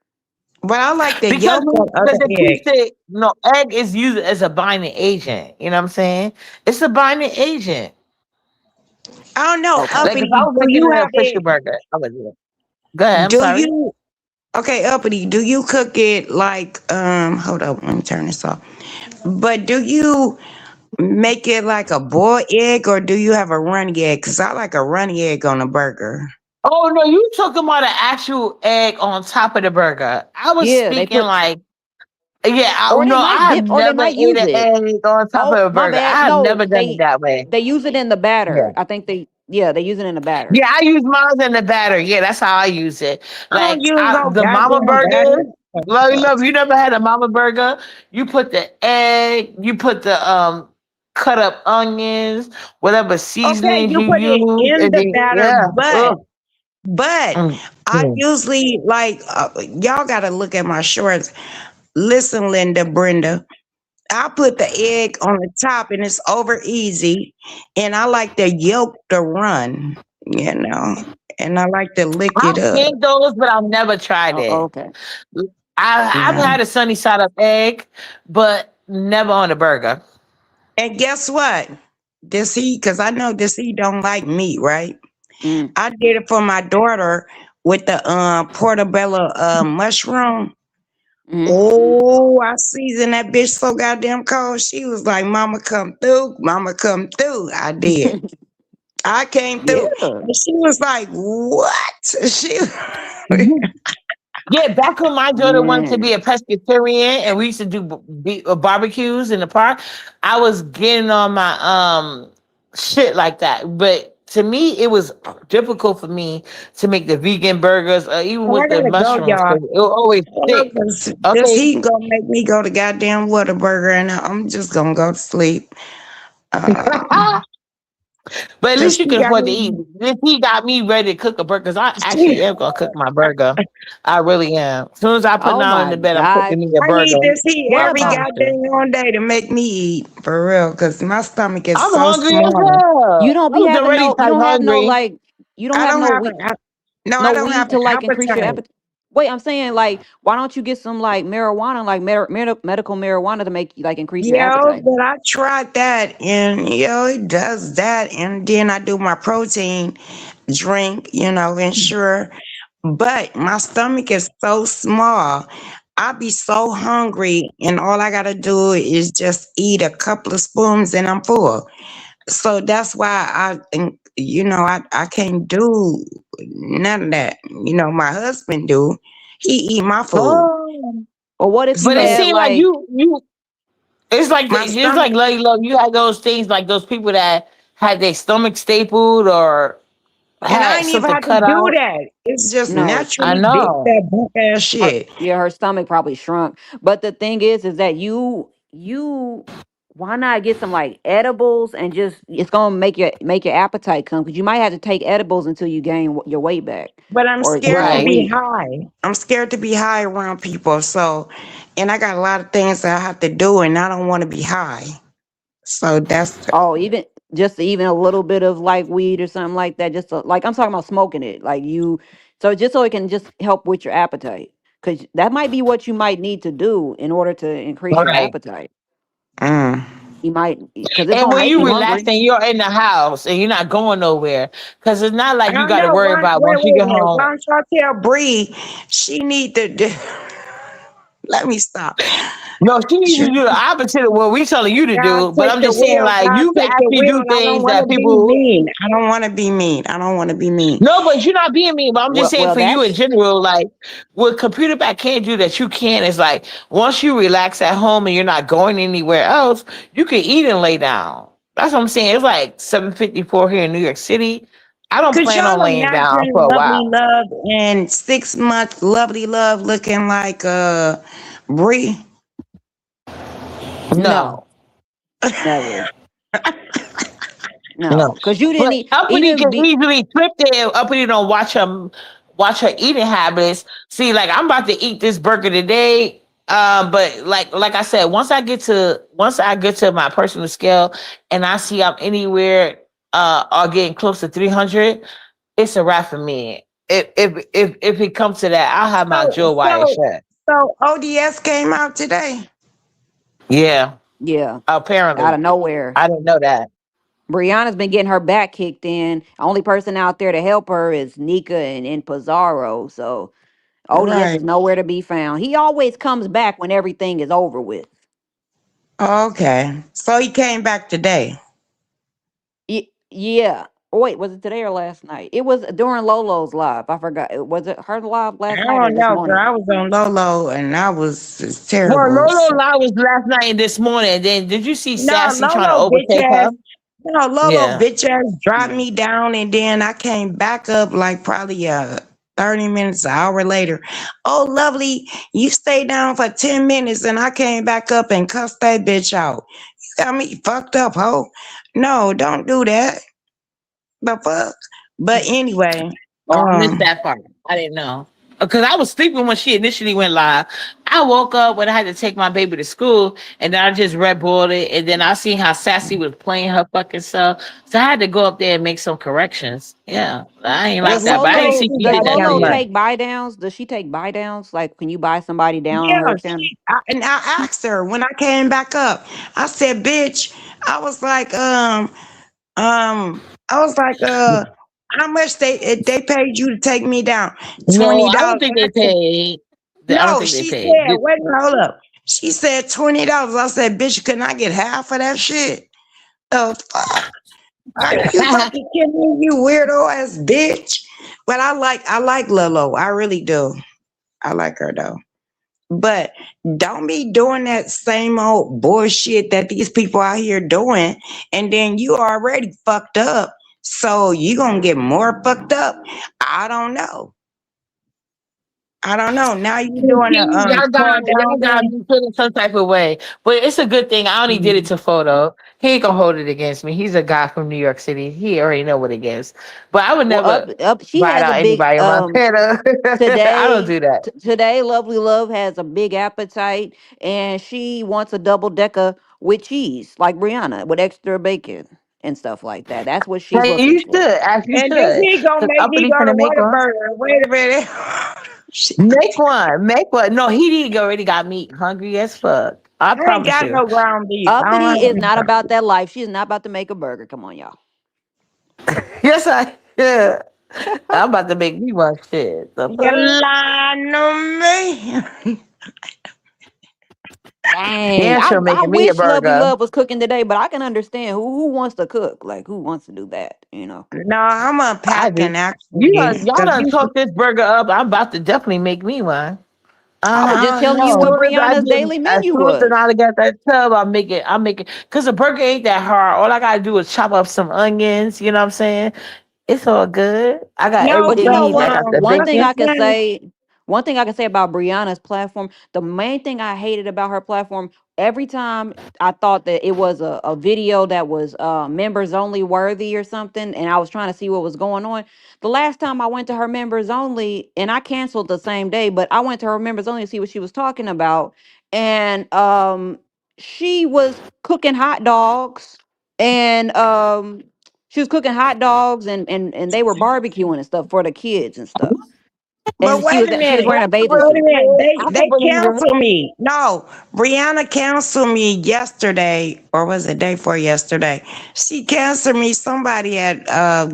but I like the because yolk of it the keeps egg. it. No, egg is used as a binding agent. You know what I'm saying? It's a binding agent. I don't know, Okay. Like if uppity. I was Do making you an have official it? burger, I would do it. Go ahead. I'm Do sorry. you? Okay, uppity. Do you cook it like? Hold up. Let me turn this off. But do you make it like a boiled egg or do you have a runny egg? Cause I like a runny egg on a burger. Oh no, you talking about an actual egg on top of the burger. I was Yeah, they speaking put like, yeah, or they no, might I have dip or they never might ate use an it. egg on top of Oh, a my burger. bad. I have No, never done it that way. they use it in the Yeah. batter. I think they use it in the batter. Yeah, I use mine in the batter. Yeah, that's how I use it. I don't Like use no the mama goddamn burger. batter. Love, you never had a mama burger? You put the egg, you put the cut up onions, whatever Okay, seasonings you you put it use, in and the then batter, yeah. Ugh. but Mm, I mm. usually like y'all got to look at my shorts. Listen, Linda, Brenda. I put the egg on the top and it's over easy. And I like the yolk to run, you know, and I like to lick it I've up. seen those, but I've never tried Oh, it. okay. I've Yeah. had a sunny side up egg, but never on a burger. And guess what? This he, because I know this he don't like meat, right? Mm, I did it for my daughter with the portobello mushroom. mm. Oh, I seasoned that bitch so goddamn cold. She was like, "Mama, come through. Mama, come through." I did. I came through, Yeah. and she was like, "What?" She, Yeah, back when my daughter wanted to Man. be a pescatarian and we used to do barbecues in the park, I was getting on my shit like that. But to me, it was difficult for me to make the vegan burgers, even "Oh, I with the gotta go, mushrooms, y'all. because it was always thick. This Okay. heat gonna make me go to goddamn Whataburger, and I'm just gonna go to sleep." Uh, But at Cause least you she can got afford to eat. This he got me ready to cook a burger because I she, actually am gonna cook my burger. I really am. As soon as I put Oh down in my the bed, I'm God. cooking me a I need burger. this heat I What every about promise you. goddamn day to make me eat for real. Cause my stomach is I'm so hungry as small. you hell. don't I be was having already no you type don't have no hungry. like you don't I have don't no have weed no, no I don't weed have to an like increase your appetite. appetite. Wait, I'm saying like why don't you get some like marijuana, like medical marijuana to make like increase your Yo, appetite? but I tried that and it does that. And then I do my protein drink, ensure. But my stomach is so small. I be so hungry and all I gotta do is just eat a couple of spoons and I'm full. So that's why I think, I can't do none of that. My husband do. He eat my food. Oh. Or what if you But it So had seemed like like you. my It's stomach like love. You had those things like those people that had their stomach stapled or and I had ain't even something have to cut do out. that. It's just no, I naturally big know. that bunk ass shit. her stomach probably shrunk. But the thing is that you why not get some like edibles and just it's gonna make your appetite come because you might have to take edibles until you gain your weight back But I'm or scared to or Right. be weak. high. I'm scared to be high around people. So, and I got a lot of things that I have to do, and I don't want to be high. So Oh, even a little bit of like weed or something like that. Just like I'm talking about smoking it, like you. So just so it can just help with your appetite, because that might be what you might need to do in order to increase your Right. appetite. mm. You might because it's And gonna when make you you relax hungry. and you're in the house and you're not going nowhere, because it's not I like you don't got to know. worry Why, about wait, once you wait get a minute. Why home. don't y'all tell Bree she need to do, let me stop. No, she needs She, to do the opposite of what we telling you to God do. But take I'm the just saying, wheel. like, God you can take the actually wheel. do And I don't things want that to be people. mean. I don't want to be mean. I don't want to be mean. No, but you're not being mean. But I'm just Well, saying well, for you in that's general, like, what computer back can't do that you can is like, once you relax at home and you're not going anywhere else, you can eat and lay down. That's what I'm saying. It's like 7:54 here in New York City. I don't Cause plan y'all on laying down imagine for a lovely while. love and 6 months lovely love looking like Bree. no, No. never, No, no, because you didn't but uppity even can be. easily flip there. Uppity don't watch her eating habits. See, like I'm about to eat this burger today. But like I said, once I get to my personal scale and I see I'm anywhere or getting close to 300, it's a wrap for me. If it comes to that, I'll have my So jaw wired so shut. so ODS came out today. Yeah, Yeah, out apparently of nowhere. I didn't know that. Brianna's been getting her back kicked in. Only person out there to help her is Nika and Pizarro. So ODS Right. is nowhere to be found. He always comes back when everything is over with. Okay. So he came back today. Yeah. Wait, was it today or last night? It was during Lolo's live. I forgot. Was it her live I last night or don't this know, girl. morning? I was on Lolo and I was it's Well, terrible. Lolo Lie was last night and this morning. Then did you see No, Sassy trying to Lolo bitch overtake her? ass. No, Lolo Yeah. bitch ass dropped Yeah. me down and then I came back up like probably 30 minutes, an hour later. Oh, lovely. You stayed down for 10 minutes and I came back up and cussed that bitch out. You got me fucked up, ho. No, don't do that. The fuck? But anyway, Oh, I missed um, that part. I didn't know. Because I was sleeping when she initially went live. I woke up when I had to take my baby to school, and then I just red balled it. And then I seen how Sassy was playing her fucking stuff. So I had to go up there and make some corrections. Yeah, I ain't and like Does that. she But I ain't Lolo played see too she does did that to Lolo goddamn much. you. take buy downs? Does she take buy downs? Like can you buy somebody down on Yeah, her channel? and I asked her when I came back up. I said, "Bitch," I was like, I was like, how much they paid you to take me down? No, I don't $20. think I they said, paid. I don't no, think they she paid. said, wait a minute, hold up. She said $20. I said, bitch, couldn't I get half of that shit? The fuck? Are you fucking kidding me, you weirdo ass bitch? But I like Lilo. I really do. I like her though. But don't be doing that same old bullshit that these people out here doing, and then you already fucked up. So you gonna get more fucked up? I don't know. I don't know. Now you doing a See, call down y'all got there. me feeling some type of way. But it's a good thing. I only did it Mm. to photo. He ain't gonna hold it against me. He's a guy from New York City. He already know what it is. But I would Well, never up. She ride has a out big anybody on my panel. I don't do that. today. Lovely Love has a big appetite, and she wants a double decker with cheese, like Brianna, with extra bacon and stuff like that. That's what she's Hey, looking you for. should. As you And this should. he gonna Because make me Uppity go to finna make one. Whataburger. Wait a minute. Make one. Make one. No, he already got me hungry as fuck. I I ain't promise got you. no ground beef. I don't Uppity have is any not ground about that life. She's not about to make a burger. Come on, y'all. Yes, I yeah. I'm about to make me one shit. The beef. You fuck? lying on me. Dang, Damn sure I making me a wish Lovely burger. Love was cooking today, but I can understand who wants to cook. Like, who wants to do that? You know. No, I'm I do. unpacking You actually. done, y'all Cause done you, talk this burger up. I'm about to definitely make me one. I was just I don't telling As you know. what soon as I Brianna's get, daily as menu soon as was. I got that tub, I'll make it. Cause the burger ain't that hard. All I gotta do is chop up some onions. You know what I'm saying? It's all good. I got No, But everything you you know need. I what? got the One thing bacon. I can listen. say, one thing I can say about Brianna's platform, the main thing I hated about her platform, every time I thought that it was a video that was members only worthy or something, and I was trying to see what was going on. The last time I went to her members only, and I canceled the same day, but I went to her members only to see what she was talking about. And she was cooking hot dogs and she was cooking hot dogs and they were barbecuing and stuff for the kids and stuff. But And she wait was a she was minute. Well, wearing a I can bathing Wait a suit. believe minute. it. They I can they believe it. canceled me. No, Brianna canceled me yesterday, or was it day before yesterday? She canceled me. Somebody had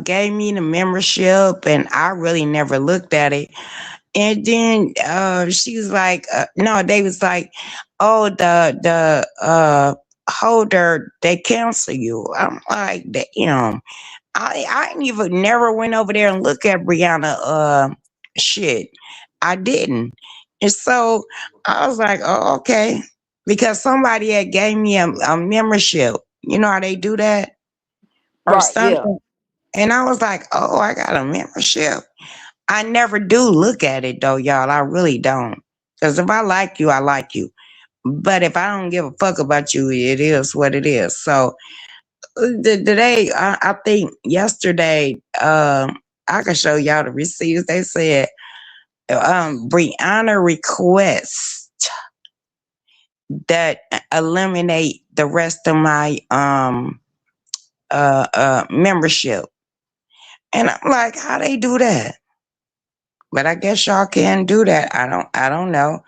gave me the membership, and I really never looked at it. And then she was like, no, they was like, oh, the holder they cancel you. I'm like, damn. I ain't even never went over there and look at Brianna shit. I didn't. And so I was like, oh, okay. Because somebody had gave me a membership. You know how they do that? Or Right, yeah. something. And I was like, oh, I got a membership. I never do look at it though, y'all. I really don't. Because if I like you, I like you. But if I don't give a fuck about you, it is what it is. So today, I think yesterday, I can show y'all the receipts. They said, Brianna requests that eliminate the rest of my membership, and I'm like, how they do that? But I guess y'all can do that. I don't know.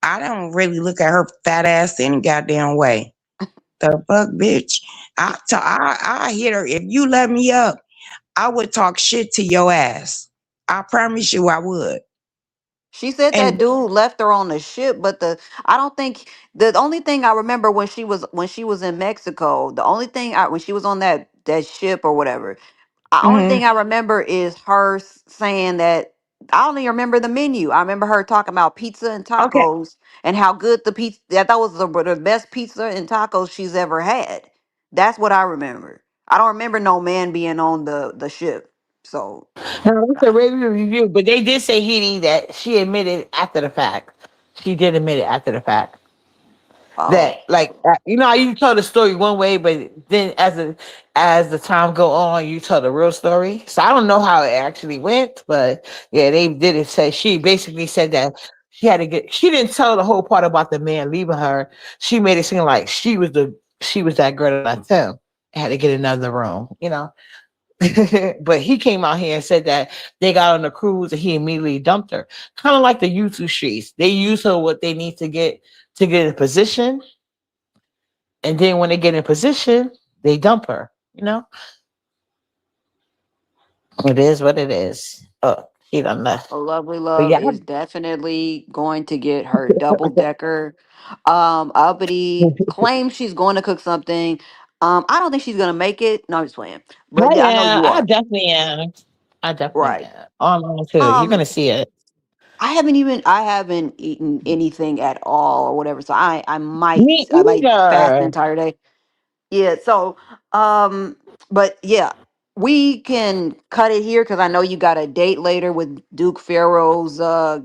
I don't really look at her fat ass any goddamn way. The fuck, bitch. I hit her. If you let me up, I would talk shit to your ass. I promise you I would. She said And that dude left her on the ship, but I don't think the only thing I remember when she was in Mexico, the only thing when she was on that ship or whatever, only mhm. thing I remember is her saying that I only remember the menu. I remember her talking about pizza and Okay. tacos and how good the pizza. That was the best pizza and tacos she's ever had. That's what I remember. I don't remember no man being on the ship. So, No, that's a review review, but they did say he that she admitted after the fact. She did admit it after the fact. oh, That like you know how you tell the story one way, but then as the time go on, you tell the real story. So I don't know how it actually went, but yeah, they did it. Say she basically said that she had to get. She didn't tell the whole part about the man leaving her. She made it seem like she was that girl that left him. Had to get another room, you know. But he came out here and said that they got on the cruise and he immediately dumped her. Kind of like the YouTube streets. They use her what they need to get in position, and then when they get in position, they dump her. You know, it is what it is. Oh, he done left. a lovely But love yeah, is definitely going to get her double decker. Uppity claims she's going to cook something. I don't think she's gonna make it. No, I'm just playing. But yeah, I know you I are. definitely am. I definitely Right. am. Online too. You're Um, gonna see it. I haven't eaten anything at all or whatever. So Me I might fast the either. entire day. Yeah, so um but yeah. we can cut it here because I know you got a date later with Duke Pharaoh's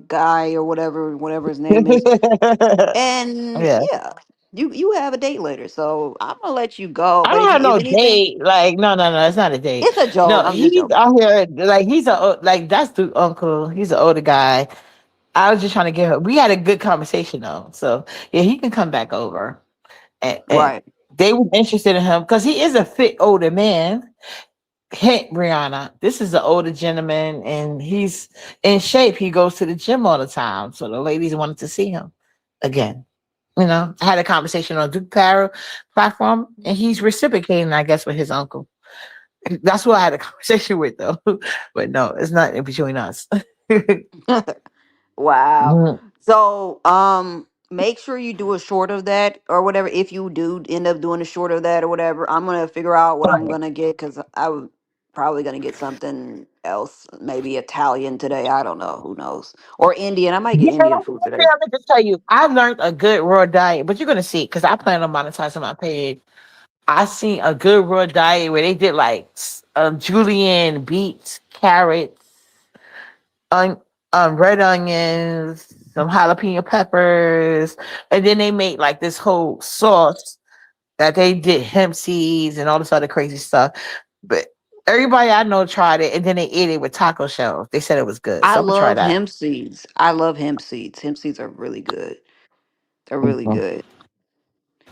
guy or whatever his name is. And Yeah. yeah, you have a date later, so I'm gonna let you go. I But don't have if no anything, date. Like, no, it's not a date. it's a No, joke. I'm just he's joking. out here like like that's the uncle. He's an older guy. I was just trying to get her. We had a good conversation though, so yeah, he can come back over. And Right. they were interested in him because he is a fit older man. Hint, Brianna, this is an older gentleman, and he's in shape. He goes to the gym all the time, so the ladies wanted to see him again. I had a conversation on Duke Parrot platform, and he's reciprocating, I guess, with his uncle. That's who I had a conversation with, though. But no, it's not in between us. Wow. Mhm. So, make sure you do a short of that or whatever. If you do end up doing a short of that or whatever, I'm gonna figure out what I'm gonna get because I'm probably gonna get something else, maybe Italian today. I don't know. Who knows? Or Indian. I might get Yeah, Indian food one thing today. I meant to tell you, I learned a good raw diet, but you're gonna see because I plan on monetizing my page. I seen a good raw diet where they did like julienne, beets, carrots, on red onions, some jalapeno peppers, and then they made like this whole sauce that they did hemp seeds and all this other crazy stuff. But everybody I know tried it, and then they ate it with taco shells. They said it was good, I so I'm gonna try love that. hemp seeds. I love hemp seeds. Hemp seeds are really good. They're really Mhm. good.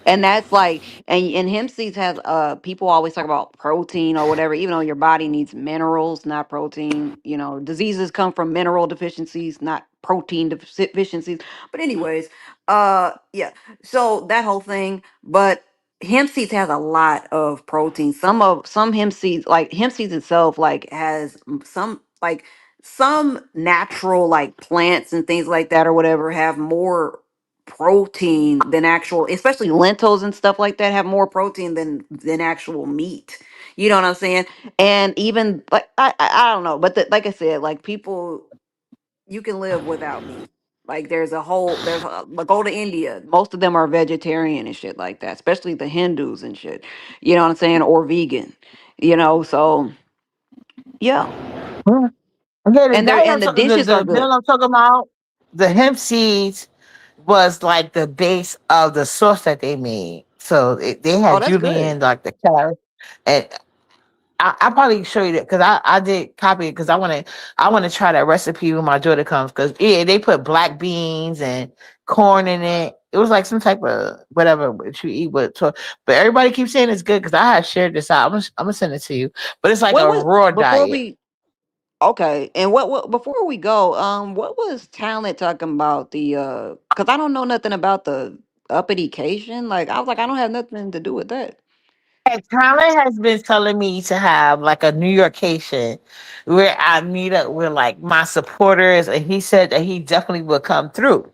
And that's like, and hemp seeds has people always talk about protein or whatever, even though your body needs minerals, not protein. Diseases come from mineral deficiencies, not protein deficiencies. But anyways, yeah. So that whole thing, but hemp seeds has a lot of protein. Some hemp seeds, like hemp seeds itself, like has some natural like plants and things like that or whatever have more protein than actual, especially lentils and stuff like that have more protein than actual meat. You know what I'm saying? And even like I don't know, but like I said, like people, you can live without meat. Like like go to India, most of them are vegetarian and shit like that, especially the Hindus and shit. You know what I'm saying? Or vegan. So yeah. Mhm. Okay, the And diet the dishes are the good. meal I'm talking about, the hemp seeds was like the base of the sauce that they made. So they Oh, had that's good. julienne, like the carrot, and I probably show you that because I did copy it because I want to try that recipe when my daughter comes because yeah they put black beans and corn in it. It was like some type of whatever what you eat with. But everybody keeps saying it's good because I had shared this out. I'm gonna send it to you. But it's like What a was raw before diet. we Okay, and what before we go, what was Talent talking about because I don't know nothing about the uppity-cation. Like I was like, I don't have nothing to do with that. And Colin has been telling me to have like a New Yorkcation where I meet up with like my supporters, and he said that he definitely will come through.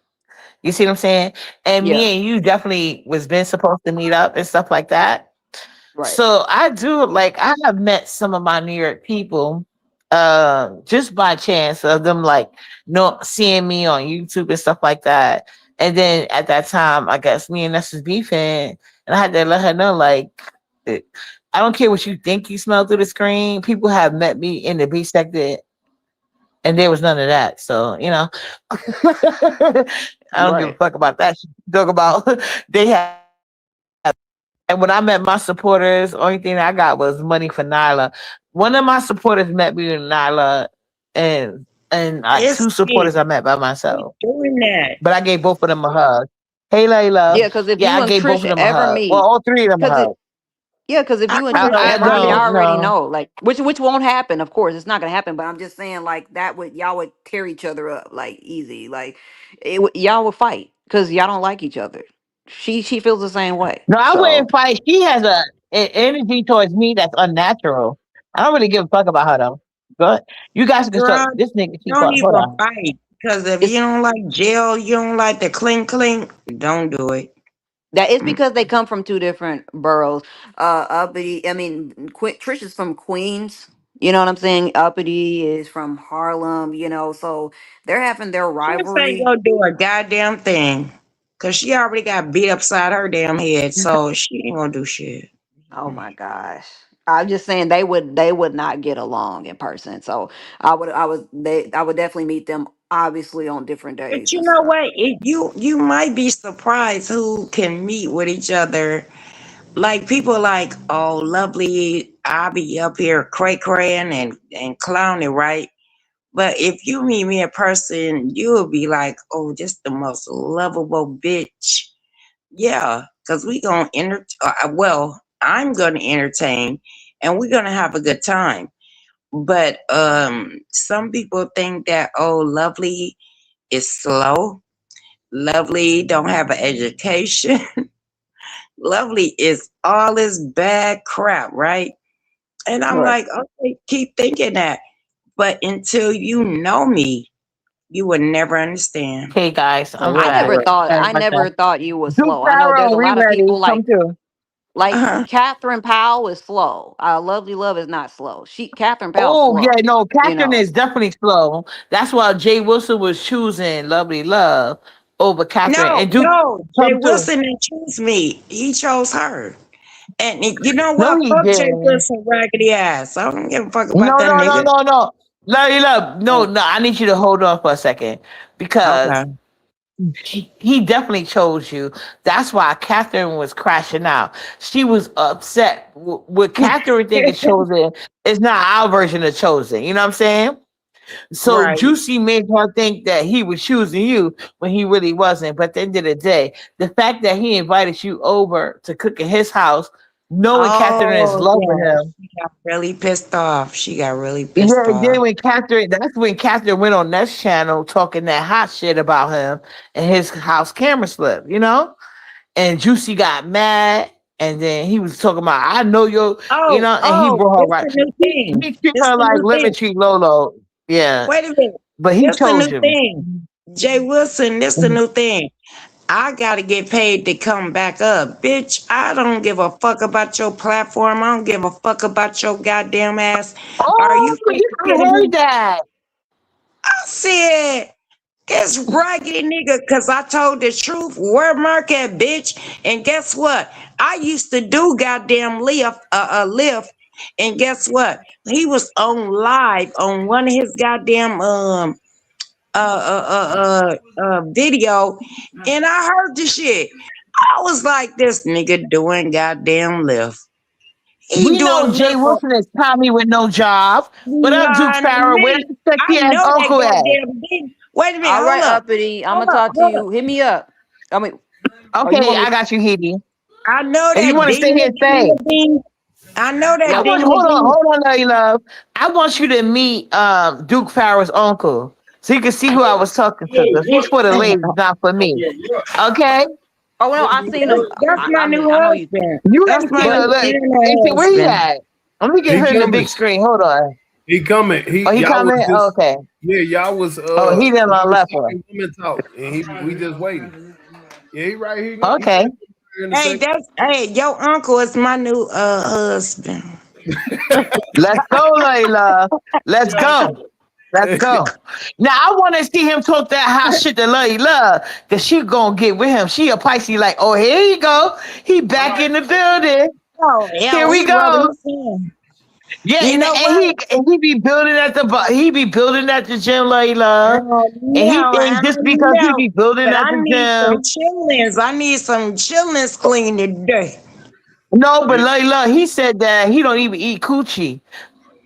You see what I'm saying? And Yeah, me and you definitely was been supposed to meet up and stuff like that. right. So I do like I have met some of my New York people just by chance of them like seeing me on YouTube and stuff like that. And then at that time, I guess me and us was beefing, and I had to let her know like it- I don't care what you think you smell through the screen. People have met me in the B sector, and there was none of that. So I don't give a Right. fuck about that. Talk about they have. And when I met my supporters, only thing I got was money for Nyla. One of my supporters met me with Nyla, and like It's two it. supporters I met by Keep myself. doing that. But I gave both of them a hug. Hey Layla. Yeah, because if Yeah, you I and gave both of Trisha them a ever hug. Well, meet, all three of them a because hug. it yeah, because if I you and would Trisha I love ever meet, to. I don't already know. know like which won't happen. Of course, it's not gonna happen. But I'm just saying like that would y'all would tear each other up like easy. Like y'all would fight because y'all don't like each other. She feels the same way. No, I So wouldn't fight. She has an energy towards me that's unnatural. I don't really give a fuck about her though. But you guys can Girl, start. This nigga keep don't up. Hold even on. fight. Because if you it's don't like jail, you don't like the clink clink, don't do it. that is Mm. because they come from two different boroughs. Uppity, I mean, Trish is from Queens. You know what I'm saying? Uppity is from Harlem. So they're having their Just ain't rivalry. gonna do a goddamn thing. Because she already got beat upside her damn head. So she ain't gonna do shit. Oh my gosh. I'm just saying they would not get along in person. So I would definitely meet them obviously on different But days you and know stuff. what? You might be surprised who can meet with each other. Like people like, oh, lovely. I'll be up here cray craying and clowning, right? But if you meet me in person, you'll be like, oh, just the most lovable bitch. Yeah, because we gonna well, I'm gonna entertain, and we're gonna have a good time. But some people think that, oh, lovely is slow. Lovely don't have an education. Lovely is all this bad crap, right? And I'm Right. like, okay, keep thinking that. But until you know me, you would never understand. Okay, guys, So I'm I yeah. back. never thought Sorry I about that. never thought you were Duke slow. I know there's Pharaoh, a we lot of ready. people Come through. like Uh-huh. Catherine Powell is slow. Lovely Love is not slow. Catherine Powell's Oh yeah, slow. no, You Catherine know. is definitely slow. That's why Jay Wilson was choosing Lovely Love over Catherine. No, And Duke, no. Jay come through. Wilson didn't choose me. He chose her. And you know No, what? he Fuck Jay didn't. Wilson raggedy ass. I don't give a fuck about No, that no, no, nigga. no, no. Lovely Love. No, no. I need you to hold on for a second Okay. because he definitely chose you. That's why Catherine was crashing out. She was upset. What Catherine think is chosen is not our version of chosen. You know what I'm saying? So Right. Juicy made her think that he was choosing you when he really wasn't. But at the end of the day, the fact that he invited you over to cook at his house, knowing Catherine is Oh loving yeah. him. She got really pissed off. She got really pissed Yeah, and off. then when Catherine, that's when Catherine went on Next Channel talking that hot shit about him and his house camera slip, you know? And Juicy got mad, and then he was talking about, I know and he Oh, brought her this right. the new thing. He treated This her the like new lemon thing. tree Lolo. Yeah, Wait a minute. but he This the chose new you. thing. Jay Wilson, this the new thing. I gotta get paid to come back up. Bitch, I don't give a fuck about your platform. I don't give a fuck about your goddamn ass. Are Oh, you fucking I kidding heard me? that. I said, this raggedy nigga, cause I told the truth. Where Mark at, bitch? And guess what? I used to do goddamn lift, and guess what? He was on live on one of his goddamn video, and I heard the shit. I was like, this nigga doing goddamn lift. He We know doing Jay lift Wilson is Tommy with no job. What up, Duke behind Farrow? Where me. that I sexy ass know that uncle at? goddamn thing. Wait a minute, All hold right, up. uppity. I'm Hold gonna up, talk to hold up. you. Hit me up. I mean, oh, you Okay, want I me? got you, Heedy. I know And you that want to stay here ding and stay. ding. I know I that Yep. want ding ding. hold on, lady love. I want you to meet Duke Farrow's uncle, so you can see who I was talking to. Hey, Because he's what? for the ladies, not for me. Okay, what? Okay, Oh no, What I you seen him. That's I my new mean, I know you. husband. you That's ain't my seen But her. new Look, internet where he husband. at? Let me get He her in the coming. big screen. Hold on. He coming. Oh, he Y'all was coming. just Okay. yeah, y'all was Oh, he done y'all was left her. talking women talk, and we just waiting. Yeah, he right here. He Okay, said here in a Hey, second. your uncle is my new husband. let's go, Layla. Let's Yeah. go. Let's go. Now I want to see him talk that hot shit to Layla, cause she gonna get with him. She a Pisces, like, oh, here you go. He All back right. in the building. Oh Here hell, we he rubbing go. his in. Yeah, You know what? and he be building at he be building at the gym, Layla. And he think I just because he know. be building But at I the need some gym. chillings. I need some chillings clean today. No, but Layla, he said that he don't even eat coochie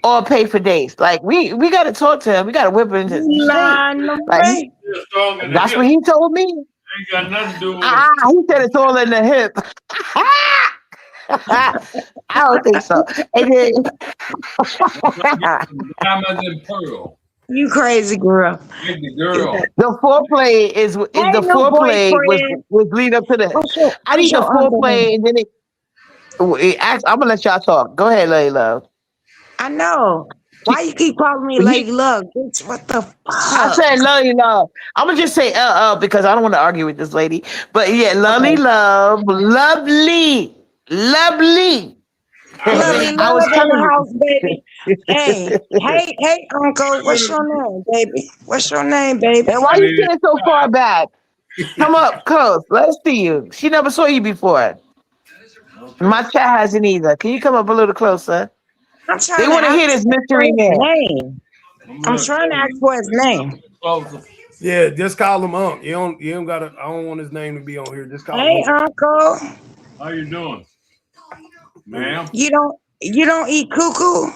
or pay for dates. Like we gotta talk to him. We gotta whip him into You shape. lying to Like me? Still strong in the that's what hip. he told me. Ain't got nothing to do with him. He said it's all in the hip. I don't think so. And then Trying to get some diamonds and pearl. You crazy girl. Get the girl. the foreplay is Hey, the new foreplay boyfriend. was lead up to the. I What's need the your uncle foreplay, name? and then I'm gonna let y'all talk. Go ahead, Lady Love. I know. Why you keep calling me He, Lady Love? Bitch, what the I said fuck? Lady Love. I'm gonna just say because I don't want to argue with this lady. But yeah, Lolly Okay. Love, lovely, lovely. Lovely I was love in the telling house, baby. Hey, you. hey, uncle. What's your name, baby? What's your name, baby? And why I you need sitting so far back? Come up close. Let's see you. She never saw you before. okay. My chat hasn't either. Can you come up a little closer? I'm They trying to want to ask hear this for mystery his man. name. I'm I'm look trying to ask for his name. closer. Yeah, just call him Unc. You don't gotta. I don't want his name to be on here. Just call him Hey, Unc. Uncle, How you doing, ma'am? you don't eat cuckoo?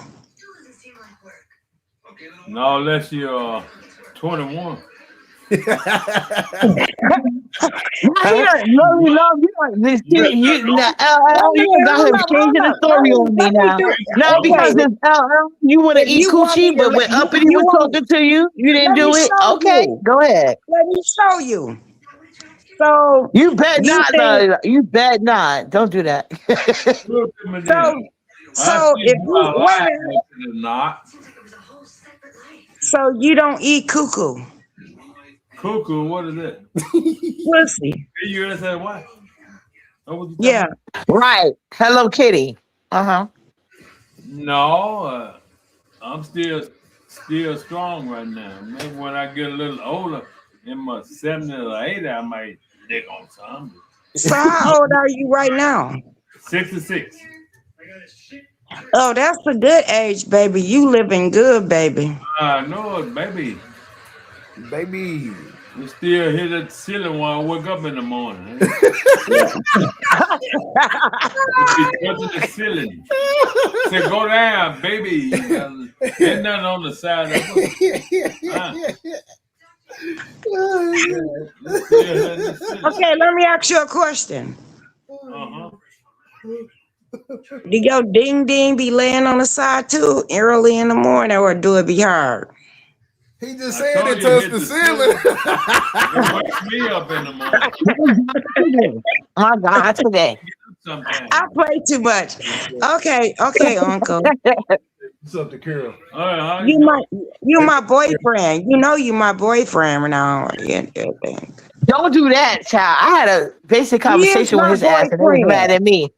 No, unless you're 21. Now he Huh? don't love you, love you. This Yeah. kid, you now LL, Wait a you minute, got him hold changing the up. story on me Let me now. do. Now because Okay, it's LL, you want to if eat you want me coochie, to, but when Uppity you was want me, talking to you, you didn't let me do it. show Okay, you. go ahead. Let me show you. So You bet you not. think You bet not. Don't do that. Look at me then. so? I So see if do you I wait a lie minute, or not. so you don't eat cuckoo Cuckoo, what is that? pussy? Cussy. What was you talking Yeah. about? Right. Hello Kitty. Uh-huh. No, I'm still strong right now. Maybe when I get a little older, in my 70s or 80, I might dig on some. So how old are you right now? 66. Oh, that's a good age, baby. You living good, baby. I know it, baby. Baby. You still hit that ceiling when I wake up in the morning. It be touching the ceiling. Say, go down, baby. Ain't nothing on the side of it. Huh? You still hitting the ceiling. Okay, let me ask you a question. Uh-huh. Do your ding ding be laying on the side too early in the morning, or do it be hard? He just I said told it you touched hit the the ceiling. ceiling. It wakes me up in the morning. My God, today. I Sometimes. play too much. Okay, okay, Uncle. What's up, the Carol? All right, how you You my doing? you my boyfriend. You know you my boyfriend now. And everything. Don't do that, child. I had a basic He is conversation with my his ass, and they was mad boyfriend. at me.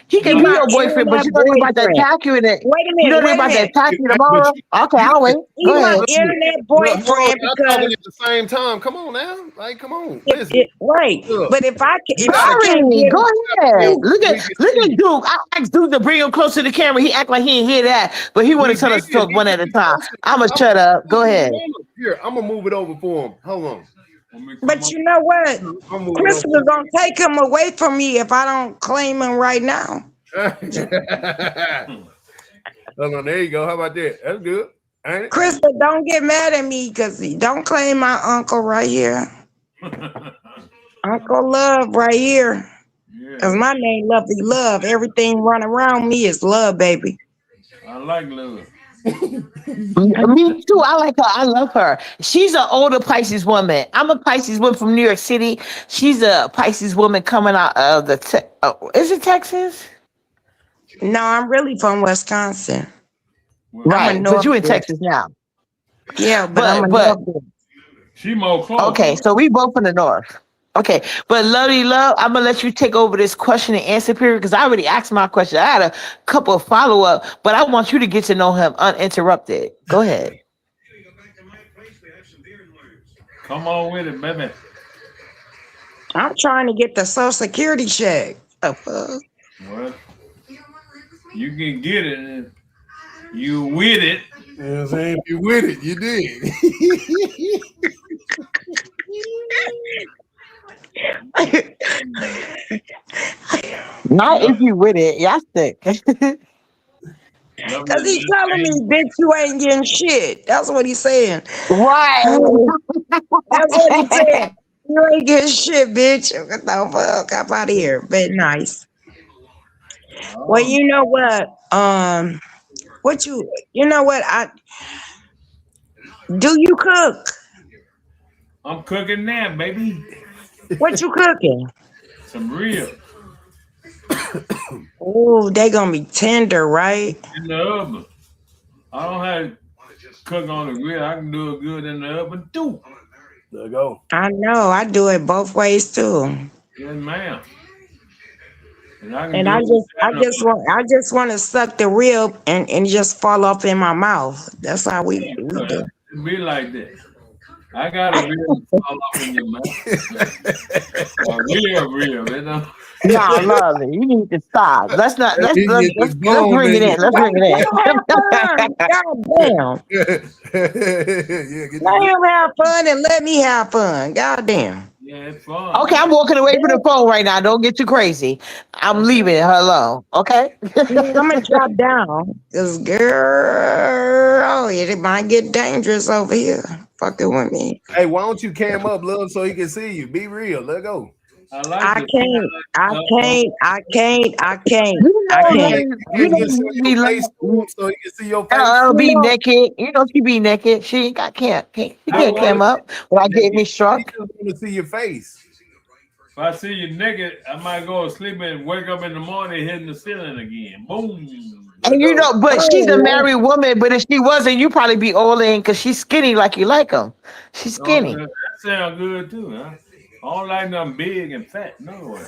He He can be my your boyfriend, but internet you know they about to boyfriend. attack you in it. Wait a You minute, know they wait a about to minute. attack you But tomorrow. Okay, you I'll wait. He Go my ahead. internet look, hold on. boyfriend Y'all talking because at the same time. Come on now. Like, come on. if Listen. it right. Look, But you if I gotta keep can't Hurry, get go it ahead. so we can Look see at you. Duke. I asked Duke to bring him close to the camera. He act like he didn't hear that, but he want We to tell did. us to talk He one at a came time. closer. I'ma I'm shut up. Go ahead. here. I'm gonna move it over for him. Hold on. When we come but up, you know what? I'm gonna move it Chris over. was gonna take him away from me if I don't claim him right now. Hold on. There you go. How about that? That's good. Ain't it? Chris, don't get mad at me because don't claim my uncle right here. Uncle Love right here. Cause yeah, my name Lovely Love. Everything run around me is love, baby. I like love. Me too. I like her. I love her. She's an older Pisces woman. I'm a Pisces woman from New York City. She's a Pisces woman coming out of is it Texas? No, I'm really from Wisconsin. Well, I'm a Right, but you in Northwest. Texas now. Yeah, but I'm a But Northwest. she more closer. okay, so we both in the north. Okay, but Lovey Love, I'm gonna let you take over this question and answer period because I already asked my question. I had a couple of follow up, but I want you to get to know him uninterrupted. Go ahead. Come on with it, baby. I'm trying to get the Social Security check. The fuck? Well, you can get it. And you with it. You know what I'm saying? If you with it, you did. Not Love, if you with it, y'all sick. lovely. Cause he's telling me, bitch, you ain't getting shit. That's what he's saying. Right. That's what he said. You ain't getting shit, bitch. What the fuck? Up out of here. But nice. Well, Oh, you know what? You know what? Do you cook? I'm cooking now, baby. What you cooking? Some real Oh, they gonna be tender, right? in the oven. I don't have to cook on the grill. I can do it good in the oven too. There you go. I know. I do it both ways too. Yes, ma'am. And I can And do it I just want to suck the rib and just fall off in my mouth. That's how we do. it be like that. I got a real fall off in your mouth. Real, real, you know. No, no, you need to stop. Let's not. Let's You let's get the let's, let's bone bring it in in. Let's bring Wait, let him have fun. God damn. you. Yeah, get the Let him have fun and let me have fun. God damn. Yeah, it's fun, Okay, I'm man. walking away from the phone right now. Don't get too crazy. I'm Okay. leaving her alone. Okay. Yeah, I'm gonna drop down. Cause girl, it might get dangerous over here. Fucking with me. Hey, why don't you cam up, love, so he can see you? Be real. Let go. I like I the can't. I can't. I can't. I can't. You I know, You can't. you can't know, just show you your be face to like, him so he can see your face. LL You be know, naked. You know she be naked. She ain't got can't she I can't want cam to up without if getting you me He struck. just want to see your face. if I see you naked, I might go to sleep and wake up in the morning hitting the ceiling again. Boom. Let And you go. know, but she's a oh, married woman. But if she wasn't, you probably be all in because she's skinny like you like them. She's Okay, skinny. that sounds good too, huh? I don't like nothing big and fat. No way.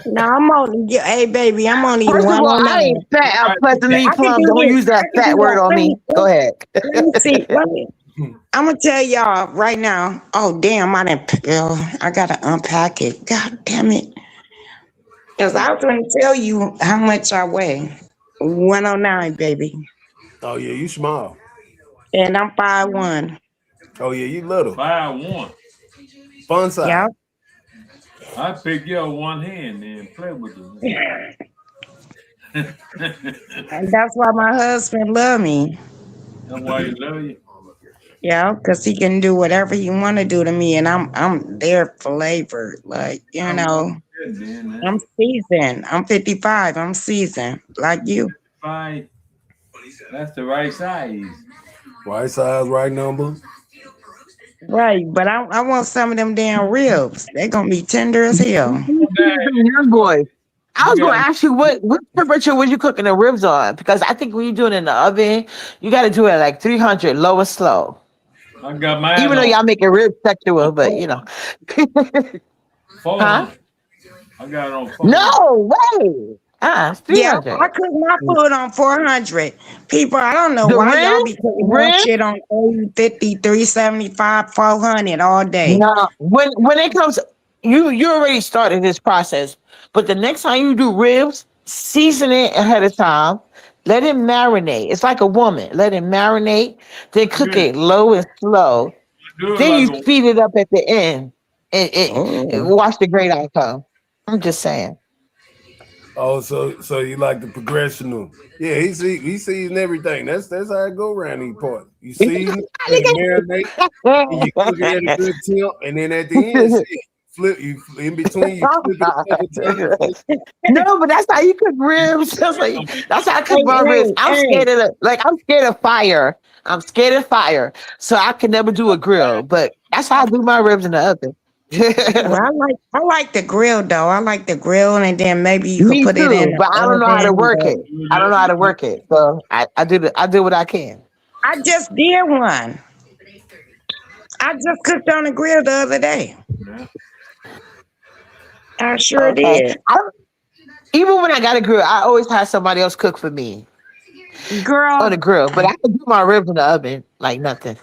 no, I'm on. Yeah, hey, baby, I'm only First of all, I 109. ain't fat. I'm Right. pleasantly I can plump. do Don't this. use I that can do fat word that. on me. Go ahead. Let me see. Let me. I'm gonna tell y'all right now. Oh damn! I didn't. I gotta unpack it. God damn it! Cause I was gonna tell you how much I weigh. 109, baby, Oh yeah, you small. and I'm 5'1". Oh yeah, you little. 5'1". Fun Yeah, side. I pick you up one hand and play with you. and that's why my husband love me. That's why he love you. Yeah, cause he can do whatever he want to do to me, and I'm there flavored. Like I want that, man. I'm seasoned. I'm 55. I'm seasoned, like you. Fine. That's the right size. Right size, right number. Right, but I want some of them damn ribs. They gonna be tender as hell. Young boy. I You was got gonna ask you what temperature was you cooking the ribs on? Because I think when you do it in the oven, you got to do it at like 300, low and slow. I got mine Even though on y'all make it rib sexual, but you know, 400. huh? 400. I got it on 400. No way. It's Yeah, I 300. cook my food on 400. People, I don't know The why y'all rim, be cooking your rim. shit on 350, 375, 400 all day. No, when it comes, you already started this process. But the next time you do ribs, season it ahead of time. Let it marinate. It's like a woman. Let it marinate. Then cook Yeah. it low and slow. Do it Then like you a speed it up at the end and Oh. watch the great outcome. I'm just saying. Oh, so you like the progression of yeah, he sees everything. That's how it go around these parts. You season it, let it marinate, and you cook it at a good temp, and then at the end, shit, flip you in between, you flip it a couple times. No, but that's how you cook ribs. That's how I cook Hey, my ribs. hey, I'm hey. scared of I'm scared of fire. I'm scared of fire, so I can never do a grill. But that's how I do my ribs in the oven. Well, I like the grill though. I like the grill, and then maybe you could Me put it in too, the but I don't know how to oven. work But it. I don't know how to work it, so I do what I can. I just did one. I just cooked on the grill the other day. yeah. I sure Okay, did. even when I got a grill, I always have somebody else cook for me on the Girl, grill. But I can do my ribs in the oven like nothing.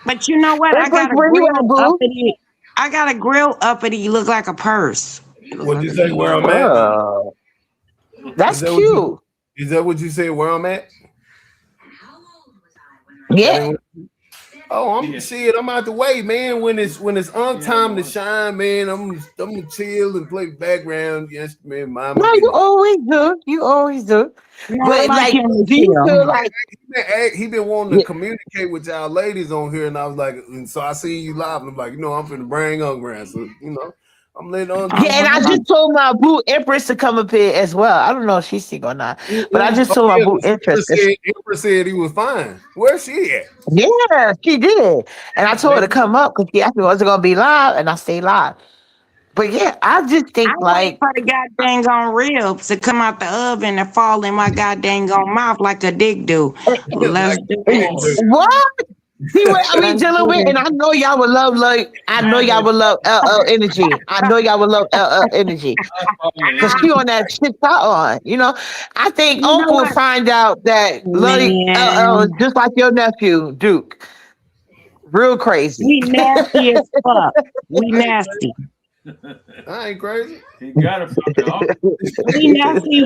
but you know what? I Empress, got a where you at, grill boo? uppity. I got a grill uppity. Look like a purse. It look What'd like you a say where I'm at? Oh, Is that's that what you cute. is that what you said where I'm at? That Yeah. ain't Oh, I'm Yeah. shit. I'm out the way, man. When it's on Yeah, I time to know. shine, man. I'm gonna chill and play background. Yes, man. Mind No, my you business. always do. You always do. no, I But like like, him to do you chill. feel like He been wanting to yeah, communicate with y'all ladies on here, and I was like, and so I see you live, and I'm like, I'm finna bring around, so I'm letting on All do yeah, and what I you right. do. just told my boo Empress to come up here as well. I don't know if she's sick or not, but I just Oh told my yeah, boo because Empress because Empress said he was fine. Where's she at? yeah, she did, and I told her to Maybe. come up because she asked me was it gonna be live, and I stayed live. But yeah, I just I think wait like for the goddamn on ribs to come out the oven and fall in my goddamn on mouth like a dick do. Let's Like do big this. dude. what? See what I be Let's dealing do with, and I this. know y'all would love I know Mine y'all is would love LL energy. I know y'all would love LL energy. I falling Cause she in. on that shit on, I think You know Uncle will what, find out that Lily LL is man? just like your nephew, Duke. Real crazy. We nasty as fuck. We I ain't nasty. crazy. I ain't crazy. He got it from the uncle. We nasty.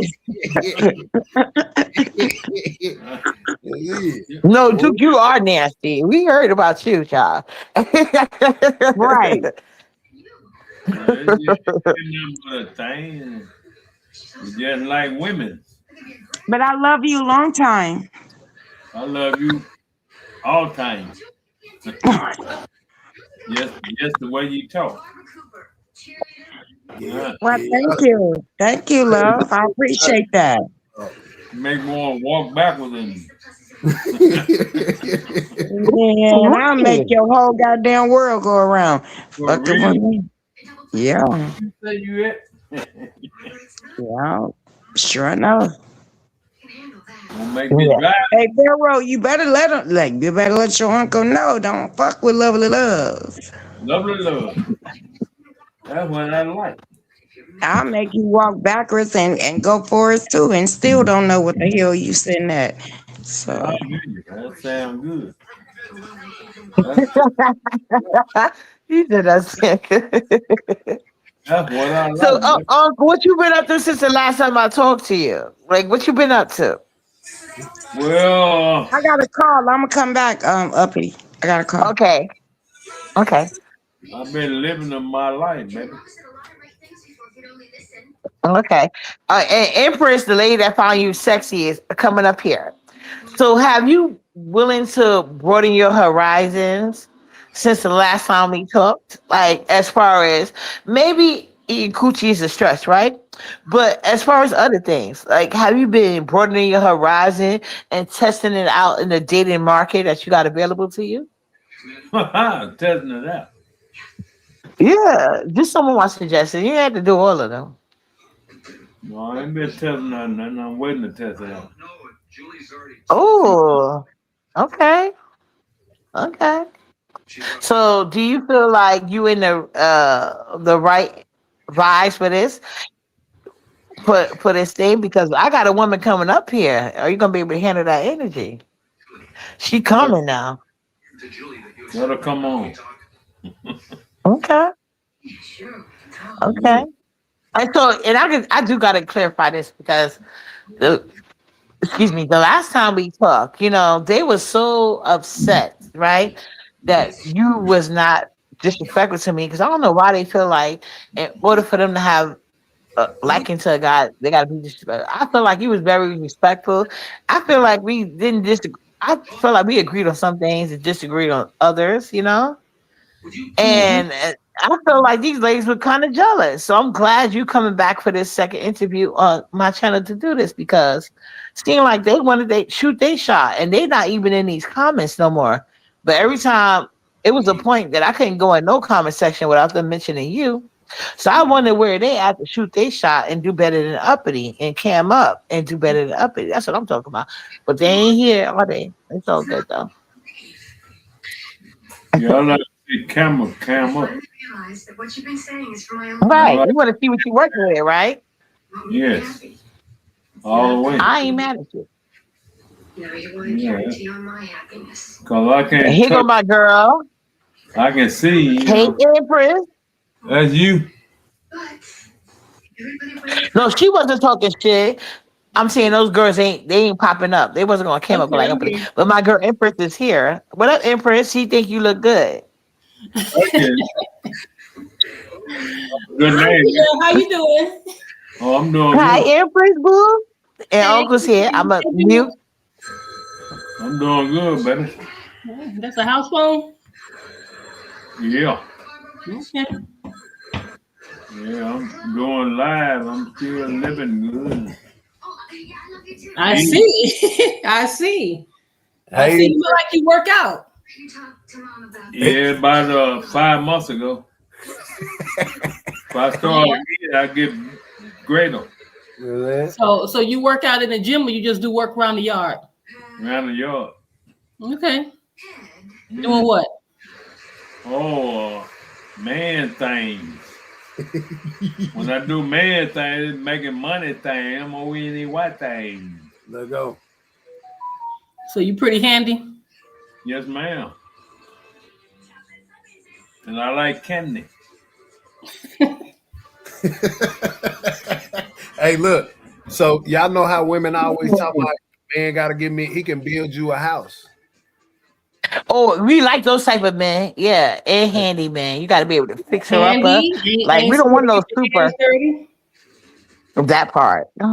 Yeah. No, Oh, Duke, you are nasty. We heard about you, child. Right. It's nothing but a thing. You just like women. But I love you long time. I love you all time. Just the way you talk. yeah, Uh, Well, thank yeah. you. Thank you, love. I appreciate that. make me want to walk backwards and Yeah, and I'll make Ooh, your whole goddamn world go around. for Fucking with real. me. Yeah. You say you at? Yeah. Sure enough. Gonna make me yeah. drive. Hey, Pharaoh, you better let him, like, you better let your uncle know. Don't fuck with Lovely Love. Lovely love. That's what I like. I'll make you walk backwards and go forwards too, and still don't know what the hell you sitting at. I So, agree. That sounds good. That's, You did that. that's what I So, like. Man. Uncle, what you been up to since the last time I talked to you? Like, what you been up to? Well, I got a call. I'm gonna come back, uppity. I got a call. Okay, okay, I've been living in my life, baby. okay. And Empress, the lady that found you sexy, is coming up here. So, have you willing to broaden your horizons since the last time we talked? Like, as far as maybe eating coochie is a stress, right? But as far as other things, like, have you been broadening your horizon and testing it out in the dating market that you got available to you? Testing it out. Yeah, just some of my suggestions. You had to do all of them. No, I ain't been testing nothing. I'm waiting to test it out. Oh, okay, okay. So, do you feel like you in the right vibes for this for this thing? Because I got a woman coming up here. Are you gonna be able to handle that energy? She That'll, coming now. that'll come on. Okay, Yeah. okay. And so, I do gotta clarify this because the excuse me, the last time we talked, they were so upset, right, that you was not disrespectful to me because I don't know why they feel like in order for them to have liking to a guy, they got to be disrespectful. I feel like he was very respectful. I feel like we didn't disagree. I feel like we agreed on some things and disagreed on others. Mhm. And I feel like these ladies were kind of jealous. So I'm glad you coming back for this second interview on my channel to do this because it seemed like they wanted to shoot they shot and they're not even in these comments no more. But every time it was a point that I couldn't go in no comment section without them mentioning you. So I wonder where they at to shoot they shot and do better than uppity and cam up and do better than uppity. That's what I'm talking about. But they ain't here, are they? It's all good though. Yeah, I like to see camera cam up. I Right. like, You want to see what you're working with, right? yes, all the way. I ain't mad at you. Yeah, cause I And can't here go touch. my girl. I can see, Hey, Empress. that's you. No, she wasn't talking shit. I'm saying those girls they ain't popping up. They wasn't gonna came up Okay, like I'm uppity. here. But my girl Empress is here. What up, Empress? She think you look good. Okay, good Hi, name. Jill. How you doing? Oh, I'm doing Hi, good. Empress Boo. And Hey, Uncle's here. I'm a hey, mute. I'm doing good, baby. that's a house phone. Yeah, Okay, yeah. I'm doing live. I'm still living good. I Yeah, see. I see. I see. Hey, You look like you work out. yeah. About 5 months ago, if I Oh, start again, I get greater so you work out in the gym, or you just do work around the yard? around the yard. Okay. Doing Mm. what? Oh, man things. When I do man things, it's making money things. MONEY things. let go. So you pretty handy. Yes, ma'am. and I like candy. Hey, look. So y'all know how women always talk about man got to give me. He can build you a house. Oh, we like those type of men. Yeah, and handy man. You got to be able to fix her up. Handy, Like ain't we don't scared want to no get your hands super dirty. that part. Say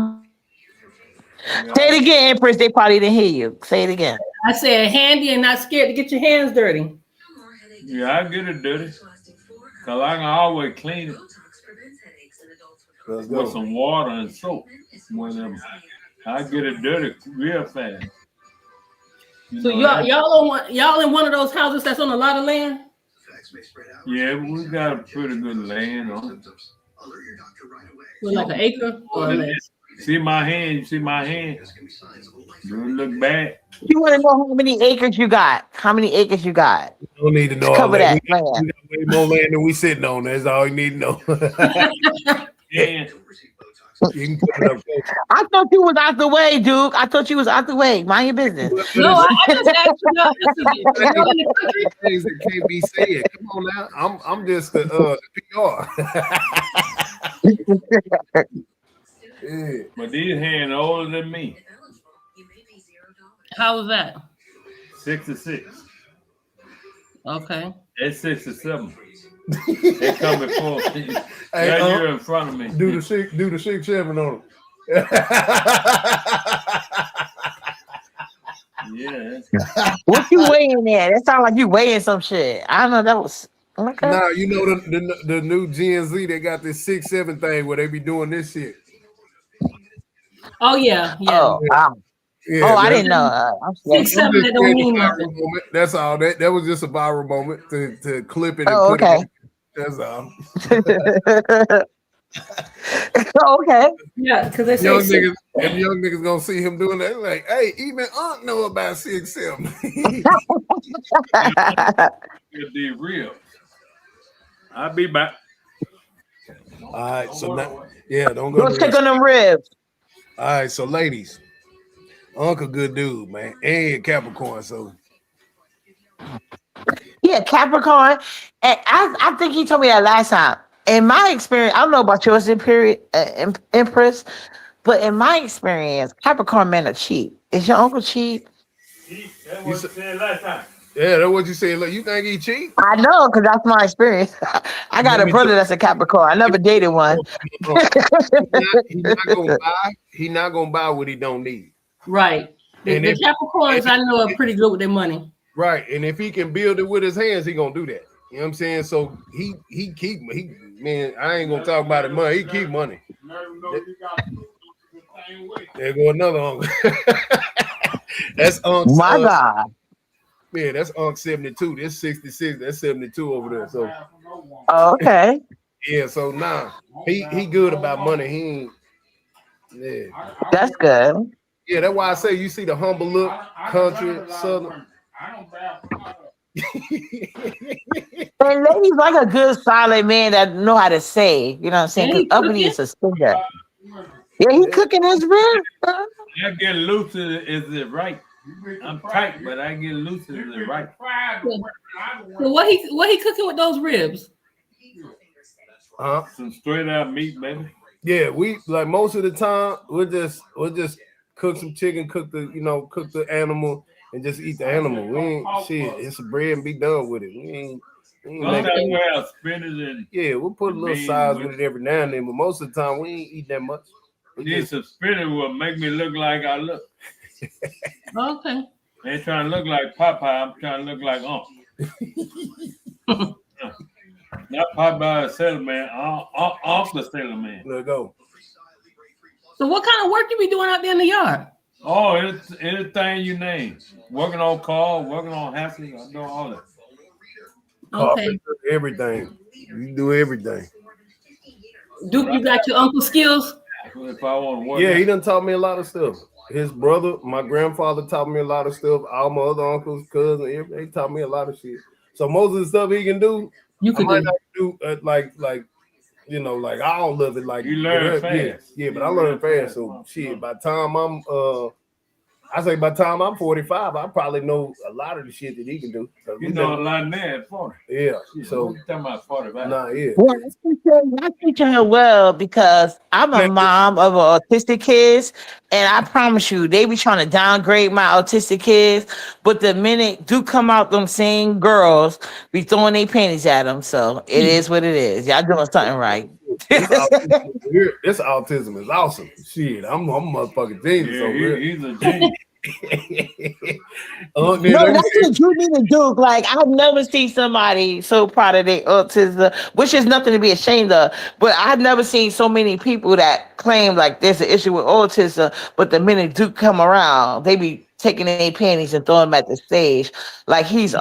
Yeah, it again, Empress. They probably didn't hear you. Say it again. I said handy and not scared to get your hands dirty. yeah, I get it dirty. Cause I can always clean it Let's with go. some water and soap. Whenever I get it dirty real fast. You So know y'all that. y'all don't want y'all in one of those houses that's on a lot of land. Yeah, we got a pretty good land on. With like an acre or And less. see my hand. You see my hand. Do it look bad? You want to know how many acres you got? How many acres you got Don't need to to know all cover that. that land? We got way more land than we sitting on. That's all you need to know. Yeah. You can put it up close. I thought you was out the way, Duke. I thought you was out the way. Mind your business. No, It's I just asked you y'all. Listen, y'all in the country. things that can't be said. Come on now. I'm just the PR. Yeah. But these hands older than me. How was that? 66. Okay. They 67. They come before me. Hey, That you're in front of me. do the 6'7" on them. Yeah. What you weighing there? That sound like you weighing some shit. I don't know. That was okay. Nah, you know the new Gen Z, they got this 6'7" thing where they be doing this shit. Oh yeah, yeah. Oh, wow. Yeah, Oh, I that's, didn't know. I'm Six, sorry. I'm seven, just that don't saying the mean viral nothing. moment. That's all. That was just a viral moment to clip it and Oh, put it okay. in. That's all. Oh, okay. Yeah, because they say Young six. niggas, if young niggas gonna see him doing that, like, hey, even Unc know about 6'7". Good D real. I'll be back. All right, so now, yeah, don't go Go do check that. on them ribs. All right, so ladies, Unc a good dude, man, and he a Capricorn, so Yeah, Capricorn. And I think he told me that last time. In my experience, I don't know about yours, Empress, but in my experience, Capricorn men are cheap. Is your uncle cheap? That's you what you said last time. yeah, that's what you said. Look, you think he cheat? I know, because that's my experience. I got Let a me tell brother that's a Capricorn. I never dated one. he not gonna buy. He not gonna buy what he don't need. Right. And The Capricorns I know are pretty good with their money. right, and if he can build it with his hands, he gonna do that. You know what I'm saying? So he keep he man. I ain't gonna talk about it money. He keep money. There go another uncle. That's Unc's. My God. Yeah, that's Unc 72. This 66. That's 72 over there. So Okay. yeah. So nah, he good about money. He ain't. Yeah. That's good. Yeah, that's why I say you see the humble look, country, southern. And ladies like a good solid man that know how to save. You know what I'm saying? And Because he uppity cooking. is a singer. Yeah, he cooking his ribs. I get loose. Is it right? I'm tight, but I get loose. Is it right? So what he cooking with those ribs? Some straight out meat, baby. Yeah, we like most of the time we'll just cook some chicken, cook the animal and just eat the animal. We ain't shit. It's bread and be done with it. We ain't Sometimes making. we have spinach and Yeah, we'll put a little beans size with with it every now and then, but most of the time we ain't eat that much. We need just some spinach will make me look like I look. Okay. I ain't trying to look like Popeye. I'm trying to look like Not Popeye the Sailor Man. The Sailor Man. let go. So what kind of work you be doing out there in the yard? Oh, it's anything you name. Working on cars, working on houses. I do all that. Okay. Carpenter, everything. You do everything. Duke, you got your uncle skills? If I want to work, Yeah, he done taught me a lot of stuff. His brother, my grandfather taught me a lot of stuff. All my other uncles, cousins, everybody taught me a lot of shit. So most of the stuff he can do, You I could might do. not do like all of it. Like you learn yeah, fast. yeah. But I learned fast. So shit, by the time I say by the time I'm 45, I probably know a lot of the shit that he can do. You know a lot now at 40. Yeah. Shit, So what you talking about 45? nah, yeah. Well, I'm teaching her well because I'm a Man, mom of autistic kids, and I promise you, they be trying to downgrade my autistic kids, but the minute do come out, them same girls be throwing their panties at them. So it is what it is. Y'all doing something right. this autism over here, this autism is awesome. Shit, I'm a motherfucking genius Yeah, over here. he's a genius. Then No, let me that's what you need to do. Like, I've never seen somebody so proud of their autism, which is nothing to be ashamed of. But I've never seen so many people that claim like there's an issue with autism, but the minute Duke come around, they be taking their panties and throwing them at the stage, like he's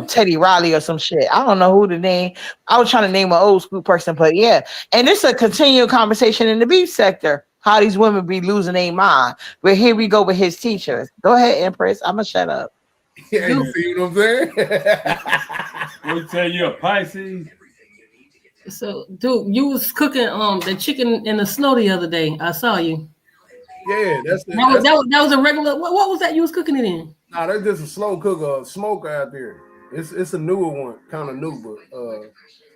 Teddy Riley or some shit. I don't know who the name. I was trying to name an old school person, but yeah. And it's a continual conversation in the beef sector. How these women be losing their mind. But here we go with his teachers. Go ahead, Empress. I'ma shut up. yeah, you Duke, see what I'm saying? We tell you a Pisces. so Duke, you was cooking the chicken in the snow the other day. I saw you. Yeah, That was a regular. What was that you was cooking it in? nah, that's just a slow cooker, smoker out there. It's a newer one, kind of new,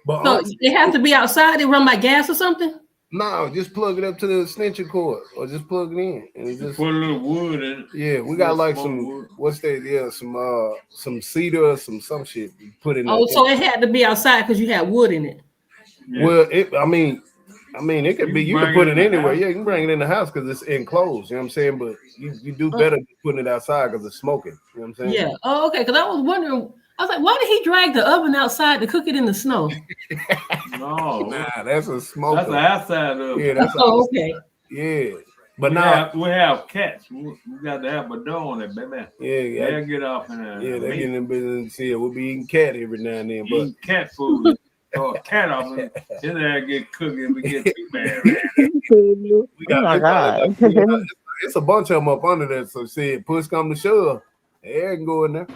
but So it has to be outside. It run by gas or something. no, just plug it up to the extension cord or just plug it in and it just Put a little wood in it. yeah, we got Little like smoked wood. what's that? Yeah, some cedar or some shit you put in Oh, the so it had to be outside because you had wood in it. Yeah. well I mean it could be You you can bring put it it in the anywhere. house. Yeah, you can bring it in the house because it's enclosed, you know what I'm saying? But you do Uh, better than putting it outside because it's smoking. You know what I'm saying? yeah. Oh, okay. Because I was wondering. I was like, why did he drag the oven outside to cook it in the snow? No, Nah, that's a that's the smoker. outside of Yeah, it. that's Oh, all. okay. Yeah. But now, We have cats. We got to have a door on it, baby. yeah, They'll get off in there. yeah, they get Meat. in business. Yeah, we'll be eating cat every now and then, but Eating cat food. Throw a cat off and his ass get cooked and we get too bad. Oh we got my it's probably god. like it's a bunch of them up under that. So said, push come to shove, they can go in there.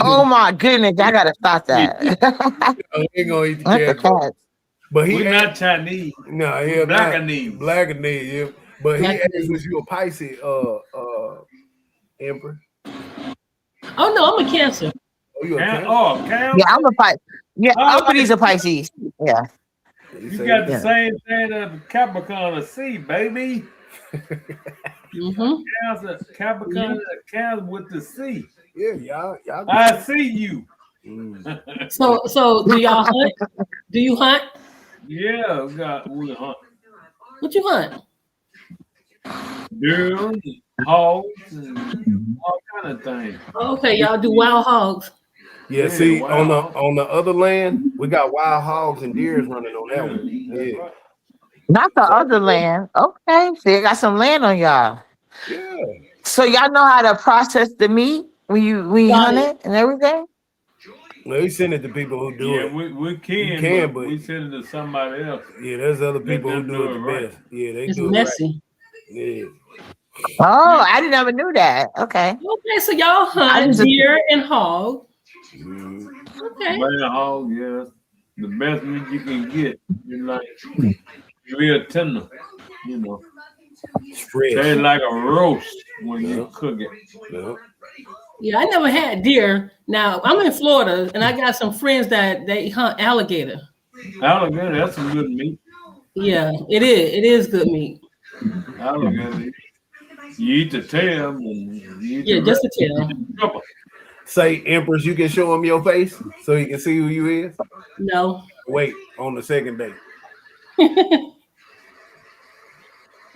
Oh my goodness, I gotta stop that. They ain't gonna eat the Not the cat though. cats. But he We asked, not Chinese. no, We yeah, black not and these. black and dead, yeah. But he Like, asked, was you a Pisces, Emperor? oh no, I'm a Cancer. Oh, you a Cancer? Oh, Yeah, Cancer. I'm a Pisces. Yeah, Oh, Uppity a Pisces. Yeah, He you say, got the yeah. same thing as Capricorn of C, baby. Mm-hmm. Capricorn Yeah. is a Cancer with the C. yeah, y'all. I see you. Mm. So do y'all hunt? Do you hunt? Yeah, we hunt What you hunt? deer, hogs, and all kind of things. Oh, okay, y'all do wild hogs. Yeah, Yeah, see wow. on the other land, we got wild hogs and deers running on that one. That's Yeah, right. Not the so other land. Okay, so you got some land on y'all. yeah, So y'all know how to process the meat when you Got hunt it. it and everything. well, he send it to people who do Yeah, it. we You can, can, but but we send it to somebody else. yeah, there's other Let people who them do do it it the right. best. Yeah, they It's do it right. messy. Yeah, Oh, Yeah. I didn't ever knew that. Okay, Okay, so y'all I hunt just deer and hog. mm, Okay. Man, hog, yes. The best meat you can get. You like real tender, you know. it's fresh. Tastes like a roast when Yeah, you cook it. yeah. Yeah, I never had deer. Now I'm in Florida, and I got some friends that they hunt alligator. Alligator, that's some good meat. Yeah, it is. It is good meat. Alligator, you eat the tail and you eat the Yeah, rest. just to tell. Couple. Say, Empress, you can show him your face so he can see who you is. No. Wait on the second date.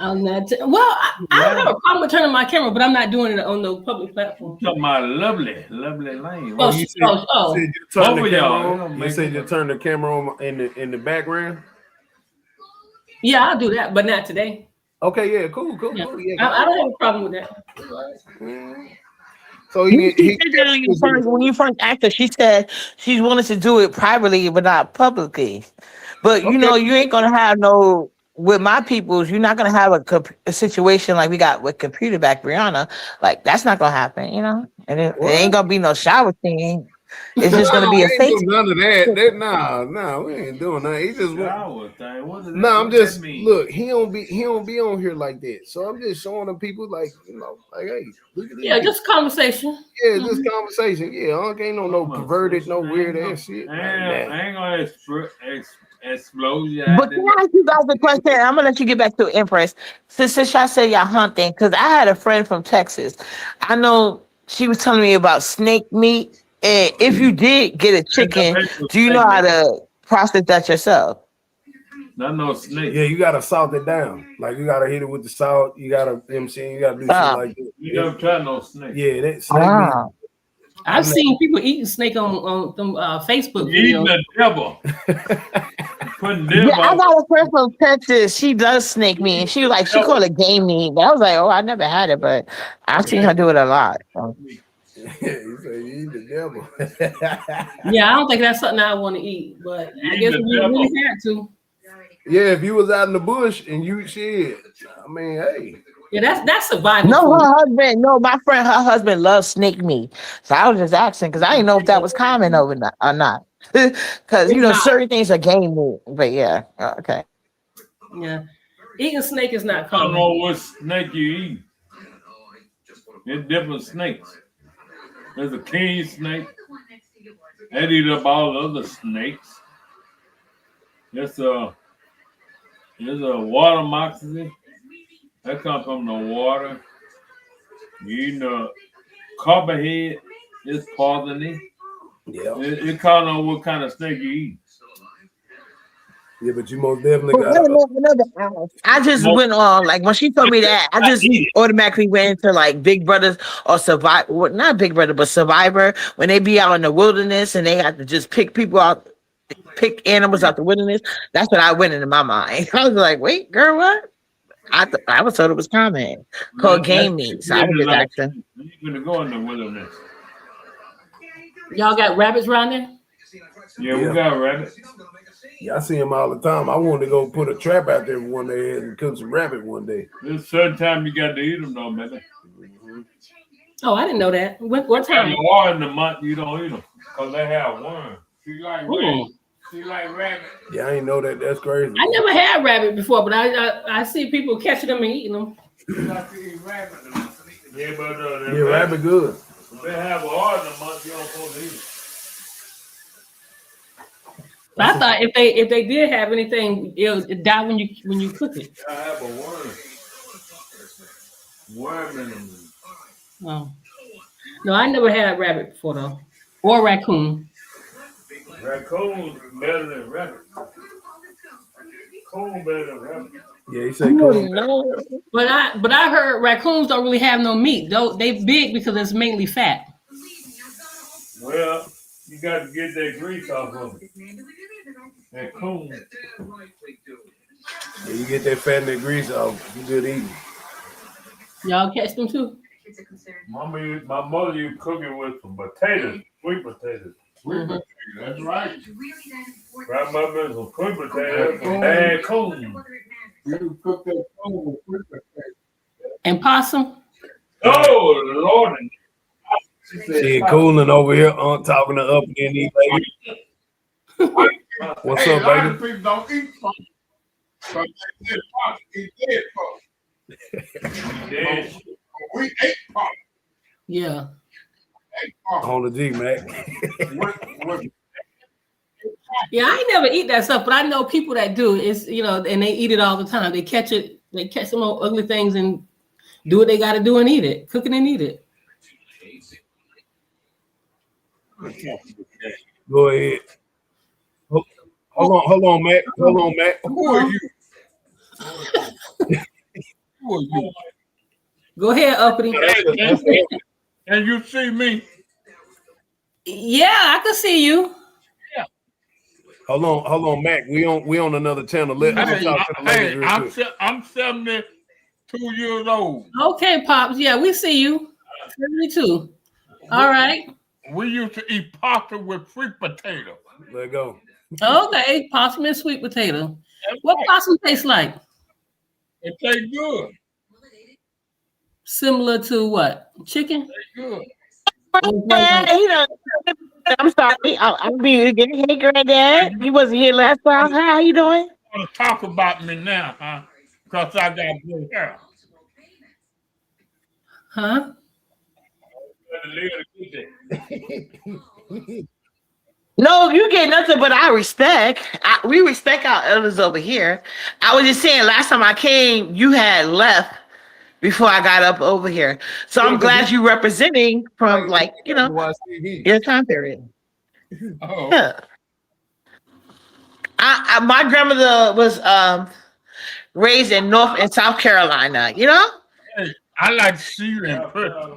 I'm not. Well, I don't Yeah. have a problem with turning my camera, but I'm not doing it on no public You platform. talking about lovely, lovely lane. Oh, Oh, Well, you oh, said oh. you turn both the of camera y'all, it on. don't You make said it. you turn the camera on in the background. Yeah, I'll do that, but not today. Okay, yeah, cool, Yeah, yeah. I don't have a problem with that. Mm. So she he said that when you first asked her. She said she's willing to do it privately, but not publicly. But you okay. know, you ain't gonna have no with my peoples. You're not gonna have a situation like we got with computer back Brianna. Like that's not gonna happen, you know. And it ain't What? gonna be no shower scene. It's just gonna No, be we a ain't fake. doing none of that. Nah, we ain't doing that. He just Shower thing. What does that, no, I'm what just that mean? look. He don't be on here like that. So I'm just showing them people like like hey, look at these Yeah, people. just conversation. Yeah, just conversation. Yeah, ain't no perverted, no weird ass shit. I ain't gonna explode you But out can there. I ask you guys a question? I'm gonna let you get back to Empress. Since y'all said y'all hunting, because I had a friend from Texas. I know she was telling me about snake meat. And if you did get a Ain't no chicken, paper do you know snake how meat. to process that yourself? Not no snake. Yeah, you gotta salt it down. Like you gotta hit it with the salt. You gotta, you know what I'm saying, you gotta do shit Uh, like that. You never try no snake. Yeah, that snake meat. ah. I've seen people eating snake on them Facebook Eating videos. the devil. Putting Yeah, devil I on got a friend from Texas. She does snake meat, and she was like, she devil. called it game meat. But I was like, oh, I never had it, but I've seen her do it a lot. So. You say you eat the devil. Yeah, I don't think that's something I want to eat, but I Eating guess the we devil. really had to. Yeah, if you was out in the bush and you shit, I mean, hey. Yeah, that's survival No, food. her husband. No, my friend, her husband loves snake meat. So I was just asking because I didn't know if that was common over or not. Because It's not. certain things are game meat. But yeah, okay. Yeah, eating snake is not I don't common. know what snake you eat. There's different snakes. There's a king snake. That eat up all other snakes. There's a water moccasin. That comes from the water. You eating a copperhead. It's poisoning. Yeah. It calls on what kind of snake you eat. Yeah, but you most definitely But wait got a a minute, another ask. I just Most went on like when she told me that, I I just eat it. automatically went into like Big Brothers or Survivor. Well, not Big Brother, but Survivor when they be out in the wilderness and they have to just pick people out, pick animals out the wilderness. That's what I went into my mind. I was like, wait, girl, what? I was told it was common called That's game meat. So I was getting just like asking. you gonna go in the wilderness. Y'all got rabbits around there? Yeah, we yeah. got rabbit. Yeah, I see him all the time. I wanted to go put a trap out there one day and cook some rabbit one day. There's a certain time you got to eat them though, baby. Oh, I didn't know that. What And time? more in the month you don't eat them because they have worms. She like rabbit. Mm. She like rabbit. Yeah, I ain't know that. That's crazy. I never had rabbit before, but I see people catching them and eating them. She like to eat rabbit. Yeah, but Yeah, rabbit good. if they have oil in the month, you don't supposed to eat it. But I thought if they did have anything, it die when you cook it. I have a worm. Worm in them. Oh. No, I never had rabbit before though, or raccoon. Raccoon's better than rabbit. Coon better than rabbit. Yeah, he I say cool. don't know. But I heard raccoons don't really have no meat. Though they big because it's mainly fat. Well, you got to get that grease off of it. That coon. Yeah, you get that fat and that grease off. You good eating. Y'all catch them too? My mother used to cook it with some potatoes, sweet potatoes. Sweet potatoes, that's right. Grandmother made some sweet potatoes, some bad coon. You cook that coon with sweet potatoes. And possum? Oh, Lord. See, cooling over here talking to up and these ladies. What's Hey, up, a lot baby? of people don't eat possum. Because they said possum eat dead possum. Yeah. We ate possum. Yeah. Ate possum. On the G, Mac. With Yeah, I ain't never eat that stuff, but I know people that do. It's and they eat it all the time. They catch some old ugly things and do what they got to do and eat it, cook it and eat it. Go ahead. Hold on, Mac. Hold on, Mac. who are you? Who are you? Go ahead, Uppity. And you see me? Yeah, I can see you. Hold on, Mac. We on another channel. Let me talk to the ladies real quick. I'm 72 years old. Okay, Pops. Yeah, we see you. 72. All right. We used to eat pasta with sweet potato. Let go. Okay, possum and sweet potato. That's What right. possum tastes like? It tastes good. Similar to what? Chicken? Tastes good. Or is one like- He done I'm sorry. I'm being again. Hey, Hey, granddad. you You wasn't here last time. Hi, how you doing? want to talk about me now, huh? Because I got good hair. Huh? Better live to get No, you get nothing but I respect. We respect our elders over here. I was just saying, last time I came, you had left before I got up over here. So Yeah, I'm because he glad you representing from like like, to watch TV. your time period. Oh, Yeah. My grandmother was raised in North and South Carolina, you know? hey, I like to see you in person.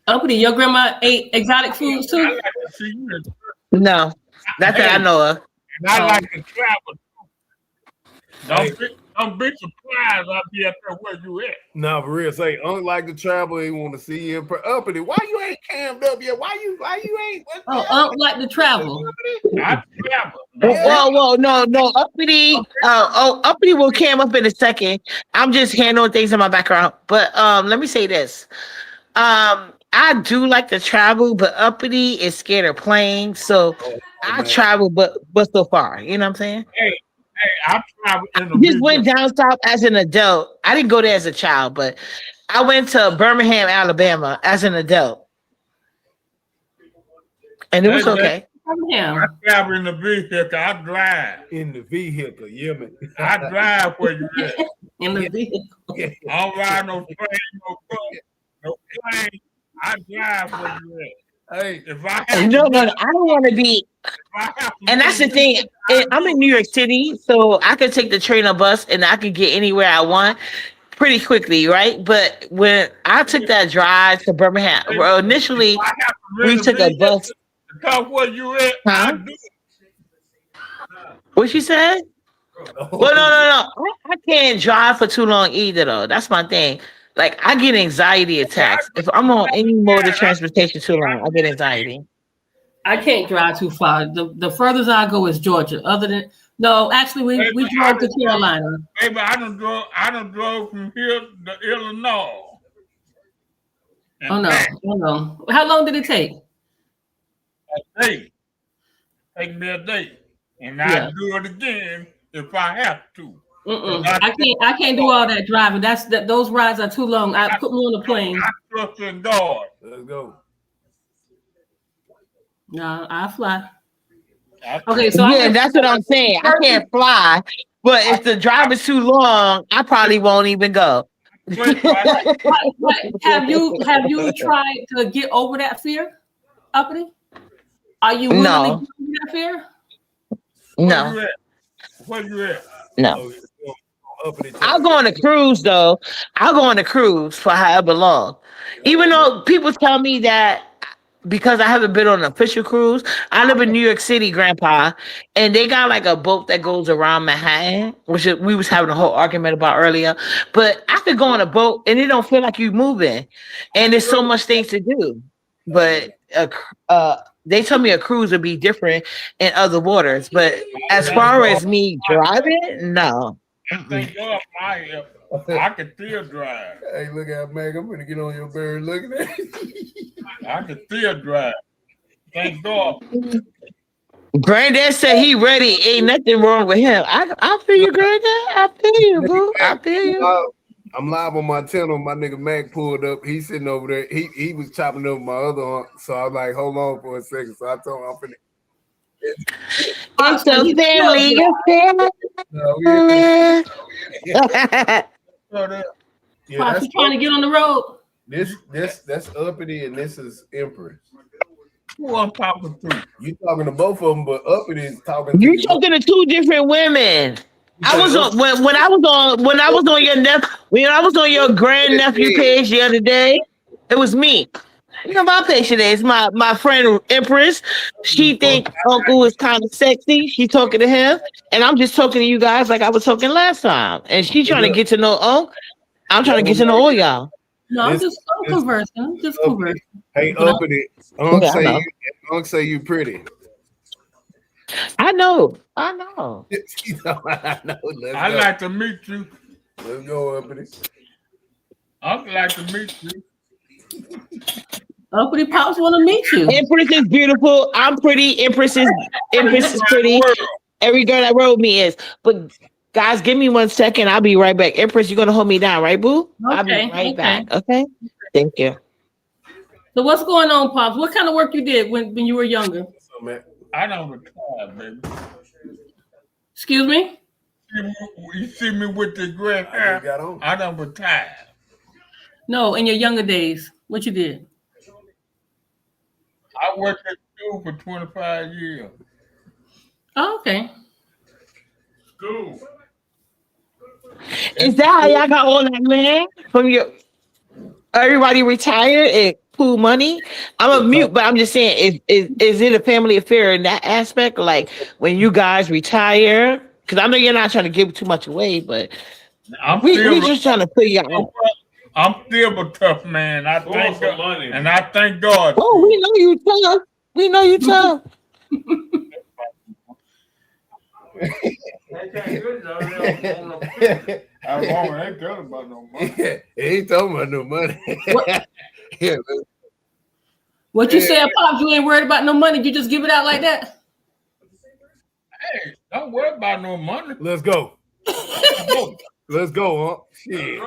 Uncle, your grandma ate exotic foods I too? like to see you in No. That's Hey, that I and know of. I Oh, like to travel. Hey, Don't be surprised I'll be up there where you at. no, for real. Say, unlike the travel, he want to see you in uppity. Why you ain't cammed up yet? Why you ain't? What the oh, hell? Unc like to travel. I travel. Don't be Yeah. Well, no, uppity. Uppity will cam up in a second. I'm just handling things in my background. But let me say this. I do like to travel, but uppity is scared of planes, so Oh, oh, I man. travel, but so far. You know what I'm saying? hey, I travel in a Just vehicle. went down south as an adult. I didn't go there as a child, but I went to Birmingham, Alabama as an adult, and it Hey was man, okay. I Birmingham. travel in the vehicle. I drive. In the vehicle, yeah, man. I drive where you at. In the vehicle. Yeah. I don't ride no train, no bus, no plane. I drive where you at. Hey, If I have to No, move, no, I don't want to be. if I have to And that's move the you, thing. I I'm do in New York City, so I could take the train or bus, and I could get anywhere I want pretty quickly, right? But when I took it. that drive to Birmingham, Hey, well, if initially I have to we rent a took a vehicle bus. to come where you at, I Huh? do it. What she said? Well, no, oh, no, no. I can't drive for too long either, though. That's my thing. Like, I get anxiety Yeah, I attacks if I'm on any mode of understand. transportation too I long. I get anxiety. I can't drive too far. The furthest I go is Georgia. Other than no, actually baby, we I drove to done drove, Carolina. I done drove from here to Illinois Oh and no, back oh no. How long did it take? a day. Take me a day. And I Yeah. do it again if I have to. 'Cause Mm-mm. I can't do all that driving. Those rides are too long. Put me on a I plane. trust in God. let's go. No, I fly. I Okay, so I Yeah, went that's what I'm saying. I first. can't fly, but I if the drive is too long, I probably won't even go. wait, right? Have you tried to get over that fear, Uppity? Are you willing to get No, over that fear? Where no, you at? Where you at? no. Oh, yeah. Uppity I'll trying to go on a cruise though. I'll go on a cruise for however long. Even oh man. though people tell me that because I haven't been on an official cruise, I live in New York City, Grandpa, and they got like a boat that goes around Manhattan, we was having a whole argument about earlier. But I could go on a boat and it don't feel like you moving, and there's so much things to do. Oh man. But they tell me a cruise would be different in other waters. But as Thank far God as me I driving, no. Mm-mm. thank God I am. I can still drive. Hey, look at Meg. I'm gonna get on your bird looking at I can still drive. Thank God. Granddad said he ready. Ain't nothing wrong with him. I feel you, Granddad. I feel you, Nigga boo. Mac, I feel you. I'm live on my channel. My nigga Mac pulled up. He's sitting over there. He was chopping up my other aunt. So I was like, hold on for a second. So I told him I'm finna. It's So a he still family drive. No, affair. So that- yeah, Pops, that's you trying to get on the road? that's Uppity and this is Empress. Who I'm talking to? You talking to both of them, but Uppity is talking to You your mom. talking to two different women. You I say was on when I was on your when I was on your grand nephew page the other day. It was me. You know my page today. It's my friend Empress. She think Uncle is kind of sexy. She talking to him, and I'm just talking to you guys like I was talking last time. And she Hey, trying to look, get to know Uncle. I'm trying that to get one to know right all there. y'all. No, I'm This just this conversing. I'm just Uppity. conversing. Hey, But Uppity. Unc Yeah, I say know. you. Unc say you pretty. I know. I know. You know, I know. Let's I go. like to meet you. Let's go, Uppity. I'd like to meet you. Uppity Pops want to meet you. Empress is beautiful. I'm pretty. Empress is pretty. Every girl that rode me is. But guys, give me 1 second. I'll be right back. Empress, you're gonna hold me down, right, boo? I'll be Okay, right okay. back. Okay. Thank you. So what's going on, Pops? What kind of work you did when you were younger? So, man, I don't retire, baby. Excuse me? You see me with the gray I just hair? got on. I don't retire. No, in your younger days, what you did? I worked at school for 25 years. Oh, okay. School. Is that how y'all got all that land from your everybody retired and pool money? I'm a mute, but I'm just saying, is it a family affair in that aspect? Like when you guys retire? Because I know you're not trying to give too much away, but I'm we still, just trying to put you out. I'm still a tough man. I thank God, money, and I thank God. Oh, we know you tough. We know you tough. I ain't talking about no money. He ain't talking about no money. Yeah, What you said, Pops? You ain't worried about no money. You just give it out like that. Hey, don't worry about no money. let's go. Let's go, huh? Shit.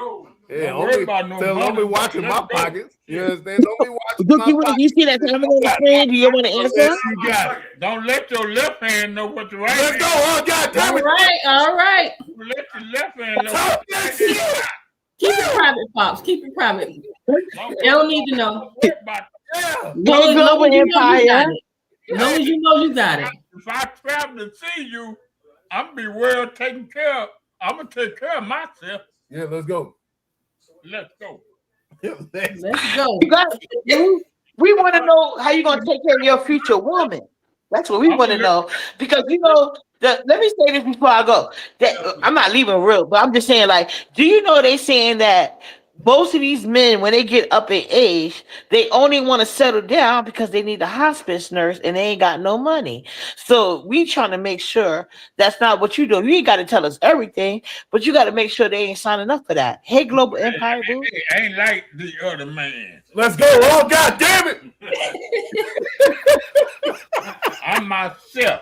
Yeah, Don't worry about no don't be money. watching my Let's go. pockets. You understand? Don't be watching Look, my you pockets. see that comment on the screen? Do you want to answer? Yes, you got it. Don't let your left hand know what the right Let's hand. go, huh? God damn All it. right, all right. Don't let your left hand know Talk what the that right shit. hand. Keep it private, Pops. Keep it private. They don't need to know. Don't worry about Yeah. Hey, Global Long as you know you got Empire. it. Long as you know you got it. If I travel to see you, I'm be well taken care of. I'm gonna take care of myself. Yeah, let's go. Let's go. Let's go. You got, we want to know how you gonna take care of your future woman. That's what we want to know. Because let me say this before I go. That I'm not leaving real, but I'm just saying, like, do you know they saying that most of these men, when they get up in age, they only want to settle down because they need a hospice nurse and they ain't got no money. So we trying to make sure that's not what you do. You ain't got to tell us everything, but you got to make sure they ain't signing up for that. Hey, Global Empire, boo. Ain't like the other man. Let's go. Oh, God damn it. I'm myself.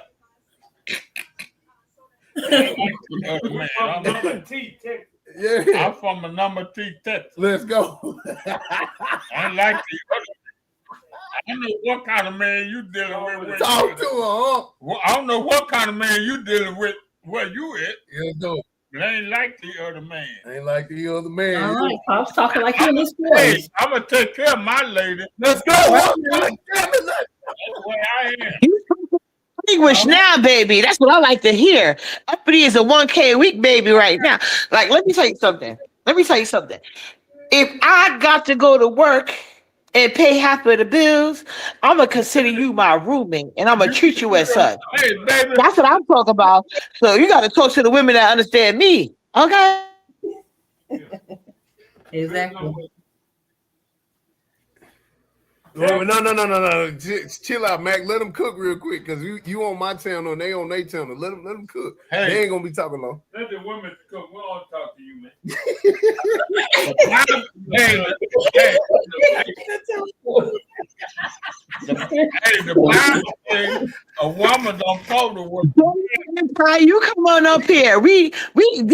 Ain't like the other man. I'm number T, Texas. Yeah. I'm from a number T, Texas. Let's go. Ain't like the other. I don't know what kind of man you dealing with. Talk to her, huh? Well, I don't know what kind of man you dealing with. Where you at? Yeah, let's go. It ain't like the other man. Ain't like the other man. All right, Pops talking like you in this Hey, voice. I'm gonna take care of my lady. Let's go. Huh? Right. God damn it. That's the way I am. You English now, baby. That's what I like to hear. Uppity is a 1K a week, baby, right now. Like, let me tell you something. If I got to go to work and pay half of the bills, I'm gonna consider you my roommate and I'm gonna treat you as such. Hey, baby. That's what I'm talking about. So you got to talk to the women that understand me. Okay. Exactly. Wait, no. Chill out, Mac. Let them cook real quick, cause you on my channel and they on their channel. Let them cook. Hey. They ain't gonna be talking long. Let the women cook. We don't talk to you, man. Hey, the Bible says a woman don't talk to work. Empire, you come on up here. Me and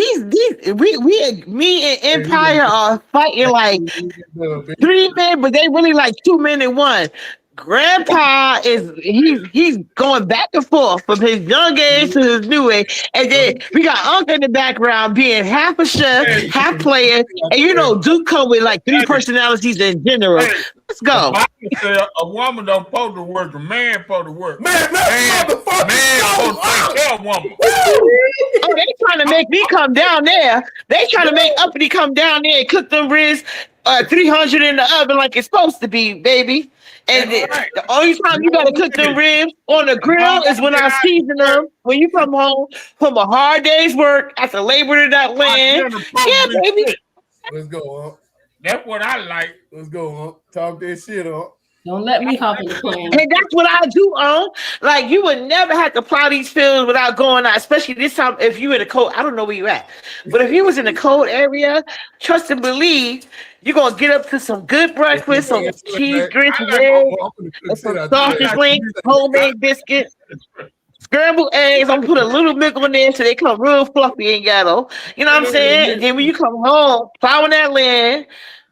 Empire are fighting like 3 men, but they really like 2 men in one. Grandpa he's going back and forth from his young age to his new age, and then we got Uncle in the background being half a chef, half player, and you know Duke come with like 3 personalities in general. Let's go. The Bible says a woman don't supposed to work, a man supposed to work. Man, Man supposed to take care of a woman. Oh, they trying to make me come down there. They trying to make Uppity come down there and cook them ribs 300 in the oven like it's supposed to be, baby. And the only time you gotta cook them ribs on the grill is when I season them. When you come home from a hard day's work after laboring in that land. Yeah, baby. Let's go, huh? That's what I like. Let's go, huh? Talk that shit, huh? Don't let me hop in the And plane. that's what I do, like you would never have to plow these fields without going out, especially this time if you in the cold. I don't know where you at, but if you was in the cold area, trust and believe you're gonna get up to some good Hey, breakfast, man, some guess what, cheese man? grits with I'm, eggs, I'm gonna cook and shit some out I today. sausage got links, you. homemade biscuits, scrambled eggs. I'm gonna put a little milk on there so they come real fluffy and ghetto. You know what I'm saying? And then when you come home, plowing that land,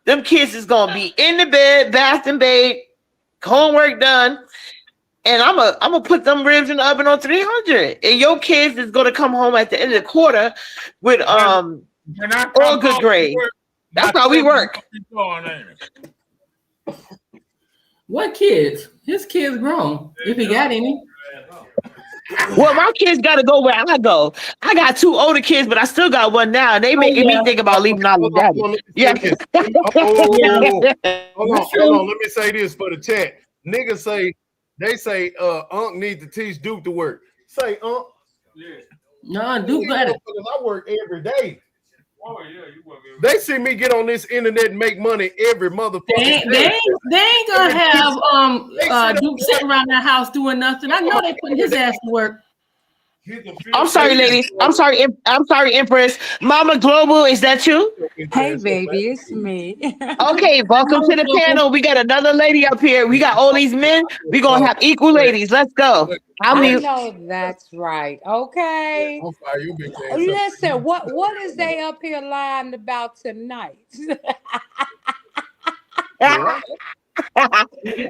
them kids is gonna be in the bed, bathed and bathed, homework done, and I'm gonna put them ribs in the oven on 300. And your kids is gonna come home at the end of the quarter with When when I all come good home from grades. work, That's my how we children work. gonna be gone, ain't it? What kids? His kids grown. If he got any. Well, my kids gotta go where I go. I got two older kids, but I still got one now, and they Oh making me yeah, think about leaving out with daddy. Hold on, let me Yeah. say this. yeah. Hold That's on, hold on. true. Let me say this for the chat. Niggas say they say Unc need to teach Duke to work. Say Unc, Yeah. No, Duke these got it. motherfuckers, I work every day. Oh yeah, you work every They day. see me get on this internet and make money every They motherfucking ain't, they day. ain't, they ain't gonna Every day. have They sit up Duke there sitting around that house doing nothing. I oh, know they putting his ass to work. He's a I'm field they sorry, trip. sit lady. I'm sorry. I'm sorry, Empress. Mama Global, is that you? his Hey, ass up, baby, man. it's me. Okay, welcome to Mama the Global. panel. We got another lady up here. We got all these men. We gonna have equal Wait, ladies. Let's go. wait, I'll I wait. mute. know that's right. Okay. I'm sorry, you bitch ass up. Listen, what is they up here lying about tonight? What?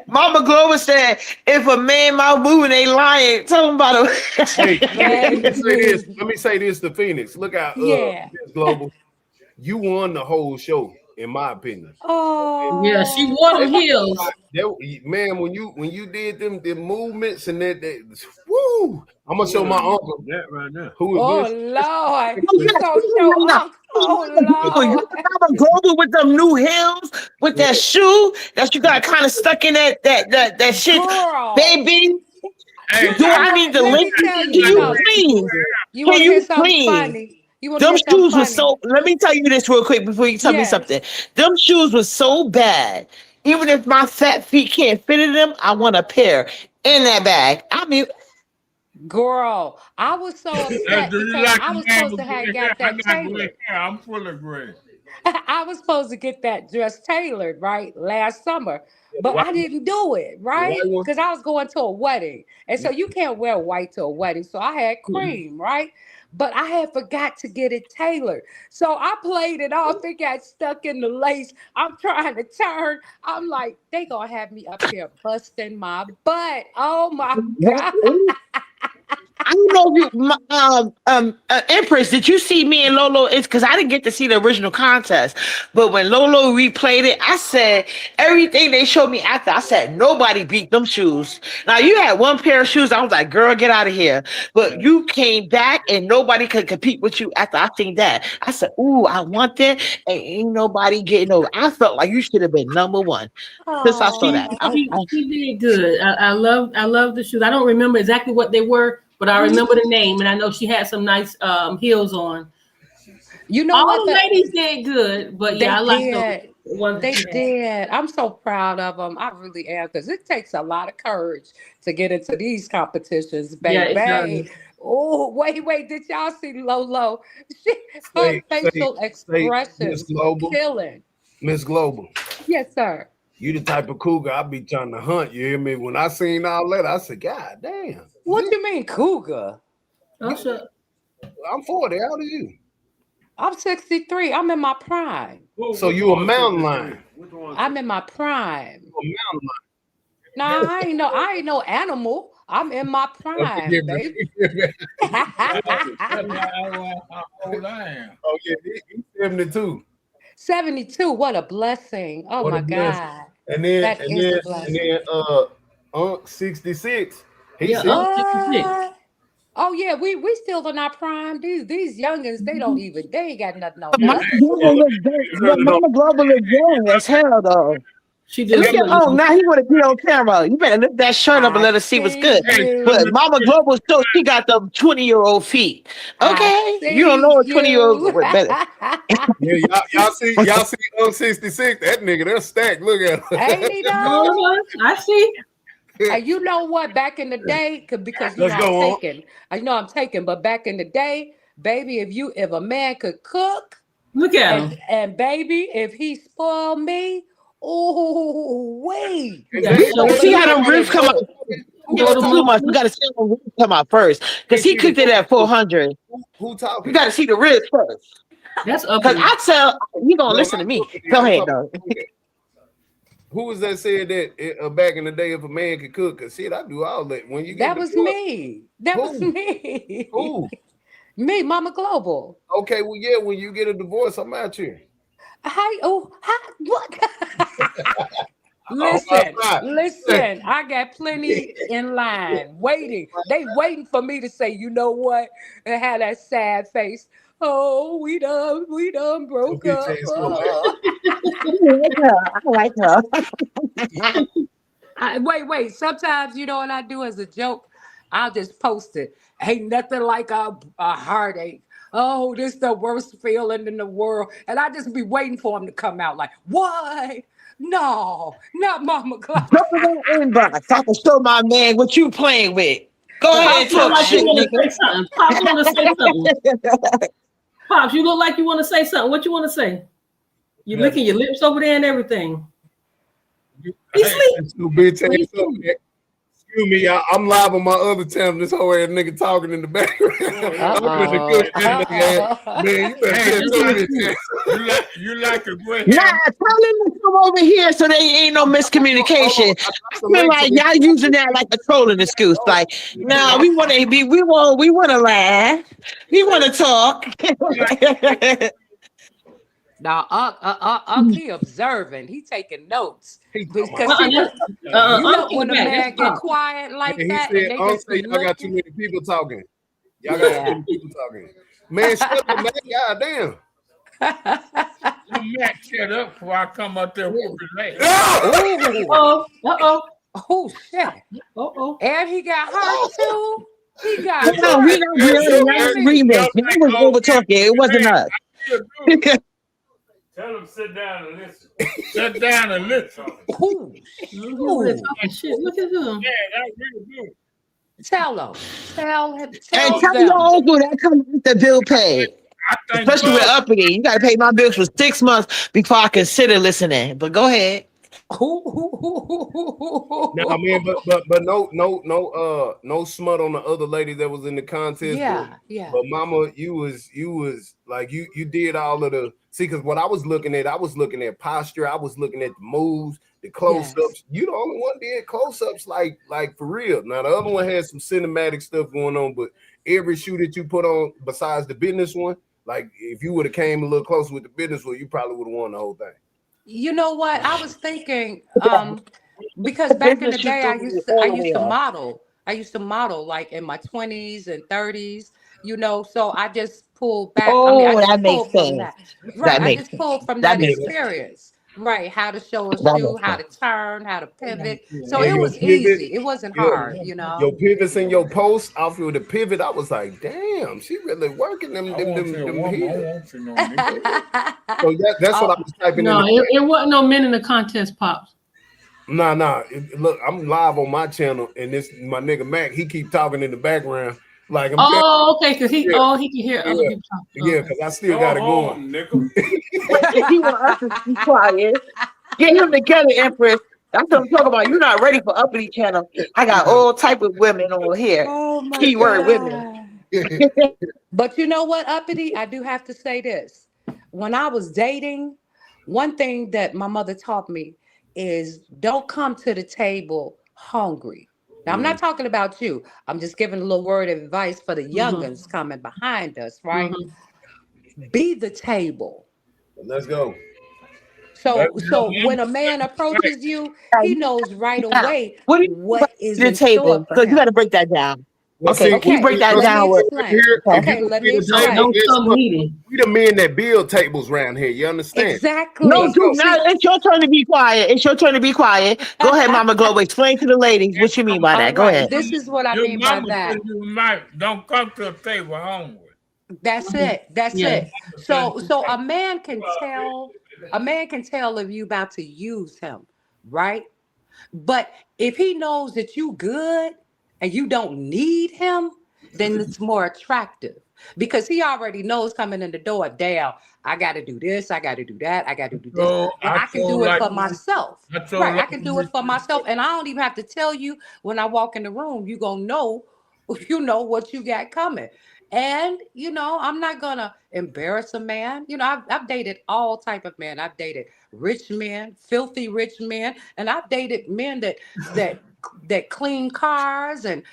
Mama Glover said, if a man mouth moving, they lying. Tell them about Hey, it. let me say this. Baby. Let me say this to Phoenix. Look out, Yeah. Miss Global. You won the whole show, in my opinion. Yeah, she Oh, wore them heels. Man, when you did the movements and that woo, I'm gonna show my uncle That right there. who is oh this. Lord. Oh, You yes, gonna you show remember. Unc. You Oh Lord. remember Global with them new heels, with Yeah, that shoe that you got kind of stuck in that shit, Girl. baby. Hey, Do I I What? need to Let link? me tell Can you like you red something. please? You Can wanna hear you something please? funny? You wanna Them hear something shoes was funny? so. Let me tell you this real quick before you tell me Yes. something. Them shoes was so bad. Even if my fat feet can't fit in them, I want a pair in that bag. I mean, Girl, I was so Do upset you because like I a was man supposed to with have gray hair? got I that got gray tailored. hair. I'm full of gray. I was supposed to get that dress tailored, right, last summer, yeah, but I didn't do it, the right? white one. Because I was going to a wedding. And so you can't wear white to a wedding. So I had cream, right? But I had forgot to get it tailored. So I played it off. It got stuck in the lace. I'm trying to turn. I'm like, they gonna have me up here busting my butt. Oh my God. I don't know if you, Empress, did you see me and Lolo? It's because I didn't get to see the original contest. But when Lolo replayed it, I said everything they showed me after. I said nobody beat them shoes. Now you had one pair of shoes. I was like, girl, get out of here. But you came back and nobody could compete with you after I seen that. I said, ooh, I want that. And ain't nobody getting over. I felt like you should have been number one. Since I saw She that. Oh. she did good. I love the shoes. I don't remember exactly what they were, but I remember the name, and I know she had some nice heels on. You know All what? the ladies did good, but They yeah, I like those did. ones that They she had. did. I'm so proud of them. I really am because it takes a lot of courage to get into these competitions, Yeah, it baby. does. Oh, wait. Did y'all see Lolo? She, her Say, say, facial say, Miss expressions were Global, killing. Miss Global. Yes, sir. You the type of cougar I be trying to hunt. You hear me? When I seen all that, I said, God damn, What you mean, cougar? Oh, you, sure. I'm 40. How old are you? I'm 63. I'm in my prime. So Which you a one mountain 63? lion. Which one I'm 63? in my prime. You a mountain Nah, I ain't no animal. I'm in my lion. prime, Forgive me. baby. Forgive me. That's how old I am. Oh yeah, he's 72. 72. What a blessing. Oh What a my blessing. God. And then That and is then a and blessing. then Unc 66. He's Yeah, 60. 66. What? Oh yeah, we still in our prime. These youngins, they don't even they ain't got nothing on Mama us. Global look young. Turning on Mama Global look young as hell though. She And just look she at let me know. now he want to be on camera. You better lift that shirt up and I let us see what's see good. Hey, But you. Mama Global show she got the 20-year-old feet. I Okay, you don't see know a 20-year-old you. what better. Yeah, y'all see 66. That nigga, they're stacked. Look at Ain't he though? I see. him. And you know what? Back in the day, because you know Let's I'm go on. taking, I know I'm taking, but back in the day, baby, if a man could cook, Look at and him. baby, if he spoiled me, oh wait, You Is got that to you show But better see some. how get them on ribs his come out. book. who Show that the Too talking? much. We got to muscles. see how them ribs come out first. Because Can't he see the cooked it food. at 400. Who We talking? got to see the ribs first. That's Because uppity. I tell you gonna No, listen not to me. uppity. Go I'm ahead talking though. about who was that said that back in the day if a man could cook? Cause shit, I do all that. When you get That was divorced, me. That was who? me. Who? Me, Mama Global. Okay, well, yeah, when you get a divorce, I'm out here. Hi, oh, hi, what? Oh my Listen, God. listen. I got plenty in line waiting. They waiting for me to say, you know what, and have that sad face. Oh, we done Your broke bitch up. ass come back. Oh. I like her. Wait. Sometimes you know what I do as a joke. I'll just post it. Ain't nothing like a heartache. Oh, this the worst feeling in the world, and I just be waiting for him to come out. Like, what? No, not Mama Cloud. Jump in that inbox. So I can show my man what you playing with. Go ahead Pops, and you look talk like you shit, Right. want to nigga. say something. Pops want to say something. Pops, you look like you want to say something. What you want to say? You licking your lips over there and everything. He Hey, sleep. That's your bitch Oh, he ass up. sleep. Excuse me, y'all. I'm live on my other channel. This whole ass nigga talking in the background. I'm gonna Uh-oh. cook that nigga ass. Man, you better hey, shut That's your my bitch sleep. ass. you like to go Nah, ahead. tell him to come over here so there ain't no Hold on. miscommunication. I I got some feel links like on this. y'all using that like a trolling excuse. Like, nah, we want to laugh. We want to talk. Now, he observing. He taking notes He talking about because see, That's, you know in the when a back. That's man get Pops. quiet like and he that and said, they "Unc just say be y'all got too looking. many people talking. Y'all got too Yeah. many people talking. Man, shut up, man. God damn. You Matt, shut up before I come up there whooping legs. Ah! Oh, Oh, uh-oh. oh shit. Uh-oh. And he got hurt too. He got No, we hurt. not Man, really shut Listen up. to not me. agreement. Just He like was old over talking. It wasn't man, us. I still do it. Tell him sit down and listen. Sit down and listen. Oh, No, he over there shoot. talking shit. Look at him. Yeah, I really do. Tell them. Tell him. And Tell tell your them. uncle that come with the bill paid. I think Especially with God. uppity. You gotta pay my bills for 6 months before I consider listening. But go ahead. Nah, man, but no smut on the other lady that was in the contest, Yeah, yeah. but mama, you was like you did all of the see because what I was looking at posture, I was looking at the moves, the close Yes. ups. You the only one did close ups like for real. Now the other one had some cinematic stuff going on, but every shoe that you put on besides the business one, like if you would have came a little closer with the business one, you probably would have won the whole thing. You know what? I was thinking, because The back in business the you day threw all I the way used to off. model. I used to model like in my 20s and 30s, so I just pulled back. I mean, I Oh, just that makes pulled from sense. that. Right. That I makes just sense. pulled from That that makes Yeah, sense. experience. Right. How to show a That shoe, makes how to sense. turn, how to pivot. So and it your was pivot, easy. It wasn't your hard, you your know. pivots and your posts off of the pivot. I was like, damn, she really working them I them won't see them, a them woman. I heels. won't see no nigga. So that's what I Oh, was typing in No, the it wasn't no men in the contest, Pops. nah. Look, I'm live on my channel, and this my nigga Mac, he keep talking in the background. Like I'm telling Oh, okay, because you, he can hear other yeah, people talking. yeah, Okay. because I still Go got it going. home, nigga. He want us to be quiet. Get him together, Empress. That's what I'm talking about. You're not ready for uppity channel. I got all type of women on here. oh my Keyword women. God. But you know what, Uppity? I do have to say this. When I was dating, one thing that my mother taught me is don't come to the table hungry. Now, I'm not talking about you. I'm just giving a little word of advice for the Mm-hmm. youngins coming behind us, right? Mm-hmm. Be the table. Let's go. That's So your when a man right. approaches you, he knows right Now, away what do you mean by what is the in store table? for So you got him. to break that down. Well, Okay, see, can you Okay, break that let me down with explain. here, if you Okay, want let me me to Don't table, explain. don't guess come what? needy. We the men that build tables around here. You understand? no, Let's Exactly. dude, go. now See, it's your turn to be quiet. It's your turn to be quiet. Go ahead, Mama Globe. Explain to the ladies what you mean by all that. Go right, ahead. this is what I Your mean by mama that. said you might don't come to the table hungry. That's it. That's Yeah. it. So a man can tell if you about to use him, right? But if he knows that you good and you don't need him, then it's more attractive because he already knows coming in the door, damn, I got to do this, I got to do that, I got to do this. So But I can do it for myself. I told Right, like I can do it for myself and I don't even have to tell you when I walk in the room, you going to know you know what you got coming. And I'm not gonna embarrass a man. I've dated all type of men. I've dated rich men, filthy rich men, and I've dated men that that clean cars and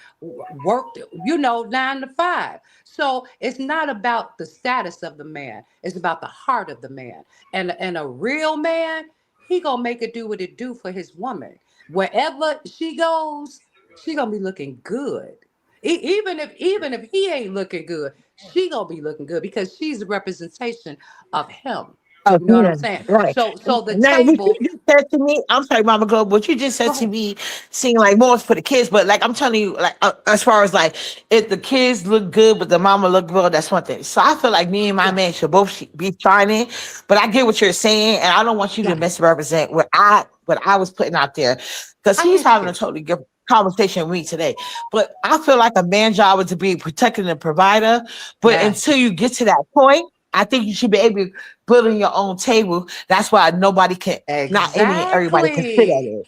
worked, 9 to 5. So it's not about the status of the man; it's about the heart of the man. And a real man, he gonna make it do what it do for his woman. Wherever she goes, she gonna be looking good. Even if he ain't looking good, she gonna be looking good because she's a representation of him. Oh, You know what I'm yeah, saying? right. So the Now, what you table. just said to me, I'm sorry, Mama Globe, what you just Go said to ahead. me seemed like more for the kids, but like I'm telling you, like as far as like if the kids look good, but the mama look good, that's one thing. So I feel like me and my Yeah. man should both be shining, but I get what you're saying, and I don't want you to Yeah. misrepresent what I was putting out there, because I he's get having a you. totally good conversation with me today. But I feel like a man's job is to be protecting and provider, but until Yes. you get to that point, I think you should be able to building your own table. That's why nobody can, not any and everybody can sit at Exactly. it.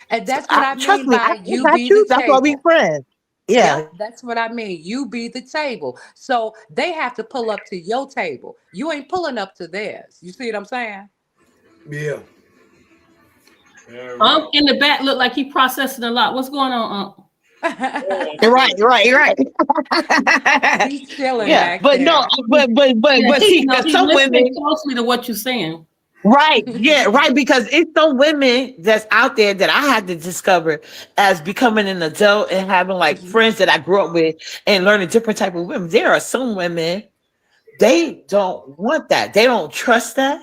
And So, that's what I trust mean me, by I you got be the you. That's why we table. friends. Yeah, Yep, that's what I mean. You be the table. So they have to pull up to your table. You ain't pulling up to theirs. You see what I'm saying? Yeah. yeah, right. In the back look like he processing a lot. What's going on, right, right, right. He's chilling Yeah, back but no, there. Yeah, but see, because he's some listening women, closely to what you're saying. right, yeah, right, because it's some women that's out there that I had to discover as becoming an adult and having like Mhm. friends that I grew up with and learning different type of women. There are some women they don't want that. They don't trust that.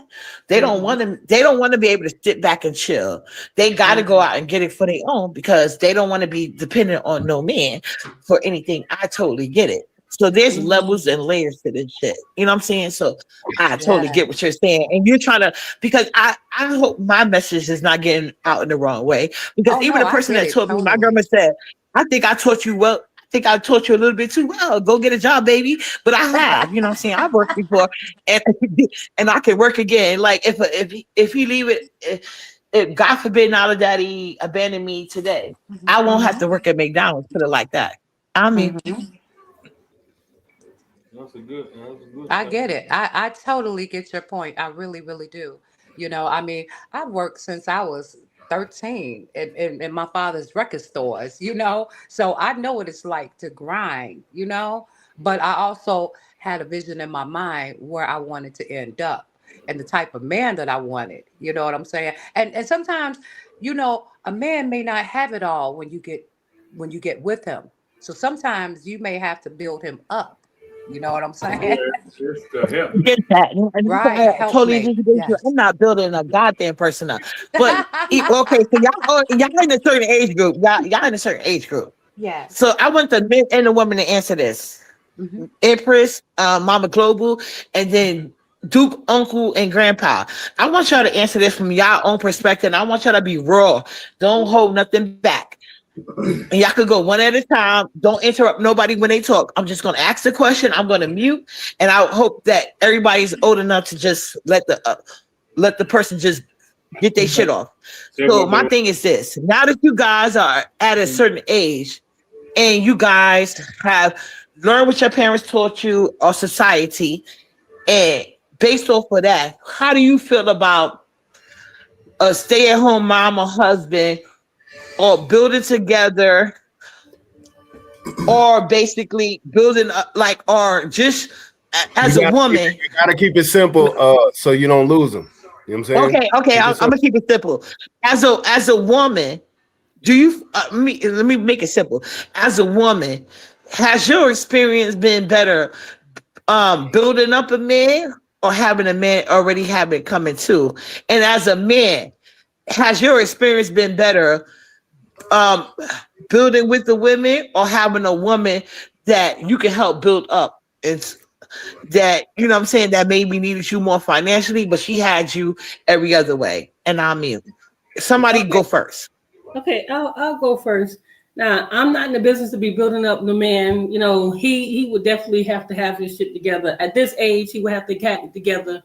They don't Mhm. want to. They don't want to be able to sit back and chill. They got to go Mhm. out and get it for their own because they don't want to be dependent on no man for anything. I totally get it. So there's Mhm. levels and layers to this shit. You know what I'm saying? So I totally get what Yes. you're saying, and you're trying to because I hope my message is not getting out in the wrong way because Oh even no, the I person get that it told me, my grandma totally. said, "I think I taught you well." I think I taught you a little bit too well. Go get a job, baby. But I have, you know what I'm saying? I've worked before and and I can work again. Like if he leave it, if God forbid now that daddy abandoned me today, Mhm. I won't have to Mhm. work at McDonald's, put it like that. I mean, Mhm. That's a good I thing. get it. I totally get your point. I really, really do. I mean, I've worked since I was 13 in my father's record stores, so I know what it's like to grind. But I also had a vision in my mind where I wanted to end up and the type of man that I wanted. You know what I'm saying? And sometimes, a man may not have it all when you get with him. So sometimes you may have to build him up. You know what I'm saying? Yeah, it's the help. get that. And that's Right, why I totally helpmate. disagree with you. Yes. I'm not building a goddamn person up. But okay, so y'all in a certain age group. Y'all in a certain age group. Yes. So I want the men and the women to answer this. Hmm. Empress, Mama Global, and then Duke, Uncle, and Grandpa. I want y'all to answer this from y'all own perspective. And I want y'all to be raw. Don't hold nothing back. And y'all could go one at a time. Don't interrupt nobody when they talk. I'm just gonna ask the question. I'm gonna mute, and I hope that everybody's old enough to just let the person just get their shit off. Say So what my the thing is this: now that you guys are at a certain age, and you guys have learned what your parents taught you or society, and based off of that, how do you feel about a stay-at-home mom or husband or building together or basically building like or just You as a gotta keep it, woman. you gotta keep it simple, so you don't lose them. You know what I'm saying? Okay, Keep I'm it simple. gonna keep it simple. As a woman, do you let me make it simple. As a woman, Has your experience been better building up a man or having a man already have it coming to? And as a man, has your experience been better um building with the women or having a woman that you can help build up? It's that, you know what I'm saying, that maybe needed you more financially, but she had you every other way. And I mean, somebody Okay. go first. Okay, I'll go first. Now, I'm not in the business to be building up the man. You know, he would definitely have to have his shit together. At this age, he would have to get it together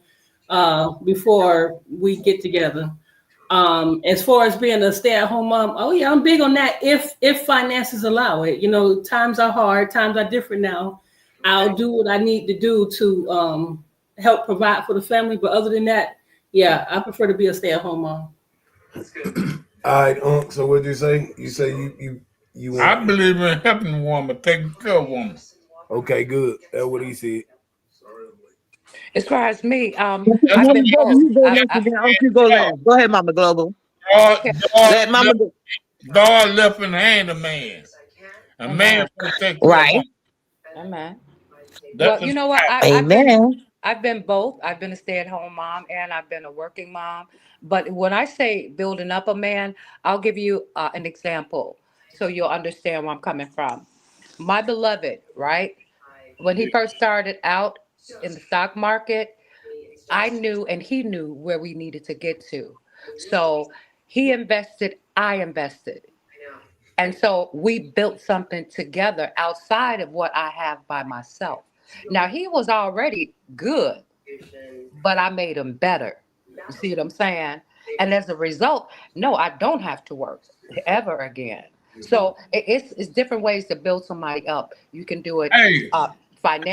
before we get together. As far as being a stay-at-home mom, oh yeah, I'm big on that. If finances allow it, you know, times are hard, times are different now. I'll do what I need to do to help provide for the family. But other than that, yeah, I prefer to be a stay-at-home mom. All right, so what'd you say? You say you I want believe in helping a woman, taking care of a woman. okay, good. That's what he said. As far as me, That's I've what Mama been Global, both. you go I, next, I and then Uncle go God, last. Go ahead, Mama Global. God, okay. God, Let Mama left, go. God left in the hand of man. A man Amen. supposed to take care of a Right. woman. Amen. That's Well, a you know what? fact. Amen. I've been both. I've been a stay-at-home mom and I've been a working mom. But when I say building up a man, I'll give you an example so you'll understand where I'm coming from. My beloved, right? When he first started out in the stock market, I knew and he knew where we needed to get to. So he invested, I invested. And so we built something together outside of what I have by myself. Now he was already good, but I made him better. You see what I'm saying? And as a result, no, I don't have to work ever again. So it's different ways to build somebody up. You can do it Hey,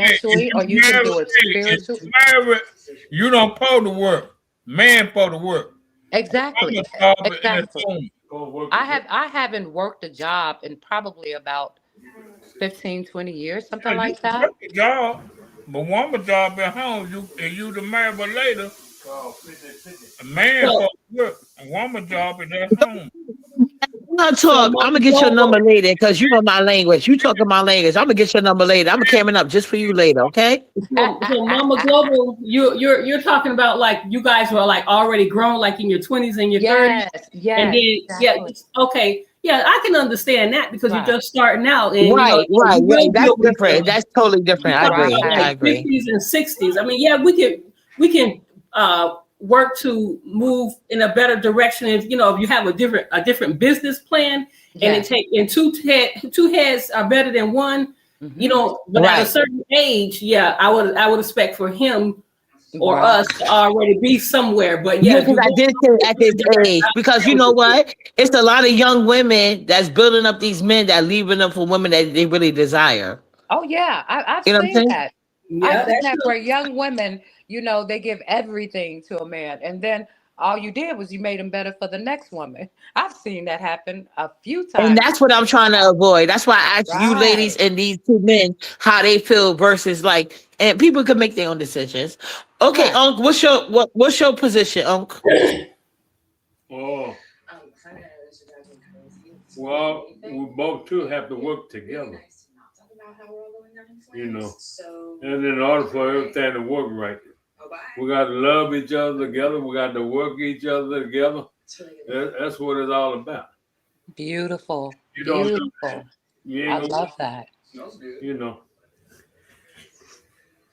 hey, if financially, or you you can married, do it hey, if spiritual. you married, you don't supposed to work. Man supposed to work. I'm Exactly, a job in his exactly. home. I haven't worked a job in probably about 15, 20 years, something Yeah, you like can that. work a job, but woman job at home, you and you the married but later, a man So supposed to work. A woman job is at home. I'm gonna so talk. I'm Mama gonna get your number Global. later because you know my language. You talking my language. I'm gonna get your number later. I'm gonna coming up just for you later. Okay. So Mama Global, you're talking about like you guys were like already grown, like in your 20s and your 30s, Yes, and yes, then yeah, exactly. okay, yeah, I can understand that because you're Right, just starting out, and you know Right. Right. you Right. will That's deal with different. That's totally different. you I talking agree. about like I right. agree. 50s and 60s. I mean, yeah, we can work to move in a better direction if you know if you have a different business plan and it Yes. take and two heads are better than one, you Hmm. know, but at a Right. certain age, yeah, I would expect for him or Right. us to already be somewhere. But yeah, Yeah, if because you I go did say at this age. I Because you understand what know you're saying. what? It's a lot of young women that's building up these men that leaving them for women that they really desire. Oh yeah, I've You know what I'm seen saying? that. I've Yeah, seen that's that true. where young women, they give everything to a man, and then all you did was you made him better for the next woman. I've seen that happen a few And times. that's what I'm trying to avoid. That's why I asked you ladies Right. and these two men how they feel versus like, and people can make their own decisions. Okay, Right. Unc, what's your position, Unc? Oh, well, we both two have to work together, you know. And in order for everything to work right, we got to love each other together. We got to work each other together. That's what it's all about. Beautiful. You don't do that, Beautiful. you ain't I gonna, love that. you know,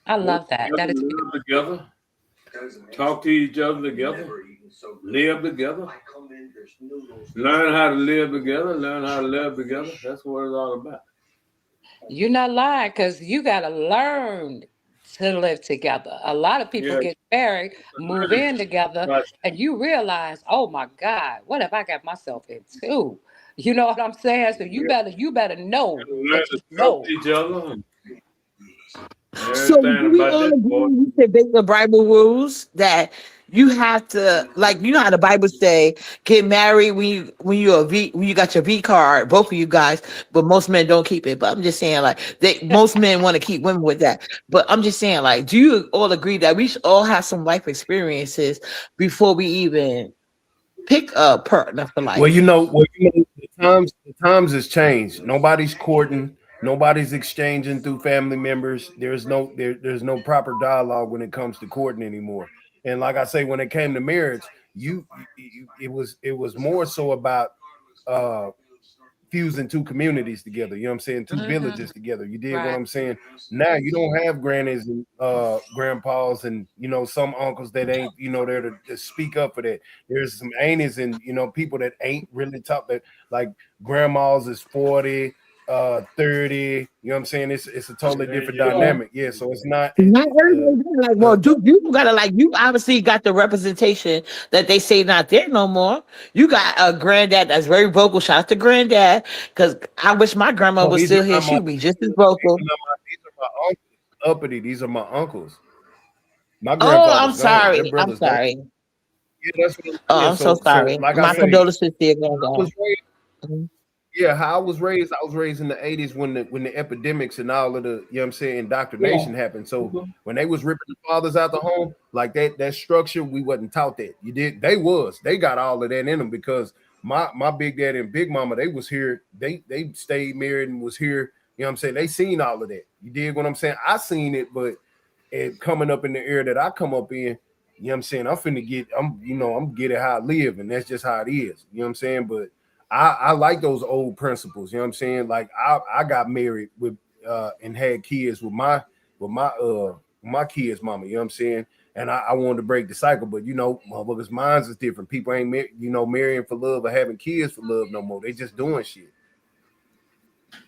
I work love that. together, That is live beautiful. together, talk to each other together, live together, learn how to live together, learn how to live together. That's what it's all about. You're not lying because you got to learn to live together. A lot of people Yeah, get married, move in together, right. and you realize, oh my God, what have I got myself into? You know what I'm saying? So Yeah, you better know learn that to you trust know. each other and So everything do we about all this agree boy. with the basic Bible rules that you have to like you know how the Bible say get married when you got your V card, both of you guys, but most men don't keep it. But I'm just saying like most men want to keep women with that. But I'm just saying like do you all agree that we should all have some life experiences before we even pick a partner for Well, life? the times has changed. Nobody's courting. Nobody's exchanging through family members. There's no proper dialogue when it comes to courting anymore. And like I say, when it came to marriage, it was more so about uh fusing two communities together, you know what I'm saying? Two Hmm. villages together. You did what Right. I'm saying? Now you don't have grannies and grandpas and some uncles that ain't there to speak up for that. There's some aunties and people that ain't really top that like grandmas is 40, 30, you know what I'm saying? It's a totally There different you go. dynamic. Yeah, so it's not Not the everybody like, well, the dude, you gotta like you obviously got the representation that they say not there no more. You got a granddad that's very vocal. Shout out to granddad, because I wish my grandma oh, was these are still here. not She my would be just as these vocal. are not my these are my uncles. Uppity, these are my uncles. My Oh, I'm grandfather's gone. Their sorry. I'm brothers gone. sorry. Yeah, that's what I'm Oh, saying. I'm so So sorry. like I My say, condolences to your I was granddad. raised. Mhm. Yeah, how I was raised in the 80s when the epidemics and all of the I'm saying Yeah. indoctrination happened. So Mhm. when they was ripping the fathers out the home, like that structure, we wasn't taught that. You did they got all of that in them because my big daddy and big mama, they was here, they stayed married and was here, you know what I'm saying? They seen all of that. You did what I'm saying? I seen it, but and coming up in the era that I come up in, you know what I'm saying? I'm get it how I live, and that's just how it is. You know what I'm saying? But I like those old principles, you know what I'm saying? Like I got married with and had kids with my kids' mama, you know what I'm saying? And I wanted to break the cycle, but motherfuckers' minds is different. People ain't marrying for love or having kids for love no more. They just doing shit.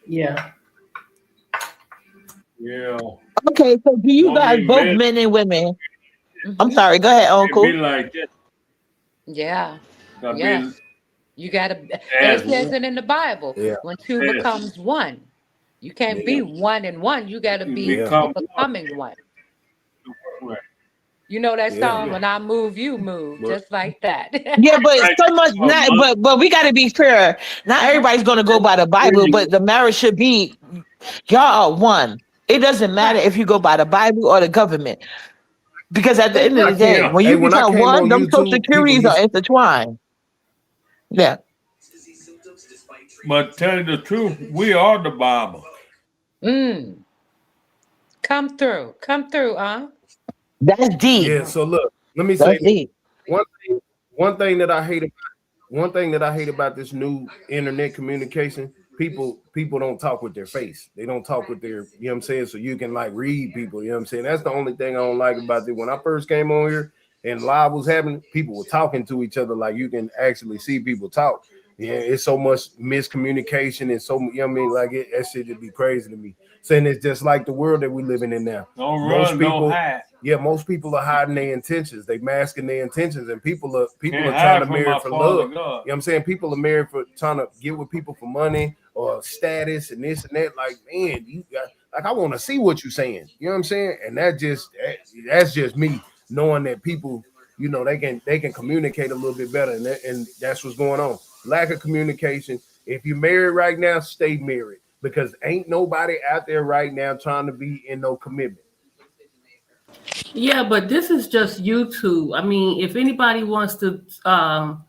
Yeah. Yeah. Okay, so do you Don't guys get both married. men and women? I'm Hmm. sorry. Go ahead, It be Uncle. like that. Yeah. I Yeah. be You got to, and it ass, says it in the Bible Yeah, when two ass. becomes one. You can't yeah, be one and one. You got to You be yeah, two become one. becoming one. Right. You know that yeah. song, Yeah. when I move, you move, But just like that. Yeah, but Right. so much not. Mother, But we got to be fair. Not Uh-huh. everybody's going to go by the Bible, but the marriage should be y'all are one. It doesn't matter Right. if you go by the Bible or the government, because at the end of I the Listen. day, can't. when Hey, you when I become came one, on them social YouTube, people securities are used intertwined. Yeah, but tell you the truth, we are the Bible. Mm. Come through, huh? that's deep. yeah. So look, let me say That's this. deep. One thing, one thing that I hate one thing that I hate about this new internet communication, people don't talk with their face. They don't talk with their, you know what I'm saying? So you can like read people, you know what I'm saying? That's the only thing I don't like about it. When I first came on here and live was happening, people were talking to each other like you can actually see people talk. Yeah, it's so much miscommunication and so you know what I mean? Like that shit would be crazy to me. Saying it's just like the world that we're living in now. Don't Most run, don't people hide. most people are hiding their intentions. They masking their intentions, and people Can't are trying to hide from marry my for Father love. God. You know what I'm saying? People are married for trying to get with people for money or status and this and that. Like, man, you got like I want to see what you're saying. You know what I'm saying? And that's just me knowing that people, they can communicate a little bit better, and that's what's going on. Lack of communication. If you're married right now, stay married because ain't nobody out there right now trying to be in no commitment. Yeah, but this is just YouTube. I mean, if anybody wants to, well,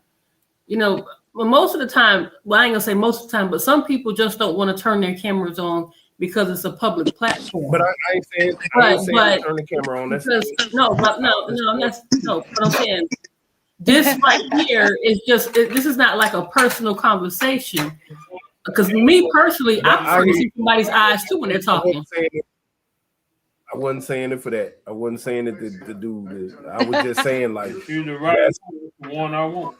most of the time, well, I ain't gonna say most of the time, but some people just don't want to turn their cameras on because it's a public But platform. I ain't saying to But turn the camera on. That's because no, but I no, was just no, saying. that's no. But I'm saying this right here is just this is not like a personal conversation. Because me personally, I But I prefer to hear you. see somebody's eyes too when they're I wasn't talking. saying it. I wasn't saying it for that. I wasn't saying it to do this. I was just saying like She's the right that's one I want.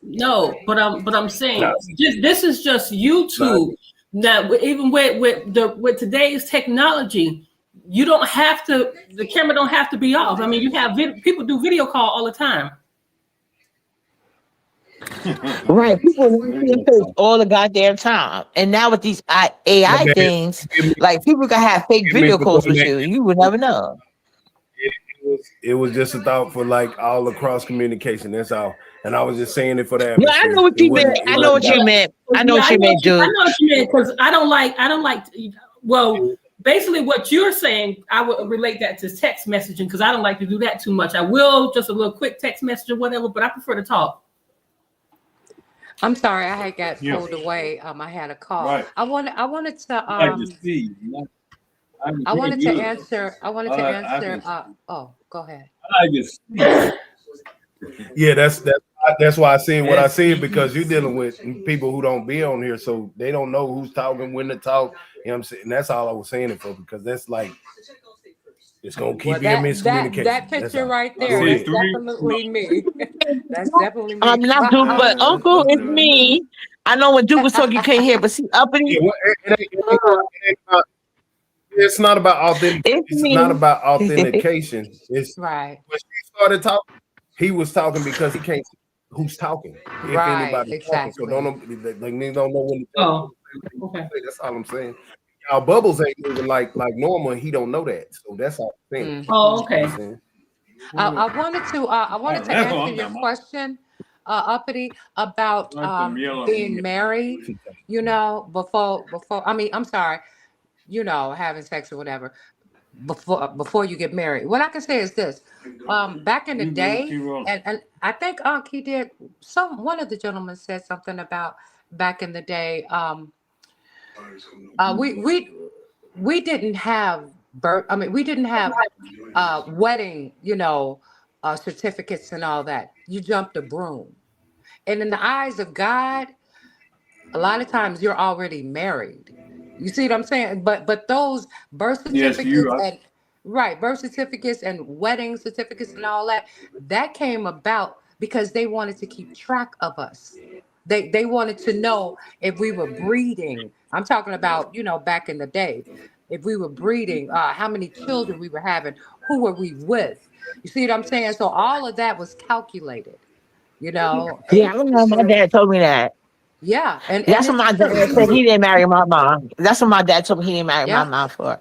No, but I'm saying not this is just not YouTube. Now, even with today's technology, you don't have to. The camera don't have to be off. I mean, you have people do video call all the time. Right. People want to see in face all the goddamn time. And now with these my AI bad. things, Forgive me, like people can have fake forgive me video for calls going with back. you. You would never know. It was just a thought for like all across communication. That's all. And I was just saying it for the No, I know atmosphere. what It you Yeah, meant. wasn't. It I know wasn't what yeah, you about. meant. I know yeah. what I you know meant, I dude. know what you mean because I don't like. Well, basically, what you're saying, I would relate that to text messaging because I don't like to do that too much. I will just a little quick text message or whatever, but I prefer to talk. I'm sorry, I had got Yeah, pulled away. I had a call. right. I wanted to I like to see. I can I hear wanted to good. answer. I wanted to I answer. can. Oh, go ahead. I like to see. Yeah, that's why I said what I said because you're SEEC. dealing with people who don't be on here, so they don't know who's talking, when to talk. You know what I'm saying? And that's all I was saying it for because that's like it's gonna Well, keep you in that miscommunication. That's picture all. right I Go there, see that's ahead. three. definitely me. That's definitely I me. mean, not Duke, but Uncle is me. I know when Duke was talking, you couldn't hear, but see, uppity, Yeah, well, it's not about authentic. it's It's not me. about authentication. It's Right, when she started talking. He was talking because he can't see who's talking, if right, anybody's talking. So exactly. don't like niggas don't know when to jump in Oh, and say what they want okay. to say. That's all I'm saying. Our bubbles ain't moving like normal, and he don't know that. So that's all I'm saying. Oh, Hmm. You know what I'm okay. saying? I wanted to That's what answer I'm your talking about. question, Uppity, about Like them yellow being married. Okay. Before. I mean, I'm sorry. Having sex or whatever before you get married. What I can say is this: back in the You good? day, Keep rolling. and I think he did. One of the gentlemen said something about back in the day. Uh, we we we didn't have birth. I mean, we didn't have wedding. Certificates and all that. You jumped a broom, and in the eyes of God, a lot of times you're already married. You see what I'm saying? But those birth Yes, you certificates are. and right, birth certificates and wedding certificates and all that, that came about because they wanted to keep track of us. They wanted to know if we were breeding. I'm talking about, back in the day. If we were breeding, how many children we were having, who were we with? You see what I'm saying? So all of that was calculated, you know. Yeah, I don't know. My dad told me that. Yeah, and That's what it's my dad true. said. He didn't marry my mom. That's what my dad told me. He didn't marry my Yeah. mom for.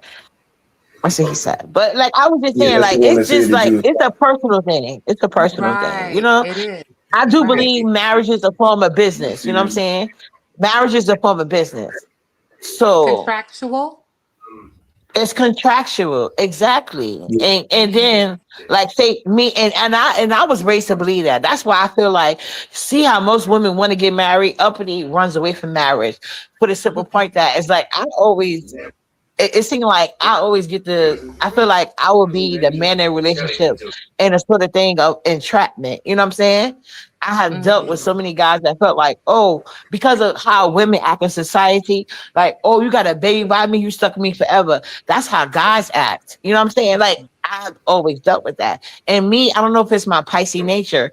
That's what he said. But like I was just Yeah, saying, that's the like one it's that said just that like you was it's a personal thing. It's a personal thing. You Right. know, It is. I do Right. believe marriage is a form of You business. You see know what I'm them? saying? Marriage is a form of business. So Contractual. it's contractual, exactly. yeah, And Hmm. then like say me and I was raised to believe that. That's why I feel like see how most women want to get married, uppity runs away from marriage. For the simple point that it's like I always it seemed like I always get the I feel like I would be the man in relationships and a sort of thing of entrapment. You know what I'm saying? I have dealt with Hmm. so many guys that felt like, oh, because of how women act in society, like, oh, you got a baby by me, you stuck with me forever. That's how guys act. You know what I'm saying? Like I've always dealt with that. And me, I don't know if it's my Pisces nature.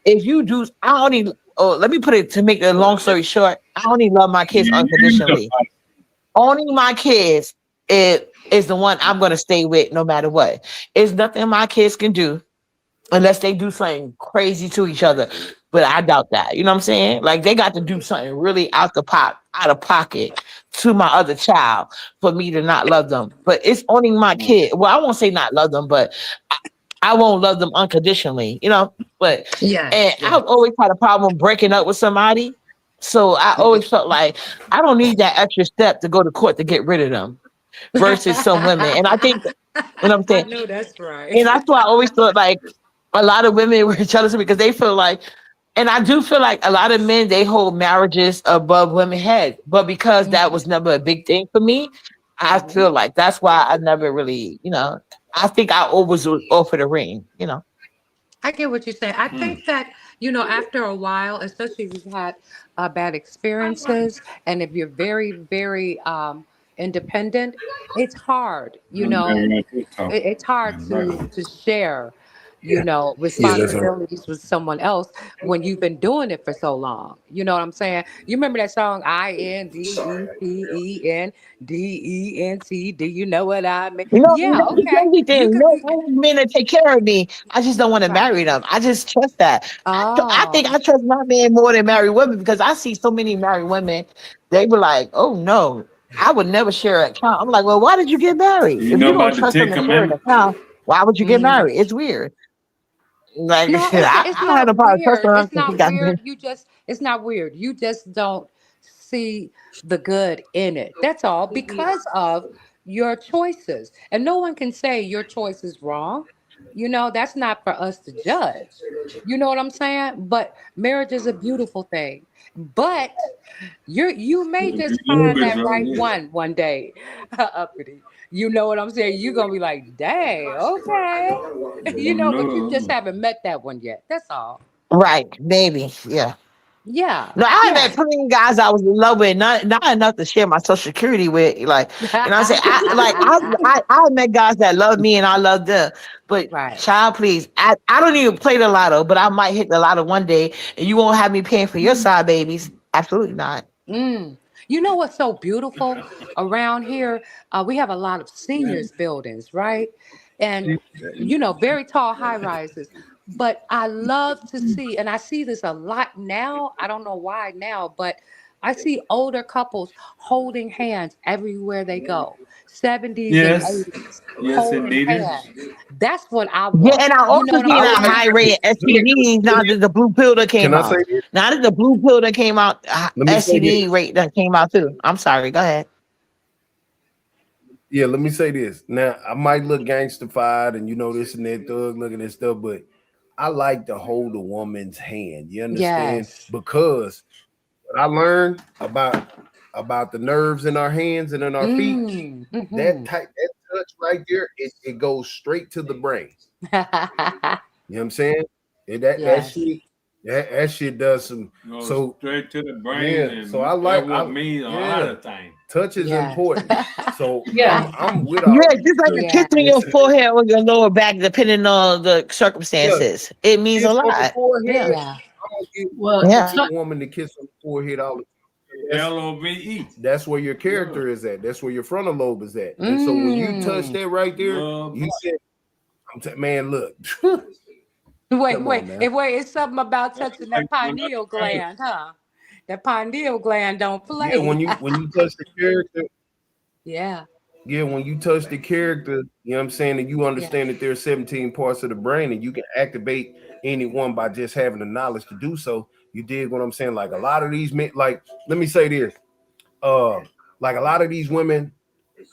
If you do, I only let me put it to make a long story short, I only love my kids You the unconditionally. Only my kids is the one I'm gonna stay with no matter what. It's nothing my kids can do unless they do something crazy to each other. But I doubt that. You know what I'm saying? Like they got to do something really out of pocket to my other child for me to not love them. But it's only my kid. Well, I won't say not love them, but I won't love them unconditionally. You know. But and Yes. I've Yes. always had a problem breaking up with somebody. So I always felt like I don't need that extra step to go to court to get rid of them versus some women. And I think, you know what I'm I saying? know that's right. And that's why I always thought like a lot of women were jealous of me because they feel like, and I do feel like a lot of men, they hold marriages above women head. But because that Hmm. was never a big thing for me, I Hmm. feel like that's why I never really, I think I always was offer the ring, I get what you're saying. I Mm. think that, after a while, especially if you've had bad experiences and if you're very, very independent, it's hard, Right there talking. it's hard And right. to share, yeah, that's all. responsibilities with someone else when you've been doing it for so long. You know what I'm saying? You remember that song INDEPENDENT? Do you know what I mean? Yeah, That's the okay. crazy You thing. could No, be I want men to take care of me. I just don't want to right. marry them. I just trust that. I think Oh. I trust my man more than married women because I see so many married women. They were like, "Oh no, I would never share an account." I'm like, "Well, why did you get married? You If know you don't about the trust them Ten to share an Commandments? account, why would you get Mm. married? It's weird." Like No, it's I had a not problem trusting weird. him It's because he not got married. weird. It's not weird. You just don't see the good in it. That's all because of your choices. And no one can say your choice is wrong. That's not for us to judge. You know what I'm saying? But marriage is a beautiful thing. But you may just find Yoga's that right right here. one day, uppity. You know what I'm saying? You're gonna be like, dang, okay. But you just No. haven't met that one yet. That's all. Right, maybe. Yeah. Yeah. No, I Yeah. met plenty of guys I was in love with, not enough to share my social security with. Like, what I'm saying? I met guys that love me and I love them. But Right. child, please, I don't even play the lotto, but I might hit the lotto one day and you won't have me paying for your side babies. Absolutely not. Mm. You know what's so beautiful around here? We have a lot of seniors buildings, right? And very tall high rises. But I love to see, and I see this a lot now. I don't know why now, but I see older couples holding hands everywhere they go. 70s and Yes. 80s Yes, holding indeed. hands. That's what I Yeah, want. and I You know also what I'm seen I a like saying? high rate of let me STDs now that the blue pill that can came I say out. this? Now that the blue pill that came out, Let me say STD this. rate that came out too. I'm sorry, go ahead. Yeah, let me say this. Now I might look gangstified and this and that thug looking and stuff, but I like to hold a woman's hand. You understand? Yes. Because what I learned about the nerves in our hands and in our feet, Mm-hmm. that touch right there, it goes straight to the brain. You know what I'm saying? That Yes. shit that shit does some Go so straight to the brain, yeah. So I and that like what means a lot yeah. of things. Touch is Yes. important. So Yeah. I'm with all Yeah, this just like a stuff. kiss Yeah. on your Listen, forehead or your lower back, depending on the yeah, circumstances. It means a kiss on the lot. forehead. Yeah. Yeah. Well, I'm gonna Yeah. give a woman to kiss on the forehead all the time. LOVE. That's where your Love. character is at. That's where your frontal lobe is at. And so when you touch Mm. that right there, Love. you said, man, look, Wait, come on wait. now. It's something about That's touching like that when I pineal pray. gland, huh? That pineal gland don't Yeah, play. when you touch the character, Yeah. yeah, when you touch the character, you know what I'm saying, and you Yeah. understand that there's 17 parts of the brain and you can activate anyone by just having the knowledge to do so. You dig what I'm saying? Like a lot of these men, like, let me say this. Uh, like a lot of these women,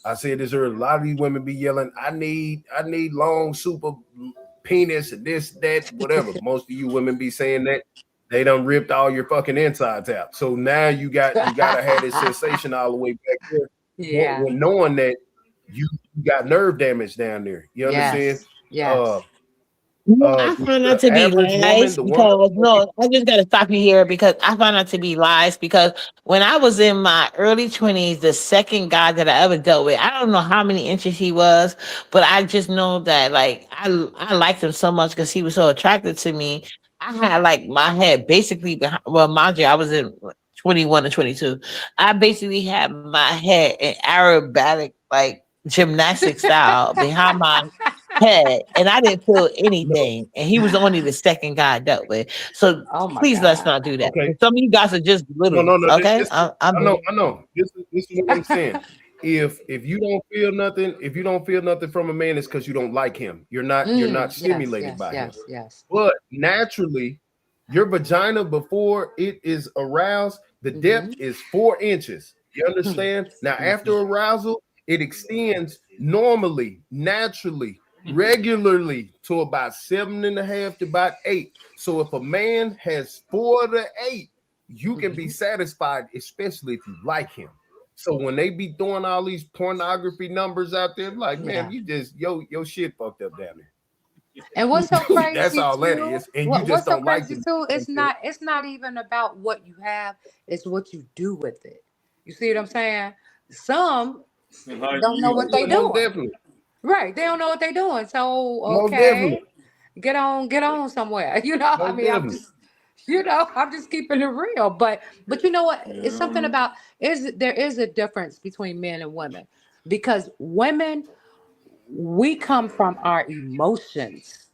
I said this earlier, a lot of these women be yelling, I need long super penis and this, that, whatever. Most of you women be saying that they done ripped all your fucking insides out. So now you gotta have this sensation all the way back there. Yeah. When knowing that you got nerve damage down there. You understand? Yes. Uh Yes. Well, uh I the, find the out to be average woman, lies the woman because no, I just gotta stop you here because I found out to be lies because when I was in my early 20s, the second guy that I ever dealt with, I don't know how many inches he was, but I just know that like I liked him so much because he was so attracted to me. I had like my head basically behind, well, mind you, I was in 21 and 22. I basically had my head in aerobatic like gymnastic style behind my head and I didn't feel no, anything. And he was only the second guy I dealt with. So Oh my please let's God. not do that. okay. Some of you guys are just No, little. no, no. Okay. This, I'm I know, big. I know. This is what I'm saying. If you don't feel nothing, if you don't feel nothing from a man, it's because you don't like him. You're not Yes, stimulated yes, by him. yes, yes. But naturally, your vagina before it is aroused, the Mm-hmm. depth is 4 inches. You understand? Now, after arousal, it extends normally, naturally, regularly to about 7.5 to about 8. So if a man has 4 to 8, you can be Mm-hmm. satisfied, especially if you like him. So when they be throwing all these pornography numbers out there, like, man, Yeah. you just your shit fucked up down And what's so there. That's crazy all that too? is. And you just What's so don't like crazy them. too? You know what I'm saying? It's not even about what you have, it's what you do with it. You see what I'm saying? Some And how you don't know use what it. they Most doing. definitely. Right. They don't know what they're doing. So Most okay, definitely. get on somewhere. I Most mean, I'm definitely. just I'm just keeping it real. But you know what? It's something Yeah. about is there is a difference between men and women. Because women, we come from our emotions.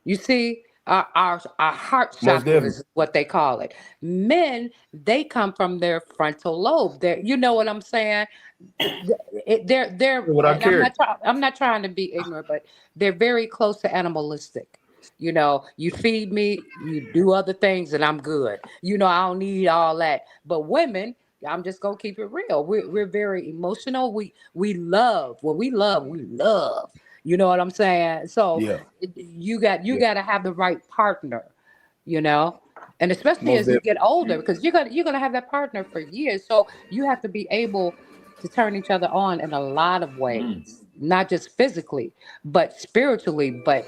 You see, our heart Most chakra definitely. is what they call it. Men, they come from their frontal lobe. You know what I'm saying? They're With our and character. I'm not trying to be ignorant, but they're very close to animalistic. You feed me, you do other things, and I'm good. I don't need all that. But women, I'm just gonna keep it real. We're very emotional. We love when we love, we love. You know what I'm saying? So Yeah, you yeah, got to have the right partner, you know, and especially most as you definitely. get older, because you're gonna have that partner for years. So you have to be able to turn each other on in a lot of Mm. ways, not just physically, but spiritually, but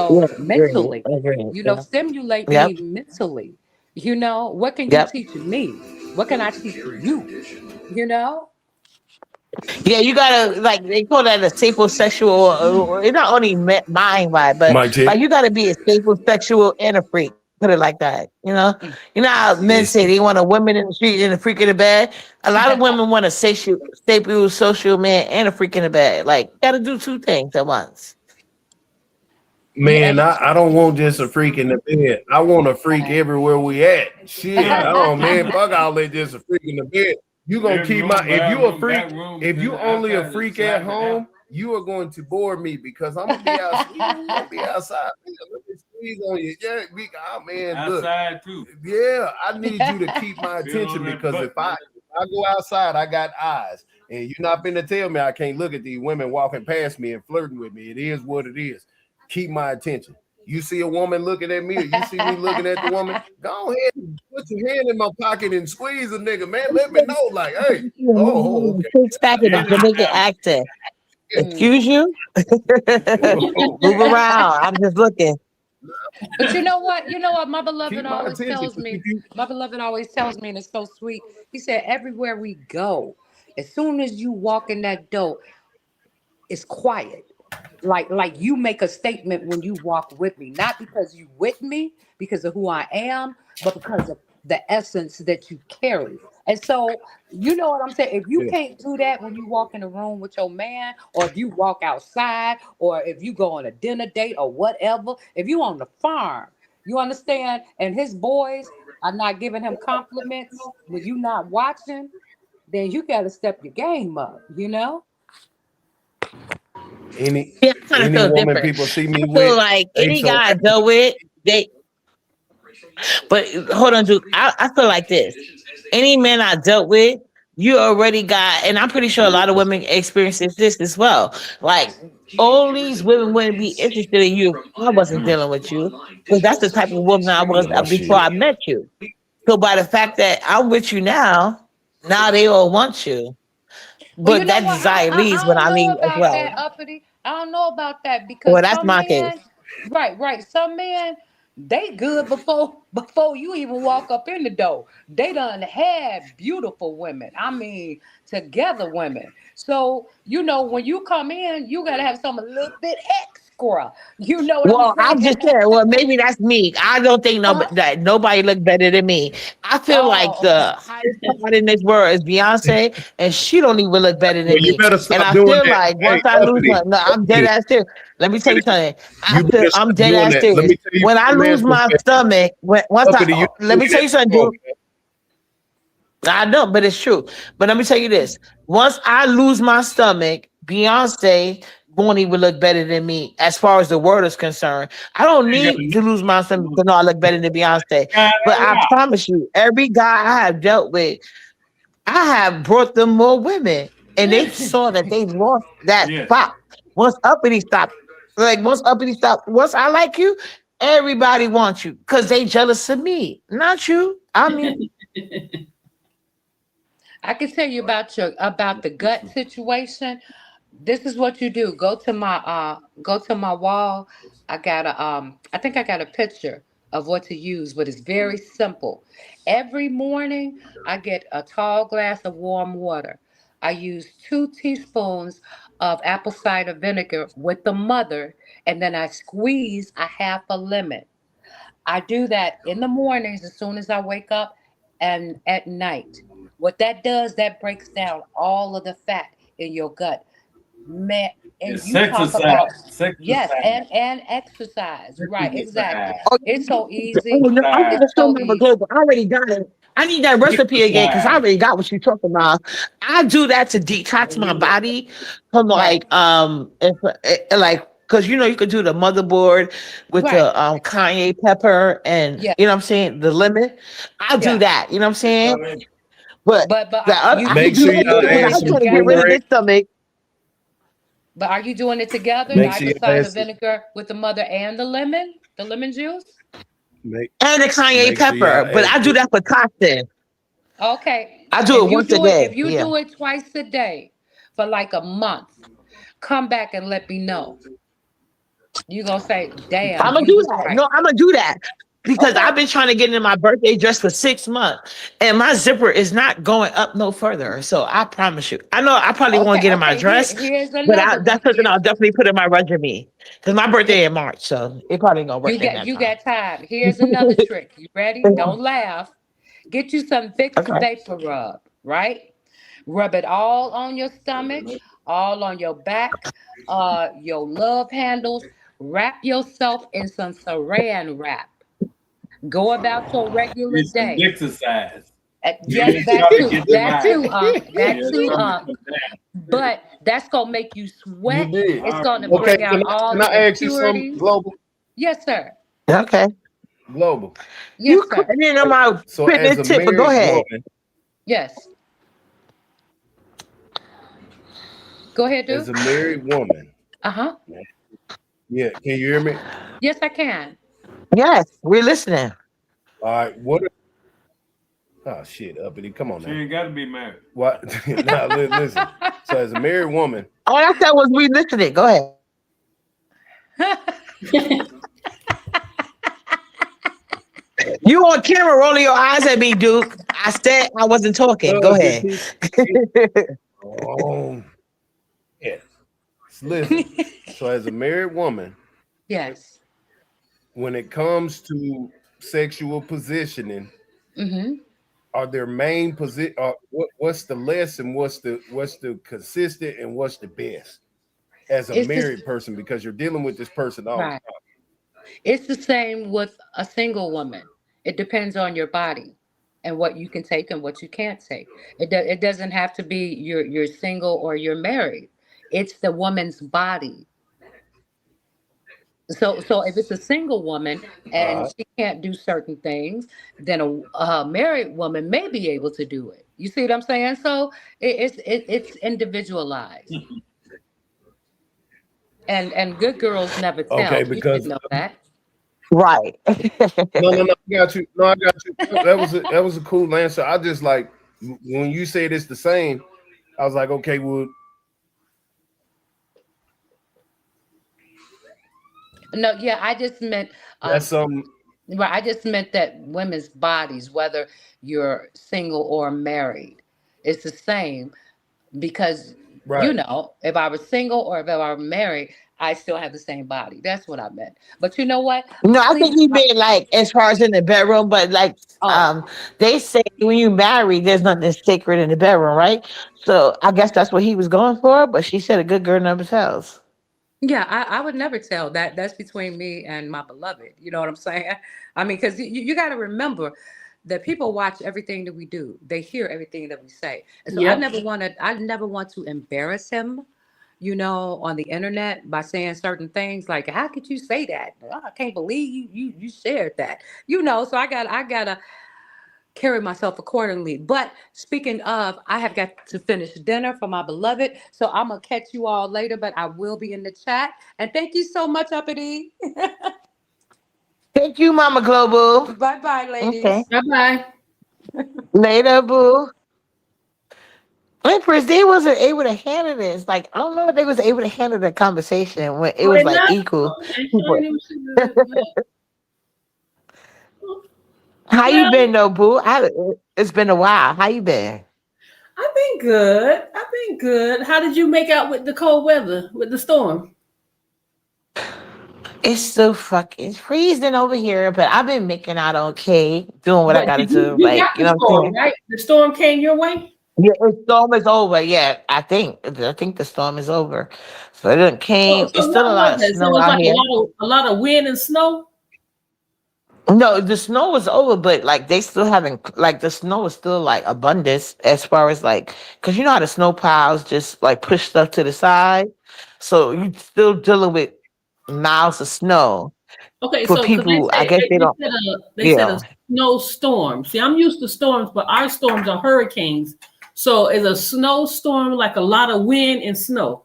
Yeah, agree. mentally. Agree. Yeah. Stimulate Yep. me mentally. What can you Yep. teach me? What can I teach you? You know? Yeah, you gotta like they call that a sapiosexual. It's not only mind right, but Mic check. like you gotta be a sapiosexual and a freak. Put it like that. You know how men Yes. say they want a woman in the street and a freak in the bed. A lot of women want a sapiosexual man and a freak in the bed. Like, you gotta do two things at once. Yeah, Man, I don't want just a freak in the bed. I want a freak and everywhere we at. Shit. Yeah. Oh man, fuck all that just a freak in the bed. You gonna Living keep my room, if you a bathroom, freak, back room, if to you the only a outside and freak at slide the air. home, you are going to bore me because I'm gonna be out. I'm gonna be outside. Man, let me squeeze on you. Yeah, oh man, look. Outside too. Yeah, I need you to keep my Feel on attention that because butt. if I go outside, I got eyes. And you're not finna tell me I can't look at these women walking past me and flirting with me. It is what it is. Keep my attention. You see a woman looking at me, or you see me looking at the woman, go ahead and put your hand in my pocket and squeeze a nigga, man. Let me know, like, hey, oh, okay. Six pack in a Then it's Jamaican time. accent. Mm. Excuse you? Move around. I'm just looking. But you know what? You know what? My beloved Keep my always attention. tells me. My beloved always tells me, and it's so sweet. He said, "Everywhere we go, as soon as you walk in that door, it's quiet. Like you make a statement when you walk with me, not because you with me, because of who I am, but because of the essence that you carry. And so, you know what I'm saying? If you Yeah. can't do that when you walk in a room with your man, or if you walk outside, or if you go on a dinner date or whatever, if you on the farm, you understand? And his boys are not giving him compliments when you not watching, then you got to step your game up, you know? Any Yeah, I kind of any feel woman different. people see I me feel with, like they any so guy I happy. dealt with, they. But hold on, Duke. I feel like this. Any man I dealt with, you already got, and I'm pretty sure a lot of women experiences this as well. Like all these women wouldn't be interested in you if I wasn't Mm. dealing with you, because that's the type of woman I was No before shit. I met you. So by the fact that I'm with you now they all want you. Well, you But know that what? desire I leaves when don't I know leave as about well. that, uppity. I don't know about that because Well, that's some my case. men, right. Some men, they good before you even walk up in the door. They done had beautiful women. I mean, together women. So when you come in, you gotta have some a little bit extra. You know what I'm Well, I'm saying? just saying. Well, maybe that's me. I don't think Uh, that nobody look better than me. I feel like oh, the okay. highest part in this world is Beyonce, and she don't even look better Well, than you me. better And stop I doing feel that. like Hey, once I lose uppity, her, no, I'm dead uppity, ass serious. Let me tell you uppity. something. You better I'm stop dead doing ass that. Let serious. me tell you When I from a lose man's my perspective. stomach, once Uppity, you let told me me tell that you something, before, dude. I know, but it's true. But let me tell you this: once I lose my stomach, Beyonce won't even look better than me as far as the world is concerned. I don't need You to lose my stomach to know I look better than Beyonce. got But that I rock. promise you, every guy I have dealt with, I have brought them more women, and they saw that they lost that Yes. spot. Once uppity stopped, once I like you, everybody wants you because they jealous of me, not you. I mean, I can tell you about the gut situation. This is what you do. Go to my wall. I think I got a picture of what to use, but it's very simple. Every morning I get a tall glass of warm water. I use 2 teaspoons of apple cider vinegar with the mother, and then I squeeze a half a lemon. I do that in the mornings as soon as I wake up and at night. What that does, that breaks down all of the fat in your gut. Man, and It's you talk exercise. about yes, Exercise. and exercise. Right, exactly. Exercise. oh, It's so oh, easy. no, I'm Exercise. gonna It's show so Mama easy. Global. I already got it. I need that recipe again because I Exercise. already got what you're talking about. I do that to detox my body from Right, like because you could do the motherboard with right. the Kanye pepper and Yeah, you know what I'm saying the lemon. I do yeah. that. You know what I'm saying. But But I you can Make do sure you that you y'all because doing add I'm it some trying to get rid together. of turmeric. this stomach. But are you doing it together? Make I sure your decide the ass vinegar with the mother and the lemon juice. make And the cayenne make sure y'all pepper, but add I do put that for cocktail. Okay. I do it once a If day. you Yeah. do it twice a day for like a month, come back and let me know. You gonna say, I'm damn, gonna he do was that. right. No, I'm gonna do that because Okay. I've been trying to get into my birthday dress for 6 months, and my zipper is not going up no further. So I promise you, I know I probably won't Okay, get in my okay. dress, Here's but another one. that's something I'll definitely put in my resume because my Here, birthday in March, so it probably ain't gonna work in that you time. got time. Here's another trick. You ready? Don't laugh. Get you some Vicks Okay. Vapor Rub, right? Rub it all on your stomach, all on your back, your love handles. Wrap yourself in some saran wrap. Go about your regular It's some day. exercise. Yes, Yeah, that try to too. get the That vibe. too, That Yeah, too, stomach come down. But that's gonna make you you sweat. did. It's All gonna right. Okay, bring out all can the I ask you something, impurities. global? Yes, sir. Okay. Global. You Yes, sir. cutting into my So as fitness a tip, but go married ahead. woman, Yes. Go ahead, as a Duke. married woman, Uh-huh. yeah, can you hear me? Yes, I can. Yes, we're listening. All right, what? Oh shit, uppity, come on She now. ain't got to be married. What? Now listen. So as a married woman, All I said was we listening. Go ahead. You on camera rolling your eyes at me, Duke. I said I wasn't talking. Go husband, ahead. oh, yeah. Listen. So as a married woman, Yes. when it comes to sexual positioning, Mm-hmm. are there main position? What's the less and what's the consistent and what's the best as a It's just married person because you're dealing with this person all the right. It's the same with a single woman. It depends on your body and what you can take and what you can't take. It doesn't have to be you're single or you're married. It's the woman's body. So if it's a single woman time. and she can't do certain things, then a married woman may be able to do it. You see what I'm saying? So it's individualized, and good girls never Okay, tell. You should because know that. Right. no, I got you. No, I got you. That was a cool answer. I just like when you said it's the same. I was like, okay, well, No, yeah, I just meant that's um right, I just meant that women's bodies, whether you're single or married, it's the same because right. if I was single or if I were married, I still have the same body. That's what I meant. But you know what? No, I Please, think he meant like as far as in the bedroom, but like oh, they say when you marry, there's nothing sacred in the bedroom, right? So I guess that's what he was going for, but she said a good girl never tells. yeah, I would never tell that. That's between me and my beloved. You know what I'm saying? I mean, because you got to remember that people watch everything that we do. They hear everything that we say, and so Yep. I never want to embarrass him. On the internet by saying certain things like, "How could you say that? Oh, I can't believe you shared that." So I gotta carry myself accordingly. But speaking of, I have got to finish dinner for my beloved. So I'm going to catch you all later, but I will be in the chat. And thank you so much, Uppity. Thank you, Mama Global. Bye bye, Okay. ladies. Bye bye. Later, boo. Empress, they wasn't able to handle this. Like, I don't know if they was able to handle the conversation when it Oh, was they like not? equal They sure people. ain't even How you well, been though, boo? It's been a while. How you been? I've been good. I've been good. How did you make out with the cold weather, with the storm? It's so fucking freezing over here, but I've been making out okay, doing what I But gotta did you do. you got Like, you the know what I'm storm, saying? right? The storm came your way? Yeah, the storm is over. Yeah, I think the storm is over. So it didn't So came. so It's still what a lot was of that? So snow it's out like here. a lot of wind and snow? No, the snow is over, but like they still haven't like the snow is still like abundance as far as like because you know how the snow piles just like push stuff to the side, so you still dealing with miles of snow. Okay, For so because people, I guess they they don't. said a Yeah, snowstorm. See, I'm used to storms, but our storms are hurricanes. So is a snowstorm like a lot of wind and snow?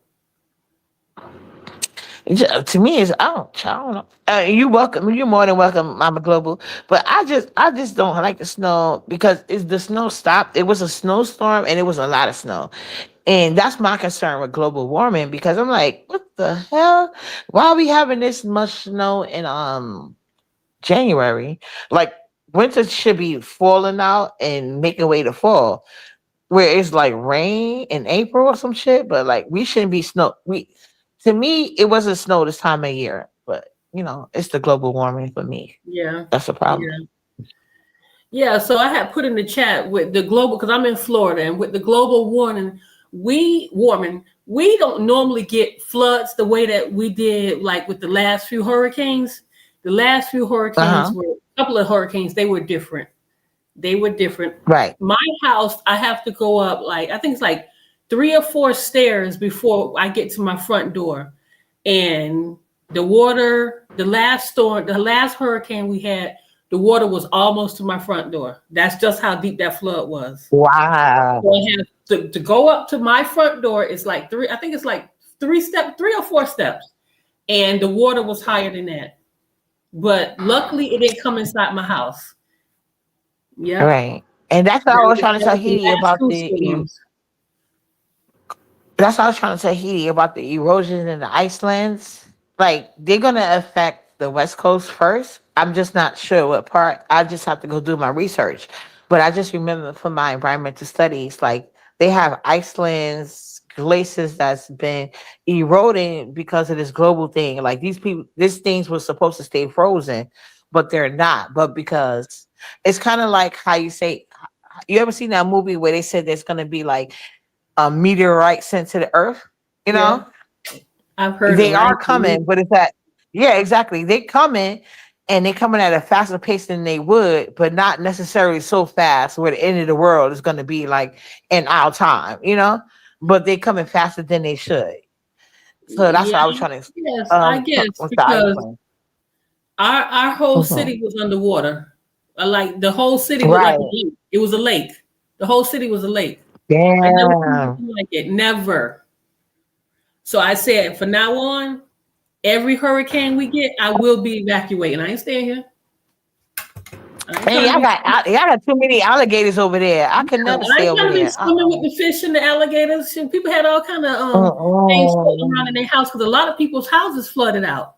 To me, it's I don't know. You welcome. You're more than welcome, Mama Global. But I just don't like the snow because it's the snow stopped. It was a snowstorm and it was a lot of snow, and that's my concern with global warming because I'm like, what the hell? Why are we having this much snow in January? Like winter should be falling out and making way to fall where it's like rain in April or some shit, but like we shouldn't be snow. We To me, it wasn't snow this time of year, but it's the global warming for me. Yeah. That's the problem. Yeah. Yeah, so I had put in the chat with the global because I'm in Florida, and with the global warming, we don't normally get floods the way that we did like with the last few hurricanes. The last few Uh huh. hurricanes were a couple of hurricanes, they were different. They were different. Right. My house, I have to go up like I think it's like 3 or 4 stairs before I get to my front door. And the water, the last hurricane we had, the water was almost to my front door. That's just how deep that flood was. So Wow. I have to go up to my front door. It's like I think it's like 3 or 4 steps. And the water was higher than that. But luckily it didn't come inside my house. Yep. Right. And That was the last two storms. that's what I was trying to tell Heidi about the erosion in the Icelands. Like they're gonna affect the West Coast first. I'm just not sure what part. I just have to go do my research. But I just remember from my environmental studies, like they have Iceland's glaciers that's been eroding because of this global thing. Like these things were supposed to stay frozen, but they're not. But because it's kind of like how you say, you ever seen that movie where they said there's gonna be like a meteorite sent to the earth, you Yeah, know, I've heard of they it. I are ain't seen coming, but it's that, yeah, exactly. They coming and they coming at a faster pace than they would, but not necessarily so fast where the end of the world is going to be like in our time, but they coming faster than they should. So that's Yeah, what I was trying to, yes, I guess with the because Iceland. our whole Hmm. city was underwater. Like the whole city looked like a Right. lake. It was a lake. The whole city was a lake. I never seen Damn. anything like it. Never. So I said, from now on, every hurricane we get, I will be evacuating. I ain't staying here. I ain't And trying to be. y'all got too many alligators over there. I could No, never I stay ain't over trying to be there. swimming with the fish and the alligators. And people had all kind of things floating around Mm-mm. in their house because a lot of people's houses flooded out.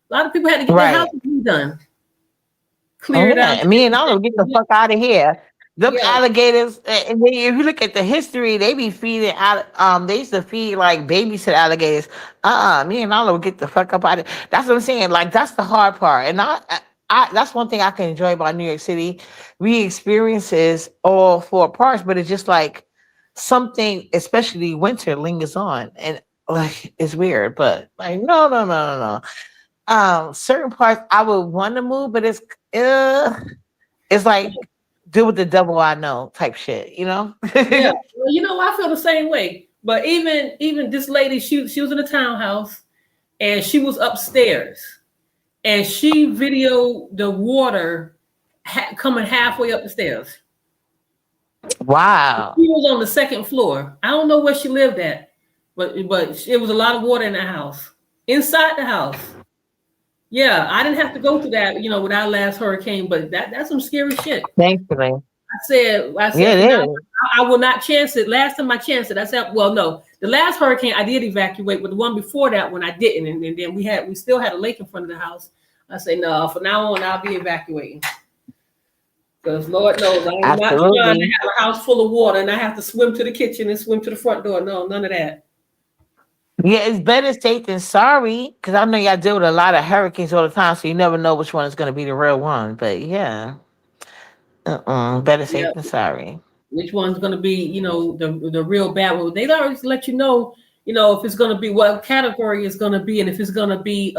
A lot of people had to get their Right. houses redone, Oh clear it out. yeah, me and Olive get the fuck out of here. Them Yeah, alligators, and then if you look at the history, they be feeding out. They used to feed like babies to the alligators. Me and Olive get the fuck up out of. That's what I'm saying. Like that's the hard part, and that's one thing I can enjoy about New York City. We experiences all 4 parts, but it's just like something, especially winter, lingers on, and like it's weird. But like no, no, no, no, no. Certain parts I would want to move, but uh, it's like deal with the devil I know type shit, you know? yeah. Well, I feel the same way. But even this lady, she was in a townhouse and she was upstairs and she videoed the water coming halfway up the stairs. Wow. She was on the second floor. I don't know where she lived at, but it was a lot of water in the house, inside the house. Yeah, I didn't have to go through that, with our last hurricane, but that's some scary shit. Thankfully. I said Yeah, for it now, is. I will not chance it. Last time I chanced it, I said, well, no, the last hurricane I did evacuate, but the one before that one I didn't, and then we still had a lake in front of the house. I say no, from now on I'll be evacuating because Lord knows I am not trying to Absolutely. have a house full of water and I have to swim to the kitchen and swim to the front door. No, none of that. Yeah, it's better safe than sorry. Cause I know y'all deal with a lot of hurricanes all the time, so you never know which one is gonna be the real one. But yeah. Better Yeah, safe than sorry. which one's going to be, the real bad one? They already let you know, if it's going to be what category it's going to be, and if it's going to be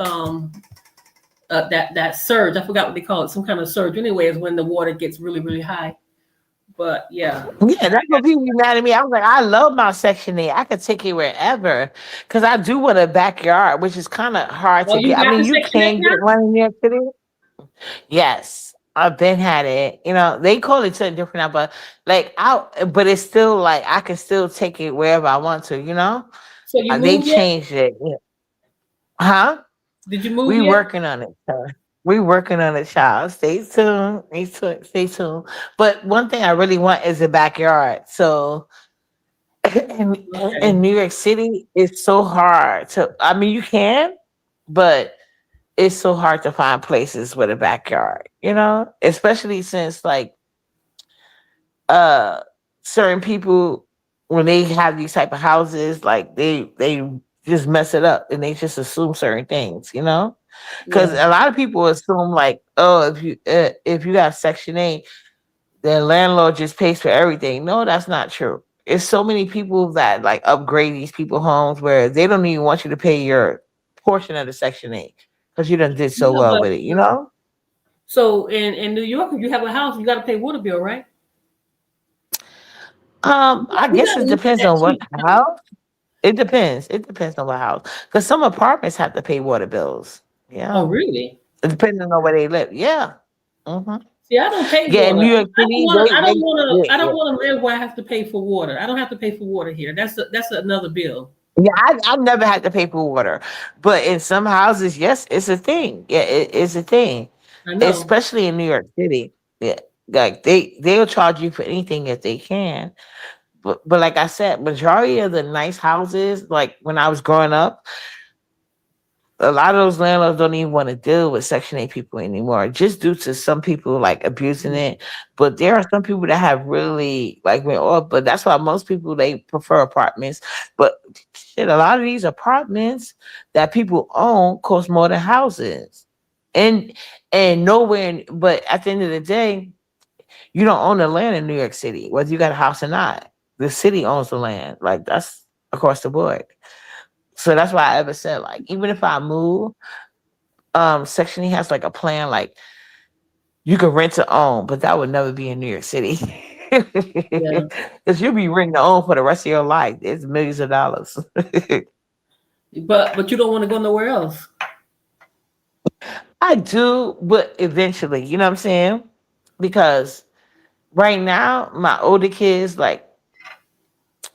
that surge. I forgot what they call it, some kind of surge. Anyway, is when the water gets really really high. But yeah, Yeah, that's what people be mad at me. I was like, I love my section eight. I could take it wherever. Cause I do want a backyard, which is kind of hard well, to you get. I got the mean, you Section 8 can now. get one in New York City. Yes, I've been had it. They call it something different now, but but it's still like I can still take it wherever I want to. So you They moved yet? changed it. Yeah. Huh? Did you move We yet? working on it, sir. We working on it, child. Stay tuned. Stay tuned. But one thing I really want is a backyard. So in Okay. New York City, it's so hard to. I mean, you can, but it's so hard to find places with a backyard. Especially since like uh certain people when they have these type of houses, like they just mess it up and they just assume certain things. Because Yeah. a lot of people assume like, oh, if you got Section 8, the landlord just pays for everything. No, that's not true. It's so many people that like upgrade these people homes where they don't even want you to pay your portion of the Section 8 because you done did so Yeah, well but with it. so in New York, if you have a house, you got to pay water bill, right? I We guess got to it look at depends that on what too. house. It depends. It depends on what house. Because some apartments have to pay water bills. Oh, Yeah, really? depending on where they live. Yeah. hmm See, I don't pay Yeah, in water. New York I don't City, want to. I don't want yeah, to. I don't yeah. want to live where I have to pay for water. I don't have to pay for water here. That's another bill. Yeah, I've never had to pay for water, but in some houses, yes, it's a thing. Yeah, it's a thing, I know. especially in New York City. Yeah, like they'll charge you for anything if they can. But like I said, majority of the nice houses, like when I was growing up, a lot of those landlords don't even want to deal with Section 8 people anymore, just due to some people like abusing it. But there are some people that have really like went off. But that's why most people they prefer apartments. But shit, a lot of these apartments that people own cost more than houses, and nowhere. But at the end of the day, you don't own the land in New York City, whether you got a house or not. The city owns the land. Like that's across the board. So that's why I ever said like even if I move Section E has like a plan like you can rent to own, but that would never be in New York City. Yeah. Because you'll be renting to own for the rest of your life. It's millions of dollars. But you don't want to go nowhere else. I do, but eventually, you know what I'm saying? Because right now, my older kids, like,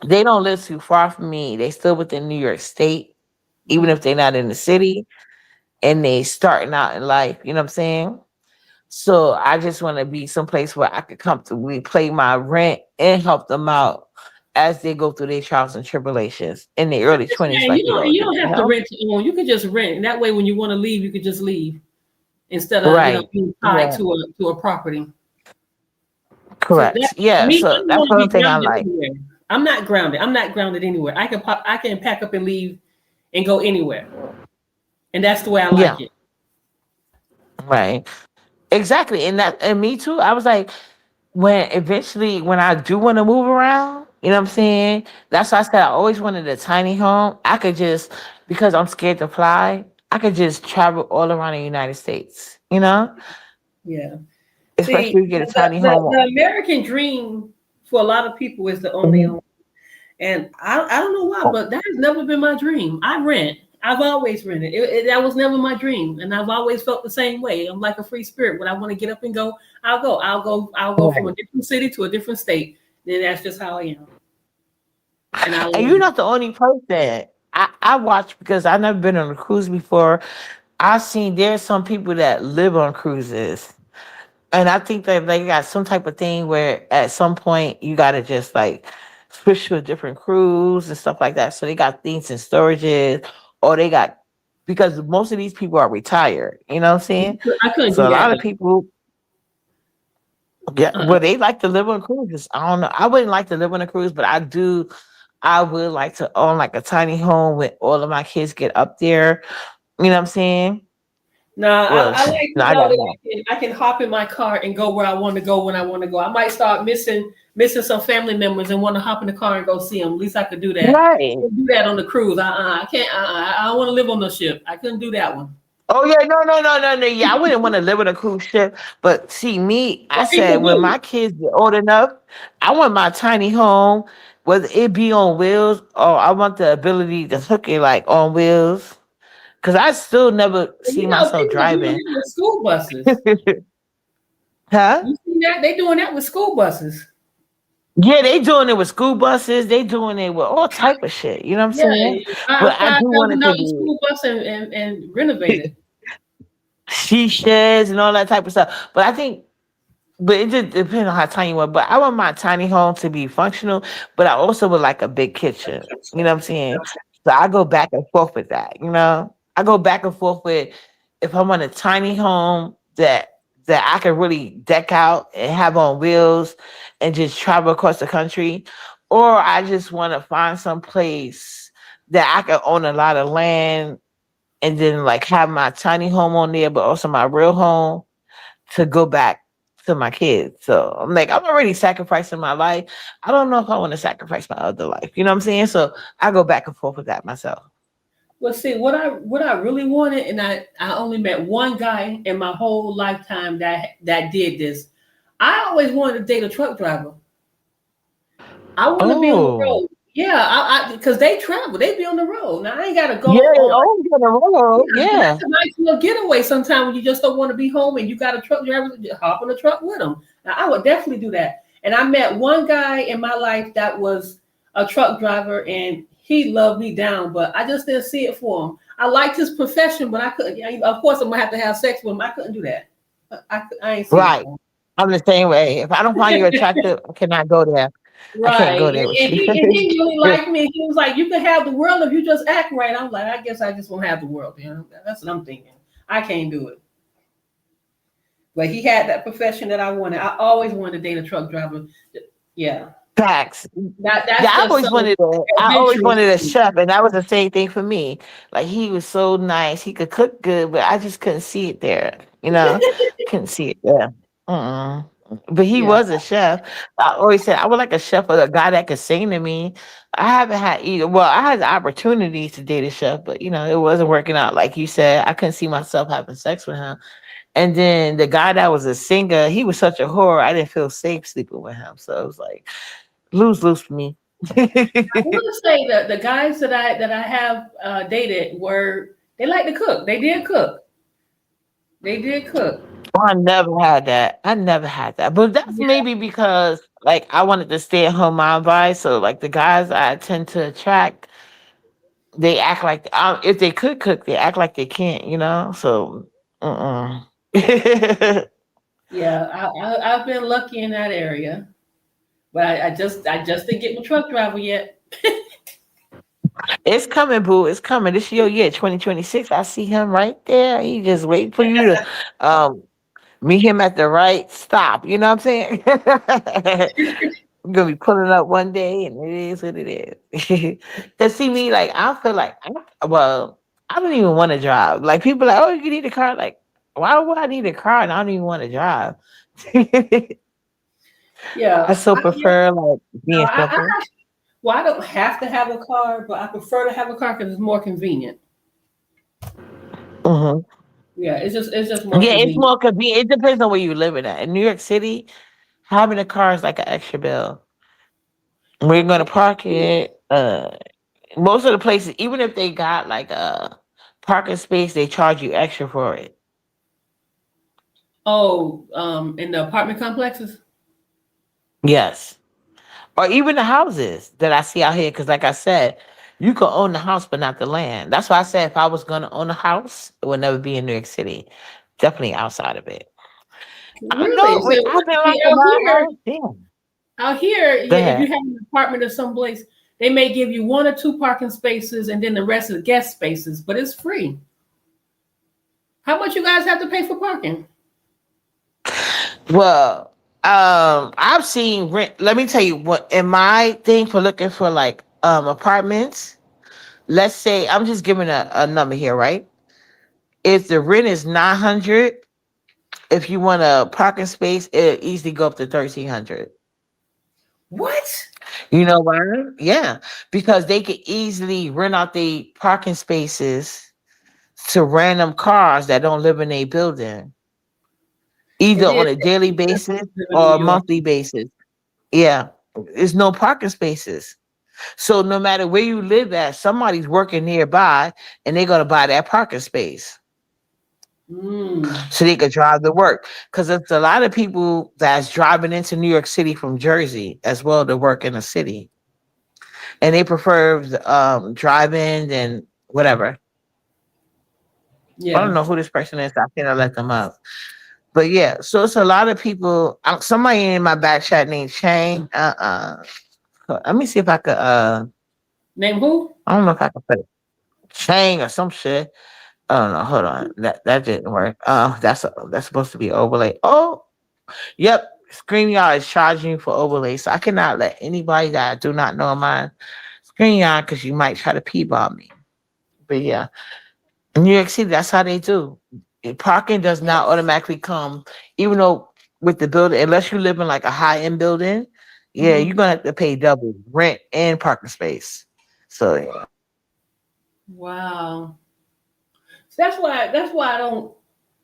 they don't live too far from me. They still within New York State, even Mhm. if they're not in the city and they starting out in life, you know what I'm saying? So I just want to be someplace where I could comfortably pay my rent and help them out as they go through their trials and tribulations in their early Just 20s, saying, like we all you do. don't You have to know? rent to own. You could just rent, and that way, when you want to leave, you could just leave instead of Right. being tied Yeah. to a property. So that Correct. Yeah. me, I So don't that's want to one be thing I grounded like. anywhere. I'm not grounded. I'm not grounded anywhere. I can pack up and leave and go anywhere, and that's the way I like Yeah. it. Right. Exactly. And me too. I was like, when I do want to move around, you know what I'm saying? That's why I said I always wanted a tiny home. I could just because I'm scared to fly, I could just travel all around the United States. Yeah. See, Especially if you get a tiny the home. American dream for a lot of people is to own their Mhm. own. And I don't know why, but that has never been my dream. I rent. I've always rented. That was never my dream, and I've always felt the same way. I'm like a free spirit. When I want to get up and go, I'll go. I'll go from a Right. different city to a different state. Then that's just how I am, and I And love you're it. not the only person. I watch because I've never been on a cruise before. I've seen there's some people that live on cruises. And I think that they got some type of thing where at some point you gotta just like switch to a different cruise and stuff like that. So they got things in storages or they got because most of these people are retired, you know what I'm saying? I couldn't So do a that lot of though. people yeah, Uh-uh. well they like to live on cruises. I don't know. I wouldn't like to live on a cruise, but I would like to own like a tiny home with all of my kids get up there. You know what I'm saying? Nah, Well, I like no, to I know got that more. I can hop in my car and go where I want to go when I want to go. I might start missing some family members and want to hop in the car and go see them. At least I could do that. I Right. couldn't do that on the cruise. I can't. I don't want to live on the ship. I couldn't do that one. Oh yeah, no, no, no, no, no. Yeah, I wouldn't want to live on a cruise ship. But see, me, I But people said when do. my kids get old enough, I want my tiny home, whether it be on wheels or I want the ability to hook it like on wheels. Cause I still never And see myself people are doing driving. that with school buses. Huh? You see that? They doing that with school buses. Yeah, they doing it with school buses. They doing it with all type of shit. You know what I'm Yeah, saying? buy But a I do want it $5,000 to school bus and renovate be it. she sheds and all that type of stuff. But I think but it just depends on how tiny you want. But I want my tiny home to be functional, but I also would like a big kitchen. You know what I'm saying? So I go back and forth with that. You know, I go back and forth with if I want a tiny home that I can really deck out and have on wheels and just travel across the country, or I just want to find some place that I can own a lot of land and then like have my tiny home on there, but also my real home to go back to my kids. So I'm like, I'm already sacrificing my life. I don't know if I want to sacrifice my other life. You know what I'm saying? So I go back and forth with that myself. Well, see, what I really wanted, and I only met one guy in my whole lifetime that did this. I always wanted to date a truck driver. I want to be on the Oh, road. Yeah, I because they travel, they be on the road. Now I ain't gotta yeah. go on. Oh, you're on the Yeah, road. but Yeah. that's a nice little getaway. Sometimes when you just don't want to be home and you got a truck driver, just hop on the truck with them. Now I would definitely do that. And I met one guy in my life that was a truck driver, and he loved me down, but I just didn't see it for him. I liked his profession, but I couldn't. Of course, I'm gonna have to have sex with him. I couldn't do that. I ain't see it Right. for him. I'm the same way. If I don't find you attractive, I cannot go there. I can't Right. go And, there with and you. he really liked me. He was like, "You can have the world if you just act right." I'm like, I guess I just won't have the world. You know? That's what I'm thinking. I can't do it. But he had that profession that I wanted. I always wanted to date a truck driver. Yeah. Facts. Yeah, That's just so I always adventurous wanted to a me. chef, and that was the same thing for me. Like he was so nice, he could cook good, but I just couldn't see it there. You know, couldn't see it there. Mm-mm. But he Yeah. was a chef. I always said I would like a chef or a guy that could sing to me. I haven't had either. Well, I had the opportunities to date a chef, but you know, it wasn't working out. Like you said, I couldn't see myself having sex with him. And then the guy that was a singer, he was such a whore. I didn't feel safe sleeping with him. So it was like lose lose for me. I want to say that the guys that I have dated were they like to cook. They did cook. They did cook. I never had that. I never had that. But that's Yeah. maybe because like I wanted to stay at home mom vibe. So like the guys I tend to attract, they act like if they could cook, they act like they can't. You know. So, Yeah. I've been lucky in that area, but I just didn't get my truck driver yet. it's coming, boo. It's coming. This year, 2026. I see him right there. He just waiting for you to um meet him at the right stop. You know what I'm saying? I'm gonna be pulling up one day, and it is what it is. Cause see me, like I feel like, well, I don't even want to drive. Like people like, oh, you need a car. Like, why would I need a car and I don't even want to drive? I Yeah. so Yeah. prefer like No, being simple. well, I don't have to have a car, but I prefer to have a car because it's more convenient. Hmm. Yeah, it's just more Yeah, it's convenient. more convenient. It depends on where you living at. In New York City, having a car is like an extra bill. We're gonna park it. Most of the places, even if they got like a parking space, they charge you extra for it. Oh, in the apartment complexes. Yes. Or even the houses that I see out here. Because, like I said, you could own the house, but not the land. That's why I said if I was going to own a house, it would never be in New York City. Definitely outside of it. I Really? know. So I've been see, like around house. Damn. out here, Go if you ahead. have an apartment or someplace, they may give you one or two parking spaces, and then the rest are guest spaces, but it's free. How much you guys have to pay for parking? Well, I've seen rent. Let me tell you what. In my thing for looking for like apartments, let's say I'm just giving a number here, right? If the rent is 900, if you want a parking space, it easily go up to 1,300. What? You know why? Yeah, because they could easily rent out the parking spaces to random cars that don't live in a building, either It on is a daily basis expensive in New or a York. monthly basis. Yeah, there's no parking spaces. So no matter where you live at, somebody's working nearby and they're gonna buy that parking space. Mm. so they could drive to work. Because there's a lot of people that's driving into New York City from Jersey as well to work in the city, and they prefer driving and whatever. I don't Yeah. know who this person is. I can't let them up. But yeah, so it's a lot of people. Somebody in my back chat named Chang. Let me see if I could. Name who? I don't know if I can put it. Chang or some shit. Oh no, hold on. That didn't work. That's supposed to be overlay. Oh, yep. StreamYard is charging you for overlay, so I cannot let anybody that I do not know of mine StreamYard because you might try to peabody me. But yeah, in New York City, that's how they do. Parking does not automatically come, even though with the building, unless you live in like a high end building, yeah, Hmm. you're gonna have to pay double rent and parking space. So yeah. Wow. So that's why I don't.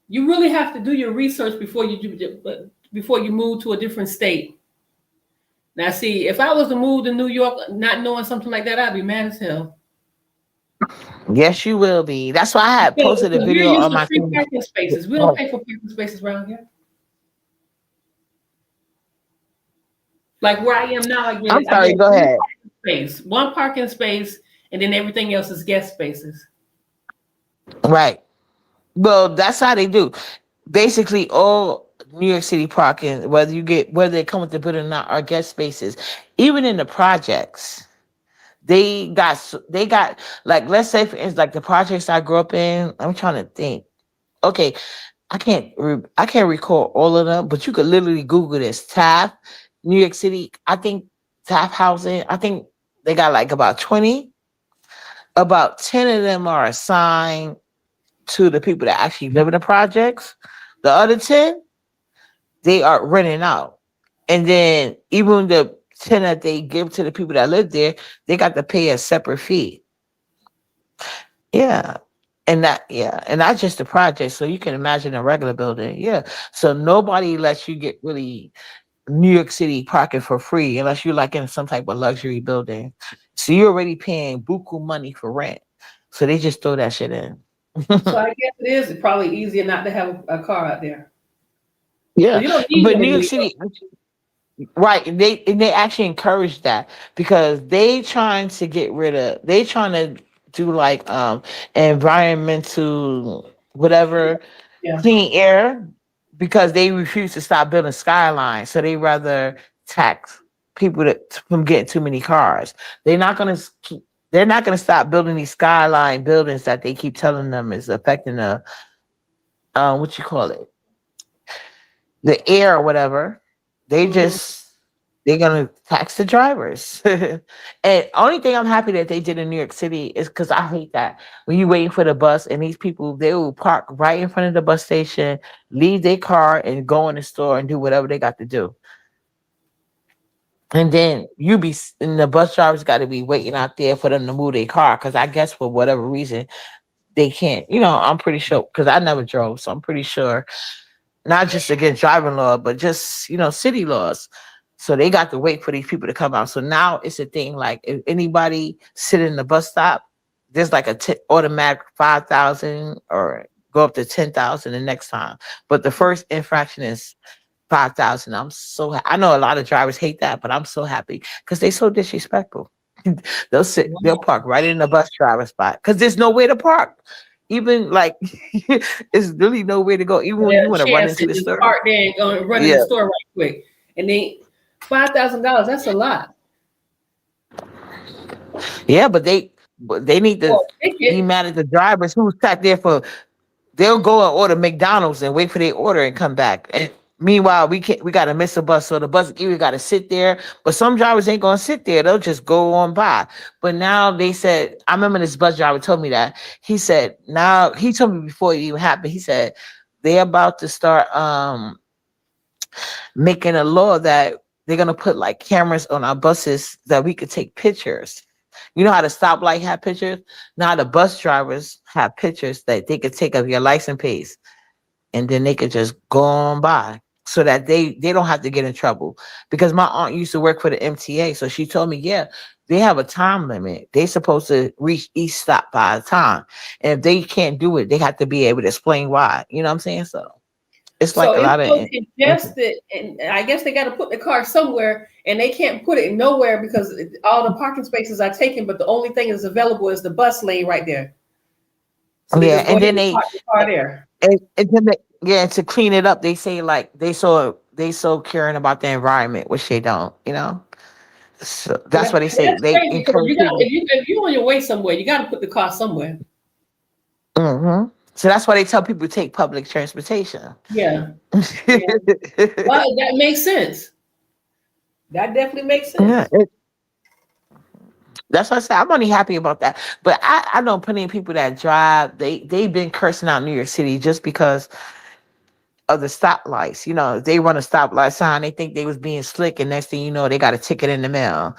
You really have to do your research before you move to a different state. Now, see, if I was to move to New York, not knowing something like that, I'd be mad as hell. Yes, you will be. That's why I had Because posted a we're video used on to my free thing. parking spaces. We don't pay for parking spaces around here. Like where I am now, I get I'm it. I get sorry, go one ahead. parking space, one parking space, and then everything else is guest spaces. Right. Well, that's how they do. Basically, all New York City parking, whether they come with the building or not, are guest spaces. Even in the projects, they got like, let's say for instance, like the projects I grew up in. I'm trying to think. Okay, I can't recall all of them, but you could literally Google this Taft, New York City. I think Taft housing. I think they got like about 20. About 10 of them are assigned to the people that actually live in the projects. The other 10, they are renting out. And then even the 10 that they give to the people that live there, they got to pay a separate fee. Yeah. And that's just the project. So you can imagine a regular building. Yeah. So nobody lets you get really New York City parking for free unless you're like in some type of luxury building. So you're already paying buku money for rent. So they just throw that shit in. So I guess it is probably easier not to have a car out there Yeah. because you don't need But one New in York New York. City, right, and they actually encourage that because they trying to do like environmental whatever Yeah. clean air because they refuse to stop building skylines. So they rather tax people from getting too many cars. They're not gonna they're not gonna stop building these skyline buildings that they keep telling them is affecting the what you call it, the air or whatever. They Hmm. just they're gonna tax the drivers. And only thing I'm happy that they did in New York City is because I hate that when you waiting for the bus and these people they will park right in front of the bus station, leave their car and go in the store and do whatever they got to do. And then and the bus drivers got to be waiting out there for them to move their car because I guess for whatever reason they can't. I'm pretty sure because I never drove, so I'm pretty sure not just against driving law, but just city laws. So they got to wait for these people to come out. So now it's a thing. Like if anybody sit in the bus stop, there's like a automatic 5,000 or go up to 10,000 the next time. But the first infraction is 5,000. I know a lot of drivers hate that, but I'm so happy because they so disrespectful. They'll Wow. park right in the bus driver spot because there's nowhere to park. Even like it's really nowhere to go. Even when Yeah, you want to run chance into it. the Just store. park there and go and run in Yeah. the store right quick. And then $5,000. That's a lot Yeah, but they need to for a be ticket. mad at the drivers who sat there for. They'll go and order McDonald's and wait for their order and come back. And meanwhile, we gotta miss a bus, so the bus either gotta sit there. But some drivers ain't gonna sit there; they'll just go on by. But now they said, I remember this bus driver told me that he said now he told me before it even happened. He said they're about to start making a law that they're gonna put like cameras on our buses that we could take pictures. You know how the stoplight have pictures? Now the bus drivers have pictures that they could take of your license plates and then they could just go on by. so that they don't have to get in trouble. Because my aunt used to work for the MTA, so she told me, yeah, they have a time limit. They supposed to reach each stop by a time, and if they can't do it, they have to be able to explain why. You know what I'm saying? So it's So like a it's lot of so congested, and I guess they got to put the car somewhere, and they can't put it nowhere because all the parking spaces are taken. But the only thing that's available is the bus lane right there. So they yeah, just go and ahead then and park the car there. and then yeah, to clean it up, they say like they so caring about the environment, which they don't. You know, so But that's why they say that's they crazy because encourage you got people. if you on your way somewhere, you got to put the car somewhere. So that's why they tell people to take public transportation. Yeah, yeah. Well, that makes sense. That definitely makes Yeah, sense. that's what I said. I'm only happy about that. But I know plenty of people that drive. They've been cursing out New York City just because of the stoplights. You know, they run a stoplight sign. They think they was being slick, and next thing you know, they got a ticket in the mail.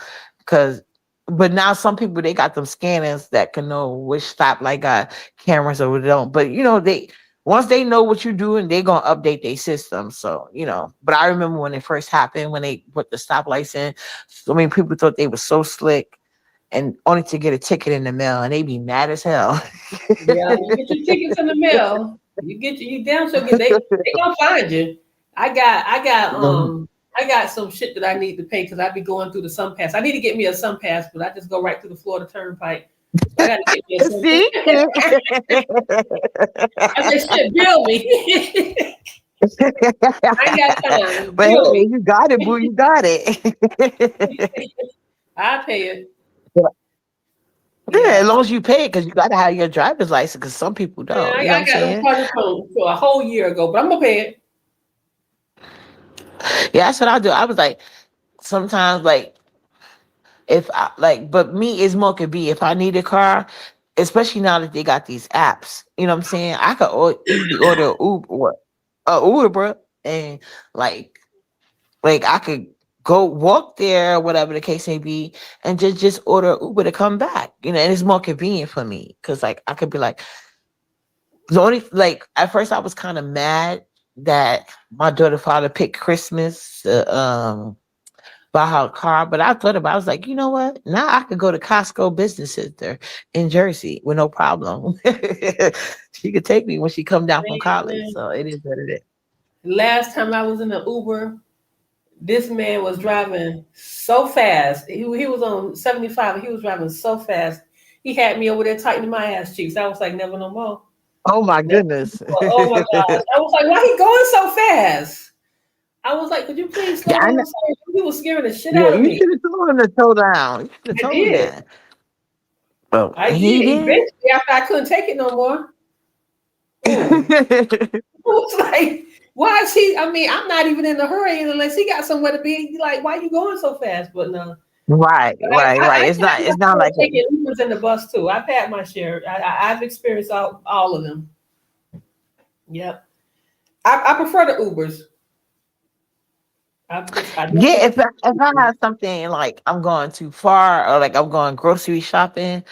Cause, but now some people they got them scanners that can know which stoplight got cameras or don't. But you know, they once they know what you're doing, they gonna update their system. So you know. But I remember when it first happened, when they put the stoplights in, so many people thought they were so slick and only to get a ticket in the mail, and they be mad as hell. Yeah, you get your tickets in the mail. You get you down so get they gonna find you. I got some shit that I need to pay because I be going through the Sun Pass. I need to get me a Sun Pass, but I just go right through the Florida Turnpike. So I got to get me a Sun See? Pass. I said, shit, bill me. I ain't got time. But Bill hey, me. you got it, boo. You got it. I pay it. Yeah, as Yeah. long as you pay it, because you got to have your driver's license. Because some people Yeah, don't. You know what I I'm got them saying? charges for a whole year ago, but I'm gonna pay it. Yeah, that's what I do. I was like, sometimes like if I like, but me is more could be if I need a car, especially now that they got these apps. You know what I'm saying? I could easily order a Uber, Uber, bro, and like I could go walk there, whatever the case may be, and just order Uber to come back. You know, and it's more convenient for me because like I could be like the only like at first I was kind of mad that my daughter father picked Christmas to buy her a car, but I thought about it, I was like, you know what? Now I could go to Costco Business Center in Jersey with no problem. She could take me when she come down from college, Man, so it is what it is. last time I was in the Uber, this man was driving so fast. He was on 75 and he was driving so fast. He had me over there tightening my ass cheeks. I was like, never no more. Oh my Never goodness. no more. Oh my gosh. I was like, why he going so fast? I was like, could you please Yeah, slow I know. down? Sir? He was scaring the shit Yeah, out of you me. should have told him to slow down. You should have I told him did. that. Well, I did. he did. Eventually, after I couldn't take it no more. Mm. I was like, why is he? I mean, I'm not even in a hurry unless he got somewhere to be. Like, why you going so fast? But no. Right, right, I right. had It's not. my It's not share like of taking Ubers in the bus too. I've had my share. I've experienced all of them. Yep. I prefer the Ubers. I yeah. definitely If I have something like I'm going too far or like I'm going grocery shopping,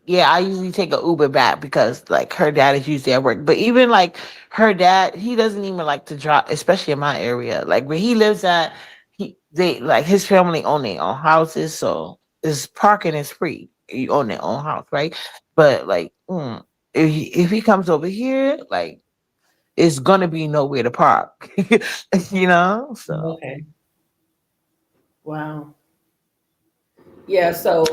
yeah, I usually take a Uber back because like her dad is usually at work. But even like her dad, he doesn't even like to drop, especially in my area. Like where he lives at, they like his family own their own houses, so it's parking is free. You own their own house, right? But like, if he comes over here, like it's gonna be nowhere to park, you know. So okay. Wow. Yeah. So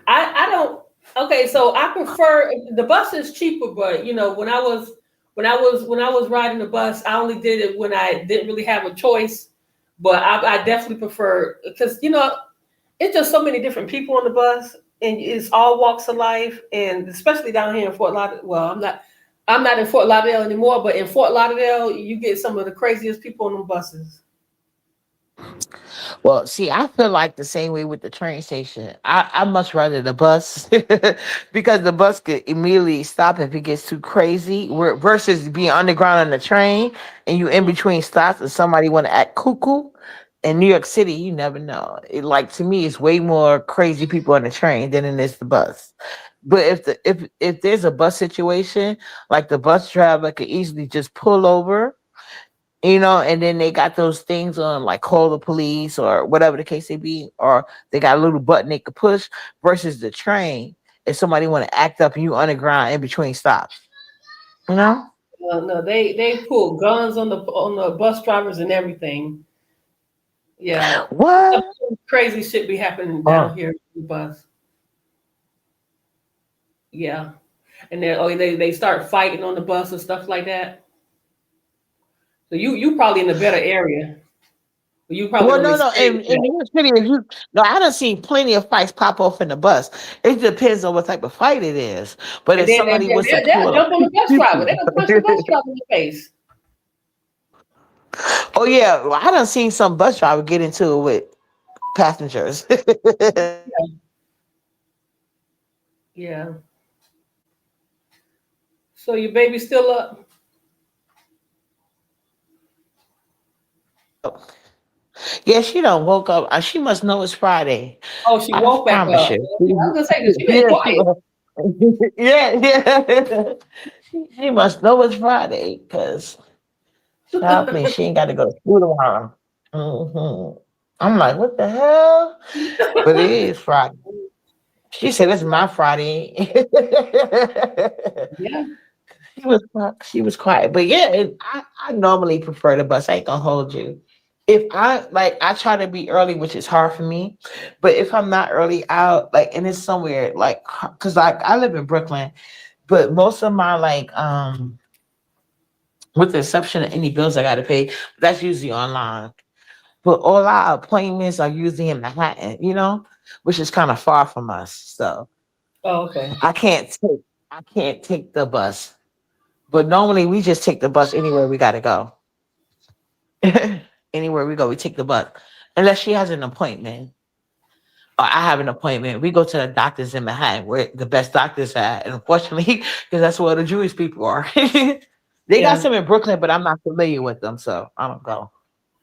I don't. Okay. So I prefer the bus is cheaper, but you know when I was riding the bus, I only did it when I didn't really have a choice. But I definitely prefer because you know it's just so many different people on the bus, and it's all walks of life, and especially down here in Fort Lauderdale. Well, I'm not in Fort Lauderdale anymore, but in Fort Lauderdale, you get some of the craziest people on the buses. well, see, I feel like the same way with the train station. I much rather the bus because the bus could immediately stop if it gets too crazy. Versus being underground on the train and you in between stops and somebody want to act cuckoo. In New York City, you never know. It like to me, it's way more crazy people on the train than it is the bus. But if there's a bus situation, like the bus driver could easily just pull over And then they got those things on like call the police or whatever the case may be, or they got a little button they could push versus the train. If somebody want to act up and you underground in between stops, you know? No, they pull guns on the bus drivers and everything. Yeah, some What? crazy shit be happening down Oh. here in the bus. Yeah, and then they start fighting on the bus and stuff like that. So you probably in a better area. You probably Well, don't no, no. experience In that. New York City, if you no, I done seen plenty of fights pop off in the bus. It depends on what type of fight it is. But And if then somebody was to they'll pull up, jump on the bus driver. They'll punch the bus driver in the face. oh yeah, well, I done seen some bus driver get into it with passengers. Yeah. So your baby's still up? Yeah, she done woke up. She must know it's Friday. Oh, she I woke back promise up. you. Okay, I was gonna say that she been Yeah, she quiet. was. Yeah, yeah. She must know it's Friday because child, please, she ain't got to go to school tomorrow. I'm like, what the hell? But it is Friday. She said, "It's my Friday." Yeah, She was quiet, but yeah, I normally prefer the bus. I ain't gonna hold you. If I try to be early, which is hard for me, but if I'm not early out, like, and it's somewhere like, cause like I live in Brooklyn, but most of my with the exception of any bills I got to pay, that's usually online. But all our appointments are usually in Manhattan, which is kind of far from us. So oh, okay. I can't take I can't take the bus. But normally we just take the bus anywhere we gotta go. Anywhere we go, we take the bus. Unless she has an appointment or I have an appointment. We go to the doctors in Manhattan where the best doctors at. And unfortunately, because that's where the Jewish people are. They got Yeah. some in Brooklyn, but I'm not familiar with them, so I don't go.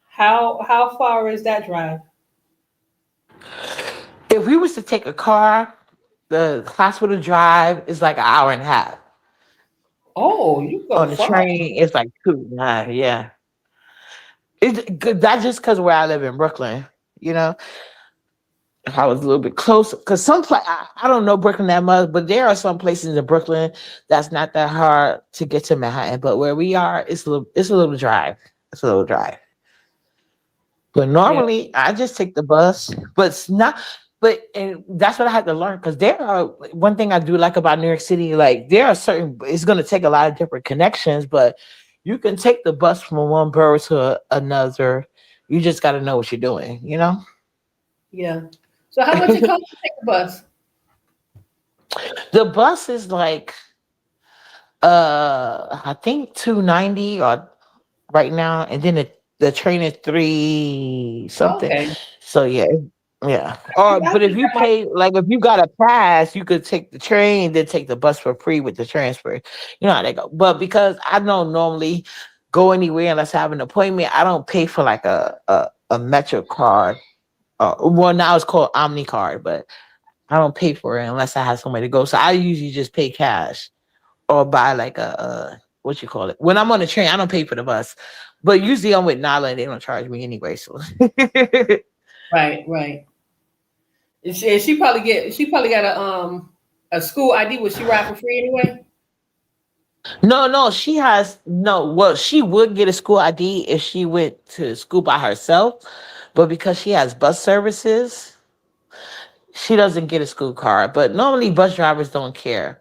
How far is that drive? If we was to take a car, the hospital drive is like an hour and a half. Oh, you go On the far. train, it's like 2 and a half. Yeah, that's just because where I live in Brooklyn. You know, if I was a little bit closer, because I don't know Brooklyn that much, but there are some places in Brooklyn that's not that hard to get to Manhattan. But where we are, it's a little drive. It's a little drive. But Yeah. normally I just take the bus, but it's not. But and that's what I had to learn because there are one thing I do like about New York City. Like there are certain, it's going to take a lot of different connections, but you can take the bus from one borough to another. You just got to know what you're doing. Yeah. So how much it costs to take the bus? The bus is like I think 290 or right now, and then the train is three something. Okay. So yeah, yeah. Or I but if think you that might. pay, like if you got a pass, you could take the train, then take the bus for free with the transfer. You know how they go. But because I don't normally go anywhere unless I have an appointment, I don't pay for like a Metro card. Well, now it's called Omni card, but I don't pay for it unless I have somewhere to go. So I usually just pay cash or buy like a what you call it. When I'm on the train, I don't pay for the bus, but usually I'm with Nala and they don't charge me anyway. So Right, right. And she probably got a school ID. Would she ride for free anyway? no, no, she has no. Well, she would get a school ID if she went to school by herself, but because she has bus services, she doesn't get a school card. But normally bus drivers don't care,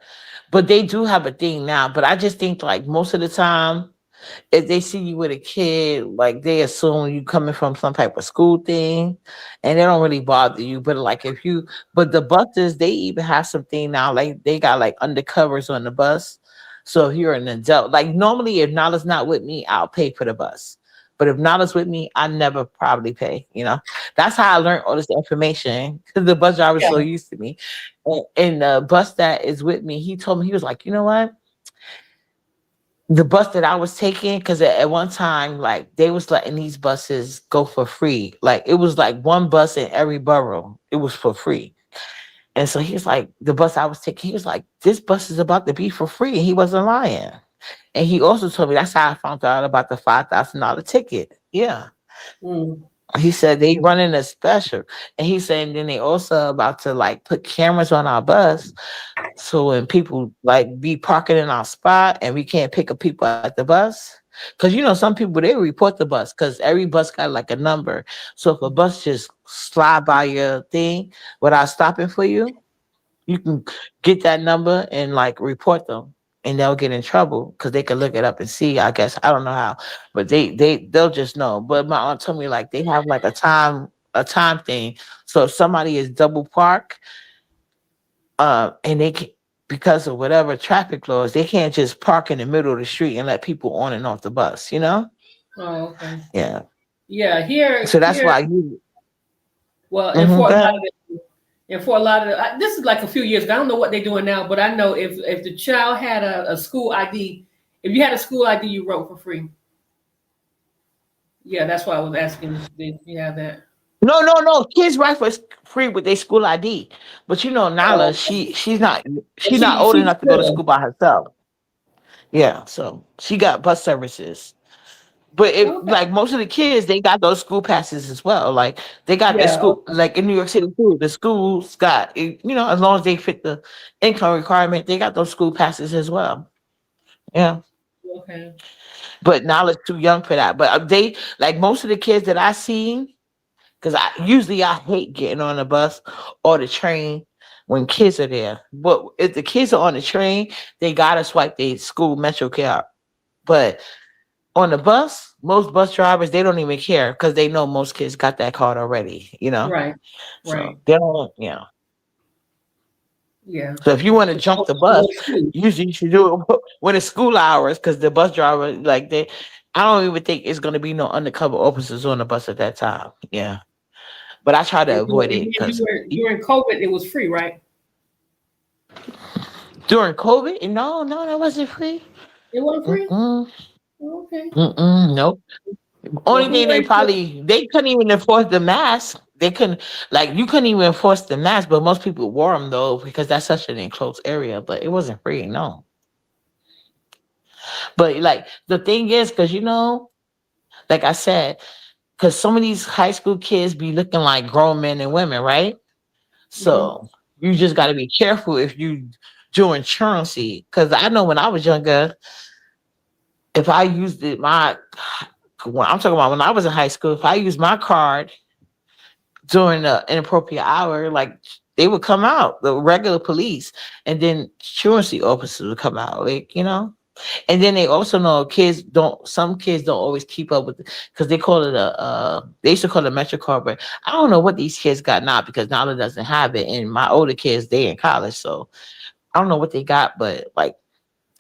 but they do have a thing now. But I just think like most of the time, if they see you with a kid, like they assume you coming from some type of school thing, and they don't really bother you. But like but the buses, they even have something now, like they got like undercovers on the bus. So if you're an adult, like normally if Nala's not with me, I'll pay for the bus. But if Nala's with me, I never probably pay. That's how I learned all this information because the bus driver's so Yeah. used to me. And the bus that is with me, he told me, he was like, you know what? The bus that I was taking, because at one time, like they was letting these buses go for free. Like it was like one bus in every borough. It was for free. And so he was like, the bus I was taking, he was like, this bus is about to be for free. And he wasn't lying. And he also told me that's how I found out about the $5,000 ticket. Yeah. Mm. He said they running a special. And he said then they also about to like put cameras on our bus. So when people like be parking in our spot and we can't pick up people at the bus, because some people they report the bus because every bus got like a number. So if a bus just slide by your thing without stopping for you can get that number and like report them. And they'll get in trouble because they can look it up and see. I guess I don't know how, but they'll just know. But my aunt told me like they have like a time thing. So if somebody is double parked, and they can, because of whatever traffic laws, they can't just park in the middle of the street and let people on and off the bus. Oh, okay. Yeah. Yeah, here, So that's here. why you. Well, in Mhm, Fort go ahead. Lauderdale, and for a lot of this is like a few years ago. I don't know what they're doing now, but I know if the child had a school ID, if you had a school ID, you wrote for free. Yeah, that's why I was asking. Did you have that? No, no, no. Kids ride for free with their school ID, but Nala, Oh, she's not old she's enough to go to good. school by herself. Yeah, so she got bus services. But if Okay. like most of the kids, they got those school passes as well. Like they got the Yeah. school, Okay. like in New York City too. The schools got, as long as they fit the income requirement, they got those school passes as well. Yeah, Okay. but Nala's too young for that. But they like most of the kids that I see, because I hate getting on the bus or the train when kids are there. But if the kids are on the train, they gotta swipe their school Metro card. But on the bus, most bus drivers they don't even care because they know most kids got that card already. Right. So Right. they don't. Yeah. So if you want to To jump go the to bus, school. usually you should do it when it's school hours because the bus driver like they. I don't even think it's gonna be no undercover officers on the bus at that time. Yeah, but I try to avoid And it then because during COVID, it was free, right? during COVID, no, no, that wasn't free. It wasn't free. Mm-mm, Okay. nope. Well, Only who thing raised it? they couldn't even enforce the mask. They couldn't like you couldn't even enforce the mask, but most people wore them though because that's such an enclosed area. But it wasn't free, no. But like the thing is, because like I said, because some of these high school kids be looking like grown men and women, right? Hmm. So you just got to be careful if you doing truancy. Because I know when I was younger, if I used when I'm talking about when I was in high school, if I used my card during the inappropriate hour, like they would come out, the regular police, and then truancy officers would come out, And then they also know some kids don't always keep up with because they call it they used to call it a Metro card, but I don't know what these kids got now because Nala doesn't have it. And my older kids, they in college, so I don't know what they got, but like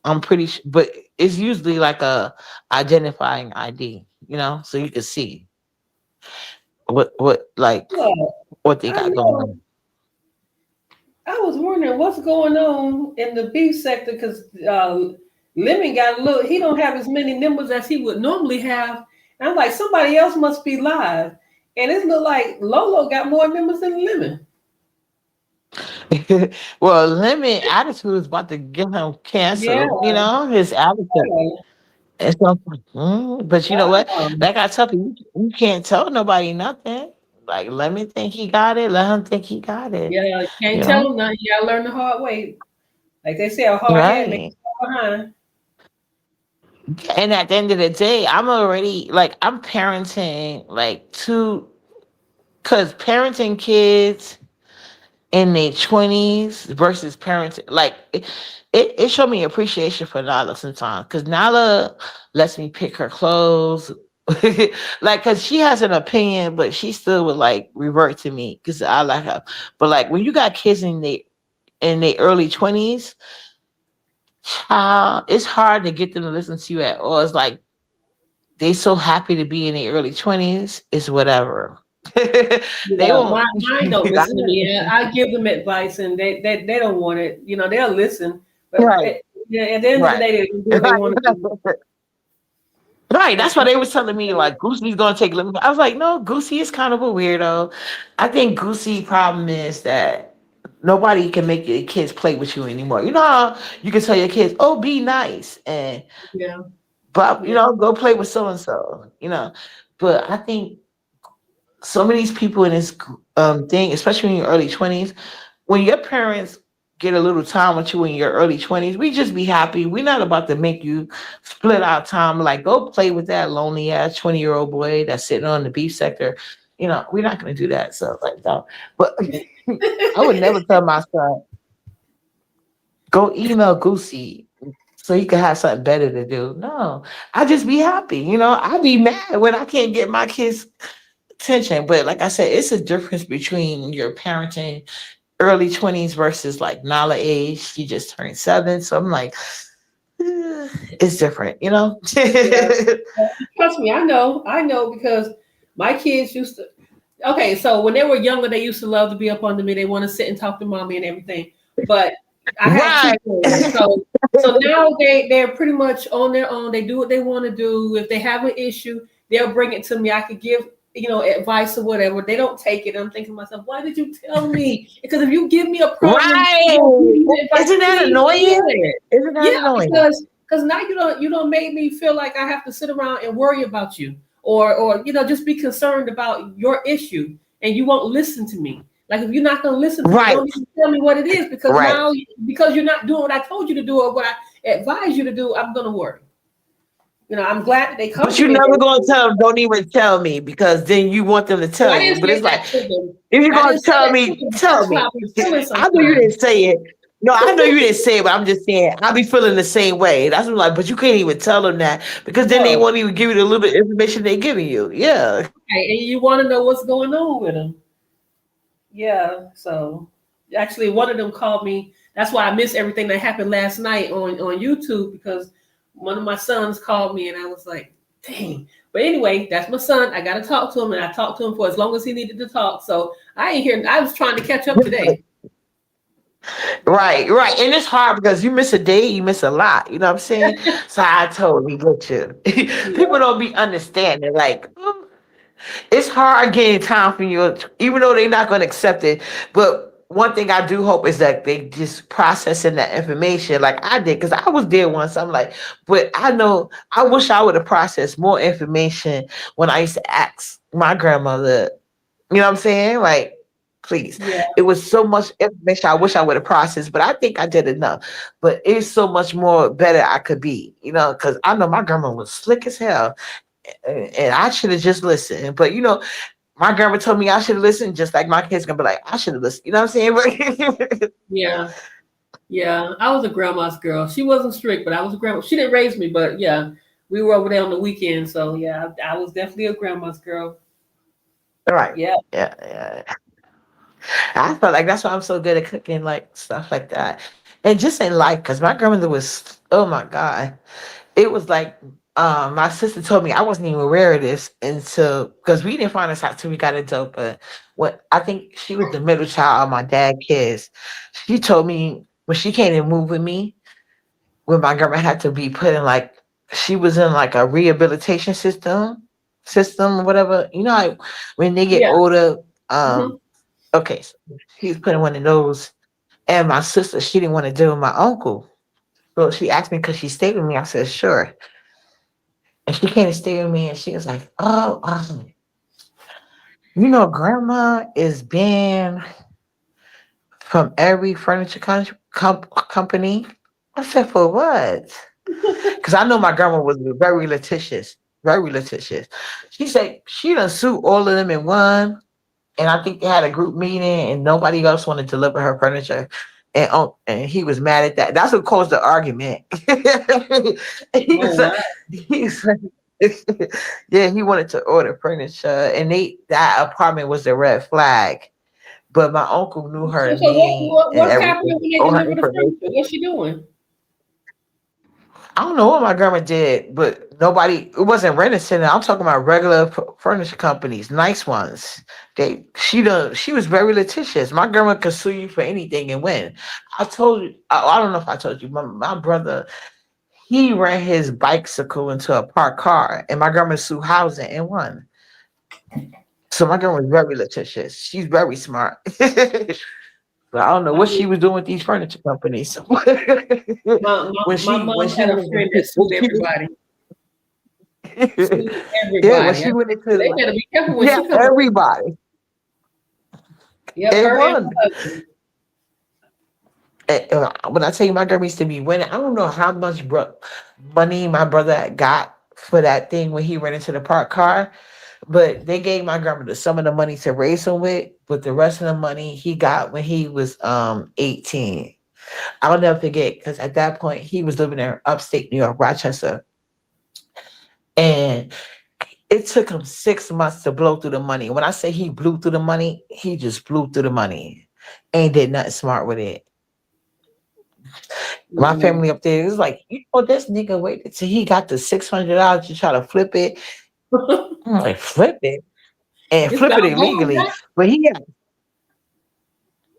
I'm pretty sure, but it's usually like a identifying ID, so you can see what like Well, what they I got going know. on. I was wondering what's going on in the beef sector because Lemon got a little. He don't have as many numbers as he would normally have. And I'm like, somebody else must be live, and it looked like Lolo got more numbers than Lemon. Well, Lemon attitude is about to get him Yeah. canceled. His attitude. And so, but you know what? Wow. Like I tell you, you can't tell nobody nothing. Like let me think he got it. Let him think he got it. Yeah, You can't tell know, him nothing. You gotta learn the hard way. Like they say, a hard head makes right? you fall behind. And at the end of the day, I'm parenting like two, cause parenting kids in their 20s versus parents like it showed me appreciation for Nala sometimes because Nala lets me pick her clothes like because she has an opinion but she still would like revert to me because I like her. But like when you got kids in their early 20s, child, it's hard to get them to listen to you at all. It's like they so happy to be in their early 20s. It's whatever. They Yeah, won't. mine don't listen to me. I give them advice, and they don't want it. They'll listen, but Right, yeah, at the end of the right. day, they do what they want to do. Right. Right. And That's why they was telling me like Goosey's gonna take limit. I was like, no, Goosey is kind of a weirdo. I think Goosey problem is that Nobody can make your kids play with you anymore. You know how you can tell your kids, "Oh, be nice," and Yeah. but Yeah. go play with so and so. But I think some of these people in this thing, especially in your early 20s, when your parents get a little time with you in your early 20s, we just be happy. We're not about to make you split our time. Like, go play with that lonely ass 20-year-old boy that's sitting on the beef sector. We're not going to do that. So, like, no. But I would never tell my son, go email Goosey so he could have something better to do. No, I just be happy. I be mad when I can't get my kids' attention. But like I said, it's a difference between your parenting early 20s versus like Nala age. She just turned 7. So I'm like, it's different. Yeah. Trust me, I know because my kids used to. Okay, so when they were younger, they used to love to be up under me. They want to sit and talk to mommy and everything. But I had two Right. boys, so now they're pretty much on their own. They do what they want to do. If they have an issue, they'll bring it to me. I could give advice or whatever. They don't take it. I'm thinking to myself, why did you tell me? Because if you give me a problem, Right. give me the advice, Isn't that please hear annoying? it. Isn't that Yeah, annoying? because now you don't make me feel like I have to sit around and worry about you or just be concerned about your issue and you won't listen to me. Like if you're not going to listen to me, Right. don't even tell me what it is because Right. now because you're not doing what I told you to do or what I advised you to do, I'm going to worry. I'm glad that they come But to you're me. never going to tell them, don't even tell me, because then you want them to No, tell I you. didn't But say it's that like, to them. if you're I going didn't to say tell that to me, them, but tell that's how me. I be feeling I know you sometimes. didn't say it. No, I know you didn't say it, but I'm just saying, I be feeling the same way. That's what I'm like, but you can't even tell them that because then they No. won't even give you the little bit of information they're giving you. Yeah. Okay, and you want to know what's going on with them. Yeah, so actually, one of them called me. That's why I missed everything that happened last night on YouTube because one of my sons called me, and I was like, "Dang!" But anyway, that's my son. I got to talk to him, and I talked to him for as long as he needed to talk. So I ain't here. I was trying to catch up today. Right, right. And it's hard because you miss a day, you miss a lot. You know what I'm saying? So I totally get you. People Yeah, don't be understanding. Like, it's hard getting time from you, even though they're not going to accept it. But one thing I do hope is that they just processing that information like I did, because I was there once. I'm like, but I know I wish I would have processed more information when I used to ask my grandmother. You know what I'm saying? Like, please. yeah, It was so much information I wish I would have processed, but I think I did enough. But it's so much more better I could be, because I know my grandma was slick as hell and I should have just listened. But my grandma told me I should have listened, just like my kids gonna be like, I should have listened. You know what I'm saying? But yeah, yeah. I was a grandma's girl. She wasn't strict, but I was a grandma. She didn't raise me, but yeah, we were over there on the weekend. So yeah, I was definitely a grandma's girl. right. Yeah, Yeah, yeah. I felt like that's why I'm so good at cooking, like stuff like that. And just in life, because my grandmother was, oh my God. It was like my sister told me I wasn't even aware of this until because we didn't find this out till we got adult. But what I think she was the middle child of my dad kids. She told me when she came to move with me, when my grandma had to be put in like she was in like a rehabilitation system or whatever. Like when they get yeah. older, Hmm. okay, so she was put in one of those. And my sister, she didn't want to deal with my uncle. So she asked me, could she stay with me? I said, sure. And she came to stay with me and she was like, oh, grandma is banned from every furniture company. I said, for what? Because I know my grandma was very litigious, very litigious. She said she done sued all of them in one. And I think they had a group meeting and nobody else wanted to deliver her furniture. And he was mad at that. That's what caused the argument. he Oh was, wow. he's yeah, he wanted to order furniture, and that apartment was a red flag. But my uncle knew her So name and what's happening everything, when they all her deliver the information. furniture? What's she doing? I don't know what my grandma did, but nobody. It wasn't rent center. I'm talking about regular furniture companies, nice ones. She was very litigious. My grandma could sue you for anything and win. I told you. I don't know if I told you. My brother, he ran his bicycle into a parked car, and my grandma sued housing and won. So my grandma was very litigious. She's very smart. So I don't know I what she mean, was doing with these furniture companies. my When mom she had a was friend that when sued she was everybody. Sued yeah, when everybody. she went So into they better be careful when yeah, she come around. everybody. Yep, It her and her won. husband. When I tell you my grandma used to be winning, I don't know how much money my brother got for that thing when he ran into the parked car, but they gave my grandmother some of the money to raise him with, but the rest of the money he got when he was 18. I'll never forget because at that point he was living in upstate New York, Rochester, and it took him 6 months to blow through the money. When I say he blew through the money, he just blew through the money. Ain't did nothing smart with it. My Mm-mm. family up there is like, this nigga waited till he got the $600 to try to flip it. I'm like, flip it and It's flip about it gone illegally. now. But he got,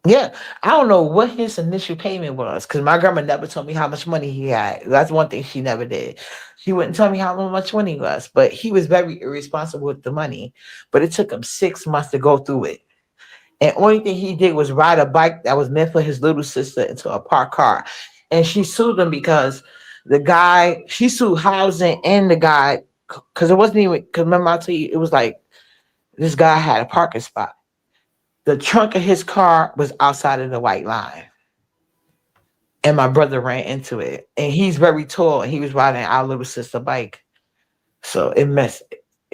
yeah, I don't know what his initial payment was because my grandma never told me how much money he had. That's one thing she never did. She wouldn't tell me how much money he was, but he was very irresponsible with the money. But it took him 6 months to go through it. And only thing he did was ride a bike that was meant for his little sister into a parked car. And she sued him because she sued housing and the guy, because it wasn't even, because remember I tell you, it was like this guy had a parking spot. The trunk of his car was outside of the white line. And my brother ran into it. And he's very tall and he was riding our little sister bike. So it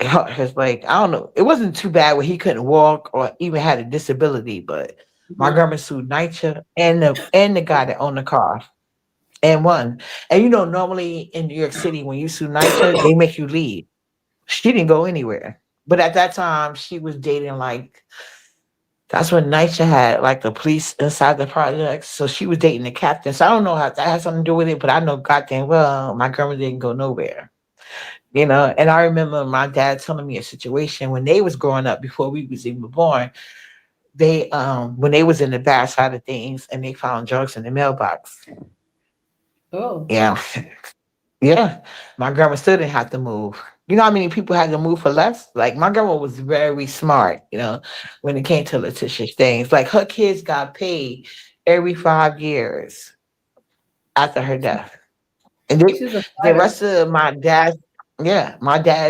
hurt his leg. I don't know. It wasn't too bad when he couldn't walk or even had a disability, but my Mhm. grandma sued NYCHA and the guy that owned the car and won. And normally in New York City, when you sue NYCHA, they make you leave. She didn't go anywhere. But at that time, she was dating like that's when NYCHA had like the police inside the project. So she was dating the captain. So I don't know how that has something to do with it, but I know goddamn well my grandma didn't go nowhere. And I remember my dad telling me a situation when they was growing up before we was even born. They when they was in the bad side of things and they found drugs in the mailbox. Oh, Yeah. Yeah. My grandma still didn't have to move. You know how many people had to move for less? Like my grandma was very smart, when it came to litigious things. Like her kids got paid every 5 years after her death. And she's a the fighter. rest of my dad's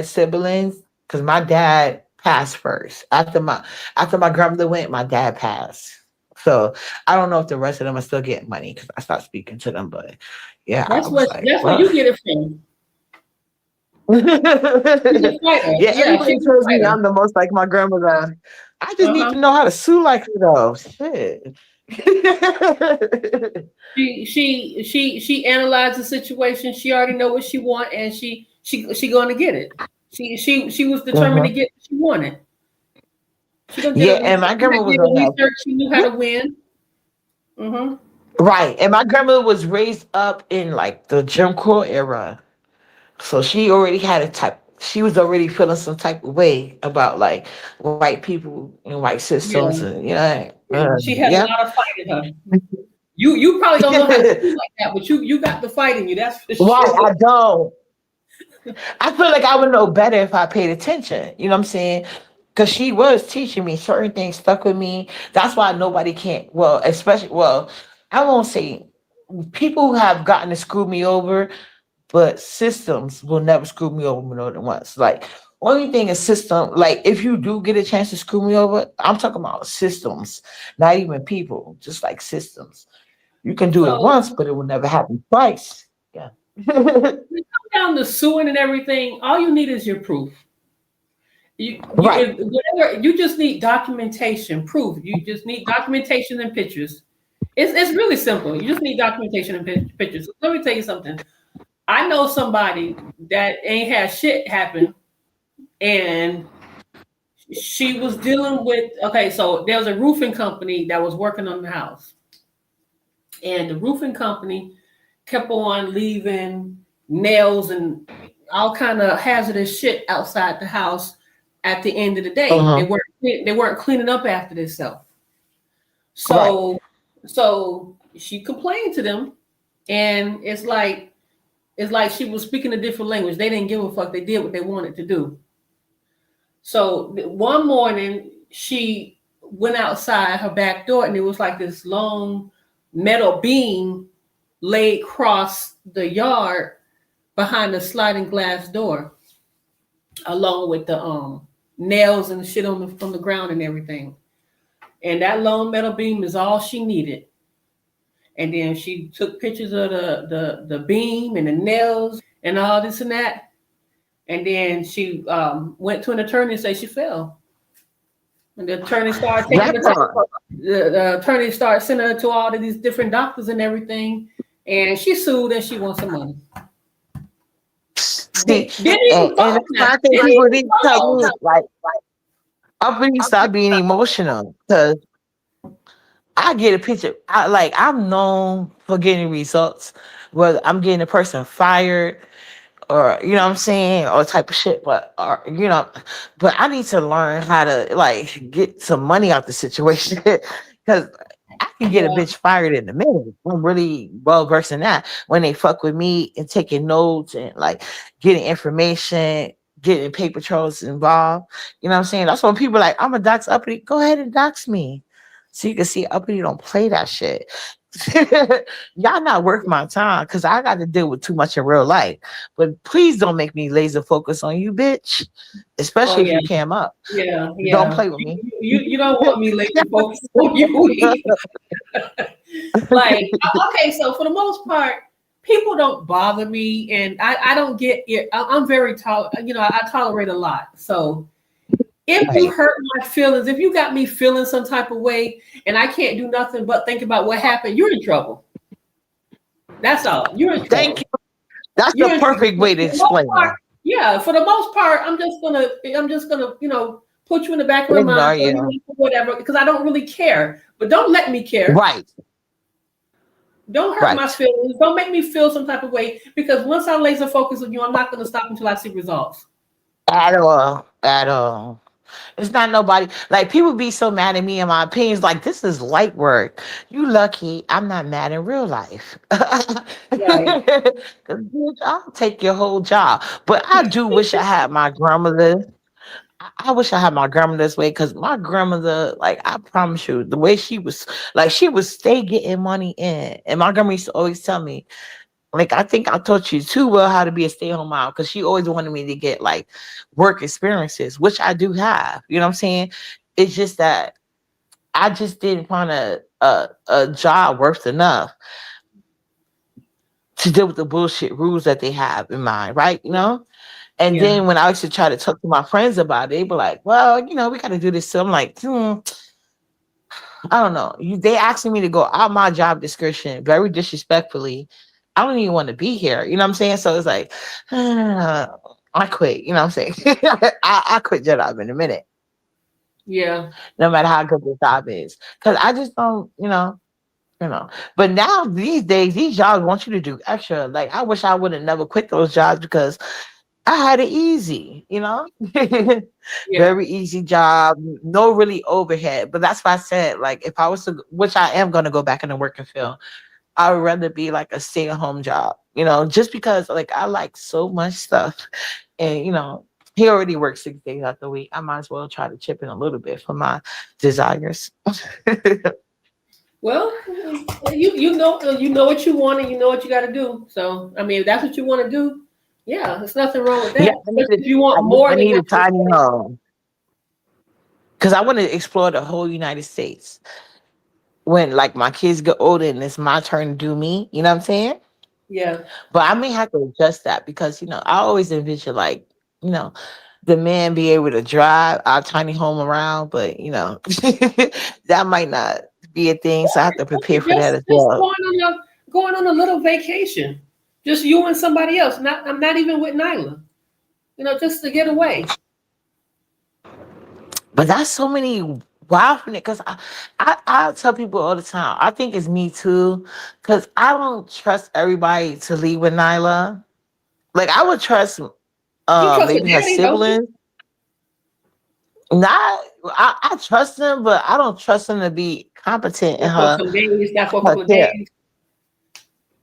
siblings, because my dad passed first. After my grandmother went, my dad passed. So I don't know if the rest of them are still getting money because I stopped speaking to them. But yeah, I was like, That's where well. you get it from. She's a fighter. Yeah, Yeah, everybody she's a tells me fighter. I'm the most like my grandmother. I just need Uh-huh. to know how to sue like her though. Shit. She analyzed the situation. She already know what she want, and she going to get it. She was determined to Mhm. get what she wanted. She gonna get Yeah, a and my she grandma did was the on that. research. She knew how to win. Mm-hmm. Right. And my grandmother was raised up in like the Jim Crow era. So she was already feeling some type of way about like white people and white systems Yeah, and yeah. She had a yeah. lot of fight in her. You probably don't know how to sue like that, but you got the fight in you. That's for Why sure. I don't. I feel like I would know better if I paid attention. You know what I'm saying? Because she was teaching me certain things stuck with me. That's why nobody can't. Well, especially I won't say people have gotten to screw me over, but systems will never screw me over more than once. Like only thing is system. Like if you do get a chance to screw me over, I'm talking about systems, not even people. Just like systems. You can do it So once, but it will never happen twice. Yeah. when it comes down to suing and everything, all you need is your proof. Right. Whatever you just need documentation, proof. You just need documentation and pictures. It's really simple. You just need documentation and pictures. Let me tell you something. I know somebody that ain't had shit happen, and she was dealing with. Okay, so there was a roofing company that was working on the house, and the roofing company kept on leaving nails and all kind of hazardous shit outside the house. At the end of the day, Uh-huh. they weren't cleaning up after themselves. Right. So she complained to them, and it's like she was speaking a different language. They didn't give a fuck. They did what they wanted to do. So one morning, she went outside her back door, and it was like this long metal beam laid across the yard behind the sliding glass door, along with the nails and shit on the ground and everything. And that long metal beam is all she needed. And then she took pictures of the beam and the nails and all this and that. And then she went to an attorney and said she fell. And the attorney started taking That the time. part. The attorney started sending her to all of these different doctors and everything. And she sued and she wants some money. See, Didn't even and fall that's now. why I think Didn't people even need to tell fall. me, like, I really stop being emotional because I get a picture. I'm known for getting results, whether I'm getting a person fired or you know what I'm saying, or type of shit. But I need to learn how to like get some money out the situation because I can get a Yeah, bitch fired in a minute. I'm really well versed in that when they fuck with me and taking notes and like getting information. Getting paper trails involved, you know what I'm saying? That's when people are like, I'm a dox uppity. Go ahead and dox me, so you can see uppity don't play that shit. Y'all not worth my time because I got to deal with too much in real life. But please don't make me laser focus on you, bitch. oh Especially if yeah, you came up. yeah, Don't yeah. play with me. You don't want me laser focused on you either. Like, okay, so for the most part, people don't bother me, and I don't get it. I'm very I tolerate a lot. So if you Right. hurt my feelings, if you got me feeling some type of way, and I can't do nothing but think about what happened, you're in trouble. That's all. You're in Thank trouble. you. That's the You're in trouble. perfect way to For the most explain part, it. yeah. For the most part, I'm just gonna, put you in the back of my mind, Ignore throw you you. in for whatever, because I don't really care. But don't let me care. Right. Don't hurt my Right. feelings. Don't make me feel some type of way, because once I laser focus on you, I'm not gonna stop until I see results. At all. At all. It's not nobody. Like people be so mad at me and my opinions. Like this is light work. You lucky I'm not mad in real life. 'Cause, Right. bitch, I'll take your whole job. But I do wish I had my grandmother. I wish I had my grandmother this way because my grandmother, like I promise you, the way she was, like she would stay getting money in, and my grandma used to always tell me, like I think I taught you too well how to be a stay-at-home mom because she always wanted me to get like work experiences, which I do have. You know what I'm saying? It's just that I just didn't find a job worth enough to deal with the bullshit rules that they have in mind, right? You know? And Yeah. then when I used to try to talk to my friends about it, they be like, well, we got to do this. So I'm like, I don't know. They asking me to go out my job description very disrespectfully. I don't even want to be here. You know what I'm saying? So it's like, I quit. You know what I'm saying? I quit your job in a minute, Yeah. no matter how good the job is. Because I just don't, But now these days, these jobs want you to do extra. Like I wish I would have never quit those jobs because I had it easy. Yeah. Very easy job, no really overhead. But that's why I said, like, if I was to, which I am going to go back in the working field, I would rather be like a stay at home job, just because like I like so much stuff. And, he already works 6 days out the week. I might as well try to chip in a little bit for my desires. Well, you know what you want and you know what you got to do. So I mean, if that's what you want to do, yeah, there's nothing wrong with Yeah, that. Especially if you want I more than need a what you're tiny getting. home because I want to explore the whole United States. When like my kids get older and it's my turn to do me, you know what I'm saying? Yeah. But I may have to adjust that because I always envision like, you know, the man be able to drive our tiny home around, but that might not be a thing. So I have to prepare for that as Just well. going on a little vacation, just you and somebody else. I'm not even with Nyla. Just to get away. But that's so many wow from it because I tell people all the time, I think it's me too, because I don't trust everybody to leave with Nyla. Like I would trust You trust her maybe her daddy, don't you? siblings. Not I trust them, but I don't trust them to be competent in Not for her some days, not for a her couple of care. days.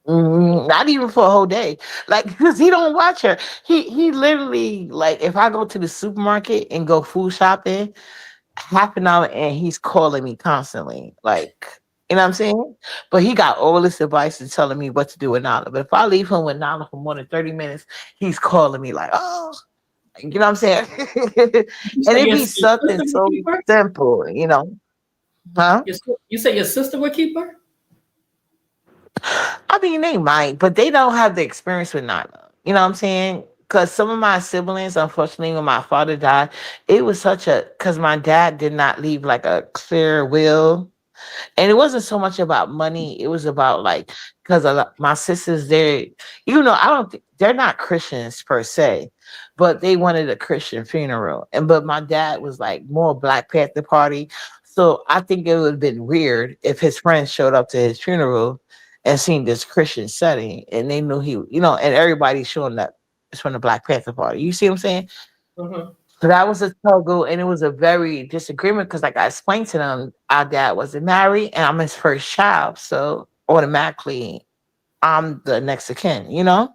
Not even for a whole day. Like, because he don't watch her. He literally like if I go to the supermarket and go food shopping, half an hour and he's calling me constantly. Like, you know what I'm saying? But he got all this advice and telling me what to do with Nala. But if I leave him with Nala for more than 30 minutes, he's calling me like, oh, you know what I'm saying? You And say it your be sister something would so keep her? simple, you know? Huh? You say your sister would keep her? I mean, they might, but they don't have the experience with Nala. You know what I'm saying? Because some of my siblings, unfortunately, when my father died, it was such a, because my dad did not leave like a clear will. And it wasn't so much about money. It was about like, because my sisters, you know, I don't think they're not Christians per se, but they wanted a Christian funeral. And but my dad was like more Black Panther Party. So I think it would have been weird if his friends showed up to his funeral and seen this Christian setting and they knew he, you know, and everybody's showing that it's from the Black Panther Party. You see what I'm saying? Uh-huh. So that was a struggle, and it was a very disagreement because, like I explained to them, our dad wasn't married, and I'm his first child, so automatically I'm the next of kin, you know.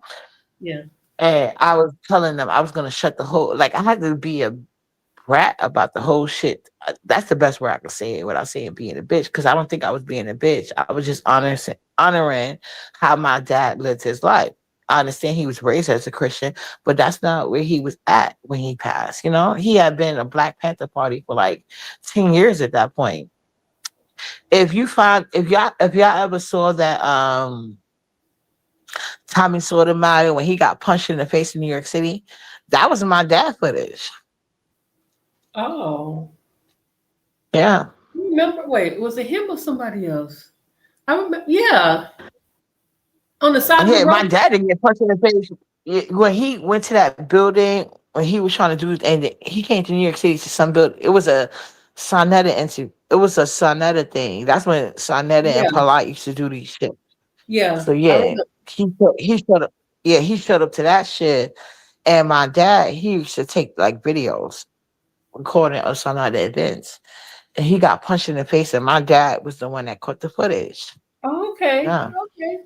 Yeah. And I was telling them I was gonna shut the whole, like I had to be a brat about the whole shit. That's the best way I could say it without saying being a bitch, because I don't think I was being a bitch. I was just honoring how my dad lived his life. I understand he was raised as a Christian, but that's not where he was at when he passed. You know, he had been a Black Panther Party for like 10 years at that point. If y'all ever saw that Tommy Sotomayor when he got punched in the face in New York City, that was my dad footage. Oh. Yeah. Remember, wait, was it him or somebody else? I remember, yeah, on the side of the Yeah, my road. dad didn't get punched in the face. When he went to that building, when he was trying to do, and he came to New York City to some build. It was a Sonetta into. It was a Sonetta thing. That's when Sonetta and Yeah, Polite used to do these shit. yeah, So I yeah, remember. he showed up. Yeah, he showed up to that shit. And my dad, he used to take like videos, recording of Sonetta events. And he got punched in the face, and my dad was the one that caught the footage. Oh, okay, Yeah. okay.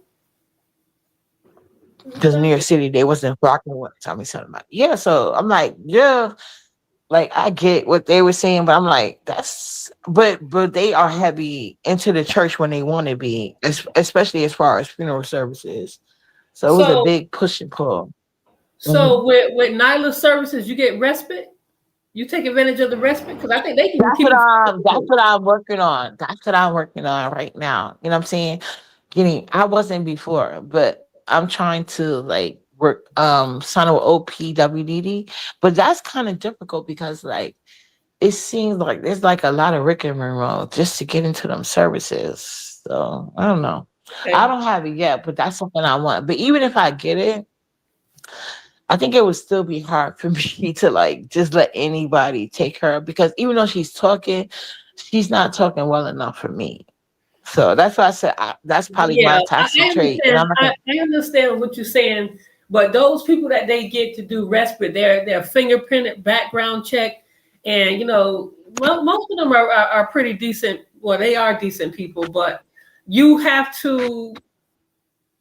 Because New York Okay. City, they wasn't rocking what Tommy something about. Yeah, so I'm like, yeah, like I get what they were saying, but I'm like, but they are heavy into the church when they want to be, especially as far as funeral services. So it was a So, big push and pull. Mhm. so with Nyla services, you get respite. You take advantage of the respite because I think they can keep it. That's what I'm working on. That's what I'm working on right now. You know what I'm saying? Getting I wasn't before, but I'm trying to like work sign with OPWDD. But that's kind of difficult because like it seems like there's like a lot of Rick and Monroe just to get into them services. So I don't know. I Okay. don't have it yet, but that's something I want. But even if I get it, I think it would still be hard for me to like just let anybody take her because even though she's not talking well enough for me. So that's why I said that's probably Yeah, my I toxic trait, and understand. I'm not gonna. I understand what you're saying, but those people that they get to do respite, they're fingerprinted, background check, and most of them are pretty decent. Well, they are decent people, but you have to.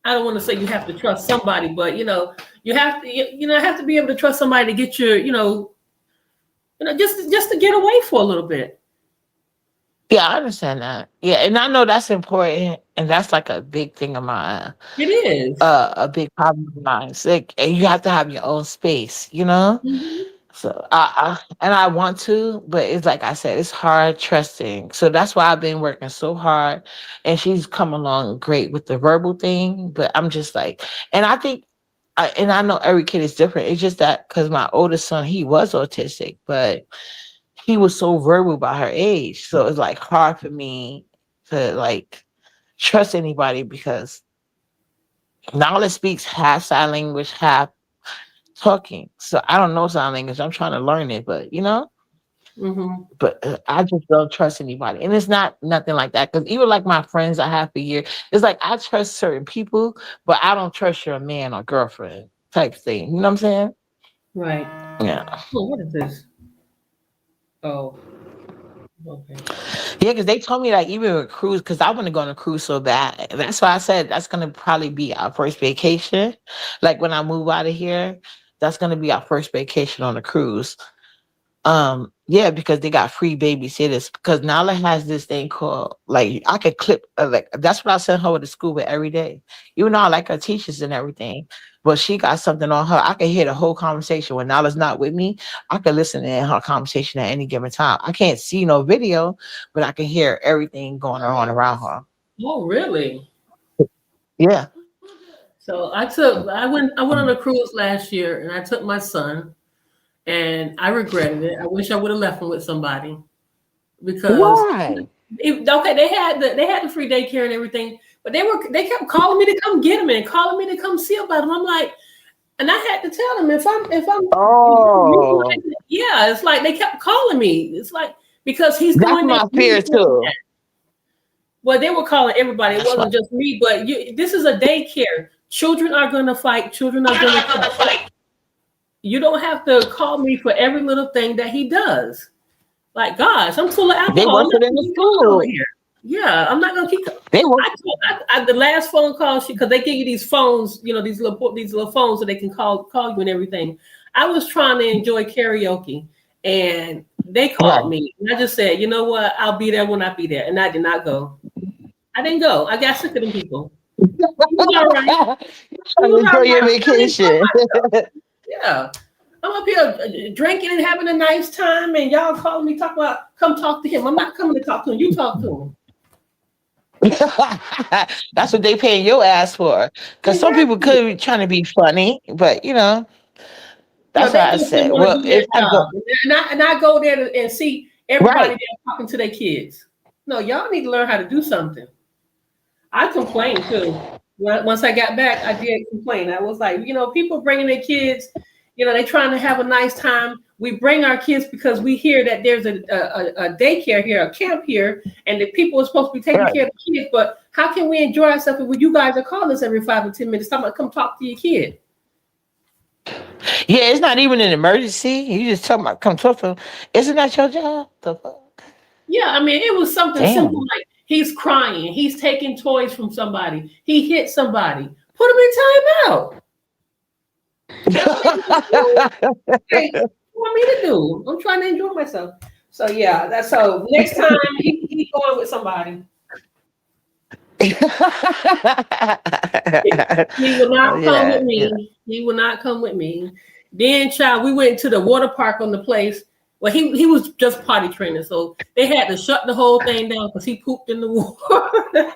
I don't want to say you have to trust somebody, but you have to. Have to be able to trust somebody to get your, just to get away for a little bit. Yeah, I understand that. Yeah, and I know that's important, and that's like a big thing of mine. It is. A big problem of mine. It's like, and you have to have your own space, you know. Mhm. So and I want to, but it's like I said, it's hard trusting. So that's why I've been working so hard, and she's come along great with the verbal thing. But I'm just like, and I think, and I know every kid is different. It's just that because my oldest son, he was autistic, but he was so verbal by her age, so it's like hard for me to like trust anybody because Nala speaks half sign language, half talking. So I don't know sign language. I'm trying to learn it, but Mhm. but I just don't trust anybody. And it's not nothing like that. Because even like my friends I have for years, it's like I trust certain people, but I don't trust your man or girlfriend type thing. You know what I'm saying? Right. Yeah. Oh, what is this? Oh, okay. Yeah, because they told me like even with cruise, because I want to go on a cruise so bad. And that's why I said that's gonna probably be our first vacation. Like when I move out of here, that's gonna be our first vacation on a cruise. Yeah, because they got free babysitters. Because Nala has this thing called like I could clip like that's what I send her to school with every day. Even though I like her teachers and everything, but she got something on her. I can hear the whole conversation when Nala's not with me. I can listen to her conversation at any given time. I can't see no video, but I can hear everything going on around her. Oh, really? Yeah. So I went on a cruise last year, and I took my son, and I regretted it. I wish I would have left him with somebody because Why? okay, they had the free daycare and everything, but they kept calling me to come get him and calling me to come see about him. I'm like, and I had to tell them if I'm Oh, yeah, it's like they kept calling me. It's like because he's that's going there. my fear too. Well, they were calling everybody. It That's what wasn't just me, but this is a daycare. Children are going to fight. Children are going to fight. You don't have to call me for every little thing that he does. Like, gosh, I'm full of they alcohol. I'm worse not than going the to keep calling over school. here. Yeah, I'm not going to keep. They work. The last phone call, because they give you these phones, these little phones that they can call you and everything. I was trying to enjoy karaoke, and they Right. called me, and I just said, you know what, I'll be there when I be there, and I did not go. I didn't go. I got sick of them people. He was all right. He Trying was to all enjoy right. your I'm trying to enjoy vacation. myself. Yeah. I'm up here drinking and having a nice time, and y'all calling me talking about come talk to him. I'm not coming to talk to him. You talk to him. That's what they paying your ass for. Because some people Exactly. could be trying to be funny, but No, that's they what I just didn't said. want to Well, do their if I go job. And I go there and see everybody right, there talking to their kids. No, y'all need to learn how to do something. I complained too. Once I got back, I did complain. I was like, people bringing their kids, they trying to have a nice time. We bring our kids because we hear that there's a daycare here, a camp here, and the people are supposed to be taking right. care of the kids. But how can we enjoy ourselves when you guys are calling us every 5 or 10 minutes talking about come talk to your kid? Yeah, it's not even an emergency. You just talking about come talk to them. Isn't that your job? The fuck? Yeah, I mean, it was something simple Damn. like he's crying, he's taking toys from somebody, he hit somebody. Put him in timeout. Hey, what want me to do? I'm trying to enjoy myself. So yeah, that's so. Next time he going with somebody. He will Oh, not come with yeah, yeah. me. He will not come with me. Then, child, we went to the water park on the place. Well, he was just potty training, so they had to shut the whole thing down because he pooped in the water.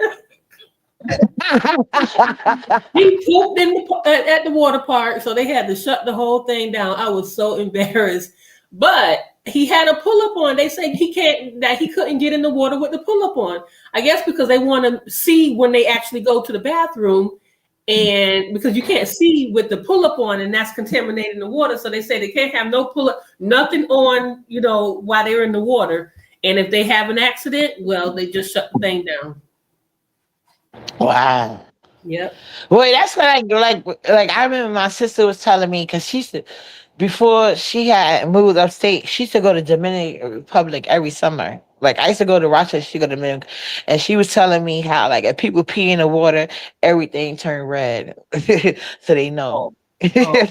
He pooped at the water park, so they had to shut the whole thing down. I was so embarrassed, but he had a pull up on. They said he couldn't get in the water with the pull up on. I guess because they want to see when they actually go to the bathroom, and because you can't see with the pull up on, and that's contaminating the water. So they say they can't have no pull up, nothing on, while they're in the water. And if they have an accident, well, they just shut the thing down. Wow. Yep. Well, that's what like. I remember my sister was telling me because she used to, before she had moved upstate, she used to go to Dominican Republic every summer. Like I used to go to Rochester, she go to Dominican, and she was telling me how like if people pee in the water, everything turned red, so they know. Oh,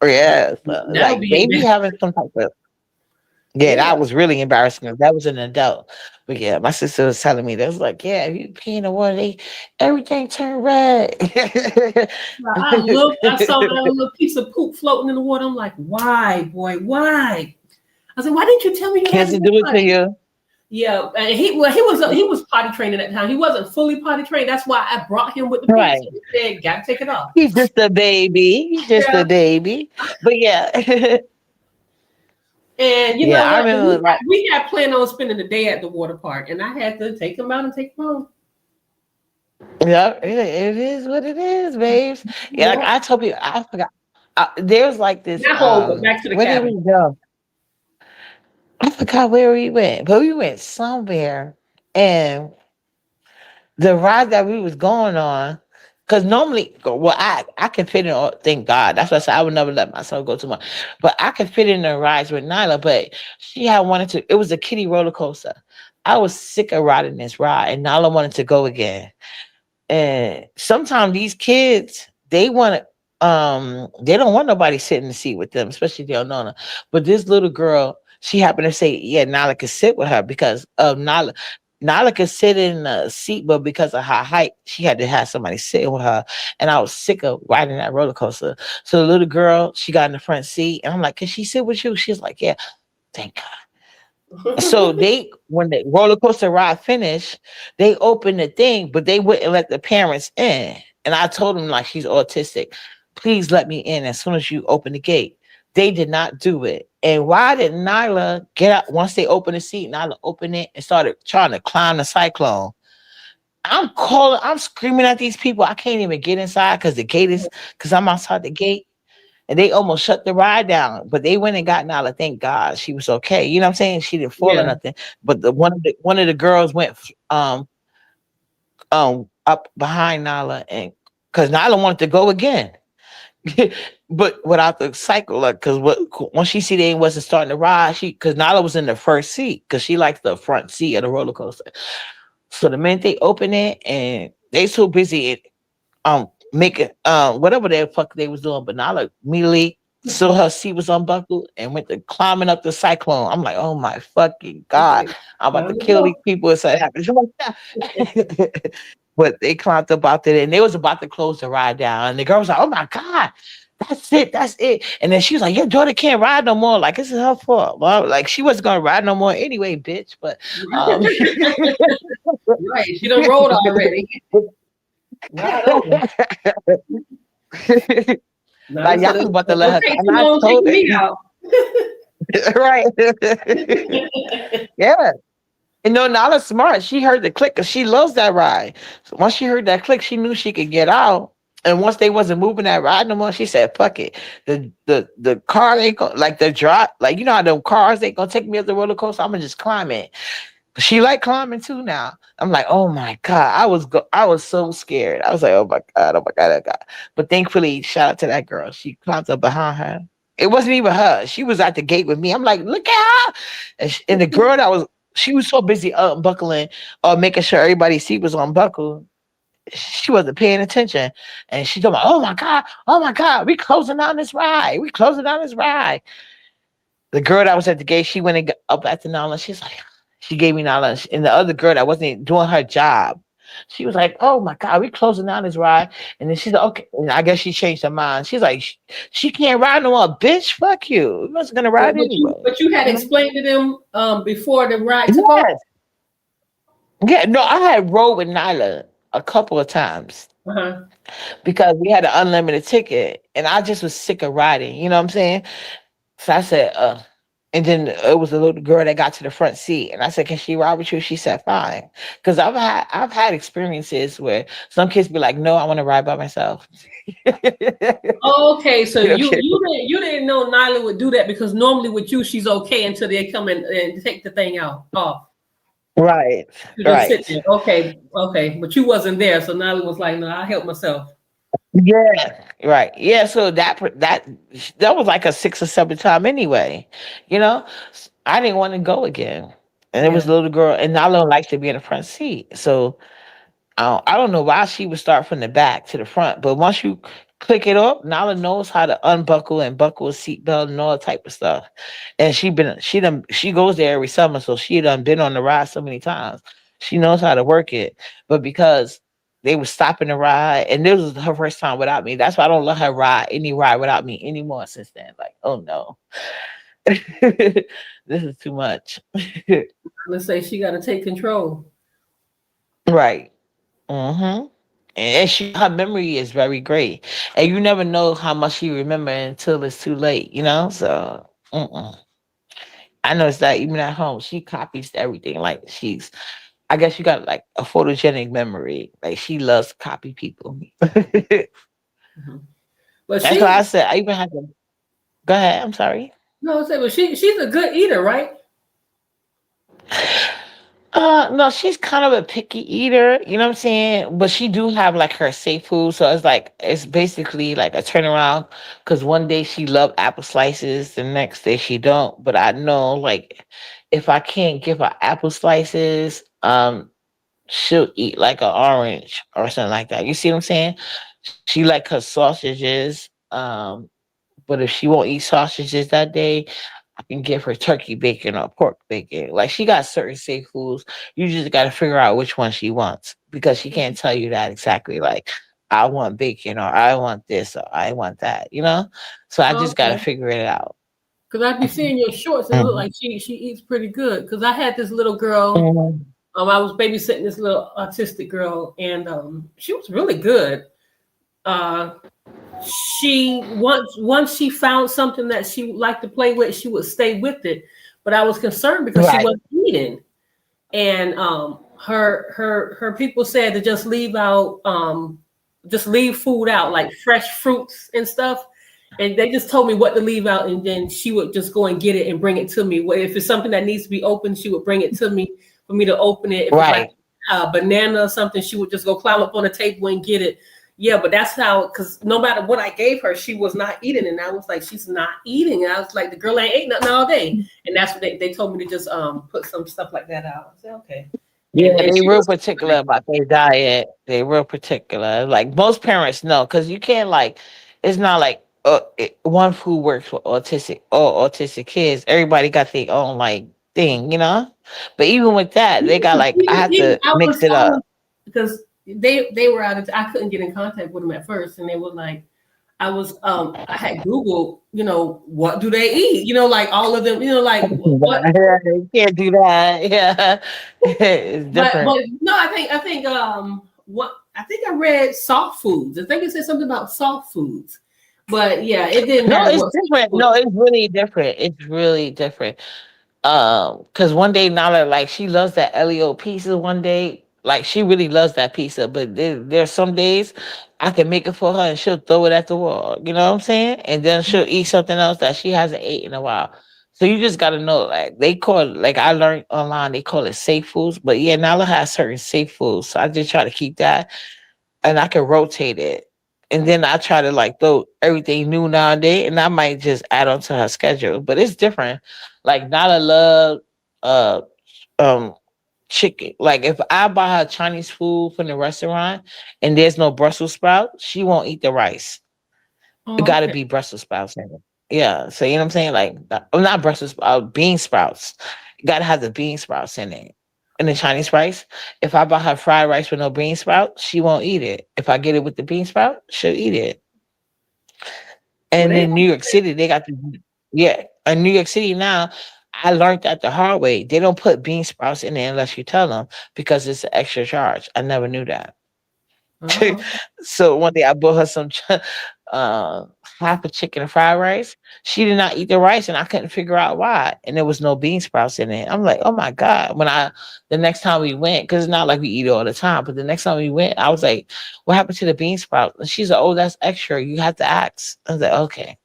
oh, Yeah, so, that would like be they be embarrassing. having some type of yeah. Yeah. That was really embarrassing. 'Cause that was an adult, but yeah, my sister was telling me that was like, yeah, if you pee in the water, everything turned red. Well, I looked, I saw that little piece of poop floating in the water. I'm like, why, boy, why? I said, why didn't you tell me you had Kids to will go do it to potty? you. Yeah, and he was potty trained at that time. He wasn't fully potty trained. That's why I brought him with the pants. Right. He said, gotta take it off. He's just a baby. He's just Yeah. a baby. But yeah. And you Yeah, know I what? remember like We had planned on spending the day at the water park, and I had to take him out and take him home. yeah, it is what it is, babes. Yeah, like Yeah. I told you, I forgot. There's like this Not home, but back to the where did cabin. we go? I forgot where we went, but we went somewhere and the ride that we was going on, because normally, well, I can fit in. Thank God, that's what I said. I would never let myself go too much, but I could fit in the rides with Nyla. But she had wanted to. It was a kiddie roller coaster. I was sick of riding this ride, and Nyla wanted to go again. And sometimes these kids, they want to. they don't want nobody sitting in the seat with them, especially if they don't know her. But this little girl, she happened to say, yeah, Nala could sit with her because of Nala could sit in the seat, but because of her height, she had to have somebody sitting with her. And I was sick of riding that roller coaster. So the little girl, she got in the front seat, and I'm like, can she sit with you? She's like, yeah. Thank so they, when the roller coaster ride finished, they opened the thing, but they wouldn't let the parents in. And I told them like she's autistic. Please let me in as soon as you open the gate. They did not do it. And why did Nyla get out once they opened the seat? Nyla opened it and started trying to climb the cyclone. I'm screaming at these people. I can't even get inside because the gate is because I'm outside the gate and they almost shut the ride down. But they went and got Nala. Thank God she was okay. You know what I'm saying? She didn't fall or Yeah. nothing. But the one of the girls went up behind Nala and because Nala wanted to go again. But without the cycle, like because once she see they wasn't starting to ride, she because Nala was in the first seat because she likes the front seat of the roller coaster. So the minute they open it and they so busy making whatever the fuck they was doing, but Nala immediately saw her seat was unbuckled and went to climbing up the cyclone. I'm like, oh my fucking God, I'm about to Time to kill these go. people if that happens. But they climbed up out there and they was about to close the ride down. And the girl was like, oh my God, that's it. And then she was like, your daughter can't ride no more. Like, this is her fault. Well, like she wasn't gonna ride no more anyway, bitch. But Right. She done rolled already. Ride over. Nala like said, y'all was about to let don't her take and too I long told taking me her out. right. Yeah. And no, Nala smart. She heard the click because she loves that ride. So once she heard that click, she knew she could get out. And once they wasn't moving that ride no more, she said, "Fuck it. The car ain't gonna like the drop. Like you know how the cars ain't gonna take me up the roller coaster. I'm gonna just climb it." She like climbing too now. I'm like, oh my God. I was so scared. I was like, oh my God, oh my God, oh God. But thankfully, shout out to that girl. She climbed up behind her. It wasn't even her. She was at the gate with me. I'm like, look at her. And the girl that was she was so busy unbuckling or making sure everybody's seat was unbuckled. She wasn't paying attention. And she told me, oh my God, we closing down this ride. We closing down this ride. The girl that was at the gate, she went and got up at the Nala. She's like, she gave me knowledge. And the other girl that wasn't doing her job, she was like, "Oh my God, we closing down this ride." And then she's like, "Okay." And I guess she changed her mind. She's like, "She can't ride no more, bitch. Fuck you. You wasn't gonna ride anyway." But you had You know? explained to them before the ride took off. Yes. Yeah. No, I had rode with Nyla a couple of times Uh-huh. because we had an unlimited ticket, and I just was sick of riding. You know what I'm saying? So I said, and then it was a little girl that got to the front seat, and I said, "Can she ride with you?" She said, "Fine," because I've had experiences where some kids be like, "No, I want to ride by myself." Okay, so you Okay. you didn't know Nyla would do that because normally with you she's okay until they come in and take the thing out off. Right, You just sit right. there. Okay, okay, but you wasn't there, so Nyla was like, "No, I'll help myself." Yeah, right. Yeah, so that was like a 6 or 7 time anyway. You know, I didn't want to go again, and it was Yeah. a little girl, and Nala likes to be in the front seat, so I don't know why she would start from the back to the front, but once you click it up, Nala knows how to unbuckle and buckle a seatbelt and all that type of stuff. And she goes there every summer, so she done been on the ride so many times. She knows how to work it. But because they were stopping the ride, and this was her first time without me. That's why I don't let her ride any ride without me anymore since then. Like, oh no. This is too much. Let's say she got to take control. Right. Mm-hmm. And her memory is very great, and you never know how much she remember until it's too late. You know, so I noticed that even at home, she copies everything. Like I guess you got like a photogenic memory. Like she loves to copy people. That's Mhm. But why I she said I even had to go ahead. I'm sorry. no, say, but she's a good eater, right? No, she's kind of a picky eater, you know what I'm saying? But she do have like her safe food, so it's basically like a turnaround. Cause one day she loved apple slices, the next day she don't. But I know like if I can't give her apple slices, she'll eat like an orange or something like that. You see what I'm saying? She like her sausages. Um, but if she won't eat sausages that day, I can give her turkey bacon or pork bacon. Like she got certain safe foods. You just got to figure out which one she wants because she can't tell you that exactly. Like I want bacon or I want this or I want that. You know. So I just got to Okay. figure it out. Because I be seeing your shorts and it look Mhm. like she eats pretty good. Because I had this little girl. Mhm. I was babysitting this little autistic girl, and she was really good. Uh, she once she found something that she liked to play with, she would stay with it. But I was concerned because she Right. wasn't eating, and her people said to just leave food out like fresh fruits and stuff, and they just told me what to leave out, and then she would just go and get it and bring it to me. If it's something that needs to be opened, she would bring it to me for me to open it. If it's like Right. a banana or something, she would just go climb up on the table and get it. Yeah, but that's how, because no matter what I gave her, she was not eating. And I was like, she's not eating. And I was like, the girl ain't ate nothing all day. And that's what they told me to just put some stuff like that out. I said, okay. And Yeah, they she real was particular about their diet. They real particular. Like most parents know, because you can't like. It's not like one food works for autistic kids. Everybody got their own like thing, you know. But even with that, they got like I have to mix it I was up. because they were out of, I couldn't get in contact with them at first, and they were like, I had Googled, what do they eat? Like all of them, like what. You can't do that. Yeah, it's But different. no, I think what I think I read soft foods. I think it said something about soft foods. But yeah, it didn't No, matter it's what different. food. No, it's really different. It's really different. Because one day Nala, like she loves that Elio pizza. One day, like she really loves that pizza. But there's some days I can make it for her and she'll throw it at the wall. You know what I'm saying? And then she'll eat something else that she hasn't ate in a while. So you just gotta know, like they call it, like I learned online, they call it safe foods. But yeah, Nala has certain safe foods, so I just try to keep that, and I can rotate it. And then I try to like throw everything new nowadays, and I might just add on to her schedule. But it's different. Like Nala love uh um chicken. Like if I buy her Chinese food from the restaurant and there's no Brussels sprout, she won't eat the rice. It Oh, got to okay. be Brussels sprouts in it. Yeah, so you know what I'm saying? Like, not Brussels, bean sprouts. You got to have the bean sprouts in it. And the Chinese rice, if I buy her fried rice with no bean sprout, she won't eat it. If I get it with the bean sprout, she'll eat it. Well, And they in New York City, they got the, yeah. In New York City now, I learned that the hard way. They don't put bean sprouts in there unless you tell them because it's an extra charge. I never knew that. oh, So one day I bought her some uh, half a chicken and fried rice. She did not eat the rice, and I couldn't figure out why. And there was no bean sprouts in it. I'm like, oh my god! The next time we went, because it's not like we eat it all the time, but the next time we went, I was like, what happened to the bean sprout? And she's like, oh, that's extra. You have to ask. I was like, okay.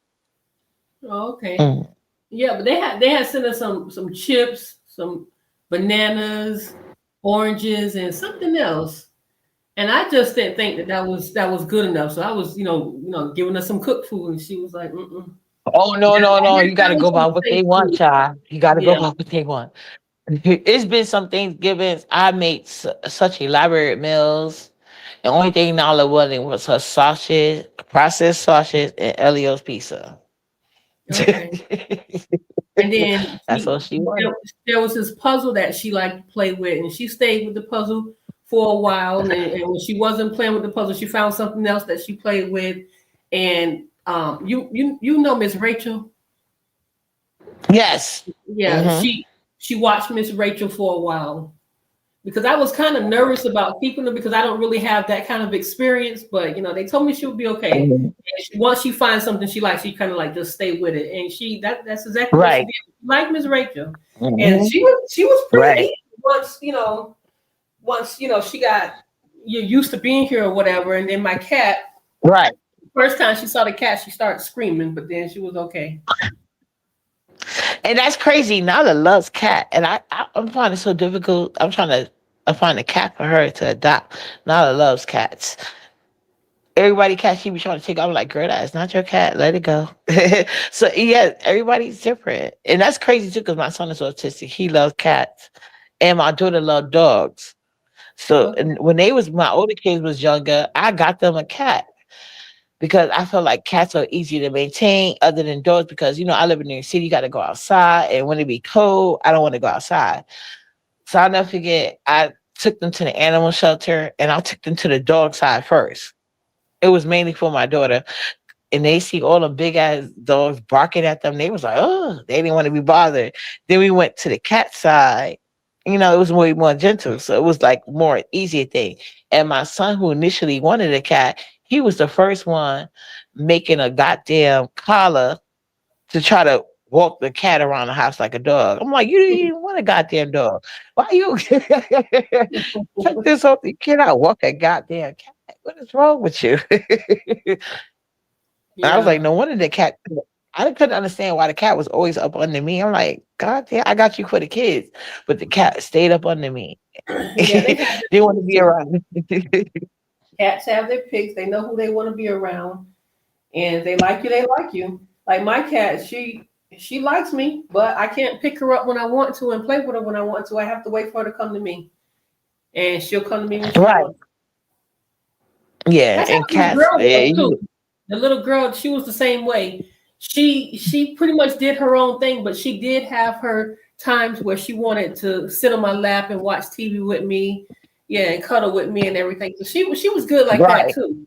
oh, okay. Mm. Yeah, but they had sent us some chips, some bananas, oranges, and something else. And I just didn't think that was good enough. So I was, giving her some cooked food, and she was like, "Mm-mm." Oh no, no, I no! guess You got that to was go some by what safe they want, food. child. You got to go Yeah. by what they want. It's been some Thanksgivings I made such elaborate meals. The only thing Nala wanted was her sausage, processed sausage, and Elio's pizza. Okay. And then That's all she wanted. there was this puzzle that she liked to play with, and she stayed with the puzzle for a while. And when she wasn't playing with the puzzle, she found something else that she played with. And you know Miss Rachel, Yes. yeah, Hmm. she watched Miss Rachel for a while because I was kind of nervous about keeping her because I don't really have that kind of experience. But they told me she would be okay. And once she finds something she likes, she kind of like just stay with it. And that's exactly what she Right. did. She liked Miss Rachel, and Hmm. she was pretty Right. easy once she got you're used to being here or whatever. And then my cat, Right. first time she saw the cat, she started screaming, but then she was okay. And that's crazy. Nala loves cat, and I'm finding it so difficult. I find a cat for her to adopt. Nala loves cats. Everybody cat she be trying to take. I'm like, girl, that is not your cat. Let it go. So yeah, everybody's different, and that's crazy too. Because my son is autistic. He loves cats, and my daughter loves dogs. So Okay. and when my older kids was younger, I got them a cat. because I feel like cats are easy to maintain other than dogs because I live in New York City, you gotta go outside and when it be cold, I don't want to go outside. So I'll never forget I took them to the animal shelter and I took them to the dog side first. It was mainly for my daughter. And they see all the big ass dogs barking at them. They was like, oh, they didn't want to be bothered. Then we went to the cat side. It was way more gentle. So it was like more easier thing. And my son, who initially wanted a cat, he was the first one making a goddamn collar to try to walk the cat around the house like a dog. I'm like, you didn't even want a goddamn dog. Why you check this out? You cannot walk a goddamn cat. What is wrong with you? And I was like, Yeah. no wonder the cat. I couldn't understand why the cat was always up under me. I'm like, God damn, I got you for the kids, but the cat stayed up under me. Yeah, they have Didn't want to their be picks around me. too. Cats have their picks. They know who they want to be around, and they like you. They like you. Like my cat, she likes me, but I can't pick her up when I want to and play with her when I want to. I have to wait for her to come to me, and she'll come to me when she Right. wants. Yeah, That's how and this cats. girl Yeah, was too. The little girl, she was the same way. She pretty much did her own thing, but she did have her times where she wanted to sit on my lap and watch TV with me, yeah, and cuddle with me and everything. So she was good like that right, too.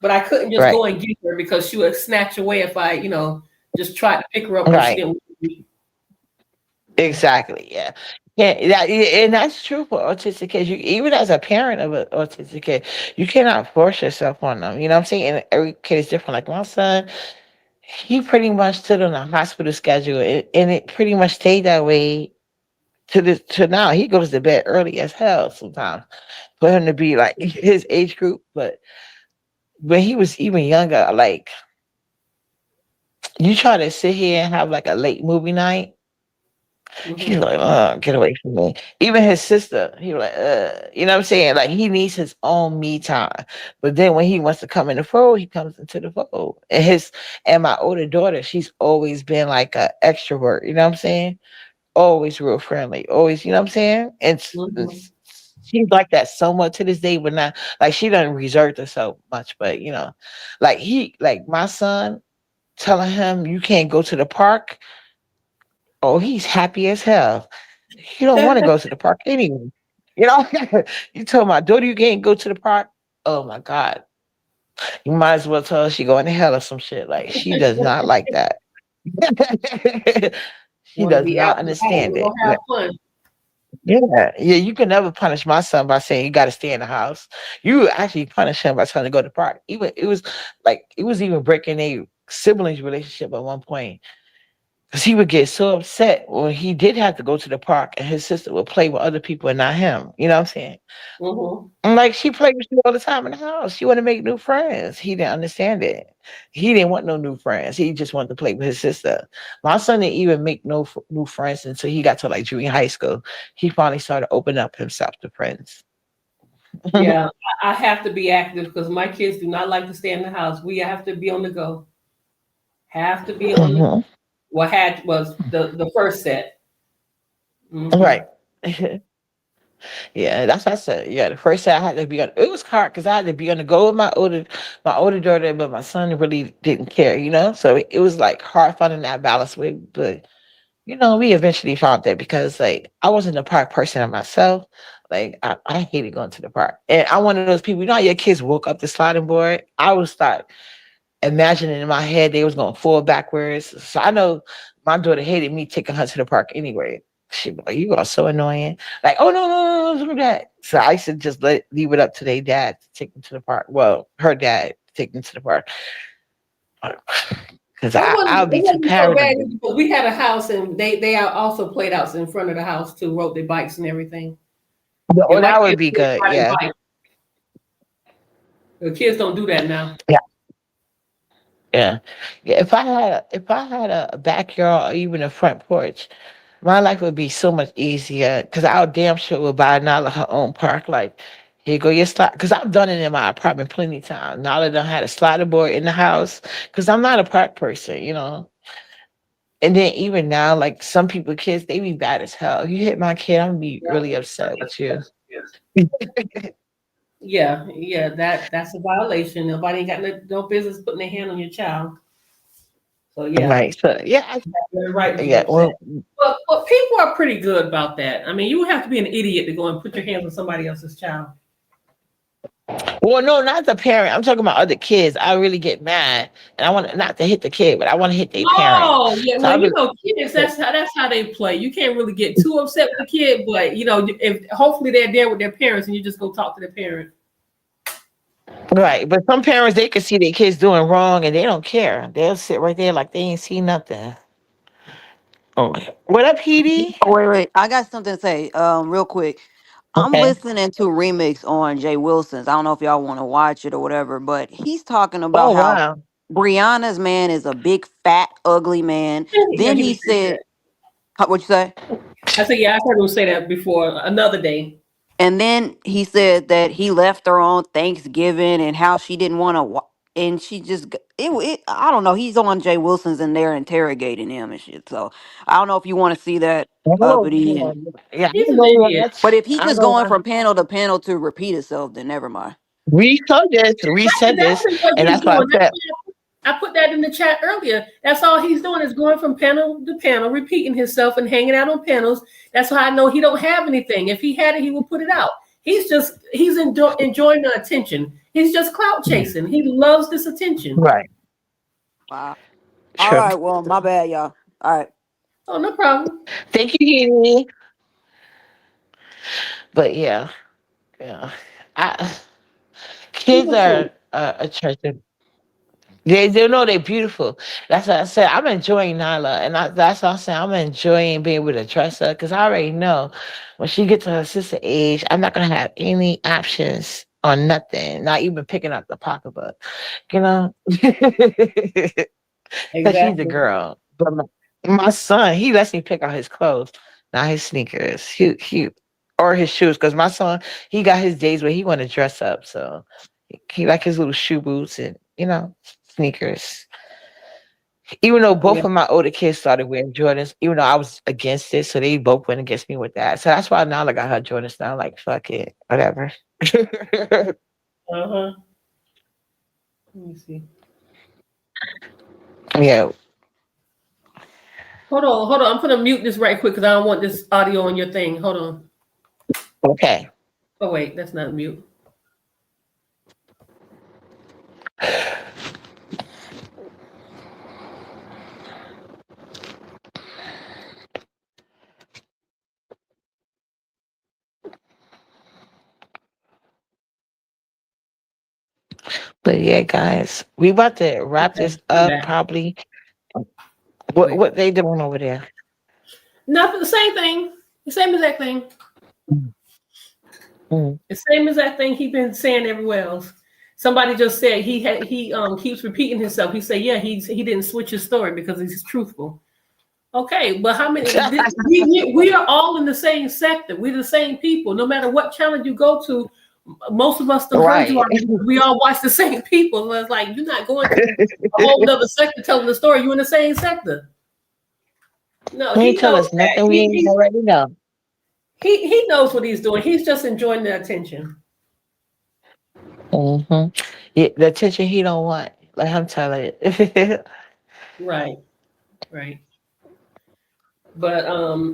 But I couldn't just right, go and get her because she would snatch away if I, just tried to pick her up when she right. didn't want to be. Exactly. Yeah. Yeah, and that's true for autistic kids. You even as a parent of an autistic kid, you cannot force yourself on them. You know what I'm saying? And every kid is different. Like my son, he pretty much stood on a hospital schedule, and it pretty much stayed that way to now. He goes to bed early as hell sometimes for him to be like his age group. But when he was even younger, like you try to sit here and have like a late movie night. He's Hmm. like, oh, get away from me. Even his sister, he was like, you know what I'm saying? Like he needs his own me time. But then when he wants to come in the fold, he comes into the fold. And my older daughter, she's always been like a extrovert, you know what I'm saying? Always real friendly. Always, you know what I'm saying? And Hmm. she's like that somewhat to this day, but not like she doesn't reserve herself much, but like my son telling him you can't go to the park. Oh, he's happy as hell. He don't want to go to the park anyway. You know, you told my daughter you can't go to the park. Oh my God. You might as well tell her she going to hell or some shit. Like she does not like that. She Want to does be out not and about. understand We're it. gonna have fun. Yeah, yeah, you can never punish my son by saying you got to stay in the house. You actually punish him by telling him to go to the park. Even it was even breaking a siblings relationship at one point. Because he would get so upset when he did have to go to the park and his sister would play with other people and not him. You know what I'm saying? Hmm. I'm like, she played with you all the time in the house. She want to make new friends. He didn't understand it. He didn't want no new friends. He just wanted to play with his sister. My son didn't even make new friends until he got to like junior high school. He finally started opening up himself to friends. Yeah, I have to be active because my kids do not like to stay in the house. We have to be on the go. Have to be on the Mhm. What had was the first set. Hmm. Right. Yeah, that's what I said. Yeah, the first time I had to be on. It was hard because I had to be on the go with my older daughter, but my son really didn't care. So it was like hard finding that balance with. But we eventually found that because like I wasn't a park person of myself. Like I hated going to the park, and I'm one of those people. You know, how your kids woke up the sliding board. I would start imagining in my head they was gonna fall backwards. So I know my daughter hated me taking her to the park anyway. She be like, you are so annoying. Like, oh no, no, no, don't do that. So I used to just leave it up to their dad to take them to the park. Well, her dad to take them to the park. Because I'll It be too wasn't so paranoid. bad because we had a house and they also played outs in front of the house too, rode their bikes and everything. Yeah, Oh, my that would kids be still good. ride Yeah. their bike. The kids don't do that now. Yeah. Yeah. Yeah. If I had a backyard or even a front porch, my life would be so much easier because our damn sure would buy Nala her own park. Like, here go your slide. Because I've done it in my apartment plenty of times. Nala done had a slider board in the house because I'm not a park person. And then even now, like some people, kids, they be bad as hell. You hit my kid, I'm gonna be really upset with you. Yeah, yeah, that's a violation. Nobody ain't got no business putting their hand on your child. So yeah, Right. So yeah, you're right to be yeah. upset. Well, But people are pretty good about that. I mean, you would have to be an idiot to go and put your hands on somebody else's child. well, no, not the parent. I'm talking about other kids. I really get mad, and I want not to hit the kid, but I want to hit their parent. Oh, yeah. So Well, I'll be kids, that's how they play. You can't really get too upset with the kid, but if hopefully they're there with their parents and you just go talk to their parent. right. But some parents they can see their kids doing wrong and they don't care. They'll sit right there like they ain't see nothing. Oh, what up, Petey? Oh, wait, wait. I got something to say, real quick. I'm Okay. listening to remix on Jay Wilson's. I don't know if y'all want to watch it or whatever, but he's talking about Oh how wow. Brianna's man is a big, fat, ugly man. Yeah, Then he he was saying said, that. what you say? I said, yeah, I've heard him say that before. Another day. And then he said that he left her on Thanksgiving and how she didn't want to, and she just, I don't know. He's on Jay Wilson's and they're interrogating him and shit. So I don't know if you want to see that Oh, uppity. And, yeah, I He's don't an know why idiot. but if he's I don't just know going why. from panel to panel to repeat itself, then never mind. We That's said this, exactly what and he's that's why I doing. said, I put that in the chat earlier. That's all he's doing is going from panel to panel, repeating himself and hanging out on panels. That's why I know he don't have anything. If he had it, he would put it out. Enjoying the attention. He's just clout chasing. He loves this attention. right, Wow. All true. right. Well, my bad, y'all. All right. Oh, no problem. Thank you, Henry. But yeah, yeah. I, kids People fool. are attractive. They know they're beautiful. That's what I said. I'm enjoying Nyla, and that's what I'm saying. I'm enjoying being able to trust her because I already know when she gets to her sister age, I'm not gonna have any options on nothing, not even picking up the pocketbook. You know, because she's a Exactly. girl. But my son, he lets me pick out his clothes, not his sneakers. He or his shoes. Because my son, he got his days where he want to dress up. So he like his little shoe boots and sneakers. Even though Yeah. both of my older kids started wearing Jordans, even though I was against it, so they both went against me with that. So that's why now I got her Jordans now. Like fuck it, whatever. Uh huh. Let me see. Yeah. Hold on, hold on. I'm gonna mute this right quick because I don't want this audio on your thing. Hold on. Okay. Oh wait, that's not mute. But yeah, guys, we about to wrap Okay, this I'm up. back. Probably. What Wait. what they doing over there? Nothing. The same thing. The same exact thing. Mm. The same exact thing he been saying everywhere else. Somebody just said he keeps repeating himself. He said, yeah, he didn't switch his story because he's truthful. Okay, but how many? We are all in the same sector. We're the same people. No matter what channel you go to, most of us done heard you Right. already. We all watch the same people. It's like you're not going to a whole other sector telling the story. You're in the same sector. No, He ain't he tell knows us that. nothing we ain't already know. He knows what he's doing. He's just enjoying the attention. Hmm. Yeah, the attention he don't want. Like I'm telling it. Right, right. But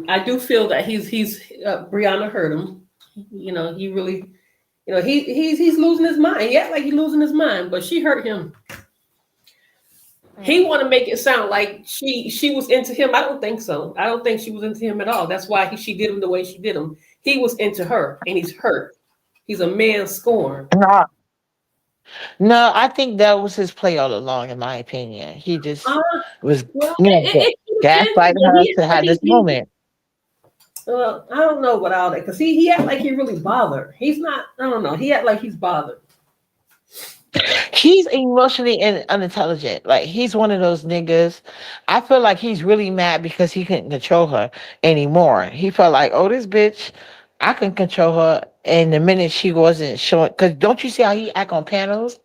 I do feel that he's Brianna hurt him. He really, he's losing his mind. Yeah, like he's losing his mind. But she hurt him. He want to make it sound like she was into him. I don't think so. I don't think she was into him at all. That's why she did him the way she did him. He was into her, and he's hurt. He's a man scorned. No, no, I think that was his play all along, in my opinion. He just Uh, was, well, you know, it could have been, gaslighting but her he to like have this he moment. I don't know about all that because he act like he really bothered. He's not. I don't know. He act like he's bothered. He's emotionally unintelligent. Like he's one of those niggas. I feel like he's really mad because he couldn't control her anymore. He felt like, oh, this bitch, I can control her. And the minute she wasn't showing, because don't you see how he act on panels?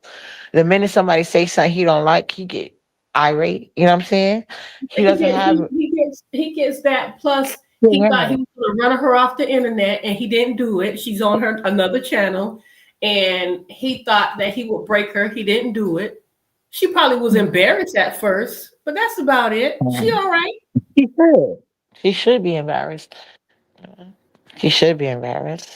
The minute somebody say something he don't like, he get irate. You know what I'm saying? He He doesn't get have. he gets that. Plus, he thought he Yeah. was going to run her off the internet, and he didn't do it. She's on her another channel, and he thought that he would break her. He didn't do it. She probably was embarrassed at first, but that's about it. She Mm. all right. She should. She should be embarrassed. She should be embarrassed.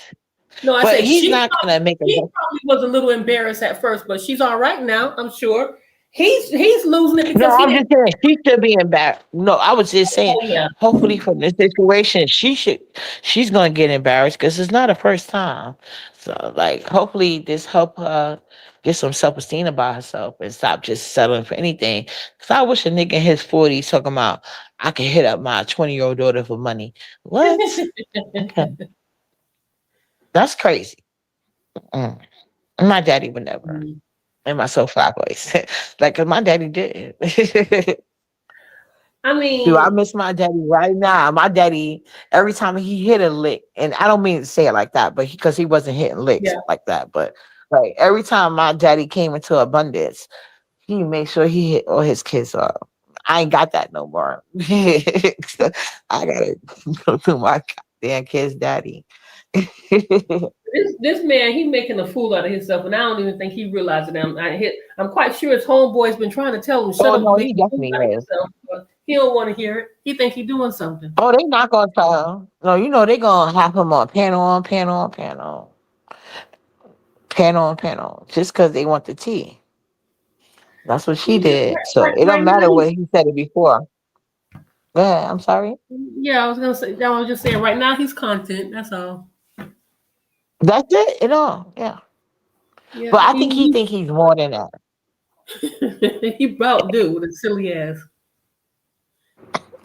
No, I But said he's not gonna make a. she probably was a little embarrassed at first, but she's all right now. I'm sure. He's losing it No, because he I'm didn't. just saying she should be embarrassed. No, I was just saying. Oh yeah. Hopefully, from this situation, she should. She's gonna get embarrassed because it's not a first time. So, like, hopefully, this help her get some self esteem about herself and stop just settling for anything. Because I wish a nigga in his 40s talking about I can hit up my 20-year-old daughter for money. What? Okay, that's crazy. Mm. My daddy would never. Mm. And my soul fly voice, like, 'cause my daddy did. I Do I mean, miss my daddy right now? My daddy, every time he hit a lick, and I don't mean to say it like that, but because he wasn't hitting licks yeah. like that, but like every time my daddy came into abundance, he made sure he hit all his kids up. I ain't got that no more. So I gotta go to my goddamn kid's daddy. This man, he making a fool out of himself, and I don't even think he realizes it. I'm quite sure his homeboy's been trying to tell him, shut Oh up, no, make he a fool definitely out of is. yourself, but he don't want to hear it. He think he doing something. Oh, they not gonna tell. No, you know they gonna have him on panel on panel, just because they want the tea. That's what she Yeah, did. So it right don't now matter what he's he said it before. Go ahead. I'm sorry. yeah. I was gonna say. I was just saying. Right now he's content. That's all. That's it. It all. Yeah. Yeah, But I think he's more than that. he about do with a silly ass.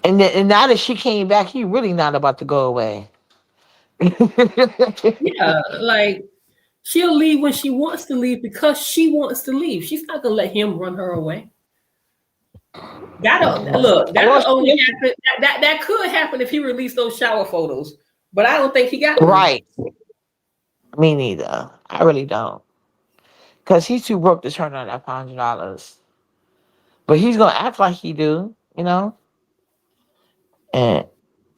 And now that she came back, he really not about to go away. Yeah, like she'll leave when she wants to leave because she wants to leave. She's not gonna let him run her away. That'll look. Well, That'll only happen. That could happen if he released those shower photos, but I don't think he got none. right. Me neither. I really don't. Cause he's too broke to turn on that $500. But he's gonna act like he do, and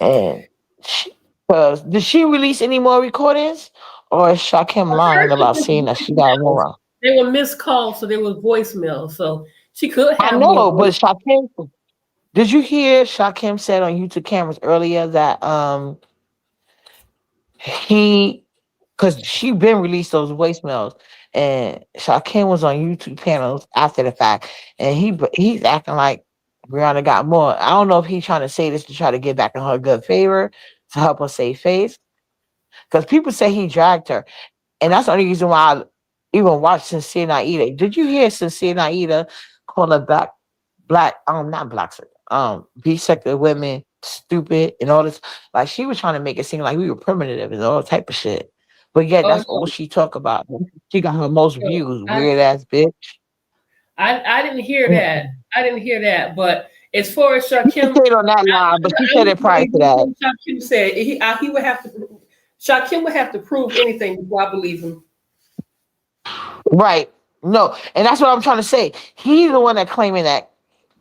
and she, cause did she release any more recordings, or is Shakim At lying first, it about was seeing that she got voicemails. more? They were missed calls, so they were voicemails. So she could I have more know, but voice. Shakim, did you hear Shakim said on YouTube cameras earlier that he, because she been released those voicemails, and Shakim was on YouTube panels after the fact, and he's acting like Brianna got more. I don't know if he's trying to say this to try to get back in her good favor to help her save face, because people say he dragged her, and that's the only reason why I even watched Sincere Naida. Did you hear Sincere Naida call her black, not black, B-sector women stupid and all this? Like, she was trying to make it seem like we were primitive and all type of shit. But yeah, Oh that's all no, she talk about. She got her most no. views, weird ass bitch. I didn't hear that. Mm. I didn't hear that. But as far as She Shakim, said on that line, but she I said would it prior to believe that. anything Shakim said. He would have to. Shakim would have to prove anything before I believe him. Right. No, and that's what I'm trying to say. He's the one that claiming that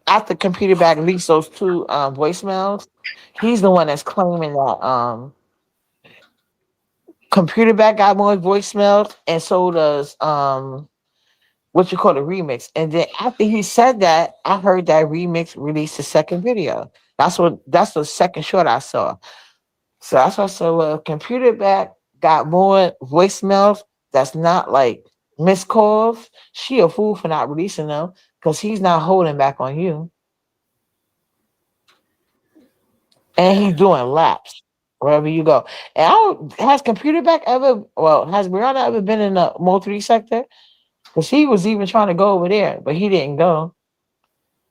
after computer bag leaks those two voicemails, he's the one that's claiming that computer bag got more voicemails, and so does what you call a remix. And then after he said that, I heard that remix released a second video. That's the second short I saw. So that's why I said, well, computer back got more voicemails that's not like missed calls. She a fool for not releasing them because he's not holding back on you. And he's doing laps wherever you go. And has computer back ever, well, has Brianna ever been in the Mo 3 sector? Because he was even trying to go over there, but he didn't go.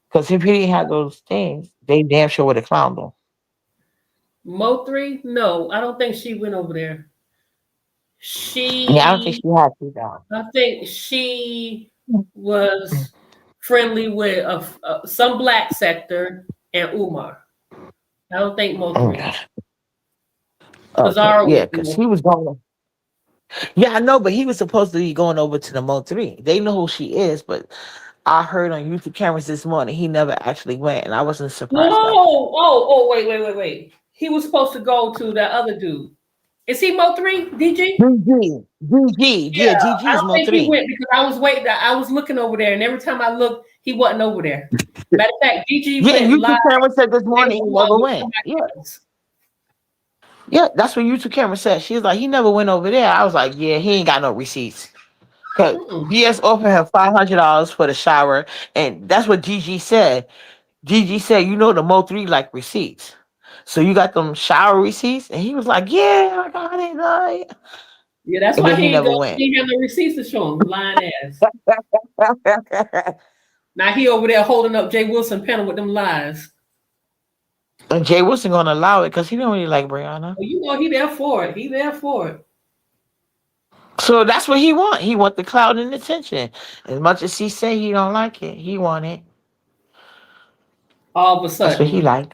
Because if he didn't have those things, they damn sure would have clowned him. Mo three? No, I don't think she went over there. Yeah, I don't think She, she had to though. I think she was friendly with some black sector and Umar. I don't think Mo three Okay, because okay. Zara Yeah, went because through. he was going. Yeah, I know, but he was supposed to be going over to the Mo 3. They know who she is, but I heard on YouTube cameras this morning he never actually went, and I wasn't No, surprised by that. wait. He was supposed to go to that other dude. Is he Mo three? DG? GG, GG, Yeah, yeah, I GG is don't Mo think he three. went because I was waiting. I was looking over there, and every time I looked, he wasn't over there. Matter of fact, DG Yeah, went live. YouTube camera said this They morning were he going never with went. Yeah, somebody else. yeah, that's what YouTube camera said. She was like, he never went over there. I was like, yeah, he ain't got no receipts. Cause Mm-mm. BS offered him $500 for the shower, and that's what GG said. GG said, you know, the Mo three like receipts. So you got them shower receipts, and he was like, yeah, I got it. Yeah, that's And why then he he ain't never go. went. He ain't have no receipts to show him. Lying ass. Now he over there holding up Jay Wilson panel with them lies. And Jay Wilson gonna allow it because he don't really like Brianna. Well, you know he there for it. He there for it. So that's what he want. He want the cloud and attention. As much as he say he don't like it, he want it. All of a That's what he sudden. like.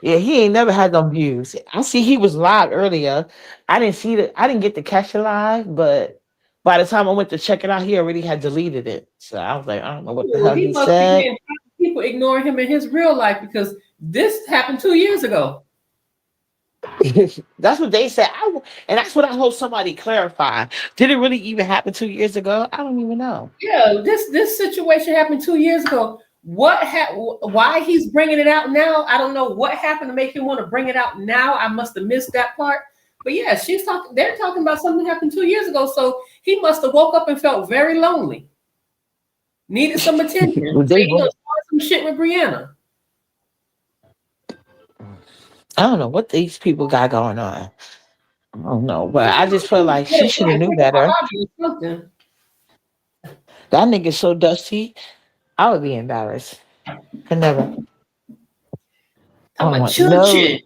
Yeah, he ain't never had them views. I see he was live earlier. I didn't see the I didn't get to catch it live, but by the time I went to check it out, he already had deleted it. So I was like, I don't know what the Ooh, hell he he must be said. getting tired of people ignoring him in his real life because this happened 2 years ago. That's what they said. And that's what I hope somebody clarify. Did it really even happen 2 years ago? I don't even know. Yeah, this situation happened 2 years ago. Why he's bringing it out now? I don't know what happened to make him want to bring it out now. I must have missed that part. But yeah, she's talking. They're talking about something that happened 2 years ago. So he must have woke up and felt very lonely, needed some attention. So They he gonna both. start some shit with Brianna. I don't know what these people got going on. I don't know, but I just feel like Get she a should have knew take a better. hobby or something. That nigga's so dusty. I would be embarrassed. Could never. I Talking don't about want children. no.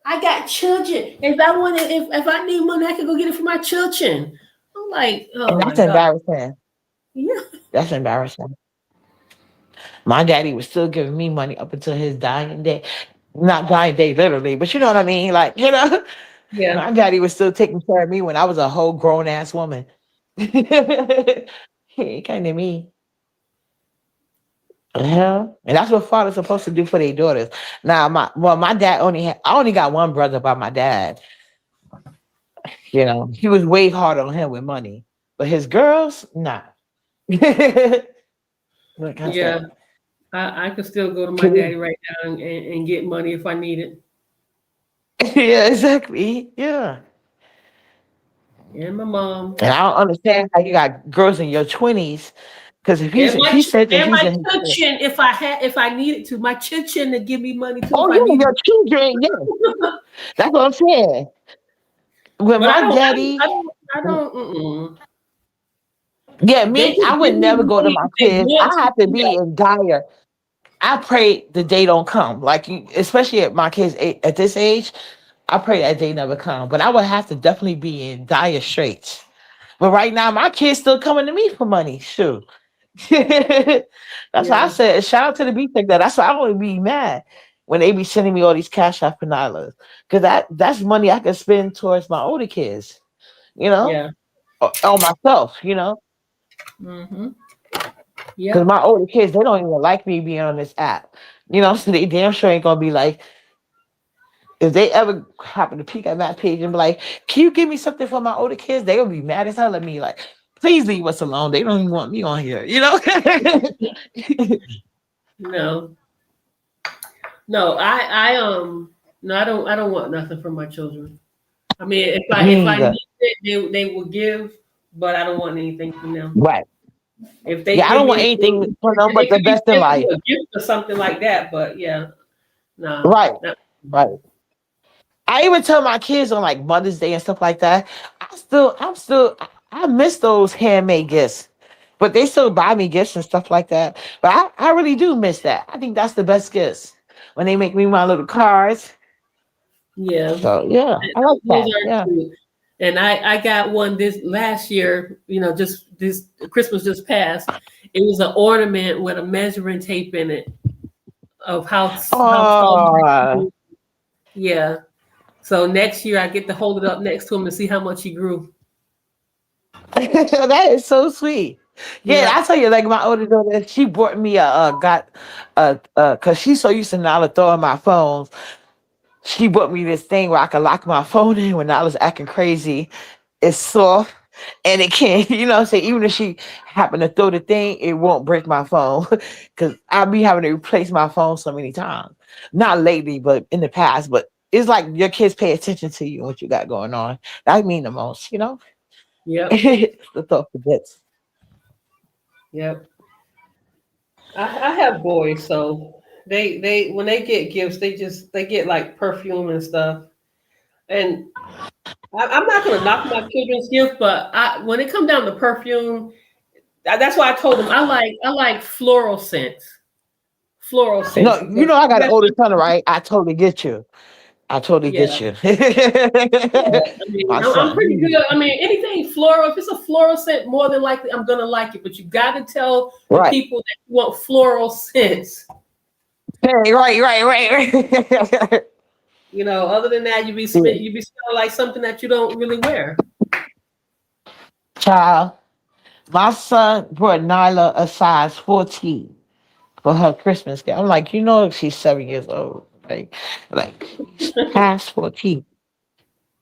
I got children. If I need money, I can go get it for my children. I'm like, And oh my that's god, embarrassing. yeah, That's embarrassing. My daddy was still giving me money up until his dying day. Not dying day, literally, but you know what I mean. Like, yeah, my daddy was still taking care of me when I was a whole grown ass woman. He kind of me. Yeah, and that's what fathers supposed to do for their daughters. Now, my dad I only got one brother by my dad. He was way harder on him with money, but his girls, nah. Like I yeah. said, I could still go to my kid- daddy right now and get money if I need it, yeah, exactly, yeah. and my mom, And I don't understand how you got girls in your 20s. Because if he said that and he's my in his 20s, children if I needed to, my children to give me money too if oh I yeah, needed. your children, yeah, that's what I'm saying. When But my daddy, I don't. Mm-mm. yeah, They me, I just would give me never go to money my if they kids. want I to. have to Yeah, be in dire. I pray the day don't come. Like especially at my kids at this age, I pray that day never come. But I would have to definitely be in dire straits. But right now, my kids still coming to me for money. Shoot. That's why I yeah, said shout out to the beat like that. That's why I would be mad when they be sending me all these cash app and dollars. Cause that's money I can spend towards my older kids, you know, yeah. on myself, Mm-hmm. Cause Yep. my older kids, they don't even like me being on this app. So they damn sure ain't gonna be like, if they ever happen to peek at that page and be like, can you give me something for my older kids? They gonna be mad as hell at me, like, please leave us alone. They don't even want me on here. No, no. No, I don't want nothing from my children. I mean, if Me I either. need it, they will give, but I don't want anything from them. Right. If they Yeah, I give don't me, want anything for them they but the could be best in giving me life. a gift or something like that. But yeah, no, Right. no. Right. I even tell my kids on like Mother's Day and stuff like that. I miss those handmade gifts. But they still buy me gifts and stuff like that. But I really do miss that. I think that's the best gifts. When they make me my little cards. Yeah, So yeah, I like those that. are Yeah. cute. And I got one this last year. Just this Christmas just passed. It was an ornament with a measuring tape in it of how tall my Oh, kid. Yeah. So next year I get to hold it up next to him and see how much he grew. that is so sweet. Yeah, Yeah. I tell you, like my older daughter, she bought me got cause she's so used to now to throwing my phones. she bought me this thing where I could lock my phone in when I was acting crazy. It's soft and it can't, say even if she happened to throw the thing, it won't break my phone. Cause I'll be having to replace my phone so many times. Not lately, but in the past. But it's like your kids pay attention to you and what you got going on. That mean the most. Yep. The thought for bits. Yep. I have boys, so they when they get gifts, they get like perfume and stuff. And I'm not gonna knock my children's gift, but when it comes down to perfume, that's why I told them I like floral scents. Floral scents No, because I got an that's older son, right? I totally get you. I totally yeah. get you. I mean, My I'm son. pretty good. I mean, anything floral, if it's a floral scent, more than likely I'm gonna like it. But you got to tell the Right. people that you want floral scents. Hey, right. Other than that, Yeah. you be smelling like something that you don't really wear. Child, my son brought Nyla a size 14 for her Christmas gift. I'm like, she's 7 years old. Like she's past 14.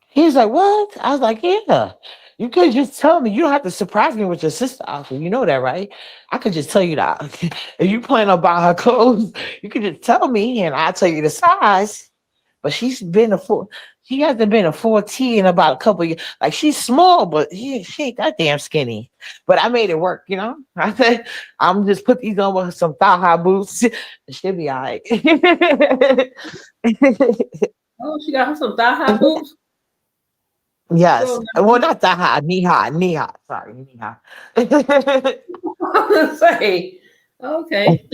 He's like, what? I was like, yeah. You could just tell me. You don't have to surprise me with your sister outfit. You know that, right? I could just tell you that. If you plan on buying her clothes, you could just tell me and I'll tell you the size. But she hasn't been a 14 in about a couple years. Like she's small, but she ain't that damn skinny. But I made it work. I said, I'm just put these on with some thigh high boots. She'll be all right. Oh, she got her some thigh high boots. Yes. Girl, Well, not that high, knee high. Sorry, knee high. say, okay.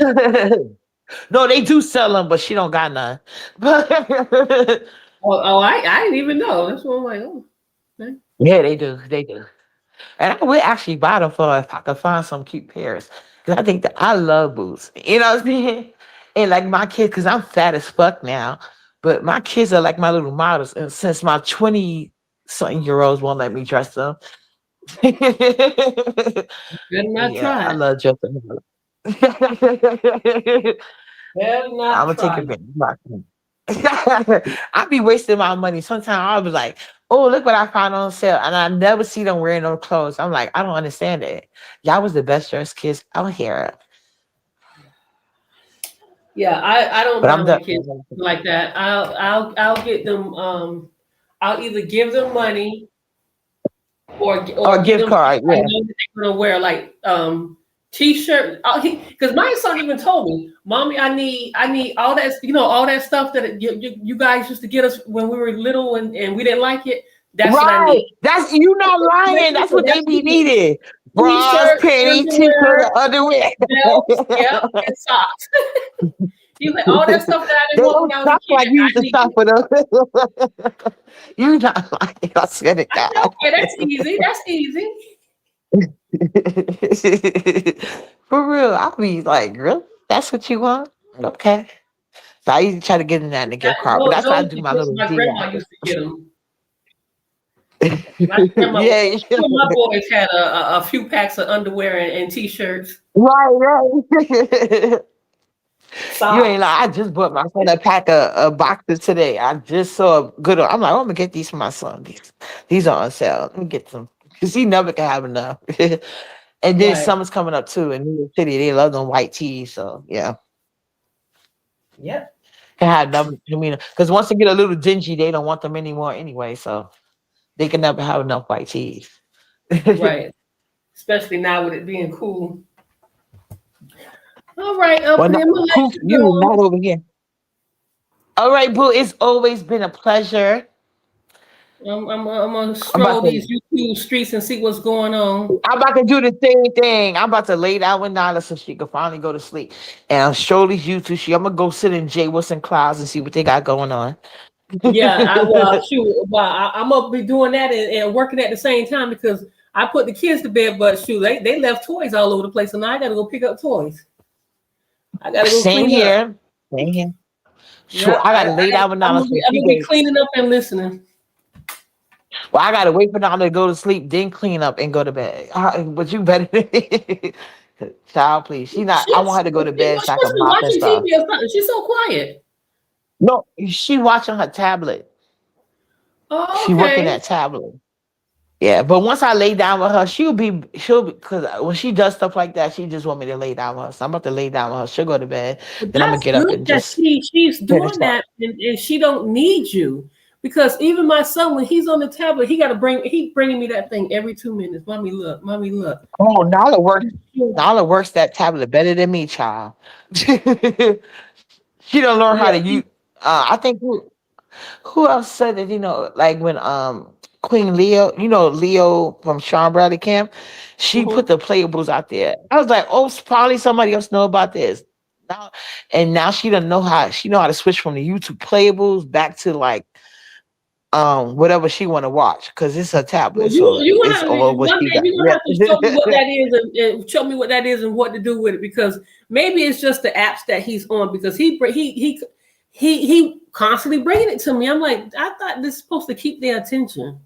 No, they do sell them, but she don't got none. I didn't even know. That's what I'm like. Oh, okay. Yeah, they do. They do. And I would actually buy them for if I could find some cute pairs. Because I think that I love boots. You know what I'm saying? And like my kids, because I'm fat as fuck now, but my kids are like my little models. And since my 20 something year olds won't let me dress them, Better not yeah, I try it. love dressing them. Better I'm not gonna take try it. advantage. I be wasting my money. Sometimes I'll be like, "Oh, look what I found on sale," and I never see them wearing no clothes. I'm like, I don't understand it. Y'all was the best dressed kids out here, Yeah, I don't but buy I'm my done. kids like that. I'll get them. I'll either give them money Or or give gift them things card, I yeah. know that they're gonna wear, like t-shirt. Because my son even told me, "Mommy, I need all that all that stuff that you guys used to get us when we were little and we didn't like it. That's what I Right. need." That's you not lying. That's what they That's be needing. Bras, t-shirt, panties, t-shirt, underwear, underwear. belts, yep, and socks. He was like, all that stuff that I They didn't want don't when I was a shop kid, like you used I to need shop it. for them. You not lying. I swear to I said, God. okay, that's easy. That's easy. For real, I'll be like, really? That's what you want? Okay. So I usually try to get in that in the gift card, but that's how I Those do the my gifts little my grandma DIY. used to get them. My grandma, Yeah, two of my boys had a few packs of underwear and t-shirts, right. You ain't socks. like I just bought my son a pack of boxes today. I just saw a good one. I'm like, oh, I'm gonna get these for my son. These are on sale. Let me get some because he never can have enough. And then Right. summer's coming up too in New York City. They love them white tees. So yeah, Yep. can have enough. I mean, because once they get a little dingy, they don't want them anymore anyway. So they can never have enough white tees. Right. Especially now with it being cool. All right, Well, Uncle, not I'm gonna let cool for you you, go. not over here. All right, boo. It's always been a pleasure. I'm gonna I'm about stroll to these YouTube streets and see what's going on. I'm about to do the same thing. I'm about to lay down with Nala so she can finally go to sleep. And I'm sure these YouTube I'm gonna go sit in Jay Wilson clouds and see what they got going on. Yeah, I well, shoot, well, I'm gonna be doing that and working at the same time because I put the kids to bed, but shoot, they left toys all over the place, and now I gotta go pick up toys. I gotta go Same clean up. here. Same here. Sure, Yeah, I gotta lay down with Nala so I'm she gonna be can. cleaning up and listening. Well, I gotta wait for Nala to go to sleep, then clean up and go to bed. But you better, child, please. She not. I want her to go to She bed so I must can be mop and watching stuff. TV or something. She's so quiet. No, she watching her tablet. Oh, She working okay. that tablet. Yeah, but once I lay down with her, she'll be because when she does stuff like that, she just want me to lay down with her. So I'm about to lay down with her. She'll go to bed. But Then I'm gonna that's get up good and that just she's finish doing up. that and she don't need you. Because even my son, when he's on the tablet, he bringing me that thing every 2 minutes. Mommy, look. Oh, Nala works. Sure. Nala works that tablet better than me, child. She don't learn how Yeah, to use. I think who else said that? Like when Queen Leo, Leo from Sean Bradley Camp, she mhm. put the playables out there. I was like, oh, probably somebody else know about this. Now, and now she know how to switch from the YouTube playables back to like whatever she want to watch because it's her Well, tablet, you so you gonna it's have all what one she day got. you're gonna have to show me what Yeah. that is and show me what that is and what to do with it because maybe it's just the apps that he's on because he constantly bringing it to me. I'm like, I thought this is supposed to keep their attention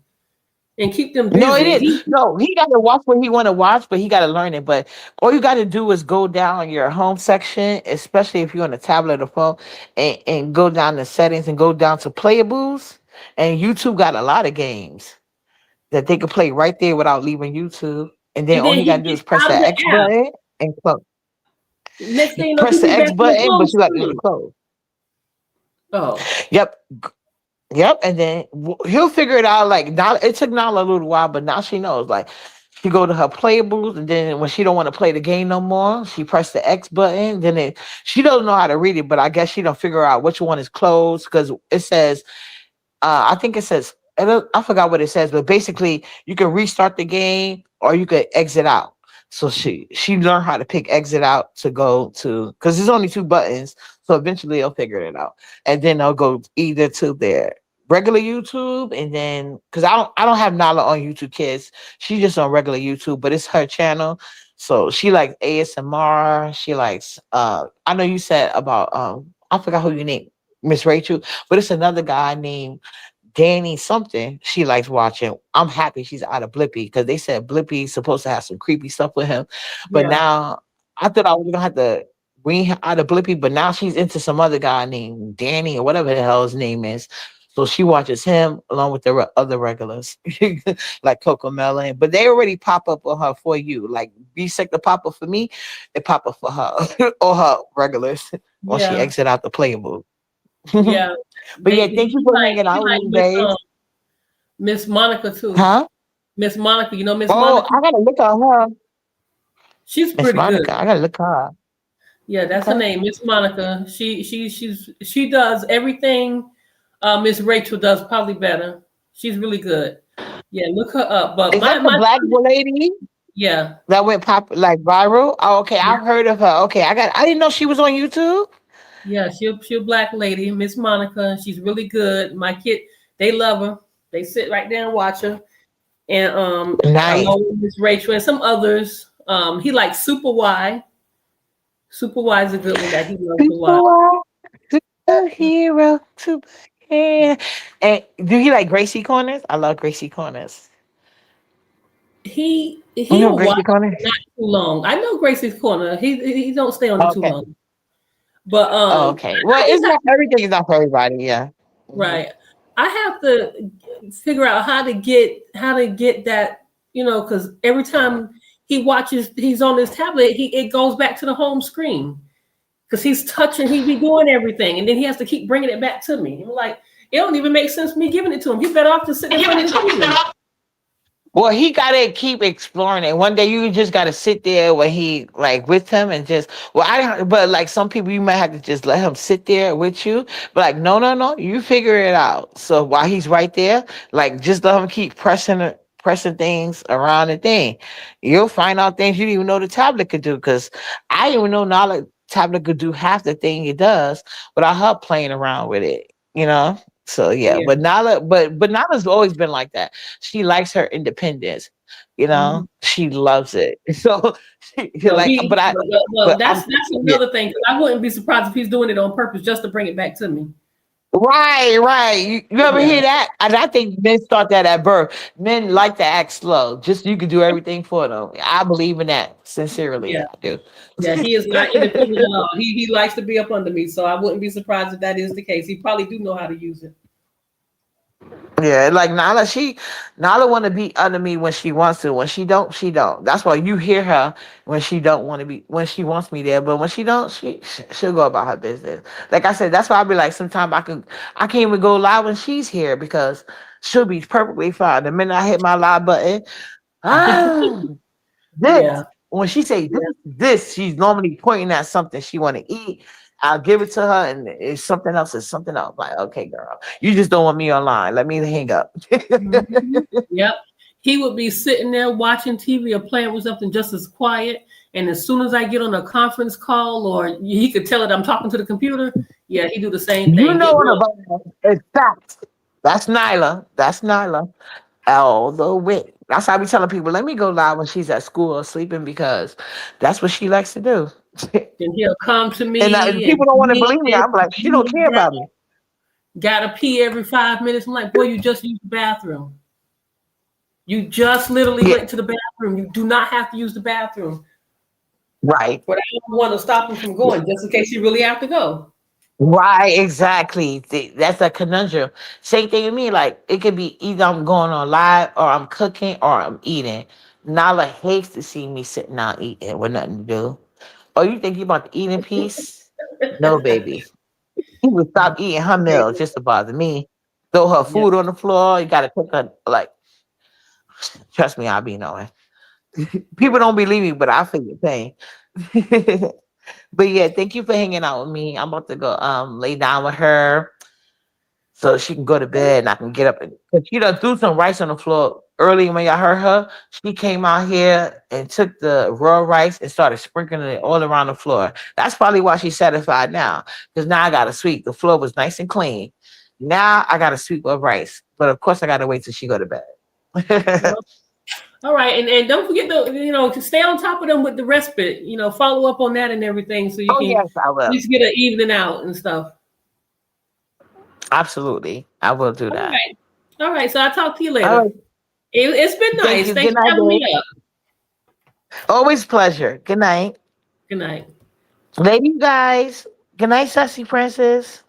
and keep them No, it busy. is. He No, he got to watch what he want to watch, but he got to learn it. But all you got to do is go down your home section, especially if you're on a tablet or phone, and go down the settings and go down to playables. And YouTube got a lot of games that they can play right there without leaving YouTube. And then and all then he got he to do is gets press out of the the X app. button and close. Next thing You you know, he press the be X back in the button, home but you got to screen. close. Oh, Yep. Yep, and then he'll figure it out. Like now, it took Nala a little while, but now she knows. Like she go to her playables, and then when she don't want to play the game no more, she press the X button. She doesn't know how to read it, but I guess she don't figure out which one is closed because it says I think it says I forgot what it says, but basically you can restart the game or you could exit out. So she learned how to pick exit out to go to because there's only two buttons. So eventually they'll figure it out, and then they'll go either to their regular YouTube and then because I don't have Nala on YouTube Kids. She's just on regular YouTube, but it's her channel. So she likes ASMR. She likes I know you said about I forgot who you named Miss Rachel, but it's another guy named Danny something she likes watching. I'm happy she's out of Blippy because they said Blippy's supposed to have some creepy stuff with him. But yeah, now I thought I was gonna have to wean her out of Blippy, but now she's into some other guy named Danny or whatever the hell his name is. So she watches him along with the other regulars like Coco Melon. But they already pop up on her for you. Like be sick to pop up for me, it pop up for her or her regulars once she yeah, exit out the playable. yeah. But yeah, thank you for hanging He out with like me, babes. Miss Monica too. Huh? Miss Monica, you know Miss Oh, Monica? I gotta look at her. She's Miss pretty good. Monica. I gotta look at her. Yeah, that's her Okay. name, Miss Monica. She does everything Miss Rachel does, probably better. She's really good. Yeah, look her up. But Is that the my black son, lady yeah, that went pop like viral? Oh, okay. yeah, I've heard of her. Okay, I didn't know she was on YouTube. yeah. She a black lady, Miss Monica. She's really good. My kid, they love her. They sit right there and watch her. And Nice. along with Miss Rachel and some others. He likes Super Y. Super Y is a good one that he loves to watch. Superhero, superhero, superhero. And do he like Gracie Corners? I love Gracie Corners. You know He'll watch Gracie Corners? not too long. I know Gracie's Corner. He don't stay on it too Okay. long. But Oh, okay. Well, I it's just have not everything is not for everybody. Yeah. Mhm. right. I have to figure out how to get that, because every time he's on his tablet, it goes back to the home screen because he's touching, he be doing everything, and then he has to keep bringing it back to me. I'm like, it don't even make sense for me giving it to him. He's better off just sitting in front of the TV. Well, he gotta keep exploring it. One day you just gotta sit there when he like with him and just but like some people you might have to just let him sit there with you. But like no, you figure it out. So while he's right there, like just let him keep pressing things around the thing. You'll find out things you didn't even know the tablet could do. Cause I didn't even know now the tablet could do half the thing it does without her playing around with it, you know? So yeah, Yeah. but Nala's always been like that. She likes her independence. Mhm. She loves it. So No, like, well, but that's I'm yeah. another thing. 'Cause I wouldn't be surprised if he's doing it on purpose just to bring it back to me. Right, right. You ever Yeah, hear that? And I think men start that at birth. Men like to act slow. Just you can do everything for them. I believe in that sincerely. yeah, I do. yeah. He is not independent at all. He likes to be up under me, so I wouldn't be surprised if that is the case. He probably do know how to use it. Yeah, like Nala want to be under me when she wants to. When she don't, she don't. That's why you hear her when she don't want to be, when she wants me there. But when she don't, she'll go about her business. Like I said, that's why I be like, sometimes I can't even go live when she's here because she'll be perfectly fine. The minute I hit my live button, ah, this. Yeah. When she say this, she's normally pointing at something she want to eat. I'll give it to her, and it's something else. It's something else. Like, okay, girl, you just don't want me online. Let me hang up. Mhm. Yep. He would be sitting there watching TV or playing with something just as quiet. And as soon as I get on a conference call, or he could tell that I'm talking to the computer, yeah, he do the same You thing. know Get what real. about it's facts. That's Nyla. That's Nyla. All the way. That's how I be telling people, let me go live when she's at school or sleeping because that's what she likes to do. And he'll come to And me and people don't give want to me believe me. this, I'm like, she give don't me care that. about me. Gotta pee every 5 minutes. I'm like, boy, you just used the bathroom. You just literally Yeah, went to the bathroom. You do not have to use the bathroom. right. But I don't want to stop him from going just in case you really have to go. Right, exactly. That's a conundrum. Same thing with me. Like it could be either I'm going on live or I'm cooking or I'm eating. Nala hates to see me sitting down eating with nothing to do. Oh, you think you about to eat in peace? No, baby. He would stop eating her meal just to bother me. Throw her Yeah. food on the floor. You gotta cook her like trust me, I'll be knowing. People don't believe me, but I feel your pain. But yeah, thank you for hanging out with me. I'm about to go lay down with her so she can go to bed and I can get up and 'cause she done threw some rice on the floor early when y'all heard her. She came out here and took the raw rice and started sprinkling it all around the floor. That's probably why she's satisfied now. Because now I gotta sweep. The floor was nice and clean. Now I gotta sweep up rice. But of course I gotta wait till she go to bed. Well, all right, and don't forget to stay on top of them with the respite. Follow up on that and everything, so you Oh can yes, I at will. least get an evening out and stuff. Absolutely. I will do All that. right, all right. So I'll talk to you All later. right. It's been Thank nice. you. Thanks Good for night, having me babe. up. Always pleasure. Good night. Good night. Lady guys. Good night, Sassy Princess.